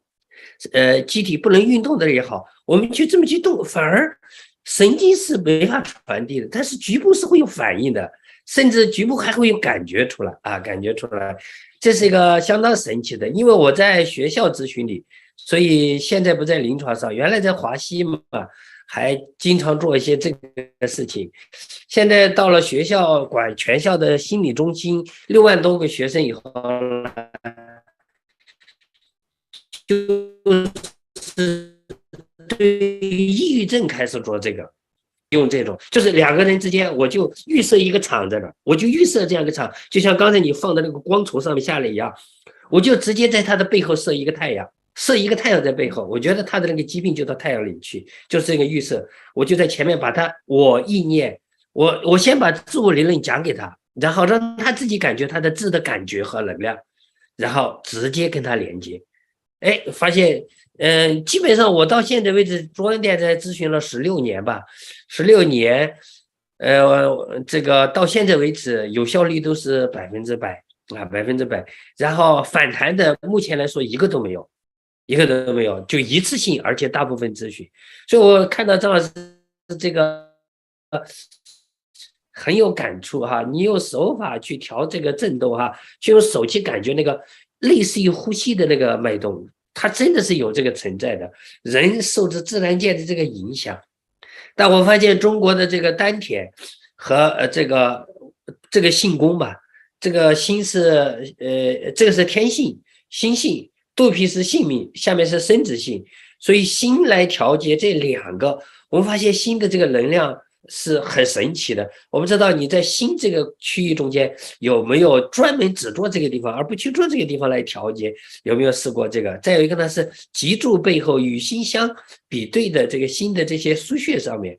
机体不能运动的也好，我们就这么去动，反而神经是没法传递的，但是局部是会有反应的，甚至局部还会有感觉出来啊，感觉出来，这是一个相当神奇的。因为我在学校咨询里。所以现在不在临床上，原来在华西嘛，还经常做一些这个事情。现在到了学校管全校的心理中心，6万多个学生以后，就是对抑郁症开始做这个，用这种，就是2个人之间，我就预设一个场在那，我就预设这样一个场，就像刚才你放的那个光从上面下来一样，我就直接在他的背后设一个太阳。设一个太阳在背后，我觉得他的那个疾病就到太阳里去，就是这个预设。我就在前面把他，我意念，我先把自我理论讲给他，然后让他自己感觉他的字的感觉和能量，然后直接跟他连接。哎，发现，基本上我到现在为止，中央电台咨询了16年吧，16年，这个到现在为止有效率都是100%啊，100%。然后反弹的目前来说一个都没有。一个都没有，就一次性，而且大部分咨询，所以我看到张老师这个很有感触哈。你用手法去调这个震动哈，去用手去感觉那个类似于呼吸的那个脉动，它真的是有这个存在的。人受着自然界的这个影响，但我发现中国的这个丹田和这个性功吧，这个心是这个是天性，心性。肚皮是性命，下面是生殖性，所以心来调节这2个，我们发现心的这个能量是很神奇的。我不知道你在心这个区域中间有没有专门只做这个地方，而不去做这个地方来调节，有没有试过这个？再有一个呢是脊柱背后与心相比对的这个心的这些腧穴上面，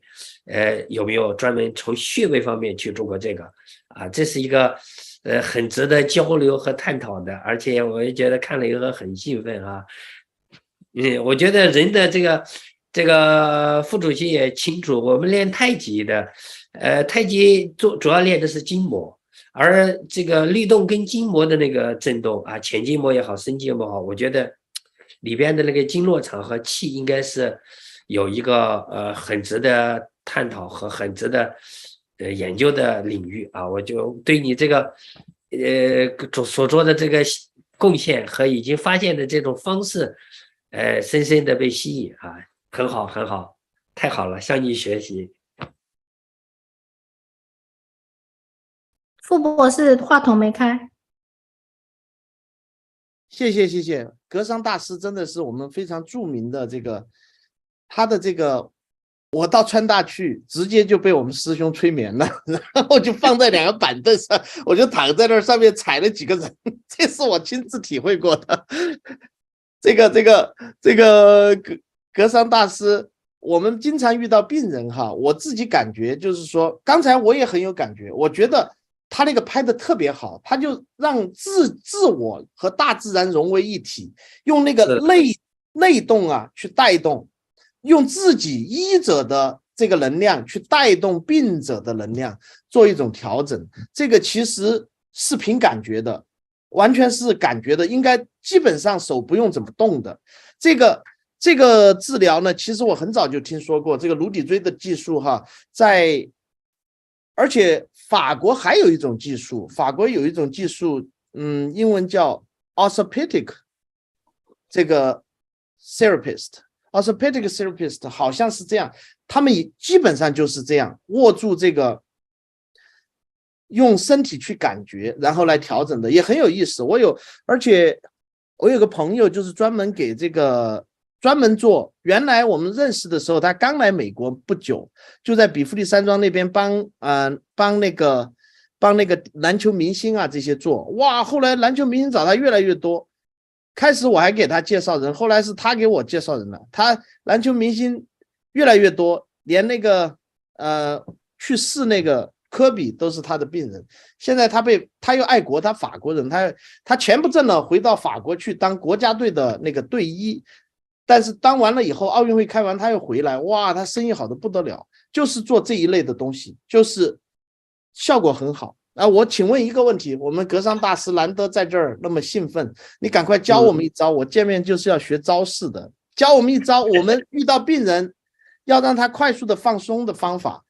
有没有专门从穴位方面去做过这个？啊，这是一个。很值得交流和探讨的，而且我也觉得看了以后很兴奋啊。我觉得人的这个副主席也清楚，我们练太极的，太极主要练的是筋膜，而这个律动跟筋膜的那个震动啊，前筋膜也好，深筋膜也好，我觉得里边的那个经络场和气应该是有一个很值得探讨和很值得。研究的领域啊，我就对你这个所做的这个贡献和已经发现的这种方式，深深的被吸引啊，很好很好，太好了，向你学习。傅博士话筒没开。谢谢，格桑大师真的是我们非常著名的这个，他的这个我到川大去，直接就被我们师兄催眠了，然后就放在2个板凳上，我就躺在那上面踩了几个人，这是我亲自体会过的。这个格桑大师，我们经常遇到病人哈，我自己感觉就是说，刚才我也很有感觉，我觉得他那个拍的特别好，他就让自我和大自然融为一体，用那个内动啊去带动。用自己医者的这个能量去带动病者的能量，做一种调整，这个其实是凭感觉的，完全是感觉的，应该基本上手不用怎么动的。这个治疗呢，其实我很早就听说过这个颅底椎的技术哈，而且法国还有一种技术，英文叫 orthopedic 这个 therapist。orthopedic therapist 好像是这样，他们基本上就是这样握住这个，用身体去感觉，然后来调整的，也很有意思。而且我有个朋友就是专门做，原来我们认识的时候，他刚来美国不久，就在比弗利山庄那边帮那个篮球明星啊这些做，哇，后来篮球明星找他越来越多。开始我还给他介绍人，后来是他给我介绍人了。他篮球明星越来越多，连那个去世那个科比都是他的病人。现在他又爱国，他法国人，他钱不挣了，回到法国去当国家队的那个队医。但是当完了以后，奥运会开完他又回来，哇，他生意好的不得了，就是做这一类的东西，就是效果很好。我请问一个问题，我们格桑大师难得在这儿那么兴奋，你赶快教我们一招，我见面就是要学招式的，教我们一招，我们遇到病人要让他快速的放松的方法。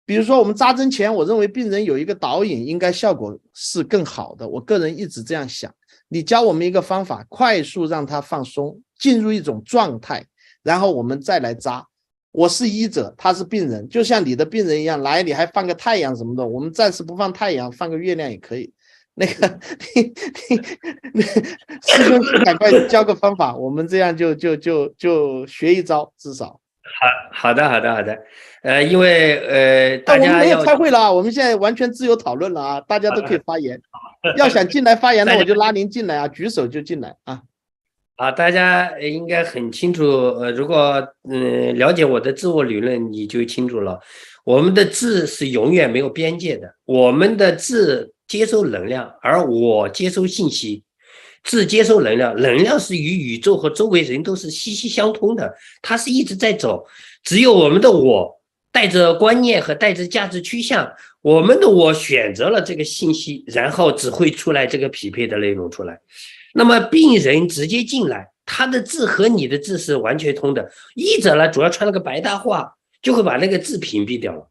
比如说我们扎针前，我认为病人有一个导引应该效果是更好的，我个人一直这样想。你教我们一个方法，快速让他放松，进入一种状态，然后我们再来扎。我是医者，他是病人，就像你的病人一样，来你还放个太阳什么的，我们暂时不放太阳，放个月亮也可以。那个师兄赶快教个方法，我们这样就学一招，至少。好的，因为大家我们没有开会了，我们现在完全自由讨论了啊，大家都可以发言。要想进来发言，那我就拉您进来啊，举手就进来啊。大家应该很清楚，如果了解我的自我理论，你就清楚了。我们的智是永远没有边界的，我们的智接收能量，而我接收信息。智接收能量，能量是与宇宙和周围人都是息息相通的，它是一直在走。只有我们的我带着观念和带着价值趋向，我们的我选择了这个信息，然后只会出来这个匹配的内容出来。那么病人直接进来，他的字和你的字是完全通的。医者呢，主要穿了个白大褂，就会把那个字屏蔽掉了，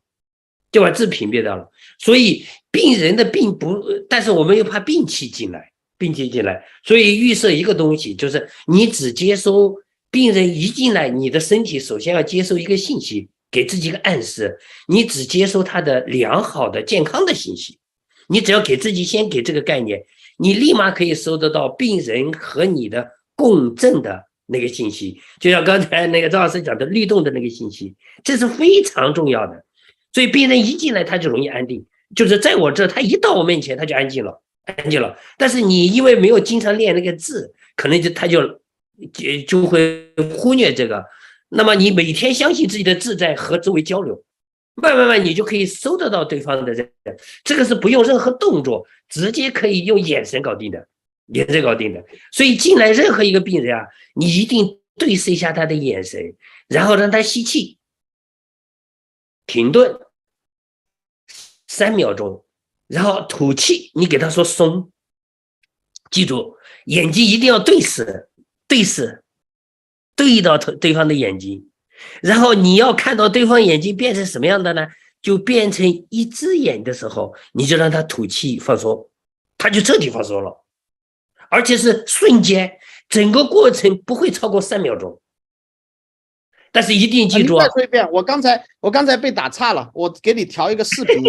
所以病人的病不，但是我们又怕病气进来，所以预设一个东西，就是你只接收病人一进来，你的身体首先要接收一个信息，给自己一个暗示，你只接收他的良好的健康的信息，你只要给自己先给这个概念，你立马可以收得到病人和你的共振的那个信息，就像刚才那个赵老师讲的律动的那个信息，这是非常重要的。所以病人一进来他就容易安定，就是在我这他一到我面前他就安静了。但是你因为没有经常练那个字，可能他就会忽略这个。那么你每天相信自己的字在和周围交流，慢慢你就可以收得到对方的这个是不用任何动作，直接可以用眼神搞定的。所以进来任何一个病人啊，你一定对视一下他的眼神，然后让他吸气，停顿3秒钟，然后吐气，你给他说松。记住，眼睛一定要对到对方的眼睛，然后你要看到对方眼睛变成什么样的呢？就变成一只眼的时候，你就让他吐气放松，他就彻底放松了，而且是瞬间，整个过程不会超过3秒钟。但是一定记住再说一遍，我刚才被打岔了，我给你调一个视频。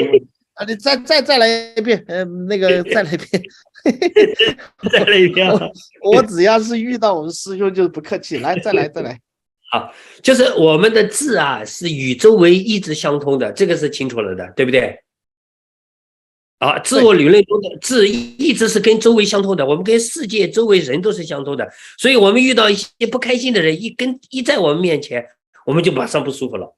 你再来一遍，再来一遍，再来一遍。我只要是遇到我们师兄就不客气，来再来。啊，就是我们的质啊是与周围一直相通的，这个是清楚了的，对不对？啊，自我理论中的质一直是跟周围相通的，我们跟世界周围人都是相通的，所以我们遇到一些不开心的人，一在我们面前，我们就马上不舒服了，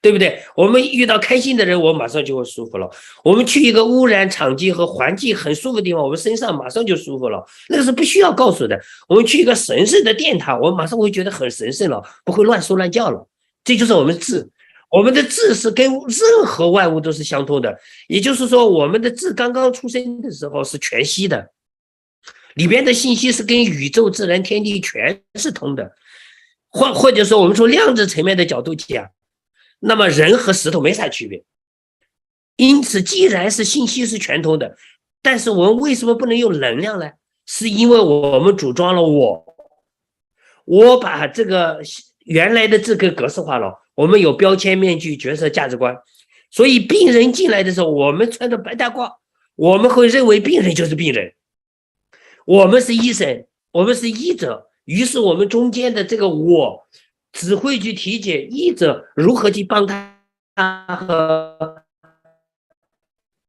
对不对？我们遇到开心的人，我们马上就会舒服了。我们去一个污染场地和环境很舒服的地方，我们身上马上就舒服了，那个是不需要告诉的。我们去一个神圣的殿堂，我们马上会觉得很神圣了，不会乱说乱叫了。这就是我们质。我们的质是跟任何万物都是相通的，也就是说，我们的质刚刚出生的时候是全息的，里边的信息是跟宇宙、自然、天地全是通的，或者说我们从量子层面的角度讲，那么人和石头没啥区别。因此，既然是信息是全通的，但是我们为什么不能用能量呢？是因为我们组装了我把这个原来的质给格式化了。我们有标签、面具、角色、价值观，所以病人进来的时候，我们穿着白大褂，我们会认为病人就是病人，我们是医生，我们是医者，于是我们中间的这个我只会去体解医者如何去帮他和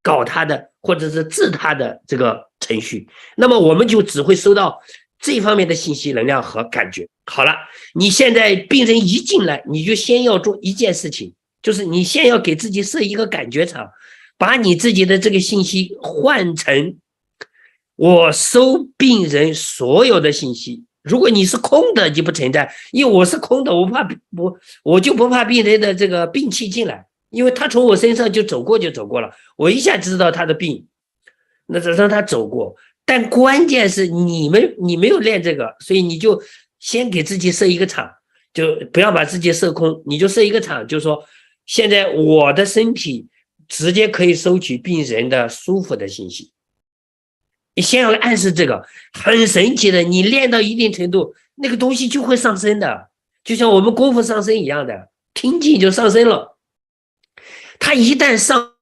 搞他的，或者是治他的这个程序，那么我们就只会收到这方面的信息、能量和感觉。好了，你现在病人一进来，你就先要做一件事情，就是你先要给自己设一个感觉场，把你自己的这个信息换成我收病人所有的信息。如果你是空的，就不存在，因为我是空的，我就不怕病人的这个病气进来，因为他从我身上就走过了，我一下知道他的病，那就让他走过。但关键是你没有练这个，所以你就先给自己设一个场，就不要把自己设空，你就设一个场，就是说现在我的身体直接可以收取病人的舒服的信息。你先要暗示这个，很神奇的，你练到一定程度，那个东西就会上升的，就像我们功夫上升一样的，听劲就上升了。它一旦上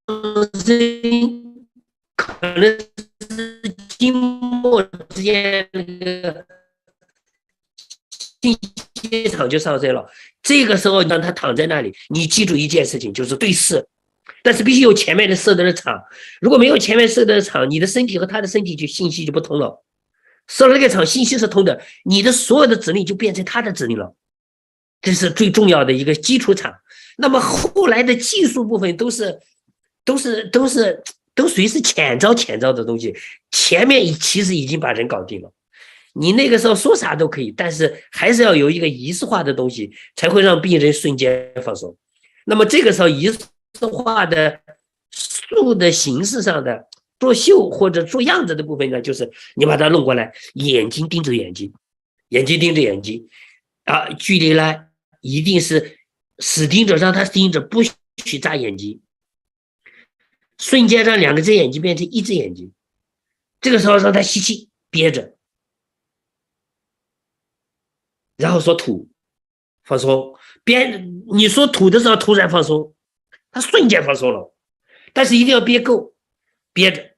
升，可能是经脉之间那个信息场就上升了。这个时候让他躺在那里，你记住一件事情，就是对视，但是必须有前面的设的场。如果没有前面设的场，你的身体和他的身体就信息就不通了。设了那个场，信息是通的，你的所有的指令就变成他的指令了。这是最重要的一个基础场。那么后来的技术部分都属于是浅招的东西，前面其实已经把人搞定了。你那个时候说啥都可以，但是还是要有一个仪式化的东西，才会让病人瞬间放松。那么这个时候仪式化的术的形式上的做秀或者做样子的部分呢，就是你把它弄过来，眼睛盯着眼睛，眼睛盯着眼睛啊，距离呢一定是死盯着，让他盯着，不许眨眼睛。瞬间让两个只眼睛变成一只眼睛，这个时候让他吸气，憋着，然后说吐，放松。你说吐的时候突然放松，他瞬间放松了，但是一定要憋够，憋着。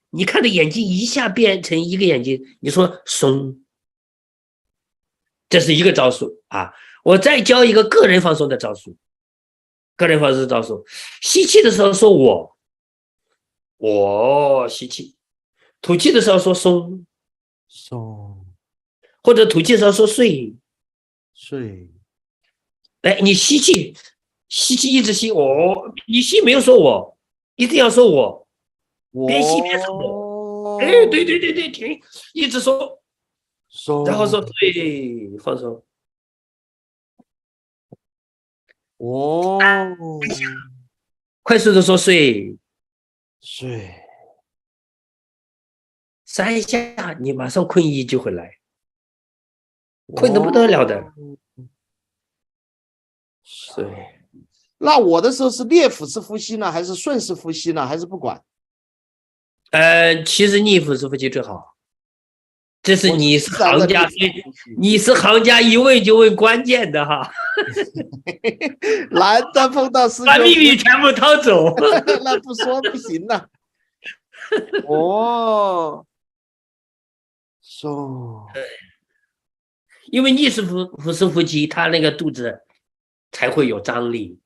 你看着眼睛一下变成一个眼睛，你说松，这是一个招数啊。我再教一个个人放松的招数，吸气的时候说我吸气，吐气的时候说松，或者吐气的时候说睡。哎，你吸气一直吸，你吸没有说我，一定要说我，边吸边说我。哎，对，停，一直说，然后说对，放松。快速的说睡。3下，你马上困意就会来，困得不得了的。睡。那我的时候是列腹式呼吸呢，还是顺势呼吸呢，还是不管？其实逆腹式呼吸最好。这是你是行家，你是行家，一问就问关键的哈。难得碰到师兄，把秘密全部掏走，那不说不行呐。因为逆时腹式呼吸，他那个肚子才会有张力，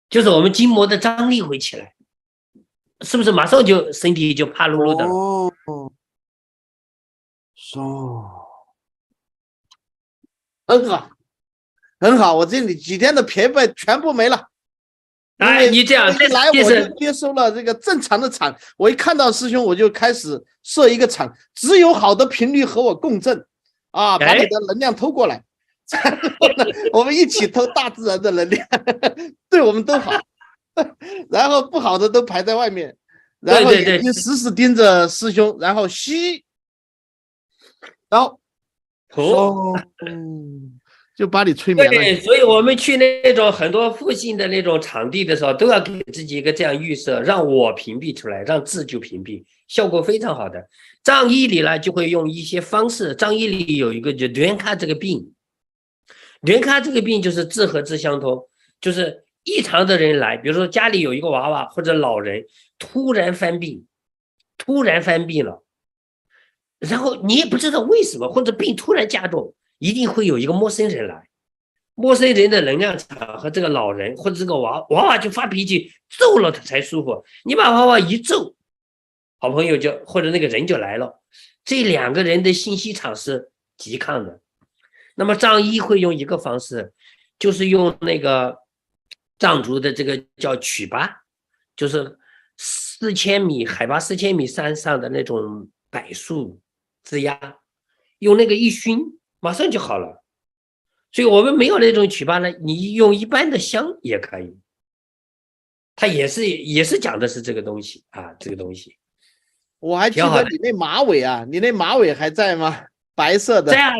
就是我们筋膜的张力会起来，是不是马上就身体就趴噜噜的了？哦，很好，很好，我这里几天的疲惫全部没了。哎，你这样一来我就接收了这个正常的场，我一看到师兄我就开始设一个场，只有好的频率和我共振啊，把你的能量偷过来，然后呢，我们一起偷大自然的能量，对我们都好，然后不好的都排在外面，然后眼睛死死盯着师兄，然后吸，然后就把你催眠了。对，所以我们去那种很多复兴的那种场地的时候，都要给自己一个这样预设，让我屏蔽出来，让字就屏蔽，效果非常好的。藏医里呢就会用一些方式，藏医里有一个就连卡这个病，连卡这个病就是字和字相通，就是异常的人来，比如说家里有一个娃娃或者老人突然犯病了，然后你也不知道为什么，或者病突然加重。一定会有一个陌生人来，陌生人的能量场和这个老人或者这个娃娃就发脾气，揍了他才舒服。你把娃娃一揍，好朋友就或者那个人就来了。这两个人的信息场是拮抗的。那么藏医会用一个方式，就是用那个藏族的这个叫曲巴，就是4000米海拔4000米山上的那种柏树枝桠，用那个一熏。马上就好了，所以我们没有那种曲巴呢，你用一般的香也可以，它也是讲的是这个东西啊，这个东西。我还记得你那马尾啊，你那马尾还在吗？白色的。在啊，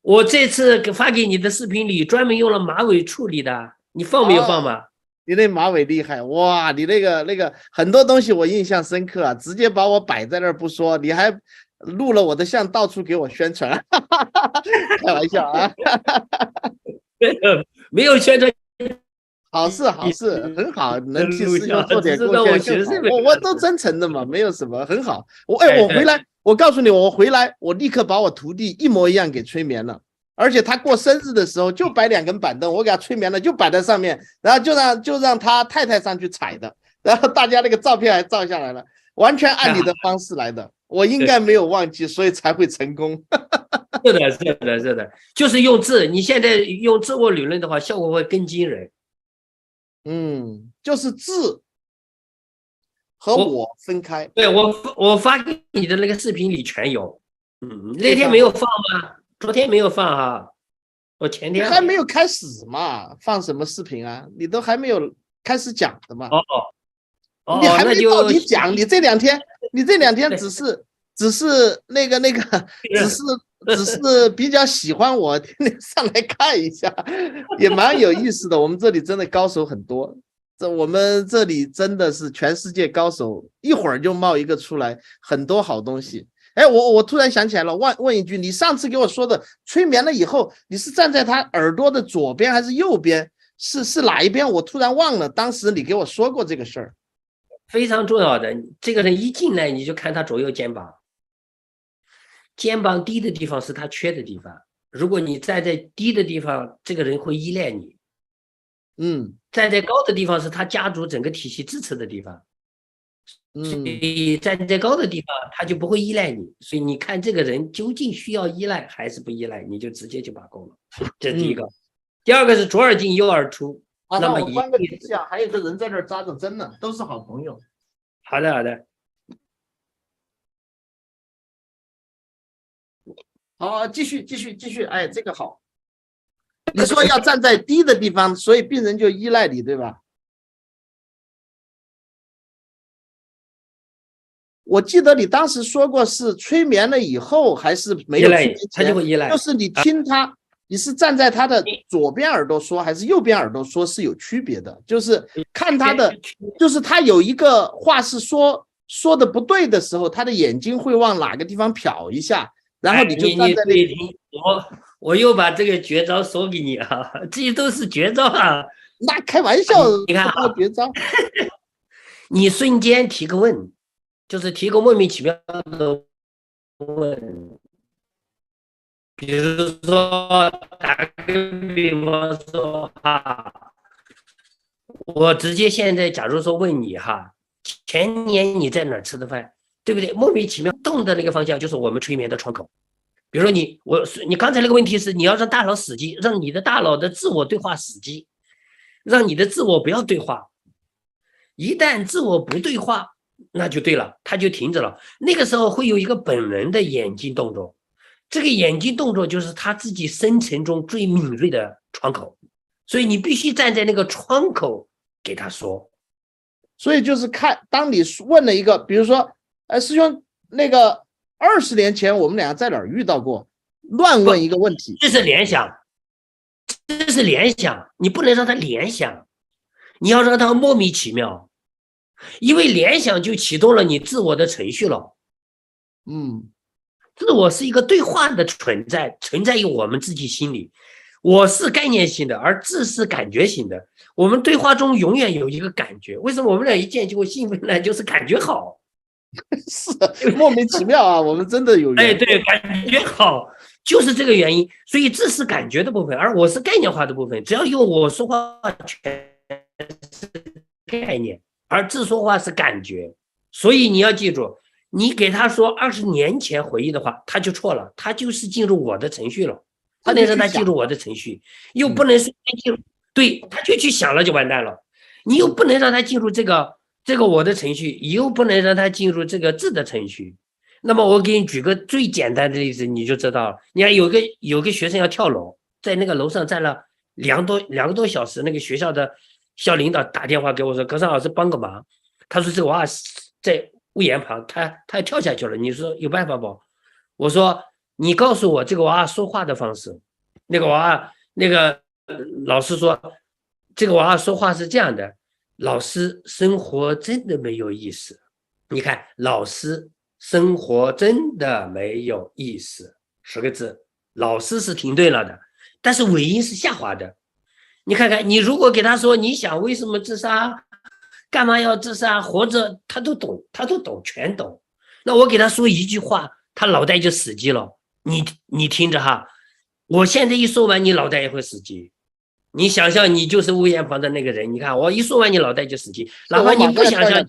我这次发给你的视频里专门用了马尾处理的，你放没有放嘛？你那马尾厉害哇！你那个很多东西我印象深刻啊，直接把我摆在那儿不说，你还录了我的像，到处给我宣传，开玩笑啊！没有宣传，好事，很好，能替师兄做点贡献，我都真诚的嘛，没有什么，很好。我回来，我告诉你，我回来，我立刻把我徒弟一模一样给催眠了。而且他过生日的时候就摆2根板凳，我给他催眠了，就摆在上面，然后就让他太太上去踩的，然后大家那个照片还照下来了，完全按你的方式来的，我应该没有忘记，所以才会成功。是的，就是用字，你现在用自我理论的话，效果会更惊人。就是字和我分开。对，我发给你的那个视频里全有。那天没有放吗？昨天没有放啊，我前天还没有开始嘛，放什么视频啊？你都还没有开始讲的嘛？你还没到底讲，你这两天只是那个只是比较喜欢我，天天上来看一下，也蛮有意思的。我们这里真的高手很多，我们这里真的是全世界高手，一会儿就冒一个出来，很多好东西。哎，我突然想起来了，问一句，你上次给我说的催眠了以后，你是站在他耳朵的左边还是右边？是哪一边？我突然忘了，当时你给我说过这个事儿。非常重要的，这个人一进来你就看他左右肩膀，肩膀低的地方是他缺的地方。如果你站在低的地方，这个人会依赖你。站在高的地方是他家族整个体系支持的地方。所以站在高的地方他就不会依赖你，所以你看这个人究竟需要依赖还是不依赖，你就直接就把够了。这是第一个。第二个是左耳进右耳出。那么我关个笔下，还有个人在这儿扎着针呢，都是好朋友。好的。好，继续，哎，这个好。你说要站在低的地方，所以病人就依赖你，对吧？我记得你当时说过是催眠了以后还是没有催眠前，他就会依赖。就是你听他，你是站在他的左边耳朵说还是右边耳朵说是有区别的，就是看他的，就是他有一个话是说的不对的时候，他的眼睛会往哪个地方瞟一下，然后你就站在那里。我又把这个绝招说给你啊，这些都是绝招啊。那开玩笑，你看绝招，你瞬间提个问。就是提个莫名其妙的问，比如说打个比方说哈，我直接现在假如说问你哈，前年你在哪儿吃的饭，对不对？莫名其妙动的那个方向就是我们催眠的窗口。比如说你刚才那个问题是你要让大脑死机，让你的大脑的自我对话死机，让你的自我不要对话。一旦自我不对话，那就对了，它就停止了。那个时候会有一个本能的眼睛动作，这个眼睛动作就是他自己深层中最敏锐的窗口，所以你必须站在那个窗口给他说。所以就是当你问了一个，比如说，师兄，那个20年前我们俩在哪儿遇到过？乱问一个问题，这是联想，这是联想，你不能让他联想，你要让他莫名其妙，因为联想就启动了你自我的程序了。自我是一个对话的存在，存在于我们自己心里。我是概念性的，而智是感觉型的。我们对话中永远有一个感觉，为什么我们俩一见就会兴奋呢？就是感觉好。是莫名其妙啊，我们真的有缘。哎，对，感觉好，就是这个原因。所以这是感觉的部分，而我是概念化的部分。只要用我说话，全是概念，而自说话是感觉。所以你要记住，你给他说20年前回忆的话，他就错了，他就是进入我的程序了。不能让他进入我的程序，又不能说进入，对，他就去想了就完蛋了。你又不能让他进入这个我的程序，又不能让他进入这个字的程序。那么我给你举个最简单的例子，你就知道了。你看有个学生要跳楼，在那个楼上站了两个多小时，那个学校的校领导打电话给我说：“格桑老师帮个忙。”他说这个娃在屋檐旁，他要跳下去了，你说有办法不？我说你告诉我这个娃说话的方式。那个娃那个老师说，这个娃说话是这样的：老师，生活真的没有意思。你看，老师，生活真的没有意思，10个字，老师是停顿了的，但是尾音是下滑的。你看看，你如果给他说你想为什么自杀，干嘛要自杀，活着，他都懂，全懂。那我给他说一句话，他脑袋就死机了。你听着哈，我现在一说完，你脑袋也会死机。你想象你就是屋檐旁的那个人，你看我一说完，你脑袋就死机。哪怕你不想象，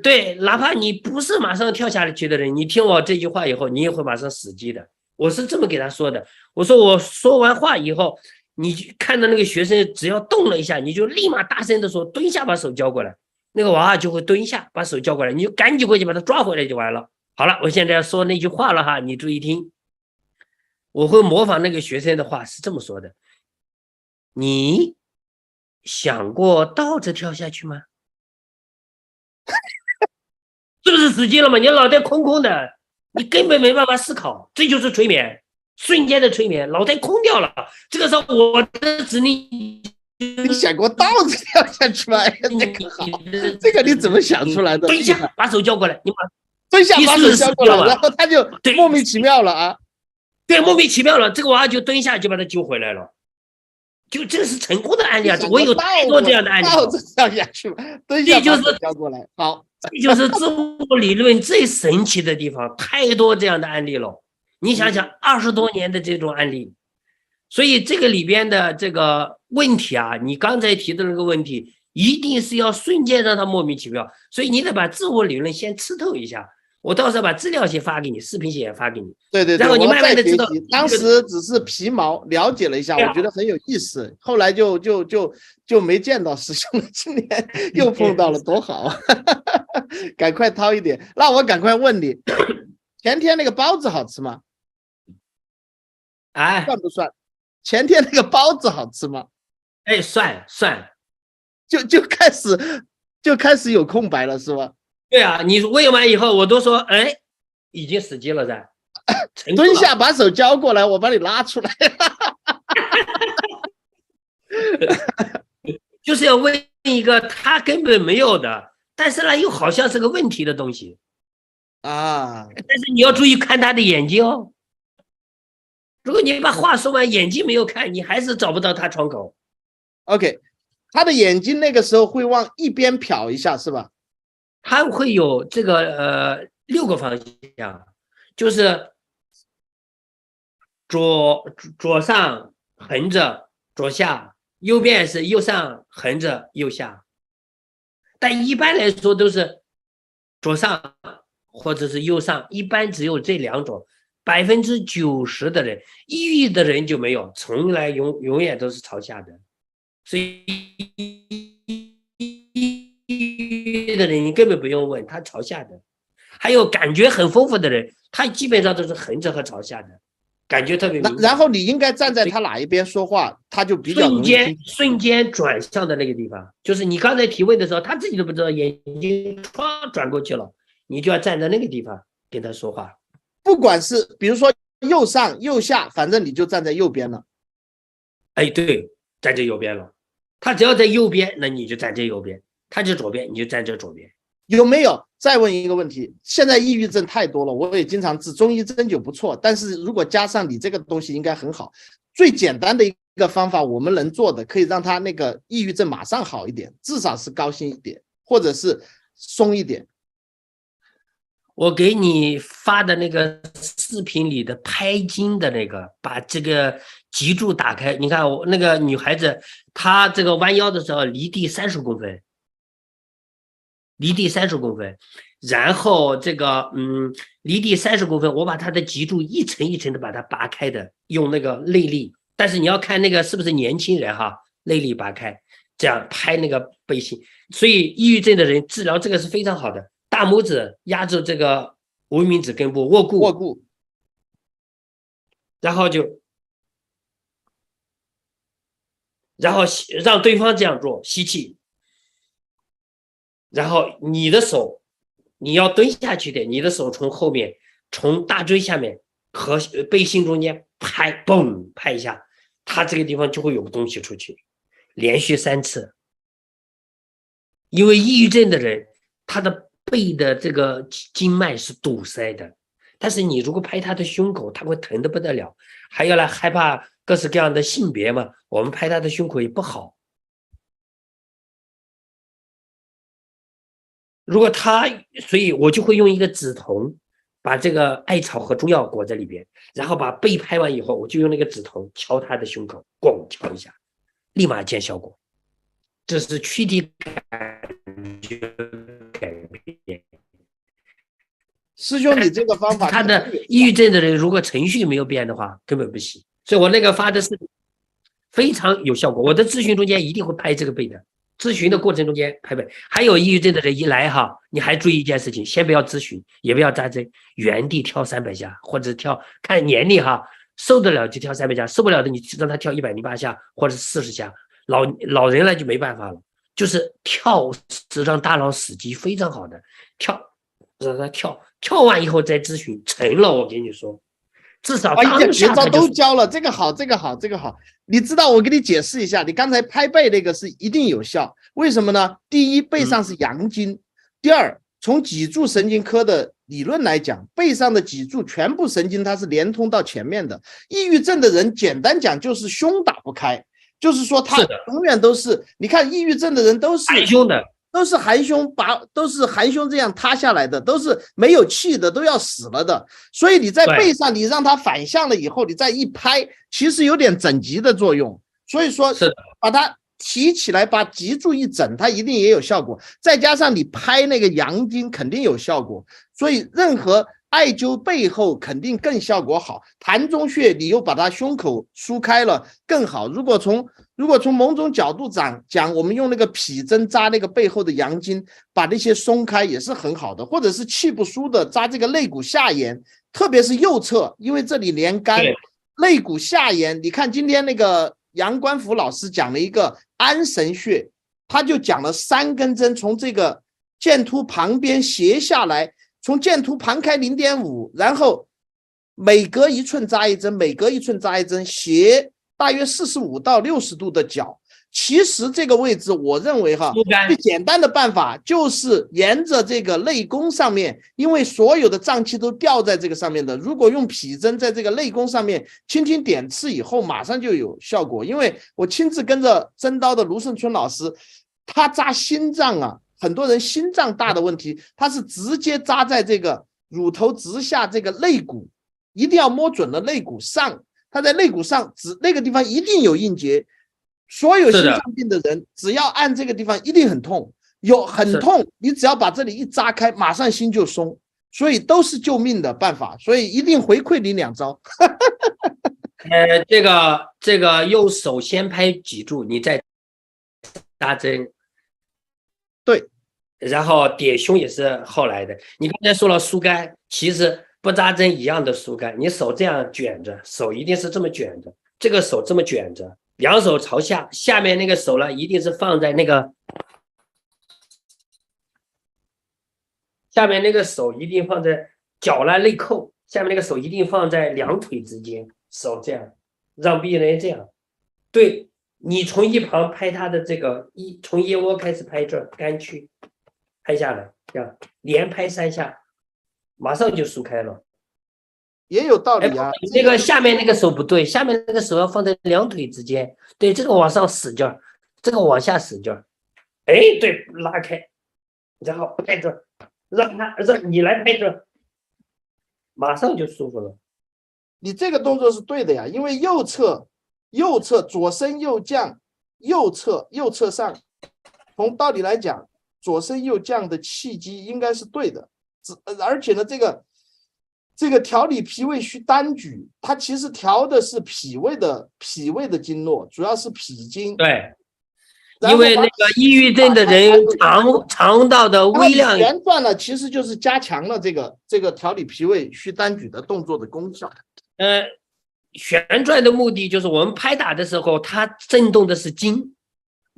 对，哪怕你不是马上跳下去的人，你听我这句话以后，你也会马上死机的。我是这么给他说的。我说我说完话以后，你看到那个学生只要动了一下，你就立马大声的说蹲下，把手交过来。那个娃就会蹲下，把手交过来，你就赶紧过去把他抓回来就完了。好了，我现在要说那句话了哈，你注意听。我会模仿那个学生的话，是这么说的：你想过倒着跳下去吗？是不是死机了嘛？你脑袋空空的，你根本没办法思考，这就是催眠，瞬间的催眠，脑袋空掉了。这个时候我的指令，你想过倒着跳下去吗？这个好，这个你怎么想出来的？蹲下，把手交过来，你把蹲下，把手交过来，然后他就莫名其妙了啊！对，莫名其妙了，这个娃就蹲下就把他救回来了。就这是成功的案例啊！我有太多这样的案例。倒着跳下去，蹲下把手交过来。好，这就是自我理论最神奇的地方，太多这样的案例了。你想想，20多年的这种案例，所以这个里边的这个问题啊，你刚才提的那个问题，一定是要瞬间让他莫名其妙。所以你得把自我理论先吃透一下。我到时候把资料先发给你，视频先发给你。对，然后你慢慢的知道。当时只是皮毛了解了一下，我觉得很有意思。后来就没见到师兄了，今年又碰到了，多好！赶快掏一点。那我赶快问你，前天那个包子好吃吗？哎，算不算？前天那个包子好吃吗？哎，算。就开始有空白了，是吧？对啊，你问完以后，我都说，哎，已经死机了噻。蹲下，把手交过来，我把你拉出来。就是要问一个他根本没有的，但是呢，又好像是个问题的东西啊。但是你要注意看他的眼睛哦。如果你把话说完，眼睛没有看，你还是找不到他窗口。OK， 他的眼睛那个时候会往一边瞟一下，是吧？它会有这个6个方向，就是左上横着左下，右边是右上横着右下。但一般来说都是左上或者是右上，一般只有这两种。90%的人，抑郁的人就没有，从来永远都是朝下的。所以抑郁的人你根本不用问，他朝下的。还有感觉很丰富的人，他基本上都是横着和朝下的，感觉特别明显。然后你应该站在他哪一边说话，他就比较容易瞬间转向的那个地方，就是你刚才提问的时候，他自己都不知道，眼睛唰转过去了，你就要站在那个地方跟他说话。不管是比如说右上右下，反正你就站在右边了。哎，对，站在右边了。他只要在右边，那你就站在右边；他在左边，你就站在左边。有没有？再问一个问题，现在抑郁症太多了，我也经常治中医针灸不错，但是如果加上你这个东西应该很好。最简单的一个方法，我们能做的可以让他那个抑郁症马上好一点，至少是高兴一点，或者是松一点。我给你发的那个视频里的拍筋的那个，把这个脊柱打开，你看我那个女孩子，她这个弯腰的时候离地30公分，离地30公分，然后这个离地30公分，我把她的脊柱一层一层的把它拔开的，用那个内力，但是你要看那个是不是年轻人哈，内力拔开，这样拍那个背心。所以抑郁症的人治疗这个是非常好的。大拇指压住这个无名指根部，握固，然后让对方这样做，吸气，然后你的手你要蹲下去点，你的手从后面从大椎下面和背心中间拍，嘣拍一下，它这个地方就会有个东西出去，连续3次。因为抑郁症的人他的背的这个经脉是堵塞的，但是你如果拍他的胸口，他会疼得不得了，还要来害怕各式各样的性别嘛，我们拍他的胸口也不好。如果所以我就会用一个止痛，把这个艾草和中药裹在里边，然后把背拍完以后，我就用那个止痛敲他的胸口，咣敲一下，立马见效果。这是躯体感觉改变。师兄，你这个方法，他的抑郁症的人如果程序没有变的话，根本不行。所以我那个发的是非常有效果。我的咨询中间一定会拍这个背的，咨询的过程中间拍背。还有抑郁症的人一来哈，你还注意一件事情，先不要咨询，也不要扎针，原地跳300下，或者跳看年龄哈，受得了就跳300下，受不了的你让他跳108下或者40下。老人了就没办法了，就是跳是让大脑死机非常好的，让他跳完以后再咨询，成了我跟你说，至少当下绝招都教了，这个好。你知道我给你解释一下，你刚才拍背那个是一定有效，为什么呢？第一，背上是阳经；第二，从脊柱神经科的理论来讲，背上的脊柱全部神经它是连通到前面的。抑郁症的人简单讲就是胸打不开。就是说他永远都是，你看抑郁症的人都是含胸的，都是含胸这样塌下来的，都是没有气的，都要死了的。所以你在背上，你让它反向了以后，你再一拍，其实有点整脊的作用。所以说，把它提起来，把脊柱一整，它一定也有效果。再加上你拍那个阳经，肯定有效果。所以任何艾灸背后肯定更效果好，膻中穴你又把它胸口疏开了更好。如果从某种角度讲，我们用那个皮针扎那个背后的阳经，把那些松开也是很好的。或者是气不舒的扎这个肋骨下沿，特别是右侧，因为这里连肝，肋骨下沿。你看今天那个杨官福老师讲了一个安神穴，他就讲了3根针从这个剑突旁边斜下来。从剑突旁开0.5，然后每隔1寸扎一针，每隔1寸扎一针，斜大约45到60度的角。其实这个位置，我认为哈，最简单的办法就是沿着这个肋弓上面，因为所有的脏器都吊在这个上面的。如果用皮针在这个肋弓上面轻轻点刺以后，马上就有效果。因为我亲自跟着真刀的卢胜春老师，他扎心脏啊。很多人心脏大的问题，它是直接扎在这个乳头直下这个肋骨，一定要摸准了肋骨上，它在肋骨上，那个地方一定有硬结。所有心脏病的人，只要按这个地方一定很痛，很痛，你只要把这里一扎开，马上心就松，所以都是救命的办法，所以一定回馈你2招。这个用手先拍脊柱，你再扎针，对，然后点胸也是后来的。你刚才说了疏肝，其实不扎针一样的疏肝，你手这样卷着，手一定是这么卷着，这个手这么卷着。2手朝下，下面那个手呢，一定是放在那个下面那个手一定放在脚呢内扣，下面那个手一定放在2腿之间，手这样，让病人这样。对，你从一旁拍他的这个从腋窝开始拍这肝区，拍下来，这样连拍3下，马上就疏开了。也有道理啊，那个下面那个手不对，下面那个手要放在2腿之间，对，这个往上使劲儿，这个往下使劲儿，哎，对，拉开，然后拍这，让你来拍这，马上就舒服了。你这个动作是对的呀，因为右侧左升右降，右侧上，从道理来讲，左升右降的气机应该是对的，而且呢，这个调理脾胃虚单举，它其实调的是脾胃的经络，主要是脾经。对，因为那个抑郁症的人肠道的微量旋转呢，其实就是加强了这个调理脾胃虚单举的动作的功效。旋转的目的就是我们拍打的时候，它震动的是筋，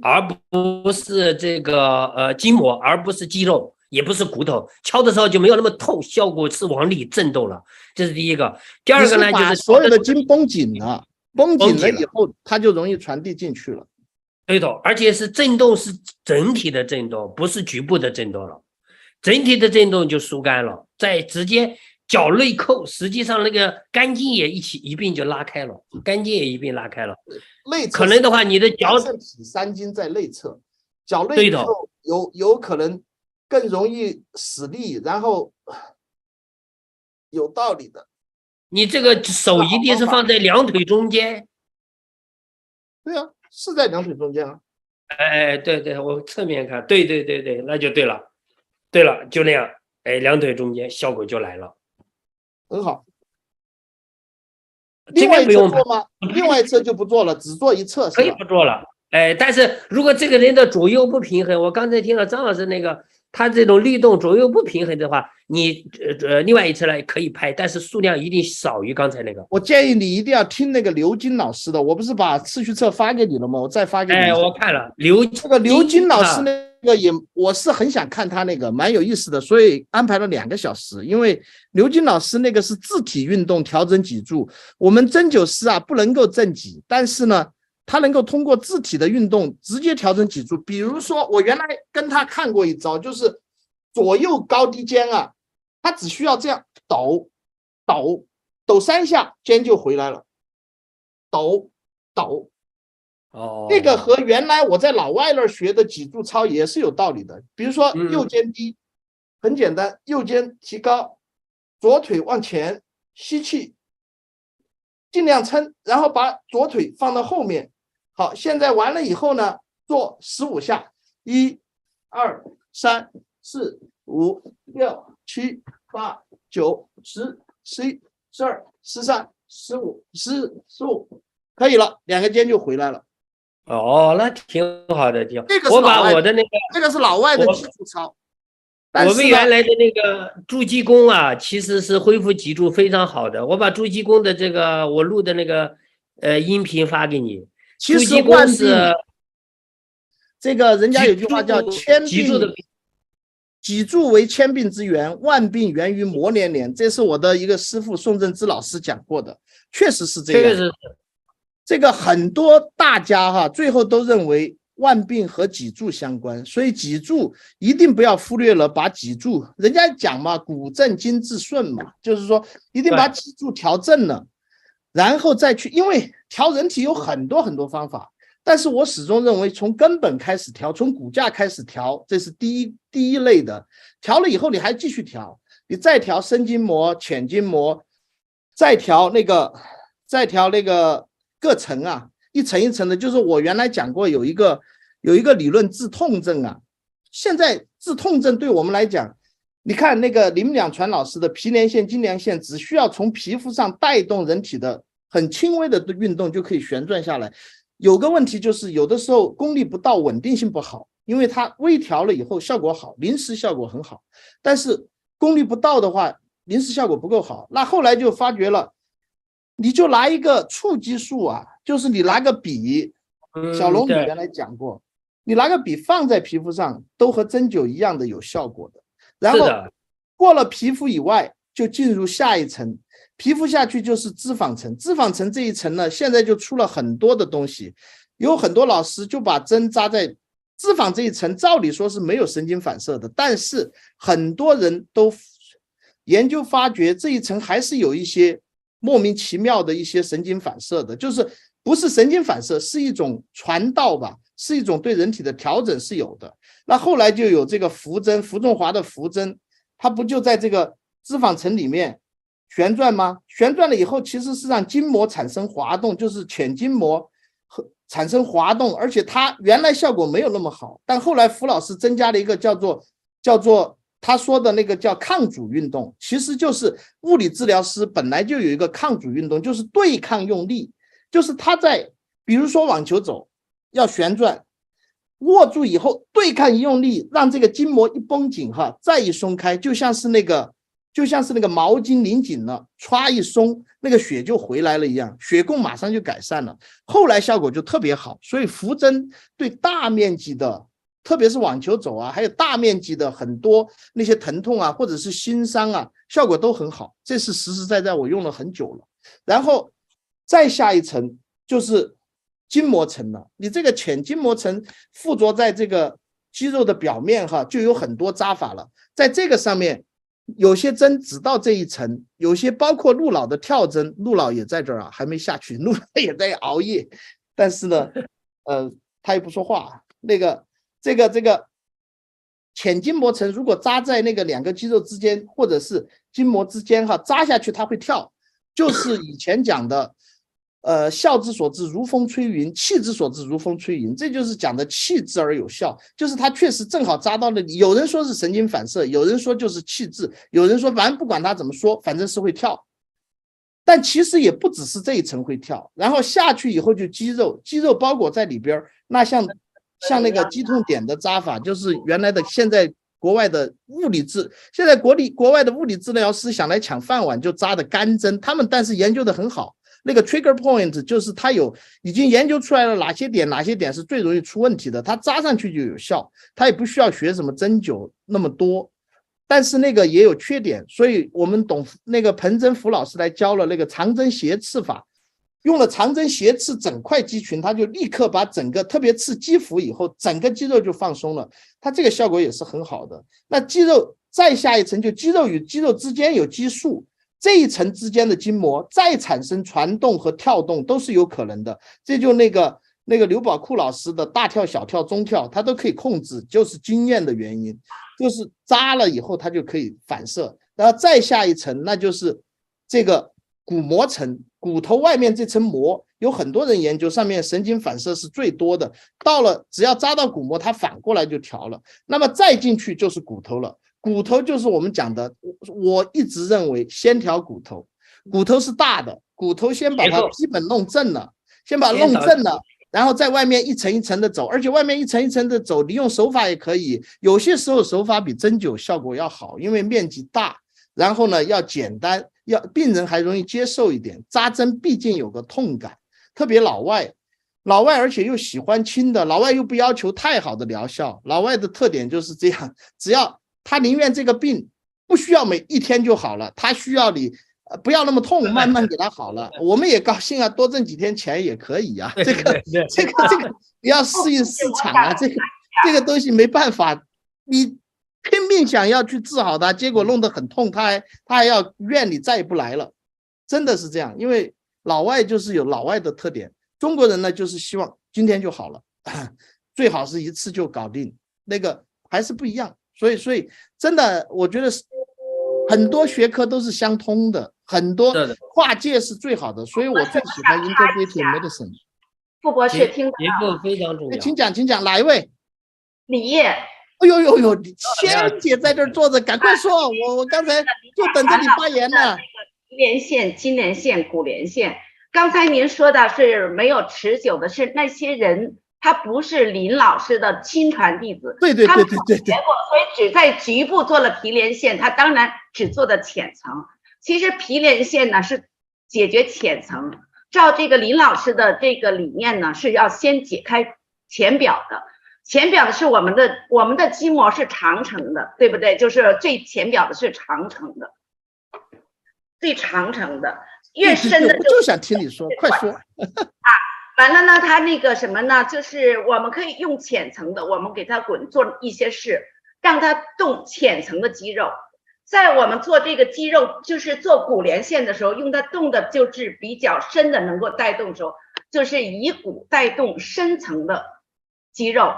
而不是这个筋膜，而不是肌肉。也不是骨头，敲的时候就没有那么痛，效果是往里震动了，这是第一个。第二个呢，就是所有的筋绷紧了，绷紧了以后，它就容易传递进去了。对的，而且是震动，是整体的震动，不是局部的震动了。整体的震动就疏肝了，再直接脚内扣，实际上那个肝经也一并就拉开了，肝经也一并拉开了。内侧可能的话，你的脚肾脾3经在内侧，脚内扣有可能更容易使力，然后有道理的。你这个手一定是放在2腿中间。对啊，是在2腿中间啊。哎，对，我侧面看，对，那就对了，对了，就那样，哎，2腿中间效果就来了，很好。另外一侧做吗？另外一侧就不做了，只做一侧，可以不做了。哎，但是如果这个人的左右不平衡，我刚才听了张老师那个。他这种律动左右不平衡的话，你另外一侧呢可以拍，但是数量一定少于刚才那个。我建议你一定要听那个刘金老师的，我不是把次序册发给你了吗？我再发给你。哎，我看了这个刘金老师那个也，我是很想看他那个，蛮有意思的，所以安排了2个小时。因为刘金老师那个是自体运动调整脊柱，我们针灸师啊不能够正脊，但是呢。他能够通过自体的运动直接调整脊柱，比如说我原来跟他看过一招，就是左右高低肩啊，他只需要这样抖3下，肩就回来了，抖，这个和原来我在老外那儿学的脊柱操也是有道理的。比如说右肩低，很简单，右肩提高，左腿往前吸气，尽量撑，然后把左腿放到后面。好，现在完了以后呢，做15下，1、2、3、4、5、6、7、8、9、10、11、12、13、15、14、15，可以了，2个肩就回来了。哦，那挺好的，挺好。这个我把我的那个，这个是老外的脊柱操。我们原来的那个筑基功啊，其实是恢复脊柱非常好的。我把筑基功的这个我录的那个音频发给你。其实万病，这个人家有句话叫千病，脊柱为千病之源，万病源于磨连连。这是我的一个师父宋正之老师讲过的，确实是这样。确实是。这个很多大家哈，最后都认为万病和脊柱相关，所以脊柱一定不要忽略了，把脊柱，人家讲嘛，骨正筋治顺嘛，就是说一定把脊柱调正了，然后再去，因为调人体有很多方法，但是我始终认为从根本开始调，从骨架开始调，这是第一类的。调了以后你还继续调，你再调深筋膜、浅筋膜，再调那个再调那个各层啊，一层一层的，就是我原来讲过有一个理论治痛症啊，现在治痛症对我们来讲，你看那个林两传老师的皮连线、筋连线，只需要从皮肤上带动人体的很轻微的运动就可以旋转下来。有个问题就是有的时候功力不到，稳定性不好，因为它微调了以后效果好，临时效果很好，但是功力不到的话，临时效果不够好。那后来就发觉了，你就拿一个触激素啊，就是你拿个笔，小龙你原来讲过，你拿个笔放在皮肤上都和针灸一样的有效果的。然后过了皮肤以外就进入下一层，皮肤下去就是脂肪层，脂肪层这一层呢，现在就出了很多的东西，有很多老师就把针扎在脂肪这一层，照理说是没有神经反射的，但是很多人都研究发觉这一层还是有一些莫名其妙的一些神经反射的，就是不是神经反射，是一种传导吧，是一种对人体的调整是有的。那后来就有这个浮针，浮仲华的浮针，它不就在这个脂肪层里面旋转吗？旋转了以后，其实是让筋膜产生滑动，就是浅筋膜产生滑动，而且它原来效果没有那么好，但后来符老师增加了一个叫做他说的那个叫抗阻运动，其实就是物理治疗师本来就有一个抗阻运动，就是对抗用力，就是他在比如说网球肘要旋转，握住以后对抗一用力，让这个筋膜一绷紧哈，再一松开，就像是那个毛巾拧紧了，歘一松，那个血就回来了一样，血供马上就改善了，后来效果就特别好。所以浮针对大面积的，特别是网球肘啊，还有大面积的很多那些疼痛啊，或者是心伤啊，效果都很好，这是实实在在我用了很久了。然后再下一层就是筋膜层了，你这个浅筋膜层附着在这个肌肉的表面哈，就有很多扎法了。在这个上面，有些针只到这一层，有些包括陆老的跳针，陆老也在这儿啊，还没下去，陆老也在熬夜，但是呢，他也不说话。这个浅筋膜层如果扎在那个两个肌肉之间，或者是筋膜之间哈，扎下去它会跳，就是以前讲的。效之所至，如风吹云；气之所至，如风吹云。这就是讲的气之而有效，就是它确实正好扎到了你。有人说是神经反射，有人说就是气质，有人说反正不管他怎么说，反正是会跳。但其实也不只是这一层会跳，然后下去以后就肌肉包裹在里边。那像那个肌痛点的扎法，就是原来的现在国外的现在国外的物理治疗师想来抢饭碗就扎的干针，他们但是研究的很好。那个 trigger point 就是他已经研究出来了哪些点是最容易出问题的，他扎上去就有效，他也不需要学什么针灸那么多，但是那个也有缺点，所以我们懂那个彭真福老师来教了那个长针斜刺法，用了长针斜刺整块肌群，他就立刻把整个特别刺肌腹以后，整个肌肉就放松了，他这个效果也是很好的。那肌肉再下一层，就肌肉与肌肉之间有激素。这一层之间的筋膜再产生传动和跳动都是有可能的，这就那个刘宝库老师的大跳、小跳、中跳，他都可以控制，就是经验的原因，就是扎了以后它就可以反射。然后再下一层，那就是这个骨膜层，骨头外面这层膜，有很多人研究上面神经反射是最多的，到了只要扎到骨膜，它反过来就调了。那么再进去就是骨头了。骨头就是我们讲的，我一直认为先调骨头，骨头是大的，骨头先把它基本弄正了，然后在外面一层一层的走，而且外面一层一层的走，你用手法也可以，有些时候手法比针灸效果要好，因为面积大，然后呢要简单，病人还容易接受一点，扎针毕竟有个痛感，特别老外而且又喜欢轻的，老外又不要求太好的疗效，老外的特点就是这样，只要他宁愿这个病不需要每一天就好了，他需要你不要那么痛，慢慢给他好了。我们也高兴啊，多挣几天钱也可以啊。这个你要适应市场啊，这个东西没办法，你拼命想要去治好他，结果弄得很痛，他还要怨你再也不来了，真的是这样。因为老外就是有老外的特点，中国人呢就是希望今天就好了，最好是一次就搞定，那个还是不一样。所以真的我觉得很多学科都是相通的，很多跨界是最好的，所以我最喜欢 integrative medicine。傅博士听结构非常重要。请讲，请讲，哪一位？李烨。哎呦呦呦，仙姐在这儿坐着，赶快说，我刚才就等着你发言呢。皮连线、筋连线、骨连线，刚才您说的是没有持久的，是那些人他不是林老师的亲传弟子，对，他没有学过，所以只在局部做了皮连线，他当然只做的浅层。其实皮连线呢是解决浅层，照这个林老师的这个理念呢，是要先解开浅表的。浅表的是我们的筋膜是长程的，对不对？就是最浅表的是长程的，最长程的，越深的我就想听你说，快说。完了呢，它那个什么呢？就是我们可以用浅层的，我们给它做一些事，让它动浅层的肌肉。在我们做这个肌肉，就是做骨连线的时候，用它动的就是比较深的，能够带动的时候，就是以骨带动深层的肌肉。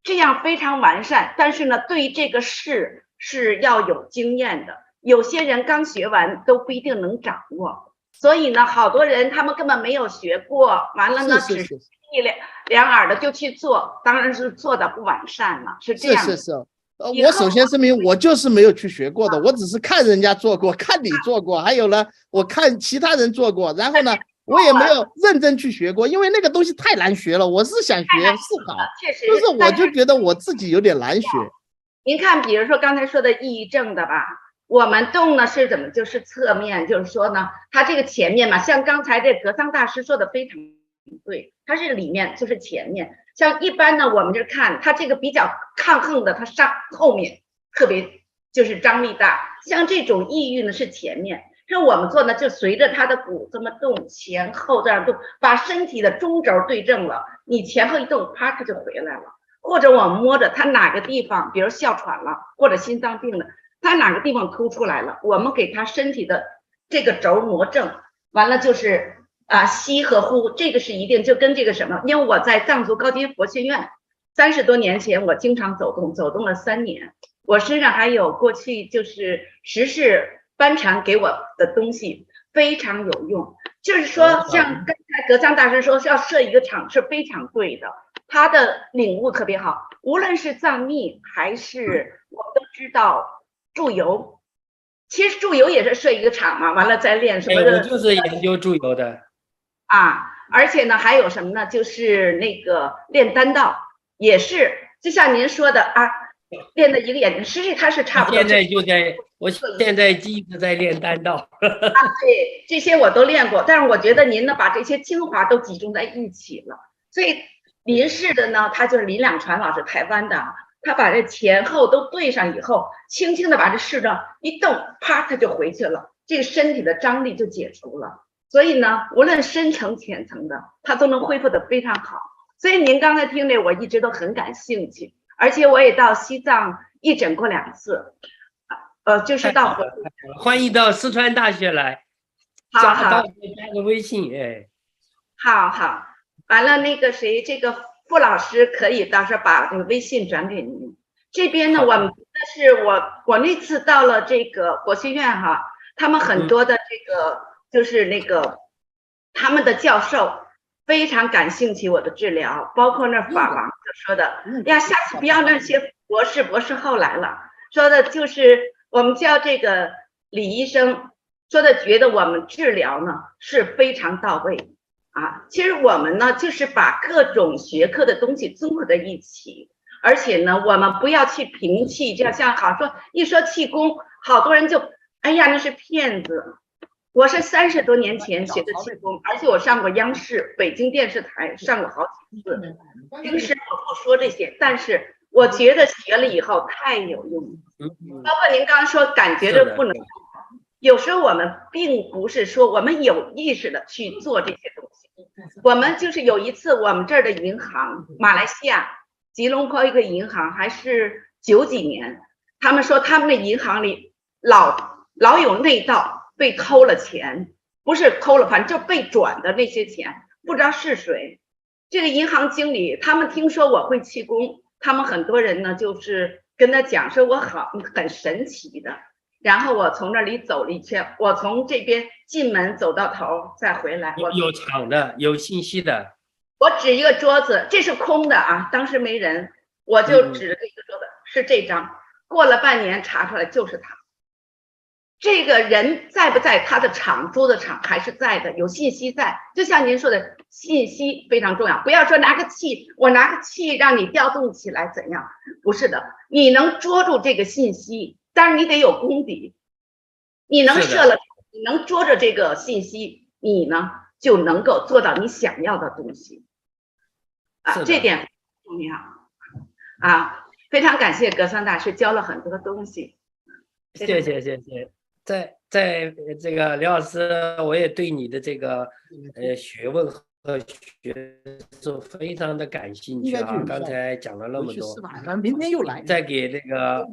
这样非常完善，但是呢，对于这个事是要有经验的。有些人刚学完都不一定能掌握，所以呢，好多人他们根本没有学过，完了呢，只是一两耳的就去做，当然是做的不完善了，是这样的。是。我首先声明，我就是没有去学过的，我只是看人家做过，看你做过，还有呢，我看其他人做过，然后呢。我也没有认真去学过，因为那个东西太难学了。我是想学是好，确实，就是我就觉得我自己有点难学。您看，比如说刚才说的抑郁症的吧，我们动呢是怎么？就是侧面，就是说呢，它这个前面嘛，像刚才这格桑大师说的非常对，它是里面就是前面。像一般呢，我们就看它这个比较抗衡的，它上后面特别就是张力大。像这种抑郁呢是前面。像我们做呢，就随着他的骨这么动，前后这样动，把身体的中轴对正了，你前后一动，啪，它就回来了。或者我们摸着他哪个地方，比如哮喘了，或者心脏病了，他哪个地方凸出来了，我们给他身体的这个轴挪正，完了就是吸和呼，这个是一定就跟这个什么，因为我在藏族高阶佛学院30多年前，我经常走动了3年，我身上还有过去就是时事班禅给我的东西非常有用，就是说像刚才格桑大师说要设一个场是非常对的，他的领悟特别好。无论是藏密还是我们都知道祝由，其实祝由也是设一个场嘛，完了再练什么的。我就是研究祝由的而且呢还有什么呢？就是那个练丹道也是，就像您说的练的一个眼睛，实际它是差不多。我现在一直在练丹道。对，这些我都练过，但是我觉得您呢把这些精华都集中在一起了。所以林氏的呢，他就是林两传老师，台湾的，他把这前后都对上以后，轻轻的把这势呢一动，啪，他就回去了，这个身体的张力就解除了。所以呢，无论深层浅层的，他都能恢复的非常好。所以您刚才听这，我一直都很感兴趣。而且我也到西藏义诊过2次，就是到欢迎到四川大学来，加个微信，好，完了那个谁，这个傅老师可以到时候把这个微信转给您。这边呢，我们是我那次到了这个国学院他们很多的这个就是那个他们的教授。非常感兴趣我的治疗，包括那法王就说的呀，下次不要那些博士后来了，说的就是我们叫这个李医生说的，觉得我们治疗呢是非常到位其实我们呢就是把各种学科的东西综合在一起，而且呢我们不要去评气，就像好说一说气功，好多人就哎呀那是骗子。我是30多年前学的气功，而且我上过央视、北京电视台上过好几次。平时我不说这些，但是我觉得学了以后太有用了。包括您刚刚说感觉着不能，有时候我们并不是说我们有意识的去做这些东西，我们就是有一次我们这儿的银行，马来西亚吉隆坡一个银行，还是90几年，他们说他们的银行里老有内盗。被偷了钱，不是偷了，反正就被转的那些钱，不知道是谁。这个银行经理他们听说我会气功，他们很多人呢就是跟他讲说我好很神奇的，然后我从那里走了一圈，我从这边进门走到头再回来。有场的，有信息的。我指一个桌子，这是空的啊，当时没人，我就指了这个桌子，是这张。过了半年查出来就是他。这个人在不在？他的场，桌子场还是在的，有信息在。就像您说的，信息非常重要。不要说拿个气，我拿个气让你调动起来怎样？不是的，你能捉住这个信息，当然你得有功底。你能设了，你能捉着这个信息，你呢就能够做到你想要的东西。啊，这点很重要。啊，非常感谢格桑大师教了很多东西。谢谢。在这个刘老师，我也对你的这个学问和学术非常的感兴趣啊！刚才讲了那么多，明天又来，再给那个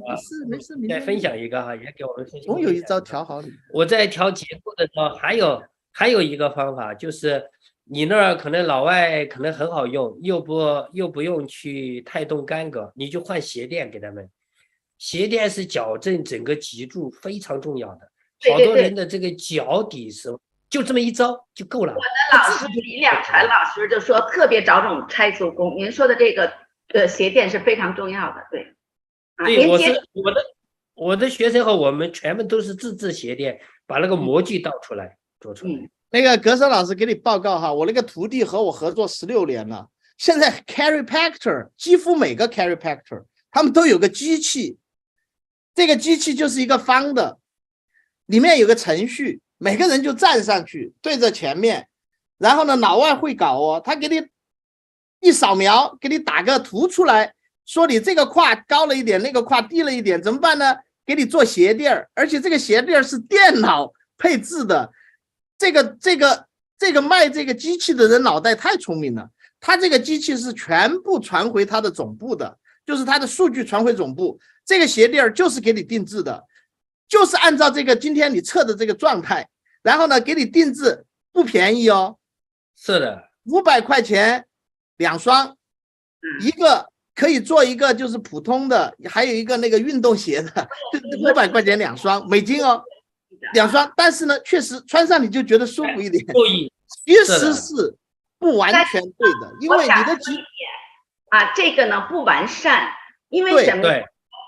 没事，再分享一个哈，也给我们总有一招调好你。我在调节奏的时候，还有一个方法，就是你那儿可能老外可能很好用，又不用去太动干戈，你就换鞋垫给他们。鞋垫是矫正整个脊柱非常重要的，好多人的这个脚底是就这么一招就够了。我的老师李两传老师就说特别着重拆足弓，您说的这个鞋垫是非常重要的，对。对，我的学生和我们全部都是自制鞋垫，把那个模具倒出来做出来。那个格森老师给你报告哈，我那个徒弟和我合作16年了，现在 chiropractor 几乎每个 chiropractor 他们都有个机器。这个机器就是一个方的，里面有个程序，每个人就站上去对着前面，然后呢老外会搞哦，他给你一扫描，给你打个图出来，说你这个胯高了一点，那个胯低了一点，怎么办呢？给你做鞋垫，而且这个鞋垫是电脑配置的。这个卖这个机器的人脑袋太聪明了，他这个机器是全部传回他的总部的，就是他的数据传回总部。这个鞋垫就是给你定制的，就是按照这个今天你测的这个状态，然后呢给你定制，不便宜哦。是的，500块钱2双，一个可以做一个就是普通的，还有一个那个运动鞋的，500块钱2双美金哦，2双。但是呢，确实穿上你就觉得舒服一点。其实是不完全对的，因为你的这个呢不完善，因为什么？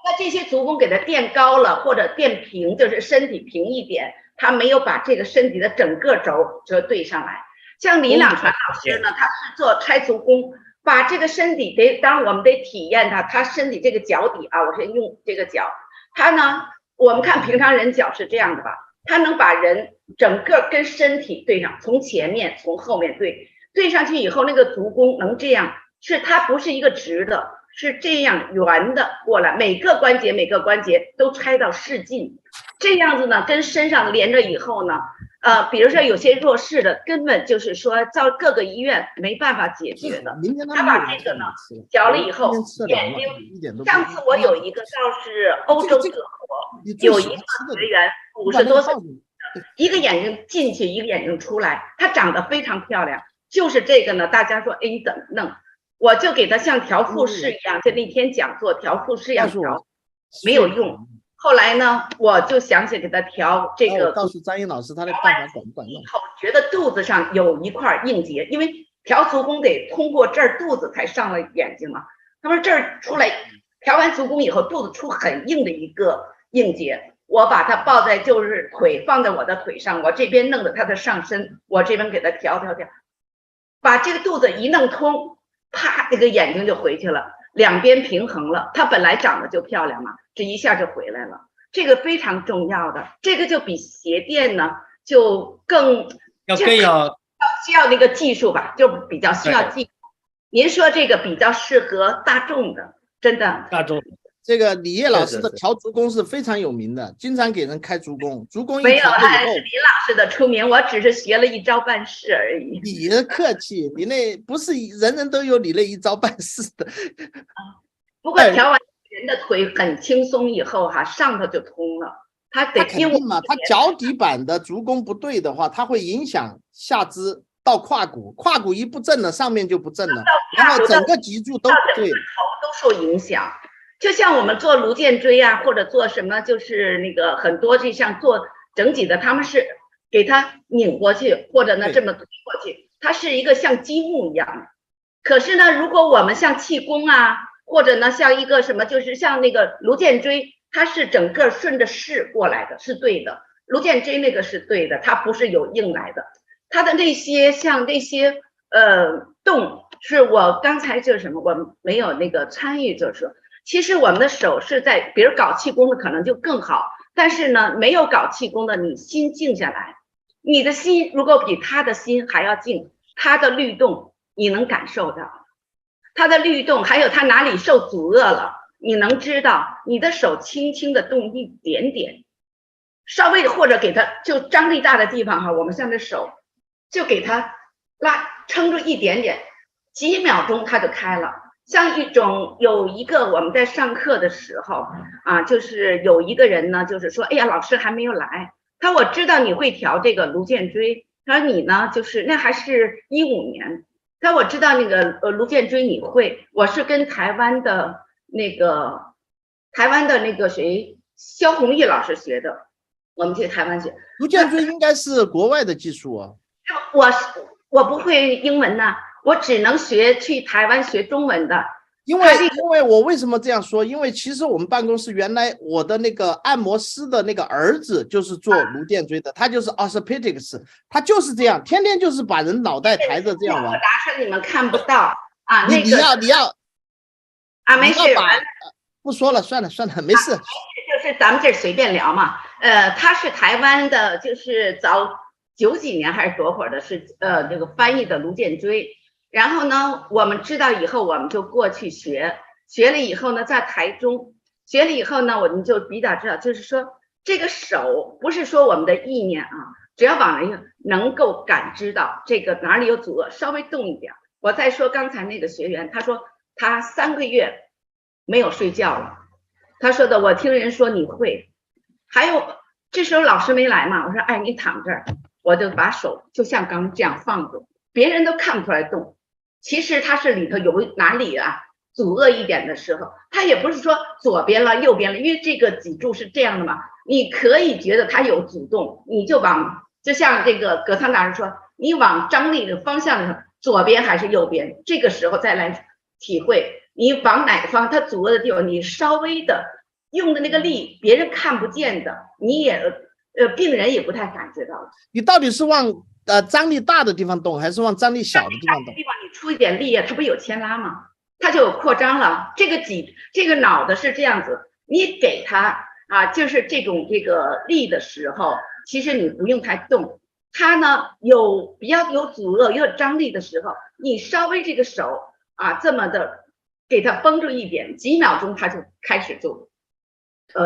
那这些足弓给它垫高了或者垫平，就是身体平一点，他没有把这个身体的整个轴就对上来。像李两传老师呢，他是做拆足弓，把这个身体当然我们得体验他身体这个脚底啊，我是用这个脚，他呢，我们看平常人脚是这样的吧，他能把人整个跟身体对上，从前面从后面对上去以后，那个足弓能这样，是它不是一个直的。是这样圆的过来，每个关节都拆到视近，这样子呢跟身上连着以后呢，比如说有些弱势的根本就是说到各个医院没办法解决的，他把这个呢调了以后，眼睛，上次我有一个倒是欧洲德国有一个学员50多岁，一个眼睛进去一个眼睛出来，她长得非常漂亮，就是这个呢，大家说哎你怎么弄？我就给他像调复式一样，就那天讲座调复式一样调，没有用。后来呢，我就想起给他调这个。告诉张英老师他的办法管不管用？觉得肚子上有一块硬结，因为调足弓得通过这儿肚子才上了眼睛嘛。他说这儿出来，调完足弓以后，肚子出很硬的一个硬结。我把它抱在就是腿放在我的腿上，我这边弄着他的上身，我这边给他调，把这个肚子一弄通。啪，这个眼睛就回去了，两边平衡了。她本来长得就漂亮嘛，这一下就回来了。这个非常重要的，这个就比鞋垫呢就更需要那个技术吧，就比较需要技术。您说这个比较适合大众的，真的大众。这个李烨老师的调足弓是非常有名的，经常给人开足弓。足弓没有，是林老师的出名，我只是学了一招半式而已。你客气，你那不是人人都有你那一招半式的。不过调完人的腿很轻松以后哈，上头就通了。他得肯定嘛，他脚底板的足弓不对的话，它会影响下肢到胯骨，胯骨一不正了，上面就不正了，然后整个脊柱都不对，头都受影响。就像我们做颅剑椎啊，或者做什么，就是那个很多就像做整脊的，他们是给它拧过去，或者呢这么推过去，它是一个像积木一样的。可是呢，如果我们像气功啊，或者呢像一个什么，就是像那个颅剑椎，它是整个顺着势过来的，是对的。颅剑椎那个是对的，它不是有硬来的。它的那些像那些动，是我刚才就是什么，我没有那个参与，就是说，其实我们的手是在，比如搞气功的可能就更好，但是呢，没有搞气功的，你心静下来，你的心如果比他的心还要静，他的律动你能感受到，他的律动还有他哪里受阻遏了，你能知道，你的手轻轻的动一点点，稍微或者给他就张力大的地方哈，我们像这手就给他撑住一点点，几秒钟它就开了。像有一个我们在上课的时候啊，就是有一个人呢，就是说，哎呀，老师还没有来，他说我知道你会调这个颅剑椎，他说你呢，就是那还是15年，他说我知道那个颅剑椎你会，我是跟台湾的那个谁肖弘毅老师学的，我们去台湾学。颅剑椎应该是国外的技术啊。我不会英文呢，我只能去台湾学中文的。因为我为什么这样说？因为其实我们办公室原来我的那个按摩师的那个儿子就是做颅剑椎的，他就是 orthopedics， 他就是这样，天天就是把人脑袋抬着这样玩。我答出你们看不到啊，你要啊，没事，不说了，算了，没事。就是咱们这随便聊嘛。他是台湾的，就是早90几年还是多会儿的，是这个翻译的颅剑椎。然后呢，我们知道以后，我们就过去学了以后呢，在台中学了以后呢，我们就比较知道，就是说这个手不是说我们的意念啊，只要往那能够感知到这个哪里有阻遏，稍微动一点。我再说刚才那个学员，他说他3个月没有睡觉了，他说的我听人说你会，还有这时候老师没来嘛，我说哎你躺这儿，我就把手就像刚这样放着，别人都看不出来动。其实它是里头有哪里啊阻遏一点的时候，它也不是说左边了右边了，因为这个脊柱是这样的嘛，你可以觉得它有阻动，你就就像这个格桑大师说，你往张力的方向上，左边还是右边，这个时候再来体会你往哪个方它阻遏的地方，你稍微的用的那个力别人看不见的，你也病人也不太感觉到。你到底是往张力大的地方动，还是往张力小的地方动？地方你出一点力啊，它不有牵拉吗？它就有扩张了。这个脑的是这样子，你给它啊，就是这个力的时候，其实你不用太动。它呢比较有阻遏、有张力的时候，你稍微这个手啊这么的给它绷住一点，几秒钟它就开始就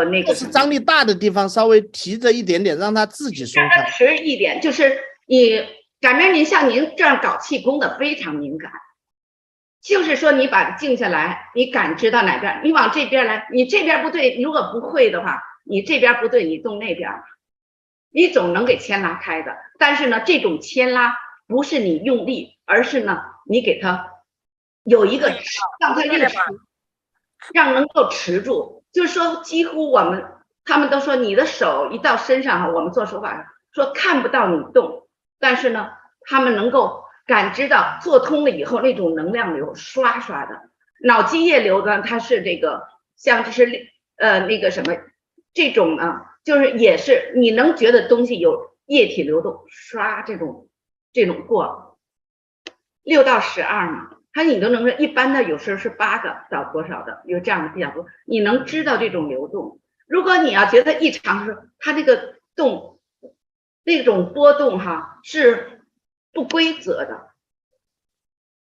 那个。是张力大的地方稍微提着一点点，让它自己松开。迟一点，就是你感觉您像您这样搞气功的非常敏感，就是说你把它静下来，你感知到哪边，你往这边来，你这边不对，如果不会的话，你这边不对，你动那边，你总能给牵拉开的。但是呢，这种牵拉不是你用力，而是呢，你给它有一个让它运持，让能够持住。就是说，几乎他们都说你的手一到身上，我们做手法说看不到你动，但是呢，他们能够感知到做通了以后那种能量流刷刷的，脑积液流呢，它是这个像就是那个什么这种呢，就是也是你能觉得东西有液体流动刷这种过6到12嘛。你都能一般的有时候是8个到多少的，有这样的比较多，你能知道这种流动。如果你要觉得异常的时候，它这个动那种波动是不规则的，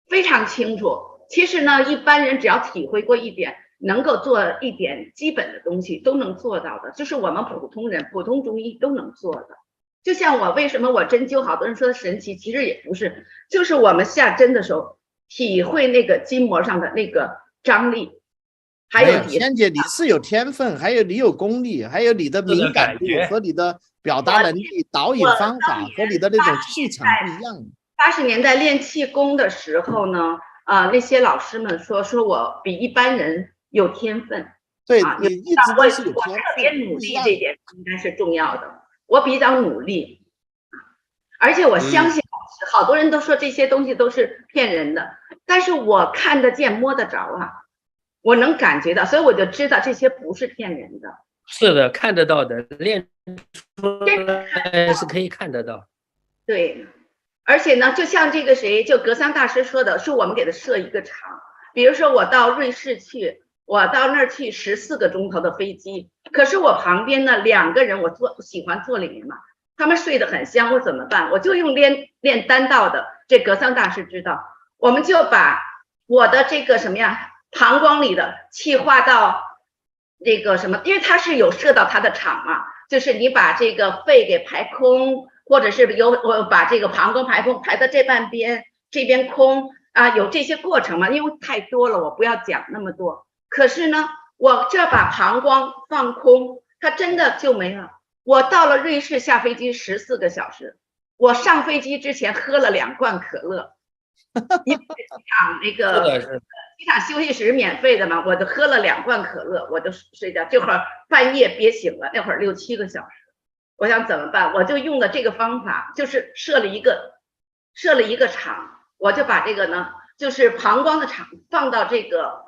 非常清楚。其实呢，一般人只要体会过一点，能够做一点基本的东西都能做到的，就是我们普通人、普通中医都能做的。就像我为什么我针灸，好多人说神奇，其实也不是，就是我们下针的时候体会那个筋膜上的那个张力，还有仙姐，你是有天分，还有你有功力，还有你的敏感度和你的表达能力、导引方法和你的那种气场不一样。80年代练气功的时候呢，那些老师们说我比一般人有天分。对，啊，你一直都是有我天特别分，努力，这点应该是重要的。我比较努力，而且我相信老师，好多人都说这些东西都是骗人的，但是我看得见摸得着啊，我能感觉到，所以我就知道这些不是骗人的。是的，看得到的，练出来是可以看得到。对，而且呢，就像这个谁，就格桑大师说的，是我们给他设一个场。比如说我到瑞士去，我到那儿去14个钟头的飞机，可是我旁边呢2个人，我喜欢坐里面嘛，他们睡得很香，我怎么办？我就用练单道的，这格桑大师知道，我们就把我的这个什么呀，膀胱里的气化到这个什么，因为它是有射到它的场嘛，就是你把这个肺给排空，或者是我把这个膀胱排空，排到这半边，这边空啊，有这些过程嘛，因为太多了，我不要讲那么多。可是呢，我这把膀胱放空，它真的就没了。我到了瑞士下飞机14个小时，我上飞机之前喝了2罐可乐，因为机场那个机场休息室免费的嘛，我就喝了2罐可乐，我就睡觉。这会儿半夜憋醒了，那会儿6、7个小时，我想怎么办？我就用了这个方法，就是设了一个场，我就把这个呢，就是膀胱的场放到这个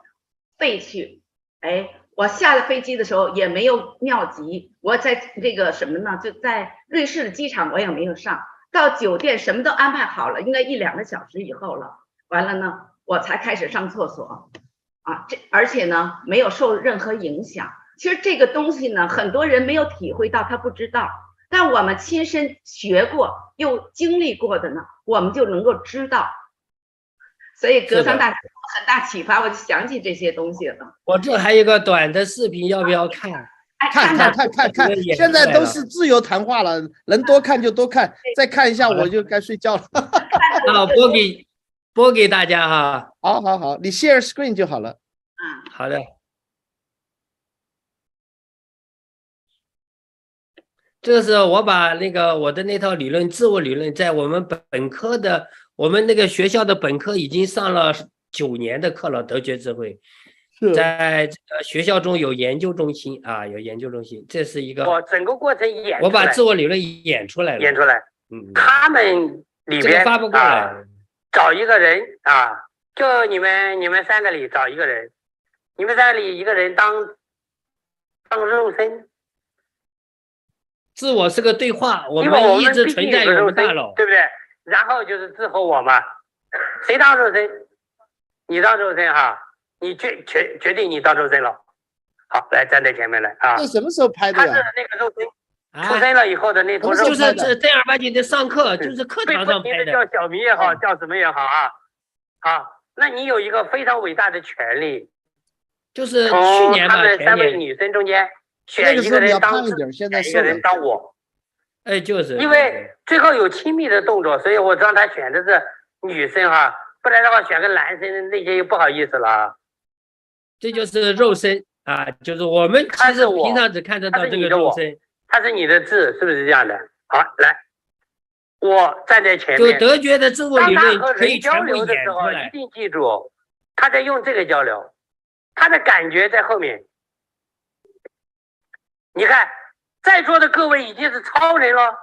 肺去。哎，我下了飞机的时候也没有尿急，我在这个什么呢？就在瑞士的机场我也没有上，到酒店什么都安排好了，应该1、2个小时以后了。完了呢，我才开始上厕所啊，而且呢没有受任何影响。其实这个东西呢，很多人没有体会到，他不知道，但我们亲身学过又经历过的呢，我们就能够知道。所以格桑大师很大启发，我就想起这些东西了。我这还有个短的视频，要不要看？看，现在都是自由谈话了，能多看就多看，再看一下我就该睡觉了。啊，播给大家哈。好，你 share screen 就好了。好的。这是我把我的那套理论，自我理论，在我们本科的，我们那个学校的本科已经上了9年的课了，得觉智慧。在这个学校中有研究中心啊，有研究中心，这是一个我整个过程演出来，我把自我理论演出来了，他们里边这个发不过来，找一个人啊，就你们3个里找一个人，你们3个里一个人当肉身。自我是个对话，我因为我们一直存在于我们大脑，对不对？然后就是之后我嘛，谁当肉身？你当肉身哈，你决定你当肉身了。好，来站在前面来啊。这什么时候拍的呀？他是那个肉身出生了以后的那坨肉，就是正儿八经的上课，就是课堂上拍的。叫小明也好，叫什么也好啊。好，那你有一个非常伟大的权利，就是去年吧，他们3位女生中间。选一个人当一个人当我，哎，就是因为最后有亲密的动作，所以我让他选的是女生哈，不然的话选个男生那些又不好意思了。这就是肉身啊，就是我们其实平常只看得到这个肉身，他是你的字，是不是这样的？好，来，我站在前就面。德觉的自我理论可以交全部流的时候，演出来。一定记住，他在用这个交流，他的感觉在后面。你看，在座的各位已经是超人了，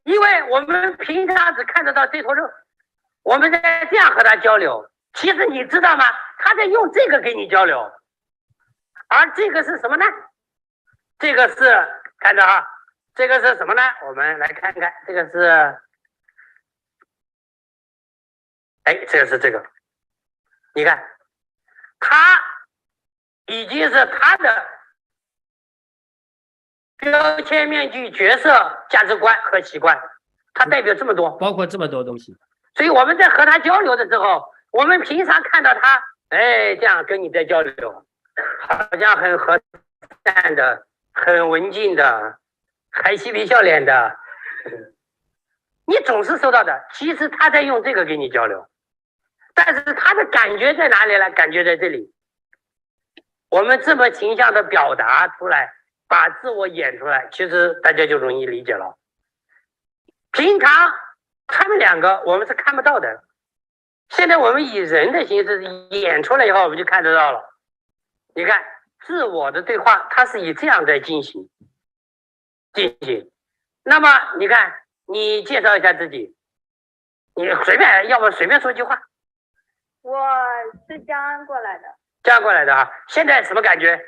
因为我们平常只看得到这坨肉，我们在这样和他交流。其实你知道吗？他在用这个跟你交流，而这个是什么呢？这个是看着哈，这个是什么呢？我们来看看，这个是，哎，这个是这个，你看，他已经是他的标签、面具、角色、价值观和习惯，它代表这么多，包括这么多东西。所以我们在和他交流的时候，我们平常看到他，哎，这样跟你在交流，好像很和善的、很文静的、还嬉皮笑脸的，你总是收到的。其实他在用这个跟你交流，但是他的感觉在哪里呢？感觉在这里。我们这么形象的表达出来。把自我演出来，其实大家就容易理解了。平常他们2个我们是看不到的，现在我们以人的形式演出来以后，我们就看得到了。你看自我的对话，它是以这样在进行。那么你看，你介绍一下自己，你随便，要不随便说句话。我是江安过来的。江安过来的啊，现在什么感觉？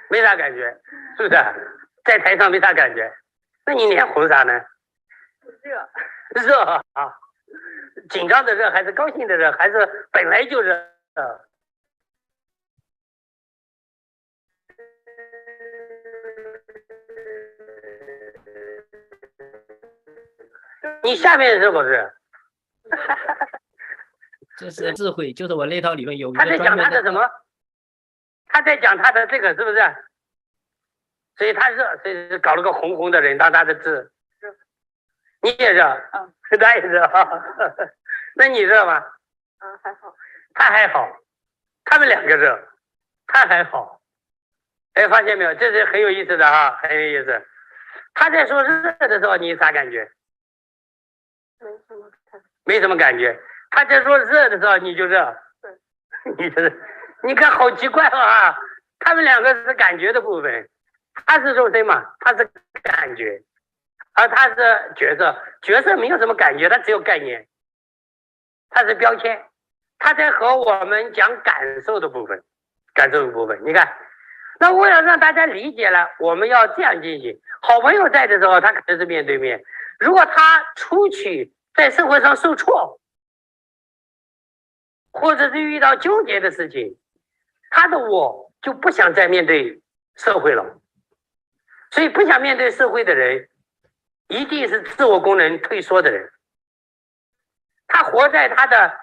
没啥感觉，是不是？在台上没啥感觉，那你脸红啥呢？热啊，紧张的热还是高兴的热，还是本来就热？你下面是不是？这是智慧，就是我那套理论有。他在讲他的什么？他在讲他的这个是不是？所以他热，所以搞了个红红的人当他的字。你也热，他也热，那你热吗？还好。他还好，他们两个热，他还好。哎，发现没有？这是很有意思的啊，很有意思。他在说热的时候，你啥感觉？没什么感觉。他在说热的时候，你就热。你这是，你看好奇怪啊！他们两个是感觉的部分，他是肉身嘛，他是感觉，而他是角色。角色没有什么感觉，他只有概念，他是标签。他在和我们讲感受的部分，感受的部分。你看，那为了让大家理解了，我们要这样进行。好朋友在的时候，他可能是面对面；如果他出去在社会上受挫，或者是遇到纠结的事情，他的我就不想再面对社会了。所以不想面对社会的人，一定是自我功能退缩的人。他活在他的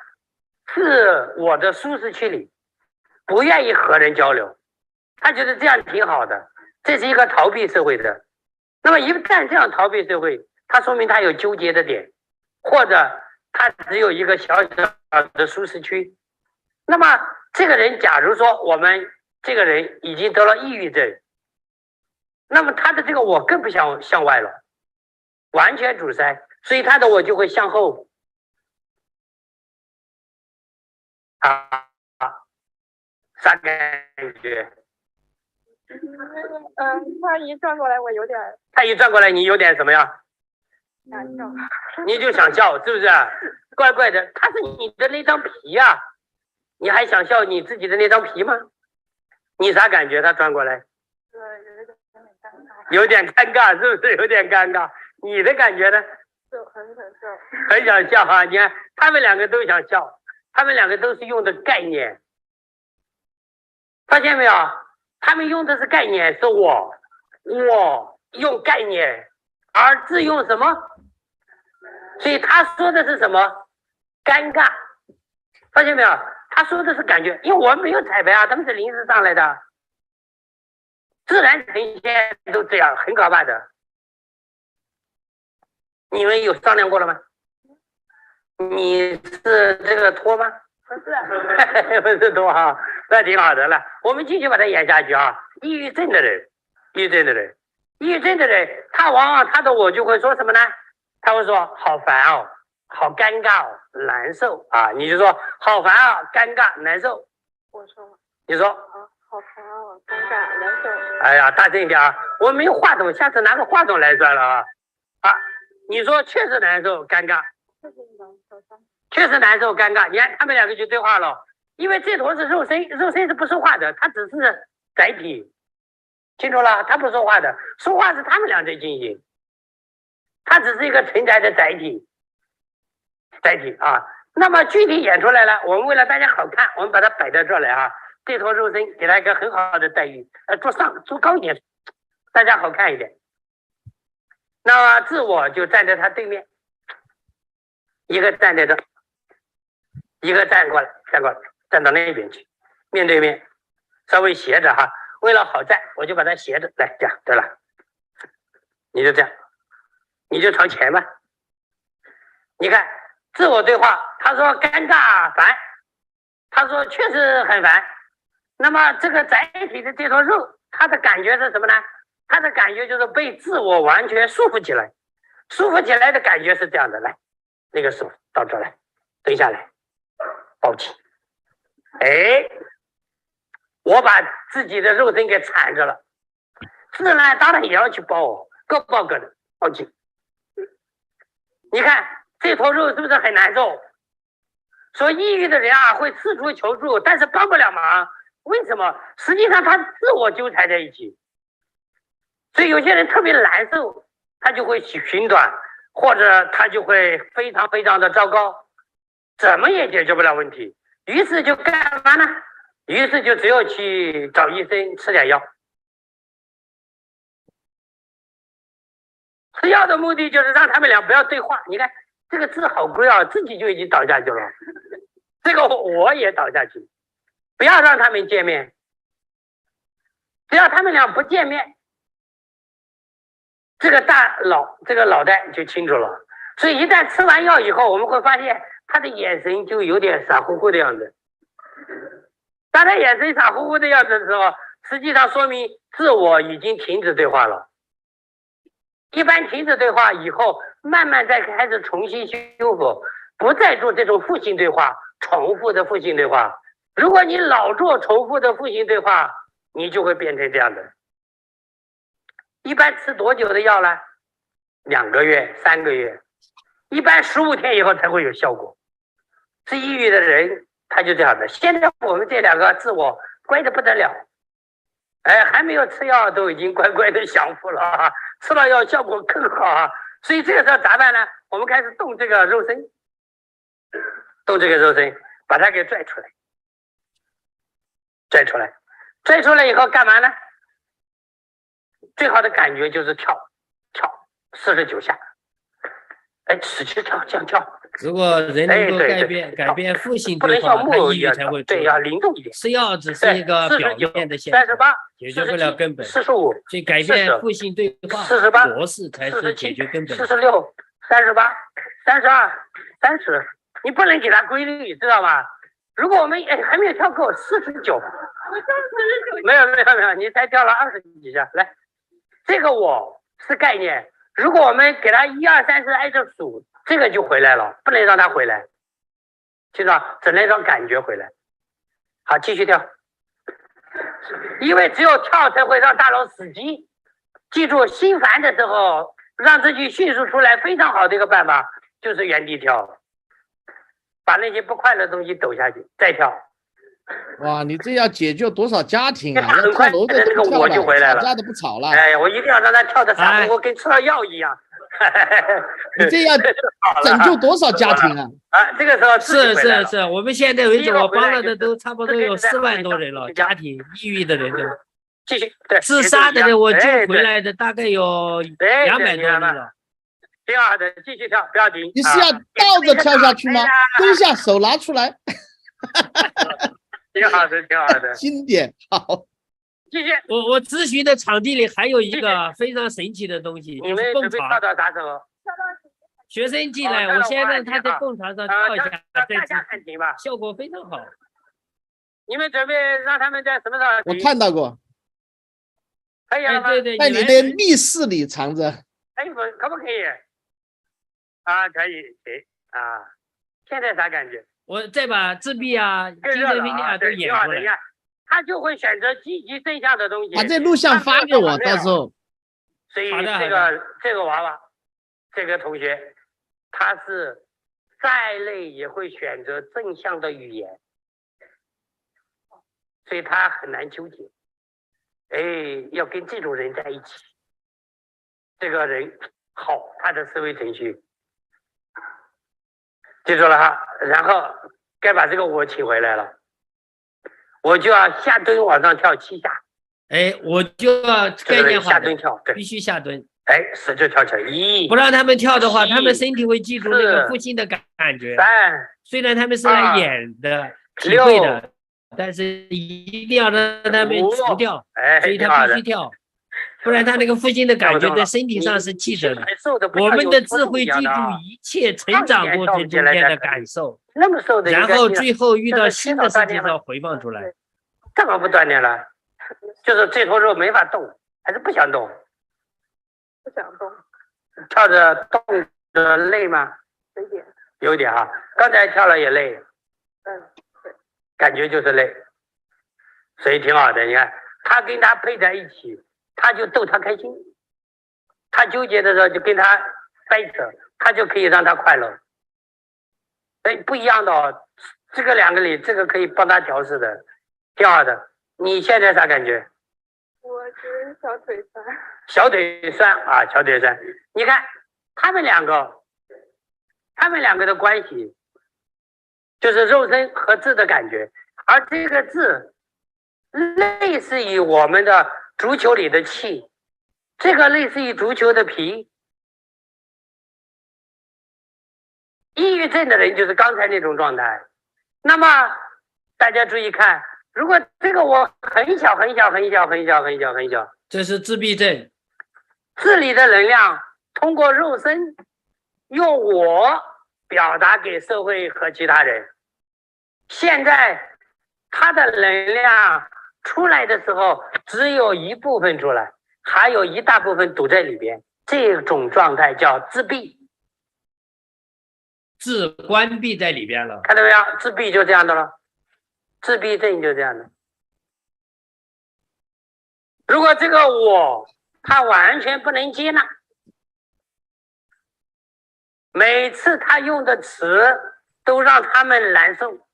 自我的舒适区里，不愿意和人交流，他觉得这样挺好的，这是一个逃避社会的。那么一旦这样逃避社会，他说明他有纠结的点，或者他只有一个小小的舒适区。那么这个人，假如说我们这个人已经得了抑郁症，那么他的这个我更不想向外了，完全阻塞，所以他的我就会向后。啥感觉？他一转过来，我有点。他一转过来，你有点什么呀？想笑。你就想笑，是不是？怪怪的，他是你的那张皮呀，你还想笑你自己的那张皮吗？你啥感觉？他转过来，有点尴尬，是不是？有点尴尬。你的感觉呢？就很想笑。很想笑哈！你看，他们两个都想笑，他们两个都是用的概念，发现没有？他们用的是概念，是我用概念，而自用什么？所以他说的是什么？尴尬，发现没有？他说的是感觉，因为我们没有彩排啊，他们是临时上来的，自然呈现都这样，很可怕的。你们有商量过了吗？你是这个托吗？不是，不是托哈，那挺好的了。我们继续把它演下去啊。抑郁症的人，他往往他的我就会说什么呢？他会说好烦哦，好尴尬哦，难受啊。你就说好烦啊，尴尬，难受。我说。你说。好烦哦，尴尬，难受。哎呀，大声一点啊！我没有话筒，下次拿个话筒来算了啊。啊，你说确实难受，尴尬。确实难受，尴尬。你看他们两个就对话了，因为这坨是肉身，肉身是不说话的，他只是载体，清楚了？他不说话的，说话是他们俩在进行，他只是一个存在的载体啊。那么具体演出来了，我们为了大家好看，我们把它摆到这儿来啊。这坨肉身给他一个很好的待遇，坐高一点，大家好看一点。那么自我就站在他对面，一个站在这，一个站过来，站到那边去，面对面，稍微斜着哈。为了好站，我就把它斜着来，这样对了。你就这样，你就朝前吧。你看自我对话，他说尴尬烦，他说确实很烦。那么这个载体的这坨肉，他的感觉是什么呢？他的感觉就是被自我完全束缚起来，束缚起来的感觉是这样的。来，那个手到这来，蹲下来，抱紧，哎，我把自己的肉身给缠着了，自然当然也要去报我，各报各的，报警。你看这头肉是不是很难受？说抑郁的人啊会四处求助，但是帮不了忙。为什么？实际上他自我纠缠在一起。所以有些人特别难受，他就会寻短，或者他就会非常非常的糟糕，怎么也解决不了问题。于是就干嘛呢？于是就只有去找医生吃点药。吃药的目的就是让他们俩不要对话。你看这个字好贵啊，自己就已经倒下去了。这个我也倒下去，不要让他们见面。只要他们俩不见面，这个脑袋就清楚了。所以一旦吃完药以后，我们会发现他的眼神就有点傻乎乎的样子。当他眼神傻乎乎的样子的时候，实际上说明自我已经停止对话了。一般停止对话以后，慢慢再开始重新修复，不再做这种负性对话，重复的负性对话。如果你老做重复的负性对话，你就会变成这样的。一般吃多久的药呢？2个月、3个月，一般15天以后才会有效果。是抑郁的人他就这样的。现在我们这2个自我乖得不得了，哎，还没有吃药都已经乖乖的降服了啊，吃了药效果更好啊。所以这个时候咋办呢？我们开始动这个肉身，把它给拽出来，拽出来以后干嘛呢？最好的感觉就是跳49下，哎，使劲跳，这样跳。如果人能够改变负性对话，他抑郁才会对，要灵动一点。吃药只是一个表面的现象，38，解决不了根本。45，所以改变负性对话48模式才是解决根本。46，38，32，30，你不能给它规律，知道吗？如果我们还没有跳够49，没有，你才跳了20几下，来，这个我是概念。如果我们给它1、2、3、4挨着数，这个就回来了，不能让它回来，知道？只能让感觉回来。好，继续跳，因为只有跳才会让大脑死机。记住，心烦的时候，让自己迅速出来，非常好的一个办法就是原地跳，把那些不快乐的东西抖下去，再跳。哇，你这要解救多少家庭啊！很快的这个我就回来了，吵架的不吵了。哎，我一定要让他跳的傻乎乎，跟吃了药一样。你这要拯救多少家庭啊！啊，这个时候是，我们现在为止我帮了的都差不多有4万多人了，家庭抑郁的人都继续，对，自杀的人我救回来的大概有200多人了。挺好的，继续跳，不要停。你是要倒着跳下去吗？蹲下，手拿出来。挺好的，经典。好，继续。我咨询的场地里还有一个非常神奇的东西，你们准备跳到啥时候？学生进来，我先让他在蹦床上跳一下，大家看停吧，效果非常好。你们准备让他们在什么时候？我看到过。可以了吗？对，在你的密室里藏着。哎，可不可以？啊，可以，行啊。现在啥感觉？我再把自闭啊、精神分裂啊都演出来，他就会选择积极正向的东西。把这录像发给我，到时候。所以这个娃娃，这个同学，他是再累也会选择正向的语言，所以他很难纠结。哎，要跟这种人在一起，这个人好，他的思维程序。记住了哈，然后该把这个我请回来了，我就要下蹲往上跳7下。哎，我就要概念化下蹲跳，对，必须下蹲。哎，使劲跳起来，不让他们跳的话，他们身体会记住那个负性的感觉。虽然他们是来演的、体会的，但是一定要让他们除掉，所以他必须跳。不然他那个负性的感觉在身体上是记着的。我们的智慧记住一切成长过程中间的感受，然后最后遇到新的事情上回放出来。干嘛不锻炼了？就是这坨肉没法动，还是不想动？不想动。跳着动着累吗？有点。有点哈，刚才跳了也累。对。感觉就是累，所以挺好的。你看他跟他配在一起，他就逗他开心，他纠结的时候就跟他掰扯，他就可以让他快乐。哎，不一样的哦，这个两个里，这个可以帮他调试的，挺好的。你现在啥感觉？我是小腿酸。小腿酸啊，小腿酸。你看他们两个的关系，就是肉身和质的感觉，而这个质类似于我们的足球里的气，这个类似于足球的皮。抑郁症的人就是刚才那种状态。那么大家注意看，如果这个我很小，这是自闭症。智力的能量通过肉身用我表达给社会和其他人。现在他的能量出来的时候，只有一部分出来，还有一大部分堵在里边。这种状态叫自闭。自关闭在里边了，看到没有？自闭就这样的了，自闭症就这样的。如果这个我他完全不能接纳，每次他用的词都让他们难受，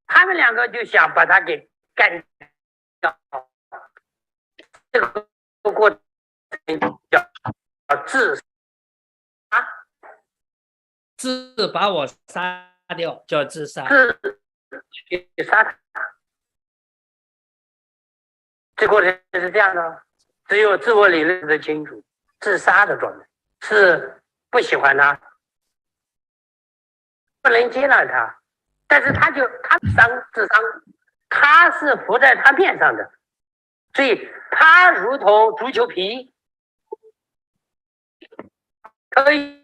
他们两个就想把他给干掉。这个过程叫自杀。自把我杀掉叫自杀，自杀他。这过程是这样的，只有自我理论的清楚，自杀的状态是不喜欢他，不能接纳他，但是他自伤，他是浮在他面上的，所以他如同足球皮，可以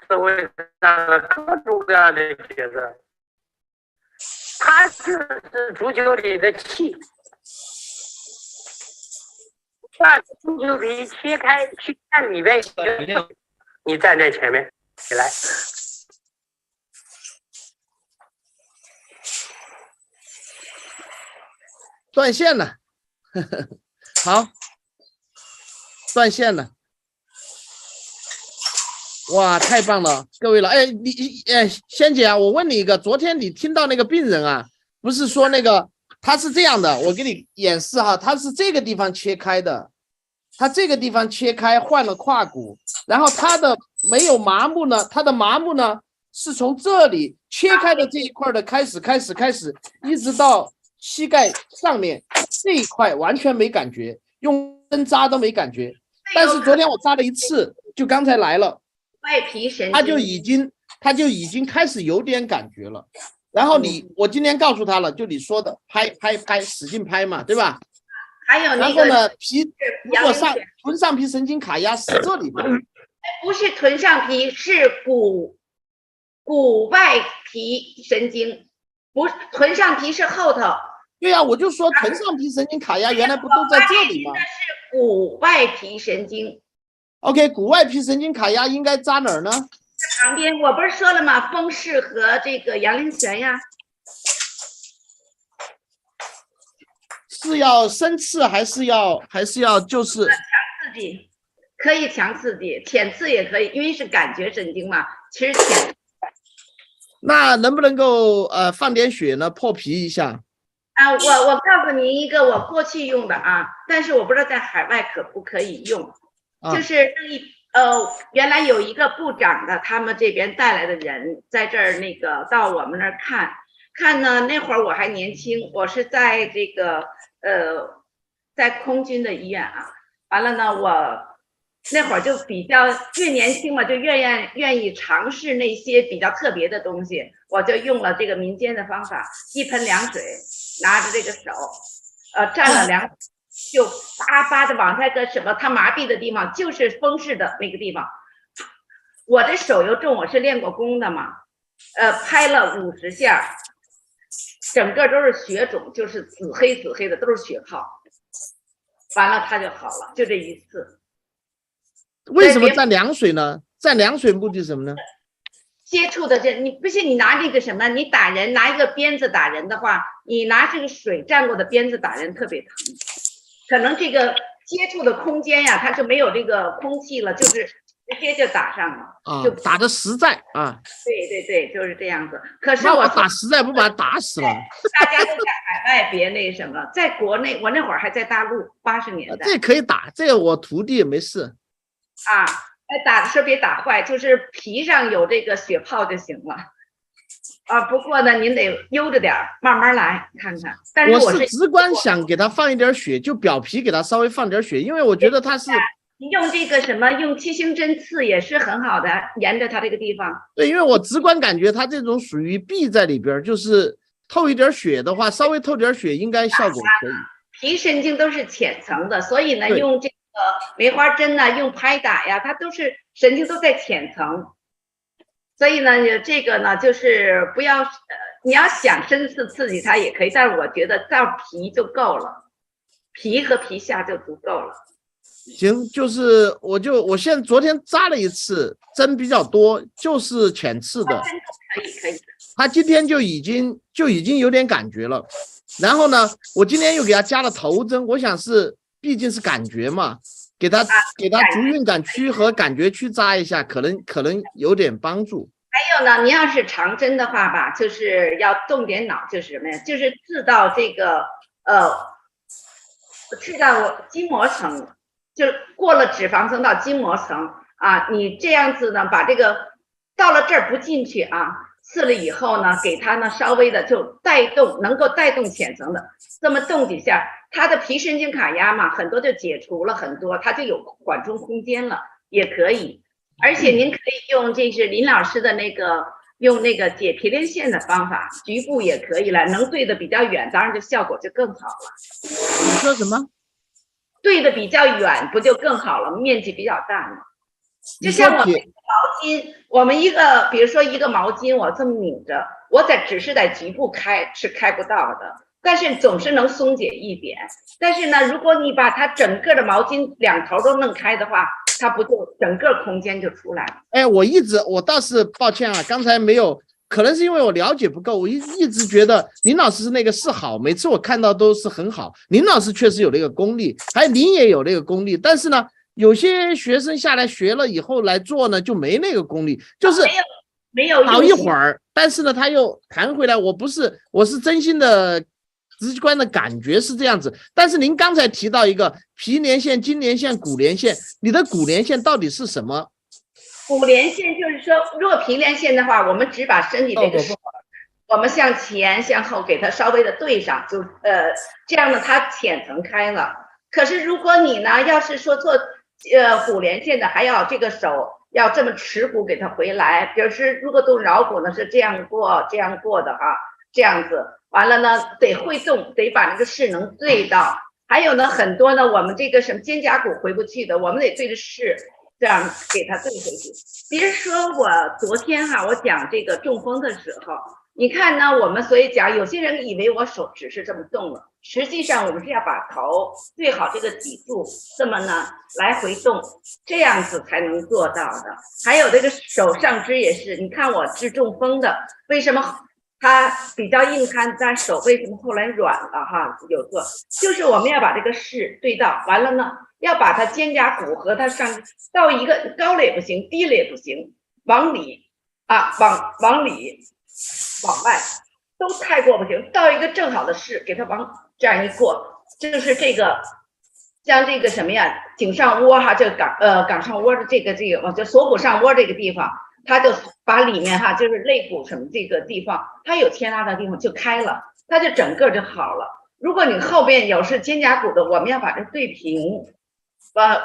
社会上的各种各样的角色，他就是足球里的气，把足球皮切开去看里面，你站在前面起来。断线了，好，断线了，哇，太棒了，各位了，哎，仙姐啊，我问你一个，昨天你听到那个病人啊，不是说那个他是这样的，我给你演示哈，他是这个地方切开的，他这个地方切开换了胯骨，然后他的没有麻木呢，他的麻木呢是从这里切开的这一块的开始，一直到膝盖上面这一块完全没感觉，用针扎都没感觉。但是昨天我扎了一次，就刚才来了，外皮神经，他就已经开始有点感觉了。然后我今天告诉他了，就你说的拍，使劲拍嘛，对吧？还有那个，然后呢，如果臀上皮神经卡压是这里吗？不是臀上皮，是骨外皮神经，不是臀上皮是后头。对呀，我就说臀上皮神经卡压原来不都在这里吗？那是骨外皮神经。OK， 骨外皮神经卡压应该扎哪儿呢？旁边我不是说了吗？风市和这个阳陵泉呀。是要深刺还是要就是强刺激？可以强刺激，浅刺也可以，因为是感觉神经嘛。其实浅。那能不能够放点血呢，破皮一下？啊，我告诉您一个我过去用的啊，但是我不知道在海外可不可以用，就是原来有一个部长的他们这边带来的人在这儿那个到我们那儿看呢，那会儿我还年轻，我是在这个在空军的医院啊，完了呢我那会儿就比较越年轻嘛，就愿意尝试那些比较特别的东西，我就用了这个民间的方法，一盆凉水，拿着这个手，蘸了凉，就叭叭的往那个什么他麻痹的地方，就是风湿的那个地方。我的手又重，我是练过功的嘛，拍了50下，整个都是血肿，就是紫黑的，都是血泡。完了他就好了，就这一次。为什么蘸凉水呢？蘸凉水目的是什么呢？接触的这，你不信你拿那个什么，你打人拿一个鞭子打人的话，你拿这个水蘸过的鞭子打人特别疼，可能这个接触的空间呀，它就没有这个空气了，就是直接就打上了，就打的实在啊。对，就是这样子。可是我打实在不把他打死了。大家都在海外，别那什么，在国内，我那会儿还在大陆，80年代。这可以打，这个我徒弟也没事。啊。打的时候别打坏，就是皮上有这个血泡就行了。不过呢，您得悠着点，慢慢来看看。但是我是直观想给他放一点血，就表皮给他稍微放点血，因为我觉得他是。你用这个什么，用7星针刺也是很好的，沿着他这个地方。对，因为我直观感觉他这种属于闭在里边，就是透一点血的话，稍微透点血应该效果可以。皮神经都是浅层的，所以呢，用这个梅花针呢，用拍打呀，它都是神经都在浅层，所以呢，这个呢，就是不要你要想深次刺激它也可以，但是我觉得到皮就够了，皮和皮下就足够了。行，就是我现在昨天扎了一次针比较多，就是浅刺的，可以。他今天就已经有点感觉了，然后呢，我今天又给他加了头针，我想是毕竟是感觉嘛，给他足韵感区和感觉区扎一下，可能有点帮助。还有呢，你要是长针的话吧，就是要动点脑，就是什么呀？就是刺到这个刺到筋膜层，就过了脂肪层到筋膜层啊。你这样子呢，把这个到了这儿不进去啊，刺了以后呢，给它呢稍微的就带动，能够带动浅层的，这么动几下，它的皮神经卡压嘛，很多就解除了很多，它就有缓冲空间了，也可以。而且您可以用这是林老师的那个用那个解皮连线的方法，局部也可以了，能对的比较远，当然就效果就更好了。你说什么？对的比较远不就更好了？面积比较大嘛。就像我们毛巾，我们比如说一个毛巾，我这么拧着，我只是在局部开是开不到的，但是总是能松解一点。但是呢，如果你把它整个的毛巾两头都弄开的话，它不就整个空间就出来了？哎，我倒是抱歉啊，刚才没有，可能是因为我了解不够，我一直觉得林老师那个是好，每次我看到都是很好。林老师确实有那个功力，还有您也有那个功力，但是呢，有些学生下来学了以后来做呢，就没那个功力，就是没有好一会儿，但是呢，他又弹回来。我是真心的。直观的感觉是这样子，但是您刚才提到一个皮连线、筋连线、骨连线，你的骨连线到底是什么？骨连线就是说，如果皮连线的话，我们只把身体这个手，我们向前向后给它稍微的对上，就这样呢，它浅层开了。可是如果你呢，要是说做骨连线的，还要这个手要这么持骨给它回来，比如是如果动桡骨呢是这样过的啊，这样子。完了呢，得会动，得把那个势能对到。还有呢，很多呢，我们这个什么肩胛骨回不去的，我们得对着势，这样给它对回去。比如说我昨天我讲这个中风的时候，你看呢，我们所以讲，有些人以为我手只是这么动了，实际上我们是要把头对好这个脊柱，这么呢来回动，这样子才能做到的。还有这个手上肢也是，你看我治中风的，为什么？它比较硬摊，但手为什么后来软了哈？有做，就是我们要把这个势对到，完了呢，要把它肩胛骨和它上到一个高了也不行，低了也不行，往里往里往外都太过不行，到一个正好的势，给它往这样一过，就是这个像这个什么呀，颈上窝这个冈上窝的这个就锁骨上窝这个地方。它就把里面就是肋骨什么这个地方，它有牵拉的地方就开了，它就整个就好了。如果你后边有是肩胛骨的，我们要把这对平，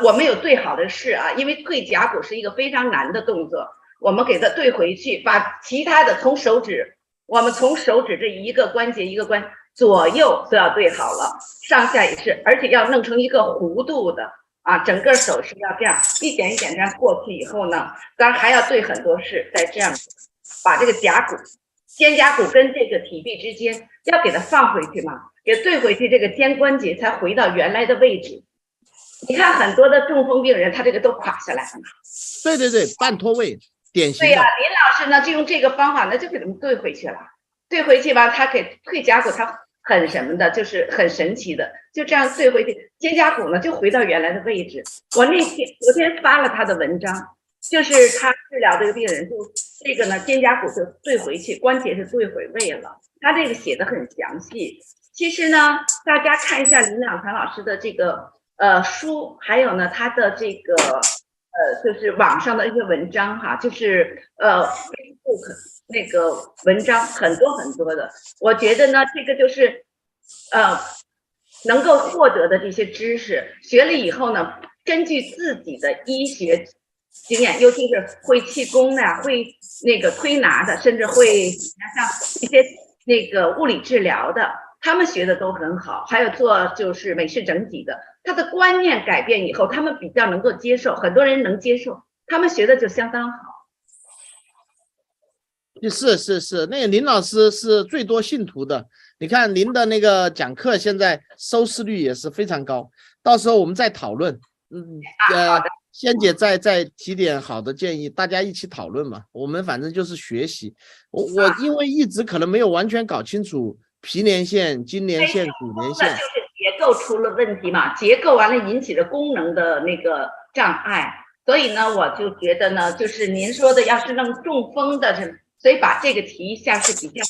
我们有对好的势啊，因为对胛骨是一个非常难的动作，我们给它对回去，把其他的从手指，我们从手指这一个关节一个关左右都要对好了，上下也是，而且要弄成一个弧度的啊，整个手是要这样一点一点这样过去以后呢，当然还要对很多事，再这样把这个甲骨、肩胛骨跟这个体壁之间要给它放回去嘛，给对回去，这个肩关节才回到原来的位置。你看很多的中风病人，他这个都垮下来了。对对对，半脱位，典型的。对呀，林老师呢就用这个方法呢，就给他们对回去了。对回去吧，他给退甲骨，他很什么的，就是很神奇的，就这样对回去，肩胛骨呢就回到原来的位置。我昨天发了他的文章，就是他治疗这个病人，就这个呢肩胛骨就对回去，关节是对回位了。他这个写的很详细。其实呢，大家看一下林两传老师的这个书，还有呢他的这个就是网上的一些文章哈，就是Facebook 那个文章很多很多的。我觉得呢，这个就是能够获得的这些知识，学了以后呢，根据自己的医学经验，尤其是会气功的呀，会那个推拿的，甚至会像一些那个物理治疗的。他们学的都很好，还有做就是美式整体的，他的观念改变以后，他们比较能够接受，很多人能接受，他们学的就相当好。是，那个林老师是最多信徒的，你看您的那个讲课现在收视率也是非常高，到时候我们再讨论。仙姐再提点好的建议，大家一起讨论嘛。我们反正就是学习，我因为一直可能没有完全搞清楚。皮连线、筋连线、骨连线，就是结构出了问题嘛，结构完了引起了功能的那个障碍，所以呢，我就觉得呢，就是您说的，要是弄中风的，所以把这个提一下是比较。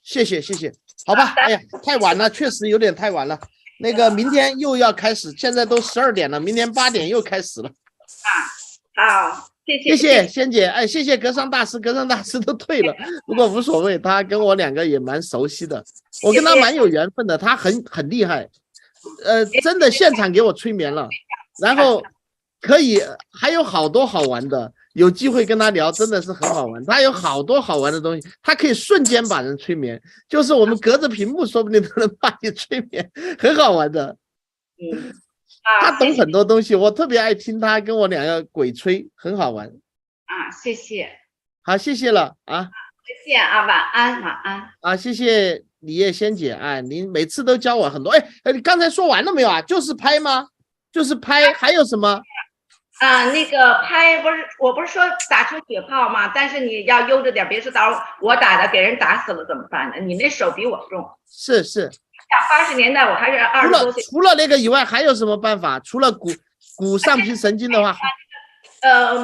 谢谢，好吧，哎呀，太晚了，确实有点太晚了。那个明天又要开始，现在都12点了，明天8点又开始了。好。谢谢仙姐，哎，谢谢格桑大师都退了，不过无所谓，他跟我两个也蛮熟悉的，我跟他蛮有缘分的，他很厉害，真的现场给我催眠了，然后可以还有好多好玩的，有机会跟他聊真的是很好玩，他有好多好玩的东西，他可以瞬间把人催眠，就是我们隔着屏幕说不定都能把你催眠，很好玩的。他懂很多东西，我特别爱听他跟我两个鬼吹，很好玩。谢谢。好，谢谢了啊。再见啊，晚安。谢谢李叶仙姐啊，您每次都教我很多。你刚才说完了没有啊？就是拍吗？就是拍，还有什么？那个拍我不是说打出血泡吗？但是你要悠着点，别说到我打的给人打死了怎么办呢？你那手比我重。是。像80年代我还是20多岁。除了那个以外，还有什么办法？除了骨上皮神经的话，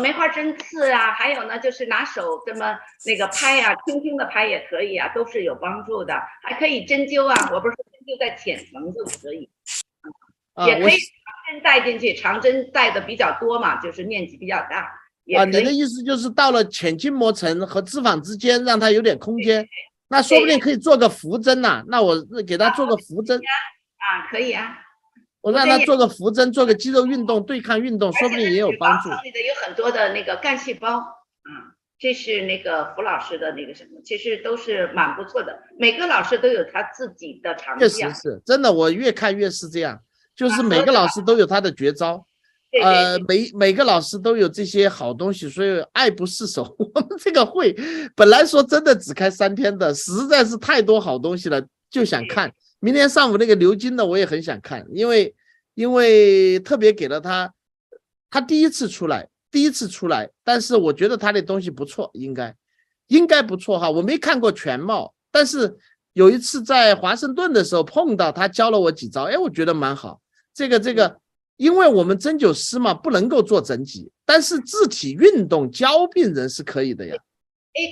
梅花针刺啊，还有呢，就是拿手这么那个拍啊，轻轻的拍也可以啊，都是有帮助的。还可以针灸啊，我不是说针灸在浅层就可以，也可以长针带进去，长针带的比较多嘛，就是面积比较大。你的意思就是到了浅筋膜层和脂肪之间，让它有点空间。那说不定可以做个扶针呐，那我给他做个扶针可以啊，我让他做个扶针，做个肌肉运动、对抗运动，说不定也有帮助。里的有很多的那个干细胞，这是那个胡老师的那个什么，其实都是蛮不错的。每个老师都有他自己的长项，确实是真的，我越看越是这样，就是每个老师都有他的绝招。每个老师都有这些好东西，所以爱不释手。我们这个会本来说真的只开3天的，实在是太多好东西了，就想看。明天上午那个流金的我也很想看，因为特别给了他第一次出来，但是我觉得他的东西不错，应该不错哈。我没看过全貌，但是有一次在华盛顿的时候碰到他教了我几招，我觉得蛮好。这个。因为我们针灸师嘛，不能够做整脊，但是自体运动教病人是可以的呀。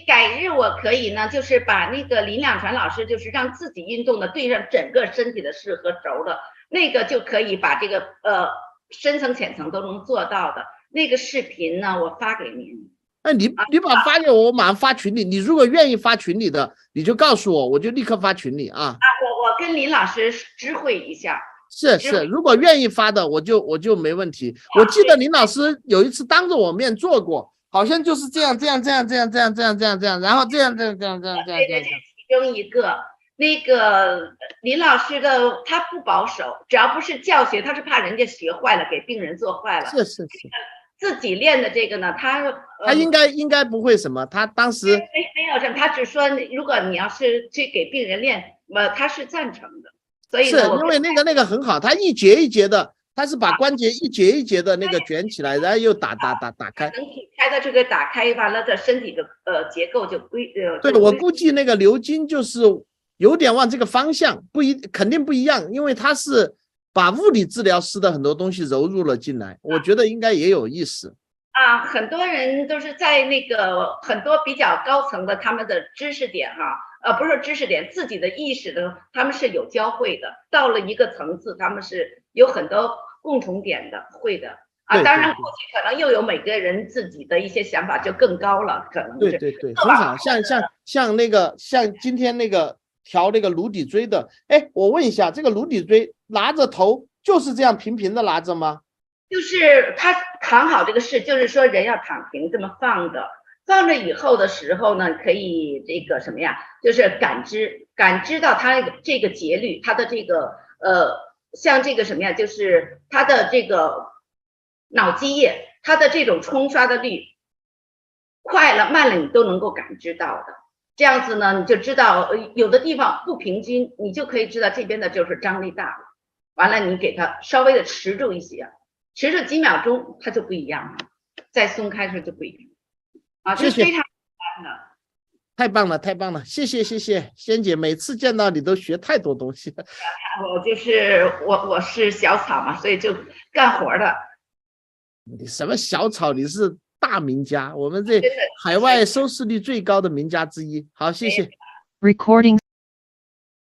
改日我可以呢，就是把那个林两传老师，就是让自己运动的对上整个身体的适合轴的那个，就可以把这个深层浅层都能做到的那个视频呢，我发给您。你把发给我，我马上发群里。你如果愿意发群里的，你就告诉我，我就立刻发群里啊。我跟林老师知会一下。是，如果愿意发的，我就没问题。我记得林老师有一次当着我面做过，好像就是这样，然后这样。中一个。那个林老师的他不保守，只要不是教学，他是怕人家学坏了，给病人做坏了。是。自己练的这个呢，他应该不会什么，他当时没有什么，他只说如果你要是去给病人练，他是赞成的。所以是因为那个很好，他一节一节的，他是把关节一节一节的那个卷起来，然后又打开，能体开的这个打开完了的身体的结构就对，我估计那个刘金就是有点往这个方向，肯定不一样，因为他是把物理治疗师的很多东西揉入了进来，我觉得应该也有意思。很多人都是在那个很多比较高层的他们的知识点不是知识点，自己的意识的他们是有交汇的，到了一个层次他们是有很多共同点的，会的。当然后期可能又有每个人自己的一些想法就更高了，可能是。对，很好，像今天那个调那个颅底椎的，我问一下，这个颅底椎拿着头就是这样平平的拿着吗？就是他躺好这个事，就是说人要躺平这么放着以后的时候呢，可以这个什么呀，就是感知到他这个节律，他的这个像这个什么呀，就是他的这个脑积液，他的这种冲刷的率快了慢了你都能够感知到的。这样子呢，你就知道有的地方不平均，你就可以知道这边的就是张力大了。完了，你给它稍微的持住一些，持住几秒钟，它就不一样了。再松开时就不一样这是非常简单的。太棒了，谢谢仙姐，每次见到你都学太多东西了。我是小草嘛，所以就干活的。你什么小草？你是大名家，我们这海外收视率最高的名家之一。好，谢谢。Recording